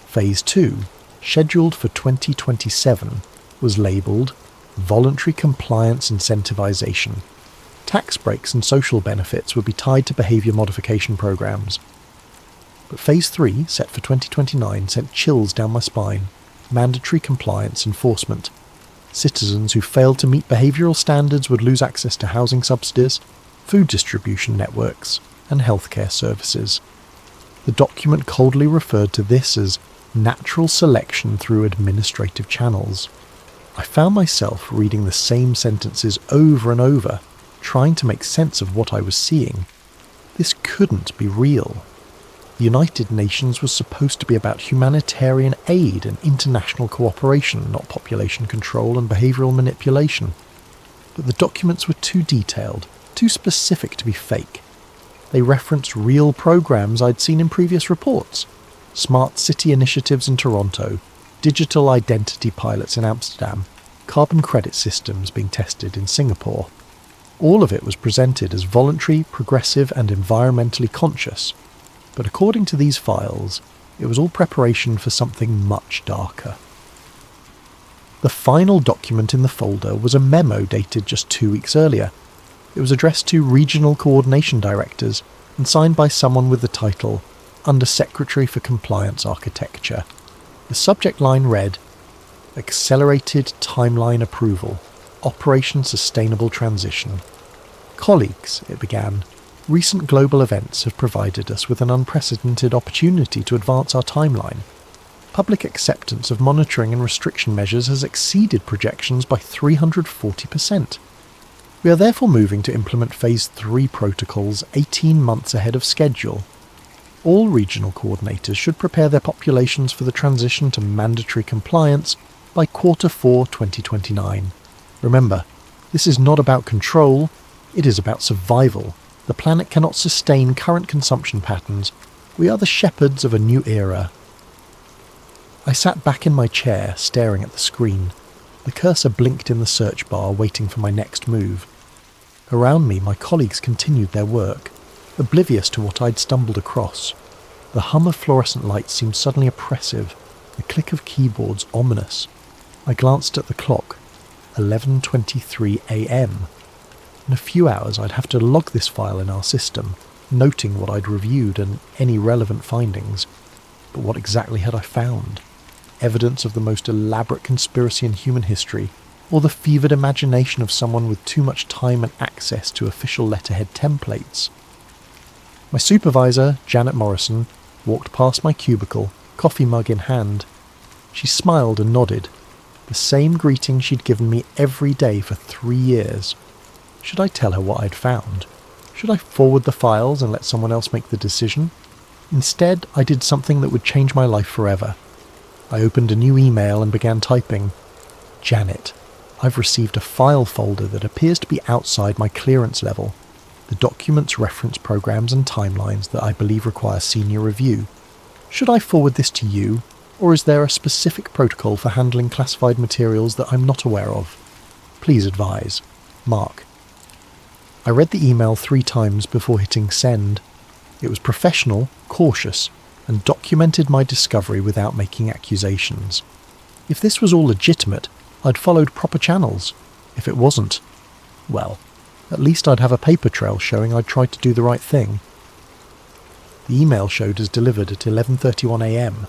Phase 2, scheduled for 2027, was labelled Voluntary Compliance Incentivisation. Tax breaks and social benefits would be tied to behaviour modification programmes. But Phase 3, set for 2029, sent chills down my spine. Mandatory compliance enforcement. Citizens who failed to meet behavioural standards would lose access to housing subsidies, food distribution networks, and healthcare services. The document coldly referred to this as natural selection through administrative channels. I found myself reading the same sentences over and over, trying to make sense of what I was seeing. This couldn't be real. The United Nations was supposed to be about humanitarian aid and international cooperation, not population control and behavioural manipulation. But the documents were too detailed, too specific to be fake. They referenced real programmes I'd seen in previous reports: smart city initiatives in Toronto, digital identity pilots in Amsterdam, carbon credit systems being tested in Singapore. All of it was presented as voluntary, progressive and environmentally conscious. But according to these files, it was all preparation for something much darker. The final document in the folder was a memo dated just 2 weeks earlier. It was addressed to regional coordination directors and signed by someone with the title Under-Secretary for Compliance Architecture. The subject line read, Accelerated Timeline Approval, Operation Sustainable Transition. Colleagues, it began, recent global events have provided us with an unprecedented opportunity to advance our timeline. Public acceptance of monitoring and restriction measures has exceeded projections by 340%. We are therefore moving to implement Phase 3 protocols 18 months ahead of schedule. All regional coordinators should prepare their populations for the transition to mandatory compliance by Q4 2029. Remember, this is not about control, it is about survival. The planet cannot sustain current consumption patterns. We are the shepherds of a new era. I sat back in my chair, staring at the screen. The cursor blinked in the search bar, waiting for my next move. Around me, my colleagues continued their work, oblivious to what I'd stumbled across. The hum of fluorescent lights seemed suddenly oppressive, the click of keyboards ominous. I glanced at the clock. 11:23 a.m. In a few hours I'd have to log this file in our system, noting what I'd reviewed and any relevant findings. But what exactly had I found? Evidence of the most elaborate conspiracy in human history, or the fevered imagination of someone with too much time and access to official letterhead templates? My supervisor, Janet Morrison, walked past my cubicle, coffee mug in hand. She smiled and nodded, the same greeting she'd given me every day for 3 years. Should I tell her what I'd found? Should I forward the files and let someone else make the decision? Instead, I did something that would change my life forever. I opened a new email and began typing. Janet, I've received a file folder that appears to be outside my clearance level. The documents reference programs and timelines that I believe require senior review. Should I forward this to you, or is there a specific protocol for handling classified materials that I'm not aware of? Please advise. Mark. I read the email 3 times before hitting send. It was professional, cautious, and documented my discovery without making accusations. If this was all legitimate, I'd followed proper channels. If it wasn't, well, at least I'd have a paper trail showing I'd tried to do the right thing. The email showed as delivered at 11:31 a.m.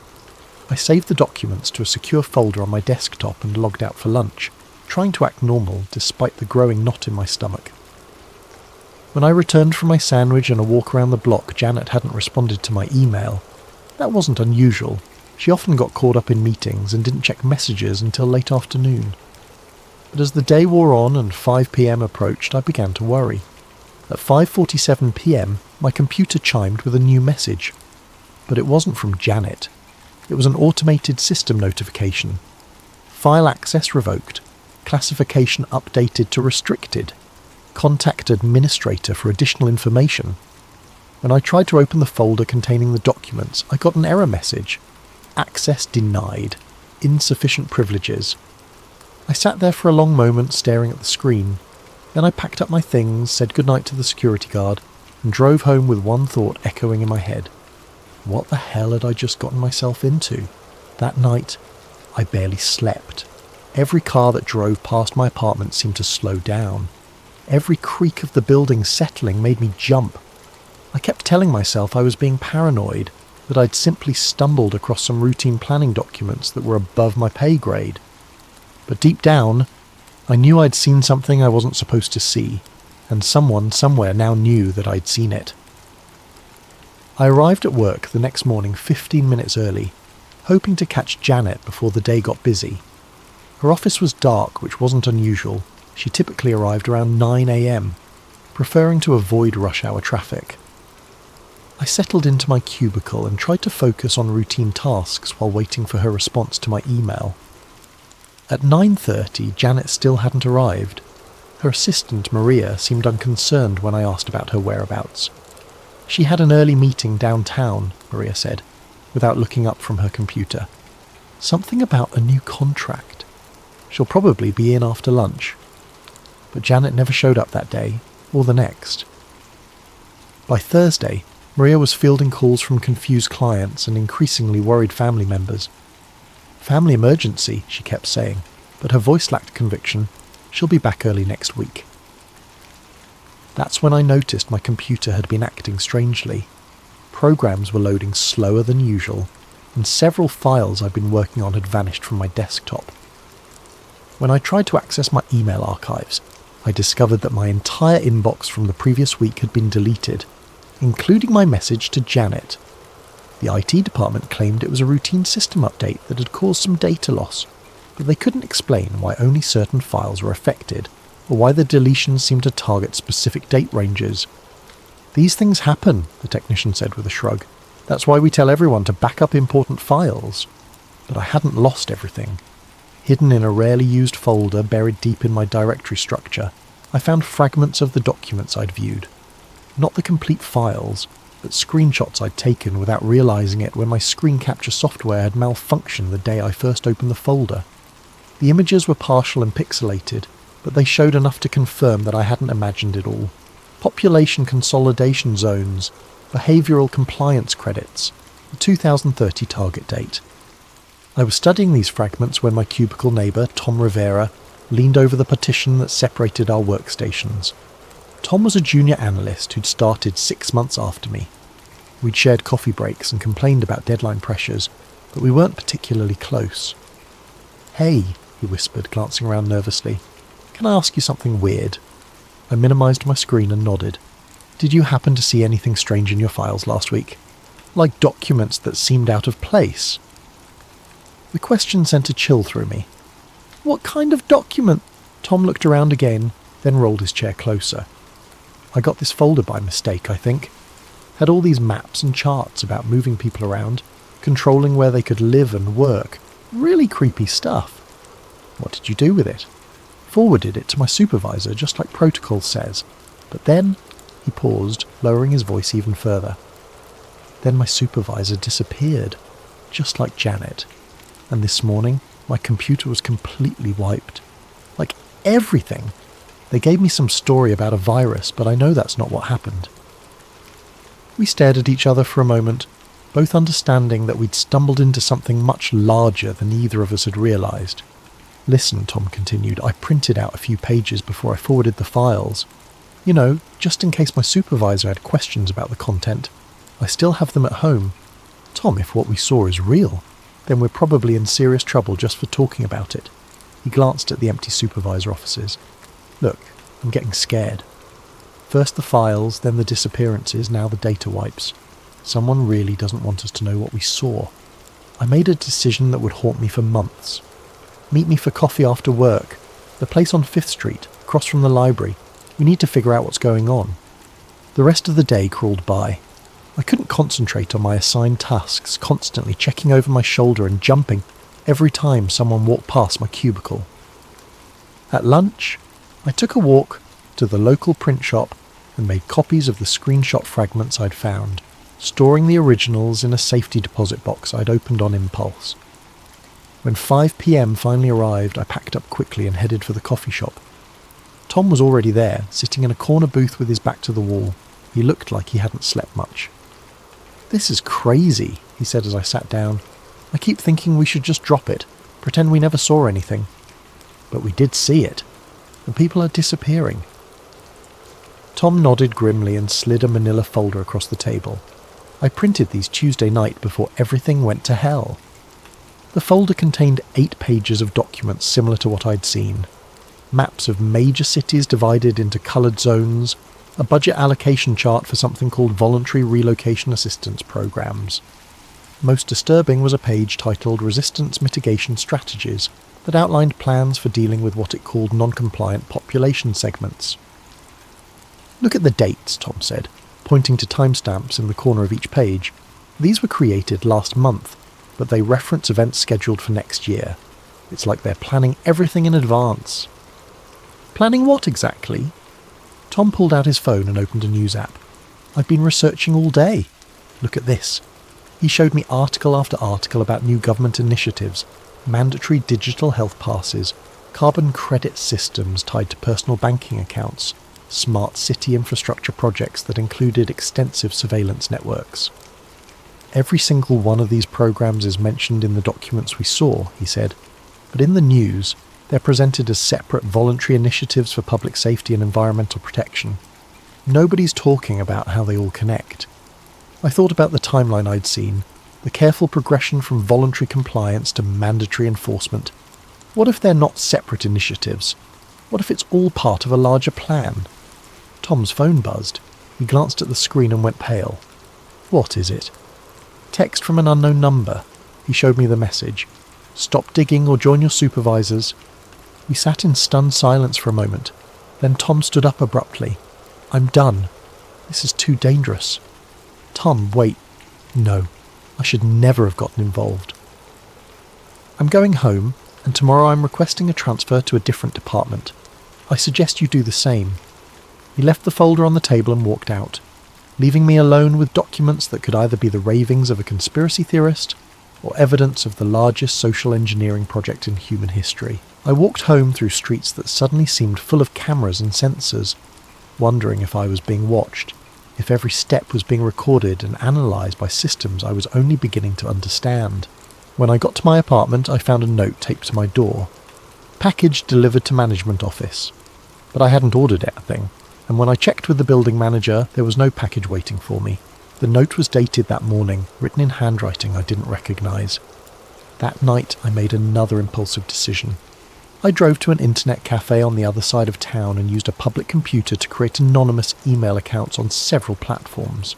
I saved the documents to a secure folder on my desktop and logged out for lunch, trying to act normal despite the growing knot in my stomach. When I returned from my sandwich and a walk around the block, Janet hadn't responded to my email. That wasn't unusual. She often got caught up in meetings and didn't check messages until late afternoon. But as the day wore on and 5 p.m. approached, I began to worry. At 5:47 p.m, my computer chimed with a new message. But it wasn't from Janet. It was an automated system notification. File access revoked. Classification updated to restricted. Contact administrator for additional information. When I tried to open the folder containing the documents, I got an error message. Access denied. Insufficient privileges. I sat there for a long moment staring at the screen. Then I packed up my things, said goodnight to the security guard, and drove home with one thought echoing in my head. What the hell had I just gotten myself into? That night, I barely slept. Every car that drove past my apartment seemed to slow down. Every creak of the building settling made me jump. I kept telling myself I was being paranoid, that I'd simply stumbled across some routine planning documents that were above my pay grade. But deep down, I knew I'd seen something I wasn't supposed to see, and someone somewhere now knew that I'd seen it. I arrived at work the next morning 15 minutes early, hoping to catch Janet before the day got busy. Her office was dark, which wasn't unusual. She typically arrived around 9 a.m, preferring to avoid rush hour traffic. I settled into my cubicle and tried to focus on routine tasks while waiting for her response to my email. At 9:30, Janet still hadn't arrived. Her assistant, Maria, seemed unconcerned when I asked about her whereabouts. She had an early meeting downtown, Maria said, without looking up from her computer. Something about a new contract. She'll probably be in after lunch. But Janet never showed up that day, or the next. By Thursday, Maria was fielding calls from confused clients and increasingly worried family members. Family emergency, she kept saying, but her voice lacked conviction. She'll be back early next week. That's when I noticed my computer had been acting strangely. Programs were loading slower than usual, and several files I'd been working on had vanished from my desktop. When I tried to access my email archives, I discovered that my entire inbox from the previous week had been deleted, including my message to Janet. The IT department claimed it was a routine system update that had caused some data loss, but they couldn't explain why only certain files were affected, or why the deletions seemed to target specific date ranges. These things happen, the technician said with a shrug. That's why we tell everyone to back up important files. But I hadn't lost everything. Hidden in a rarely used folder buried deep in my directory structure, I found fragments of the documents I'd viewed. Not the complete files, but screenshots I'd taken without realising it when my screen capture software had malfunctioned the day I first opened the folder. The images were partial and pixelated, but they showed enough to confirm that I hadn't imagined it all. Population consolidation zones, behavioural compliance credits, the 2030 target date. I was studying these fragments when my cubicle neighbour, Tom Rivera, leaned over the partition that separated our workstations. Tom was a junior analyst who'd started 6 months after me. We'd shared coffee breaks and complained about deadline pressures, but we weren't particularly close. "Hey," he whispered, glancing around nervously. "Can I ask you something weird?" I minimised my screen and nodded. "Did you happen to see anything strange in your files last week? Like documents that seemed out of place?" The question sent a chill through me. "What kind of document?" Tom looked around again, then rolled his chair closer. "I got this folder by mistake, I think. Had all these maps and charts about moving people around, controlling where they could live and work. Really creepy stuff." "What did you do with it?" "Forwarded it to my supervisor, just like protocol says. But then," he paused, lowering his voice even further. "Then my supervisor disappeared, just like Janet. And this morning, my computer was completely wiped. Like everything. They gave me some story about a virus, but I know that's not what happened." We stared at each other for a moment, both understanding that we'd stumbled into something much larger than either of us had realised. "Listen," Tom continued, "I printed out a few pages before I forwarded the files. You know, just in case my supervisor had questions about the content. I still have them at home. Tom, if what we saw is real, then we're probably in serious trouble just for talking about it." He glanced at the empty supervisor offices. "Look, I'm getting scared. First the files, then the disappearances, now the data wipes. Someone really doesn't want us to know what we saw. I made a decision that would haunt me for months. Meet me for coffee after work. The place on 5th Street, across from the library. We need to figure out what's going on." The rest of the day crawled by. I couldn't concentrate on my assigned tasks, constantly checking over my shoulder and jumping every time someone walked past my cubicle. At lunch, I took a walk to the local print shop and made copies of the screenshot fragments I'd found, storing the originals in a safety deposit box I'd opened on impulse. When 5 p.m. finally arrived, I packed up quickly and headed for the coffee shop. Tom was already there, sitting in a corner booth with his back to the wall. He looked like he hadn't slept much. "This is crazy," he said as I sat down. "I keep thinking we should just drop it, pretend we never saw anything. But we did see it, and people are disappearing." Tom nodded grimly and slid a manila folder across the table. "I printed these Tuesday night before everything went to hell." The folder contained 8 pages of documents similar to what I'd seen. Maps of major cities divided into coloured zones, a budget allocation chart for something called Voluntary Relocation Assistance Programs. Most disturbing was a page titled Resistance Mitigation Strategies that outlined plans for dealing with what it called non-compliant population segments. "Look at the dates," Tom said, pointing to timestamps in the corner of each page. "These were created last month, but they reference events scheduled for next year. It's like they're planning everything in advance." "Planning what exactly?" Tom pulled out his phone and opened a news app. "I've been researching all day. Look at this." He showed me article after article about new government initiatives, mandatory digital health passes, carbon credit systems tied to personal banking accounts, smart city infrastructure projects that included extensive surveillance networks. "Every single one of these programs is mentioned in the documents we saw," he said, "but in the news, they're presented as separate voluntary initiatives for public safety and environmental protection. Nobody's talking about how they all connect." I thought about the timeline I'd seen, the careful progression from voluntary compliance to mandatory enforcement. What if they're not separate initiatives? What if it's all part of a larger plan? Tom's phone buzzed. He glanced at the screen and went pale. "What is it?" "Text from an unknown number." He showed me the message. "Stop digging or join your supervisors." We sat in stunned silence for a moment. Then Tom stood up abruptly. "I'm done. This is too dangerous." "Tom, wait. No, I should never have gotten involved." "I'm going home, and tomorrow I'm requesting a transfer to a different department. I suggest you do the same." He left the folder on the table and walked out. leaving me alone with documents that could either be the ravings of a conspiracy theorist or evidence of the largest social engineering project in human history. I walked home through streets that suddenly seemed full of cameras and sensors, wondering if I was being watched, if every step was being recorded and analysed by systems I was only beginning to understand. When I got to my apartment, I found a note taped to my door. Package delivered to management office. But I hadn't ordered anything, and when I checked with the building manager, there was no package waiting for me. The note was dated that morning, written in handwriting I didn't recognise. That night, I made another impulsive decision. I drove to an internet cafe on the other side of town and used a public computer to create anonymous email accounts on several platforms.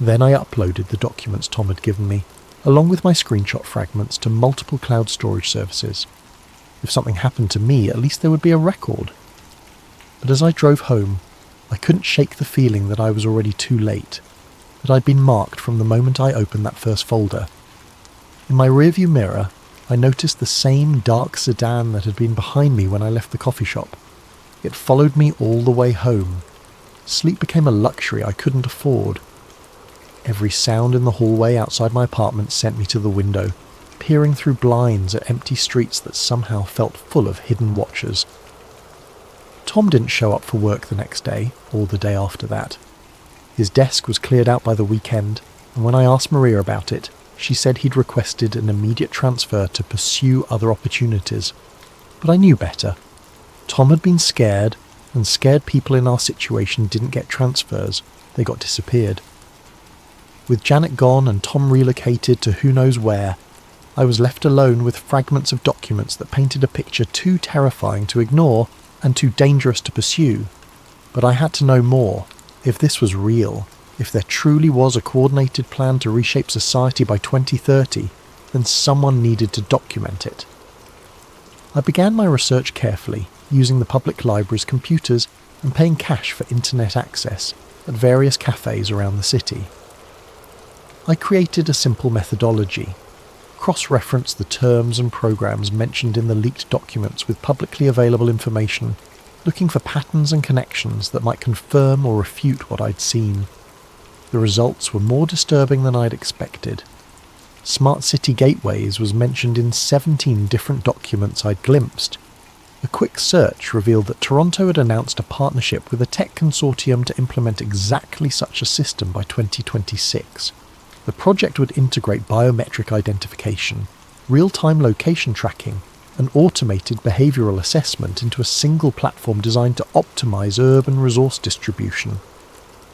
Then I uploaded the documents Tom had given me, along with my screenshot fragments, to multiple cloud storage services. If something happened to me, at least there would be a record. But as I drove home, I couldn't shake the feeling that I was already too late, that I'd been marked from the moment I opened that first folder. In my rearview mirror, I noticed the same dark sedan that had been behind me when I left the coffee shop. It followed me all the way home. Sleep became a luxury I couldn't afford. Every sound in the hallway outside my apartment sent me to the window, peering through blinds at empty streets that somehow felt full of hidden watchers. Tom didn't show up for work the next day, or the day after that. His desk was cleared out by the weekend, and when I asked Maria about it, she said he'd requested an immediate transfer to pursue other opportunities. But I knew better. Tom had been scared, and scared people in our situation didn't get transfers, they got disappeared. With Janet gone and Tom relocated to who knows where, I was left alone with fragments of documents that painted a picture too terrifying to ignore and too dangerous to pursue. But I had to know more. If this was real, if there truly was a coordinated plan to reshape society by 2030, then someone needed to document it. I began my research carefully, using the public library's computers and paying cash for internet access at various cafes around the city. I created a simple methodology, cross-referenced the terms and programs mentioned in the leaked documents with publicly available information, looking for patterns and connections that might confirm or refute what I'd seen. The results were more disturbing than I'd expected. Smart city gateways was mentioned in 17 different documents I'd glimpsed. A quick search revealed that Toronto had announced a partnership with a tech consortium to implement exactly such a system by 2026. The project would integrate biometric identification, real-time location tracking, and automated behavioural assessment into a single platform designed to optimise urban resource distribution.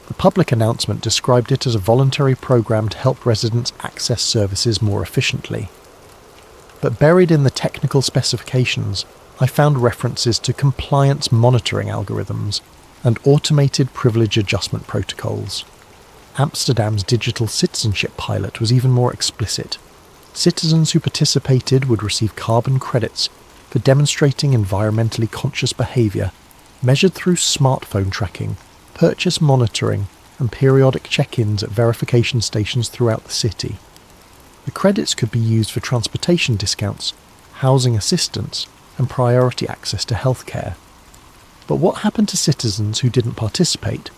The public announcement described it as a voluntary program to help residents access services more efficiently. But buried in the technical specifications, I found references to compliance monitoring algorithms and automated privilege adjustment protocols. Amsterdam's digital citizenship pilot was even more explicit. Citizens who participated would receive carbon credits for demonstrating environmentally conscious behaviour, measured through smartphone tracking, purchase monitoring, and periodic check-ins at verification stations throughout the city. The credits could be used for transportation discounts, housing assistance, and priority access to healthcare. But what happened to citizens who didn't participate,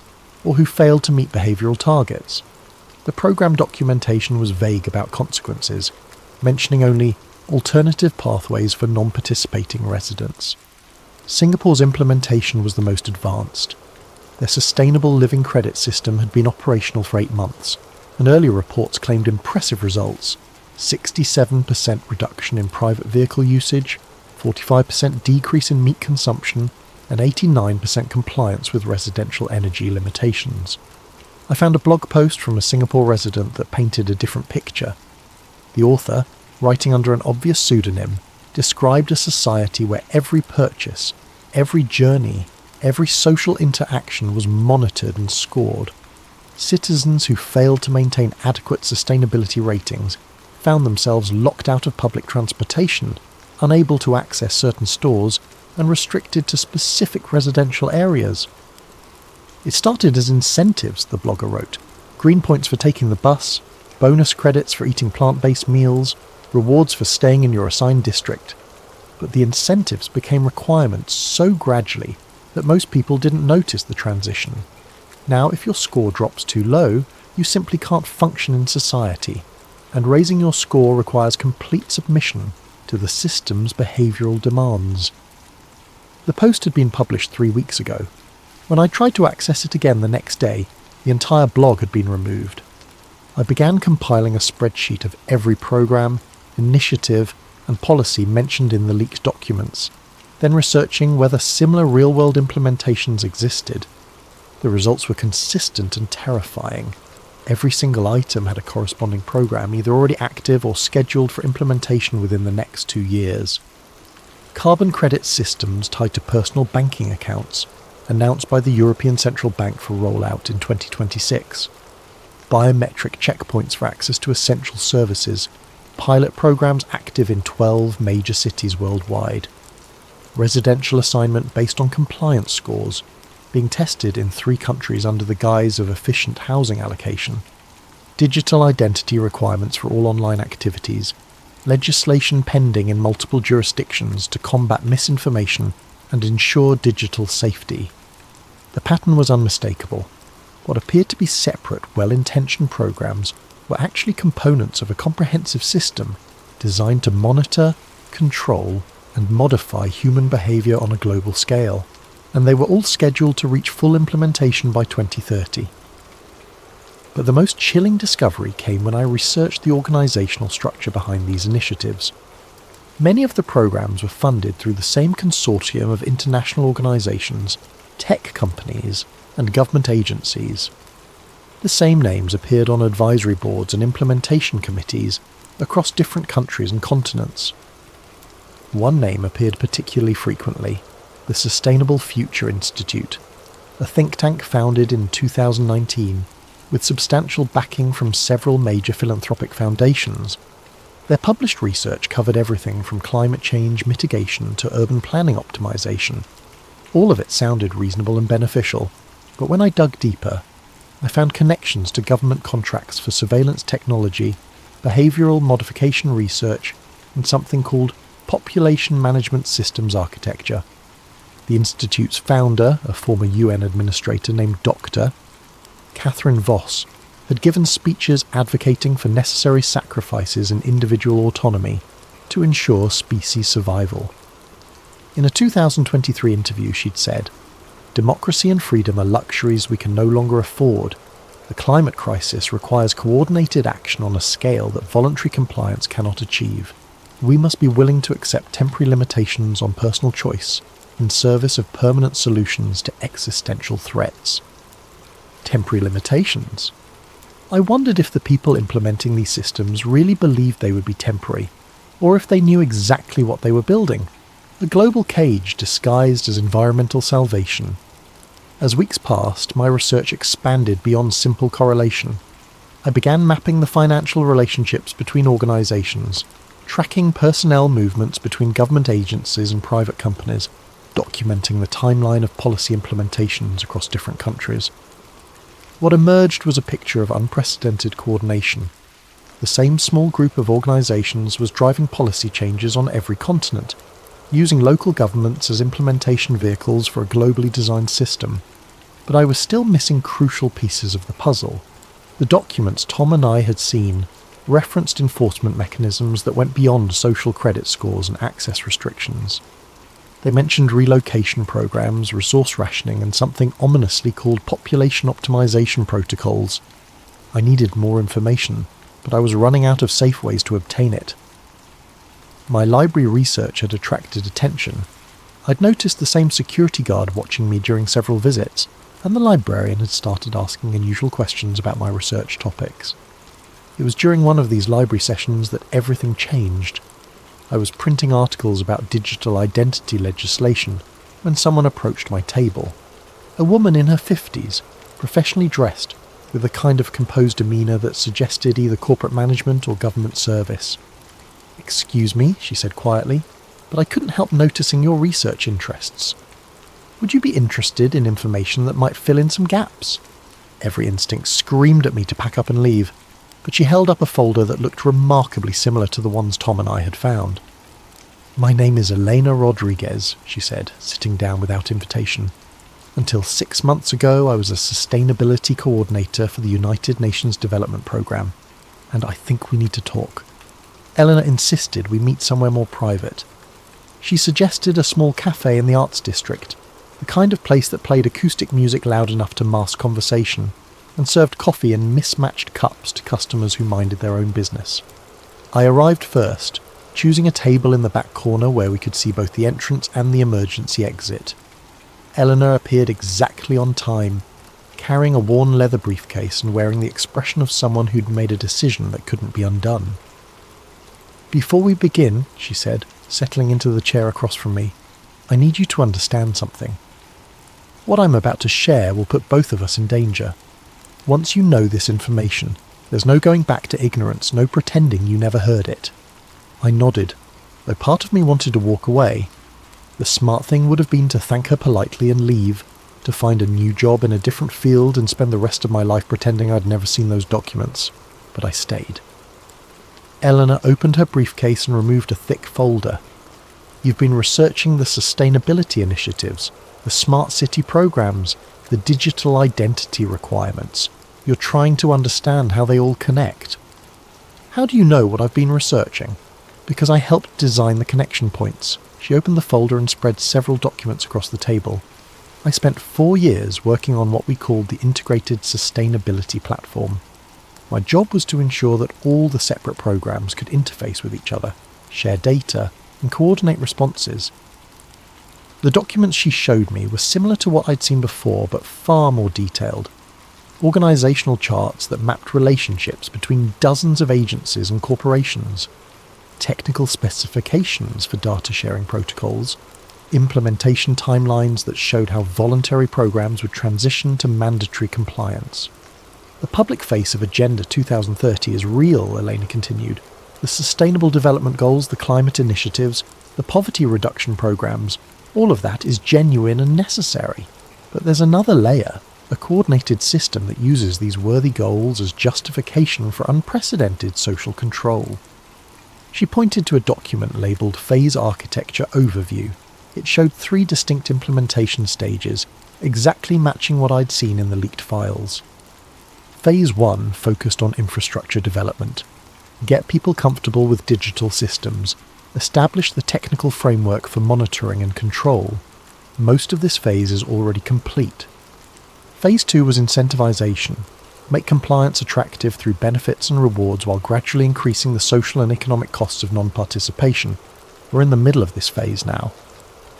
or who failed to meet behavioural targets? The programme documentation was vague about consequences, mentioning only alternative pathways for non-participating residents. Singapore's implementation was the most advanced. Their sustainable living credit system had been operational for 8 months, and earlier reports claimed impressive results: 67% reduction in private vehicle usage, 45% decrease in meat consumption, and 89% compliance with residential energy limitations. I found a blog post from a Singapore resident that painted a different picture. The author, writing under an obvious pseudonym, described a society where every purchase, every journey, every social interaction was monitored and scored. Citizens who failed to maintain adequate sustainability ratings found themselves locked out of public transportation, unable to access certain stores, and restricted to specific residential areas. It started as incentives, the blogger wrote: green points for taking the bus, bonus credits for eating plant-based meals, rewards for staying in your assigned district. But the incentives became requirements so gradually that most people didn't notice the transition. Now, if your score drops too low, you simply can't function in society, and raising your score requires complete submission to the system's behavioural demands. The post had been published 3 weeks ago. When I tried to access it again the next day, the entire blog had been removed. I began compiling a spreadsheet of every program, initiative, and policy mentioned in the leaked documents, then researching whether similar real-world implementations existed. The results were consistent and terrifying. Every single item had a corresponding program either already active or scheduled for implementation within the next 2 years. Carbon credit systems tied to personal banking accounts, announced by the European Central Bank for rollout in 2026. Biometric checkpoints for access to essential services, pilot programs active in 12 major cities worldwide. Residential assignment based on compliance scores, being tested in 3 countries under the guise of efficient housing allocation. Digital identity requirements for all online activities, legislation pending in multiple jurisdictions to combat misinformation and ensure digital safety. The pattern was unmistakable. What appeared to be separate, well-intentioned programs were actually components of a comprehensive system designed to monitor, control, and modify human behaviour on a global scale, and they were all scheduled to reach full implementation by 2030. But the most chilling discovery came when I researched the organisational structure behind these initiatives. Many of the programs were funded through the same consortium of international organisations, tech companies, and government agencies. The same names appeared on advisory boards and implementation committees across different countries and continents. One name appeared particularly frequently: the Sustainable Future Institute, a think tank founded in 2019 with substantial backing from several major philanthropic foundations. Their published research covered everything from climate change mitigation to urban planning optimization. All of it sounded reasonable and beneficial, but when I dug deeper, I found connections to government contracts for surveillance technology, behavioural modification research, and something called population management systems architecture. The Institute's founder, a former UN administrator named Dr. Catherine Voss, had given speeches advocating for necessary sacrifices in individual autonomy to ensure species survival. In a 2023 interview, she'd said, "Democracy and freedom are luxuries we can no longer afford. The climate crisis requires coordinated action on a scale that voluntary compliance cannot achieve. We must be willing to accept temporary limitations on personal choice in service of permanent solutions to existential threats." Temporary limitations. I wondered if the people implementing these systems really believed they would be temporary, or if they knew exactly what they were building. A global cage disguised as environmental salvation. As weeks passed, my research expanded beyond simple correlation. I began mapping the financial relationships between organisations, tracking personnel movements between government agencies and private companies, documenting the timeline of policy implementations across different countries. What emerged was a picture of unprecedented coordination. The same small group of organisations was driving policy changes on every continent, using local governments as implementation vehicles for a globally designed system. But I was still missing crucial pieces of the puzzle. The documents Tom and I had seen referenced enforcement mechanisms that went beyond social credit scores and access restrictions. They mentioned relocation programs, resource rationing, and something ominously called population optimization protocols. I needed more information, but I was running out of safe ways to obtain it. My library research had attracted attention. I'd noticed the same security guard watching me during several visits, and the librarian had started asking unusual questions about my research topics. It was during one of these library sessions that everything changed. I was printing articles about digital identity legislation when someone approached my table. A woman in her 50s, professionally dressed, with a kind of composed demeanour that suggested either corporate management or government service. "Excuse me," she said quietly, "but I couldn't help noticing your research interests. Would you be interested in information that might fill in some gaps?" Every instinct screamed at me to pack up and leave, but she held up a folder that looked remarkably similar to the ones Tom and I had found. "My name is Elena Rodriguez," she said, sitting down without invitation. Until 6 months ago, I was a sustainability coordinator for the United Nations Development Programme, and I think we need to talk. Eleanor insisted we meet somewhere more private. She suggested a small cafe in the Arts District, the kind of place that played acoustic music loud enough to mask conversation, and served coffee in mismatched cups to customers who minded their own business. I arrived first, choosing a table in the back corner where we could see both the entrance and the emergency exit. Eleanor appeared exactly on time, carrying a worn leather briefcase and wearing the expression of someone who'd made a decision that couldn't be undone. "Before we begin," she said, settling into the chair across from me, "I need you to understand something. What I'm about to share will put both of us in danger. Once you know this information, there's no going back to ignorance, no pretending you never heard it." I nodded, though part of me wanted to walk away. The smart thing would have been to thank her politely and leave, to find a new job in a different field and spend the rest of my life pretending I'd never seen those documents. But I stayed. Eleanor opened her briefcase and removed a thick folder. "You've been researching the sustainability initiatives, the smart city programs, the digital identity requirements. You're trying to understand how they all connect." "How do you know what I've been researching?" "Because I helped design the connection points." She opened the folder and spread several documents across the table. "I spent 4 years working on what we called the Integrated Sustainability Platform. My job was to ensure that all the separate programs could interface with each other, share data, and coordinate responses." The documents she showed me were similar to what I'd seen before, but far more detailed. Organisational charts that mapped relationships between dozens of agencies and corporations, technical specifications for data sharing protocols, implementation timelines that showed how voluntary programs would transition to mandatory compliance. "The public face of Agenda 2030 is real," Elena continued. "The Sustainable Development Goals, the climate initiatives, the poverty reduction programs, all of that is genuine and necessary. But there's another layer, a coordinated system that uses these worthy goals as justification for unprecedented social control." She pointed to a document labelled Phase Architecture Overview. It showed 3 distinct implementation stages, exactly matching what I'd seen in the leaked files. Phase 1 focused on infrastructure development. Get people comfortable with digital systems. Establish the technical framework for monitoring and control. Most of this phase is already complete. Phase 2 was incentivization. Make compliance attractive through benefits and rewards while gradually increasing the social and economic costs of non-participation. We're in the middle of this phase now.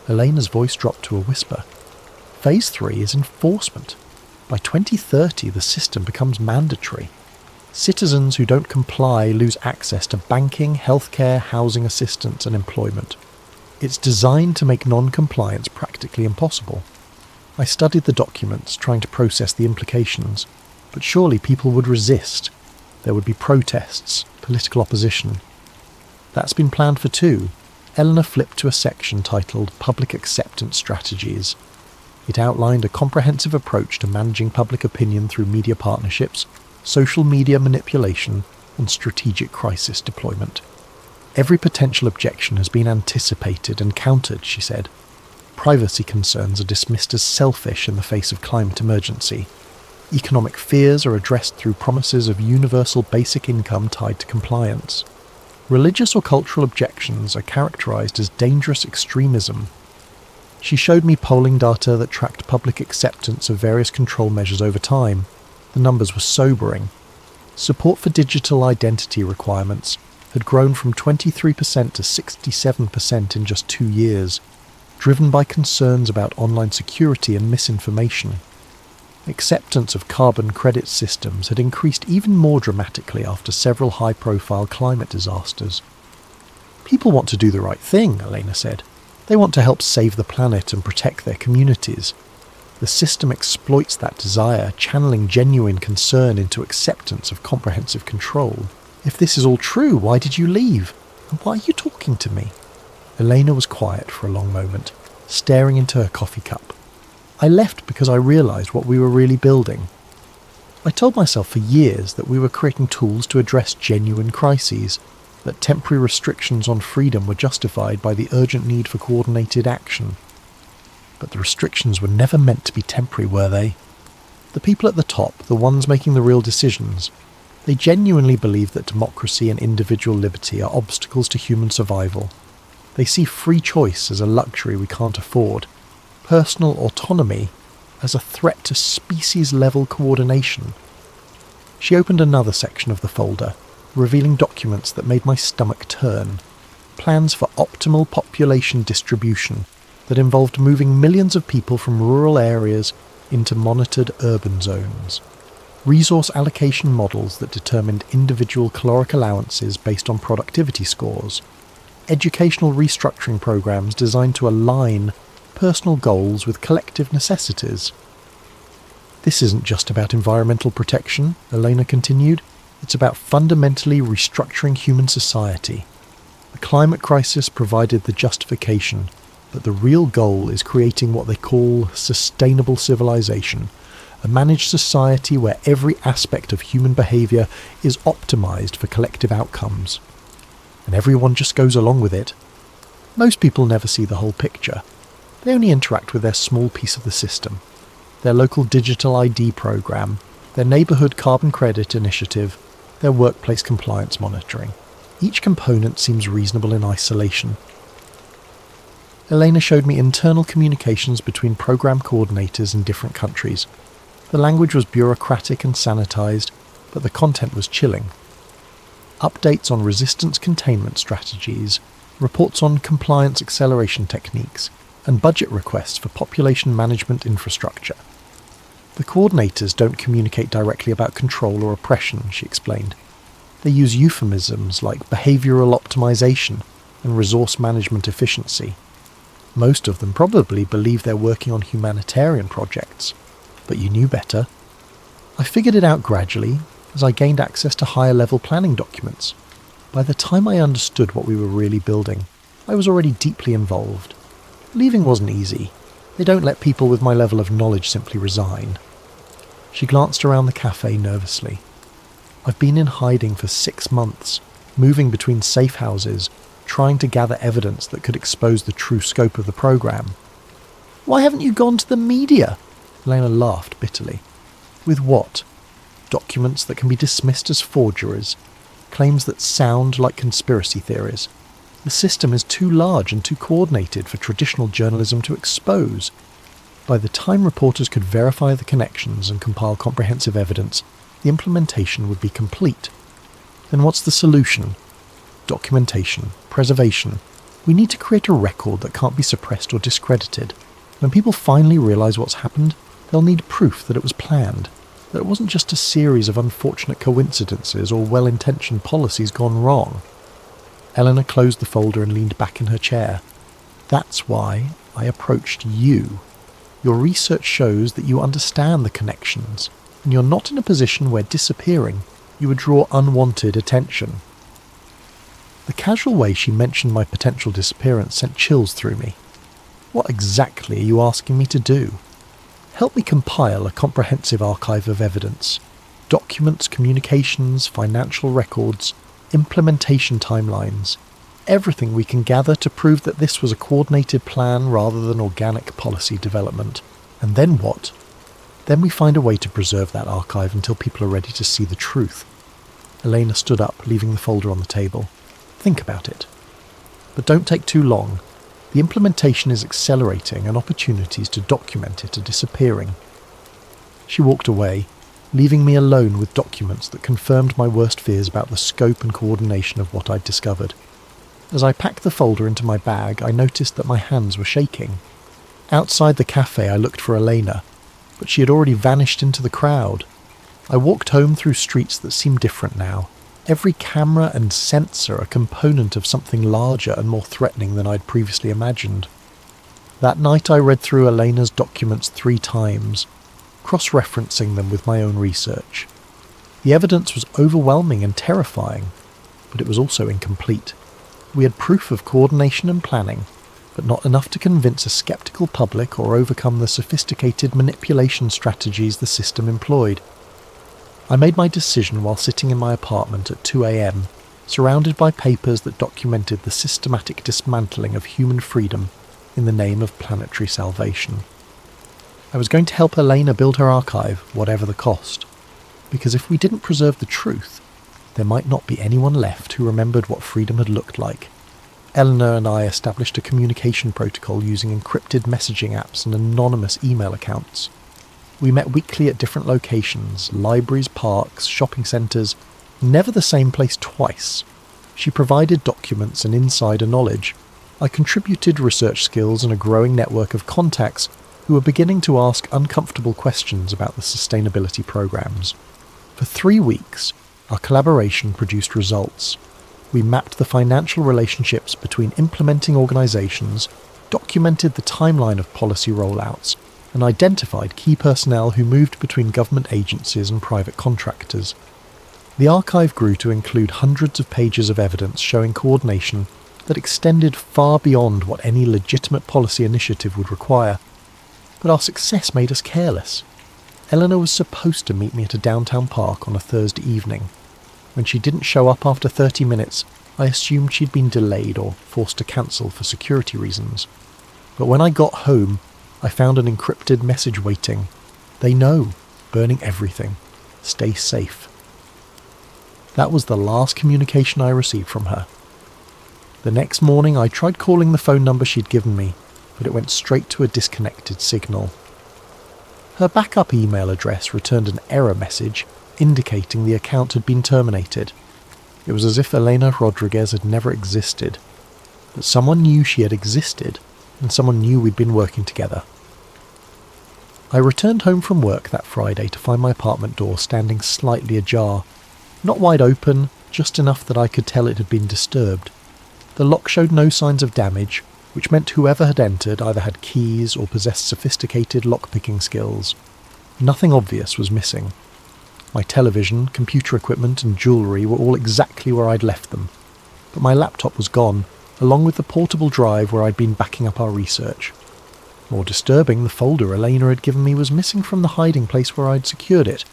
Elena's voice dropped to a whisper. Phase 3 is enforcement. By 2030, the system becomes mandatory. Citizens who don't comply lose access to banking, healthcare, housing assistance, and employment. It's designed to make non-compliance practically impossible. I studied the documents, trying to process the implications. But surely people would resist. There would be protests, political opposition. That's been planned for 2. Eleanor flipped to a section titled Public Acceptance Strategies. It outlined a comprehensive approach to managing public opinion through media partnerships, social media manipulation, and strategic crisis deployment. Every potential objection has been anticipated and countered, she said. Privacy concerns are dismissed as selfish in the face of climate emergency. Economic fears are addressed through promises of universal basic income tied to compliance. Religious or cultural objections are characterized as dangerous extremism. She showed me polling data that tracked public acceptance of various control measures over time. The numbers were sobering. Support for digital identity requirements had grown from 23% to 67% in just 2 years, driven by concerns about online security and misinformation. Acceptance of carbon credit systems had increased even more dramatically after several high-profile climate disasters. People want to do the right thing, Elena said. They want to help save the planet and protect their communities. The system exploits that desire, channeling genuine concern into acceptance of comprehensive control. If this is all true, why did you leave? And why are you talking to me? Elena was quiet for a long moment, staring into her coffee cup. I left because I realised what we were really building. I told myself for years that we were creating tools to address genuine crises, that temporary restrictions on freedom were justified by the urgent need for coordinated action. But the restrictions were never meant to be temporary, were they? The people at the top, the ones making the real decisions, they genuinely believe that democracy and individual liberty are obstacles to human survival. They see free choice as a luxury we can't afford, personal autonomy as a threat to species-level coordination. She opened another section of the folder, revealing documents that made my stomach turn. Plans for optimal population distribution that involved moving millions of people from rural areas into monitored urban zones. Resource allocation models that determined individual caloric allowances based on productivity scores. Educational restructuring programs designed to align personal goals with collective necessities. This isn't just about environmental protection, Elena continued. It's about fundamentally restructuring human society. The climate crisis provided the justification, but the real goal is creating what they call sustainable civilization, a managed society where every aspect of human behaviour is optimised for collective outcomes. And everyone just goes along with it. Most people never see the whole picture. They only interact with their small piece of the system. Their local digital ID program, their neighbourhood carbon credit initiative, their workplace compliance monitoring. Each component seems reasonable in isolation. Elena showed me internal communications between program coordinators in different countries. The language was bureaucratic and sanitised, but the content was chilling. Updates on resistance containment strategies, reports on compliance acceleration techniques, and budget requests for population management infrastructure. The coordinators don't communicate directly about control or oppression, she explained. They use euphemisms like behavioural optimization and resource management efficiency. Most of them probably believe they're working on humanitarian projects, but you knew better. I figured it out gradually as I gained access to higher-level planning documents. By the time I understood what we were really building, I was already deeply involved. Leaving wasn't easy. They don't let people with my level of knowledge simply resign. She glanced around the cafe nervously. I've been in hiding for 6 months, moving between safe houses, trying to gather evidence that could expose the true scope of the program. Why haven't you gone to the media? Elena laughed bitterly. With what? Documents that can be dismissed as forgeries, claims that sound like conspiracy theories. The system is too large and too coordinated for traditional journalism to expose. By the time reporters could verify the connections and compile comprehensive evidence, the implementation would be complete. Then what's the solution? Documentation, preservation. We need to create a record that can't be suppressed or discredited. When people finally realise what's happened, they'll need proof that it was planned, that it wasn't just a series of unfortunate coincidences or well-intentioned policies gone wrong. Eleanor closed the folder and leaned back in her chair. That's why I approached you. Your research shows that you understand the connections, and you're not in a position where disappearing you would draw unwanted attention. The casual way she mentioned my potential disappearance sent chills through me. What exactly are you asking me to do? Help me compile a comprehensive archive of evidence. Documents, communications, financial records, implementation timelines. Everything we can gather to prove that this was a coordinated plan rather than organic policy development. And then what? Then we find a way to preserve that archive until people are ready to see the truth. Elena stood up, leaving the folder on the table. Think about it. But don't take too long. The implementation is accelerating and opportunities to document it are disappearing. She walked away, leaving me alone with documents that confirmed my worst fears about the scope and coordination of what I'd discovered. As I packed the folder into my bag, I noticed that my hands were shaking. Outside the cafe I looked for Elena, but she had already vanished into the crowd. I walked home through streets that seemed different now. Every camera and sensor a component of something larger and more threatening than I'd previously imagined. That night I read through Elena's documents 3 times, cross-referencing them with my own research. The evidence was overwhelming and terrifying, but it was also incomplete. We had proof of coordination and planning, but not enough to convince a skeptical public or overcome the sophisticated manipulation strategies the system employed. I made my decision while sitting in my apartment at 2 a.m, surrounded by papers that documented the systematic dismantling of human freedom in the name of planetary salvation. I was going to help Elena build her archive, whatever the cost, because if we didn't preserve the truth, there might not be anyone left who remembered what freedom had looked like. Eleanor and I established a communication protocol using encrypted messaging apps and anonymous email accounts. We met weekly at different locations, libraries, parks, shopping centres, never the same place twice. She provided documents and insider knowledge. I contributed research skills and a growing network of contacts who were beginning to ask uncomfortable questions about the sustainability programs. For 3 weeks, our collaboration produced results. We mapped the financial relationships between implementing organisations, documented the timeline of policy rollouts, and identified key personnel who moved between government agencies and private contractors. The archive grew to include hundreds of pages of evidence showing coordination that extended far beyond what any legitimate policy initiative would require. But our success made us careless. Eleanor was supposed to meet me at a downtown park on a Thursday evening. When she didn't show up after 30 minutes, I assumed she'd been delayed or forced to cancel for security reasons. But when I got home, I found an encrypted message waiting. They know, burning everything. Stay safe. That was the last communication I received from her. The next morning I tried calling the phone number she'd given me, but it went straight to a disconnected signal. Her backup email address returned an error message indicating the account had been terminated. It was as if Elena Rodriguez had never existed, but someone knew she had existed, and someone knew we'd been working together. I returned home from work that Friday to find my apartment door standing slightly ajar. Not wide open, just enough that I could tell it had been disturbed. The lock showed no signs of damage, which meant whoever had entered either had keys or possessed sophisticated lock-picking skills. Nothing obvious was missing. My television, computer equipment and jewellery were all exactly where I'd left them, but my laptop was gone, along with the portable drive where I'd been backing up our research. More disturbing, the folder Elena had given me was missing from the hiding place where I'd secured it.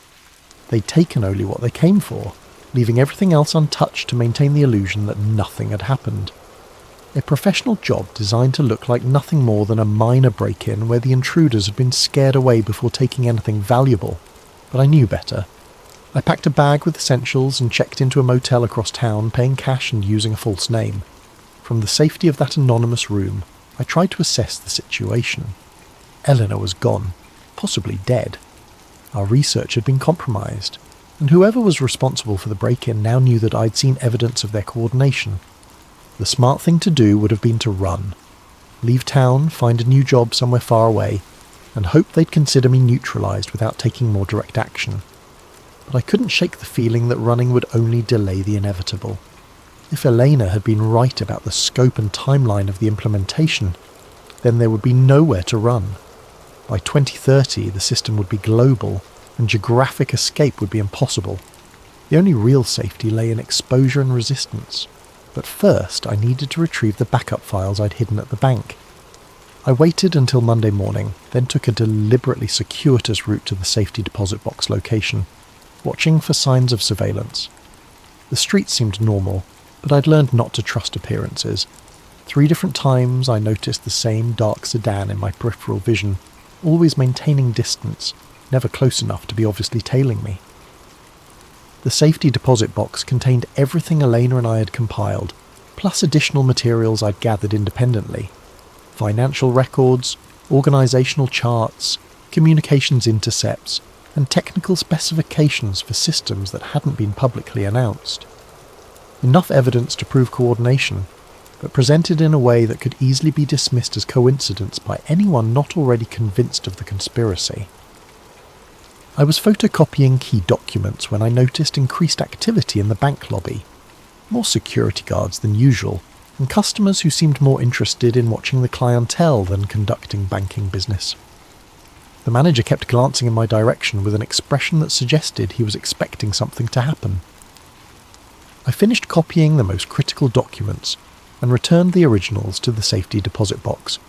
They'd taken only what they came for, leaving everything else untouched to maintain the illusion that nothing had happened. A professional job designed to look like nothing more than a minor break-in where the intruders had been scared away before taking anything valuable. But I knew better. I packed a bag with essentials and checked into a motel across town, paying cash and using a false name. From the safety of that anonymous room, I tried to assess the situation. Eleanor was gone, possibly dead. Our research had been compromised, and whoever was responsible for the break-in now knew that I'd seen evidence of their coordination. The smart thing to do would have been to run. Leave town, find a new job somewhere far away, and hope they'd consider me neutralised without taking more direct action. But I couldn't shake the feeling that running would only delay the inevitable. If Elena had been right about the scope and timeline of the implementation, then there would be nowhere to run. By 2030, the system would be global, and geographic escape would be impossible. The only real safety lay in exposure and resistance. But first, I needed to retrieve the backup files I'd hidden at the bank. I waited until Monday morning, then took a deliberately circuitous route to the safety deposit box location, watching for signs of surveillance. The street seemed normal, but I'd learned not to trust appearances. 3 different times I noticed the same dark sedan in my peripheral vision, always maintaining distance, never close enough to be obviously tailing me. The safety deposit box contained everything Elena and I had compiled, plus additional materials I'd gathered independently. Financial records, organisational charts, communications intercepts, and technical specifications for systems that hadn't been publicly announced. Enough evidence to prove coordination, but presented in a way that could easily be dismissed as coincidence by anyone not already convinced of the conspiracy. I was photocopying key documents when I noticed increased activity in the bank lobby. More security guards than usual, and customers who seemed more interested in watching the clientele than conducting banking business. The manager kept glancing in my direction with an expression that suggested he was expecting something to happen. I finished copying the most critical documents and returned the originals to the safety deposit box,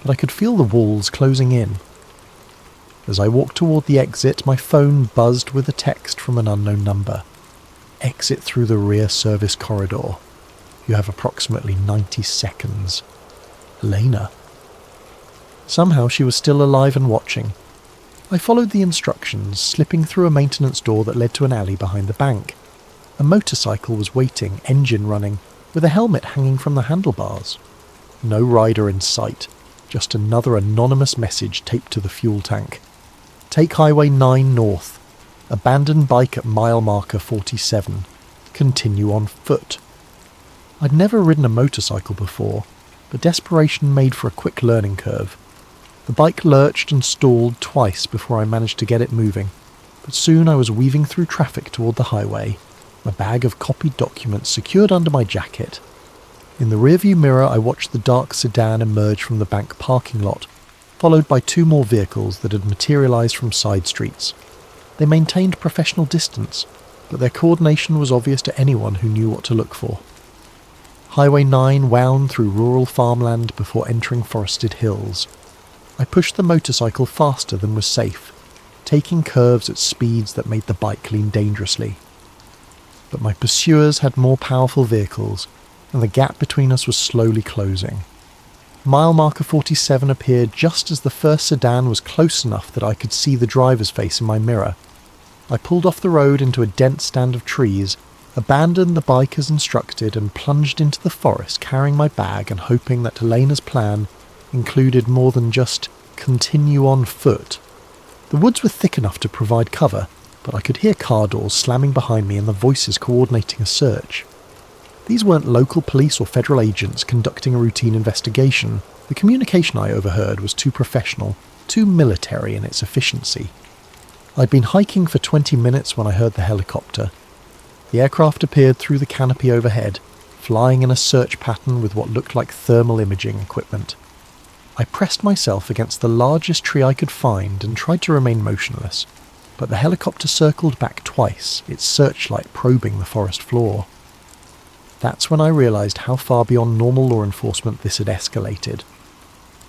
but I could feel the walls closing in. As I walked toward the exit, my phone buzzed with a text from an unknown number. Exit through the rear service corridor. You have approximately 90 seconds. Elena. Somehow she was still alive and watching. I followed the instructions, slipping through a maintenance door that led to an alley behind the bank. A motorcycle was waiting, engine running, with a helmet hanging from the handlebars. No rider in sight, just another anonymous message taped to the fuel tank. Take Highway 9 north. Abandon bike at mile marker 47. Continue on foot. I'd never ridden a motorcycle before, but desperation made for a quick learning curve. The bike lurched and stalled twice before I managed to get it moving, but soon I was weaving through traffic toward the highway, my bag of copied documents secured under my jacket. In the rearview mirror I watched the dark sedan emerge from the bank parking lot, followed by two more vehicles that had materialised from side streets. They maintained professional distance, but their coordination was obvious to anyone who knew what to look for. Highway 9 wound through rural farmland before entering forested hills. I pushed the motorcycle faster than was safe, taking curves at speeds that made the bike lean dangerously. But my pursuers had more powerful vehicles, and the gap between us was slowly closing. Mile marker 47 appeared just as the first sedan was close enough that I could see the driver's face in my mirror. I pulled off the road into a dense stand of trees, abandoned the bike as instructed, and plunged into the forest carrying my bag and hoping that Elena's plan included more than just continue on foot. The woods were thick enough to provide cover, but I could hear car doors slamming behind me and the voices coordinating a search. These weren't local police or federal agents conducting a routine investigation. The communication I overheard was too professional, too military in its efficiency. I'd been hiking for 20 minutes when I heard the helicopter. The aircraft appeared through the canopy overhead, flying in a search pattern with what looked like thermal imaging equipment. I pressed myself against the largest tree I could find and tried to remain motionless, but the helicopter circled back twice, its searchlight probing the forest floor. That's when I realised how far beyond normal law enforcement this had escalated.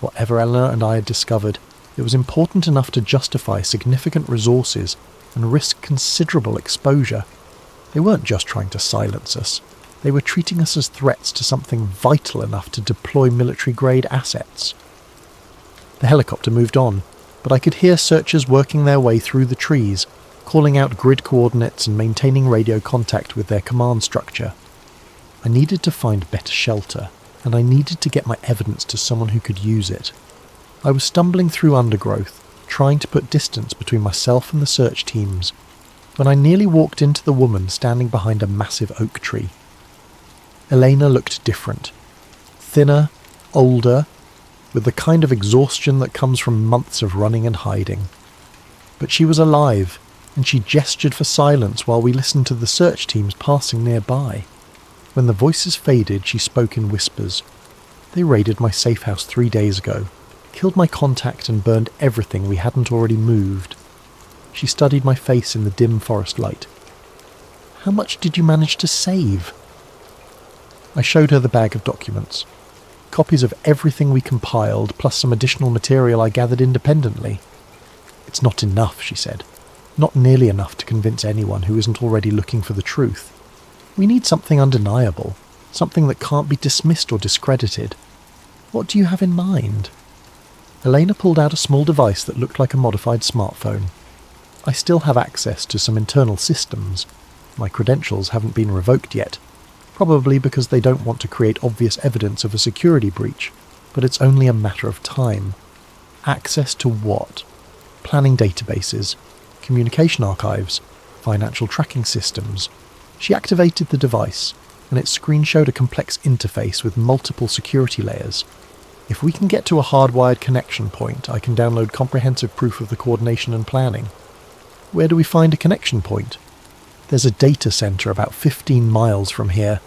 Whatever Eleanor and I had discovered, it was important enough to justify significant resources and risk considerable exposure. They weren't just trying to silence us. They were treating us as threats to something vital enough to deploy military-grade assets. The helicopter moved on, but I could hear searchers working their way through the trees, calling out grid coordinates and maintaining radio contact with their command structure. I needed to find better shelter, and I needed to get my evidence to someone who could use it. I was stumbling through undergrowth, trying to put distance between myself and the search teams, when I nearly walked into the woman standing behind a massive oak tree. Elena looked different. Thinner, older, with the kind of exhaustion that comes from months of running and hiding. But she was alive, and she gestured for silence while we listened to the search teams passing nearby. When the voices faded, she spoke in whispers. They raided my safe house 3 days ago, killed my contact and burned everything we hadn't already moved. She studied my face in the dim forest light. How much did you manage to save? I showed her the bag of documents. Copies of everything we compiled, plus some additional material I gathered independently. It's not enough, she said. Not nearly enough to convince anyone who isn't already looking for the truth. We need something undeniable, something that can't be dismissed or discredited. What do you have in mind? Elena pulled out a small device that looked like a modified smartphone. I still have access to some internal systems. My credentials haven't been revoked yet, probably because they don't want to create obvious evidence of a security breach, but it's only a matter of time. Access to what? Planning databases, communication archives, financial tracking systems. She activated the device, and its screen showed a complex interface with multiple security layers. If we can get to a hardwired connection point, I can download comprehensive proof of the coordination and planning. Where do we find a connection point? There's a data center about 15 miles from here.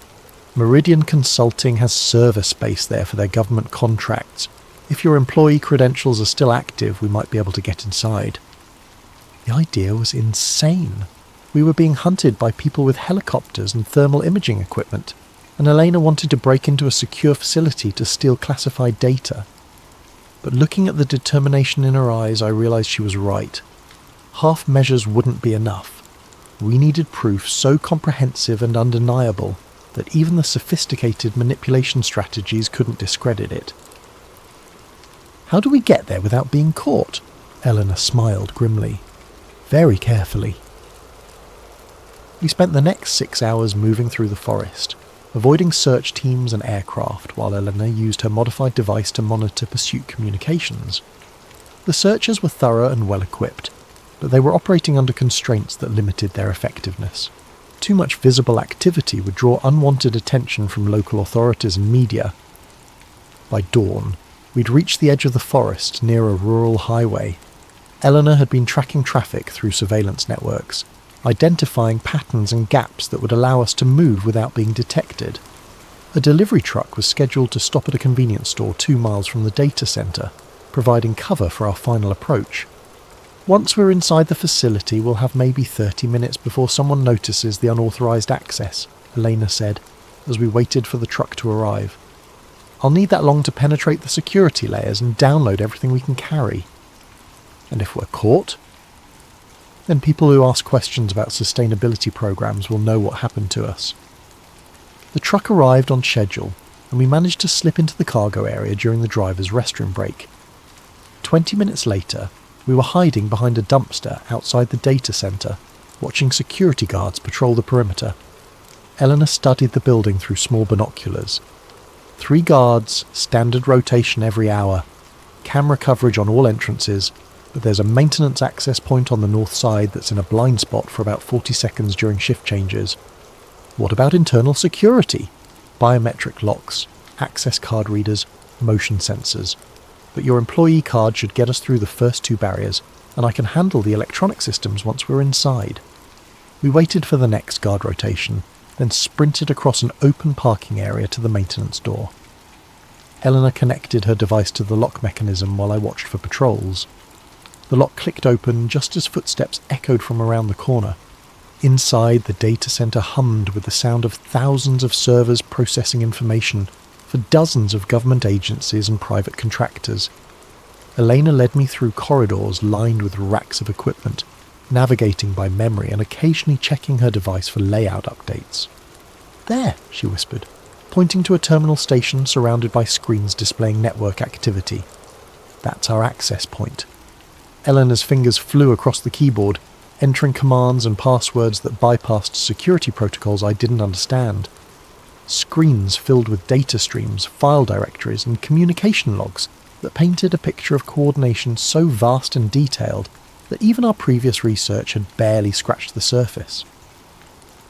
Meridian Consulting has server space there for their government contracts. If your employee credentials are still active, we might be able to get inside. The idea was insane. We were being hunted by people with helicopters and thermal imaging equipment, and Elena wanted to break into a secure facility to steal classified data. But looking at the determination in her eyes, I realized she was right. Half measures wouldn't be enough. We needed proof so comprehensive and undeniable that even the sophisticated manipulation strategies couldn't discredit it. How do we get there without being caught? Eleanor smiled grimly. Very carefully. We spent the next 6 hours moving through the forest, avoiding search teams and aircraft while Eleanor used her modified device to monitor pursuit communications. The searchers were thorough and well equipped, but they were operating under constraints that limited their effectiveness. Too much visible activity would draw unwanted attention from local authorities and media. By dawn, we'd reached the edge of the forest near a rural highway. Eleanor had been tracking traffic through surveillance networks, identifying patterns and gaps that would allow us to move without being detected. A delivery truck was scheduled to stop at a convenience store 2 miles from the data centre, providing cover for our final approach. Once we're inside the facility, we'll have maybe 30 minutes before someone notices the unauthorised access, Elena said, as we waited for the truck to arrive. I'll need that long to penetrate the security layers and download everything we can carry. And if we're caught? Then people who ask questions about sustainability programs will know what happened to us. The truck arrived on schedule, and we managed to slip into the cargo area during the driver's restroom break. 20 minutes later, we were hiding behind a dumpster outside the data centre, watching security guards patrol the perimeter. Eleanor studied the building through small binoculars. 3 guards, standard rotation every hour, camera coverage on all entrances, but there's a maintenance access point on the north side that's in a blind spot for about 40 seconds during shift changes. What about internal security? Biometric locks, access card readers, motion sensors. But your employee card should get us through the first 2 barriers, and I can handle the electronic systems once we're inside. We waited for the next guard rotation, then sprinted across an open parking area to the maintenance door. Eleanor connected her device to the lock mechanism while I watched for patrols. The lock clicked open just as footsteps echoed from around the corner. Inside, the data center hummed with the sound of thousands of servers processing information for dozens of government agencies and private contractors. Elena led me through corridors lined with racks of equipment, navigating by memory and occasionally checking her device for layout updates. There, she whispered, pointing to a terminal station surrounded by screens displaying network activity. That's our access point. Eleanor's fingers flew across the keyboard, entering commands and passwords that bypassed security protocols I didn't understand. Screens filled with data streams, file directories, and communication logs that painted a picture of coordination so vast and detailed that even our previous research had barely scratched the surface.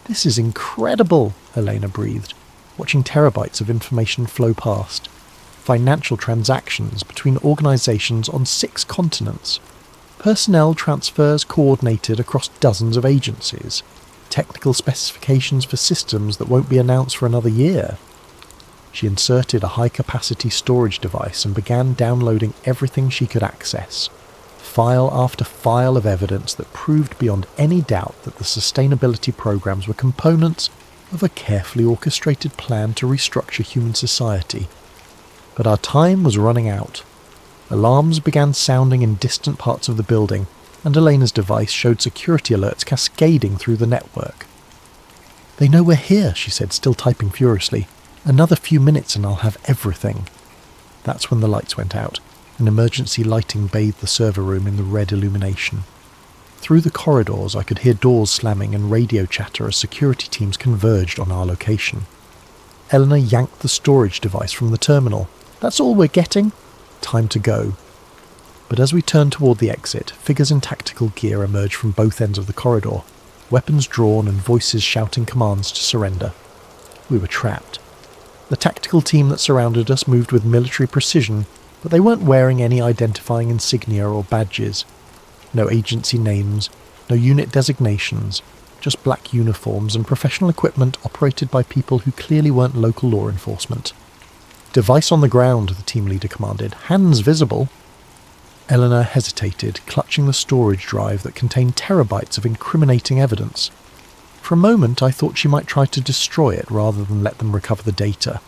This is incredible, Elena breathed, watching terabytes of information flow past. Financial transactions between organisations on 6 continents. Personnel transfers coordinated across dozens of agencies. Technical specifications for systems that won't be announced for another year. She inserted a high-capacity storage device and began downloading everything she could access. File after file of evidence that proved beyond any doubt that the sustainability programs were components of a carefully orchestrated plan to restructure human society. But our time was running out. Alarms began sounding in distant parts of the building, and Elena's device showed security alerts cascading through the network. They know we're here, she said, still typing furiously. Another few minutes and I'll have everything. That's when the lights went out, and emergency lighting bathed the server room in the red illumination. Through the corridors I could hear doors slamming and radio chatter as security teams converged on our location. Eleanor yanked the storage device from the terminal. That's all we're getting? Time to go. But as we turned toward the exit, figures in tactical gear emerged from both ends of the corridor, weapons drawn and voices shouting commands to surrender. We were trapped. The tactical team that surrounded us moved with military precision, but they weren't wearing any identifying insignia or badges. No agency names, no unit designations, just black uniforms and professional equipment operated by people who clearly weren't local law enforcement. Device on the ground, the team leader commanded. Hands visible. Eleanor hesitated, clutching the storage drive that contained terabytes of incriminating evidence. For a moment I thought she might try to destroy it rather than let them recover the data.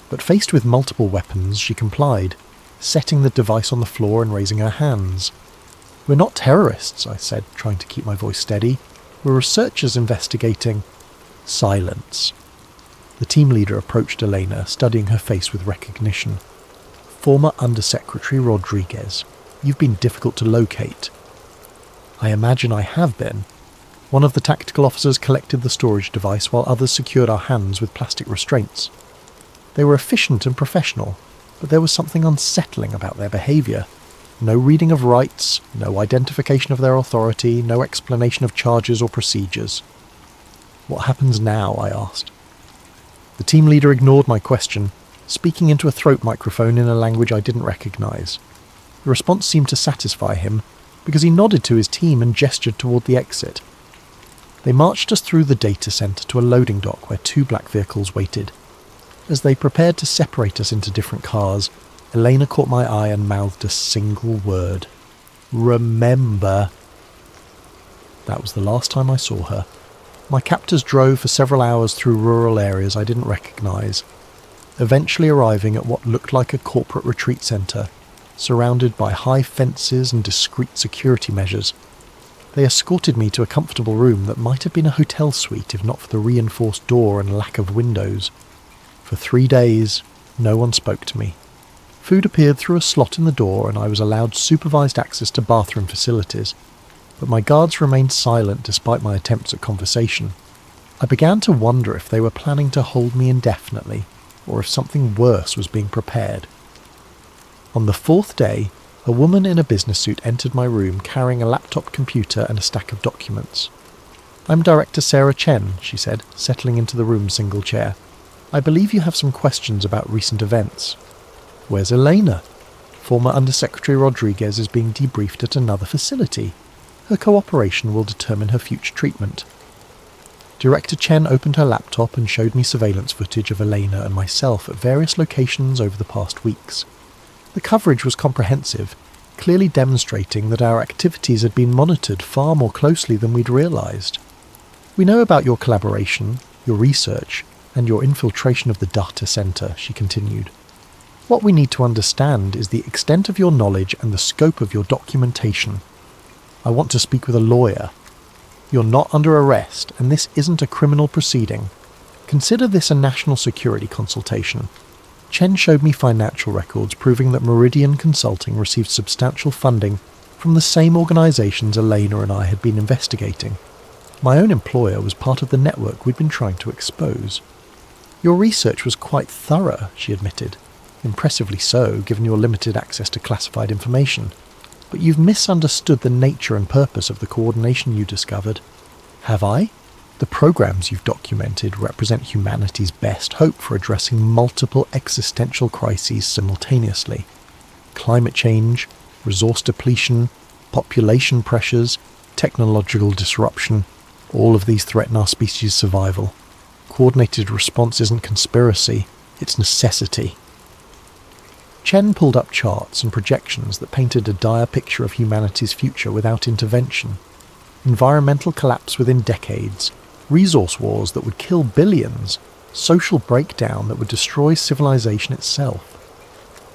But faced with multiple weapons, she complied, setting the device on the floor and raising her hands. We're not terrorists, I said, trying to keep my voice steady. We're researchers investigating... Silence. The team leader approached Elena, studying her face with recognition. Former Undersecretary Rodriguez. You've been difficult to locate. I imagine I have been. One of the tactical officers collected the storage device while others secured our hands with plastic restraints. They were efficient and professional, but there was something unsettling about their behaviour. No reading of rights, no identification of their authority, no explanation of charges or procedures. What happens now? I asked. The team leader ignored my question, speaking into a throat microphone in a language I didn't recognise. The response seemed to satisfy him, because he nodded to his team and gestured toward the exit. They marched us through the data centre to a loading dock where 2 black vehicles waited. As they prepared to separate us into different cars, Elena caught my eye and mouthed a single word. Remember. That was the last time I saw her. My captors drove for several hours through rural areas I didn't recognise, eventually arriving at what looked like a corporate retreat centre, surrounded by high fences and discreet security measures. They escorted me to a comfortable room that might have been a hotel suite if not for the reinforced door and lack of windows. For 3 days, no one spoke to me. Food appeared through a slot in the door and I was allowed supervised access to bathroom facilities, but my guards remained silent despite my attempts at conversation. I began to wonder if they were planning to hold me indefinitely, or if something worse was being prepared. On the 4th day, a woman in a business suit entered my room carrying a laptop computer and a stack of documents. "I'm Director Sarah Chen," she said, settling into the room's single chair. "I believe you have some questions about recent events." "Where's Elena?" "Former Undersecretary Rodriguez is being debriefed at another facility. Her cooperation will determine her future treatment." Director Chen opened her laptop and showed me surveillance footage of Elena and myself at various locations over the past weeks. The coverage was comprehensive, clearly demonstrating that our activities had been monitored far more closely than we'd realised. "We know about your collaboration, your research, and your infiltration of the data centre," she continued. "What we need to understand is the extent of your knowledge and the scope of your documentation. I want to speak with a lawyer. You're not under arrest, and this isn't a criminal proceeding. Consider this a national security consultation." Chen showed me financial records proving that Meridian Consulting received substantial funding from the same organisations Elena and I had been investigating. My own employer was part of the network we'd been trying to expose. "Your research was quite thorough," she admitted. "Impressively so, given your limited access to classified information. But you've misunderstood the nature and purpose of the coordination you discovered." "Have I?" "The programs you've documented represent humanity's best hope for addressing multiple existential crises simultaneously. Climate change, resource depletion, population pressures, technological disruption, all of these threaten our species' survival. Coordinated response isn't conspiracy, it's necessity." Chen pulled up charts and projections that painted a dire picture of humanity's future without intervention. Environmental collapse within decades, resource wars that would kill billions, social breakdown that would destroy civilization itself.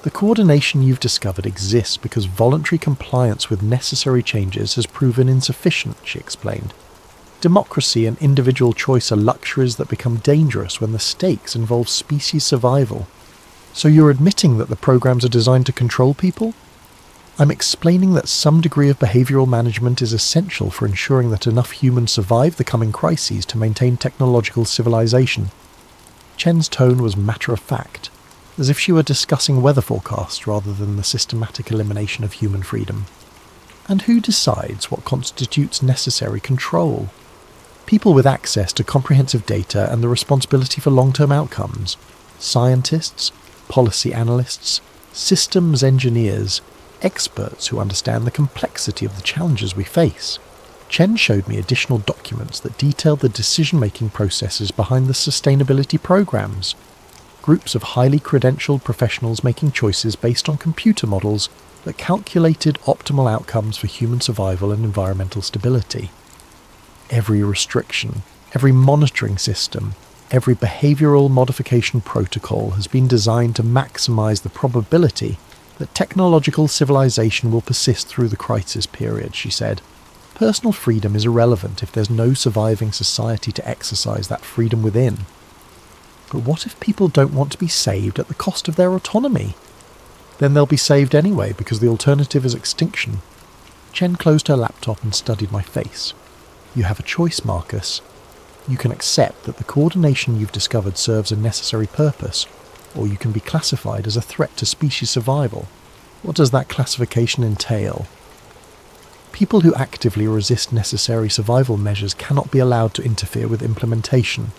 "The coordination you've discovered exists because voluntary compliance with necessary changes has proven insufficient," she explained. "Democracy and individual choice are luxuries that become dangerous when the stakes involve species survival." "So you're admitting that the programs are designed to control people?" "I'm explaining that some degree of behavioural management is essential for ensuring that enough humans survive the coming crises to maintain technological civilization." Chen's tone was matter-of-fact, as if she were discussing weather forecasts rather than the systematic elimination of human freedom. "And who decides what constitutes necessary control?" "People with access to comprehensive data and the responsibility for long-term outcomes. Scientists, policy analysts, systems engineers, experts who understand the complexity of the challenges we face." Chen showed me additional documents that detailed the decision-making processes behind the sustainability programs. Groups of highly credentialed professionals making choices based on computer models that calculated optimal outcomes for human survival and environmental stability. Every restriction, every monitoring system, every behavioural modification protocol has been designed to maximise the probability that technological civilization will persist through the crisis period, she said. "Personal freedom is irrelevant if there's no surviving society to exercise that freedom within." "But what if people don't want to be saved at the cost of their autonomy?" Then they'll be saved anyway, because the alternative is extinction. Chen closed her laptop and studied my face. You have a choice, Marcus. You can accept that the coordination you've discovered serves a necessary purpose, or you can be classified as a threat to species survival. What does that classification entail? People who actively resist necessary survival measures cannot be allowed to interfere with implementation.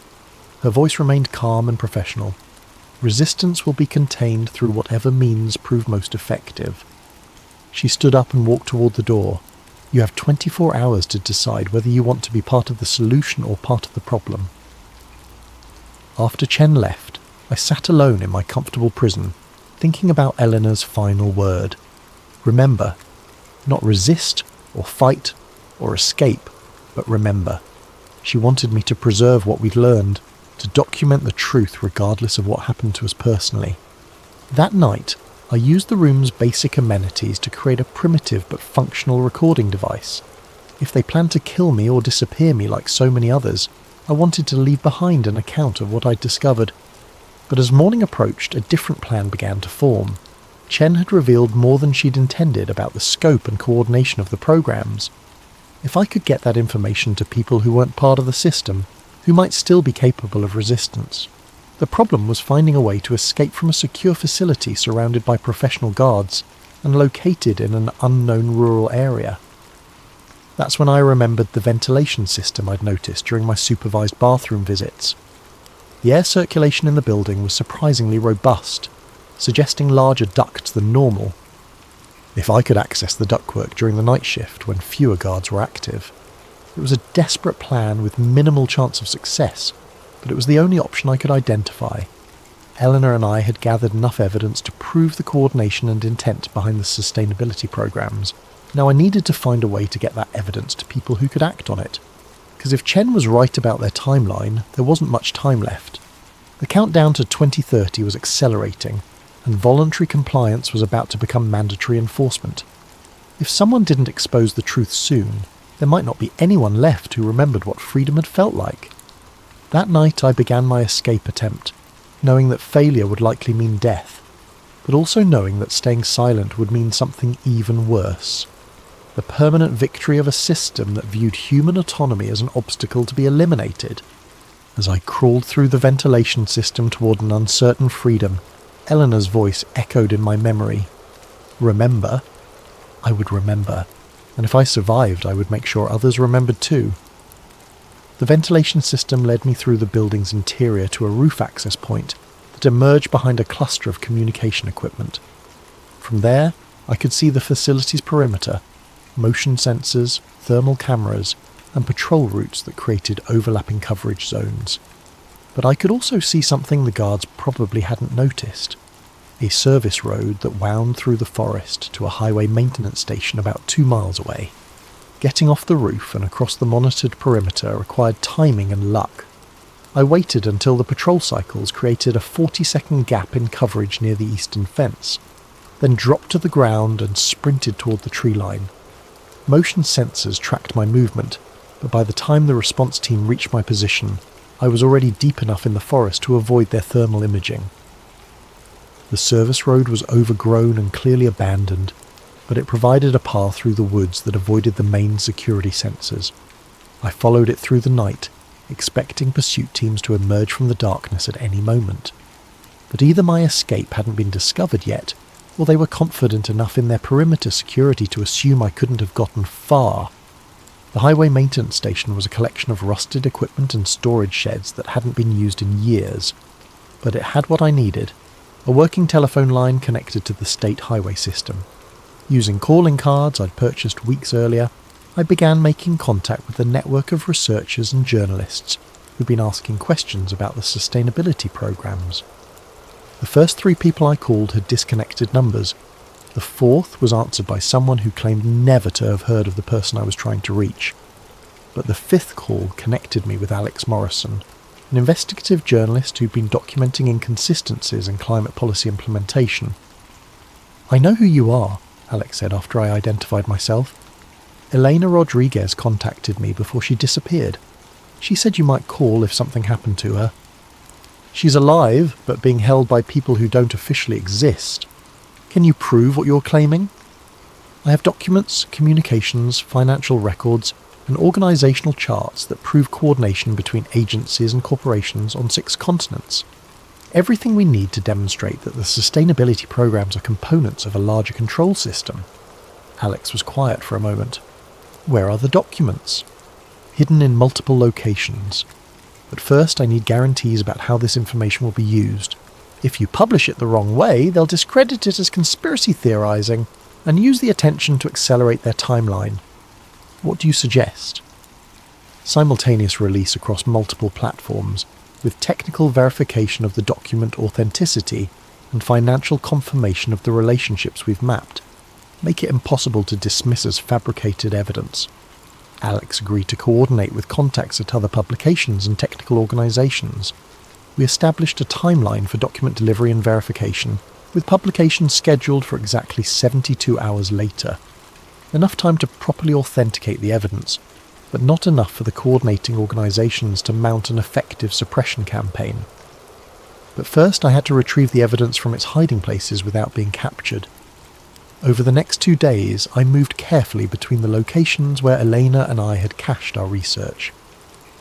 Her voice remained calm and professional. Resistance will be contained through whatever means prove most effective. She stood up and walked toward the door. You have 24 hours to decide whether you want to be part of the solution or part of the problem. After Chen left, I sat alone in my comfortable prison, thinking about Eleanor's final word. Remember, not resist or fight or escape, but remember. She wanted me to preserve what we'd learned, to document the truth regardless of what happened to us personally. That night, I used the room's basic amenities to create a primitive but functional recording device. If they planned to kill me or disappear me like so many others, I wanted to leave behind an account of what I'd discovered. But as morning approached, a different plan began to form. Chen had revealed more than she'd intended about the scope and coordination of the programs. If I could get that information to people who weren't part of the system, who might still be capable of resistance. The problem was finding a way to escape from a secure facility surrounded by professional guards and located in an unknown rural area. That's when I remembered the ventilation system I'd noticed during my supervised bathroom visits. The air circulation in the building was surprisingly robust, suggesting larger ducts than normal. If I could access the ductwork during the night shift when fewer guards were active. It was a desperate plan with minimal chance of success, but it was the only option I could identify. Eleanor and I had gathered enough evidence to prove the coordination and intent behind the sustainability programs. Now I needed to find a way to get that evidence to people who could act on it. Because if Chen was right about their timeline, there wasn't much time left. The countdown to 2030 was accelerating, and voluntary compliance was about to become mandatory enforcement. If someone didn't expose the truth soon, there might not be anyone left who remembered what freedom had felt like. That night I began my escape attempt, knowing that failure would likely mean death, but also knowing that staying silent would mean something even worse. The permanent victory of a system that viewed human autonomy as an obstacle to be eliminated. As I crawled through the ventilation system toward an uncertain freedom, Eleanor's voice echoed in my memory. Remember? I would remember, and if I survived, I would make sure others remembered too. The ventilation system led me through the building's interior to a roof access point that emerged behind a cluster of communication equipment. From there, I could see the facility's perimeter, motion sensors, thermal cameras, and patrol routes that created overlapping coverage zones. But I could also see something the guards probably hadn't noticed. A service road that wound through the forest to a highway maintenance station about 2 miles away. Getting off the roof and across the monitored perimeter required timing and luck. I waited until the patrol cycles created a 40-second gap in coverage near the eastern fence, then dropped to the ground and sprinted toward the tree line. Motion sensors tracked my movement, but by the time the response team reached my position, I was already deep enough in the forest to avoid their thermal imaging. The service road was overgrown and clearly abandoned, but it provided a path through the woods that avoided the main security sensors. I followed it through the night, expecting pursuit teams to emerge from the darkness at any moment. But either my escape hadn't been discovered yet, or they were confident enough in their perimeter security to assume I couldn't have gotten far. The highway maintenance station was a collection of rusted equipment and storage sheds that hadn't been used in years, but it had what I needed, a working telephone line connected to the state highway system. Using calling cards I'd purchased weeks earlier, I began making contact with a network of researchers and journalists who'd been asking questions about the sustainability programs. The first 3 people I called had disconnected numbers. The 4th was answered by someone who claimed never to have heard of the person I was trying to reach. But the 5th call connected me with Alex Morrison, an investigative journalist who'd been documenting inconsistencies in climate policy implementation. "I know who you are," Alex said after I identified myself. "Elena Rodriguez contacted me before she disappeared. She said you might call if something happened to her. She's alive, but being held by people who don't officially exist. Can you prove what you're claiming? I have documents, communications, financial records, and organisational charts that prove coordination between agencies and corporations on 6 continents. Everything we need to demonstrate that the sustainability programs are components of a larger control system. Alex was quiet for a moment. Where are the documents? Hidden in multiple locations. But first I need guarantees about how this information will be used. If you publish it the wrong way, they'll discredit it as conspiracy theorising and use the attention to accelerate their timeline. What do you suggest? Simultaneous release across multiple platforms, with technical verification of the document authenticity and financial confirmation of the relationships we've mapped. Make it impossible to dismiss as fabricated evidence. Alex agreed to coordinate with contacts at other publications and technical organisations. We established a timeline for document delivery and verification, with publication scheduled for exactly 72 hours later. Enough time to properly authenticate the evidence, but not enough for the coordinating organisations to mount an effective suppression campaign. But first I had to retrieve the evidence from its hiding places without being captured. Over the next 2 days, I moved carefully between the locations where Elena and I had cached our research.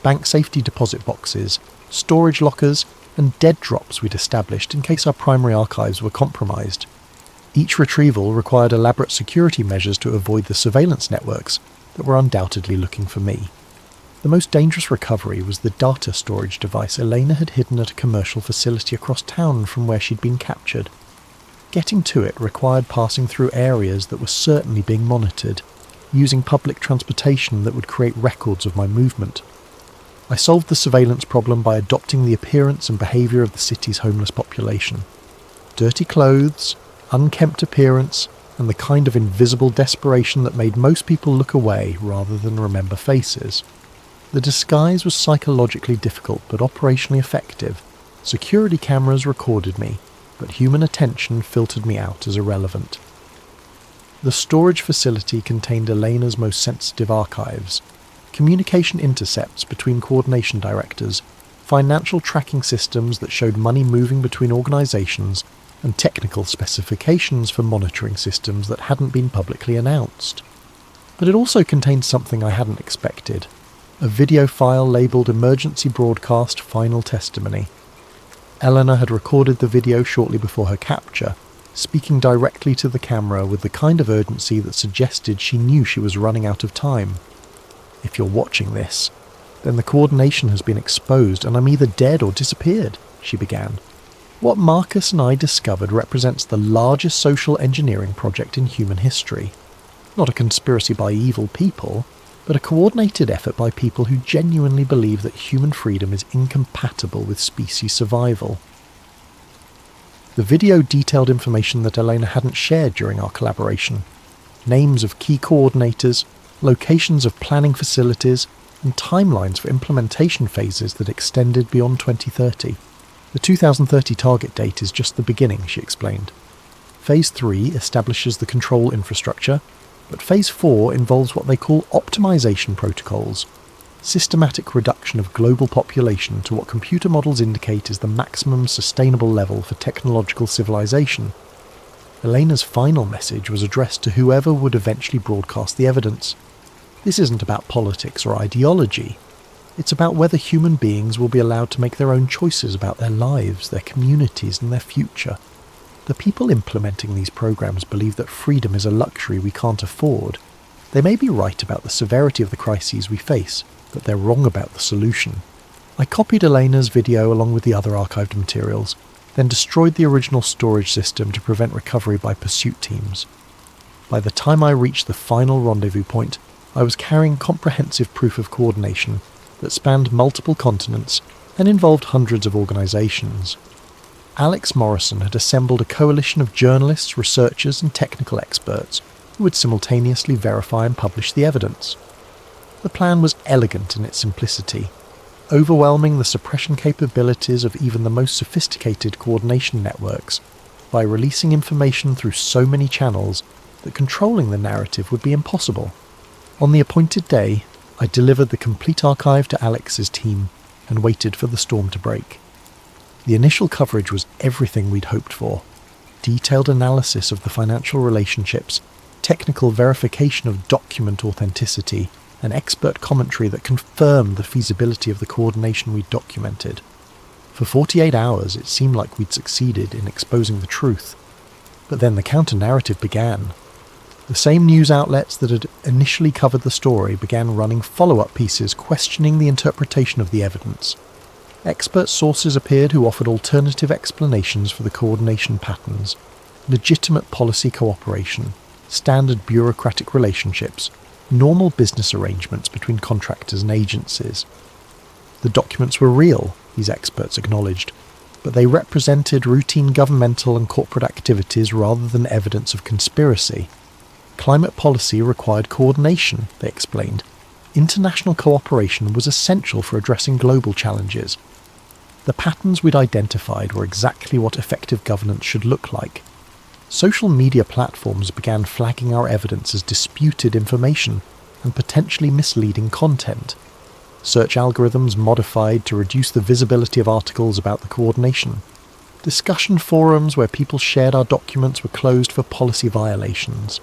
Bank safety deposit boxes, storage lockers, and dead drops we'd established in case our primary archives were compromised. Each retrieval required elaborate security measures to avoid the surveillance networks that were undoubtedly looking for me. The most dangerous recovery was the data storage device Elena had hidden at a commercial facility across town from where she'd been captured. Getting to it required passing through areas that were certainly being monitored, using public transportation that would create records of my movement. I solved the surveillance problem by adopting the appearance and behaviour of the city's homeless population. Dirty clothes, unkempt appearance, and the kind of invisible desperation that made most people look away rather than remember faces. The disguise was psychologically difficult but operationally effective. Security cameras recorded me, but human attention filtered me out as irrelevant. The storage facility contained Elena's most sensitive archives, communication intercepts between coordination directors, financial tracking systems that showed money moving between organisations, and technical specifications for monitoring systems that hadn't been publicly announced. But it also contained something I hadn't expected, a video file labelled Emergency Broadcast Final Testimony. Eleanor had recorded the video shortly before her capture, speaking directly to the camera with the kind of urgency that suggested she knew she was running out of time. If you're watching this, then the coordination has been exposed and I'm either dead or disappeared, she began. What Marcus and I discovered represents the largest social engineering project in human history. Not a conspiracy by evil people, but a coordinated effort by people who genuinely believe that human freedom is incompatible with species survival. The video detailed information that Elena hadn't shared during our collaboration. Names of key coordinators, locations of planning facilities, and timelines for implementation phases that extended beyond 2030. The 2030 target date is just the beginning, she explained. Phase 3 establishes the control infrastructure, but Phase 4 involves what they call optimization protocols, systematic reduction of global population to what computer models indicate is the maximum sustainable level for technological civilization. Elena's final message was addressed to whoever would eventually broadcast the evidence. This isn't about politics or ideology. It's about whether human beings will be allowed to make their own choices about their lives, their communities, and their future. The people implementing these programs believe that freedom is a luxury we can't afford. They may be right about the severity of the crises we face, but they're wrong about the solution. I copied Elena's video along with the other archived materials, then destroyed the original storage system to prevent recovery by pursuit teams. By the time I reached the final rendezvous point, I was carrying comprehensive proof of coordination that spanned multiple continents and involved hundreds of organisations. Alex Morrison had assembled a coalition of journalists, researchers and technical experts who would simultaneously verify and publish the evidence. The plan was elegant in its simplicity, overwhelming the suppression capabilities of even the most sophisticated coordination networks by releasing information through so many channels that controlling the narrative would be impossible. On the appointed day, I delivered the complete archive to Alex's team and waited for the storm to break. The initial coverage was everything we'd hoped for. detailed analysis of the financial relationships, technical verification of document authenticity, and expert commentary that confirmed the feasibility of the coordination we'd documented. For 48 hours, it seemed like we'd succeeded in exposing the truth. But then the counter-narrative began. The same news outlets that had initially covered the story began running follow-up pieces questioning the interpretation of the evidence. Expert sources appeared who offered alternative explanations for the coordination patterns, legitimate policy cooperation, standard bureaucratic relationships, normal business arrangements between contractors and agencies. The documents were real, these experts acknowledged, but they represented routine governmental and corporate activities rather than evidence of conspiracy. Climate policy required coordination, they explained. International cooperation was essential for addressing global challenges. The patterns we'd identified were exactly what effective governance should look like. Social media platforms began flagging our evidence as disputed information and potentially misleading content. Search algorithms modified to reduce the visibility of articles about the coordination. Discussion forums where people shared our documents were closed for policy violations.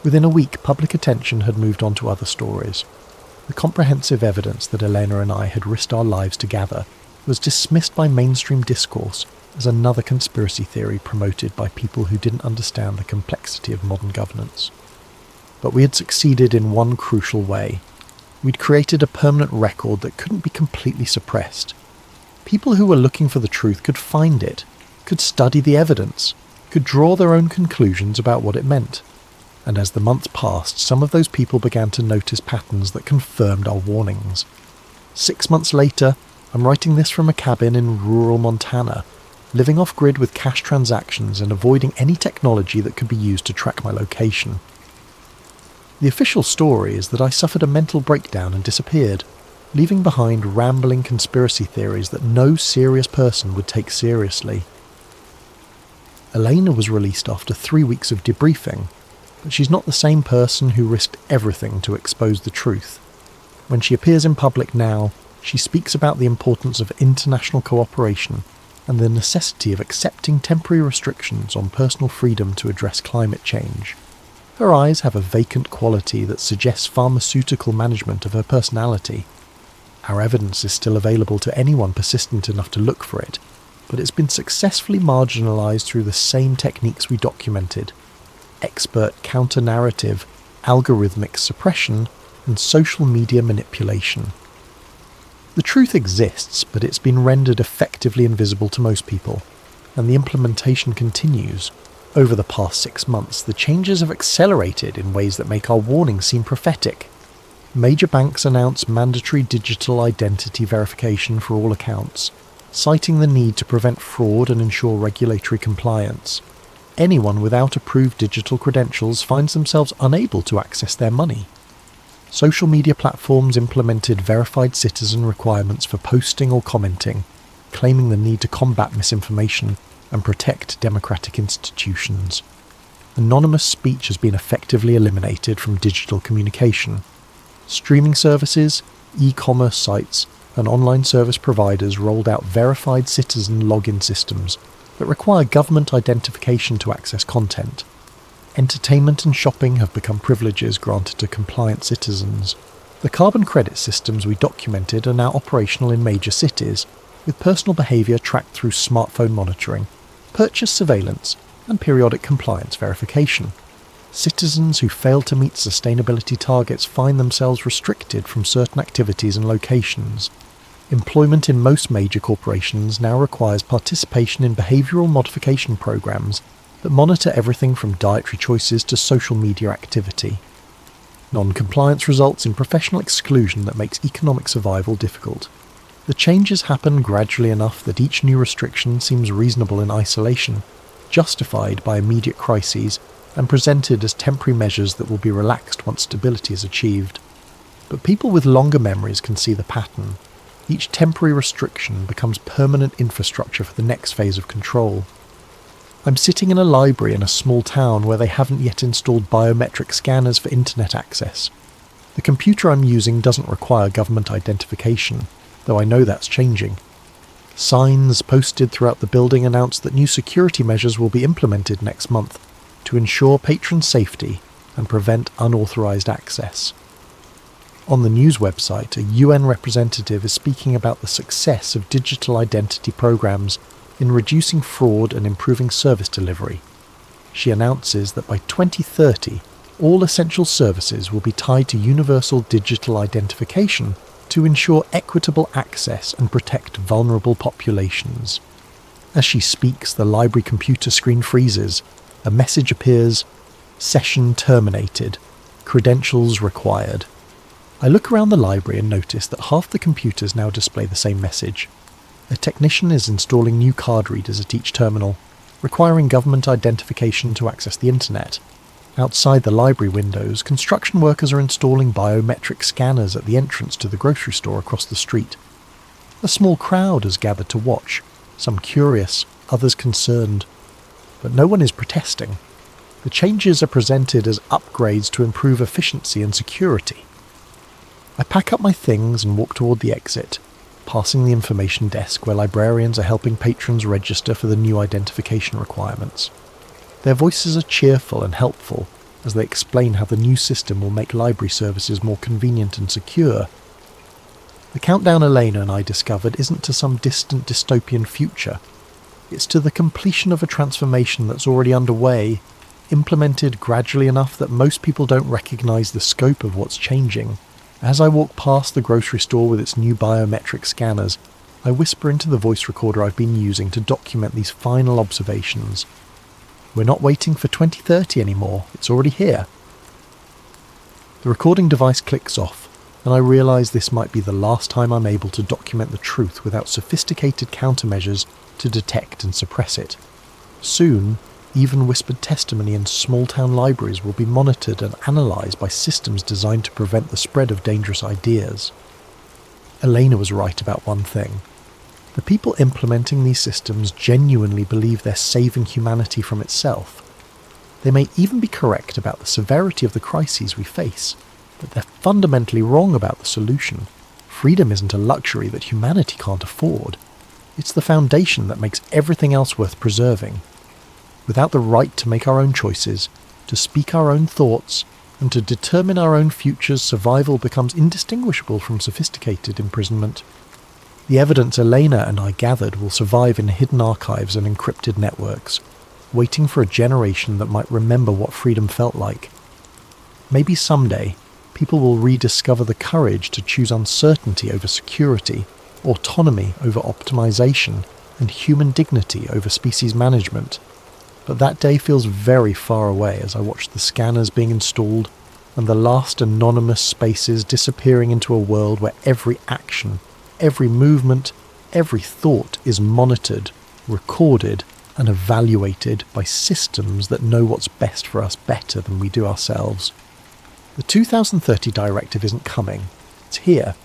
Within a week, public attention had moved on to other stories. The comprehensive evidence that Elena and I had risked our lives to gather was dismissed by mainstream discourse as another conspiracy theory promoted by people who didn't understand the complexity of modern governance. But we had succeeded in one crucial way. We'd created a permanent record that couldn't be completely suppressed. People who were looking for the truth could find it, could study the evidence, could draw their own conclusions about what it meant. And as the months passed, some of those people began to notice patterns that confirmed our warnings. 6 months later, I'm writing this from a cabin in rural Montana, living off-grid with cash transactions and avoiding any technology that could be used to track my location. The official story is that I suffered a mental breakdown and disappeared, leaving behind rambling conspiracy theories that no serious person would take seriously. Elena was released after 3 weeks of debriefing, but she's not the same person who risked everything to expose the truth. When she appears in public now, she speaks about the importance of international cooperation and the necessity of accepting temporary restrictions on personal freedom to address climate change. Her eyes have a vacant quality that suggests pharmaceutical management of her personality. Our evidence is still available to anyone persistent enough to look for it, but it's been successfully marginalised through the same techniques we documented: expert counter-narrative, algorithmic suppression, and social media manipulation. The truth exists, but it's been rendered effectively invisible to most people, and the implementation continues. Over the past 6 months, the changes have accelerated in ways that make our warnings seem prophetic. Major banks announce mandatory digital identity verification for all accounts, citing the need to prevent fraud and ensure regulatory compliance. Anyone without approved digital credentials finds themselves unable to access their money. Social media platforms implemented verified citizen requirements for posting or commenting, claiming the need to combat misinformation and protect democratic institutions. Anonymous speech has been effectively eliminated from digital communication. Streaming services, e-commerce sites, and online service providers rolled out verified citizen login systems that require government identification to access content. Entertainment and shopping have become privileges granted to compliant citizens. The carbon credit systems we documented are now operational in major cities, with personal behaviour tracked through smartphone monitoring, purchase surveillance, and periodic compliance verification. Citizens who fail to meet sustainability targets find themselves restricted from certain activities and locations. Employment in most major corporations now requires participation in behavioural modification programs that monitor everything from dietary choices to social media activity. Non-compliance results in professional exclusion that makes economic survival difficult. The changes happen gradually enough that each new restriction seems reasonable in isolation, justified by immediate crises, and presented as temporary measures that will be relaxed once stability is achieved. But people with longer memories can see the pattern. Each temporary restriction becomes permanent infrastructure for the next phase of control. I'm sitting in a library in a small town where they haven't yet installed biometric scanners for internet access. The computer I'm using doesn't require government identification, though I know that's changing. Signs posted throughout the building announce that new security measures will be implemented next month to ensure patron safety and prevent unauthorized access. On the news website, a UN representative is speaking about the success of digital identity programs in reducing fraud and improving service delivery. She announces that by 2030, all essential services will be tied to universal digital identification to ensure equitable access and protect vulnerable populations. As she speaks, the library computer screen freezes. A message appears: "Session terminated. Credentials required." I look around the library and notice that half the computers now display the same message. A technician is installing new card readers at each terminal, requiring government identification to access the internet. Outside the library windows, construction workers are installing biometric scanners at the entrance to the grocery store across the street. A small crowd has gathered to watch, some curious, others concerned. But no one is protesting. The changes are presented as upgrades to improve efficiency and security. I pack up my things and walk toward the exit, passing the information desk where librarians are helping patrons register for the new identification requirements. Their voices are cheerful and helpful as they explain how the new system will make library services more convenient and secure. The countdown Elena and I discovered isn't to some distant dystopian future. It's to the completion of a transformation that's already underway, implemented gradually enough that most people don't recognize the scope of what's changing. As I walk past the grocery store with its new biometric scanners, I whisper into the voice recorder I've been using to document these final observations. We're not waiting for 2030 anymore, it's already here. The recording device clicks off, and I realise this might be the last time I'm able to document the truth without sophisticated countermeasures to detect and suppress it. Soon, even whispered testimony in small-town libraries will be monitored and analysed by systems designed to prevent the spread of dangerous ideas. Elena was right about one thing. The people implementing these systems genuinely believe they're saving humanity from itself. They may even be correct about the severity of the crises we face, but they're fundamentally wrong about the solution. Freedom isn't a luxury that humanity can't afford. It's the foundation that makes everything else worth preserving. Without the right to make our own choices, to speak our own thoughts, and to determine our own futures, survival becomes indistinguishable from sophisticated imprisonment. The evidence Elena and I gathered will survive in hidden archives and encrypted networks, waiting for a generation that might remember what freedom felt like. Maybe someday, people will rediscover the courage to choose uncertainty over security, autonomy over optimization, and human dignity over species management. But that day feels very far away as I watch the scanners being installed and the last anonymous spaces disappearing into a world where every action, every movement, every thought is monitored, recorded, and evaluated by systems that know what's best for us better than we do ourselves. The 2030 directive isn't coming. It's here,